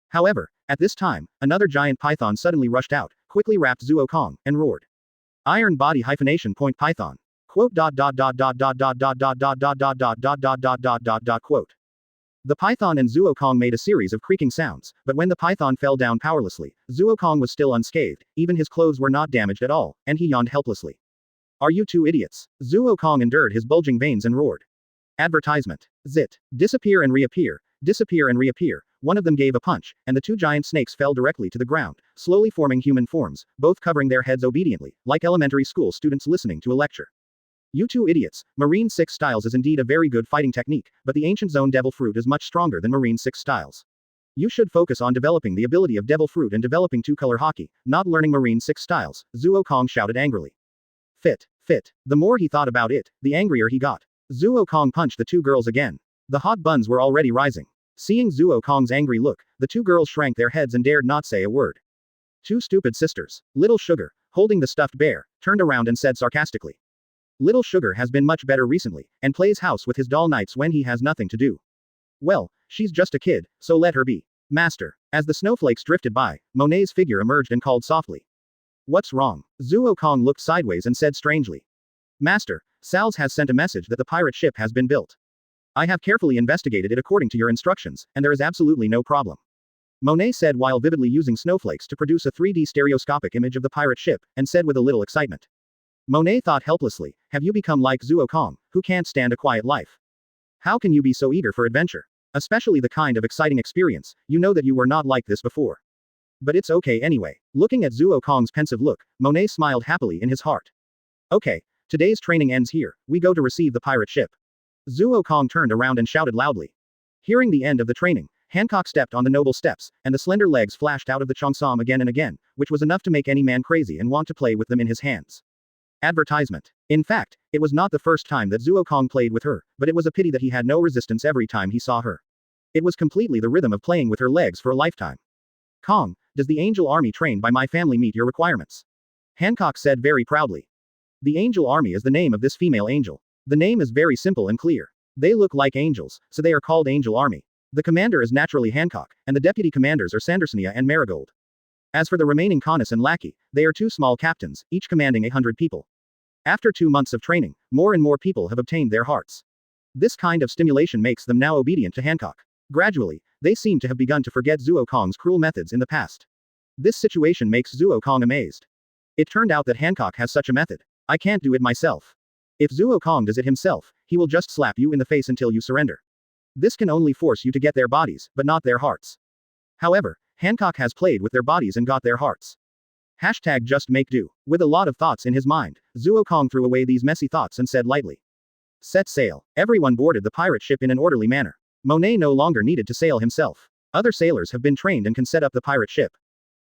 Speaker 2: However, at this time, another giant python suddenly rushed out, quickly wrapped Zuo Kong, and roared. Iron body hyphenation point python. Quote dot dot dot dot dot dot dot dot dot dot dot dot dot dot dot dot dot dot quote. The python and Zuo Kong made a series of creaking sounds, but when the python fell down powerlessly, Zuo Kong was still unscathed, even his clothes were not damaged at all, and he yawned helplessly. Are you two idiots? Zuo Kong endured his bulging veins and roared. Advertisement. Zit. Disappear and reappear, disappear and reappear. One of them gave a punch, and the 2 giant snakes fell directly to the ground, slowly forming human forms, both covering their heads obediently, like elementary school students listening to a lecture. You two idiots, Marine 6 styles is indeed a very good fighting technique, but the ancient zone Devil Fruit is much stronger than Marine 6 styles. You should focus on developing the ability of Devil Fruit and developing 2-color hockey, not learning Marine 6 styles, Zuo Kong shouted angrily. Fit. The more he thought about it, the angrier he got. Zuo Kong punched the 2 girls again. The hot buns were already rising. Seeing Zuo Kong's angry look, the 2 girls shrank their heads and dared not say a word. 2 stupid sisters. Little Sugar, holding the stuffed bear, turned around and said sarcastically. Little Sugar has been much better recently, and plays house with his doll nights when he has nothing to do. Well, she's just a kid, so let her be. Master. As the snowflakes drifted by, Monet's figure emerged and called softly. What's wrong? Zuo Kong looked sideways and said strangely. Master, Sal's has sent a message that the pirate ship has been built. I have carefully investigated it according to your instructions, and there is absolutely no problem. Monet said while vividly using snowflakes to produce a 3D stereoscopic image of the pirate ship, and said with a little excitement. Monet thought helplessly, have you become like Zuo Kong, who can't stand a quiet life? How can you be so eager for adventure? Especially the kind of exciting experience, you know that you were not like this before. But it's okay anyway. Looking at Zuo Kong's pensive look, Monet smiled happily in his heart. Okay, today's training ends here, we go to receive the pirate ship. Zuo Kong turned around and shouted loudly. Hearing the end of the training, Hancock stepped on the noble steps, and the slender legs flashed out of the cheongsam again and again, which was enough to make any man crazy and want to play with them in his hands. Advertisement. In fact, it was not the first time that Zuo Kong played with her, but it was a pity that he had no resistance every time he saw her. It was completely the rhythm of playing with her legs for a lifetime. Kong, does the Angel Army trained by my family meet your requirements? Hancock said very proudly. The Angel Army is the name of this female angel. The name is very simple and clear. They look like angels, so they are called Angel Army. The commander is naturally Hancock, and the deputy commanders are Sandersonia and Marigold. As for the remaining Connis and Lackey, they are 2 small captains, each commanding 100 people. After 2 months of training, more and more people have obtained their hearts. This kind of stimulation makes them now obedient to Hancock. Gradually, they seem to have begun to forget Zuo Kong's cruel methods in the past. This situation makes Zuo Kong amazed. It turned out that Hancock has such a method. I can't do it myself. If Zuo Kong does it himself, he will just slap you in the face until you surrender. This can only force you to get their bodies, but not their hearts. However, Hancock has played with their bodies and got their hearts. Hashtag just make do. With a lot of thoughts in his mind, Zuo Kong threw away these messy thoughts and said lightly. Set sail. Everyone boarded the pirate ship in an orderly manner. Monet no longer needed to sail himself. Other sailors have been trained and can set up the pirate ship.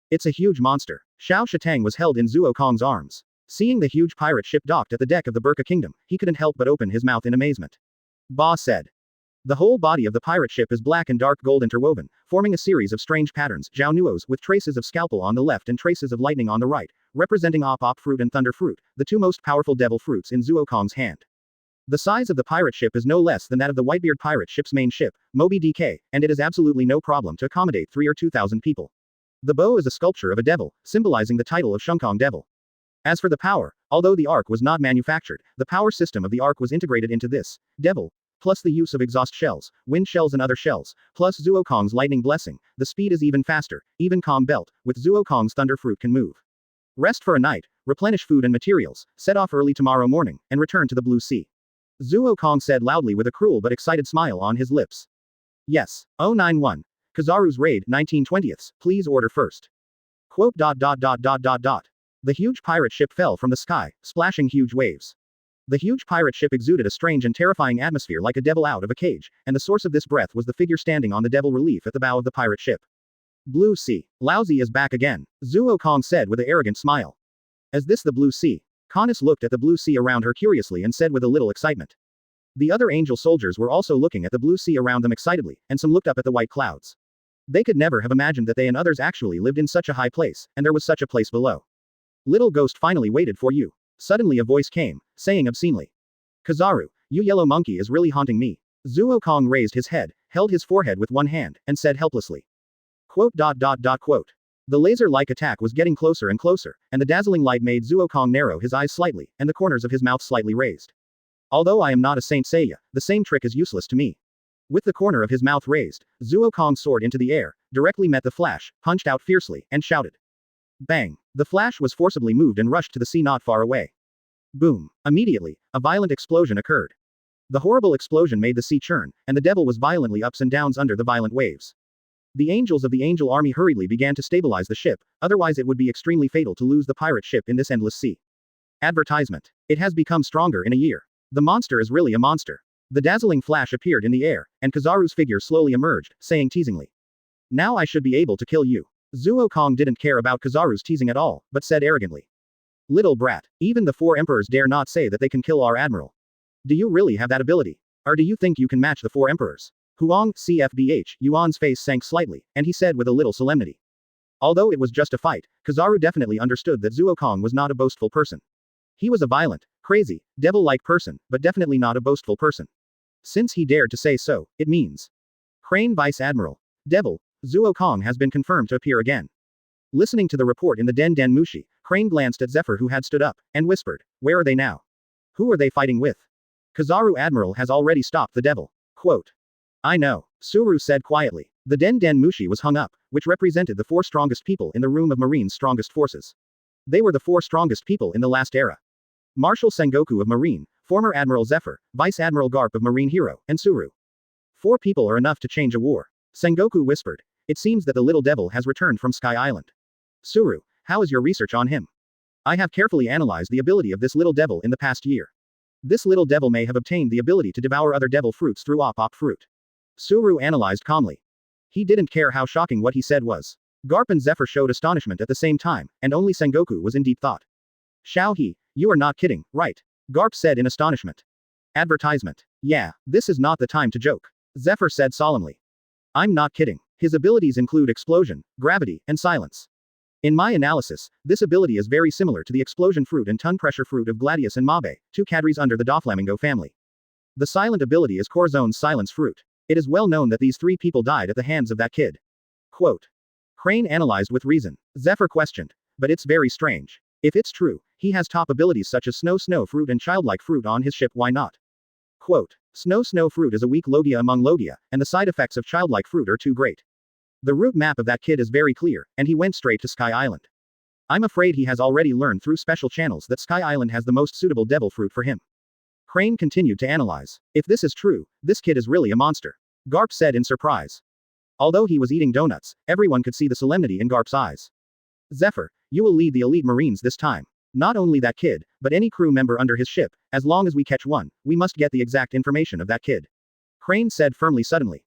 Speaker 2: It's a huge monster. Xiao Shatang was held in Zuo Kong's arms. Seeing the huge pirate ship docked at the deck of the Burka Kingdom, he couldn't help but open his mouth in amazement. Ba said. The whole body of the pirate ship is black and dark gold interwoven, forming a series of strange patterns, Zhao Nuos, with traces of scalpel on the left and traces of lightning on the right, representing Op Fruit and Thunder Fruit, the 2 most powerful devil fruits in Zuo Kong's hand. The size of the pirate ship is no less than that of the Whitebeard pirate ship's main ship, Moby DK, and it is absolutely no problem to accommodate 3 or 2,000 people. The bow is a sculpture of a devil, symbolizing the title of Shungkong Devil. As for the power, although the Ark was not manufactured, the power system of the Ark was integrated into this devil plus the use of exhaust shells, wind shells and other shells, plus Zuokong's lightning blessing, the speed is even faster, even calm belt, with Zuokong's Thunder Fruit can move. Rest for a night, replenish food and materials, set off early tomorrow morning, and return to the Blue Sea. Zuokong said loudly with a cruel but excited smile on his lips. Yes. 091. Kizaru's Raid, 1920ths, please order first. Quote. The huge pirate ship fell from the sky, splashing huge waves. The huge pirate ship exuded a strange and terrifying atmosphere like a devil out of a cage, and the source of this breath was the figure standing on the devil relief at the bow of the pirate ship. Blue Sea. Laozi is back again, Zuokong said with an arrogant smile. Is this the Blue Sea? Canis looked at the blue sea around her curiously and said with a little excitement. The other angel soldiers were also looking at the blue sea around them excitedly, and some looked up at the white clouds. They could never have imagined that they and others actually lived in such a high place, and there was such a place below. Little ghost finally waited for you. Suddenly a voice came, saying obscenely. Kizaru, you yellow monkey is really haunting me. Zuokong raised his head, held his forehead with one hand, and said helplessly. Quote. The laser-like attack was getting closer and closer, and the dazzling light made Zuokong narrow his eyes slightly, and the corners of his mouth slightly raised. Although I am not a Saint Seiya, the same trick is useless to me. With the corner of his mouth raised, Zuokong soared into the air, directly met the flash, punched out fiercely, and shouted. Bang! The flash was forcibly moved and rushed to the sea not far away. Boom! Immediately, a violent explosion occurred. The horrible explosion made the sea churn, and the devil was violently ups and downs under the violent waves. The angels of the angel army hurriedly began to stabilize the ship, otherwise it would be extremely fatal to lose the pirate ship in this endless sea. Advertisement. It has become stronger in a year. The monster is really a monster. The dazzling flash appeared in the air, and Kizaru's figure slowly emerged, saying teasingly. Now I should be able to kill you. Zuokong didn't care about Kizaru's teasing at all, but said arrogantly. Little brat, even the 4 emperors dare not say that they can kill our admiral. Do you really have that ability? Or do you think you can match the 4 emperors? Huang, CFBH, Yuan's face sank slightly, and he said with a little solemnity. Although it was just a fight, Kizaru definitely understood that Zuokong was not a boastful person. He was a violent, crazy, devil-like person, but definitely not a boastful person. Since he dared to say so, it means. Crane Vice Admiral. Devil, Zuokong has been confirmed to appear again. Listening to the report in the Den Den Mushi, Crane glanced at Zephyr who had stood up, and whispered, where are they now? Who are they fighting with? Kizaru Admiral has already stopped the devil. Quote. I know, Suru said quietly. The Den Den Mushi was hung up, which represented the 4 strongest people in the room of Marine's strongest forces. They were the 4 strongest people in the last era. Marshal Sengoku of Marine, former Admiral Zephyr, Vice Admiral Garp of Marine Hero, and Suru. 4 people are enough to change a war. Sengoku whispered. It seems that the little devil has returned from Sky Island. Suru, how is your research on him? I have carefully analyzed the ability of this little devil in the past year. This little devil may have obtained the ability to devour other devil fruits through op fruit. Suru analyzed calmly. He didn't care how shocking what he said was. Garp and Zephyr showed astonishment at the same time, and only Sengoku was in deep thought. Xiao He, you are not kidding, right? Garp said in astonishment. Advertisement. Yeah, this is not the time to joke. Zephyr said solemnly. I'm not kidding. His abilities include explosion, gravity, and silence. In my analysis, this ability is very similar to the explosion fruit and ton pressure fruit of Gladius and Mabe, 2 cadres under the Doflamingo family. The silent ability is Corzone's silence fruit. It is well known that these 3 people died at the hands of that kid. Quote. Crane analyzed with reason. Zephyr questioned. But it's very strange. If it's true, he has top abilities such as snow fruit and childlike fruit on his ship, why not? Quote. Snow fruit is a weak Logia among Logia, and the side effects of childlike fruit are too great. The route map of that kid is very clear, and he went straight to Sky Island. I'm afraid he has already learned through special channels that Sky Island has the most suitable devil fruit for him. Crane continued to analyze. If this is true, this kid is really a monster. Garp said in surprise. Although he was eating donuts, everyone could see the solemnity in Garp's eyes. Zephyr, you will lead the elite Marines this time. Not only that kid, but any crew member under his ship, as long as we catch one, we must get the exact information of that kid. Crane said firmly suddenly.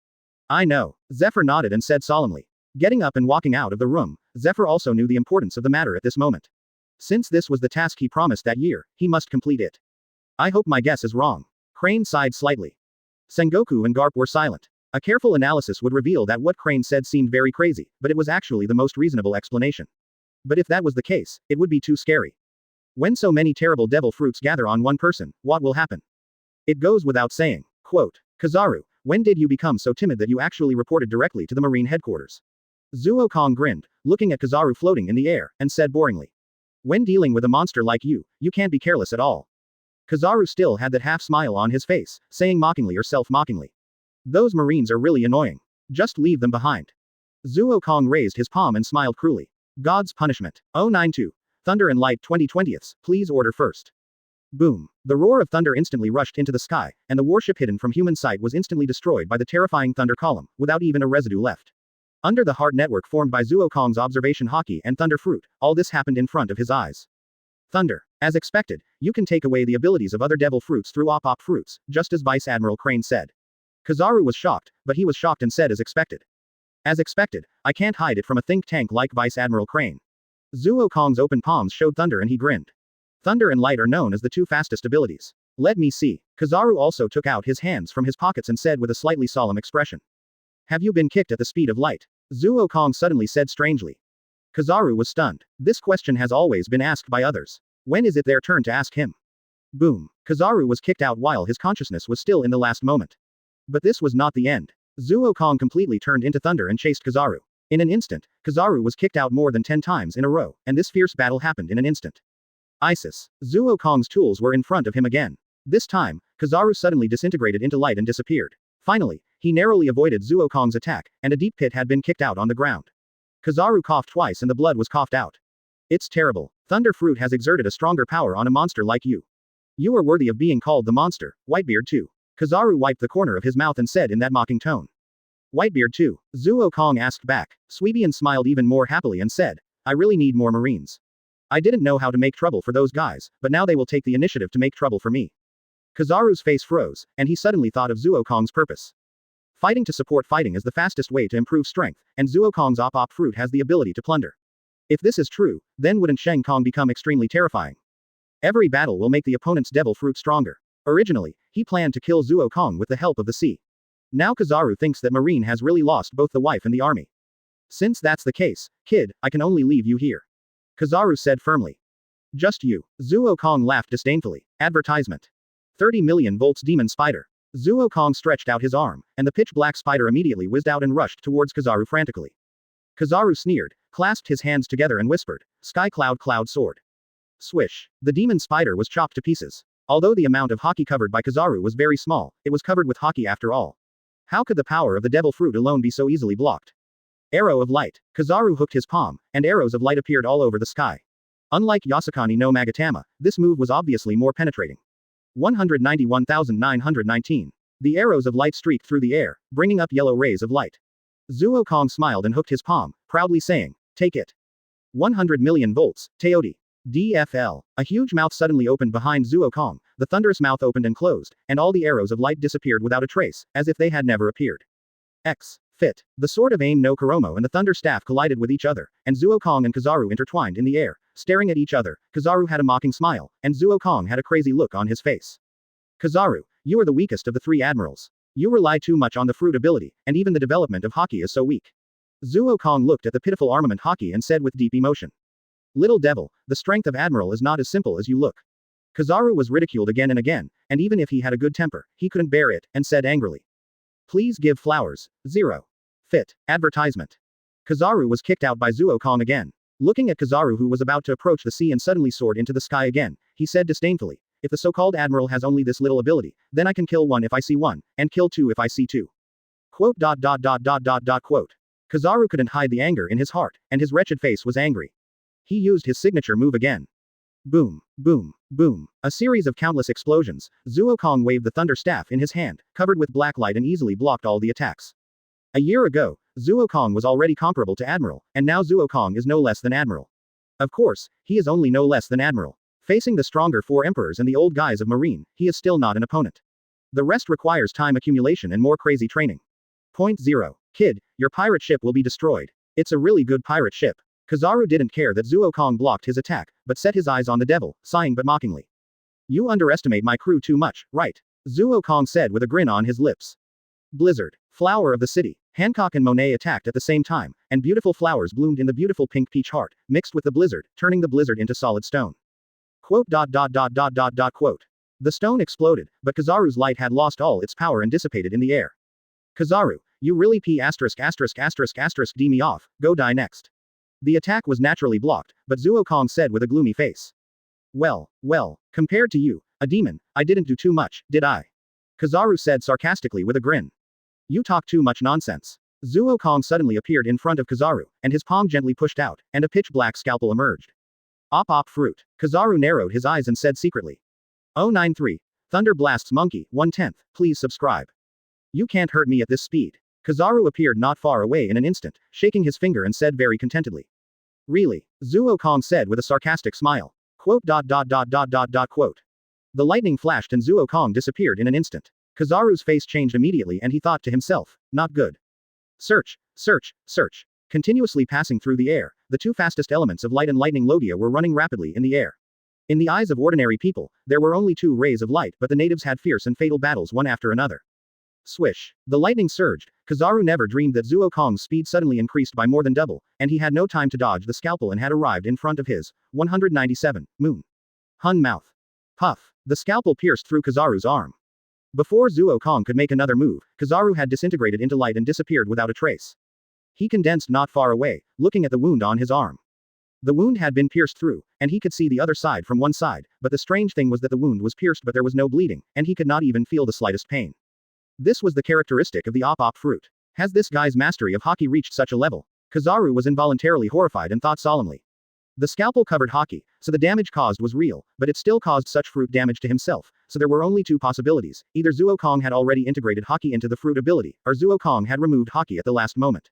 Speaker 2: I know. Zephyr nodded and said solemnly. Getting up and walking out of the room, Zephyr also knew the importance of the matter at this moment. Since this was the task he promised that year, he must complete it. I hope my guess is wrong. Crane sighed slightly. Sengoku and Garp were silent. A careful analysis would reveal that what Crane said seemed very crazy, but it was actually the most reasonable explanation. But if that was the case, it would be too scary. When so many terrible devil fruits gather on one person, what will happen? It goes without saying. Quote. Kizaru, when did you become so timid that you actually reported directly to the Marine headquarters? Zuokong grinned, looking at Kizaru floating in the air, and said boringly. When dealing with a monster like you can't be careless at all. Kizaru still had that half smile on his face, saying mockingly or self-mockingly. Those Marines are really annoying. Just leave them behind. Zuo Kong raised his palm and smiled cruelly. God's punishment. 092. Thunder and Light 20/20ths, please order first. Boom. The roar of thunder instantly rushed into the sky, and the warship hidden from human sight was instantly destroyed by the terrifying thunder column, without even a residue left. Under the heart network formed by Zuo Kong's observation Haki and Thunder Fruit, all this happened in front of his eyes. Thunder. As expected, you can take away the abilities of other devil fruits through op fruits, just as Vice Admiral Crane said. Kizaru was shocked, but he was shocked and said as expected. As expected, I can't hide it from a think tank like Vice Admiral Crane. Zuo Kong's open palms showed thunder and he grinned. Thunder and light are known as the two fastest abilities. Let me see. Kizaru also took out his hands from his pockets and said with a slightly solemn expression. Have you been kicked at the speed of light? Zuo Kong suddenly said strangely. Kizaru was stunned. This question has always been asked by others. When is it their turn to ask him? Boom. Kizaru was kicked out while his consciousness was still in the last moment. But this was not the end. Zuo Kong completely turned into thunder and chased Kizaru. In an instant, Kizaru was kicked out more than 10 times in a row, and this fierce battle happened in an instant. Isis. Zuo Kong's tools were in front of him again. This time, Kizaru suddenly disintegrated into light and disappeared. Finally, he narrowly avoided Zuo Kong's attack, and a deep pit had been kicked out on the ground. Kizaru coughed twice and the blood was coughed out. It's terrible. Thunder Fruit has exerted a stronger power on a monster like you. You are worthy of being called the monster, Whitebeard too. Kizaru wiped the corner of his mouth and said in that mocking tone. Whitebeard too? Zuo Kong asked back. Sweebian smiled even more happily and said, I really need more Marines. I didn't know how to make trouble for those guys, but now they will take the initiative to make trouble for me. Kizaru's face froze, and he suddenly thought of Zuo Kong's purpose. Fighting to support fighting is the fastest way to improve strength, and Zuo Kong's op fruit has the ability to plunder. If this is true, then wouldn't Sheng Kong become extremely terrifying? Every battle will make the opponent's devil fruit stronger. Originally, he planned to kill Zuo Kong with the help of the sea. Now Kizaru thinks that Marine has really lost both the wife and the army. Since that's the case, kid, I can only leave you here. Kizaru said firmly. Just you. Zuo Kong laughed disdainfully. Advertisement. 30 million volts demon spider. Zuo Kong stretched out his arm, and the pitch-black spider immediately whizzed out and rushed towards Kizaru frantically. Kizaru sneered, clasped his hands together and whispered, Sky Cloud Cloud Sword. Swish. The demon spider was chopped to pieces. Although the amount of Haki covered by Kizaru was very small, it was covered with Haki after all. How could the power of the devil fruit alone be so easily blocked? Arrow of light. Kizaru hooked his palm, and arrows of light appeared all over the sky. Unlike Yasukani no Magatama, this move was obviously more penetrating. 191,919. The arrows of light streaked through the air, bringing up yellow rays of light. Zuo Kong smiled and hooked his palm, proudly saying, take it. 100 million volts, Teodi. DFL. A huge mouth suddenly opened behind Zuo Kong, the thunderous mouth opened and closed, and all the arrows of light disappeared without a trace, as if they had never appeared. X. Fit. The sword of aim no Kuromo and the thunder staff collided with each other, and Zuo Kong and Kizaru intertwined in the air, staring at each other. Kizaru had a mocking smile, and Zuo Kong had a crazy look on his face. Kizaru, you are the weakest of the three admirals. You rely too much on the fruit ability, and even the development of Haki is so weak. Zuo Kong looked at the pitiful armament Haki and said with deep emotion. Little devil, the strength of admiral is not as simple as you look. Kizaru was ridiculed again and again, and even if he had a good temper, he couldn't bear it, and said angrily. Please give flowers. 0. Fit. Advertisement. Kizaru was kicked out by Zuo Kong again. Looking at Kizaru who was about to approach the sea and suddenly soared into the sky again, he said disdainfully, if the so-called admiral has only this little ability, then I can kill one if I see one, and kill two if I see two. Quote. Kizaru couldn't hide the anger in his heart, and his wretched face was angry. He used his signature move again. Boom, boom, boom. A series of countless explosions. Zuo Kong waved the thunder staff in his hand, covered with black light and easily blocked all the attacks. A year ago, Zuo Kong was already comparable to Admiral, and now Zuo Kong is no less than Admiral. Of course, he is only no less than Admiral. Facing the stronger four emperors and the old guys of Marine, he is still not an opponent. The rest requires time accumulation and more crazy training. Point 0. Kid, your pirate ship will be destroyed. It's a really good pirate ship. Kizaru didn't care that Zuo Kong blocked his attack, but set his eyes on the devil, sighing but mockingly. You underestimate my crew too much, right? Zuo Kong said with a grin on his lips. Blizzard. Flower of the city. Hancock and Monet attacked at the same time, and beautiful flowers bloomed in the beautiful pink peach heart, mixed with the blizzard, turning the blizzard into solid stone. Quote. The stone exploded, but Kizaru's light had lost all its power and dissipated in the air. Kizaru, you really d me off, go die next. The attack was naturally blocked, but Zuo Kong said with a gloomy face. Well, compared to you, A demon, I didn't do too much, did I? Kizaru said sarcastically with a grin. You talk too much nonsense. Zuo Kong suddenly appeared in front of Kizaru, and his palm gently pushed out, and a pitch-black scalpel emerged. Op fruit. Kizaru narrowed his eyes and said secretly. 093. Thunder Blasts Monkey, 1/10, please subscribe. You can't hurt me at this speed. Kizaru appeared not far away in an instant, shaking his finger and said very contentedly. Really? Zuo Kong said with a sarcastic smile. Quote. Quote. The lightning flashed and Zuo Kong disappeared in an instant. Kizaru's face changed immediately and he thought to himself, not good. Search, search, search. Continuously passing through the air, the two fastest elements of light and lightning Logia were running rapidly in the air. In the eyes of ordinary people, there were only two rays of light, but the natives had fierce and fatal battles one after another. Swish. The lightning surged. Kizaru never dreamed that Zuo Kong's speed suddenly increased by more than double, and he had no time to dodge the scalpel and had arrived in front of his 197 moon. Hun mouth. Puff. The scalpel pierced through Kizaru's arm. Before Zuo Kong could make another move, Kizaru had disintegrated into light and disappeared without a trace. He condensed not far away, looking at the wound on his arm. The wound had been pierced through, and he could see the other side from one side, but the strange thing was that the wound was pierced but there was no bleeding, and he could not even feel the slightest pain. This was the characteristic of the op fruit. Has this guy's mastery of hockey reached such a level? Kizaru was involuntarily horrified and thought solemnly. The scalpel covered hockey, so the damage caused was real, but it still caused such fruit damage to himself, so there were only two possibilities, either Zuo Kong had already integrated hockey into the fruit ability, or Zuo Kong had removed hockey at the last moment.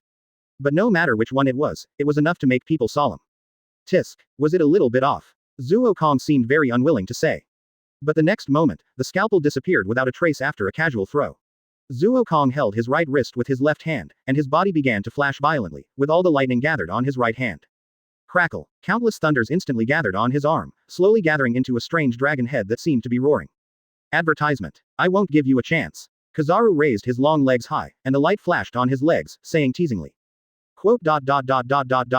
Speaker 2: But no matter which one it was enough to make people solemn. Tisk. Was it a little bit off? Zuo Kong seemed very unwilling to say. But the next moment, the scalpel disappeared without a trace after a casual throw. Zuo Kong held his right wrist with his left hand, and his body began to flash violently, with all the lightning gathered on his right hand. Crackle. Countless thunders instantly gathered on his arm, slowly gathering into a strange dragon head that seemed to be roaring. Advertisement. I won't give you a chance. Kizaru raised his long legs high, and the light flashed on his legs, saying teasingly. Quote.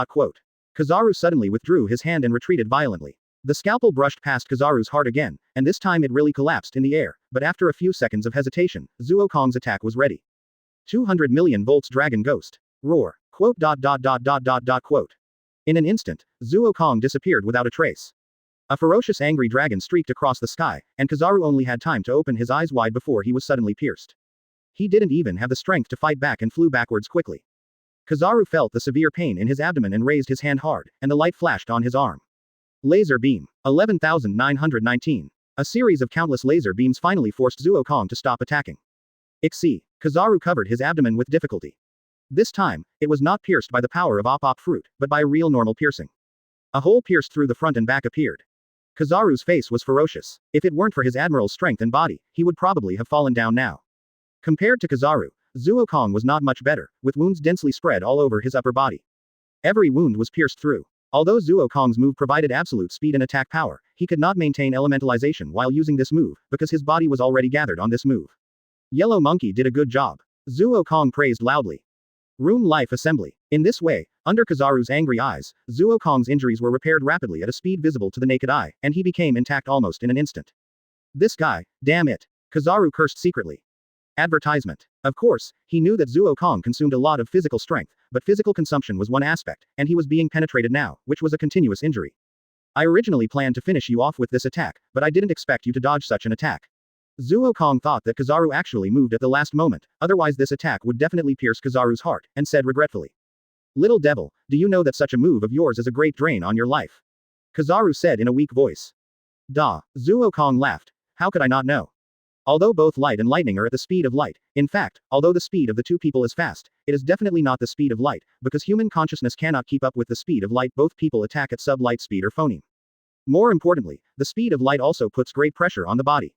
Speaker 2: Quote. Kizaru suddenly withdrew his hand and retreated violently. The scalpel brushed past Kizaru's heart again, and this time it really collapsed in the air, but after a few seconds of hesitation, Zuo Kong's attack was ready. 200 million volts Dragon Ghost. Roar. Quote. Quote. In an instant, Zuo Kong disappeared without a trace. A ferocious angry dragon streaked across the sky, and Kizaru only had time to open his eyes wide before he was suddenly pierced. He didn't even have the strength to fight back and flew backwards quickly. Kizaru felt the severe pain in his abdomen and raised his hand hard, and the light flashed on his arm. Laser beam. 11,919. A series of countless laser beams finally forced Zuo Kong to stop attacking. Ixi. Kizaru covered his abdomen with difficulty. This time, it was not pierced by the power of op fruit, but by a real normal piercing. A hole pierced through the front and back appeared. Kizaru's face was ferocious. If it weren't for his admiral's strength and body, he would probably have fallen down now. Compared to Kizaru, Zuo Kong was not much better, with wounds densely spread all over his upper body. Every wound was pierced through. Although Zuo Kong's move provided absolute speed and attack power, he could not maintain elementalization while using this move, because his body was already gathered on this move. Yellow Monkey did a good job. Zuo Kong praised loudly. Room Life Assembly. In this way, under Kizaru's angry eyes, Zuo Kong's injuries were repaired rapidly at a speed visible to the naked eye, and he became intact almost in an instant. This guy, damn it. Kizaru cursed secretly. Advertisement. Of course, he knew that Zuo Kong consumed a lot of physical strength, but physical consumption was one aspect, and he was being penetrated now, which was a continuous injury. I originally planned to finish you off with this attack, but I didn't expect you to dodge such an attack. Zuo Kong thought that Kizaru actually moved at the last moment, otherwise this attack would definitely pierce Kizaru's heart, and said regretfully. Little devil, do you know that such a move of yours is a great drain on your life? Kizaru said in a weak voice. Da. Zuo Kong laughed. How could I not know? Although both light and lightning are at the speed of light, in fact, although the speed of the two people is fast, it is definitely not the speed of light, because human consciousness cannot keep up with the speed of light. Both people attack at sub-light speed or phoneme. More importantly, the speed of light also puts great pressure on the body.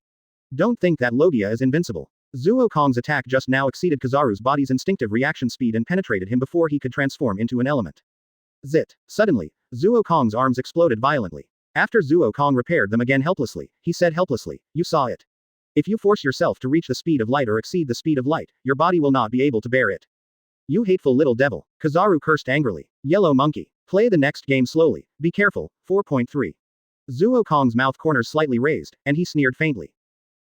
Speaker 2: Don't think that Logia is invincible. Zuo Kong's attack just now exceeded Kizaru's body's instinctive reaction speed and penetrated him before he could transform into an element. Zit. Suddenly, Zuo Kong's arms exploded violently. After Zuo Kong repaired them again helplessly, he said helplessly, you saw it. If you force yourself to reach the speed of light or exceed the speed of light, your body will not be able to bear it. You hateful little devil. Kizaru cursed angrily. Yellow Monkey. Play the next game slowly. Be careful. 4.3. Zuo Kong's mouth corners slightly raised, and he sneered faintly.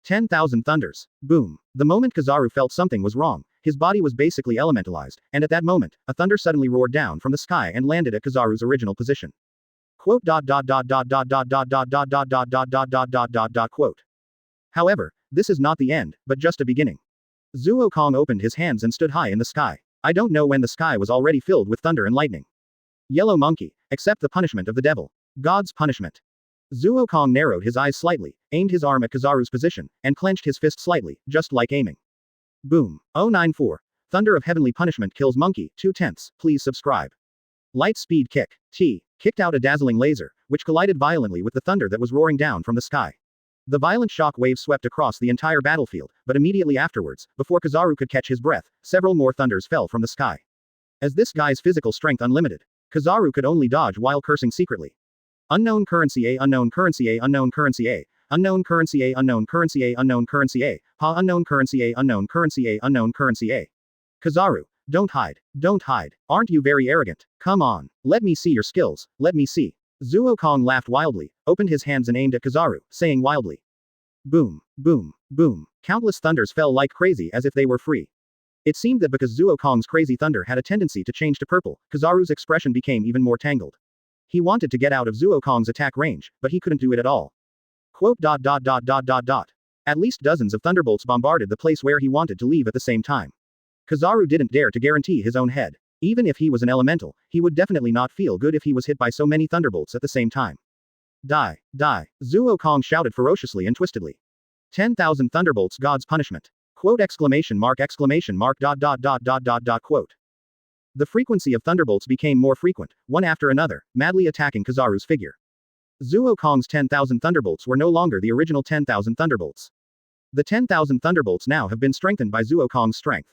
Speaker 2: 10,000 thunders. Boom. The moment Kizaru felt something was wrong, his body was basically elementalized, and at that moment, a thunder suddenly roared down from the sky and landed at Kizaru's original position. Quote. Quote. However, this is not the end, but just a beginning. Zuo Kong opened his hands and stood high in the sky. I don't know when the sky was already filled with thunder and lightning. Yellow monkey, accept the punishment of the devil. God's punishment. Zuo Kong narrowed his eyes slightly, aimed his arm at Kizaru's position, and clenched his fist slightly, just like aiming. Boom. 094. Thunder of Heavenly Punishment kills monkey, 2/10. Please subscribe. Light speed kick. T. Kicked out a dazzling laser, which collided violently with the thunder that was roaring down from the sky. The violent shock wave swept across the entire battlefield, but immediately afterwards, before Kizaru could catch his breath, several more thunders fell from the sky. As this guy's physical strength unlimited, Kizaru could only dodge while cursing secretly. Unknown currency A, unknown currency A, unknown currency A, unknown currency A, unknown currency A, unknown currency A, pa unknown currency A, unknown currency A, unknown currency A. Kizaru, don't hide, don't hide, aren't you very arrogant? Come on, let me see your skills, let me see. Zuo Kong laughed wildly, opened his hands and aimed at Kizaru, saying wildly. Boom, boom, boom. Countless thunders fell like crazy as if they were free. It seemed that because Zuo Kong's crazy thunder had a tendency to change to purple, Kizaru's expression became even more tangled. He wanted to get out of Zuo Kong's attack range, but he couldn't do it at all. Quote. At least dozens of thunderbolts bombarded the place where he wanted to leave at the same time. Kizaru didn't dare to guarantee his own head. Even if he was an elemental, he would definitely not feel good if he was hit by so many thunderbolts at the same time. Die, die, Zuo Kong shouted ferociously and twistedly. 10,000 thunderbolts, God's punishment. Quote. Quote. The frequency of thunderbolts became more frequent, one after another, madly attacking Kizaru's figure. Zuo Kong's 10,000 thunderbolts were no longer the original 10,000 thunderbolts. The 10,000 thunderbolts now have been strengthened by Zuo Kong's strength.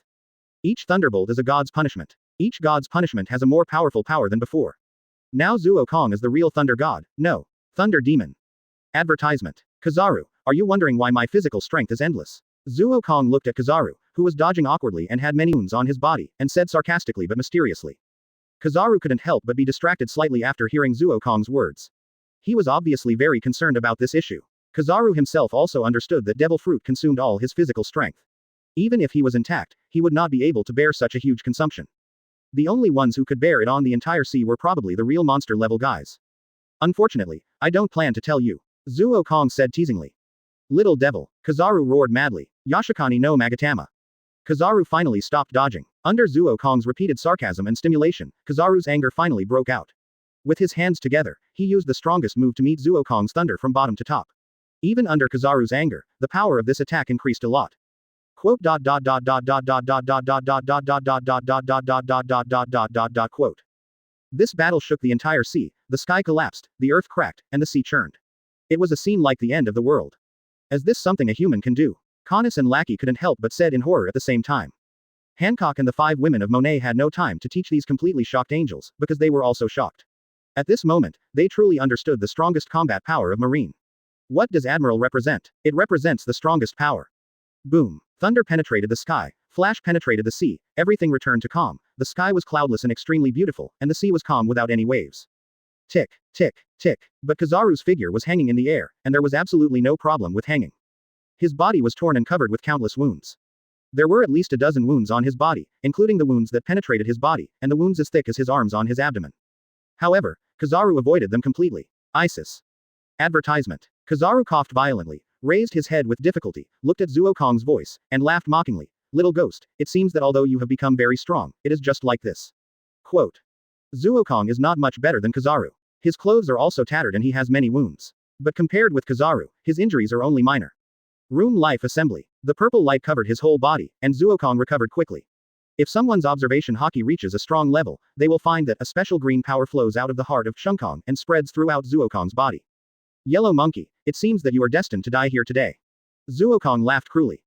Speaker 2: Each thunderbolt is a god's punishment. Each god's punishment has a more powerful power than before. Now Zuo Kong is the real thunder god, no, thunder demon. Advertisement. Kizaru, are you wondering why my physical strength is endless? Zuo Kong looked at Kizaru, who was dodging awkwardly and had many wounds on his body, and said sarcastically but mysteriously. Kizaru couldn't help but be distracted slightly after hearing Zuo Kong's words. He was obviously very concerned about this issue. Kizaru himself also understood that devil fruit consumed all his physical strength. Even if he was intact, he would not be able to bear such a huge consumption. The only ones who could bear it on the entire sea were probably the real monster-level guys. Unfortunately, I don't plan to tell you. Zuo Kong said teasingly. Little devil, Kizaru roared madly. Yashikani no Magatama. Kizaru finally stopped dodging. Under Zuo Kong's repeated sarcasm and stimulation, Kizaru's anger finally broke out. With his hands together, he used the strongest move to meet Zuo Kong's thunder from bottom to top. Even under Kizaru's anger, the power of this attack increased a lot. Quote. Quote. This battle shook the entire sea, the sky collapsed, the earth cracked, and the sea churned. It was a scene like the end of the world. Is this something a human can do? Canis and Lackey couldn't help but said in horror at the same time. Hancock and the 5 women of Monet had no time to teach these completely shocked angels, because they were also shocked. At this moment, they truly understood the strongest combat power of Marine. What does Admiral represent? It represents the strongest power. Boom. Thunder penetrated the sky, flash penetrated the sea, everything returned to calm, the sky was cloudless and extremely beautiful, and the sea was calm without any waves. Tick, tick, tick. But Kizaru's figure was hanging in the air, and there was absolutely no problem with hanging. His body was torn and covered with countless wounds. There were at least a dozen wounds on his body, including the wounds that penetrated his body, and the wounds as thick as his arms on his abdomen. However, Kizaru avoided them completely. ISIS. Advertisement. Kizaru coughed violently, raised his head with difficulty, looked at Zuo Kong's voice, and laughed mockingly. Little ghost, it seems that although you have become very strong, it is just like this. Quote. Zuo Kong is not much better than Kizaru. His clothes are also tattered and he has many wounds. But compared with Kizaru, his injuries are only minor. Room life assembly. The purple light covered his whole body, and Zuo Kong recovered quickly. If someone's observation haki reaches a strong level, they will find that a special green power flows out of the heart of Shungkong and spreads throughout Zuo Kong's body. Yellow monkey, it seems that you are destined to die here today. Zuo Kong laughed cruelly.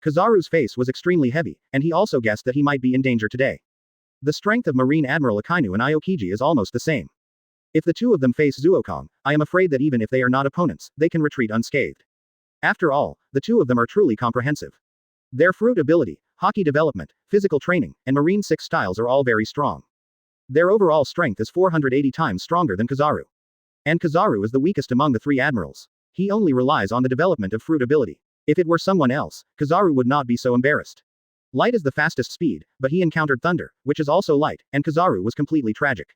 Speaker 2: Kizaru's face was extremely heavy, and he also guessed that he might be in danger today. The strength of Marine Admiral Akainu and Aokiji is almost the same. If the two of them face Zuo Kong, I am afraid that even if they are not opponents, they can retreat unscathed. After all, the two of them are truly comprehensive. Their fruit ability, haki development, physical training, and Marine 6 styles are all very strong. Their overall strength is 480 times stronger than Kizaru. And Kizaru is the weakest among the 3 admirals. He only relies on the development of fruit ability. If it were someone else, Kizaru would not be so embarrassed. Light is the fastest speed, but he encountered thunder, which is also light, and Kizaru was completely tragic.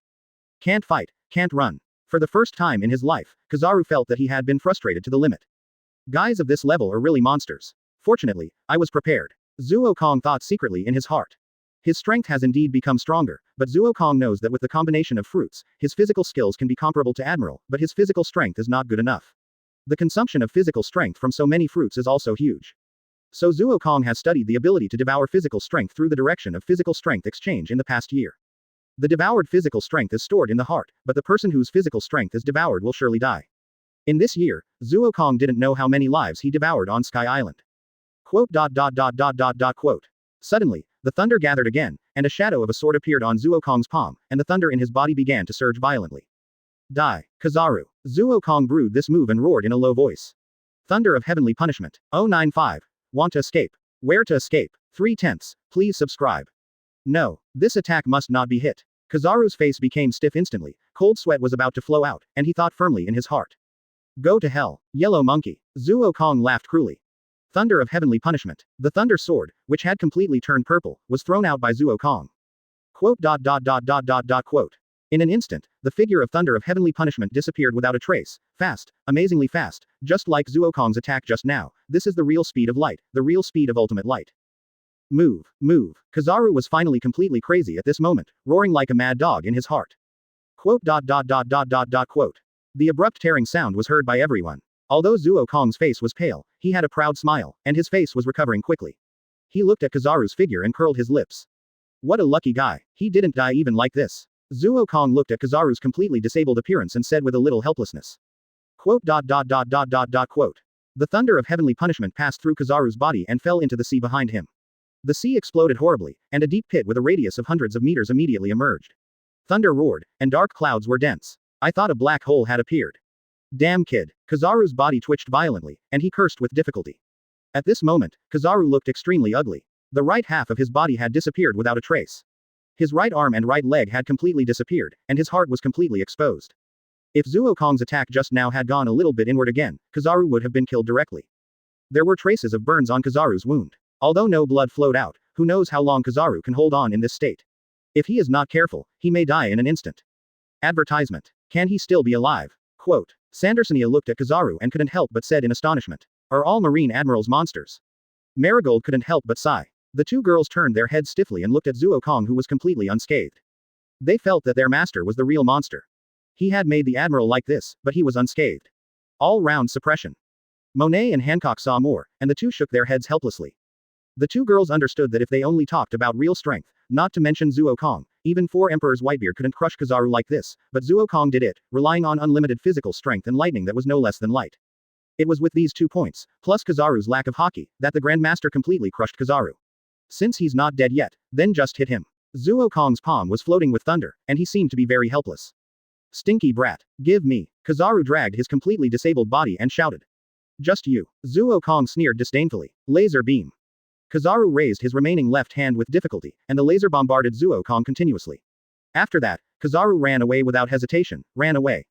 Speaker 2: Can't fight, can't run. For the first time in his life, Kizaru felt that he had been frustrated to the limit. Guys of this level are really monsters. Fortunately, I was prepared. Zuo Kong thought secretly in his heart. His strength has indeed become stronger, but Zuo Kong knows that with the combination of fruits, his physical skills can be comparable to Admiral, but his physical strength is not good enough. The consumption of physical strength from so many fruits is also huge. So Zuo Kong has studied the ability to devour physical strength through the direction of physical strength exchange in the past year. The devoured physical strength is stored in the heart, but the person whose physical strength is devoured will surely die. In this year, Zuo Kong didn't know how many lives he devoured on Sky Island. Quote. Quote. Suddenly, the thunder gathered again, and a shadow of a sword appeared on Zuo Kong's palm, and the thunder in his body began to surge violently. Die, Kizaru. Zuo Kong brewed this move and roared in a low voice. Thunder of heavenly punishment. 095. Want to escape? Where to escape? 3/10. Please subscribe. No, this attack must not be hit. Kizaru's face became stiff instantly, cold sweat was about to flow out, and he thought firmly in his heart. Go to hell, yellow monkey. Zuo Kong laughed cruelly. Thunder of heavenly punishment. The thunder sword, which had completely turned purple, was thrown out by Zuo Kong. Quote. Quote. In an instant, the figure of thunder of heavenly punishment disappeared without a trace, fast, amazingly fast, just like Zuo Kong's attack just now. This is the real speed of light, the real speed of ultimate light. Move, move. Kizaru was finally completely crazy at this moment, roaring like a mad dog in his heart. Quote. Quote. The abrupt tearing sound was heard by everyone. Although Zuo Kong's face was pale, he had a proud smile, and his face was recovering quickly. He looked at Kizaru's figure and curled his lips. What a lucky guy. He didn't die even like this. Zuo Kong looked at Kizaru's completely disabled appearance and said with a little helplessness. Quote. Quote. The thunder of heavenly punishment passed through Kizaru's body and fell into the sea behind him. The sea exploded horribly, and a deep pit with a radius of hundreds of meters immediately emerged. Thunder roared, and dark clouds were dense. I thought a black hole had appeared. Damn kid. Kizaru's body twitched violently, and he cursed with difficulty. At this moment, Kizaru looked extremely ugly. The right half of his body had disappeared without a trace. His right arm and right leg had completely disappeared, and his heart was completely exposed. If Zuo Kong's attack just now had gone a little bit inward again, Kizaru would have been killed directly. There were traces of burns on Kizaru's wound. Although no blood flowed out, who knows how long Kizaru can hold on in this state. If he is not careful, he may die in an instant. Advertisement. Can he still be alive? Quote. Sandersonia looked at Kizaru and couldn't help but said in astonishment. Are all Marine Admirals monsters? Marigold couldn't help but sigh. The two girls turned their heads stiffly and looked at Zuo Kong, who was completely unscathed. They felt that their master was the real monster. He had made the Admiral like this, but he was unscathed. All-round suppression. Monet and Hancock saw more, and the two shook their heads helplessly. The two girls understood that if they only talked about real strength, not to mention Zuo Kong, even 4 Emperors Whitebeard couldn't crush Kizaru like this, but Zuo Kong did it, relying on unlimited physical strength and lightning that was no less than light. It was with these 2 points, plus Kizaru's lack of haki, that the Grandmaster completely crushed Kizaru. Since he's not dead yet, then just hit him. Zuo Kong's palm was floating with thunder, and he seemed to be very helpless. Stinky brat. Give me. Kizaru dragged his completely disabled body and shouted. Just you. Zuo Kong sneered disdainfully. Laser beam. Kizaru raised his remaining left hand with difficulty, and the laser bombarded Zuo Kong continuously. After that, Kizaru ran away without hesitation, ran away.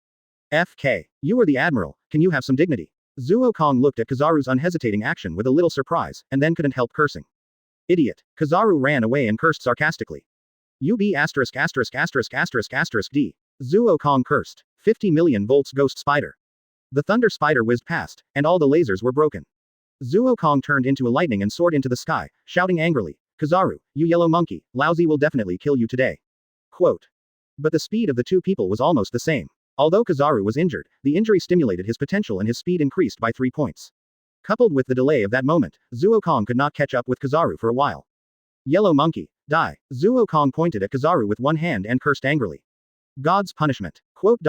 Speaker 2: FK. You are the Admiral, can you have some dignity? Zuo Kong looked at Kizaru's unhesitating action with a little surprise, and then couldn't help cursing. Idiot. Kizaru ran away and cursed sarcastically. UB ***************** D. Zuo Kong cursed. 50 million volts ghost spider. The thunder spider whizzed past, and all the lasers were broken. Zuo Kong turned into a lightning and soared into the sky, shouting angrily, Kizaru, you yellow monkey, Laozi will definitely kill you today. Quote. But the speed of the two people was almost the same. Although Kizaru was injured, the injury stimulated his potential and his speed increased by 3 points. Coupled with the delay of that moment, Zuo Kong could not catch up with Kizaru for a while. Yellow monkey, die. Zuo Kong pointed at Kizaru with one hand and cursed angrily. God's punishment. Quote.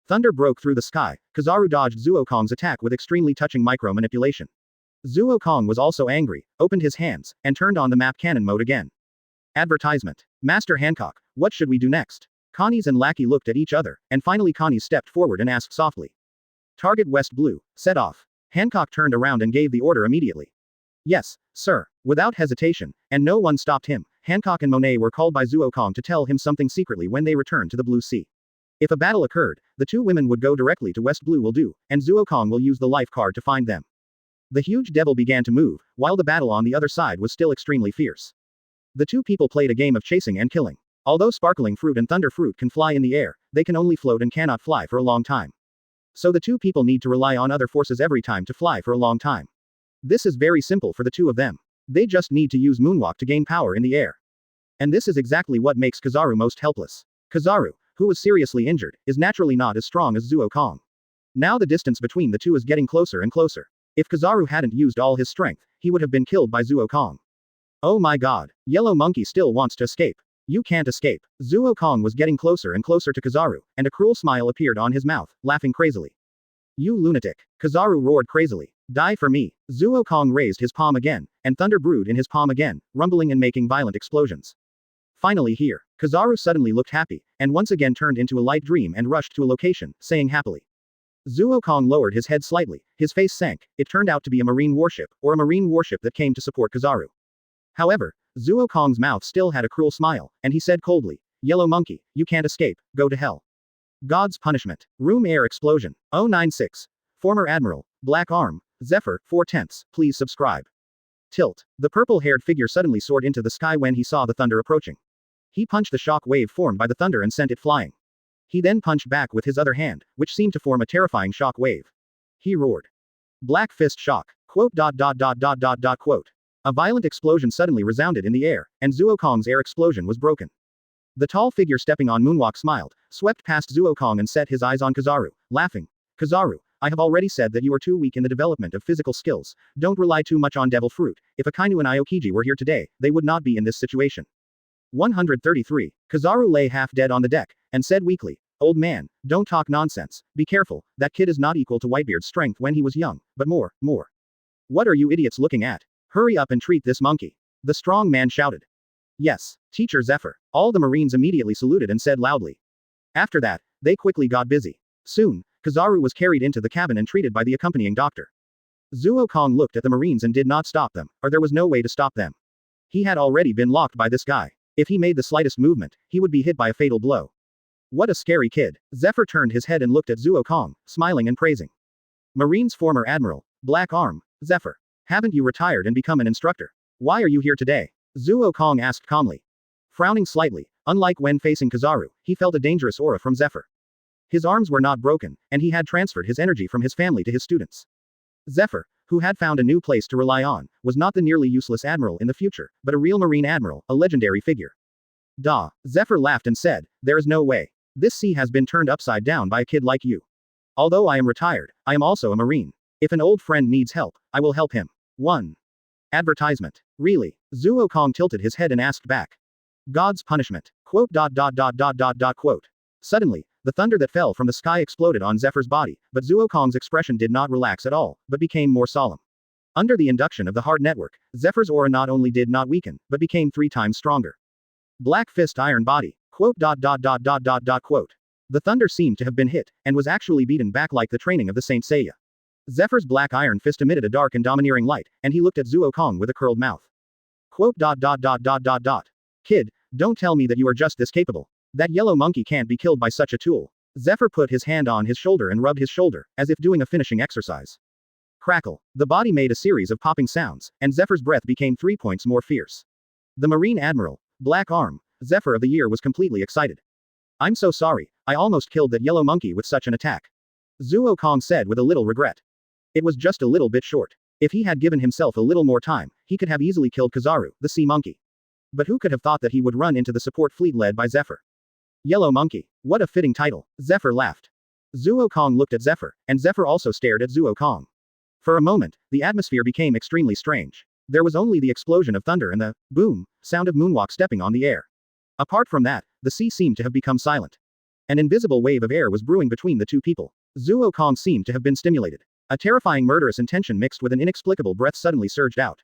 Speaker 2: Thunder broke through the sky. Kizaru dodged Zuo Kong's attack with extremely touching micro-manipulation. Zuo Kong was also angry, opened his hands, and turned on the map cannon mode again. Advertisement. Master Hancock, what should we do next? Connie's and Lackey looked at each other, and finally Connie stepped forward and asked softly. Target West Blue, set off. Hancock turned around and gave the order immediately. Yes, sir. Without hesitation, and no one stopped him, Hancock and Monet were called by Zuo Kong to tell him something secretly when they returned to the Blue Sea. If a battle occurred, the two women would go directly to West Blue will do, and Zuo Kong will use the life card to find them. The huge devil began to move, while the battle on the other side was still extremely fierce. The two people played a game of chasing and killing. Although sparkling fruit and thunder fruit can fly in the air, they can only float and cannot fly for a long time. So the two people need to rely on other forces every time to fly for a long time. This is very simple for the two of them. They just need to use moonwalk to gain power in the air. And this is exactly what makes Kizaru most helpless. Kizaru, who was seriously injured, is naturally not as strong as Zuo Kong. Now the distance between the two is getting closer and closer. If Kizaru hadn't used all his strength, he would have been killed by Zuo Kong. Oh my god, Yellow Monkey still wants to escape. You can't escape. Zuo Kong was getting closer and closer to Kizaru, and a cruel smile appeared on his mouth, laughing crazily. You lunatic. Kizaru roared crazily. Die for me. Zuo Kong raised his palm again, and thunder brewed in his palm again, rumbling and making violent explosions. Finally here, Kizaru suddenly looked happy, and once again turned into a light dream and rushed to a location, saying happily. Zuo Kong lowered his head slightly, his face sank. It turned out to be a marine warship, or a marine warship that came to support Kizaru. However, Zuo Kong's mouth still had a cruel smile, and he said coldly, Yellow Monkey, you can't escape, go to hell. God's punishment. Room air explosion. 096. Former Admiral, Black Arm, Zephyr, 4/10, please subscribe. Tilt. The purple-haired figure suddenly soared into the sky when he saw the thunder approaching. He punched the shock wave formed by the thunder and sent it flying. He then punched back with his other hand, which seemed to form a terrifying shock wave. He roared. Black fist shock. Quote. A violent explosion suddenly resounded in the air, and Zuo Kong's air explosion was broken. The tall figure stepping on moonwalk smiled, swept past Zuo Kong and set his eyes on Kizaru, laughing. Kizaru, I have already said that you are too weak in the development of physical skills. Don't rely too much on devil fruit. If Akainu and Aokiji were here today, they would not be in this situation. 133. Kizaru lay half dead on the deck, and said weakly, Old man, don't talk nonsense. Be careful, that kid is not equal to Whitebeard's strength when he was young, but more. What are you idiots looking at? Hurry up and treat this monkey. The strong man shouted. Yes, Teacher Zephyr. All the Marines immediately saluted and said loudly. After that, they quickly got busy. Soon, Kizaru was carried into the cabin and treated by the accompanying doctor. Zuo Kong looked at the Marines and did not stop them, or there was no way to stop them. He had already been locked by this guy. If he made the slightest movement, he would be hit by a fatal blow. What a scary kid. Zephyr turned his head and looked at Zuo Kong, smiling and praising. Marine's former Admiral, Black Arm, Zephyr. Haven't you retired and become an instructor? Why are you here today? Zuo Kong asked calmly. Frowning slightly, unlike when facing Kizaru, he felt a dangerous aura from Zephyr. His arms were not broken, and he had transferred his energy from his family to his students. Zephyr, who had found a new place to rely on, was not the nearly useless admiral in the future, but a real marine admiral, a legendary figure. Duh. Zephyr laughed and said, there is no way. This sea has been turned upside down by a kid like you. Although I am retired, I am also a marine. If an old friend needs help, I will help him. 1. Advertisement. Really? Zuo Kong tilted his head and asked back. God's punishment. Quote. Suddenly, the thunder that fell from the sky exploded on Zephyr's body, but Zuo Kong's expression did not relax at all, but became more solemn. Under the induction of the heart network, Zephyr's aura not only did not weaken, but became 3 times stronger. Black fist iron body. Quote. The thunder seemed to have been hit, and was actually beaten back like the training of the Saint Seiya. Zephyr's black iron fist emitted a dark and domineering light, and he looked at Zuo Kong with a curled mouth. Quote. Kid, don't tell me that you are just this capable. That yellow monkey can't be killed by such a tool. Zephyr put his hand on his shoulder and rubbed his shoulder, as if doing a finishing exercise. Crackle. The body made a series of popping sounds, and Zephyr's breath became 3 points more fierce. The Marine Admiral, Black Arm, Zephyr of the Year was completely excited. I'm so sorry, I almost killed that yellow monkey with such an attack. Zuo Kong said with a little regret. It was just a little bit short. If he had given himself a little more time, he could have easily killed Kizaru, the sea monkey. But who could have thought that he would run into the support fleet led by Zephyr? Yellow Monkey. What a fitting title. Zephyr laughed. Zuo Kong looked at Zephyr, and Zephyr also stared at Zuo Kong. For a moment, the atmosphere became extremely strange. There was only the explosion of thunder and the boom sound of moonwalk stepping on the air. Apart from that, the sea seemed to have become silent. An invisible wave of air was brewing between the two people. Zuo Kong seemed to have been stimulated. A terrifying murderous intention mixed with an inexplicable breath suddenly surged out.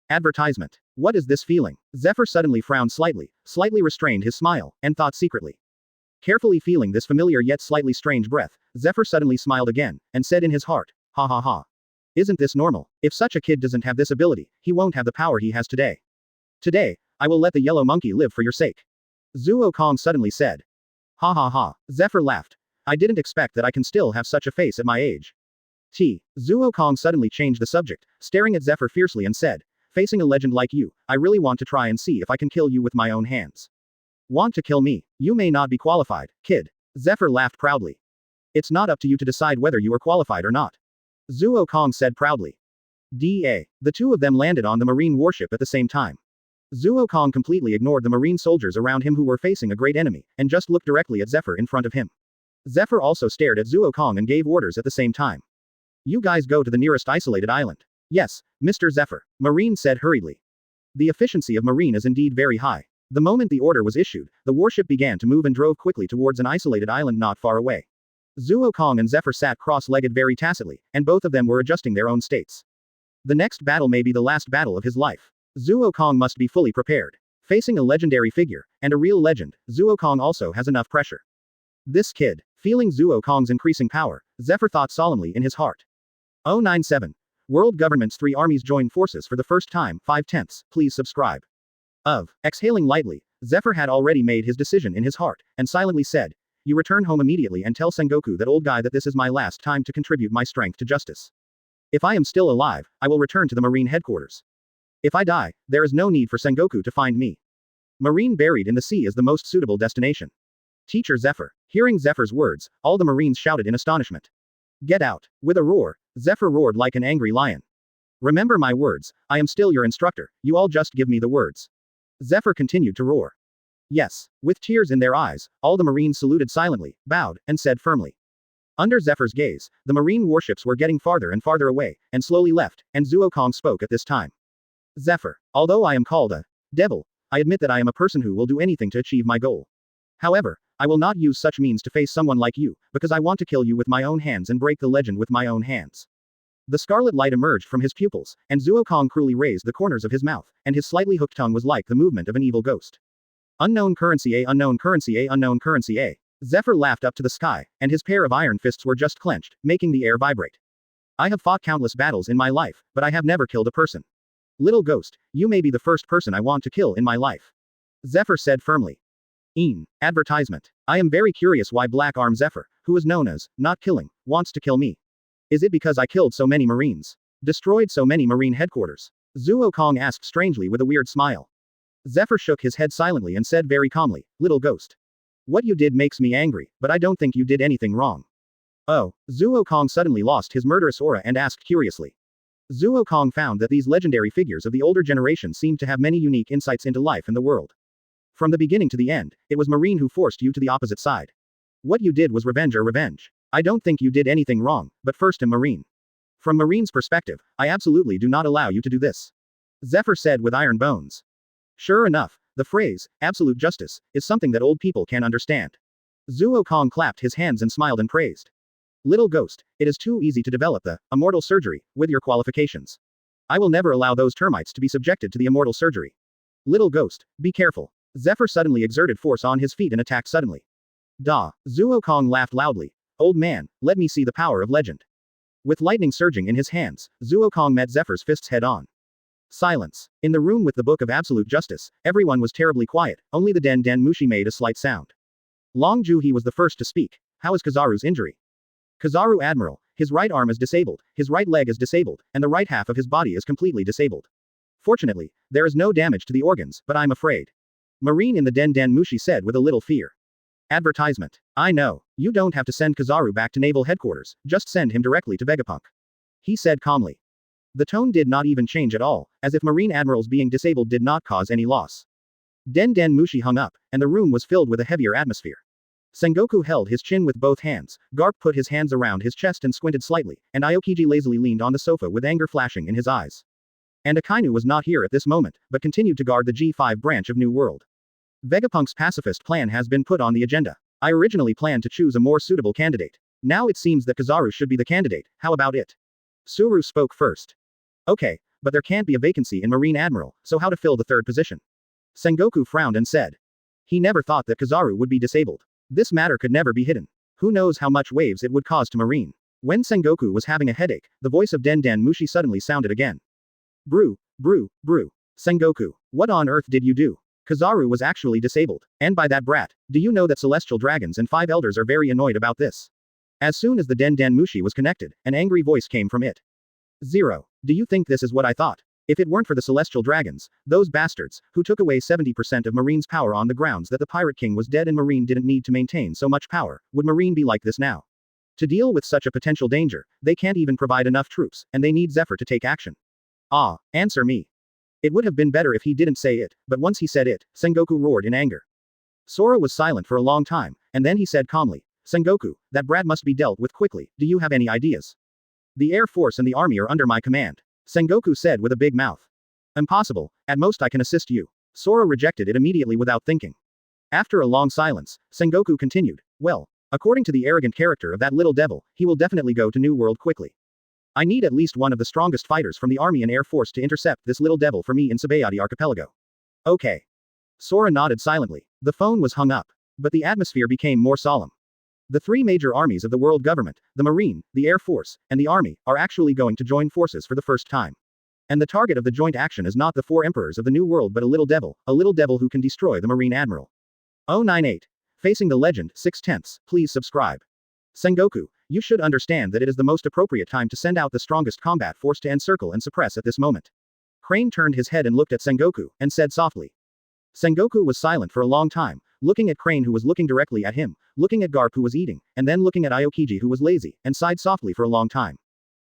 Speaker 2: Advertisement. What is this feeling? Zephyr suddenly frowned slightly restrained his smile, and thought secretly. Carefully feeling this familiar yet slightly strange breath, Zephyr suddenly smiled again, and said in his heart, ha ha ha. Isn't this normal? If such a kid doesn't have this ability, he won't have the power he has today. Today, I will let the yellow monkey live for your sake. Zuo Kong suddenly said. Ha ha ha. Zephyr laughed. I didn't expect that I can still have such a face at my age. Zuo Kong suddenly changed the subject, staring at Zephyr fiercely and said, facing a legend like you, I really want to try and see if I can kill you with my own hands. Want to kill me? You may not be qualified, kid. Zephyr laughed proudly. It's not up to you to decide whether you are qualified or not. Zuo Kong said proudly. Da. The two of them landed on the marine warship at the same time. Zuo Kong completely ignored the marine soldiers around him who were facing a great enemy, and just looked directly at Zephyr in front of him. Zephyr also stared at Zuo Kong and gave orders at the same time. You guys go to the nearest isolated island. Yes, Mr. Zephyr, Marine said hurriedly. The efficiency of Marine is indeed very high. The moment the order was issued, the warship began to move and drove quickly towards an isolated island not far away. Zuo Kong and Zephyr sat cross-legged very tacitly, and both of them were adjusting their own states. The next battle may be the last battle of his life. Zuo Kong must be fully prepared. Facing a legendary figure, and a real legend, Zuo Kong also has enough pressure. This kid. Feeling Zuo Kong's increasing power, Zephyr thought solemnly in his heart. 097. World government's 3 armies join forces for the first time, 5/10. Please subscribe. Exhaling lightly, Zephyr had already made his decision in his heart, and silently said, You return home immediately and tell Sengoku that old guy that this is my last time to contribute my strength to justice. If I am still alive, I will return to the Marine headquarters. If I die, there is no need for Sengoku to find me. Marine buried in the sea is the most suitable destination. Teacher Zephyr. Hearing Zephyr's words, all the Marines shouted in astonishment. Get out. With a roar, Zephyr roared like an angry lion. Remember my words, I am still your instructor, you all just give me the words. Zephyr continued to roar. Yes. With tears in their eyes, all the Marines saluted silently, bowed, and said firmly. Under Zephyr's gaze, the Marine warships were getting farther and farther away, and slowly left, and Zuo Kong spoke at this time. Zephyr, although I am called a devil, I admit that I am a person who will do anything to achieve my goal. However, I will not use such means to face someone like you, because I want to kill you with my own hands and break the legend with my own hands. The scarlet light emerged from his pupils, and Zuo Kong cruelly raised the corners of his mouth, and his slightly hooked tongue was like the movement of an evil ghost. Unknown currency A, unknown currency A, unknown currency A. Zephyr laughed up to the sky, and his pair of iron fists were just clenched, making the air vibrate. I have fought countless battles in my life, but I have never killed a person. Little ghost, you may be the first person I want to kill in my life. Zephyr said firmly. Advertisement. I am very curious why Black Arm Zephyr, who is known as, not killing, wants to kill me. Is it because I killed so many Marines? Destroyed so many Marine headquarters? Zuo Kong asked strangely with a weird smile. Zephyr shook his head silently and said very calmly, Little ghost. What you did makes me angry, but I don't think you did anything wrong. Oh, Zuo Kong suddenly lost his murderous aura and asked curiously. Zuo Kong found that these legendary figures of the older generation seemed to have many unique insights into life and the world. From the beginning to the end, it was Marine who forced you to the opposite side. What you did was revenge or revenge. I don't think you did anything wrong, but first am Marine. From Marine's perspective, I absolutely do not allow you to do this. Zephyr said with iron bones. Sure enough, the phrase, absolute justice, is something that old people can understand. Zuo Kong clapped his hands and smiled and praised. Little ghost, it is too easy to develop the immortal surgery with your qualifications. I will never allow those termites to be subjected to the immortal surgery. Little ghost, be careful. Zephyr suddenly exerted force on his feet and attacked suddenly. Zuo Kong laughed loudly. Old man, let me see the power of legend. With lightning surging in his hands, Zuo Kong met Zephyr's fists head on. Silence. In the room with the Book of Absolute Justice, everyone was terribly quiet, only the Den Den Mushi made a slight sound. Long Juhi was the first to speak. How is Kizaru's injury? Kizaru Admiral, his right arm is disabled, his right leg is disabled, and the right half of his body is completely disabled. Fortunately, there is no damage to the organs, but I'm afraid. Marine in the Den Den Mushi said with a little fear. Advertisement. I know. You don't have to send Kizaru back to naval headquarters, just send him directly to Vegapunk. He said calmly. The tone did not even change at all, as if Marine admirals being disabled did not cause any loss. Den Den Mushi hung up, and the room was filled with a heavier atmosphere. Sengoku held his chin with both hands, Garp put his hands around his chest and squinted slightly, and Aokiji lazily leaned on the sofa with anger flashing in his eyes. And Akainu was not here at this moment, but continued to guard the G5 branch of New World. Vegapunk's pacifist plan has been put on the agenda. I originally planned to choose a more suitable candidate. Now it seems that Kizaru should be the candidate, how about it? Suru spoke first. Okay, but there can't be a vacancy in Marine Admiral, so how to fill the third position? Sengoku frowned and said. He never thought that Kizaru would be disabled. This matter could never be hidden. Who knows how much waves it would cause to Marine. When Sengoku was having a headache, the voice of Den Den Mushi suddenly sounded again. Brew. Sengoku, what on earth did you do? Kizaru was actually disabled. And by that brat, do you know that celestial dragons and 5 elders are very annoyed about this? As soon as the Den Den Mushi was connected, an angry voice came from it. 0. Do you think this is what I thought? If it weren't for the celestial dragons, those bastards, who took away 70% of Marine's power on the grounds that the Pirate King was dead and Marine didn't need to maintain so much power, would Marine be like this now? To deal with such a potential danger, they can't even provide enough troops, and they need Zephyr to take action. Ah, answer me. It would have been better if he didn't say it, but once he said it, Sengoku roared in anger. Sora was silent for a long time, and then he said calmly, Sengoku, that brat must be dealt with quickly, do you have any ideas? The Air Force and the Army are under my command. Sengoku said with a big mouth. Impossible, at most I can assist you. Sora rejected it immediately without thinking. After a long silence, Sengoku continued, well, according to the arrogant character of that little devil, he will definitely go to New World quickly. I need at least one of the strongest fighters from the Army and Air Force to intercept this little devil for me in Sabayati Archipelago. Okay. Sora nodded silently. The phone was hung up. But the atmosphere became more solemn. The three major armies of the world government, the Marine, the Air Force, and the Army, are actually going to join forces for the first time. And the target of the joint action is not the four emperors of the New World but a little devil who can destroy the Marine Admiral. 098. Facing the Legend, 6/10, please subscribe. Sengoku, you should understand that it is the most appropriate time to send out the strongest combat force to encircle and suppress at this moment. Crane turned his head and looked at Sengoku, and said softly. Sengoku was silent for a long time, looking at Crane who was looking directly at him, looking at Garp who was eating, and then looking at Aokiji who was lazy, and sighed softly for a long time.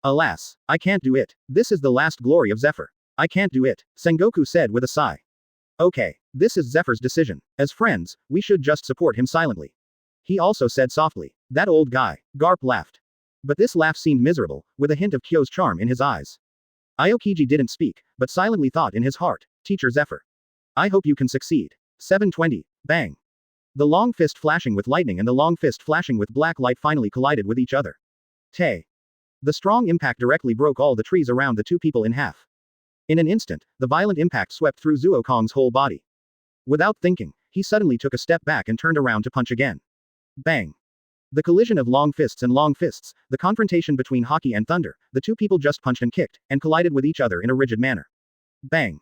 Speaker 2: Alas, I can't do it. This is the last glory of Zephyr. I can't do it, Sengoku said with a sigh. Okay, this is Zephyr's decision. As friends, we should just support him silently. He also said softly, that old guy. Garp laughed. But this laugh seemed miserable, with a hint of Kyo's charm in his eyes. Aokiji didn't speak, but silently thought in his heart, Teacher Zephyr. I hope you can succeed. 720, bang. The long fist flashing with lightning and the long fist flashing with black light finally collided with each other. Tay. The strong impact directly broke all the trees around the two people in half. In an instant, the violent impact swept through Zuo Kong's whole body. Without thinking, he suddenly took a step back and turned around to punch again. Bang. The collision of long fists, the confrontation between Haki and Thunder, the two people just punched and kicked, and collided with each other in a rigid manner. Bang.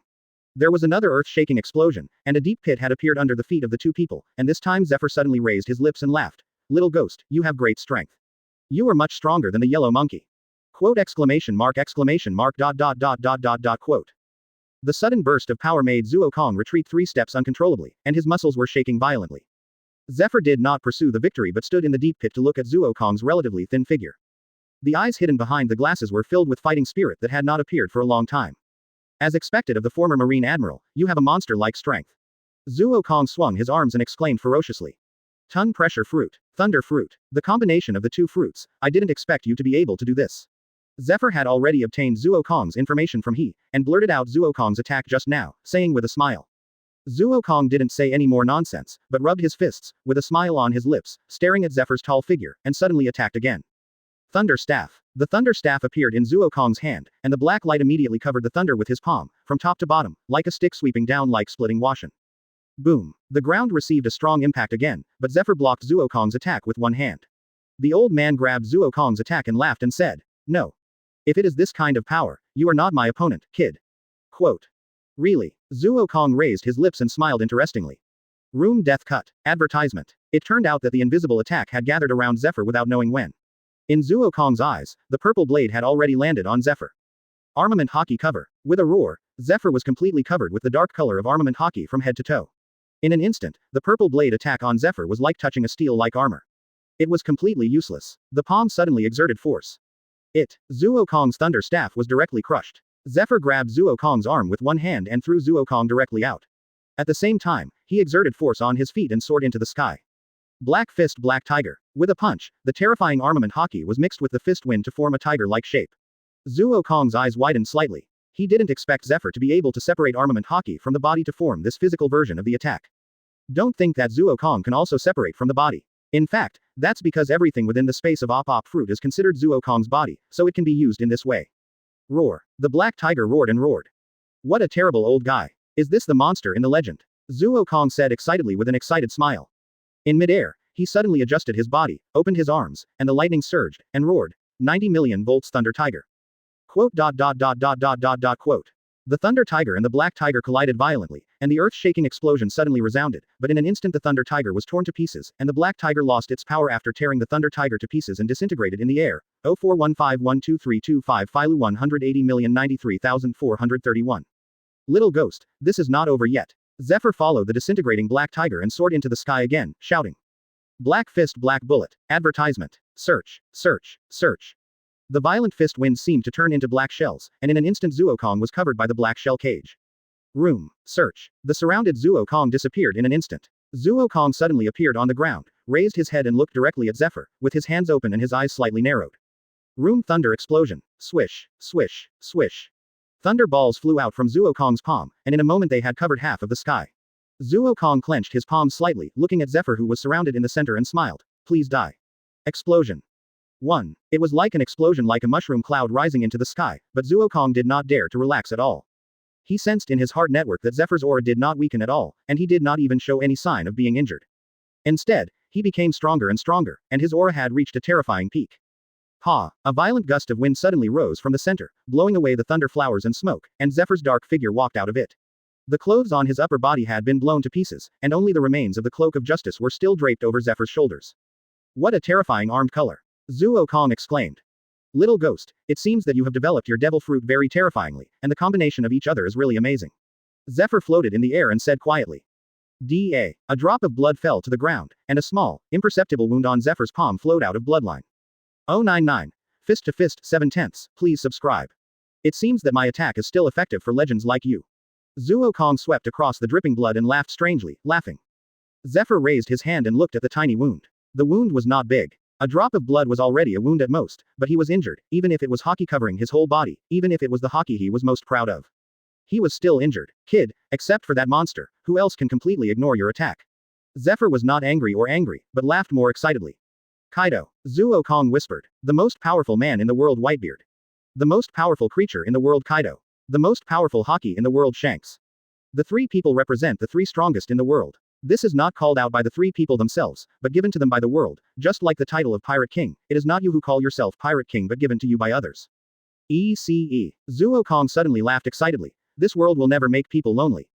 Speaker 2: There was another earth-shaking explosion, and a deep pit had appeared under the feet of the two people, and this time Zephyr suddenly raised his lips and laughed. Little ghost, you have great strength. You are much stronger than the yellow monkey. Quote exclamation mark quote. The sudden burst of power made Zuo Kong retreat 3 steps uncontrollably, and his muscles were shaking violently. Zephyr did not pursue the victory but stood in the deep pit to look at Zuo Kong's relatively thin figure. The eyes hidden behind the glasses were filled with fighting spirit that had not appeared for a long time. As expected of the former Marine Admiral, you have a monster-like strength. Zuo Kong swung his arms and exclaimed ferociously. Ton pressure fruit. Thunder fruit. The combination of the two fruits, I didn't expect you to be able to do this. Zephyr had already obtained Zuo Kong's information from he, and blurted out Zuo Kong's attack just now, saying with a smile. Zuo Kong didn't say any more nonsense, but rubbed his fists, with a smile on his lips, staring at Zephyr's tall figure, and suddenly attacked again. Thunder Staff. The Thunder Staff appeared in Zuo Kong's hand, and the black light immediately covered the thunder with his palm, from top to bottom, like a stick sweeping down like splitting washin. Boom. The ground received a strong impact again, but Zephyr blocked Zuo Kong's attack with one hand. The old man grabbed Zuo Kong's attack and laughed and said, no. If it is this kind of power, you are not my opponent, kid. Quote. Really? Zuo Kong raised his lips and smiled interestingly. Room death cut. Advertisement. It turned out that the invisible attack had gathered around Zephyr without knowing when. In Zuo Kong's eyes, the purple blade had already landed on Zephyr. Armament Haki cover. With a roar, Zephyr was completely covered with the dark color of armament Haki from head to toe. In an instant, the purple blade attack on Zephyr was like touching a steel-like armor. It was completely useless. The palm suddenly exerted force. Zuo Kong's thunder staff was directly crushed. Zephyr grabbed Zuo Kong's arm with one hand and threw Zuo Kong directly out. At the same time, he exerted force on his feet and soared into the sky. Black Fist Black Tiger. With a punch, the terrifying armament Haki was mixed with the fist wind to form a tiger-like shape. Zuo Kong's eyes widened slightly. He didn't expect Zephyr to be able to separate armament Haki from the body to form this physical version of the attack. Don't think that Zuo Kong can also separate from the body. In fact, that's because everything within the space of Op Fruit is considered Zuo Kong's body, so it can be used in this way. Roar. The black tiger roared and roared. What a terrible old guy. Is this the monster in the legend? Zuo Kong said excitedly with an excited smile. In midair, he suddenly adjusted his body, opened his arms, and the lightning surged, and roared. 90 million volts Thunder Tiger. Quote. The Thunder Tiger and the Black Tiger collided violently, and the earth-shaking explosion suddenly resounded, but in an instant the Thunder Tiger was torn to pieces, and the Black Tiger lost its power after tearing the Thunder Tiger to pieces and disintegrated in the air. 0415123225 Philu 180,093,431. Little Ghost, this is not over yet. Zephyr followed the disintegrating Black Tiger and soared into the sky again, shouting. Black Fist Black Bullet. Advertisement. Search, search, search. The violent fist winds seemed to turn into black shells, and in an instant Zuokong was covered by the black shell cage. Room. Search. The surrounded Zuokong disappeared in an instant. Zuokong suddenly appeared on the ground, raised his head and looked directly at Zephyr, with his hands open and his eyes slightly narrowed. Room thunder explosion. Swish, swish, swish. Thunder balls flew out from Zuokong's palm, and in a moment they had covered half of the sky. Zuokong clenched his palms slightly, looking at Zephyr who was surrounded in the center and smiled. Please die. Explosion. 1. It was like an explosion, like a mushroom cloud rising into the sky, but Zuokong did not dare to relax at all. He sensed in his heart network that Zephyr's aura did not weaken at all, and he did not even show any sign of being injured. Instead, he became stronger and stronger, and his aura had reached a terrifying peak. Ha! A violent gust of wind suddenly rose from the center, blowing away the thunder flowers and smoke, and Zephyr's dark figure walked out of it. The clothes on his upper body had been blown to pieces, and only the remains of the cloak of justice were still draped over Zephyr's shoulders. What a terrifying armed color! Zuokong exclaimed. Little ghost, it seems that you have developed your devil fruit very terrifyingly, and the combination of each other is really amazing. Zephyr floated in the air and said quietly. Da. A drop of blood fell to the ground, and a small, imperceptible wound on Zephyr's palm flowed out of bloodline. 099. Fist to fist 7/10. Please subscribe. It seems that my attack is still effective for legends like you. Zuokong swept across the dripping blood and laughed strangely, laughing. Zephyr raised his hand and looked at the tiny wound. The wound was not big. A drop of blood was already a wound at most, but he was injured, even if it was hockey covering his whole body, even if it was the hockey he was most proud of. He was still injured. Kid, except for that monster, who else can completely ignore your attack? Zephyr was not angry, but laughed more excitedly. Kaido. Zuokong whispered. The most powerful man in the world, Whitebeard. The most powerful creature in the world, Kaido. The most powerful hockey in the world, Shanks. The three people represent the three strongest in the world. This is not called out by the three people themselves, but given to them by the world, just like the title of Pirate King. It is not you who call yourself Pirate King but given to you by others. ECE. Zuokong suddenly laughed excitedly. This world will never make people lonely.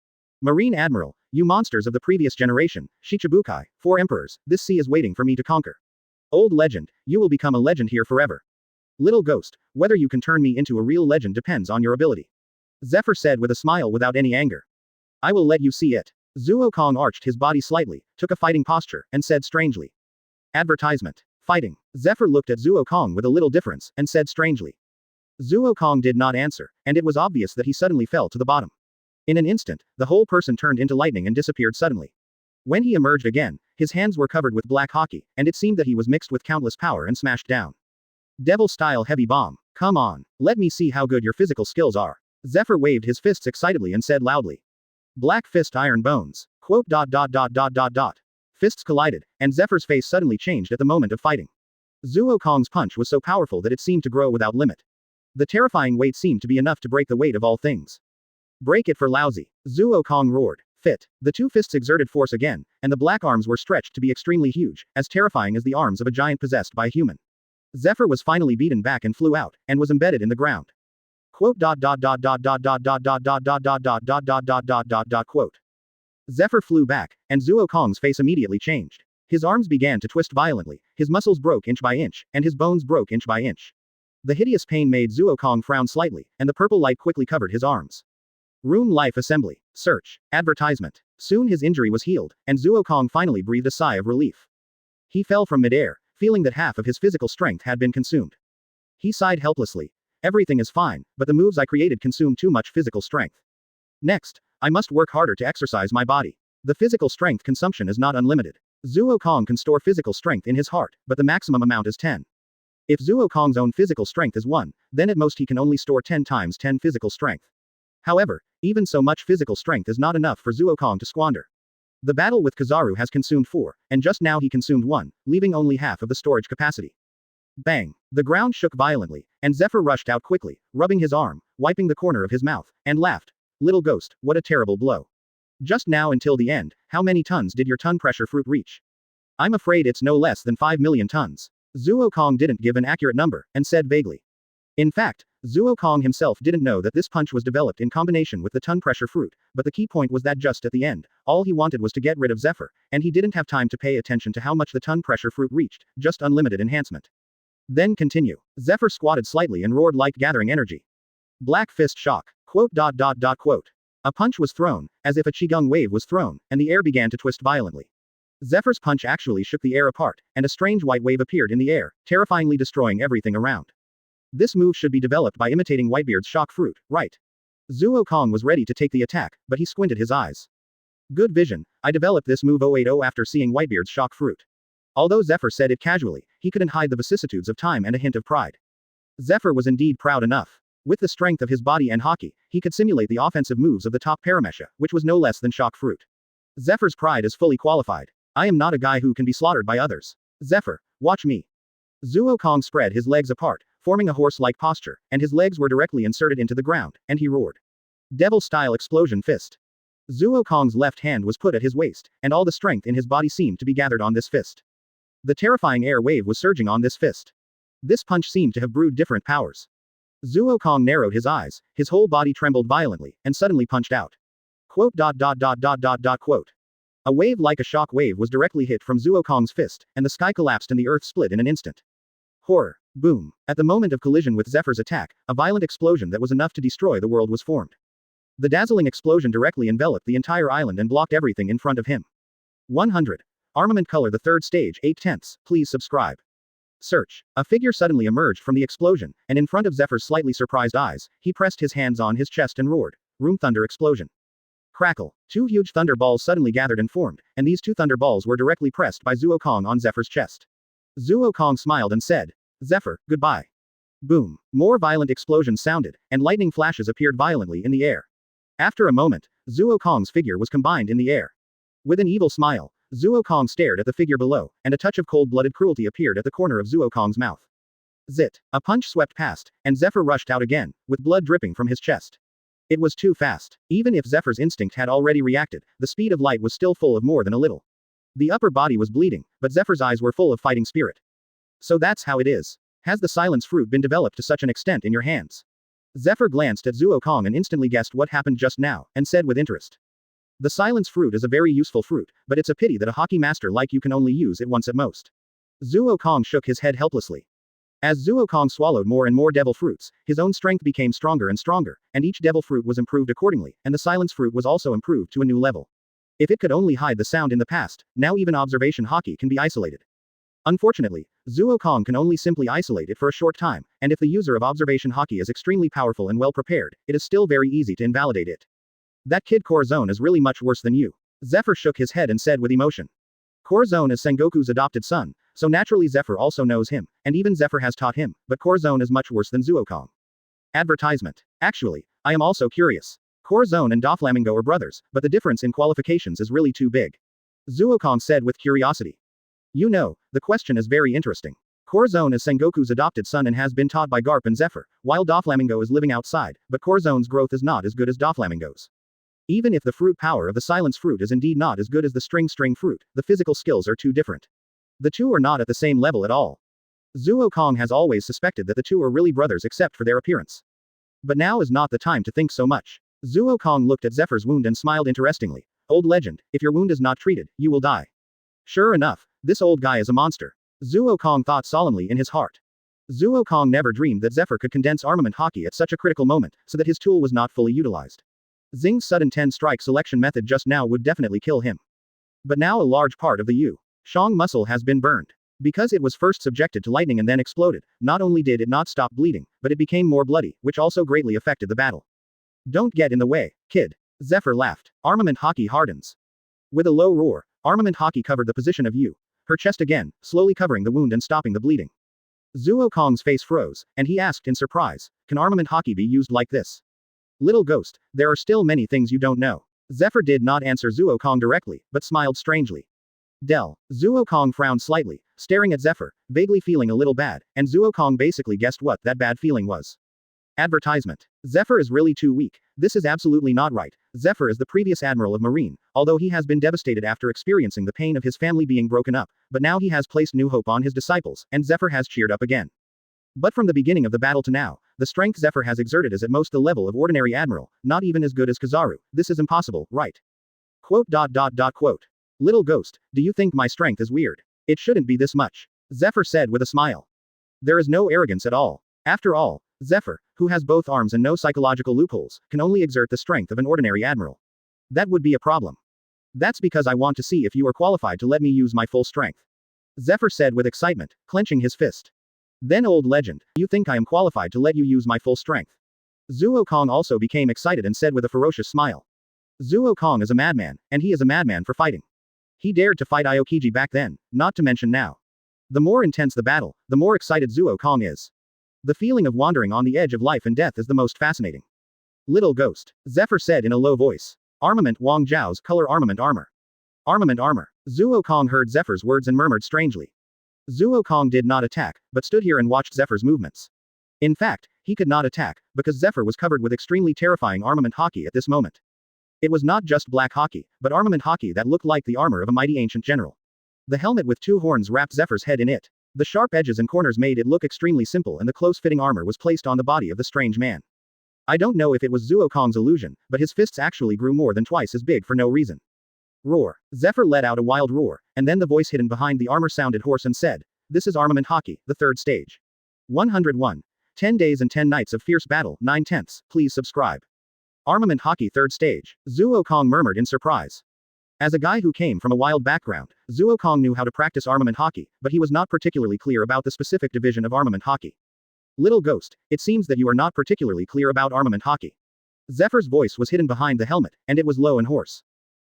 Speaker 2: Marine Admiral, you monsters of the previous generation, Shichibukai, 4 emperors, this sea is waiting for me to conquer. Old legend, you will become a legend here forever. Little ghost, whether you can turn me into a real legend depends on your ability. Zephyr said with a smile without any anger. I will let you see it. Zuokong arched his body slightly, took a fighting posture, and said strangely. Advertisement. Fighting. Zephyr looked at Zuokong with a little difference, and said strangely. Zuokong did not answer, and it was obvious that he suddenly fell to the bottom. In an instant, the whole person turned into lightning and disappeared suddenly. When he emerged again, his hands were covered with black hockey, and it seemed that he was mixed with countless power and smashed down. Devil-style heavy bomb. Come on, let me see how good your physical skills are. Zephyr waved his fists excitedly and said loudly. Black fist iron bones. Quote. Fists collided, and Zephyr's face suddenly changed at the moment of fighting. Zuokong's punch was so powerful that it seemed to grow without limit. The terrifying weight seemed to be enough to break the weight of all things. Break it for Laozi. Zuokong roared. Fit. The two fists exerted force again, and the black arms were stretched to be extremely huge, as terrifying as the arms of a giant possessed by a human. Zephyr was finally beaten back and flew out, and was embedded in the ground. Quote. Quote. Zephyr flew back, and Zuokong's face immediately changed. His arms began to twist violently, his muscles broke inch by inch, and his bones broke inch by inch. The hideous pain made Zuokong frown slightly, and the purple light quickly covered his arms. Room Life Assembly. Search. Advertisement. Soon his injury was healed, and Zuokong finally breathed a sigh of relief. He fell from midair, feeling that half of his physical strength had been consumed. He sighed helplessly. Everything is fine, but the moves I created consume too much physical strength. Next, I must work harder to exercise my body. The physical strength consumption is not unlimited. Zuokong can store physical strength in his heart, but the maximum amount is 10. If Zuokong's own physical strength is 1, then at most he can only store 10 times 10 physical strength. However, even so much physical strength is not enough for Zuokong to squander. The battle with Kizaru has consumed 4, and just now he consumed 1, leaving only half of the storage capacity. Bang! The ground shook violently, and Zephyr rushed out quickly, rubbing his arm, wiping the corner of his mouth, and laughed. Little ghost, what a terrible blow. Just now until the end, how many tons did your ton pressure fruit reach? I'm afraid it's no less than 5 million tons. Zuokong didn't give an accurate number, and said vaguely. In fact, Zuokong himself didn't know that this punch was developed in combination with the ton pressure fruit, but the key point was that just at the end, all he wanted was to get rid of Zephyr, and he didn't have time to pay attention to how much the ton pressure fruit reached, just unlimited enhancement. Then continue. Zephyr squatted slightly and roared like gathering energy. Black fist shock. Quote. A punch was thrown, as if a qigong wave was thrown, and the air began to twist violently. Zephyr's punch actually shook the air apart, and a strange white wave appeared in the air, terrifyingly destroying everything around. This move should be developed by imitating Whitebeard's Shock Fruit, right? Zuo Kong was ready to take the attack, but he squinted his eyes. Good vision, I developed this move 080 after seeing Whitebeard's Shock Fruit. Although Zephyr said it casually, he couldn't hide the vicissitudes of time and a hint of pride. Zephyr was indeed proud enough. With the strength of his body and hockey, he could simulate the offensive moves of the top Paramecia, which was no less than Shock Fruit. Zephyr's pride is fully qualified. I am not a guy who can be slaughtered by others. Zephyr, watch me. Zuo Kong spread his legs apart, forming a horse-like posture, and his legs were directly inserted into the ground, and he roared. Devil-style explosion fist. Zuo Kong's left hand was put at his waist, and all the strength in his body seemed to be gathered on this fist. The terrifying air wave was surging on this fist. This punch seemed to have brewed different powers. Zuo Kong narrowed his eyes, his whole body trembled violently, and suddenly punched out. Quote. A wave like a shock wave was directly hit from Zuo Kong's fist, and the sky collapsed and the earth split in an instant. Horror. Boom. At the moment of collision with Zephyr's attack, a violent explosion that was enough to destroy the world was formed. The dazzling explosion directly enveloped the entire island and blocked everything in front of him. 100. Armament color the third stage 8/10. Please subscribe. Search. A figure suddenly emerged from the explosion, and in front of Zephyr's slightly surprised eyes, he pressed his hands on his chest and roared. Room thunder explosion. Crackle. Two huge thunder balls suddenly gathered and formed, and these two thunder balls were directly pressed by Zuo Kong on Zephyr's chest. Zuo Kong smiled and said, Zephyr, goodbye. Boom. More violent explosions sounded, and lightning flashes appeared violently in the air. After a moment, Zuo Kong's figure was combined in the air. With an evil smile, Zuo Kong stared at the figure below, and a touch of cold-blooded cruelty appeared at the corner of Zuo Kong's mouth. Zit. A punch swept past, and Zephyr rushed out again, with blood dripping from his chest. It was too fast. Even if Zephyr's instinct had already reacted, the speed of light was still full of more than a little. The upper body was bleeding, but Zephyr's eyes were full of fighting spirit. So that's how it is. Has the silence fruit been developed to such an extent in your hands? Zephyr glanced at Zuo Kong and instantly guessed what happened just now, and said with interest. The silence fruit is a very useful fruit, but it's a pity that a hockey master like you can only use it once at most. Zuo Kong shook his head helplessly. As Zuo Kong swallowed more and more devil fruits, his own strength became stronger and stronger, and each devil fruit was improved accordingly, and the silence fruit was also improved to a new level. If it could only hide the sound in the past, now even observation hockey can be isolated. Unfortunately, Zuo Kong can only simply isolate it for a short time, and if the user of observation hockey is extremely powerful and well prepared, it is still very easy to invalidate it. That kid Zoan is really much worse than you. Zephyr shook his head and said with emotion. Zoan is Sengoku's adopted son, so naturally Zephyr also knows him, and even Zephyr has taught him, but Zoan is much worse than Zuo Kong. Advertisement. Actually, I am also curious. Zoan and Doflamingo are brothers, but the difference in qualifications is really too big. Zuo Kong said with curiosity. You know, the question is very interesting. Zoan is Sengoku's adopted son and has been taught by Garp and Zephyr, while Doflamingo is living outside, but Zoan's growth is not as good as Doflamingo's. Even if the fruit power of the silence fruit is indeed not as good as the string fruit, the physical skills are too different. The two are not at the same level at all. Zuo Kong has always suspected that the two are really brothers except for their appearance. But now is not the time to think so much. Zuo Kong looked at Zephyr's wound and smiled interestingly. Old legend, if your wound is not treated, you will die. Sure enough, this old guy is a monster. Zuo Kong thought solemnly in his heart. Zuo Kong never dreamed that Zephyr could condense armament hockey at such a critical moment, so that his tool was not fully utilized. Xing's sudden 10-strike selection method just now would definitely kill him. But now a large part of the Yu Shang muscle has been burned. Because it was first subjected to lightning and then exploded, not only did it not stop bleeding, but it became more bloody, which also greatly affected the battle. Don't get in the way, kid. Zephyr laughed. Armament hockey hardens. With a low roar, armament hockey covered the position of Yu. Her chest again, slowly covering the wound and stopping the bleeding. Zuo Kong's face froze, and he asked in surprise, can armament hockey be used like this? Little ghost, there are still many things you don't know. Zephyr did not answer Zuo Kong directly, but smiled strangely. Del. Zuo Kong frowned slightly, staring at Zephyr, vaguely feeling a little bad, and Zuo Kong basically guessed what that bad feeling was. Advertisement. Zephyr is really too weak. This is absolutely not right. Zephyr is the previous admiral of Marine, although he has been devastated after experiencing the pain of his family being broken up, but now he has placed new hope on his disciples, and Zephyr has cheered up again. But from the beginning of the battle to now, the strength Zephyr has exerted is at most the level of ordinary admiral, not even as good as Kizaru. This is impossible, right? Quote. Little ghost, do you think my strength is weird? It shouldn't be this much. Zephyr said with a smile. There is no arrogance at all. After all, Zephyr, who has both arms and no psychological loopholes, can only exert the strength of an ordinary admiral. That would be a problem. That's because I want to see if you are qualified to let me use my full strength. Zephyr said with excitement, clenching his fist. Then old legend, you think I am qualified to let you use my full strength? Zuo Kong also became excited and said with a ferocious smile. Zuo Kong is a madman, and he is a madman for fighting. He dared to fight Aokiji back then, not to mention now. The more intense the battle, the more excited Zuo Kong is. The feeling of wandering on the edge of life and death is the most fascinating. Little ghost, Zephyr said in a low voice. Armament Wang Zhao's color armament armor. Armament armor. Zuo Kong heard Zephyr's words and murmured strangely. Zuo Kong did not attack, but stood here and watched Zephyr's movements. In fact, he could not attack, because Zephyr was covered with extremely terrifying armament haki at this moment. It was not just black haki, but armament haki that looked like the armor of a mighty ancient general. The helmet with two horns wrapped Zephyr's head in it. The sharp edges and corners made it look extremely simple, and the close-fitting armor was placed on the body of the strange man. I don't know if it was Zuo Kong's illusion, but his fists actually grew more than twice as big for no reason. Roar. Zephyr let out a wild roar, and then the voice hidden behind the armor sounded hoarse and said, "This is armament haki, the third stage. 101. 10 days and 10 nights of fierce battle, 9/10. Please subscribe." Armament haki third stage, Zuo Kong murmured in surprise. As a guy who came from a wild background, Zuo Kong knew how to practice armament haki, but he was not particularly clear about the specific division of armament haki. Little ghost, it seems that you are not particularly clear about armament haki. Zephyr's voice was hidden behind the helmet, and it was low and hoarse.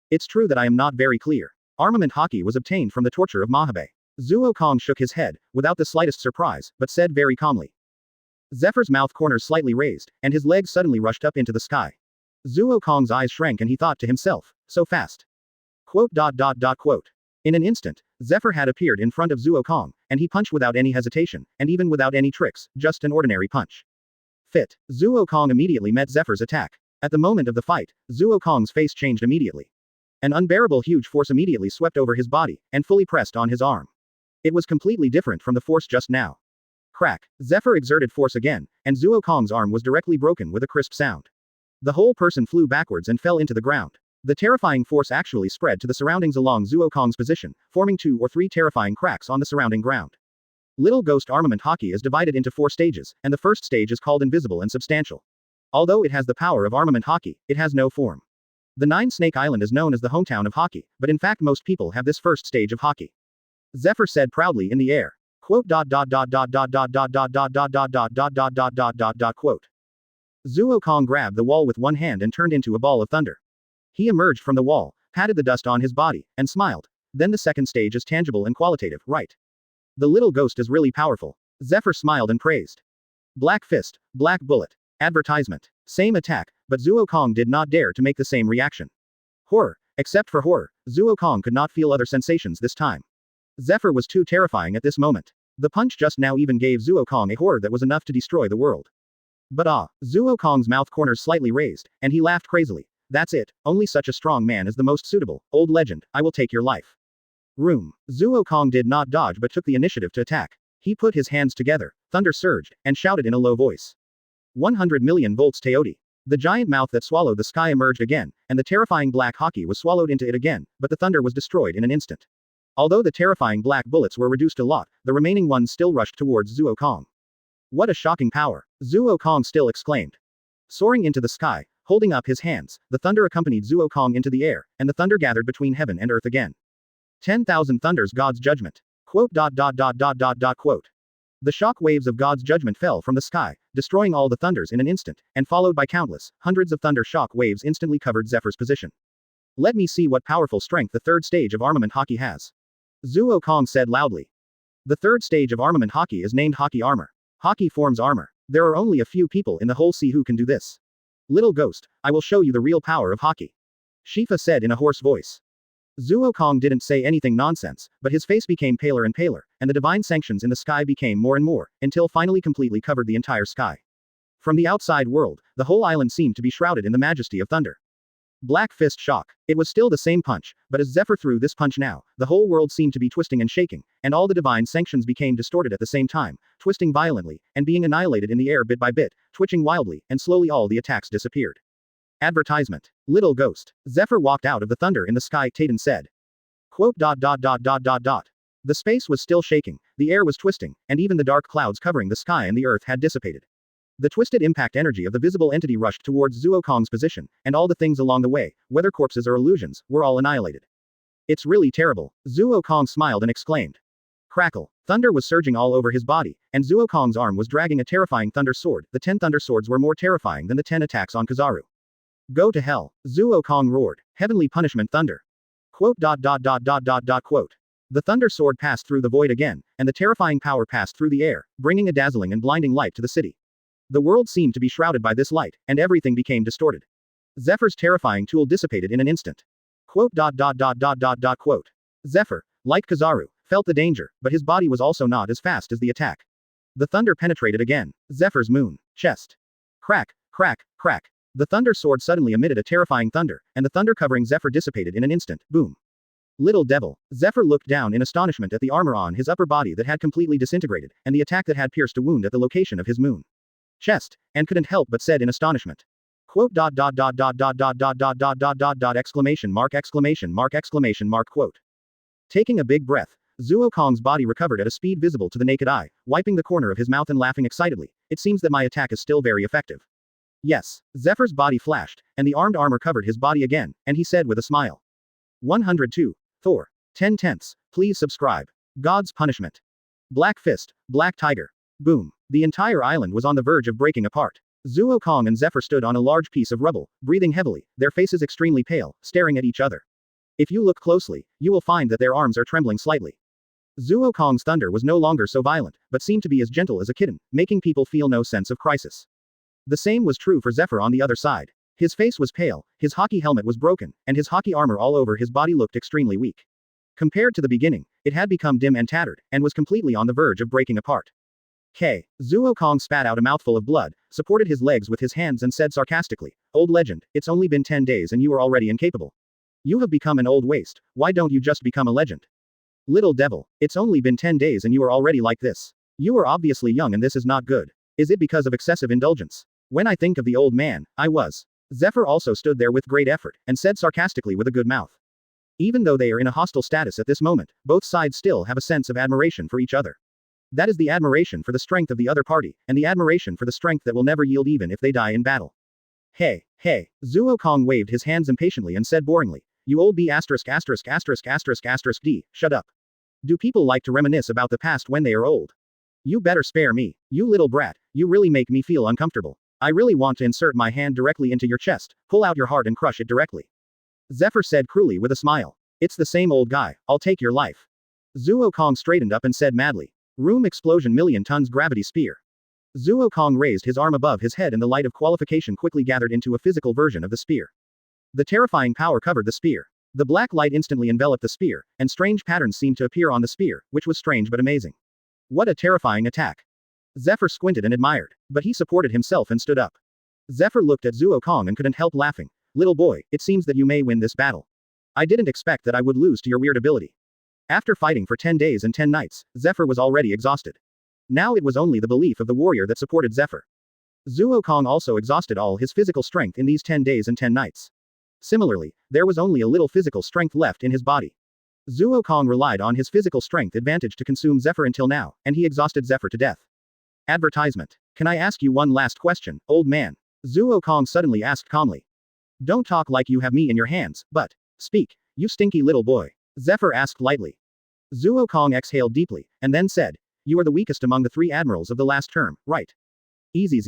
Speaker 2: It's true that I am not very clear. Armament haki was obtained from the torture of Mahabe. Zuo Kong shook his head, without the slightest surprise, but said very calmly. Zephyr's mouth corners slightly raised, and his legs suddenly rushed up into the sky. Zuo Kong's eyes shrank and he thought to himself, so fast. Quote. In an instant, Zephyr had appeared in front of Zuo Kong, and he punched without any hesitation, and even without any tricks, just an ordinary punch. Fit. Zuo Kong immediately met Zephyr's attack. At the moment of the fight, Zuo Kong's face changed immediately. An unbearable huge force immediately swept over his body, and fully pressed on his arm. It was completely different from the force just now. Crack. Zephyr exerted force again, and Zuo Kong's arm was directly broken with a crisp sound. The whole person flew backwards and fell into the ground. The terrifying force actually spread to the surroundings along Zuo Kong's position, forming 2 or 3 terrifying cracks on the surrounding ground. Little ghost armament haki is divided into 4 stages, and the first stage is called invisible and substantial. Although it has the power of armament haki, it has no form. The 9-Snake Island is known as the hometown of haki, but in fact most people have this first stage of haki. Zephyr said proudly in the air. Quote. Zuo Kong grabbed the wall with one hand and turned into a ball of thunder. He emerged from the wall, patted the dust on his body, and smiled. Then the second stage is tangible and qualitative, right? The little ghost is really powerful. Zephyr smiled and praised. Black fist, black bullet. Advertisement. Same attack, but Zuo Kong did not dare to make the same reaction. Horror. Except for horror, Zuo Kong could not feel other sensations this time. Zephyr was too terrifying at this moment. The punch just now even gave Zuo Kong a horror that was enough to destroy the world. But Zuo Kong's mouth corners slightly raised, and he laughed crazily. That's it, only such a strong man is the most suitable, old legend, I will take your life. Room. Zuo Kong did not dodge but took the initiative to attack. He put his hands together, thunder surged, and shouted in a low voice. 100 million volts Teodi. The giant mouth that swallowed the sky emerged again, and the terrifying black haki was swallowed into it again, but the thunder was destroyed in an instant. Although the terrifying black bullets were reduced a lot, the remaining ones still rushed towards Zuo Kong. What a shocking power! Zuo Kong still exclaimed. Soaring into the sky, holding up his hands, the thunder accompanied Zuo Kong into the air, and the thunder gathered between heaven and earth again. 10,000 thunders God's judgment. Quote. The shock waves of God's judgment fell from the sky, destroying all the thunders in an instant, and followed by countless, hundreds of thunder shock waves instantly covered Zephyr's position. Let me see what powerful strength the third stage of armament haki has. Zuo Kong said loudly. The third stage of armament haki is named haki armor. Haki forms armor. There are only a few people in the whole sea who can do this. Little ghost, I will show you the real power of haki. Shifa said in a hoarse voice. Zuo Kong didn't say anything nonsense, but his face became paler and paler, and the divine sanctions in the sky became more and more, until finally completely covered the entire sky. From the outside world, the whole island seemed to be shrouded in the majesty of thunder. Black fist shock. It was still the same punch, but as Zephyr threw this punch now, the whole world seemed to be twisting and shaking, and all the divine sanctions became distorted at the same time, twisting violently, and being annihilated in the air bit by bit, twitching wildly, and slowly all the attacks disappeared. Advertisement. Little ghost. Zephyr walked out of the thunder in the sky, Taden said. Quote. The space was still shaking, the air was twisting, and even the dark clouds covering the sky and the earth had dissipated. The twisted impact energy of the visible entity rushed towards Zuo Kong's position, and all the things along the way, whether corpses or illusions, were all annihilated. It's really terrible, Zuo Kong smiled and exclaimed. Crackle. Thunder was surging all over his body, and Zuo Kong's arm was dragging a terrifying thunder sword. The 10 thunder swords were more terrifying than the 10 attacks on Kizaru. Go to hell, Zuo Kong roared. Heavenly punishment thunder. Quote. The thunder sword passed through the void again, and the terrifying power passed through the air, bringing a dazzling and blinding light to the city. The world seemed to be shrouded by this light, and everything became distorted. Zephyr's terrifying tool dissipated in an instant. Quote. Zephyr, like Kizaru, felt the danger, but his body was also not as fast as the attack. The thunder penetrated again. Zephyr's moon. Chest. Crack, crack, crack. The thunder sword suddenly emitted a terrifying thunder, and the thunder covering Zephyr dissipated in an instant. Boom. Little devil. Zephyr looked down in astonishment at the armor on his upper body that had completely disintegrated, and the attack that had pierced a wound at the location of his moon. Chest, and couldn't help but said in astonishment. Quote. Exclamation mark. Quote. Taking a big breath, Zuo Kong's body recovered at a speed visible to the naked eye, wiping the corner of his mouth and laughing excitedly. It seems that my attack is still very effective. Yes. Zephyr's body flashed, and the armed armor covered his body again, and he said with a smile. 102. Thor. 10/10. Please subscribe. God's punishment. Black fist, black tiger. Boom. The entire island was on the verge of breaking apart. Zuo Kong and Zephyr stood on a large piece of rubble, breathing heavily, their faces extremely pale, staring at each other. If you look closely, you will find that their arms are trembling slightly. Zuo Kong's thunder was no longer so violent, but seemed to be as gentle as a kitten, making people feel no sense of crisis. The same was true for Zephyr on the other side. His face was pale, his hockey helmet was broken, and his hockey armor all over his body looked extremely weak. Compared to the beginning, it had become dim and tattered, and was completely on the verge of breaking apart. Zuo Kong spat out a mouthful of blood, supported his legs with his hands and said sarcastically, Old legend, it's only been 10 days and you are already incapable. You have become an old waste, why don't you just become a legend? Little devil, it's only been 10 days and you are already like this. You are obviously young and this is not good. Is it because of excessive indulgence? When I think of the old man, I was. Zephyr also stood there with great effort, and said sarcastically with a good mouth. Even though they are in a hostile status at this moment, both sides still have a sense of admiration for each other. That is the admiration for the strength of the other party, and the admiration for the strength that will never yield even if they die in battle. Hey, Zuo Kong waved his hands impatiently and said boringly, you old b****************, shut up. Do people like to reminisce about the past when they are old? You better spare me, you little brat, you really make me feel uncomfortable. I really want to insert my hand directly into your chest, pull out your heart and crush it directly. Zephyr said cruelly with a smile. It's the same old guy, I'll take your life. Zuo Kong straightened up and said madly. Room explosion million tons gravity spear. Zuo Kong raised his arm above his head and the light of qualification quickly gathered into a physical version of the spear. The terrifying power covered the spear. The black light instantly enveloped the spear, and strange patterns seemed to appear on the spear, which was strange but amazing. What a terrifying attack. Zephyr squinted and admired, but he supported himself and stood up. Zephyr looked at Zuo Kong and couldn't help laughing. Little boy, it seems that you may win this battle. I didn't expect that I would lose to your weird ability. After fighting for 10 days and 10 nights, Zephyr was already exhausted. Now it was only the belief of the warrior that supported Zephyr. Zuo Kong also exhausted all his physical strength in these 10 days and 10 nights. Similarly, there was only a little physical strength left in his body. Zuo Kong relied on his physical strength advantage to consume Zephyr until now, and he exhausted Zephyr to death. Advertisement. Can I ask you one last question, old man? Zuo Kong suddenly asked calmly. Don't talk like you have me in your hands, but speak, you stinky little boy. Zephyr asked lightly. Zuo Kong exhaled deeply, and then said, you are the weakest among the 3 admirals of the last term, right? Easy.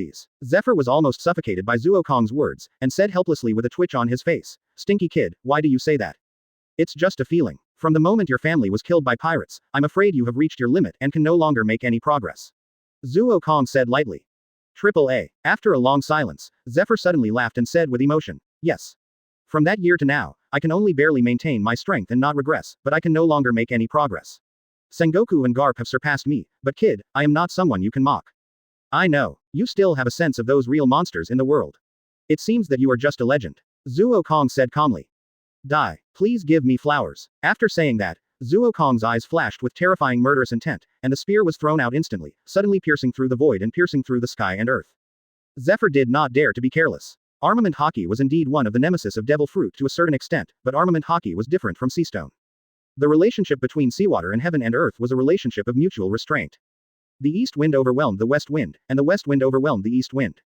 Speaker 2: Zephyr was almost suffocated by Zuo Kong's words, and said helplessly with a twitch on his face, Stinky kid, why do you say that? It's just a feeling. From the moment your family was killed by pirates, I'm afraid you have reached your limit and can no longer make any progress. Zuo Kong said lightly. AAA. After a long silence, Zephyr suddenly laughed and said with emotion, yes. From that year to now, I can only barely maintain my strength and not regress, but I can no longer make any progress. Sengoku and Garp have surpassed me, but kid, I am not someone you can mock. I know, you still have a sense of those real monsters in the world. It seems that you are just a legend. Zuo Kong said calmly. Die, please give me flowers. After saying that, Zuo Kong's eyes flashed with terrifying murderous intent, and the spear was thrown out instantly, suddenly piercing through the void and piercing through the sky and earth. Zephyr did not dare to be careless. Armament hockey was indeed one of the nemesis of Devil Fruit to a certain extent, but armament hockey was different from Seastone. The relationship between seawater and heaven and earth was a relationship of mutual restraint. The east wind overwhelmed the west wind, and the west wind overwhelmed the east wind.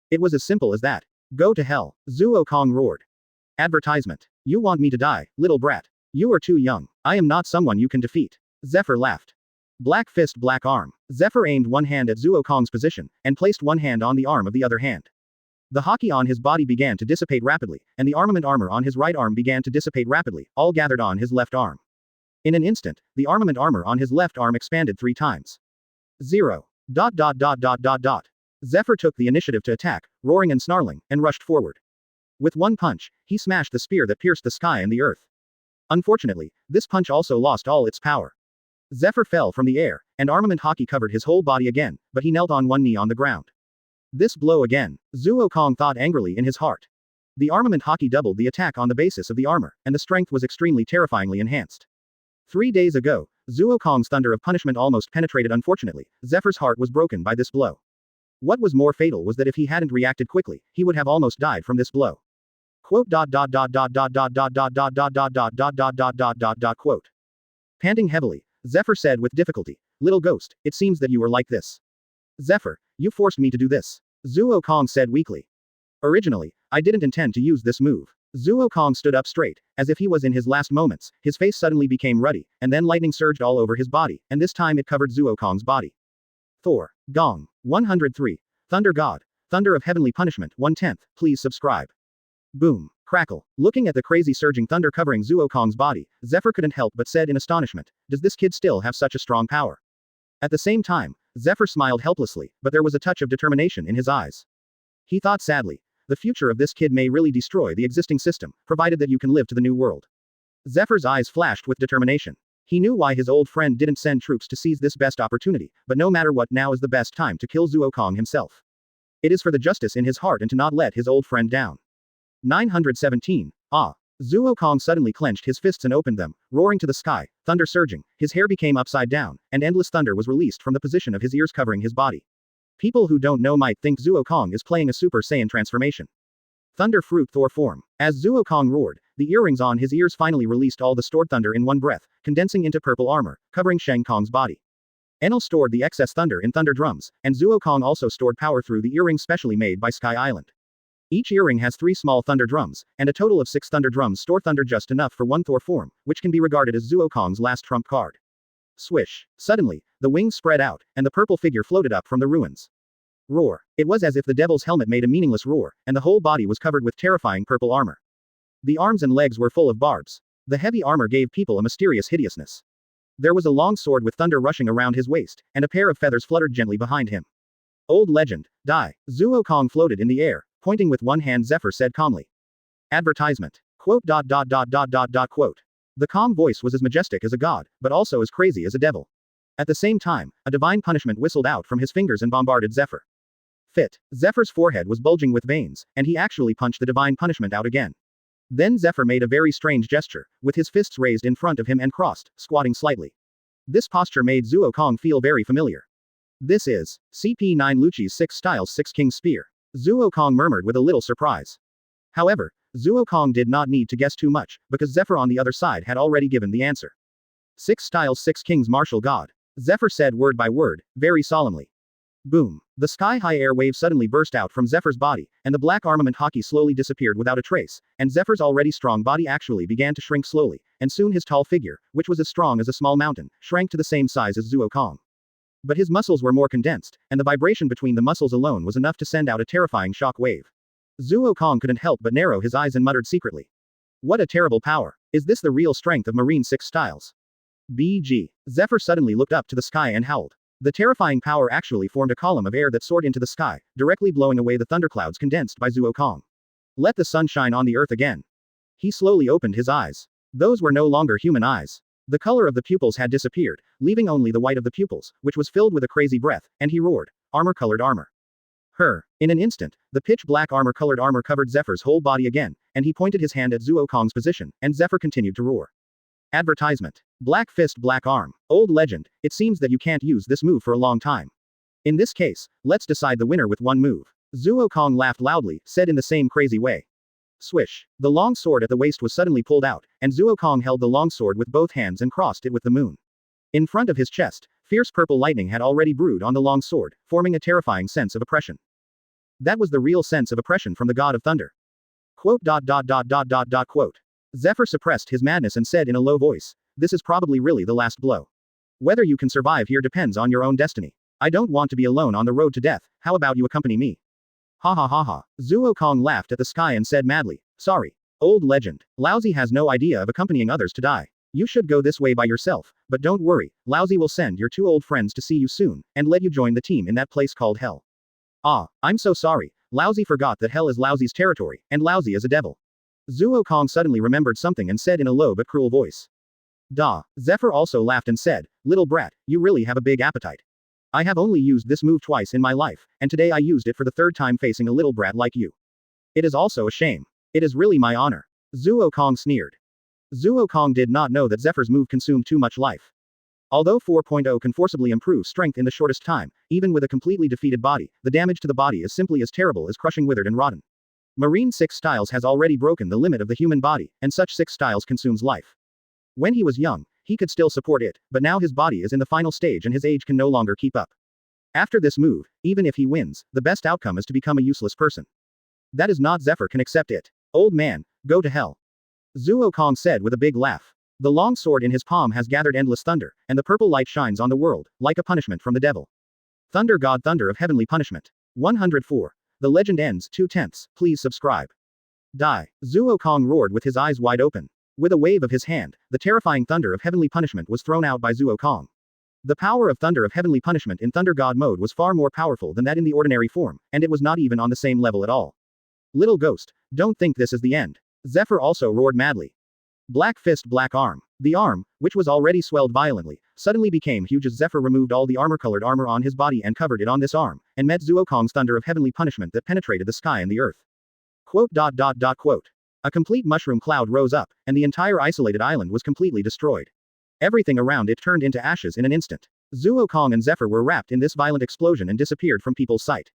Speaker 2: It was as simple as that. Go to hell, Zuo Kong roared. Advertisement. You want me to die, little brat. You are too young. I am not someone you can defeat. Zephyr laughed. Black fist, black arm. Zephyr aimed one hand at Zuo Kong's position, and placed one hand on the arm of the other hand. The hockey on his body began to dissipate rapidly, and the armament armor on his right arm began to dissipate rapidly, all gathered on his left arm. In an instant, the armament armor on his left arm expanded 3 times. 0. Zephyr took the initiative to attack, roaring and snarling, and rushed forward. With one punch, he smashed the spear that pierced the sky and the earth. Unfortunately, this punch also lost all its power. Zephyr fell from the air, and armament hockey covered his whole body again, but he knelt on one knee on the ground. This blow again, Zuo Kong thought angrily in his heart. The armament hockey doubled the attack on the basis of the armor, and the strength was extremely terrifyingly enhanced. 3 days ago, Zuo Kong's thunder of punishment almost penetrated. Unfortunately, Zephyr's heart was broken by this blow. What was more fatal was that if he hadn't reacted quickly, he would have almost died from this blow. Quote. Panting heavily, Zephyr said with difficulty, "Little ghost, it seems that you are like this." "Zephyr, you forced me to do this," Zuo Kong said weakly. "Originally, I didn't intend to use this move." Zuo Kong stood up straight, as if he was in his last moments. His face suddenly became ruddy, and then lightning surged all over his body, and this time it covered Zuo Kong's body. Thor. Gong. 103. Thunder God. Thunder of Heavenly Punishment. 1/10. Please subscribe. Boom. Crackle. Looking at the crazy surging thunder covering Zuo Kong's body, Zephyr couldn't help but said in astonishment, "Does this kid still have such a strong power?" At the same time, Zephyr smiled helplessly, but there was a touch of determination in his eyes. He thought sadly, the future of this kid may really destroy the existing system, provided that you can live to the new world. Zephyr's eyes flashed with determination. He knew why his old friend didn't send troops to seize this best opportunity, but no matter what, now is the best time to kill Zuo Kong himself. It is for the justice in his heart and to not let his old friend down. 917. Ah. Zuo Kong suddenly clenched his fists and opened them, roaring to the sky, thunder surging, his hair became upside down, and endless thunder was released from the position of his ears covering his body. People who don't know might think Zuo Kong is playing a Super Saiyan transformation. Thunder Fruit Thor form. As Zuo Kong roared, the earrings on his ears finally released all the stored thunder in one breath, condensing into purple armor, covering Shang Kong's body. Enel stored the excess thunder in thunder drums, and Zuo Kong also stored power through the earrings specially made by Sky Island. Each earring has 3 small thunder drums, and a total of 6 thunder drums store thunder just enough for one Thor form, which can be regarded as Zuo Kong's last trump card. Swish. Suddenly, the wings spread out, and the purple figure floated up from the ruins. Roar. It was as if the devil's helmet made a meaningless roar, and the whole body was covered with terrifying purple armor. The arms and legs were full of barbs. The heavy armor gave people a mysterious hideousness. There was a long sword with thunder rushing around his waist, and a pair of feathers fluttered gently behind him. Old legend. Die. Zuo Kong floated in the air, pointing with one hand. Zephyr said calmly. Advertisement. Quote. The calm voice was as majestic as a god, but also as crazy as a devil. At the same time, a divine punishment whistled out from his fingers and bombarded Zephyr. Fit. Zephyr's forehead was bulging with veins, and he actually punched the divine punishment out again. Then Zephyr made a very strange gesture, with his fists raised in front of him and crossed, squatting slightly. This posture made Zuo Kong feel very familiar. This is CP9 Lucci's 6 Styles 6 King's Spear. Zuo Kong murmured with a little surprise. However, Zuo Kong did not need to guess too much, because Zephyr on the other side had already given the answer. 6 Styles 6 King's Martial God. Zephyr said word by word, very solemnly. Boom. The sky-high air wave suddenly burst out from Zephyr's body, and the black armament hockey slowly disappeared without a trace, and Zephyr's already strong body actually began to shrink slowly, and soon his tall figure, which was as strong as a small mountain, shrank to the same size as Zuo Kong. But his muscles were more condensed, and the vibration between the muscles alone was enough to send out a terrifying shock wave. Zuo Kong couldn't help but narrow his eyes and muttered secretly. What a terrible power. Is this the real strength of Marine 6 Styles? BG. Zephyr suddenly looked up to the sky and howled. The terrifying power actually formed a column of air that soared into the sky, directly blowing away the thunderclouds condensed by Zuo Kong. Let the sun shine on the earth again. He slowly opened his eyes. Those were no longer human eyes. The color of the pupils had disappeared, leaving only the white of the pupils, which was filled with a crazy breath, and he roared, "Armor-colored armor." In an instant, the pitch-black armor-colored armor covered Zephyr's whole body again, and he pointed his hand at Zuo Kong's position, and Zephyr continued to roar. Advertisement. Black fist, black arm. Old legend. It seems that you can't use this move for a long time. In this case, let's decide the winner with one move. Zuo Kong laughed loudly, said in the same crazy way. Swish. The long sword at the waist was suddenly pulled out, and Zuo Kong held the long sword with both hands and crossed it with the moon. In front of his chest, Fierce purple lightning had already brewed on the long sword, forming a terrifying sense of oppression. That was the real sense of oppression from the god of thunder. Quote. Quote. Zephyr suppressed his madness and said in a low voice, "This is probably really the last blow. Whether you can survive here depends on your own destiny. I don't want to be alone on the road to death, how about you accompany me?" Ha ha ha ha. Zuo Kong laughed at the sky and said madly, "Sorry. Old legend. Laozi has no idea of accompanying others to die. You should go this way by yourself, but don't worry, Laozi will send your 2 old friends to see you soon, and let you join the team in that place called Hell." Ah, I'm so sorry. Laozi forgot that Hell is Laozi's territory, and Laozi is a devil. Zuo Kong suddenly remembered something and said in a low but cruel voice. "Da." Zephyr also laughed and said, "Little brat, you really have a big appetite. I have only used this move twice in my life, and today I used it for the 3rd time facing a little brat like you. It is also a shame. It is really my honor." Zuo Kong sneered. Zuo Kong did not know that Zephyr's move consumed too much life. Although 4.0 can forcibly improve strength in the shortest time, even with a completely defeated body, the damage to the body is simply as terrible as crushing withered and rotten. Marine 6 styles has already broken the limit of the human body, and such 6 styles consumes life. When he was young, he could still support it, but now his body is in the final stage and his age can no longer keep up. After this move, even if he wins, the best outcome is to become a useless person. That is not Zephyr can accept it. Old man, go to hell. Zuo Kong said with a big laugh. The long sword in his palm has gathered endless thunder, and the purple light shines on the world, like a punishment from the devil. Thunder God Thunder of Heavenly Punishment. 104. The legend ends 2/10. Please subscribe. Die. Zuo Kong roared with his eyes wide open. With a wave of his hand, the terrifying thunder of heavenly punishment was thrown out by Zuo Kong. The power of thunder of heavenly punishment in Thunder God mode was far more powerful than that in the ordinary form, and it was not even on the same level at all. Little ghost, don't think this is the end. Zephyr also roared madly. Black fist, black arm. The arm, which was already swelled violently, suddenly became huge as Zephyr removed all the armor-colored armor on his body and covered it on this arm, and met Zuo Kong's thunder of heavenly punishment that penetrated the sky and the earth. Quote. Quote. A complete mushroom cloud rose up, and the entire isolated island was completely destroyed. Everything around it turned into ashes in an instant. Zuo Kong and Zephyr were wrapped in this violent explosion and disappeared from people's sight.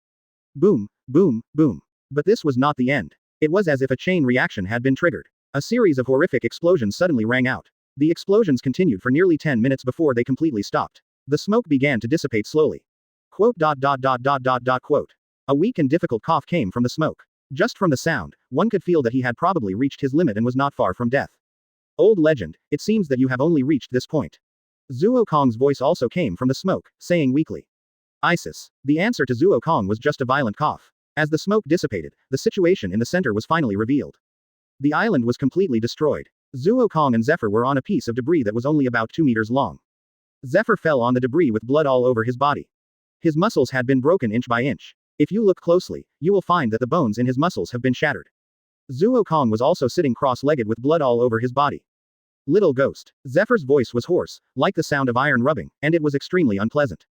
Speaker 2: Boom, boom, boom. But this was not the end. It was as if a chain reaction had been triggered. A series of horrific explosions suddenly rang out. The explosions continued for nearly 10 minutes before they completely stopped. The smoke began to dissipate slowly. Quote. Quote. A weak and difficult cough came from the smoke. Just from the sound, one could feel that he had probably reached his limit and was not far from death. Old legend, it seems that you have only reached this point. Zuo Kong's voice also came from the smoke, saying weakly. ISIS. The answer to Zuo Kong was just a violent cough. As the smoke dissipated, the situation in the center was finally revealed. The island was completely destroyed. Zuo Kong and Zephyr were on a piece of debris that was only about 2 meters long. Zephyr fell on the debris with blood all over his body. His muscles had been broken inch by inch. If you look closely, you will find that the bones in his muscles have been shattered. Zuo Kong was also sitting cross-legged with blood all over his body. Little ghost. Zephyr's voice was hoarse, like the sound of iron rubbing, and it was extremely unpleasant.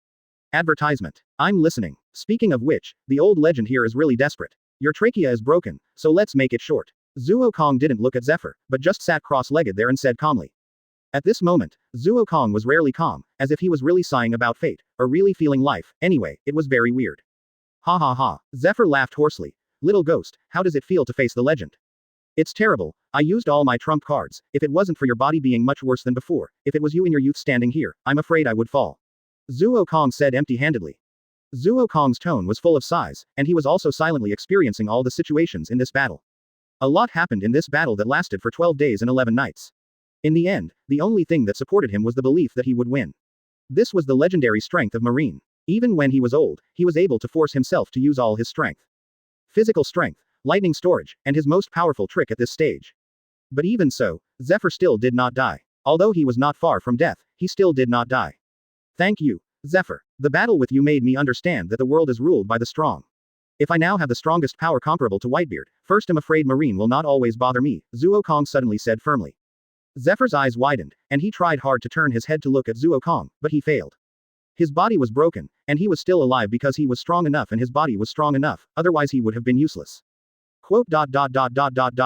Speaker 2: Advertisement. I'm listening. Speaking of which, the old legend here is really desperate. Your trachea is broken, so let's make it short. Zuo Kong didn't look at Zephyr, but just sat cross-legged there and said calmly. At this moment, Zuo Kong was rarely calm, as if he was really sighing about fate, or really feeling life. Anyway, it was very weird. Ha ha ha. Zephyr laughed hoarsely. Little ghost, how does it feel to face the legend? It's terrible. I used all my trump cards. If it wasn't for your body being much worse than before, if it was you in your youth standing here, I'm afraid I would fall. Zuo Kong said empty-handedly. Zuo Kong's tone was full of sighs, and he was also silently experiencing all the situations in this battle. A lot happened in this battle that lasted for 12 days and 11 nights. In the end, the only thing that supported him was the belief that he would win. This was the legendary strength of Marine. Even when he was old, he was able to force himself to use all his strength. Physical strength, lightning storage, and his most powerful trick at this stage. But even so, Zephyr still did not die. Although he was not far from death, he still did not die. Thank you, Zephyr. The battle with you made me understand that the world is ruled by the strong. If I now have the strongest power comparable to Whitebeard, first I'm afraid Marine will not always bother me, Zuo Kong suddenly said firmly. Zephyr's eyes widened, and he tried hard to turn his head to look at Zuo Kong, but he failed. His body was broken, and he was still alive because he was strong enough and his body was strong enough, otherwise he would have been useless. Quote.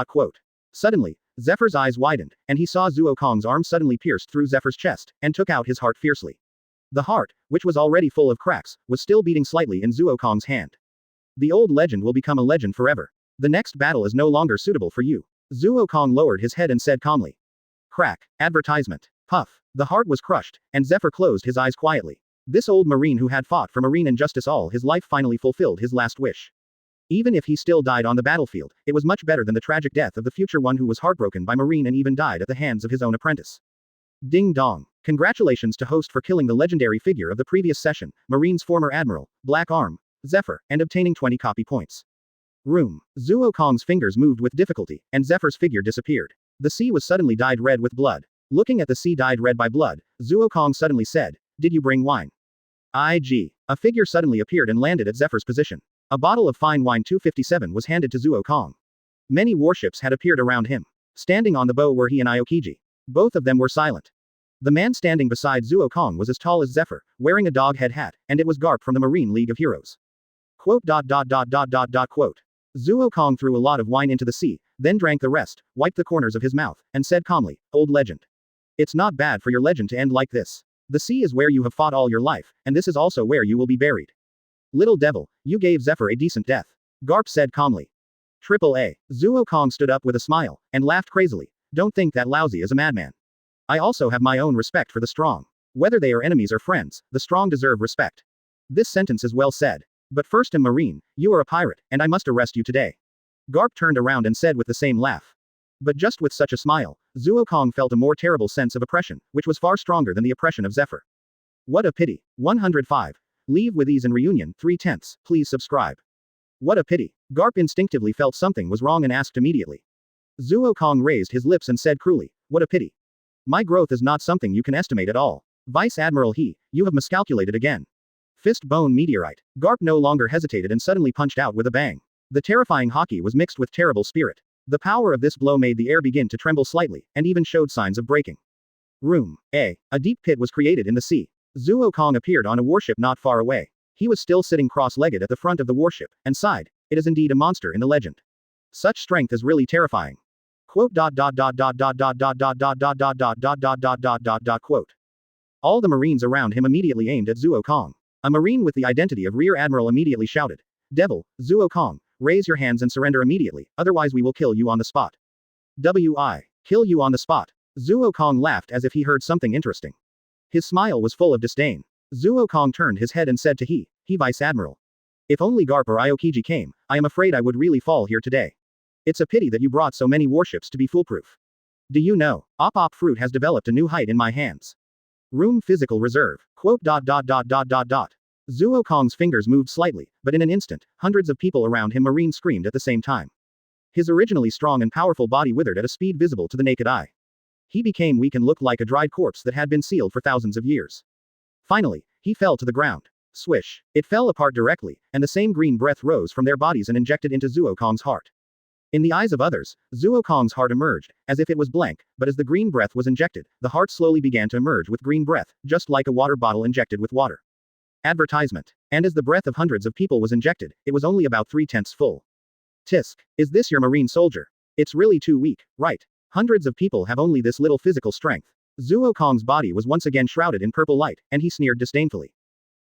Speaker 2: Quote. Suddenly, Zephyr's eyes widened, and he saw Zuo Kong's arm suddenly pierced through Zephyr's chest, and took out his heart fiercely. The heart, which was already full of cracks, was still beating slightly in Zuo Kong's hand. The old legend will become a legend forever. The next battle is no longer suitable for you. Zuo Kong lowered his head and said calmly. Crack. Advertisement. Puff. The heart was crushed, and Zephyr closed his eyes quietly. This old Marine who had fought for marine injustice all his life finally fulfilled his last wish. Even if he still died on the battlefield, it was much better than the tragic death of the future one who was heartbroken by Marine and even died at the hands of his own apprentice. Ding dong. Congratulations to host for killing the legendary figure of the previous session, Marine's former admiral, Black Arm, Zephyr, and obtaining 20 copy points. Room. Zuo Kong's fingers moved with difficulty, and Zephyr's figure disappeared. The sea was suddenly dyed red with blood. Looking at the sea dyed red by blood, Zuo Kong suddenly said, "Did you bring wine?" IG. A figure suddenly appeared and landed at Zephyr's position. A bottle of fine wine 257 was handed to Zuo Kong. Many warships had appeared around him. Standing on the bow were he and Aokiji. Both of them were silent. The man standing beside Zuo Kong was as tall as Zephyr, wearing a dog head hat, and it was Garp from the Marine League of Heroes. Quote. Zuo Kong threw a lot of wine into the sea, then drank the rest, wiped the corners of his mouth, and said calmly, "Old legend. It's not bad for your legend to end like this. The sea is where you have fought all your life, and this is also where you will be buried. Little devil, you gave Zephyr a decent death," Garp said calmly. Triple A. Zuo Kong stood up with a smile, and laughed crazily. "Don't think that Laozi is a madman. I also have my own respect for the strong. Whether they are enemies or friends, the strong deserve respect." This sentence is well said. But first, Marine, you are a pirate, and I must arrest you today. Garp turned around and said with the same laugh. But just with such a smile, Zuo Kong felt a more terrible sense of oppression, which was far stronger than the oppression of Zephyr. What a pity. 105. Leave with ease and reunion, 3/10. Please subscribe. What a pity. Garp instinctively felt something was wrong and asked immediately. Zuo Kong raised his lips and said cruelly, "What a pity. My growth is not something you can estimate at all. Vice Admiral He, you have miscalculated again." Fist bone meteorite. Garp no longer hesitated and suddenly punched out with a bang. The terrifying hockey was mixed with terrible spirit. The power of this blow made the air begin to tremble slightly, and even showed signs of breaking. Room A. A deep pit was created in the sea. Zuo Kong appeared on a warship not far away. He was still sitting cross-legged at the front of the warship, and sighed, "It is indeed a monster in the legend. Such strength is really terrifying." Quote. All the Marines around him immediately aimed at Zuo Kong. A Marine with the identity of Rear Admiral immediately shouted, "Devil, Zuo Kong, raise your hands and surrender immediately, otherwise we will kill you on the spot." Kill you on the spot. Zuo Kong laughed as if he heard something interesting. His smile was full of disdain. Zuo Kong turned his head and said to he Vice Admiral. "If only Garp or Aokiji came, I am afraid I would really fall here today. It's a pity that you brought so many warships to be foolproof. Do you know, Op Fruit has developed a new height in my hands. Room physical reserve. Quote. Zuo Kong's fingers moved slightly, but in an instant, hundreds of people around him Marine screamed at the same time. His originally strong and powerful body withered at a speed visible to the naked eye. He became weak and looked like a dried corpse that had been sealed for thousands of years. Finally, he fell to the ground. Swish. It fell apart directly, and the same green breath rose from their bodies and injected into Zuo Kong's heart. In the eyes of others, Zuo Kong's heart emerged, as if it was blank, but as the green breath was injected, the heart slowly began to emerge with green breath, just like a water bottle injected with water. Advertisement. And as the breath of hundreds of people was injected, it was only about 3/10 full. Tisk. Is this your Marine soldier? It's really too weak, right? Hundreds of people have only this little physical strength. Zuo Kong's body was once again shrouded in purple light, and he sneered disdainfully.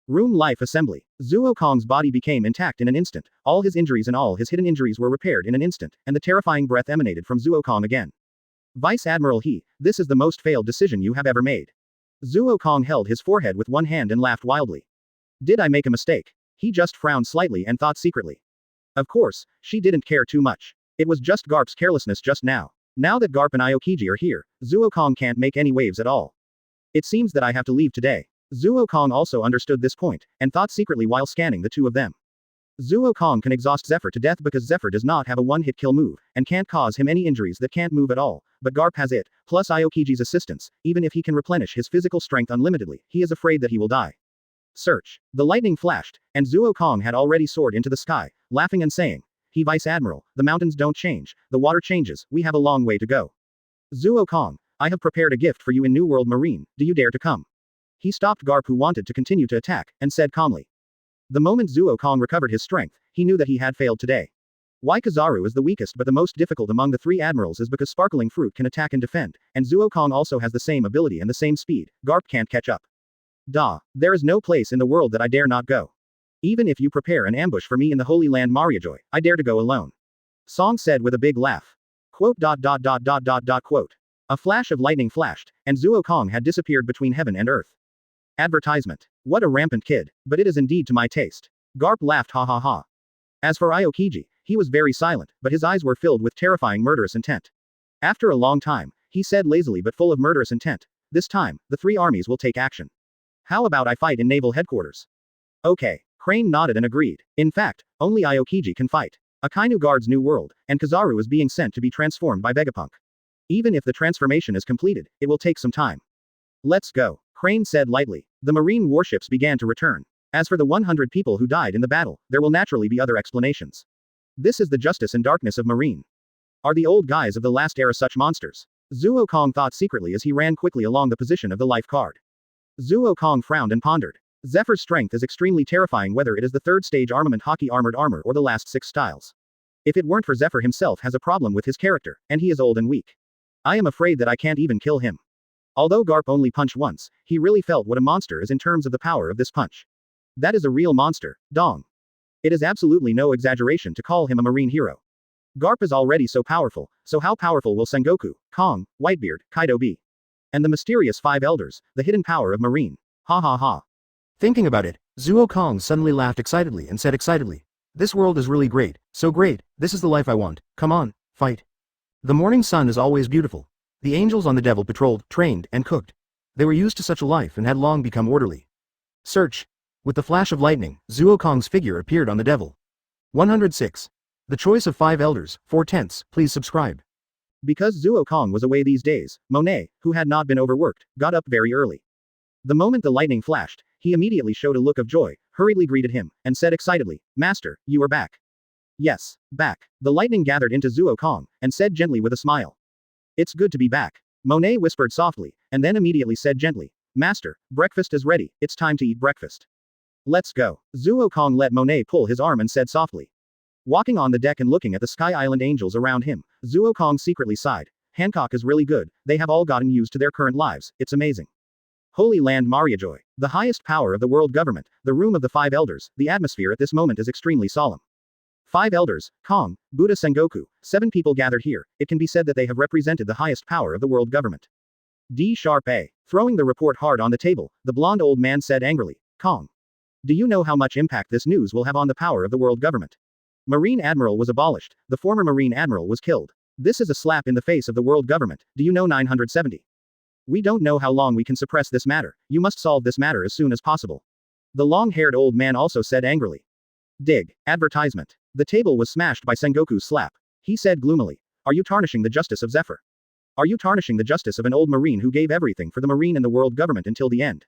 Speaker 2: Room life assembly. Zuo Kong's body became intact in an instant, all his injuries and all his hidden injuries were repaired in an instant, and the terrifying breath emanated from Zuo Kong again. Vice Admiral He, this is the most failed decision you have ever made. Zuo Kong held his forehead with one hand and laughed wildly. Did I make a mistake? He just frowned slightly and thought secretly. Of course, she didn't care too much. It was just Garp's carelessness just now. Now that Garp and Aokiji are here, Zuo Kong can't make any waves at all. It seems that I have to leave today. Zuo Kong also understood this point, and thought secretly while scanning the two of them. Zuo Kong can exhaust Zephyr to death because Zephyr does not have a one-hit kill move, and can't cause him any injuries that can't move at all, but Garp has it, plus Aokiji's assistance. Even if he can replenish his physical strength unlimitedly, he is afraid that he will die. Search. The lightning flashed, and Zuo Kong had already soared into the sky, laughing and saying, "He Vice Admiral, the mountains don't change, the water changes, we have a long way to go. Zuo Kong, I have prepared a gift for you in New World Marine, do you dare to come?" He stopped Garp who wanted to continue to attack, and said calmly. The moment Zuo Kong recovered his strength, he knew that he had failed today. Why Kizaru is the weakest but the most difficult among the three admirals is because Sparkling Fruit can attack and defend, and Zuo Kong also has the same ability and the same speed. Garp can't catch up. There is no place in the world that I dare not go. Even if you prepare an ambush for me in the Holy Land Mariajoy, I dare to go alone. Song said with a big laugh. Quote. A flash of lightning flashed, and Zuo Kong had disappeared between heaven and earth. Advertisement. What a rampant kid, but it is indeed to my taste. Garp laughed ha ha ha. As for Aokiji, he was very silent, but his eyes were filled with terrifying murderous intent. After a long time, he said lazily but full of murderous intent, "This time, the three armies will take action. How about I fight in naval headquarters?" Okay. Crane nodded and agreed. In fact, only Aokiji can fight. Akainu guards New World, and Kizaru is being sent to be transformed by Vegapunk. Even if the transformation is completed, it will take some time. Let's go, Crane said lightly. The marine warships began to return. As for the 100 people who died in the battle, there will naturally be other explanations. This is the justice and darkness of marine. Are the old guys of the last era such monsters? Zuo Kong thought secretly as he ran quickly along the position of the life card. Zuo Kong frowned and pondered. Zephyr's strength is extremely terrifying, whether it is the third stage armament hockey armored armor or the last 6 styles. If it weren't for Zephyr himself has a problem with his character, and he is old and weak. I am afraid that I can't even kill him. Although Garp only punched once, he really felt what a monster is in terms of the power of this punch. That is a real monster, dong. It is absolutely no exaggeration to call him a marine hero. Garp is already so powerful, so how powerful will Sengoku, Kong, Whitebeard, Kaido be? And the mysterious 5 elders, the hidden power of marine. Ha ha ha.
Speaker 1: Thinking about it, Zuo Kong suddenly laughed excitedly and said excitedly, "This world is really great, so great, this is the life I want, come on, fight." The morning sun is always beautiful. The angels on the devil patrolled, trained, and cooked. They were used to such a life and had long become orderly. Search. With the flash of lightning, Zuo Kong's figure appeared on the devil. 106. The choice of 5 elders, 4/10, please subscribe.
Speaker 2: Because Zuo Kong was away these days, Monet, who had not been overworked, got up very early. The moment the lightning flashed, he immediately showed a look of joy, hurriedly greeted him, and said excitedly, "Master, you are back." Yes, back. The lightning gathered into Zuo Kong, and said gently with a smile. "It's good to be back." Monet whispered softly, and then immediately said gently, "Master, breakfast is ready, it's time to eat breakfast." Let's go. Zuo Kong let Monet pull his arm and said softly. Walking on the deck and looking at the Sky Island angels around him, Zuo Kong secretly sighed. Hancock is really good, they have all gotten used to their current lives, it's amazing. Holy Land Mariajoy. The highest power of the world government, the room of the 5 elders, the atmosphere at this moment is extremely solemn. 5 elders, Kong, Buddha Sengoku, 7 people gathered here, it can be said that they have represented the highest power of the world government. D#A. Throwing the report hard on the table, the blonde old man said angrily, "Kong. Do you know how much impact this news will have on the power of the world government? Marine Admiral was abolished, the former Marine Admiral was killed. This is a slap in the face of the world government, do you know 970? We don't know how long we can suppress this matter, you must solve this matter as soon as possible." The long-haired old man also said angrily. Dig. Advertisement. The table was smashed by Sengoku's slap. He said gloomily, "Are you tarnishing the justice of Zephyr? Are you tarnishing the justice of an old marine who gave everything for the marine and the world government until the end?"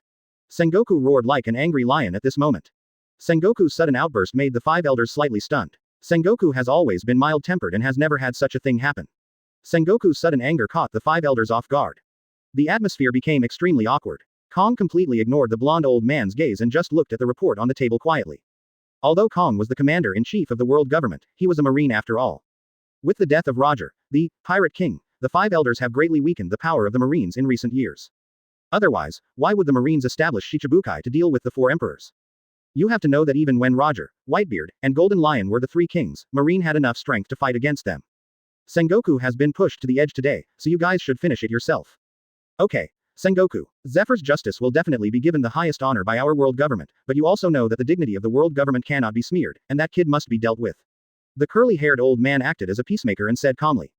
Speaker 2: Sengoku roared like an angry lion at this moment. Sengoku's sudden outburst made the 5 elders slightly stunned. Sengoku has always been mild-tempered and has never had such a thing happen. Sengoku's sudden anger caught the 5 elders off guard. The atmosphere became extremely awkward. Kong completely ignored the blonde old man's gaze and just looked at the report on the table quietly. Although Kong was the commander-in-chief of the world government, he was a marine after all. With the death of Roger, the Pirate King, the 5 elders have greatly weakened the power of the marines in recent years. Otherwise, why would the marines establish Shichibukai to deal with the 4 emperors? You have to know that even when Roger, Whitebeard, and Golden Lion were the 3 kings, Marine had enough strength to fight against them. Sengoku has been pushed to the edge today, so you guys should finish it yourself. Okay, Sengoku, Zephyr's justice will definitely be given the highest honor by our world government, but you also know that the dignity of the world government cannot be smeared, and that kid must be dealt with. The curly-haired old man acted as a peacemaker and said calmly.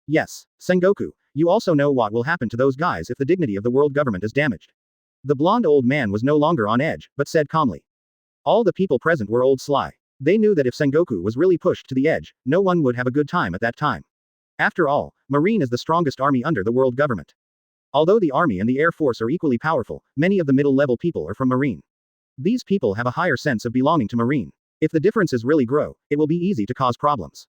Speaker 2: Yes, Sengoku, you also know what will happen to those guys if the dignity of the world government is damaged. The blonde old man was no longer on edge, but said calmly. All the people present were old sly. They knew that if Sengoku was really pushed to the edge, no one would have a good time at that time. After all, Marine is the strongest army under the world government. Although the army and the air force are equally powerful, many of the middle-level people are from Marine. These people have a higher sense of belonging to Marine. If the differences really grow, it will be easy to cause problems.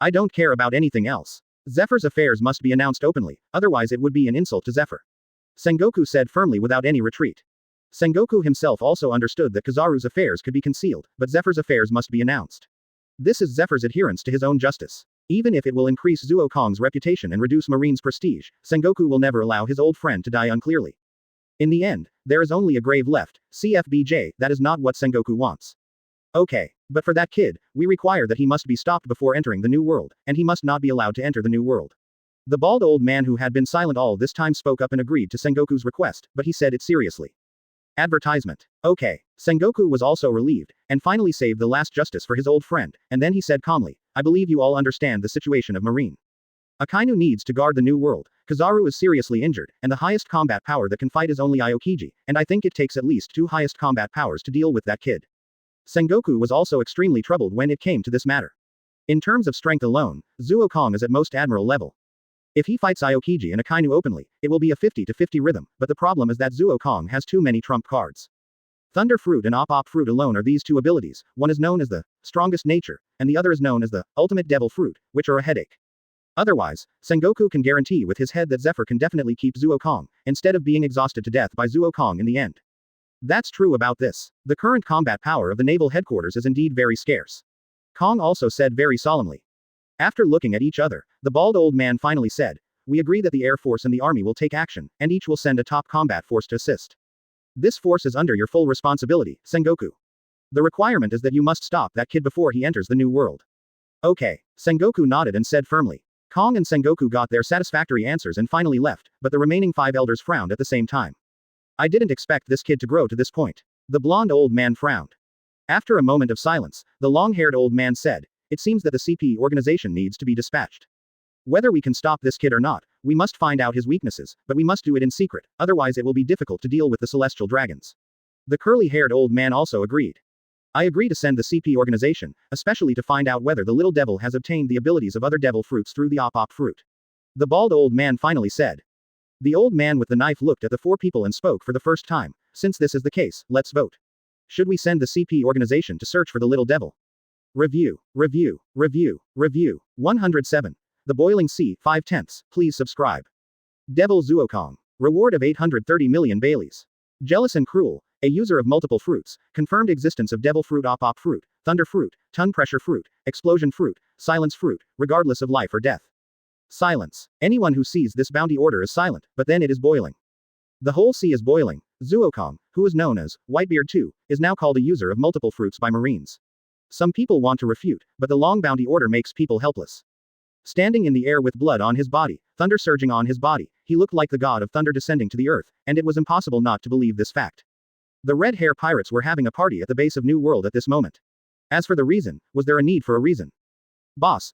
Speaker 2: I don't care about anything else. Zephyr's affairs must be announced openly, otherwise it would be an insult to Zephyr. Sengoku said firmly without any retreat. Sengoku himself also understood that Kizaru's affairs could be concealed, but Zephyr's affairs must be announced. This is Zephyr's adherence to his own justice. Even if it will increase Zuo Kong's reputation and reduce Marine's prestige, Sengoku will never allow his old friend to die unclearly. In the end, there is only a grave left, CFBJ, that is not what Sengoku wants. Okay, but for that kid, we require that he must be stopped before entering the new world, and he must not be allowed to enter the new world. The bald old man who had been silent all this time spoke up and agreed to Sengoku's request, but he said it seriously. Advertisement. Okay. Sengoku was also relieved, and finally saved the last justice for his old friend, and then he said calmly, I believe you all understand the situation of Marine. Akainu needs to guard the new world, Kizaru is seriously injured, and the highest combat power that can fight is only Aokiji, and I think it takes at least 2 highest combat powers to deal with that kid. Sengoku was also extremely troubled when it came to this matter. In terms of strength alone, Zuo Kong is at most admiral level. If he fights Aokiji and Akainu openly, it will be a 50-50 rhythm, but the problem is that Zuo Kong has too many trump cards. Thunder Fruit and Op Fruit alone are these 2 abilities, one is known as the strongest nature, and the other is known as the ultimate devil fruit, which are a headache. Otherwise, Sengoku can guarantee with his head that Zephyr can definitely keep Zuo Kong, instead of being exhausted to death by Zuo Kong in the end. That's true about this. The current combat power of the naval headquarters is indeed very scarce. Kong also said very solemnly. After looking at each other, the bald old man finally said, we agree that the Air Force and the Army will take action, and each will send a top combat force to assist. This force is under your full responsibility, Sengoku. The requirement is that you must stop that kid before he enters the new world. Okay. Sengoku nodded and said firmly. Kong and Sengoku got their satisfactory answers and finally left, but the remaining 5 elders frowned at the same time. I didn't expect this kid to grow to this point. The blonde old man frowned. After a moment of silence, the long-haired old man said, it seems that the CP organization needs to be dispatched. Whether we can stop this kid or not, we must find out his weaknesses, but we must do it in secret, otherwise it will be difficult to deal with the celestial dragons. The curly-haired old man also agreed. I agree to send the CP organization, especially to find out whether the little devil has obtained the abilities of other devil fruits through the Op fruit. The bald old man finally said. The old man with the knife looked at the 4 people and spoke for the first time, since this is the case, let's vote. Should we send the CP organization to search for the little devil? Review. 107. The Boiling Sea, 5/10. Please subscribe. Devil Zuo Kong. Reward of 830 million Baileys. Jealous and cruel, a user of multiple fruits, confirmed existence of devil fruit, Op fruit, thunder fruit, tongue pressure fruit, explosion fruit, silence fruit, regardless of life or death. Silence. Anyone who sees this bounty order is silent, but then it is boiling. The whole sea is boiling. Zuo Kong, who is known as Whitebeard 2, is now called a user of multiple fruits by Marines. Some people want to refute, but the long bounty order makes people helpless. Standing in the air with blood on his body, thunder surging on his body, he looked like the god of thunder descending to the earth, and it was impossible not to believe this fact. The red hair pirates were having a party at the base of New World at this moment. As for the reason, was there a need for a reason? Boss,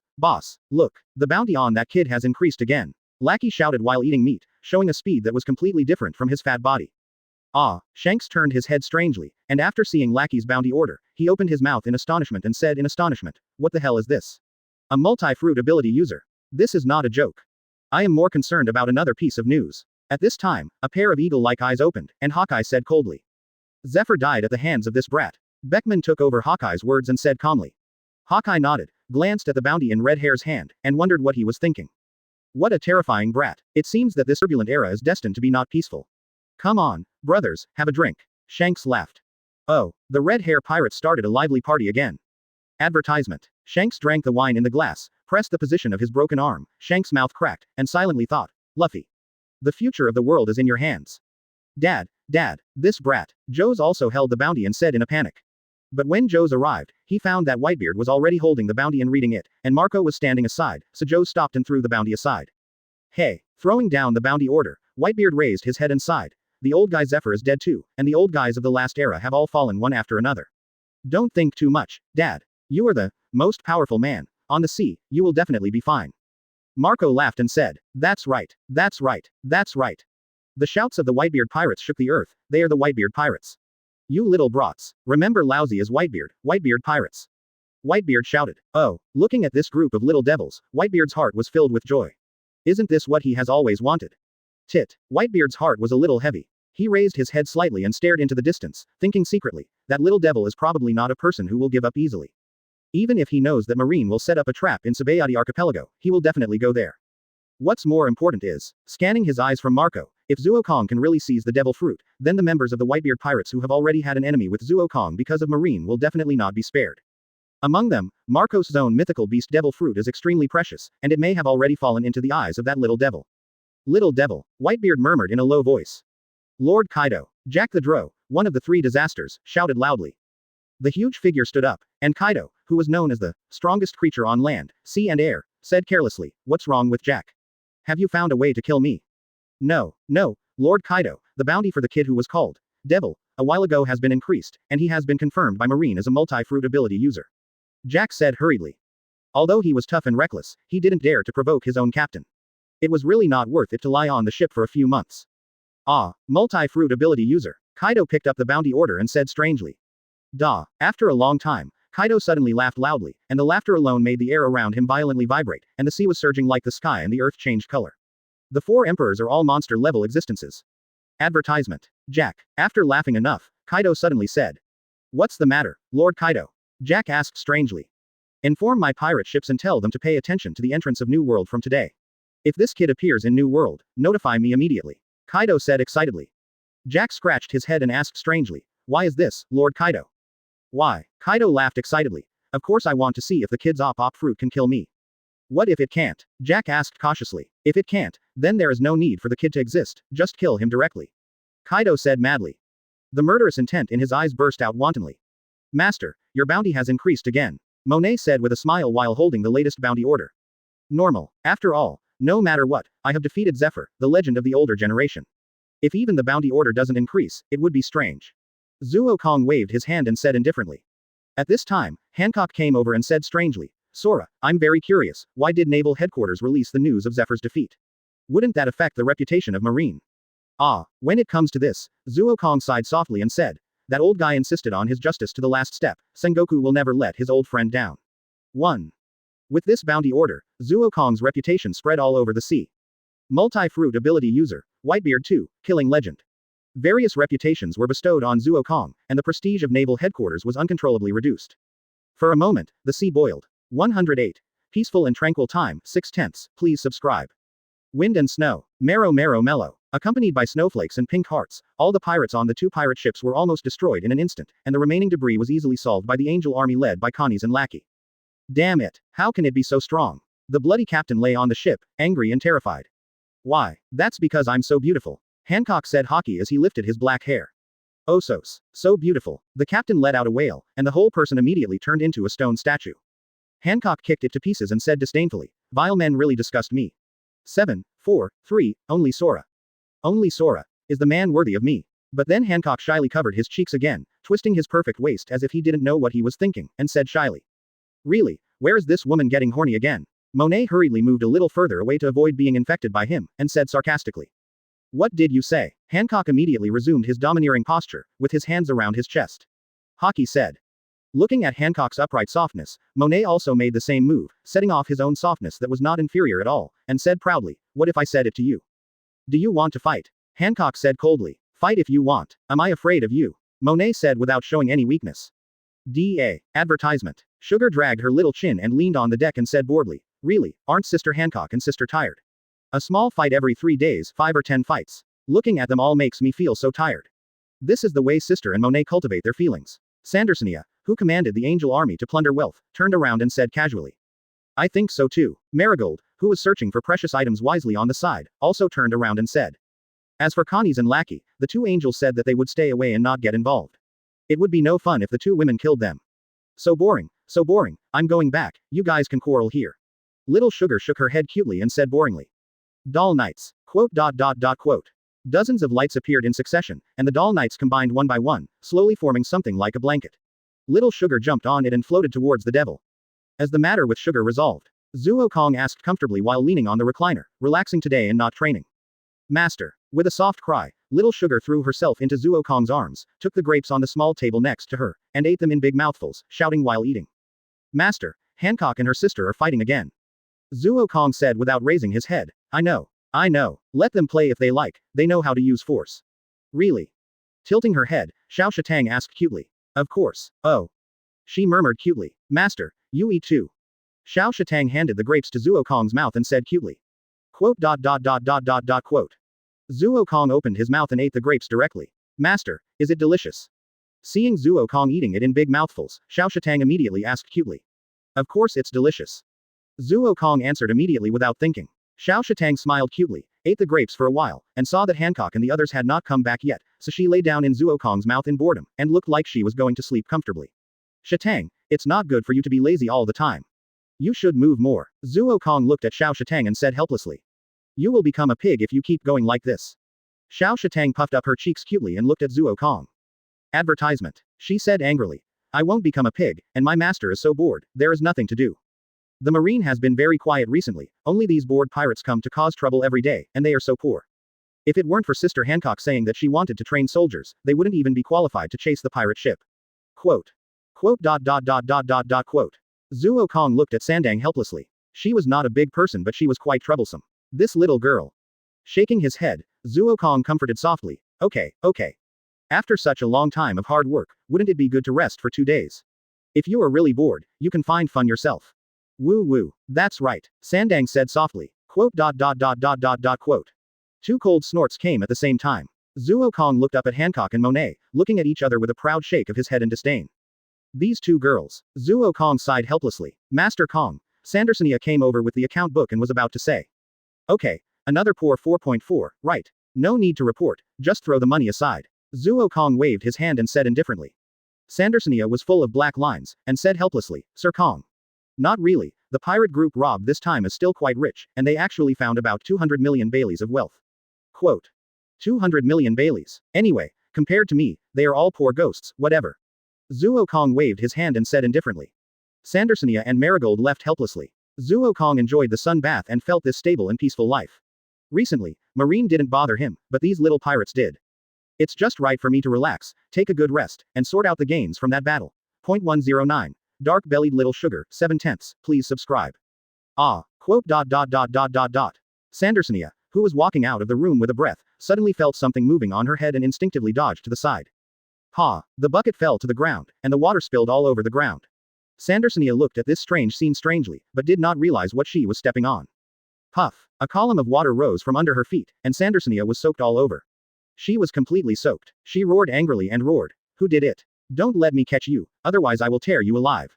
Speaker 2: look, the bounty on that kid has increased again. Lackey shouted while eating meat, showing a speed that was completely different from his fat body. Ah, Shanks turned his head strangely, and after seeing Lackey's bounty order, he opened his mouth in astonishment and said in astonishment, what the hell is this? A multi-fruit ability user. This is not a joke. I am more concerned about another piece of news. At this time, a pair of eagle-like eyes opened, and Hawkeye said coldly. Zephyr died at the hands of this brat. Beckman took over Hawkeye's words and said calmly. Hawkeye nodded, glanced at the bounty in Red Hair's hand, and wondered what he was thinking. What a terrifying brat. It seems that this turbulent era is destined to be not peaceful. Come on, brothers, have a drink. Shanks laughed. Oh, the red hair pirates started a lively party again. Advertisement. Shanks drank the wine in the glass, pressed the position of his broken arm, Shanks' mouth cracked, and silently thought, Luffy. The future of the world is in your hands. Dad, this brat. Joes also held the bounty and said in a panic. But when Joes arrived, he found that Whitebeard was already holding the bounty and reading it, and Marco was standing aside, so Joes stopped and threw the bounty aside. Hey, throwing down the bounty order, Whitebeard raised his head and sighed. The old guy Zephyr is dead too, and the old guys of the last era have all fallen one after another. Don't think too much, Dad. You are the most powerful man on the sea, you will definitely be fine. Marco laughed and said, That's right. The shouts of the Whitebeard pirates shook the earth, they are the Whitebeard pirates. You little brats. Remember Laozi as Whitebeard pirates. Whitebeard shouted. Oh, looking at this group of little devils, Whitebeard's heart was filled with joy. Isn't this what he has always wanted? Whitebeard's heart was a little heavy. He raised his head slightly and stared into the distance, thinking secretly, that little devil is probably not a person who will give up easily. Even if he knows that Marine will set up a trap in Sabayati Archipelago, he will definitely go there. What's more important is, scanning his eyes from Marco, if Zuo Kong can really seize the devil fruit, then the members of the Whitebeard pirates who have already had an enemy with Zuo Kong because of Marine will definitely not be spared. Among them, Marco's Zoan mythical beast devil fruit is extremely precious, and it may have already fallen into the eyes of that little devil. Little devil, Whitebeard murmured in a low voice. Lord Kaido, Jack the Drow, one of the 3 disasters, shouted loudly. The huge figure stood up, and Kaido, who was known as the strongest creature on land, sea and air, said carelessly, What's wrong with Jack? Have you found a way to kill me? No, Lord Kaido, the bounty for the kid who was called Devil a while ago has been increased, and he has been confirmed by Marine as a multi-fruit ability user. Jack said hurriedly. Although he was tough and reckless, he didn't dare to provoke his own captain. It was really not worth it to lie on the ship for a few months. Ah, multi-fruit ability user. Kaido picked up the bounty order and said strangely. Duh. After a long time, Kaido suddenly laughed loudly, and the laughter alone made the air around him violently vibrate, and the sea was surging like the sky and the earth changed color. The 4 emperors are all monster-level existences. Advertisement. Jack. After laughing enough, Kaido suddenly said. What's the matter, Lord Kaido? Jack asked strangely. Inform my pirate ships and tell them to pay attention to the entrance of New World from today. If this kid appears in New World, notify me immediately. Kaido said excitedly. Jack scratched his head and asked strangely, why is this, Lord Kaido? Why? Kaido laughed excitedly. Of course I want to see if the kid's op fruit can kill me. What if it can't? Jack asked cautiously. If it can't, then there is no need for the kid to exist, just kill him directly. Kaido said madly. The murderous intent in his eyes burst out wantonly. Master, your bounty has increased again, Monet said with a smile while holding the latest bounty order. Normal. After all, no matter what, I have defeated Zephyr, the legend of the older generation. If even the bounty order doesn't increase, it would be strange. Zuo Kong waved his hand and said indifferently. At this time, Hancock came over and said strangely, Sora, I'm very curious, why did Naval Headquarters release the news of Zephyr's defeat? Wouldn't that affect the reputation of Marine? Ah, when it comes to this, Zuo Kong sighed softly and said, that old guy insisted on his justice to the last step, Sengoku will never let his old friend down. 1. With this bounty order, Zuo Kong's reputation spread all over the sea. Multi-fruit ability user, Whitebeard 2, killing legend. Various reputations were bestowed on Zuo Kong, and the prestige of Naval Headquarters was uncontrollably reduced. For a moment, the sea boiled. 108. Peaceful and tranquil time, 6/10. Please subscribe. Wind and snow. Marrow Marrow Mellow. Accompanied by snowflakes and pink hearts, all the pirates on the 2 pirate ships were almost destroyed in an instant, and the remaining debris was easily solved by the angel army led by Connie's and Lackey. Damn it, how can it be so strong? The bloody captain lay on the ship, angry and terrified. Why, that's because I'm so beautiful, Hancock said hockey as he lifted his black hair. Osos. So beautiful. The captain let out a wail, and the whole person immediately turned into a stone statue. Hancock kicked it to pieces and said disdainfully, vile men really disgust me. 7, 4, 3, only Sora. Only Sora. Is the man worthy of me? But then Hancock shyly covered his cheeks again, twisting his perfect waist as if he didn't know what he was thinking, and said shyly. Really, where is this woman getting horny again? Monet hurriedly moved a little further away to avoid being infected by him, and said sarcastically. What did you say? Hancock immediately resumed his domineering posture, with his hands around his chest. Hockey said. Looking at Hancock's upright softness, Monet also made the same move, setting off his own softness that was not inferior at all, and said proudly, what if I said it to you? Do you want to fight? Hancock said coldly. Fight if you want. Am I afraid of you? Monet said without showing any weakness. D.A. Advertisement. Sugar dragged her little chin and leaned on the deck and said boredly, really, aren't Sister Hancock and Sister tired? A small fight every 3 days, 5 or 10 fights. Looking at them all makes me feel so tired. This is the way Sister and Monet cultivate their feelings. Sandersonia, who commanded the angel army to plunder wealth, turned around and said casually. I think so too. Marigold, who was searching for precious items wisely on the side, also turned around and said. As for Connie's and Lackey, the 2 angels said that they would stay away and not get involved. It would be no fun if the 2 women killed them. So boring, I'm going back, you guys can quarrel here. Little Sugar shook her head cutely and said boringly. Doll Knights. Quote. Dozens of lights appeared in succession, and the doll knights combined one by one, slowly forming something like a blanket. Little Sugar jumped on it and floated towards the devil. As the matter with Sugar resolved, Zuo Kong asked comfortably while leaning on the recliner, relaxing today and not training. Master. With a soft cry, Little Sugar threw herself into Zuo Kong's arms, took the grapes on the small table next to her, and ate them in big mouthfuls, shouting while eating. Master, Hancock and her sister are fighting again. Zuo Kong said without raising his head. I know. Let them play if they like, they know how to use force. Really? Tilting her head, Xiao Shatang asked cutely. Of course. Oh. She murmured cutely. Master, you eat too. Xiao Shatang handed the grapes to Zuo Kong's mouth and said cutely. Quote. Zuo Kong opened his mouth and ate the grapes directly. Master, is it delicious? Seeing Zuo Kong eating it in big mouthfuls, Xiao Shatang immediately asked cutely. Of course it's delicious. Zuo Kong answered immediately without thinking. Xiao Shatang smiled cutely, ate the grapes for a while, and saw that Hancock and the others had not come back yet, so she lay down in Zuo Kong's mouth in boredom, and looked like she was going to sleep comfortably. Shatang, it's not good for you to be lazy all the time. You should move more. Zuo Kong looked at Xiao Shatang and said helplessly. You will become a pig if you keep going like this. Xiao Shatang puffed up her cheeks cutely and looked at Zuo Kong. Advertisement. She said angrily. I won't become a pig, and my master is so bored, there is nothing to do. The marine has been very quiet recently, only these bored pirates come to cause trouble every day, and they are so poor. If it weren't for Sister Hancock saying that she wanted to train soldiers, they wouldn't even be qualified to chase the pirate ship. Quote. Quote. Quote. Zuo Kong looked at Sandang helplessly. She was not a big person, but she was quite troublesome. This little girl. Shaking his head, Zuo Kong comforted softly. Okay. After such a long time of hard work, wouldn't it be good to rest for 2 days? If you are really bored, you can find fun yourself. Woo. That's right, Sandang said softly. Quote. Quote. 2 cold snorts came at the same time. Zuo Kong looked up at Hancock and Monet, looking at each other with a proud shake of his head in disdain. These 2 girls. Zuo Kong sighed helplessly. Master Kong. Sandersonia came over with the account book and was about to say. Okay, another poor 4.4, right. No need to report, just throw the money aside. Zuo Kong waved his hand and said indifferently. Sandersonia was full of black lines, and said helplessly, Sir Kong. Not really, the pirate group robbed this time is still quite rich, and they actually found about 200 million Baileys of wealth. Quote. 200 million Baileys. Anyway, compared to me, they are all poor ghosts, whatever. Zuo Kong waved his hand and said indifferently. Sandersonia and Marigold left helplessly. Zuo Kong enjoyed the sun bath and felt this stable and peaceful life. Recently, Marine didn't bother him, but these little pirates did. It's just right for me to relax, take a good rest, and sort out the gains from that battle. Point 109. Dark-bellied little sugar, 7/10, please subscribe. Ah. Quote. Sandersonia, who was walking out of the room with a breath, suddenly felt something moving on her head and instinctively dodged to the side. Ha! The bucket fell to the ground, and the water spilled all over the ground. Sandersonia looked at this strange scene strangely, but did not realize what she was stepping on. Puff! A column of water rose from under her feet, and Sandersonia was soaked all over. She was completely soaked. She roared angrily and roared. Who did it? Don't let me catch you, otherwise I will tear you alive.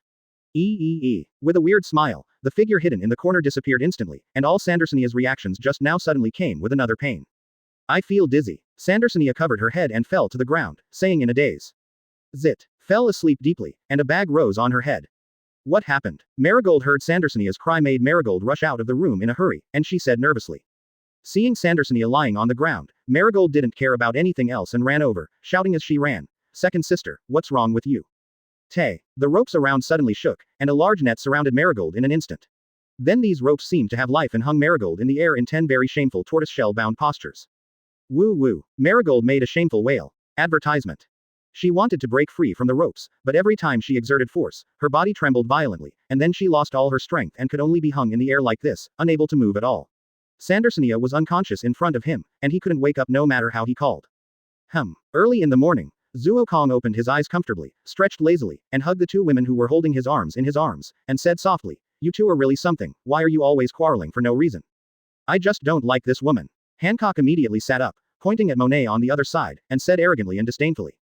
Speaker 2: With a weird smile, the figure hidden in the corner disappeared instantly, and all Sandersonia's reactions just now suddenly came with another pain. I feel dizzy. Sandersonia covered her head and fell to the ground, saying in a daze. Zit. Fell asleep deeply, and a bag rose on her head. What happened? Marigold heard Sandersonia's cry made Marigold rush out of the room in a hurry, and she said nervously. Seeing Sandersonia lying on the ground, Marigold didn't care about anything else and ran over, shouting as she ran. Second sister, what's wrong with you? Tay. The ropes around suddenly shook, and a large net surrounded Marigold in an instant. Then these ropes seemed to have life and hung Marigold in the air in 10 very shameful tortoiseshell-bound postures. Woo. Marigold made a shameful wail. Advertisement. She wanted to break free from the ropes, but every time she exerted force, her body trembled violently, and then she lost all her strength and could only be hung in the air like this, unable to move at all. Sandersonia was unconscious in front of him, and he couldn't wake up no matter how he called. Early in the morning, Zuo Kong opened his eyes comfortably, stretched lazily, and hugged the 2 women who were holding his arms in his arms, and said softly, You 2 are really something, why are you always quarreling for no reason? I just don't like this woman. Hancock immediately sat up, pointing at Monet on the other side, and said arrogantly and disdainfully.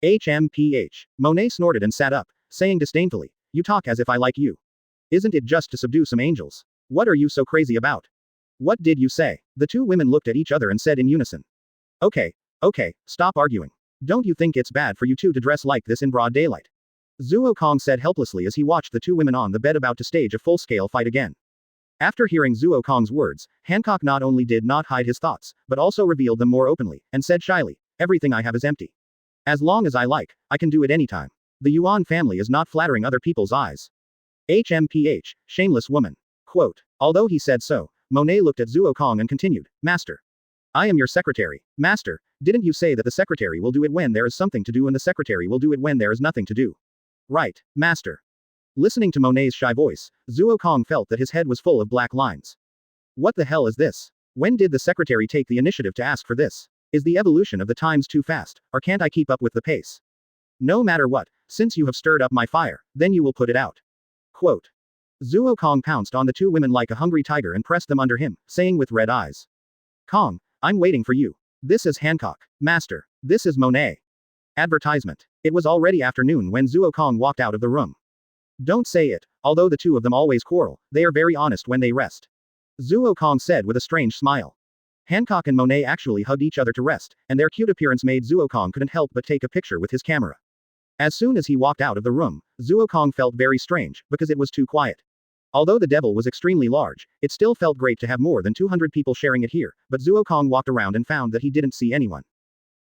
Speaker 2: HMPH. Monet snorted and sat up, saying disdainfully, You talk as if I like you. Isn't it just to subdue some angels? What are you so crazy about? What did you say? The 2 women looked at each other and said in unison. Okay, stop arguing. Don't you think it's bad for you 2 to dress like this in broad daylight? Zuo Kong said helplessly as he watched the 2 women on the bed about to stage a full-scale fight again. After hearing Zuo Kong's words, Hancock not only did not hide his thoughts, but also revealed them more openly, and said shyly, Everything I have is empty. As long as I like, I can do it anytime. The Yuan family is not flattering other people's eyes. HMPH, shameless woman. Quote. Although he said so, Monet looked at Zuo Kong and continued, Master. I am your secretary. Master, didn't you say that the secretary will do it when there is something to do and the secretary will do it when there is nothing to do? Right, Master. Listening to Monet's shy voice, Zuo Kong felt that his head was full of black lines. What the hell is this? When did the secretary take the initiative to ask for this? Is the evolution of the times too fast, or can't I keep up with the pace? No matter what, since you have stirred up my fire, then you will put it out. Quote. Zuo Kong pounced on the 2 women like a hungry tiger and pressed them under him, saying with red eyes. Kong, I'm waiting for you. This is Hancock. Master, this is Monet. Advertisement. It was already afternoon when Zuo Kong walked out of the room. Don't say it, although the 2 of them always quarrel, they are very honest when they rest. Zuo Kong said with a strange smile. Hancock and Monet actually hugged each other to rest, and their cute appearance made Zuo Kong couldn't help but take a picture with his camera. As soon as he walked out of the room, Zuo Kong felt very strange, because it was too quiet. Although the devil was extremely large, it still felt great to have more than 200 people sharing it here, but Zuo Kong walked around and found that he didn't see anyone.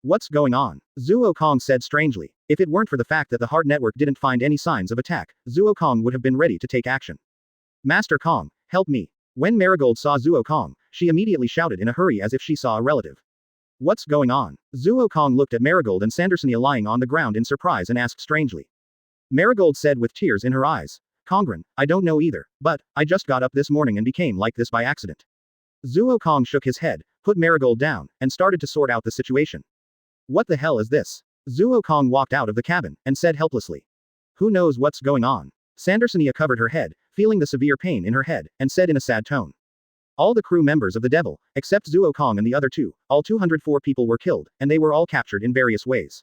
Speaker 2: What's going on? Zuo Kong said strangely. If it weren't for the fact that the Heart Network didn't find any signs of attack, Zuo Kong would have been ready to take action. Master Kong, help me. When Marigold saw Zuo Kong, she immediately shouted in a hurry as if she saw a relative. What's going on? Zuo Kong looked at Marigold and Sandersonia lying on the ground in surprise and asked strangely. Marigold said with tears in her eyes. Kongren, I don't know either, but I just got up this morning and became like this by accident. Zuo Kong shook his head, put Marigold down, and started to sort out the situation. What the hell is this? Zuo Kong walked out of the cabin, and said helplessly. Who knows what's going on? Sandersonia covered her head, feeling the severe pain in her head, and said in a sad tone. All the crew members of the Devil, except Zuo Kong and the other two, all 204 people were killed, and they were all captured in various ways.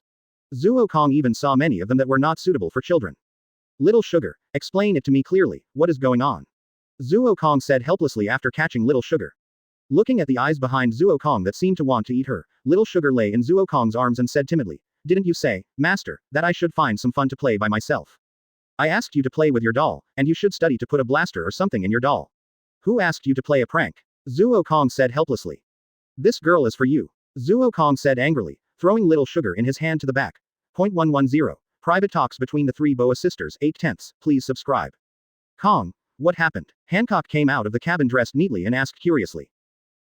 Speaker 2: Zuo Kong even saw many of them that were not suitable for children. Little Sugar, explain it to me clearly, what is going on? Zuo Kong said helplessly after catching Little Sugar. Looking at the eyes behind Zuo Kong that seemed to want to eat her, Little Sugar lay in Zuo Kong's arms and said timidly, Didn't you say, Master, that I should find some fun to play by myself? I asked you to play with your doll, and you should study to put a blaster or something in your doll. Who asked you to play a prank? Zuo Kong said helplessly. This girl is for you. Zuo Kong said angrily, throwing Little Sugar in his hand to the back. Point 110. Private talks between the three Boa sisters, 8/10. Please subscribe. Kong, what happened? Hancock came out of the cabin dressed neatly and asked curiously.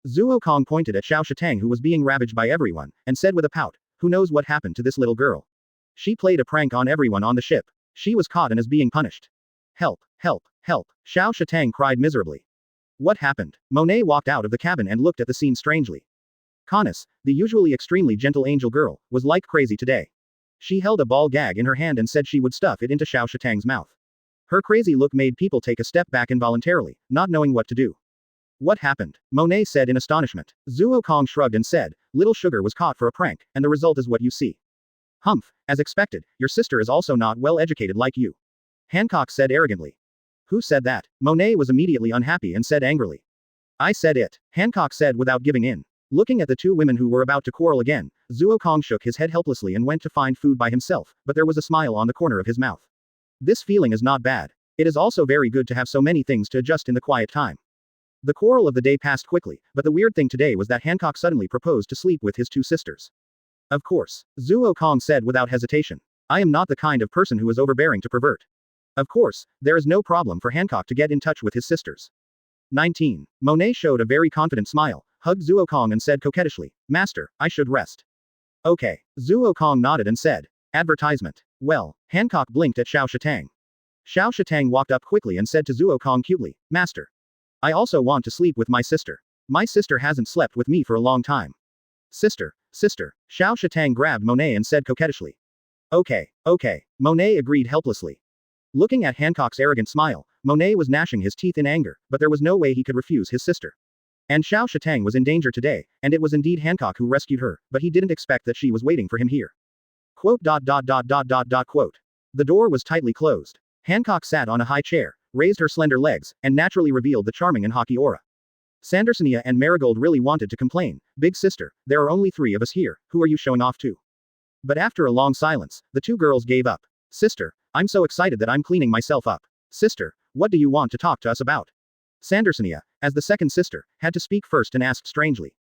Speaker 2: Zuo Kong pointed at Xiao Shatang who was being ravaged by everyone, and said with a pout, Who knows what happened to this little girl? She played a prank on everyone on the ship. She was caught and is being punished. Help, help, help, Xiao Shatang cried miserably. What happened? Monet walked out of the cabin and looked at the scene strangely. Canis, the usually extremely gentle angel girl, was like crazy today. She held a ball gag in her hand and said she would stuff it into Xiao Shatang's mouth. Her crazy look made people take a step back involuntarily, not knowing what to do. What happened? Monet said in astonishment. Zuo Kong shrugged and said, Little Sugar was caught for a prank, and the result is what you see. Humph, as expected, your sister is also not well educated like you. Hancock said arrogantly. Who said that? Monet was immediately unhappy and said angrily. I said it, Hancock said without giving in. Looking at the two women who were about to quarrel again, Zuo Kong shook his head helplessly and went to find food by himself, but there was a smile on the corner of his mouth. This feeling is not bad. It is also very good to have so many things to adjust in the quiet time. The quarrel of the day passed quickly, but the weird thing today was that Hancock suddenly proposed to sleep with his two sisters. Of course, Zuo Kong said without hesitation. I am not the kind of person who is overbearing to pervert. Of course, there is no problem for Hancock to get in touch with his sisters. 19. Monet showed a very confident smile, hugged Zuo Kong and said coquettishly, Master, I should rest. Okay. Zuo Kong nodded and said. Advertisement. Well, Hancock blinked at Xiao Shatang. Xiao Shatang walked up quickly and said to Zuo Kong cutely, Master. I also want to sleep with my sister. My sister hasn't slept with me for a long time. Sister, sister. Xiao Shatang grabbed Monet and said coquettishly. Okay, okay. Monet agreed helplessly. Looking at Hancock's arrogant smile, Monet was gnashing his teeth in anger, but there was no way he could refuse his sister. And Xiao Shatang was in danger today, and it was indeed Hancock who rescued her, but he didn't expect that she was waiting for him here. Quote. Quote. The door was tightly closed. Hancock sat on a high chair, raised her slender legs, and naturally revealed the charming and haughty aura. Sandersonia and Marigold really wanted to complain. Big sister, there are only 3 of us here, who are you showing off to? But after a long silence, the 2 girls gave up. Sister, I'm so excited that I'm cleaning myself up. Sister, what do you want to talk to us about? Sandersonia, as the second sister, had to speak first and asked strangely.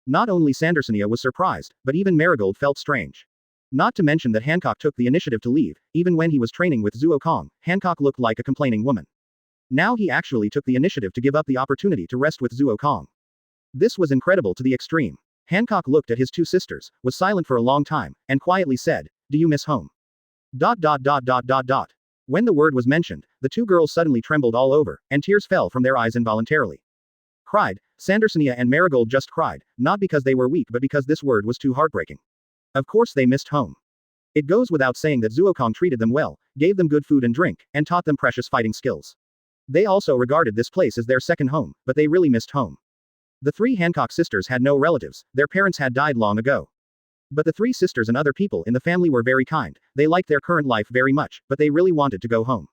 Speaker 2: Not only Sandersonia was surprised, but even Marigold felt strange. Not to mention that Hancock took the initiative to leave, even when he was training with Zuo Kong, Hancock looked like a complaining woman. Now he actually took the initiative to give up the opportunity to rest with Zuo Kong. This was incredible to the extreme. Hancock looked at his 2 sisters, was silent for a long time, and quietly said, Do you miss home? When the word was mentioned, the 2 girls suddenly trembled all over, and tears fell from their eyes involuntarily. Cried, Sandersonia and Marigold just cried, not because they were weak but because this word was too heartbreaking. Of course they missed home. It goes without saying that Zuo Kong treated them well, gave them good food and drink, and taught them precious fighting skills. They also regarded this place as their second home, but they really missed home. The 3 Hancock sisters had no relatives, their parents had died long ago. But the 3 sisters and other people in the family were very kind, they liked their current life very much, but they really wanted to go home.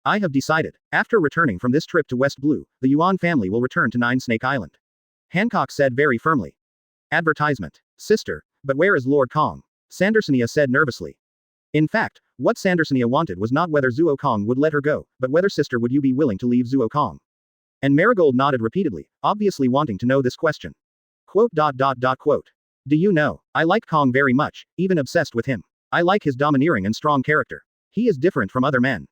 Speaker 2: I have decided, after returning from this trip to West Blue, the Yuan family will return to Nine Snake Island. Hancock said very firmly. Advertisement. Sister, but where is Lord Kong? Sandersonia said nervously. In fact, what Sandersonia wanted was not whether Zuo Kong would let her go, but whether sister would you be willing to leave Zuo Kong? And Marigold nodded repeatedly, obviously wanting to know this question. Quote. Quote. Do you know, I like Kong very much, even obsessed with him. I like his domineering and strong character. He is different from other men.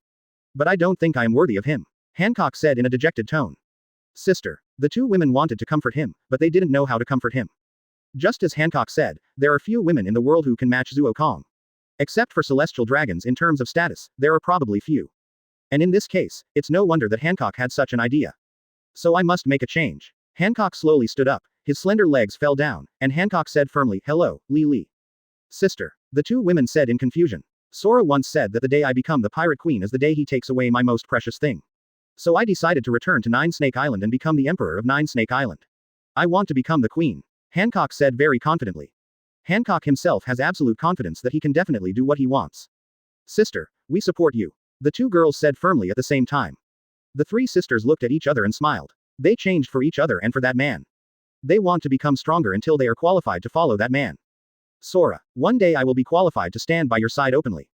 Speaker 2: But I don't think I am worthy of him, Hancock said in a dejected tone. Sister. The two women wanted to comfort him, but they didn't know how to comfort him. Just as Hancock said, there are few women in the world who can match Zuo Kong. Except for celestial dragons in terms of status, there are probably few. And in this case, it's no wonder that Hancock had such an idea. So I must make a change. Hancock slowly stood up, his slender legs fell down, and Hancock said firmly, "Hello, Li Li." Sister. The two women said in confusion. Sora once said that the day I become the Pirate Queen is the day he takes away my most precious thing. So I decided to return to Nine Snake Island and become the Emperor of Nine Snake Island. I want to become the Queen, Hancock said very confidently. Hancock himself has absolute confidence that he can definitely do what he wants. Sister, we support you. The two girls said firmly at the same time. The three sisters looked at each other and smiled. They changed for each other and for that man. They want to become stronger until they are qualified to follow that man. Sora, one day I will be qualified to stand by your side openly.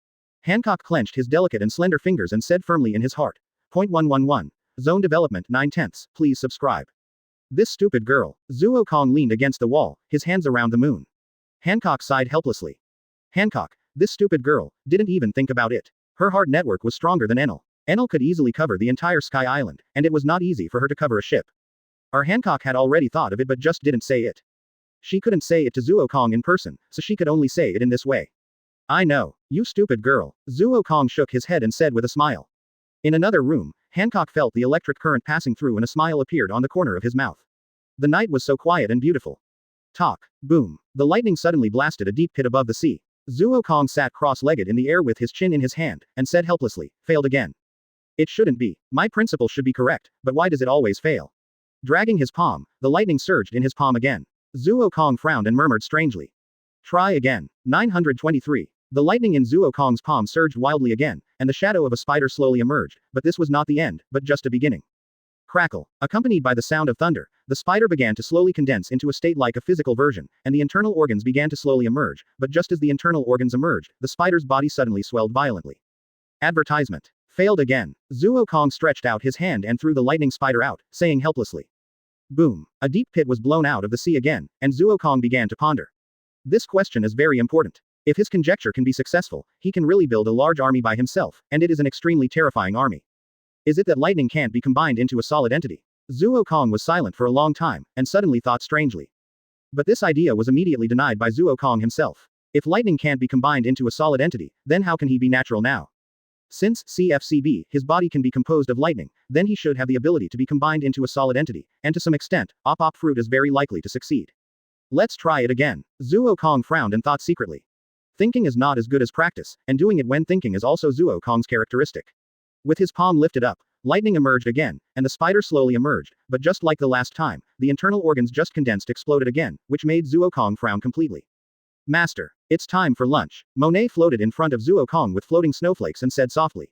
Speaker 2: Hancock clenched his delicate and slender fingers and said firmly in his heart. .111. Zone development 9/10. Please subscribe. This stupid girl. Zuo Kong leaned against the wall, his hands around the moon. Hancock sighed helplessly. Hancock, this stupid girl, didn't even think about it. Her heart network was stronger than Enel. Enel could easily cover the entire Sky Island, and it was not easy for her to cover a ship. Our Hancock had already thought of it but just didn't say it. She couldn't say it to Zuo Kong in person, so she could only say it in this way. I know, you stupid girl. Zuo Kong shook his head and said with a smile. In another room, Hancock felt the electric current passing through and a smile appeared on the corner of his mouth. The night was so quiet and beautiful. Talk. Boom. The lightning suddenly blasted a deep pit above the sea. Zuo Kong sat cross-legged in the air with his chin in his hand, and said helplessly, failed again. It shouldn't be. My principle should be correct, but why does it always fail? Dragging his palm, the lightning surged in his palm again. Zuo Kong frowned and murmured strangely. Try again. 923. The lightning in Zuo Kong's palm surged wildly again, and the shadow of a spider slowly emerged, but this was not the end, but just a beginning. Crackle. Accompanied by the sound of thunder, the spider began to slowly condense into a state like a physical version, and the internal organs began to slowly emerge, but just as the internal organs emerged, the spider's body suddenly swelled violently. Advertisement. Failed again. Zuo Kong stretched out his hand and threw the lightning spider out, saying helplessly. Boom. A deep pit was blown out of the sea again, and Zuo Kong began to ponder. This question is very important. If his conjecture can be successful, he can really build a large army by himself, and it is an extremely terrifying army. Is it that lightning can't be combined into a solid entity? Zuo Kong was silent for a long time, and suddenly thought strangely. But this idea was immediately denied by Zuo Kong himself. If lightning can't be combined into a solid entity, then how can he be natural now? Since, CFCB, his body can be composed of lightning, then he should have the ability to be combined into a solid entity, and to some extent, Op Fruit is very likely to succeed. Let's try it again. Zuo Kong frowned and thought secretly. Thinking is not as good as practice, and doing it when thinking is also Zuo Kong's characteristic. With his palm lifted up, lightning emerged again, and the spider slowly emerged, but just like the last time, the internal organs just condensed exploded again, which made Zuo Kong frown completely. Master, it's time for lunch. Monet floated in front of Zuo Kong with floating snowflakes and said softly.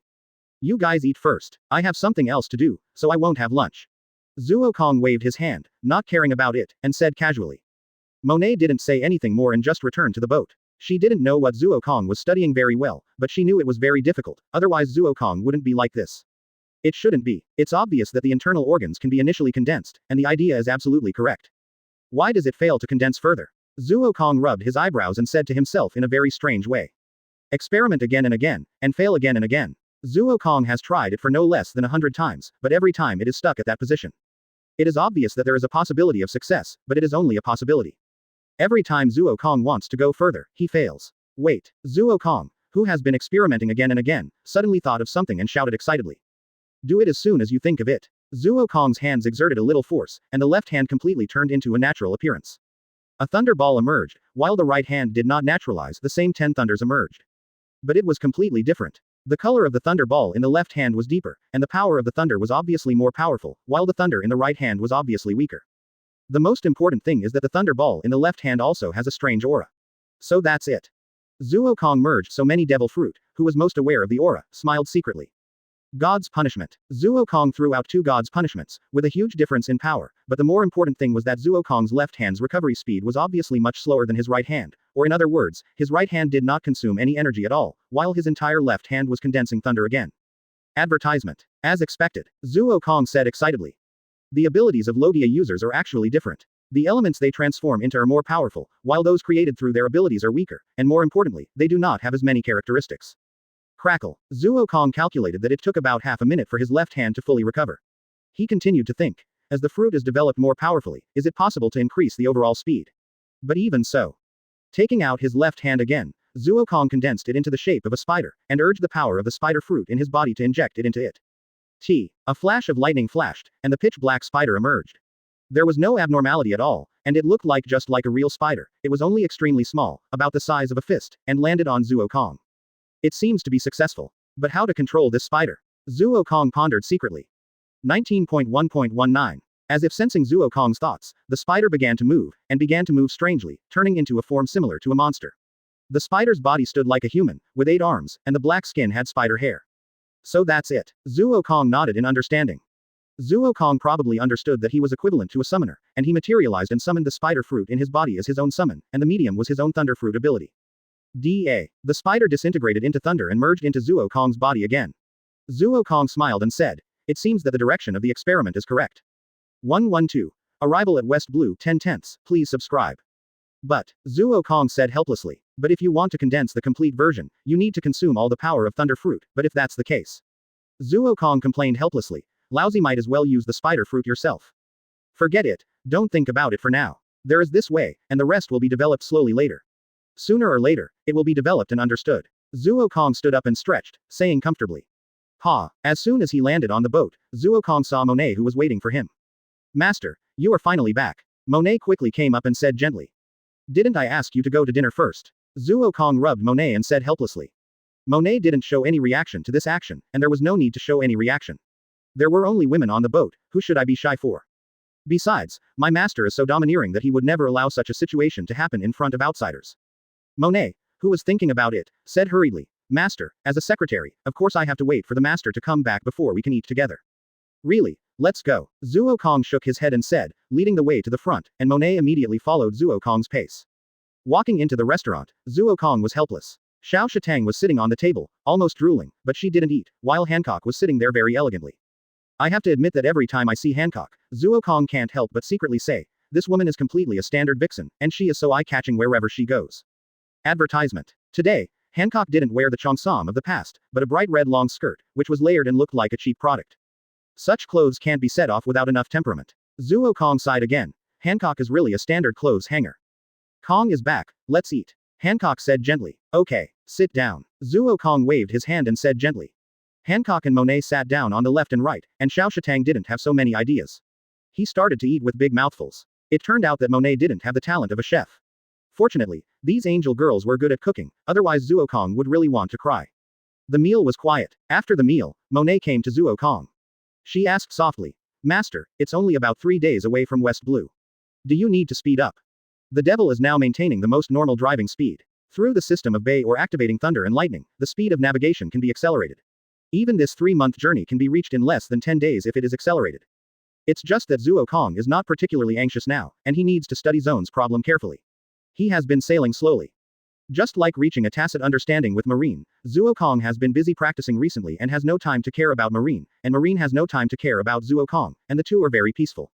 Speaker 2: You guys eat first. I have something else to do, so I won't have lunch. Zuo Kong waved his hand, not caring about it, and said casually. Monet didn't say anything more and just returned to the boat. She didn't know what Zuo Kong was studying very well, but she knew it was very difficult, otherwise Zuo Kong wouldn't be like this. It shouldn't be. It's obvious that the internal organs can be initially condensed, and the idea is absolutely correct. Why does it fail to condense further? Zuo Kong rubbed his eyebrows and said to himself in a very strange way. Experiment again, and fail again and again. Zuo Kong has tried it for no less than 100 times, but every time it is stuck at that position. It is obvious that there is a possibility of success, but it is only a possibility. Every time Zuo Kong wants to go further, he fails. Wait, Zuo Kong, who has been experimenting again and again, suddenly thought of something and shouted excitedly. Do it as soon as you think of it. Zuo Kong's hands exerted a little force, and the left hand completely turned into a natural appearance. A thunder ball emerged, while the right hand did not naturalize, the same 10 thunders emerged. But it was completely different. The color of the thunder ball in the left hand was deeper, and the power of the thunder was obviously more powerful, while the thunder in the right hand was obviously weaker. The most important thing is that the thunder ball in the left hand also has a strange aura. So that's it. Zuo Kong merged so many devil fruit, who was most aware of the aura, smiled secretly. God's punishment. Zuo Kong threw out 2 God's punishments, with a huge difference in power, but the more important thing was that Zuo Kong's left hand's recovery speed was obviously much slower than his right hand, or in other words, his right hand did not consume any energy at all, while his entire left hand was condensing thunder again. Advertisement. As expected, Zuo Kong said excitedly. The abilities of Logia users are actually different. The elements they transform into are more powerful, while those created through their abilities are weaker, and more importantly, they do not have as many characteristics. Crackle. Zuo Kong calculated that it took about half a minute for his left hand to fully recover. He continued to think. As the fruit is developed more powerfully, is it possible to increase the overall speed? But even so. Taking out his left hand again, Zuo Kong condensed it into the shape of a spider, and urged the power of the spider fruit in his body to inject it into it. A flash of lightning flashed, and the pitch-black spider emerged. There was no abnormality at all, and it looked like just like a real spider. It was only extremely small, about the size of a fist, and landed on Zuo Kong. It seems to be successful. But how to control this spider? Zuo Kong pondered secretly. 19.1.19. As if sensing Zuo Kong's thoughts, the spider began to move strangely, turning into a form similar to a monster. The spider's body stood like a human, with 8 arms, and the black skin had spider hair. So that's it. Zuo Kong nodded in understanding. Zuo Kong probably understood that he was equivalent to a summoner, and he materialized and summoned the spider fruit in his body as his own summon, and the medium was his own thunder fruit ability. The spider disintegrated into thunder and merged into Zuo Kong's body again. Zuo Kong smiled and said, "It seems that the direction of the experiment is correct." 112. Arrival at West Blue 10/10. Please subscribe. But, Zuo Kong said helplessly, but if you want to condense the complete version, you need to consume all the power of thunder fruit, but if that's the case. Zuo Kong complained helplessly, Laozi might as well use the spider fruit yourself. Forget it, don't think about it for now. There is this way, and the rest will be developed slowly later. Sooner or later, it will be developed and understood. Zuo Kong stood up and stretched, saying comfortably. As soon as he landed on the boat, Zuo Kong saw Monet who was waiting for him. Master, you are finally back. Monet quickly came up and said gently. Didn't I ask you to go to dinner first? Zuo Kong rubbed Monet and said helplessly. Monet didn't show any reaction to this action, and there was no need to show any reaction. There were only women on the boat, who should I be shy for? Besides, my master is so domineering that he would never allow such a situation to happen in front of outsiders. Monet, who was thinking about it, said hurriedly, Master, as a secretary, of course I have to wait for the master to come back before we can eat together. Really, let's go. Zuo Kong shook his head and said, leading the way to the front, and Monet immediately followed Zuo Kong's pace. Walking into the restaurant, Zuo Kong was helpless. Xiao Shatang was sitting on the table, almost drooling, but she didn't eat, while Hancock was sitting there very elegantly. I have to admit that every time I see Hancock, Zuo Kong can't help but secretly say, this woman is completely a standard vixen, and she is so eye-catching wherever she goes. Advertisement. Today, Hancock didn't wear the cheongsam of the past, but a bright red long skirt, which was layered and looked like a cheap product. Such clothes can't be set off without enough temperament. Zuo Kong sighed again. Hancock is really a standard clothes hanger. Kong is back, let's eat. Hancock said gently. Okay, sit down. Zuo Kong waved his hand and said gently. Hancock and Monet sat down on the left and right, and Xiao Shatang didn't have so many ideas. He started to eat with big mouthfuls. It turned out that Monet didn't have the talent of a chef. Fortunately, these angel girls were good at cooking, otherwise Zuo Kong would really want to cry. The meal was quiet. After the meal, Monet came to Zuo Kong. She asked softly, Master, it's only about 3 days away from West Blue. Do you need to speed up? The devil is now maintaining the most normal driving speed. Through the system of Bay or activating thunder and lightning, the speed of navigation can be accelerated. Even this 3-month journey can be reached in less than 10 days if it is accelerated. It's just that Zuo Kong is not particularly anxious now, and he needs to study Zoan's problem carefully. He has been sailing slowly. Just like reaching a tacit understanding with Marine, Zuo Kong has been busy practicing recently and has no time to care about Marine, and Marine has no time to care about Zuo Kong, and the two are very peaceful.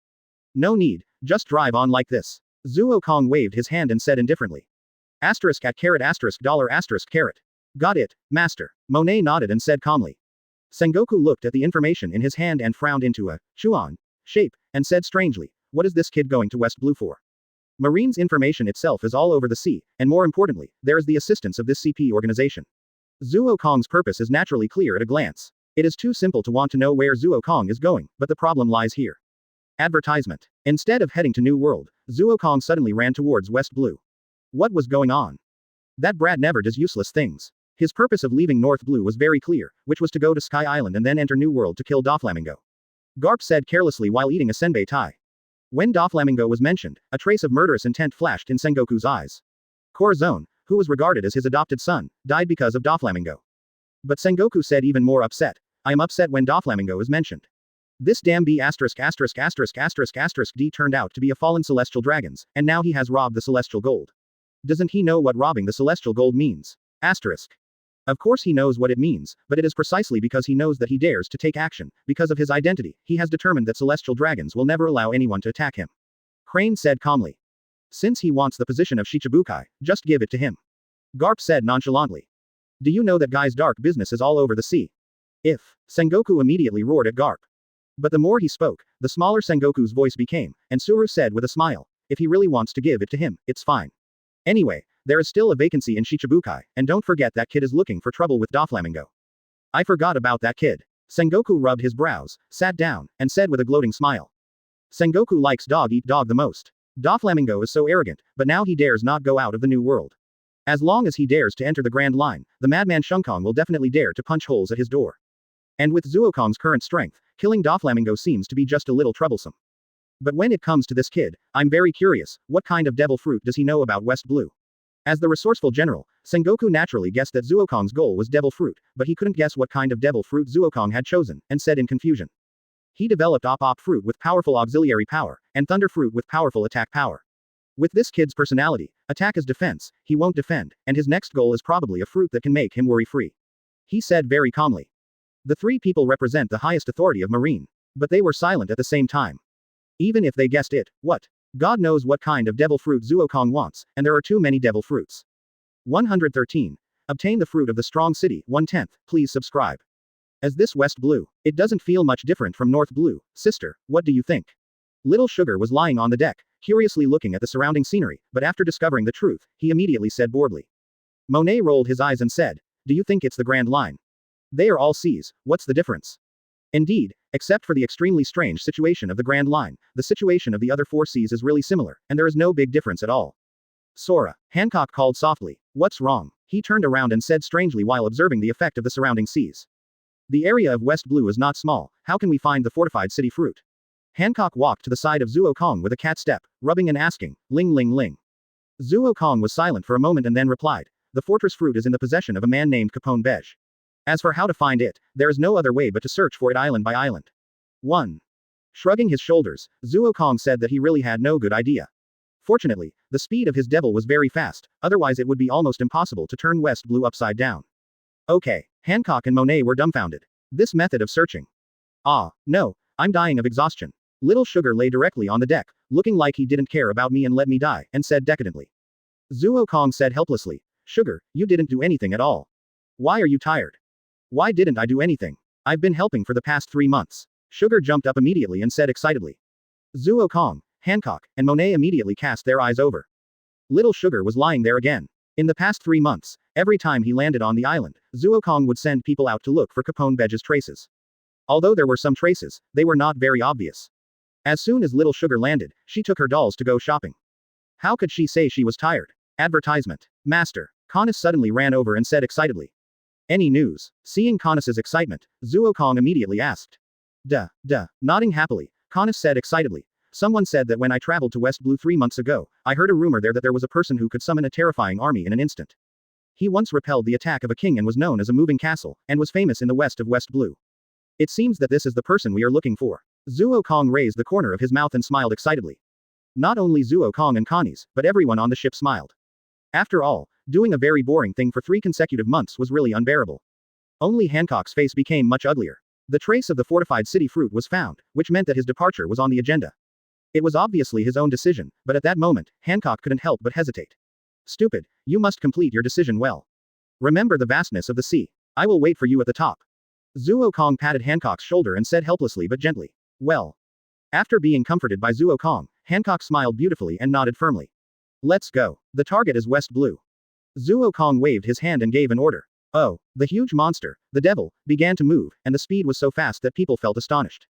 Speaker 2: No need, just drive on like this. Zuo Kong waved his hand and said indifferently. Asterisk at caret asterisk dollar asterisk caret. Got it, master. Monet nodded and said calmly. Sengoku looked at the information in his hand and frowned into a chuan shape, and said strangely, what is this kid going to West Blue for? Marine's information itself is all over the sea, and more importantly, there is the assistance of this CP organization. Zuo Kong's purpose is naturally clear at a glance. It is too simple to want to know where Zuo Kong is going, but the problem lies here. Advertisement. Instead of heading to New World, Zuo Kong suddenly ran towards West Blue. What was going on? That brat never does useless things. His purpose of leaving North Blue was very clear, which was to go to Sky Island and then enter New World to kill Doflamingo. Garp said carelessly while eating a senbei tai. When Doflamingo was mentioned, a trace of murderous intent flashed in Sengoku's eyes. Zoan, who was regarded as his adopted son, died because of Doflamingo. But Sengoku said even more upset. I am upset when Doflamingo is mentioned. This damn B asterisk asterisk asterisk asterisk asterisk D turned out to be a fallen celestial dragons, and now he has robbed the celestial gold. Doesn't he know what robbing the celestial gold means? Asterisk. Of course he knows what it means, but it is precisely because he knows that he dares to take action, because of his identity, he has determined that celestial dragons will never allow anyone to attack him. Crane said calmly. Since he wants the position of Shichibukai, just give it to him. Garp said nonchalantly. Do you know that guy's dark business is all over the sea? If. Sengoku immediately roared at Garp. But the more he spoke, the smaller Sengoku's voice became, and Suru said with a smile, if he really wants to give it to him, it's fine. Anyway, there is still a vacancy in Shichibukai, and don't forget that kid is looking for trouble with Doflamingo. I forgot about that kid. Sengoku rubbed his brows, sat down, and said with a gloating smile. Sengoku likes dog eat dog the most. Doflamingo is so arrogant, but now he dares not go out of the new world. As long as he dares to enter the Grand Line, the madman Shunkong will definitely dare to punch holes at his door. And with Zuokong's current strength, killing Doflamingo seems to be just a little troublesome. But when it comes to this kid, I'm very curious, what kind of devil fruit does he know about West Blue? As the resourceful general, Sengoku naturally guessed that Zuokong's goal was devil fruit, but he couldn't guess what kind of devil fruit Zuokong had chosen, and said in confusion. He developed Op fruit with powerful auxiliary power, and Thunder fruit with powerful attack power. With this kid's personality, attack is defense, he won't defend, and his next goal is probably a fruit that can make him worry-free. He said very calmly. The three people represent the highest authority of Marine. But they were silent at the same time. Even if they guessed it, what? God knows what kind of devil fruit Zuokong wants, and there are too many devil fruits. 113. Obtain the fruit of the strong city, 1/10, please subscribe. As this West Blue, it doesn't feel much different from North Blue, sister, what do you think? Little Sugar was lying on the deck, curiously looking at the surrounding scenery, but after discovering the truth, he immediately said boredly. Monet rolled his eyes and said, do you think it's the Grand Line? They are all seas, what's the difference? Indeed, except for the extremely strange situation of the Grand Line, the situation of the other four seas is really similar, and there is no big difference at all. Sora, Hancock called softly, what's wrong? He turned around and said strangely while observing the effect of the surrounding seas. The area of West Blue is not small, how can we find the fortified city fruit? Hancock walked to the side of Zuokong with a cat step, rubbing and asking, ling ling ling. Zuokong was silent for a moment and then replied, the fortress fruit is in the possession of a man named Capone Beige. As for how to find it, there is no other way but to search for it island by island. 1. Shrugging his shoulders, Zuokong said that he really had no good idea. Fortunately, the speed of his devil was very fast, otherwise it would be almost impossible to turn West Blue upside down. Okay, Hancock and Monet were dumbfounded. This method of searching. Ah, no, I'm dying of exhaustion. Little Sugar lay directly on the deck, looking like he didn't care about me and let me die, and said decadently. Zuokong said helplessly, Sugar, you didn't do anything at all. Why are you tired? Why didn't I do anything? I've been helping for the past 3 months. Sugar jumped up immediately and said excitedly. Zuokong, Hancock, and Monet immediately cast their eyes over. Little Sugar was lying there again. In the past 3 months, every time he landed on the island, Zuokong would send people out to look for Capone Beige's traces. Although there were some traces, they were not very obvious. As soon as Little Sugar landed, she took her dolls to go shopping. How could she say she was tired? Advertisement. Master. Canis suddenly ran over and said excitedly. Any news? Seeing Canis's excitement, Zuokong immediately asked. Duh. Nodding happily, Canis said excitedly. Someone said that when I traveled to West Blue 3 months ago, I heard a rumor there that there was a person who could summon a terrifying army in an instant. He once repelled the attack of a king and was known as a moving castle, and was famous in the west of West Blue. It seems that this is the person we are looking for. Zuokong raised the corner of his mouth and smiled excitedly. Not only Zuokong and Canis, but everyone on the ship smiled. After all, doing a very boring thing for 3 consecutive months was really unbearable. Only Hancock's face became much uglier. The trace of the fortified city fruit was found, which meant that his departure was on the agenda. It was obviously his own decision, but at that moment, Hancock couldn't help but hesitate. Stupid, you must complete your decision well. Remember the vastness of the sea. I will wait for you at the top. Zuokong patted Hancock's shoulder and said helplessly but gently. Well. After being comforted by Zuokong, Hancock smiled beautifully and nodded firmly. Let's go. The target is West Blue. Zuokong waved his hand and gave an order. Oh, the huge monster, the devil, began to move, and the speed was so fast that people felt astonished.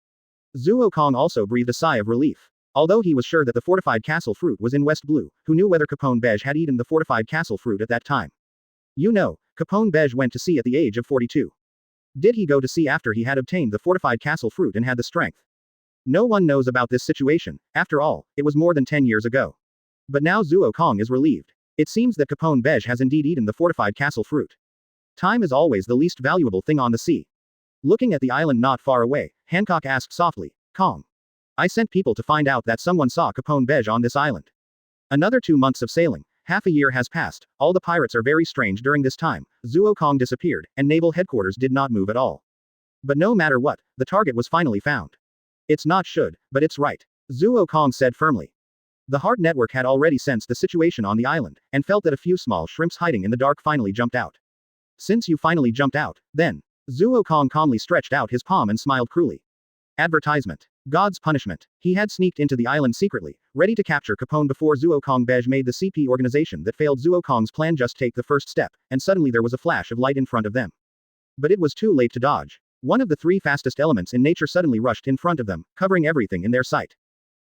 Speaker 2: Zuokong also breathed a sigh of relief. Although he was sure that the fortified castle fruit was in West Blue, who knew whether Capone Beige had eaten the fortified castle fruit at that time? You know, Capone Beige went to sea at the age of 42. Did he go to sea after he had obtained the fortified castle fruit and had the strength? No one knows about this situation, after all, it was more than 10 years ago. But now Zuokong is relieved. It seems that Capone Beige has indeed eaten the fortified castle fruit. Time is always the least valuable thing on the sea. Looking at the island not far away, Hancock asked softly, Kong. I sent people to find out that someone saw Capone Beige on this island. Another 2 months of sailing, half a year has passed, all the pirates are very strange during this time, Zuokong disappeared, and naval headquarters did not move at all. But no matter what, the target was finally found. It's not should, but it's right. Zuokong said firmly. The Heart Network had already sensed the situation on the island, and felt that a few small shrimps hiding in the dark finally jumped out. Since you finally jumped out, then. Zuo Kong calmly stretched out his palm and smiled cruelly. Advertisement. God's punishment. He had sneaked into the island secretly, ready to capture Capone before Zuo Kong Bej made the CP organization that failed Zuo Kong's plan just take the first step, and suddenly there was a flash of light in front of them. But it was too late to dodge. One of the three fastest elements in nature suddenly rushed in front of them, covering everything in their sight.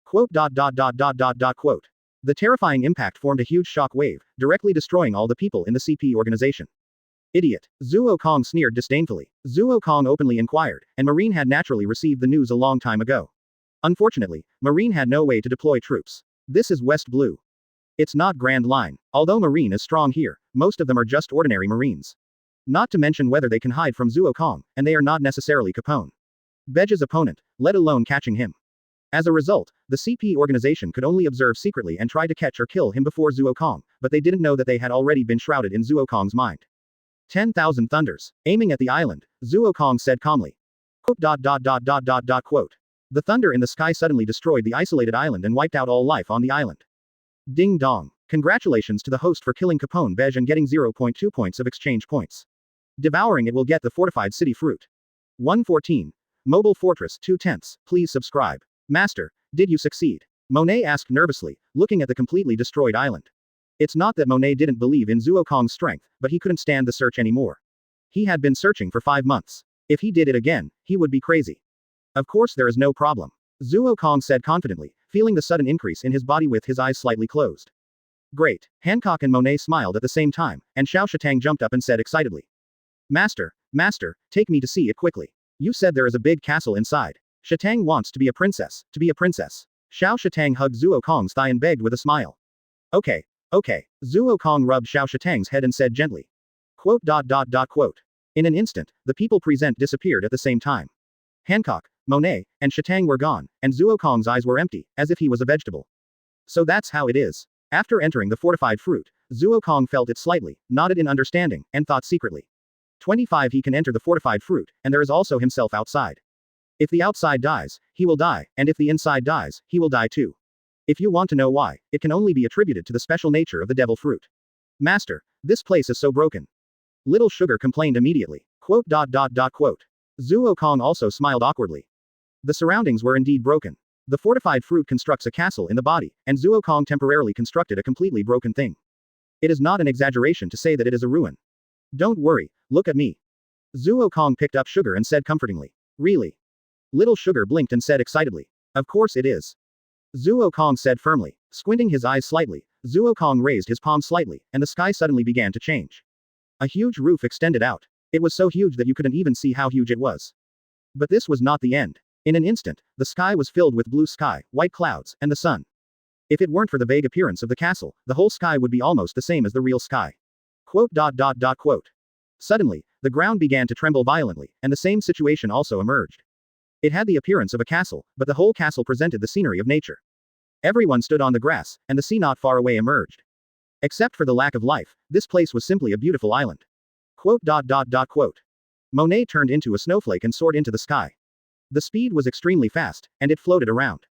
Speaker 2: Quote. Quote. The terrifying impact formed a huge shock wave, directly destroying all the people in the CP organization. Idiot. Zuo Kong sneered disdainfully. Zuo Kong openly inquired, and Marine had naturally received the news a long time ago. Unfortunately, Marine had no way to deploy troops. This is West Blue. It's not Grand Line. Although Marine is strong here, most of them are just ordinary Marines. Not to mention whether they can hide from Zuo Kong, and they are not necessarily Capone Bej's opponent, let alone catching him. As a result, the CP organization could only observe secretly and try to catch or kill him before Zuo Kong, but they didn't know that they had already been shrouded in Zuo Kong's mind. 10,000 thunders. Aiming at the island, Zuo Kong said calmly. Quote. Quote. The thunder in the sky suddenly destroyed the isolated island and wiped out all life on the island. Ding dong. Congratulations to the host for killing Capone Bej and getting 0.2 points of exchange points. Devouring it will get the fortified city fruit. 114. Mobile Fortress 2/10. Please subscribe. Master, did you succeed? Monet asked nervously, looking at the completely destroyed island. It's not that Monet didn't believe in Zuo Kong's strength, but he couldn't stand the search anymore. He had been searching for 5 months. If he did it again, he would be crazy. Of course there is no problem. Zuo Kong said confidently, feeling the sudden increase in his body with his eyes slightly closed. Great. Hancock and Monet smiled at the same time, and Xiao Shatang jumped up and said excitedly. Master, take me to see it quickly. You said there is a big castle inside. Shatang wants to be a princess, Xiao Shatang hugged Zuo Kong's thigh and begged with a smile. Okay. Zuo Kong rubbed Xiao Shatang's head and said gently. Quote. Quote. In an instant, the people present disappeared at the same time. Hancock, Monet, and Shatang were gone, and Zuo Kong's eyes were empty, as if he was a vegetable. So that's how it is. After entering the fortified fruit, Zuo Kong felt it slightly, nodded in understanding, and thought secretly. 25 He can enter the fortified fruit, and there is also himself outside. If the outside dies, he will die, and if the inside dies, he will die too. If you want to know why, it can only be attributed to the special nature of the devil fruit. Master, this place is so broken. Little Sugar complained immediately. Quote. Quote. Zuo Kong also smiled awkwardly. The surroundings were indeed broken. The fortified fruit constructs a castle in the body, and Zuo Kong temporarily constructed a completely broken thing. It is not an exaggeration to say that it is a ruin. Don't worry, look at me. Zuo Kong picked up Sugar and said comfortingly. Really? Little Sugar blinked and said excitedly. Of course it is. Zuo Kong said firmly. Squinting his eyes slightly, Zuo Kong raised his palm slightly, and the sky suddenly began to change. A huge roof extended out. It was so huge that you couldn't even see how huge it was. But this was not the end. In an instant, the sky was filled with blue sky, white clouds, and the sun. If it weren't for the vague appearance of the castle, the whole sky would be almost the same as the real sky. Quote. Quote. Suddenly, the ground began to tremble violently, and the same situation also emerged. It had the appearance of a castle, but the whole castle presented the scenery of nature. Everyone stood on the grass, and the sea not far away emerged. Except for the lack of life, this place was simply a beautiful island. Quote. Quote. Monet turned into a snowflake and soared into the sky. The speed was extremely fast, and it floated around.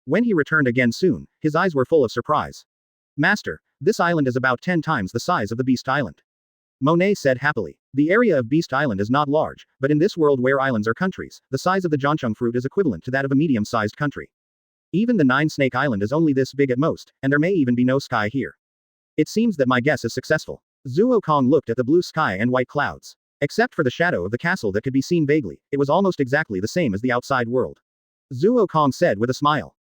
Speaker 2: When he returned again soon, his eyes were full of surprise. Master, this island is about 10 times the size of the Beast Island. Monet said happily. The area of Beast Island is not large, but in this world where islands are countries, the size of the Jonchung fruit is equivalent to that of a medium-sized country. Even the 9-Snake Island is only this big at most, and there may even be no sky here. It seems that my guess is successful. Zuo Kong looked at the blue sky and white clouds. Except for the shadow of the castle that could be seen vaguely, it was almost exactly the same as the outside world. Zuo Kong said with a smile.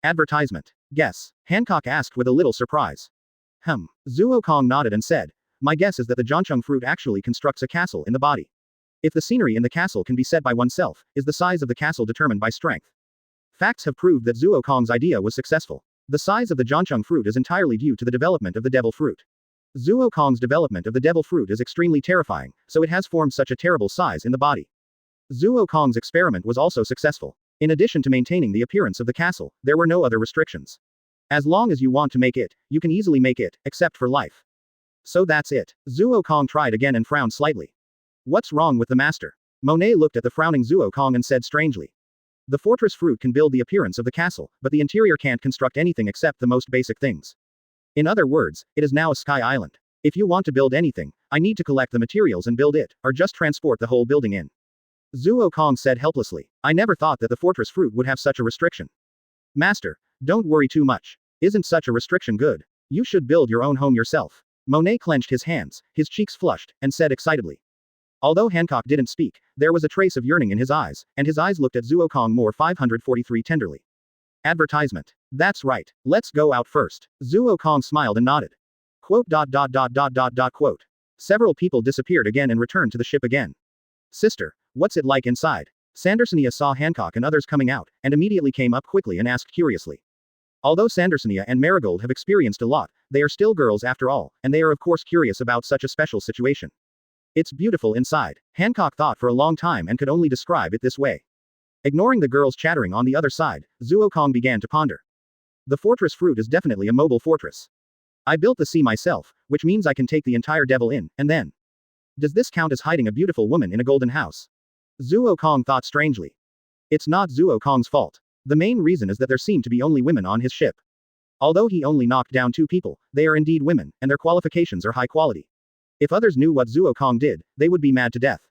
Speaker 2: Advertisement. Guess? Hancock asked with a little surprise. Zuo Kong nodded and said. My guess is that the Jonchung fruit actually constructs a castle in the body. If the scenery in the castle can be set by oneself, is the size of the castle determined by strength? Facts have proved that Zuo Kong's idea was successful. The size of the Jonchung fruit is entirely due to the development of the devil fruit. Zuo Kong's development of the devil fruit is extremely terrifying, so it has formed such a terrible size in the body. Zuo Kong's experiment was also successful. In addition to maintaining the appearance of the castle, there were no other restrictions. As long as you want to make it, you can easily make it, except for life. So that's it. Zuo Kong tried again and frowned slightly. What's wrong with the master? Monet looked at the frowning Zuo Kong and said strangely. The fortress fruit can build the appearance of the castle, but the interior can't construct anything except the most basic things. In other words, it is now a sky island. If you want to build anything, I need to collect the materials and build it, or just transport the whole building in. Zuo Kong said helplessly. I never thought that the fortress fruit would have such a restriction. Master, don't worry too much. Isn't such a restriction good? You should build your own home yourself. Monet clenched his hands, his cheeks flushed, and said excitedly. Although Hancock didn't speak, there was a trace of yearning in his eyes, and his eyes looked at Zuo Kong more 543 tenderly. Advertisement. That's right. Let's go out first. Zuo Kong smiled and nodded. Quote. Quote. Several people disappeared again and returned to the ship again. Sister, what's it like inside? Sandersonia saw Hancock and others coming out, and immediately came up quickly and asked curiously. Although Sandersonia and Marigold have experienced a lot, they are still girls after all, and they are of course curious about such a special situation. It's beautiful inside. Hancock thought for a long time and could only describe it this way. Ignoring the girls chattering on the other side, Zuo Kong began to ponder. The fortress fruit is definitely a mobile fortress. I built the sea myself, which means I can take the entire devil in, and then. Does this count as hiding a beautiful woman in a golden house? Zuo Kong thought strangely. It's not Zuo Kong's fault. The main reason is that there seem to be only women on his ship. Although he only knocked down 2 people, they are indeed women, and their qualifications are high quality. If others knew what Zuo Kong did, they would be mad to death.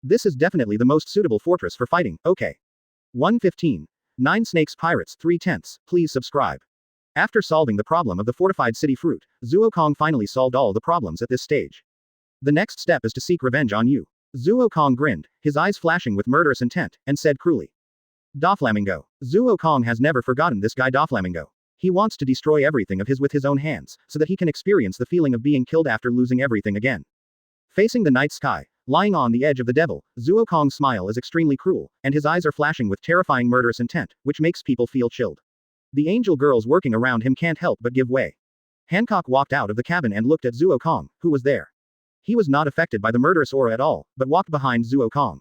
Speaker 2: This is definitely the most suitable fortress for fighting, okay. 115. 9 Snakes Pirates 3/10, please subscribe. After solving the problem of the fortified city fruit, Zuo Kong finally solved all the problems at this stage. The next step is to seek revenge on you. Zuo Kong grinned, his eyes flashing with murderous intent, and said cruelly. Doflamingo. Zuo Kong has never forgotten this guy Doflamingo. He wants to destroy everything of his with his own hands, so that he can experience the feeling of being killed after losing everything again. Facing the night sky, lying on the edge of the devil, Zuo Kong's smile is extremely cruel, and his eyes are flashing with terrifying murderous intent, which makes people feel chilled. The angel girls working around him can't help but give way. Hancock walked out of the cabin and looked at Zuo Kong, who was there. He was not affected by the murderous aura at all, but walked behind Zuo Kong.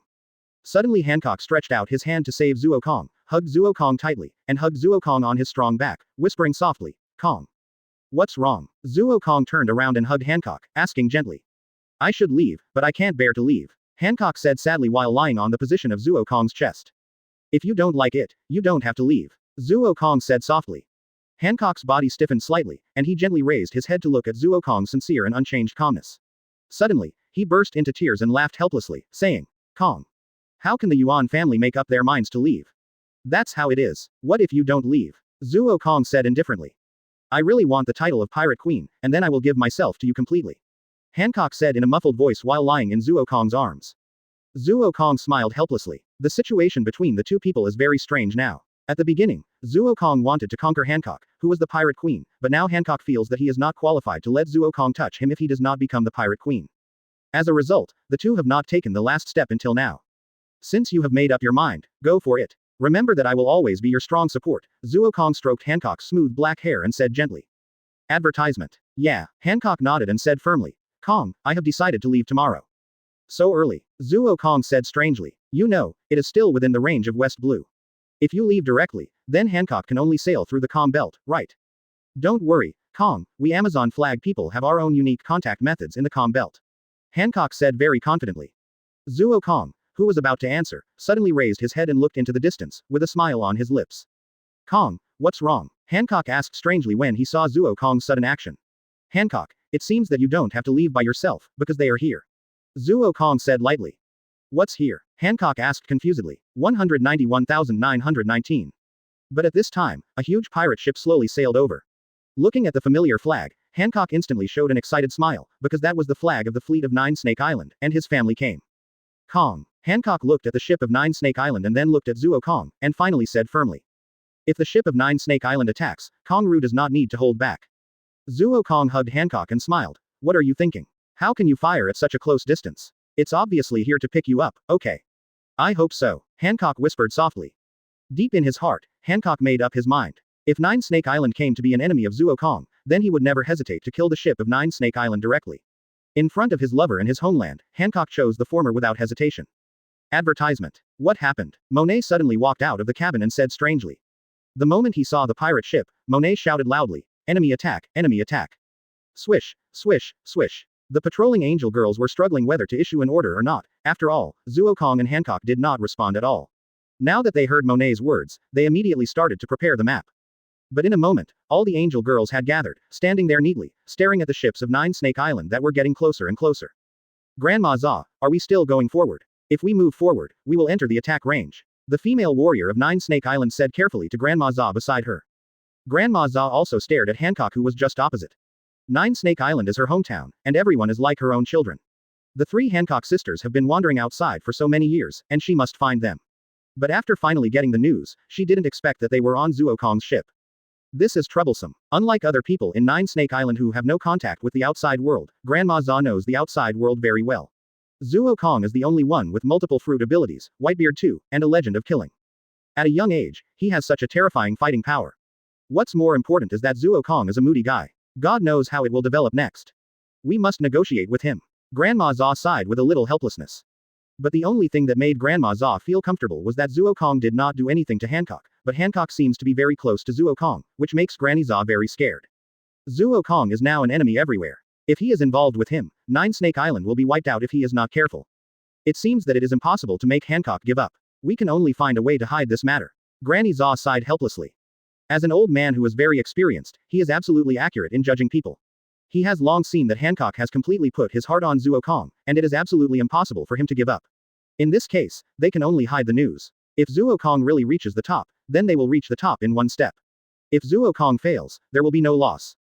Speaker 2: Suddenly Hancock stretched out his hand to save Zuo Kong, hugged Zuo Kong tightly, and hugged Zuo Kong on his strong back, whispering softly, Kong. What's wrong? Zuo Kong turned around and hugged Hancock, asking gently. I should leave, but I can't bear to leave, Hancock said sadly while lying on the position of Zuo Kong's chest. If you don't like it, you don't have to leave, Zuo Kong said softly. Hancock's body stiffened slightly, and he gently raised his head to look at Zuo Kong's sincere and unchanged calmness. Suddenly, he burst into tears and laughed helplessly, saying, Kong. How can the Yuan family make up their minds to leave? That's how it is. What if you don't leave? Zuo Kong said indifferently. I really want the title of Pirate Queen, and then I will give myself to you completely, Hancock said in a muffled voice while lying in Zuo Kong's arms. Zuo Kong smiled helplessly. The situation between the two people is very strange now. At the beginning, Zuo Kong wanted to conquer Hancock, who was the Pirate Queen, but now Hancock feels that he is not qualified to let Zuo Kong touch him if he does not become the Pirate Queen. As a result, the two have not taken the last step until now. Since you have made up your mind, go for it. Remember that I will always be your strong support, Zuo Kong stroked Hancock's smooth black hair and said gently. Advertisement. Yeah, Hancock nodded and said firmly. Kong, I have decided to leave tomorrow. So early, Zuo Kong said strangely. You know, it is still within the range of West Blue. If you leave directly, then Hancock can only sail through the Com Belt, right? Don't worry, Kong, we Amazon flag people have our own unique contact methods in the Com Belt, Hancock said very confidently. Zuo Kong, who was about to answer, suddenly raised his head and looked into the distance, with a smile on his lips. Kong, what's wrong? Hancock asked strangely when he saw Zuo Kong's sudden action. Hancock, it seems that you don't have to leave by yourself, because they are here, Zuo Kong said lightly. What's here? Hancock asked confusedly. 191,919. But at this time, a huge pirate ship slowly sailed over. Looking at the familiar flag, Hancock instantly showed an excited smile, because that was the flag of the fleet of 9 Snake Island, and his family came. Kong. Hancock looked at the ship of 9 Snake Island and then looked at Zuo Kong, and finally said firmly. If the ship of 9 Snake Island attacks, Kong Ru does not need to hold back. Zuo Kong hugged Hancock and smiled. What are you thinking? How can you fire at such a close distance? It's obviously here to pick you up, okay? I hope so, Hancock whispered softly. Deep in his heart, Hancock made up his mind. If 9 Snake Island came to be an enemy of Zuo Kong, then he would never hesitate to kill the ship of 9 Snake Island directly. In front of his lover and his homeland, Hancock chose the former without hesitation. Advertisement. What happened? Monet suddenly walked out of the cabin and said strangely. The moment he saw the pirate ship, Monet shouted loudly, enemy attack, enemy attack. Swish, swish, swish. The patrolling angel girls were struggling whether to issue an order or not. After all, Zuo Kong and Hancock did not respond at all. Now that they heard Monet's words, they immediately started to prepare the map. But in a moment, all the angel girls had gathered, standing there neatly, staring at the ships of Nine Snake Island that were getting closer and closer. Grandma Za, are we still going forward? If we move forward, we will enter the attack range. The female warrior of Nine Snake Island said carefully to Grandma Za beside her. Grandma Za also stared at Hancock, who was just opposite. Nine Snake Island is her hometown, and everyone is like her own children. The three Hancock sisters have been wandering outside for so many years, and she must find them. But after finally getting the news, she didn't expect that they were on Zuo Kong's ship. This is troublesome. Unlike other people in Nine Snake Island who have no contact with the outside world, Grandma Za knows the outside world very well. Zuo Kong is the only one with multiple fruit abilities, Whitebeard too, and a legend of killing. At a young age, he has such a terrifying fighting power. What's more important is that Zuo Kong is a moody guy. God knows how it will develop next. We must negotiate with him. Grandma Za sighed with a little helplessness. But the only thing that made Grandma Za feel comfortable was that Zuo Kong did not do anything to Hancock, but Hancock seems to be very close to Zuo Kong, which makes Granny Za very scared. Zuo Kong is now an enemy everywhere. If he is involved with him, Nine Snake Island will be wiped out if he is not careful. It seems that it is impossible to make Hancock give up. We can only find a way to hide this matter. Granny Za sighed helplessly. As an old man who is very experienced, he is absolutely accurate in judging people. He has long seen that Hancock has completely put his heart on Zuo Kong, and it is absolutely impossible for him to give up. In this case, they can only hide the news. If Zuo Kong really reaches the top, then they will reach the top in one step. If Zuo Kong fails, there will be no loss.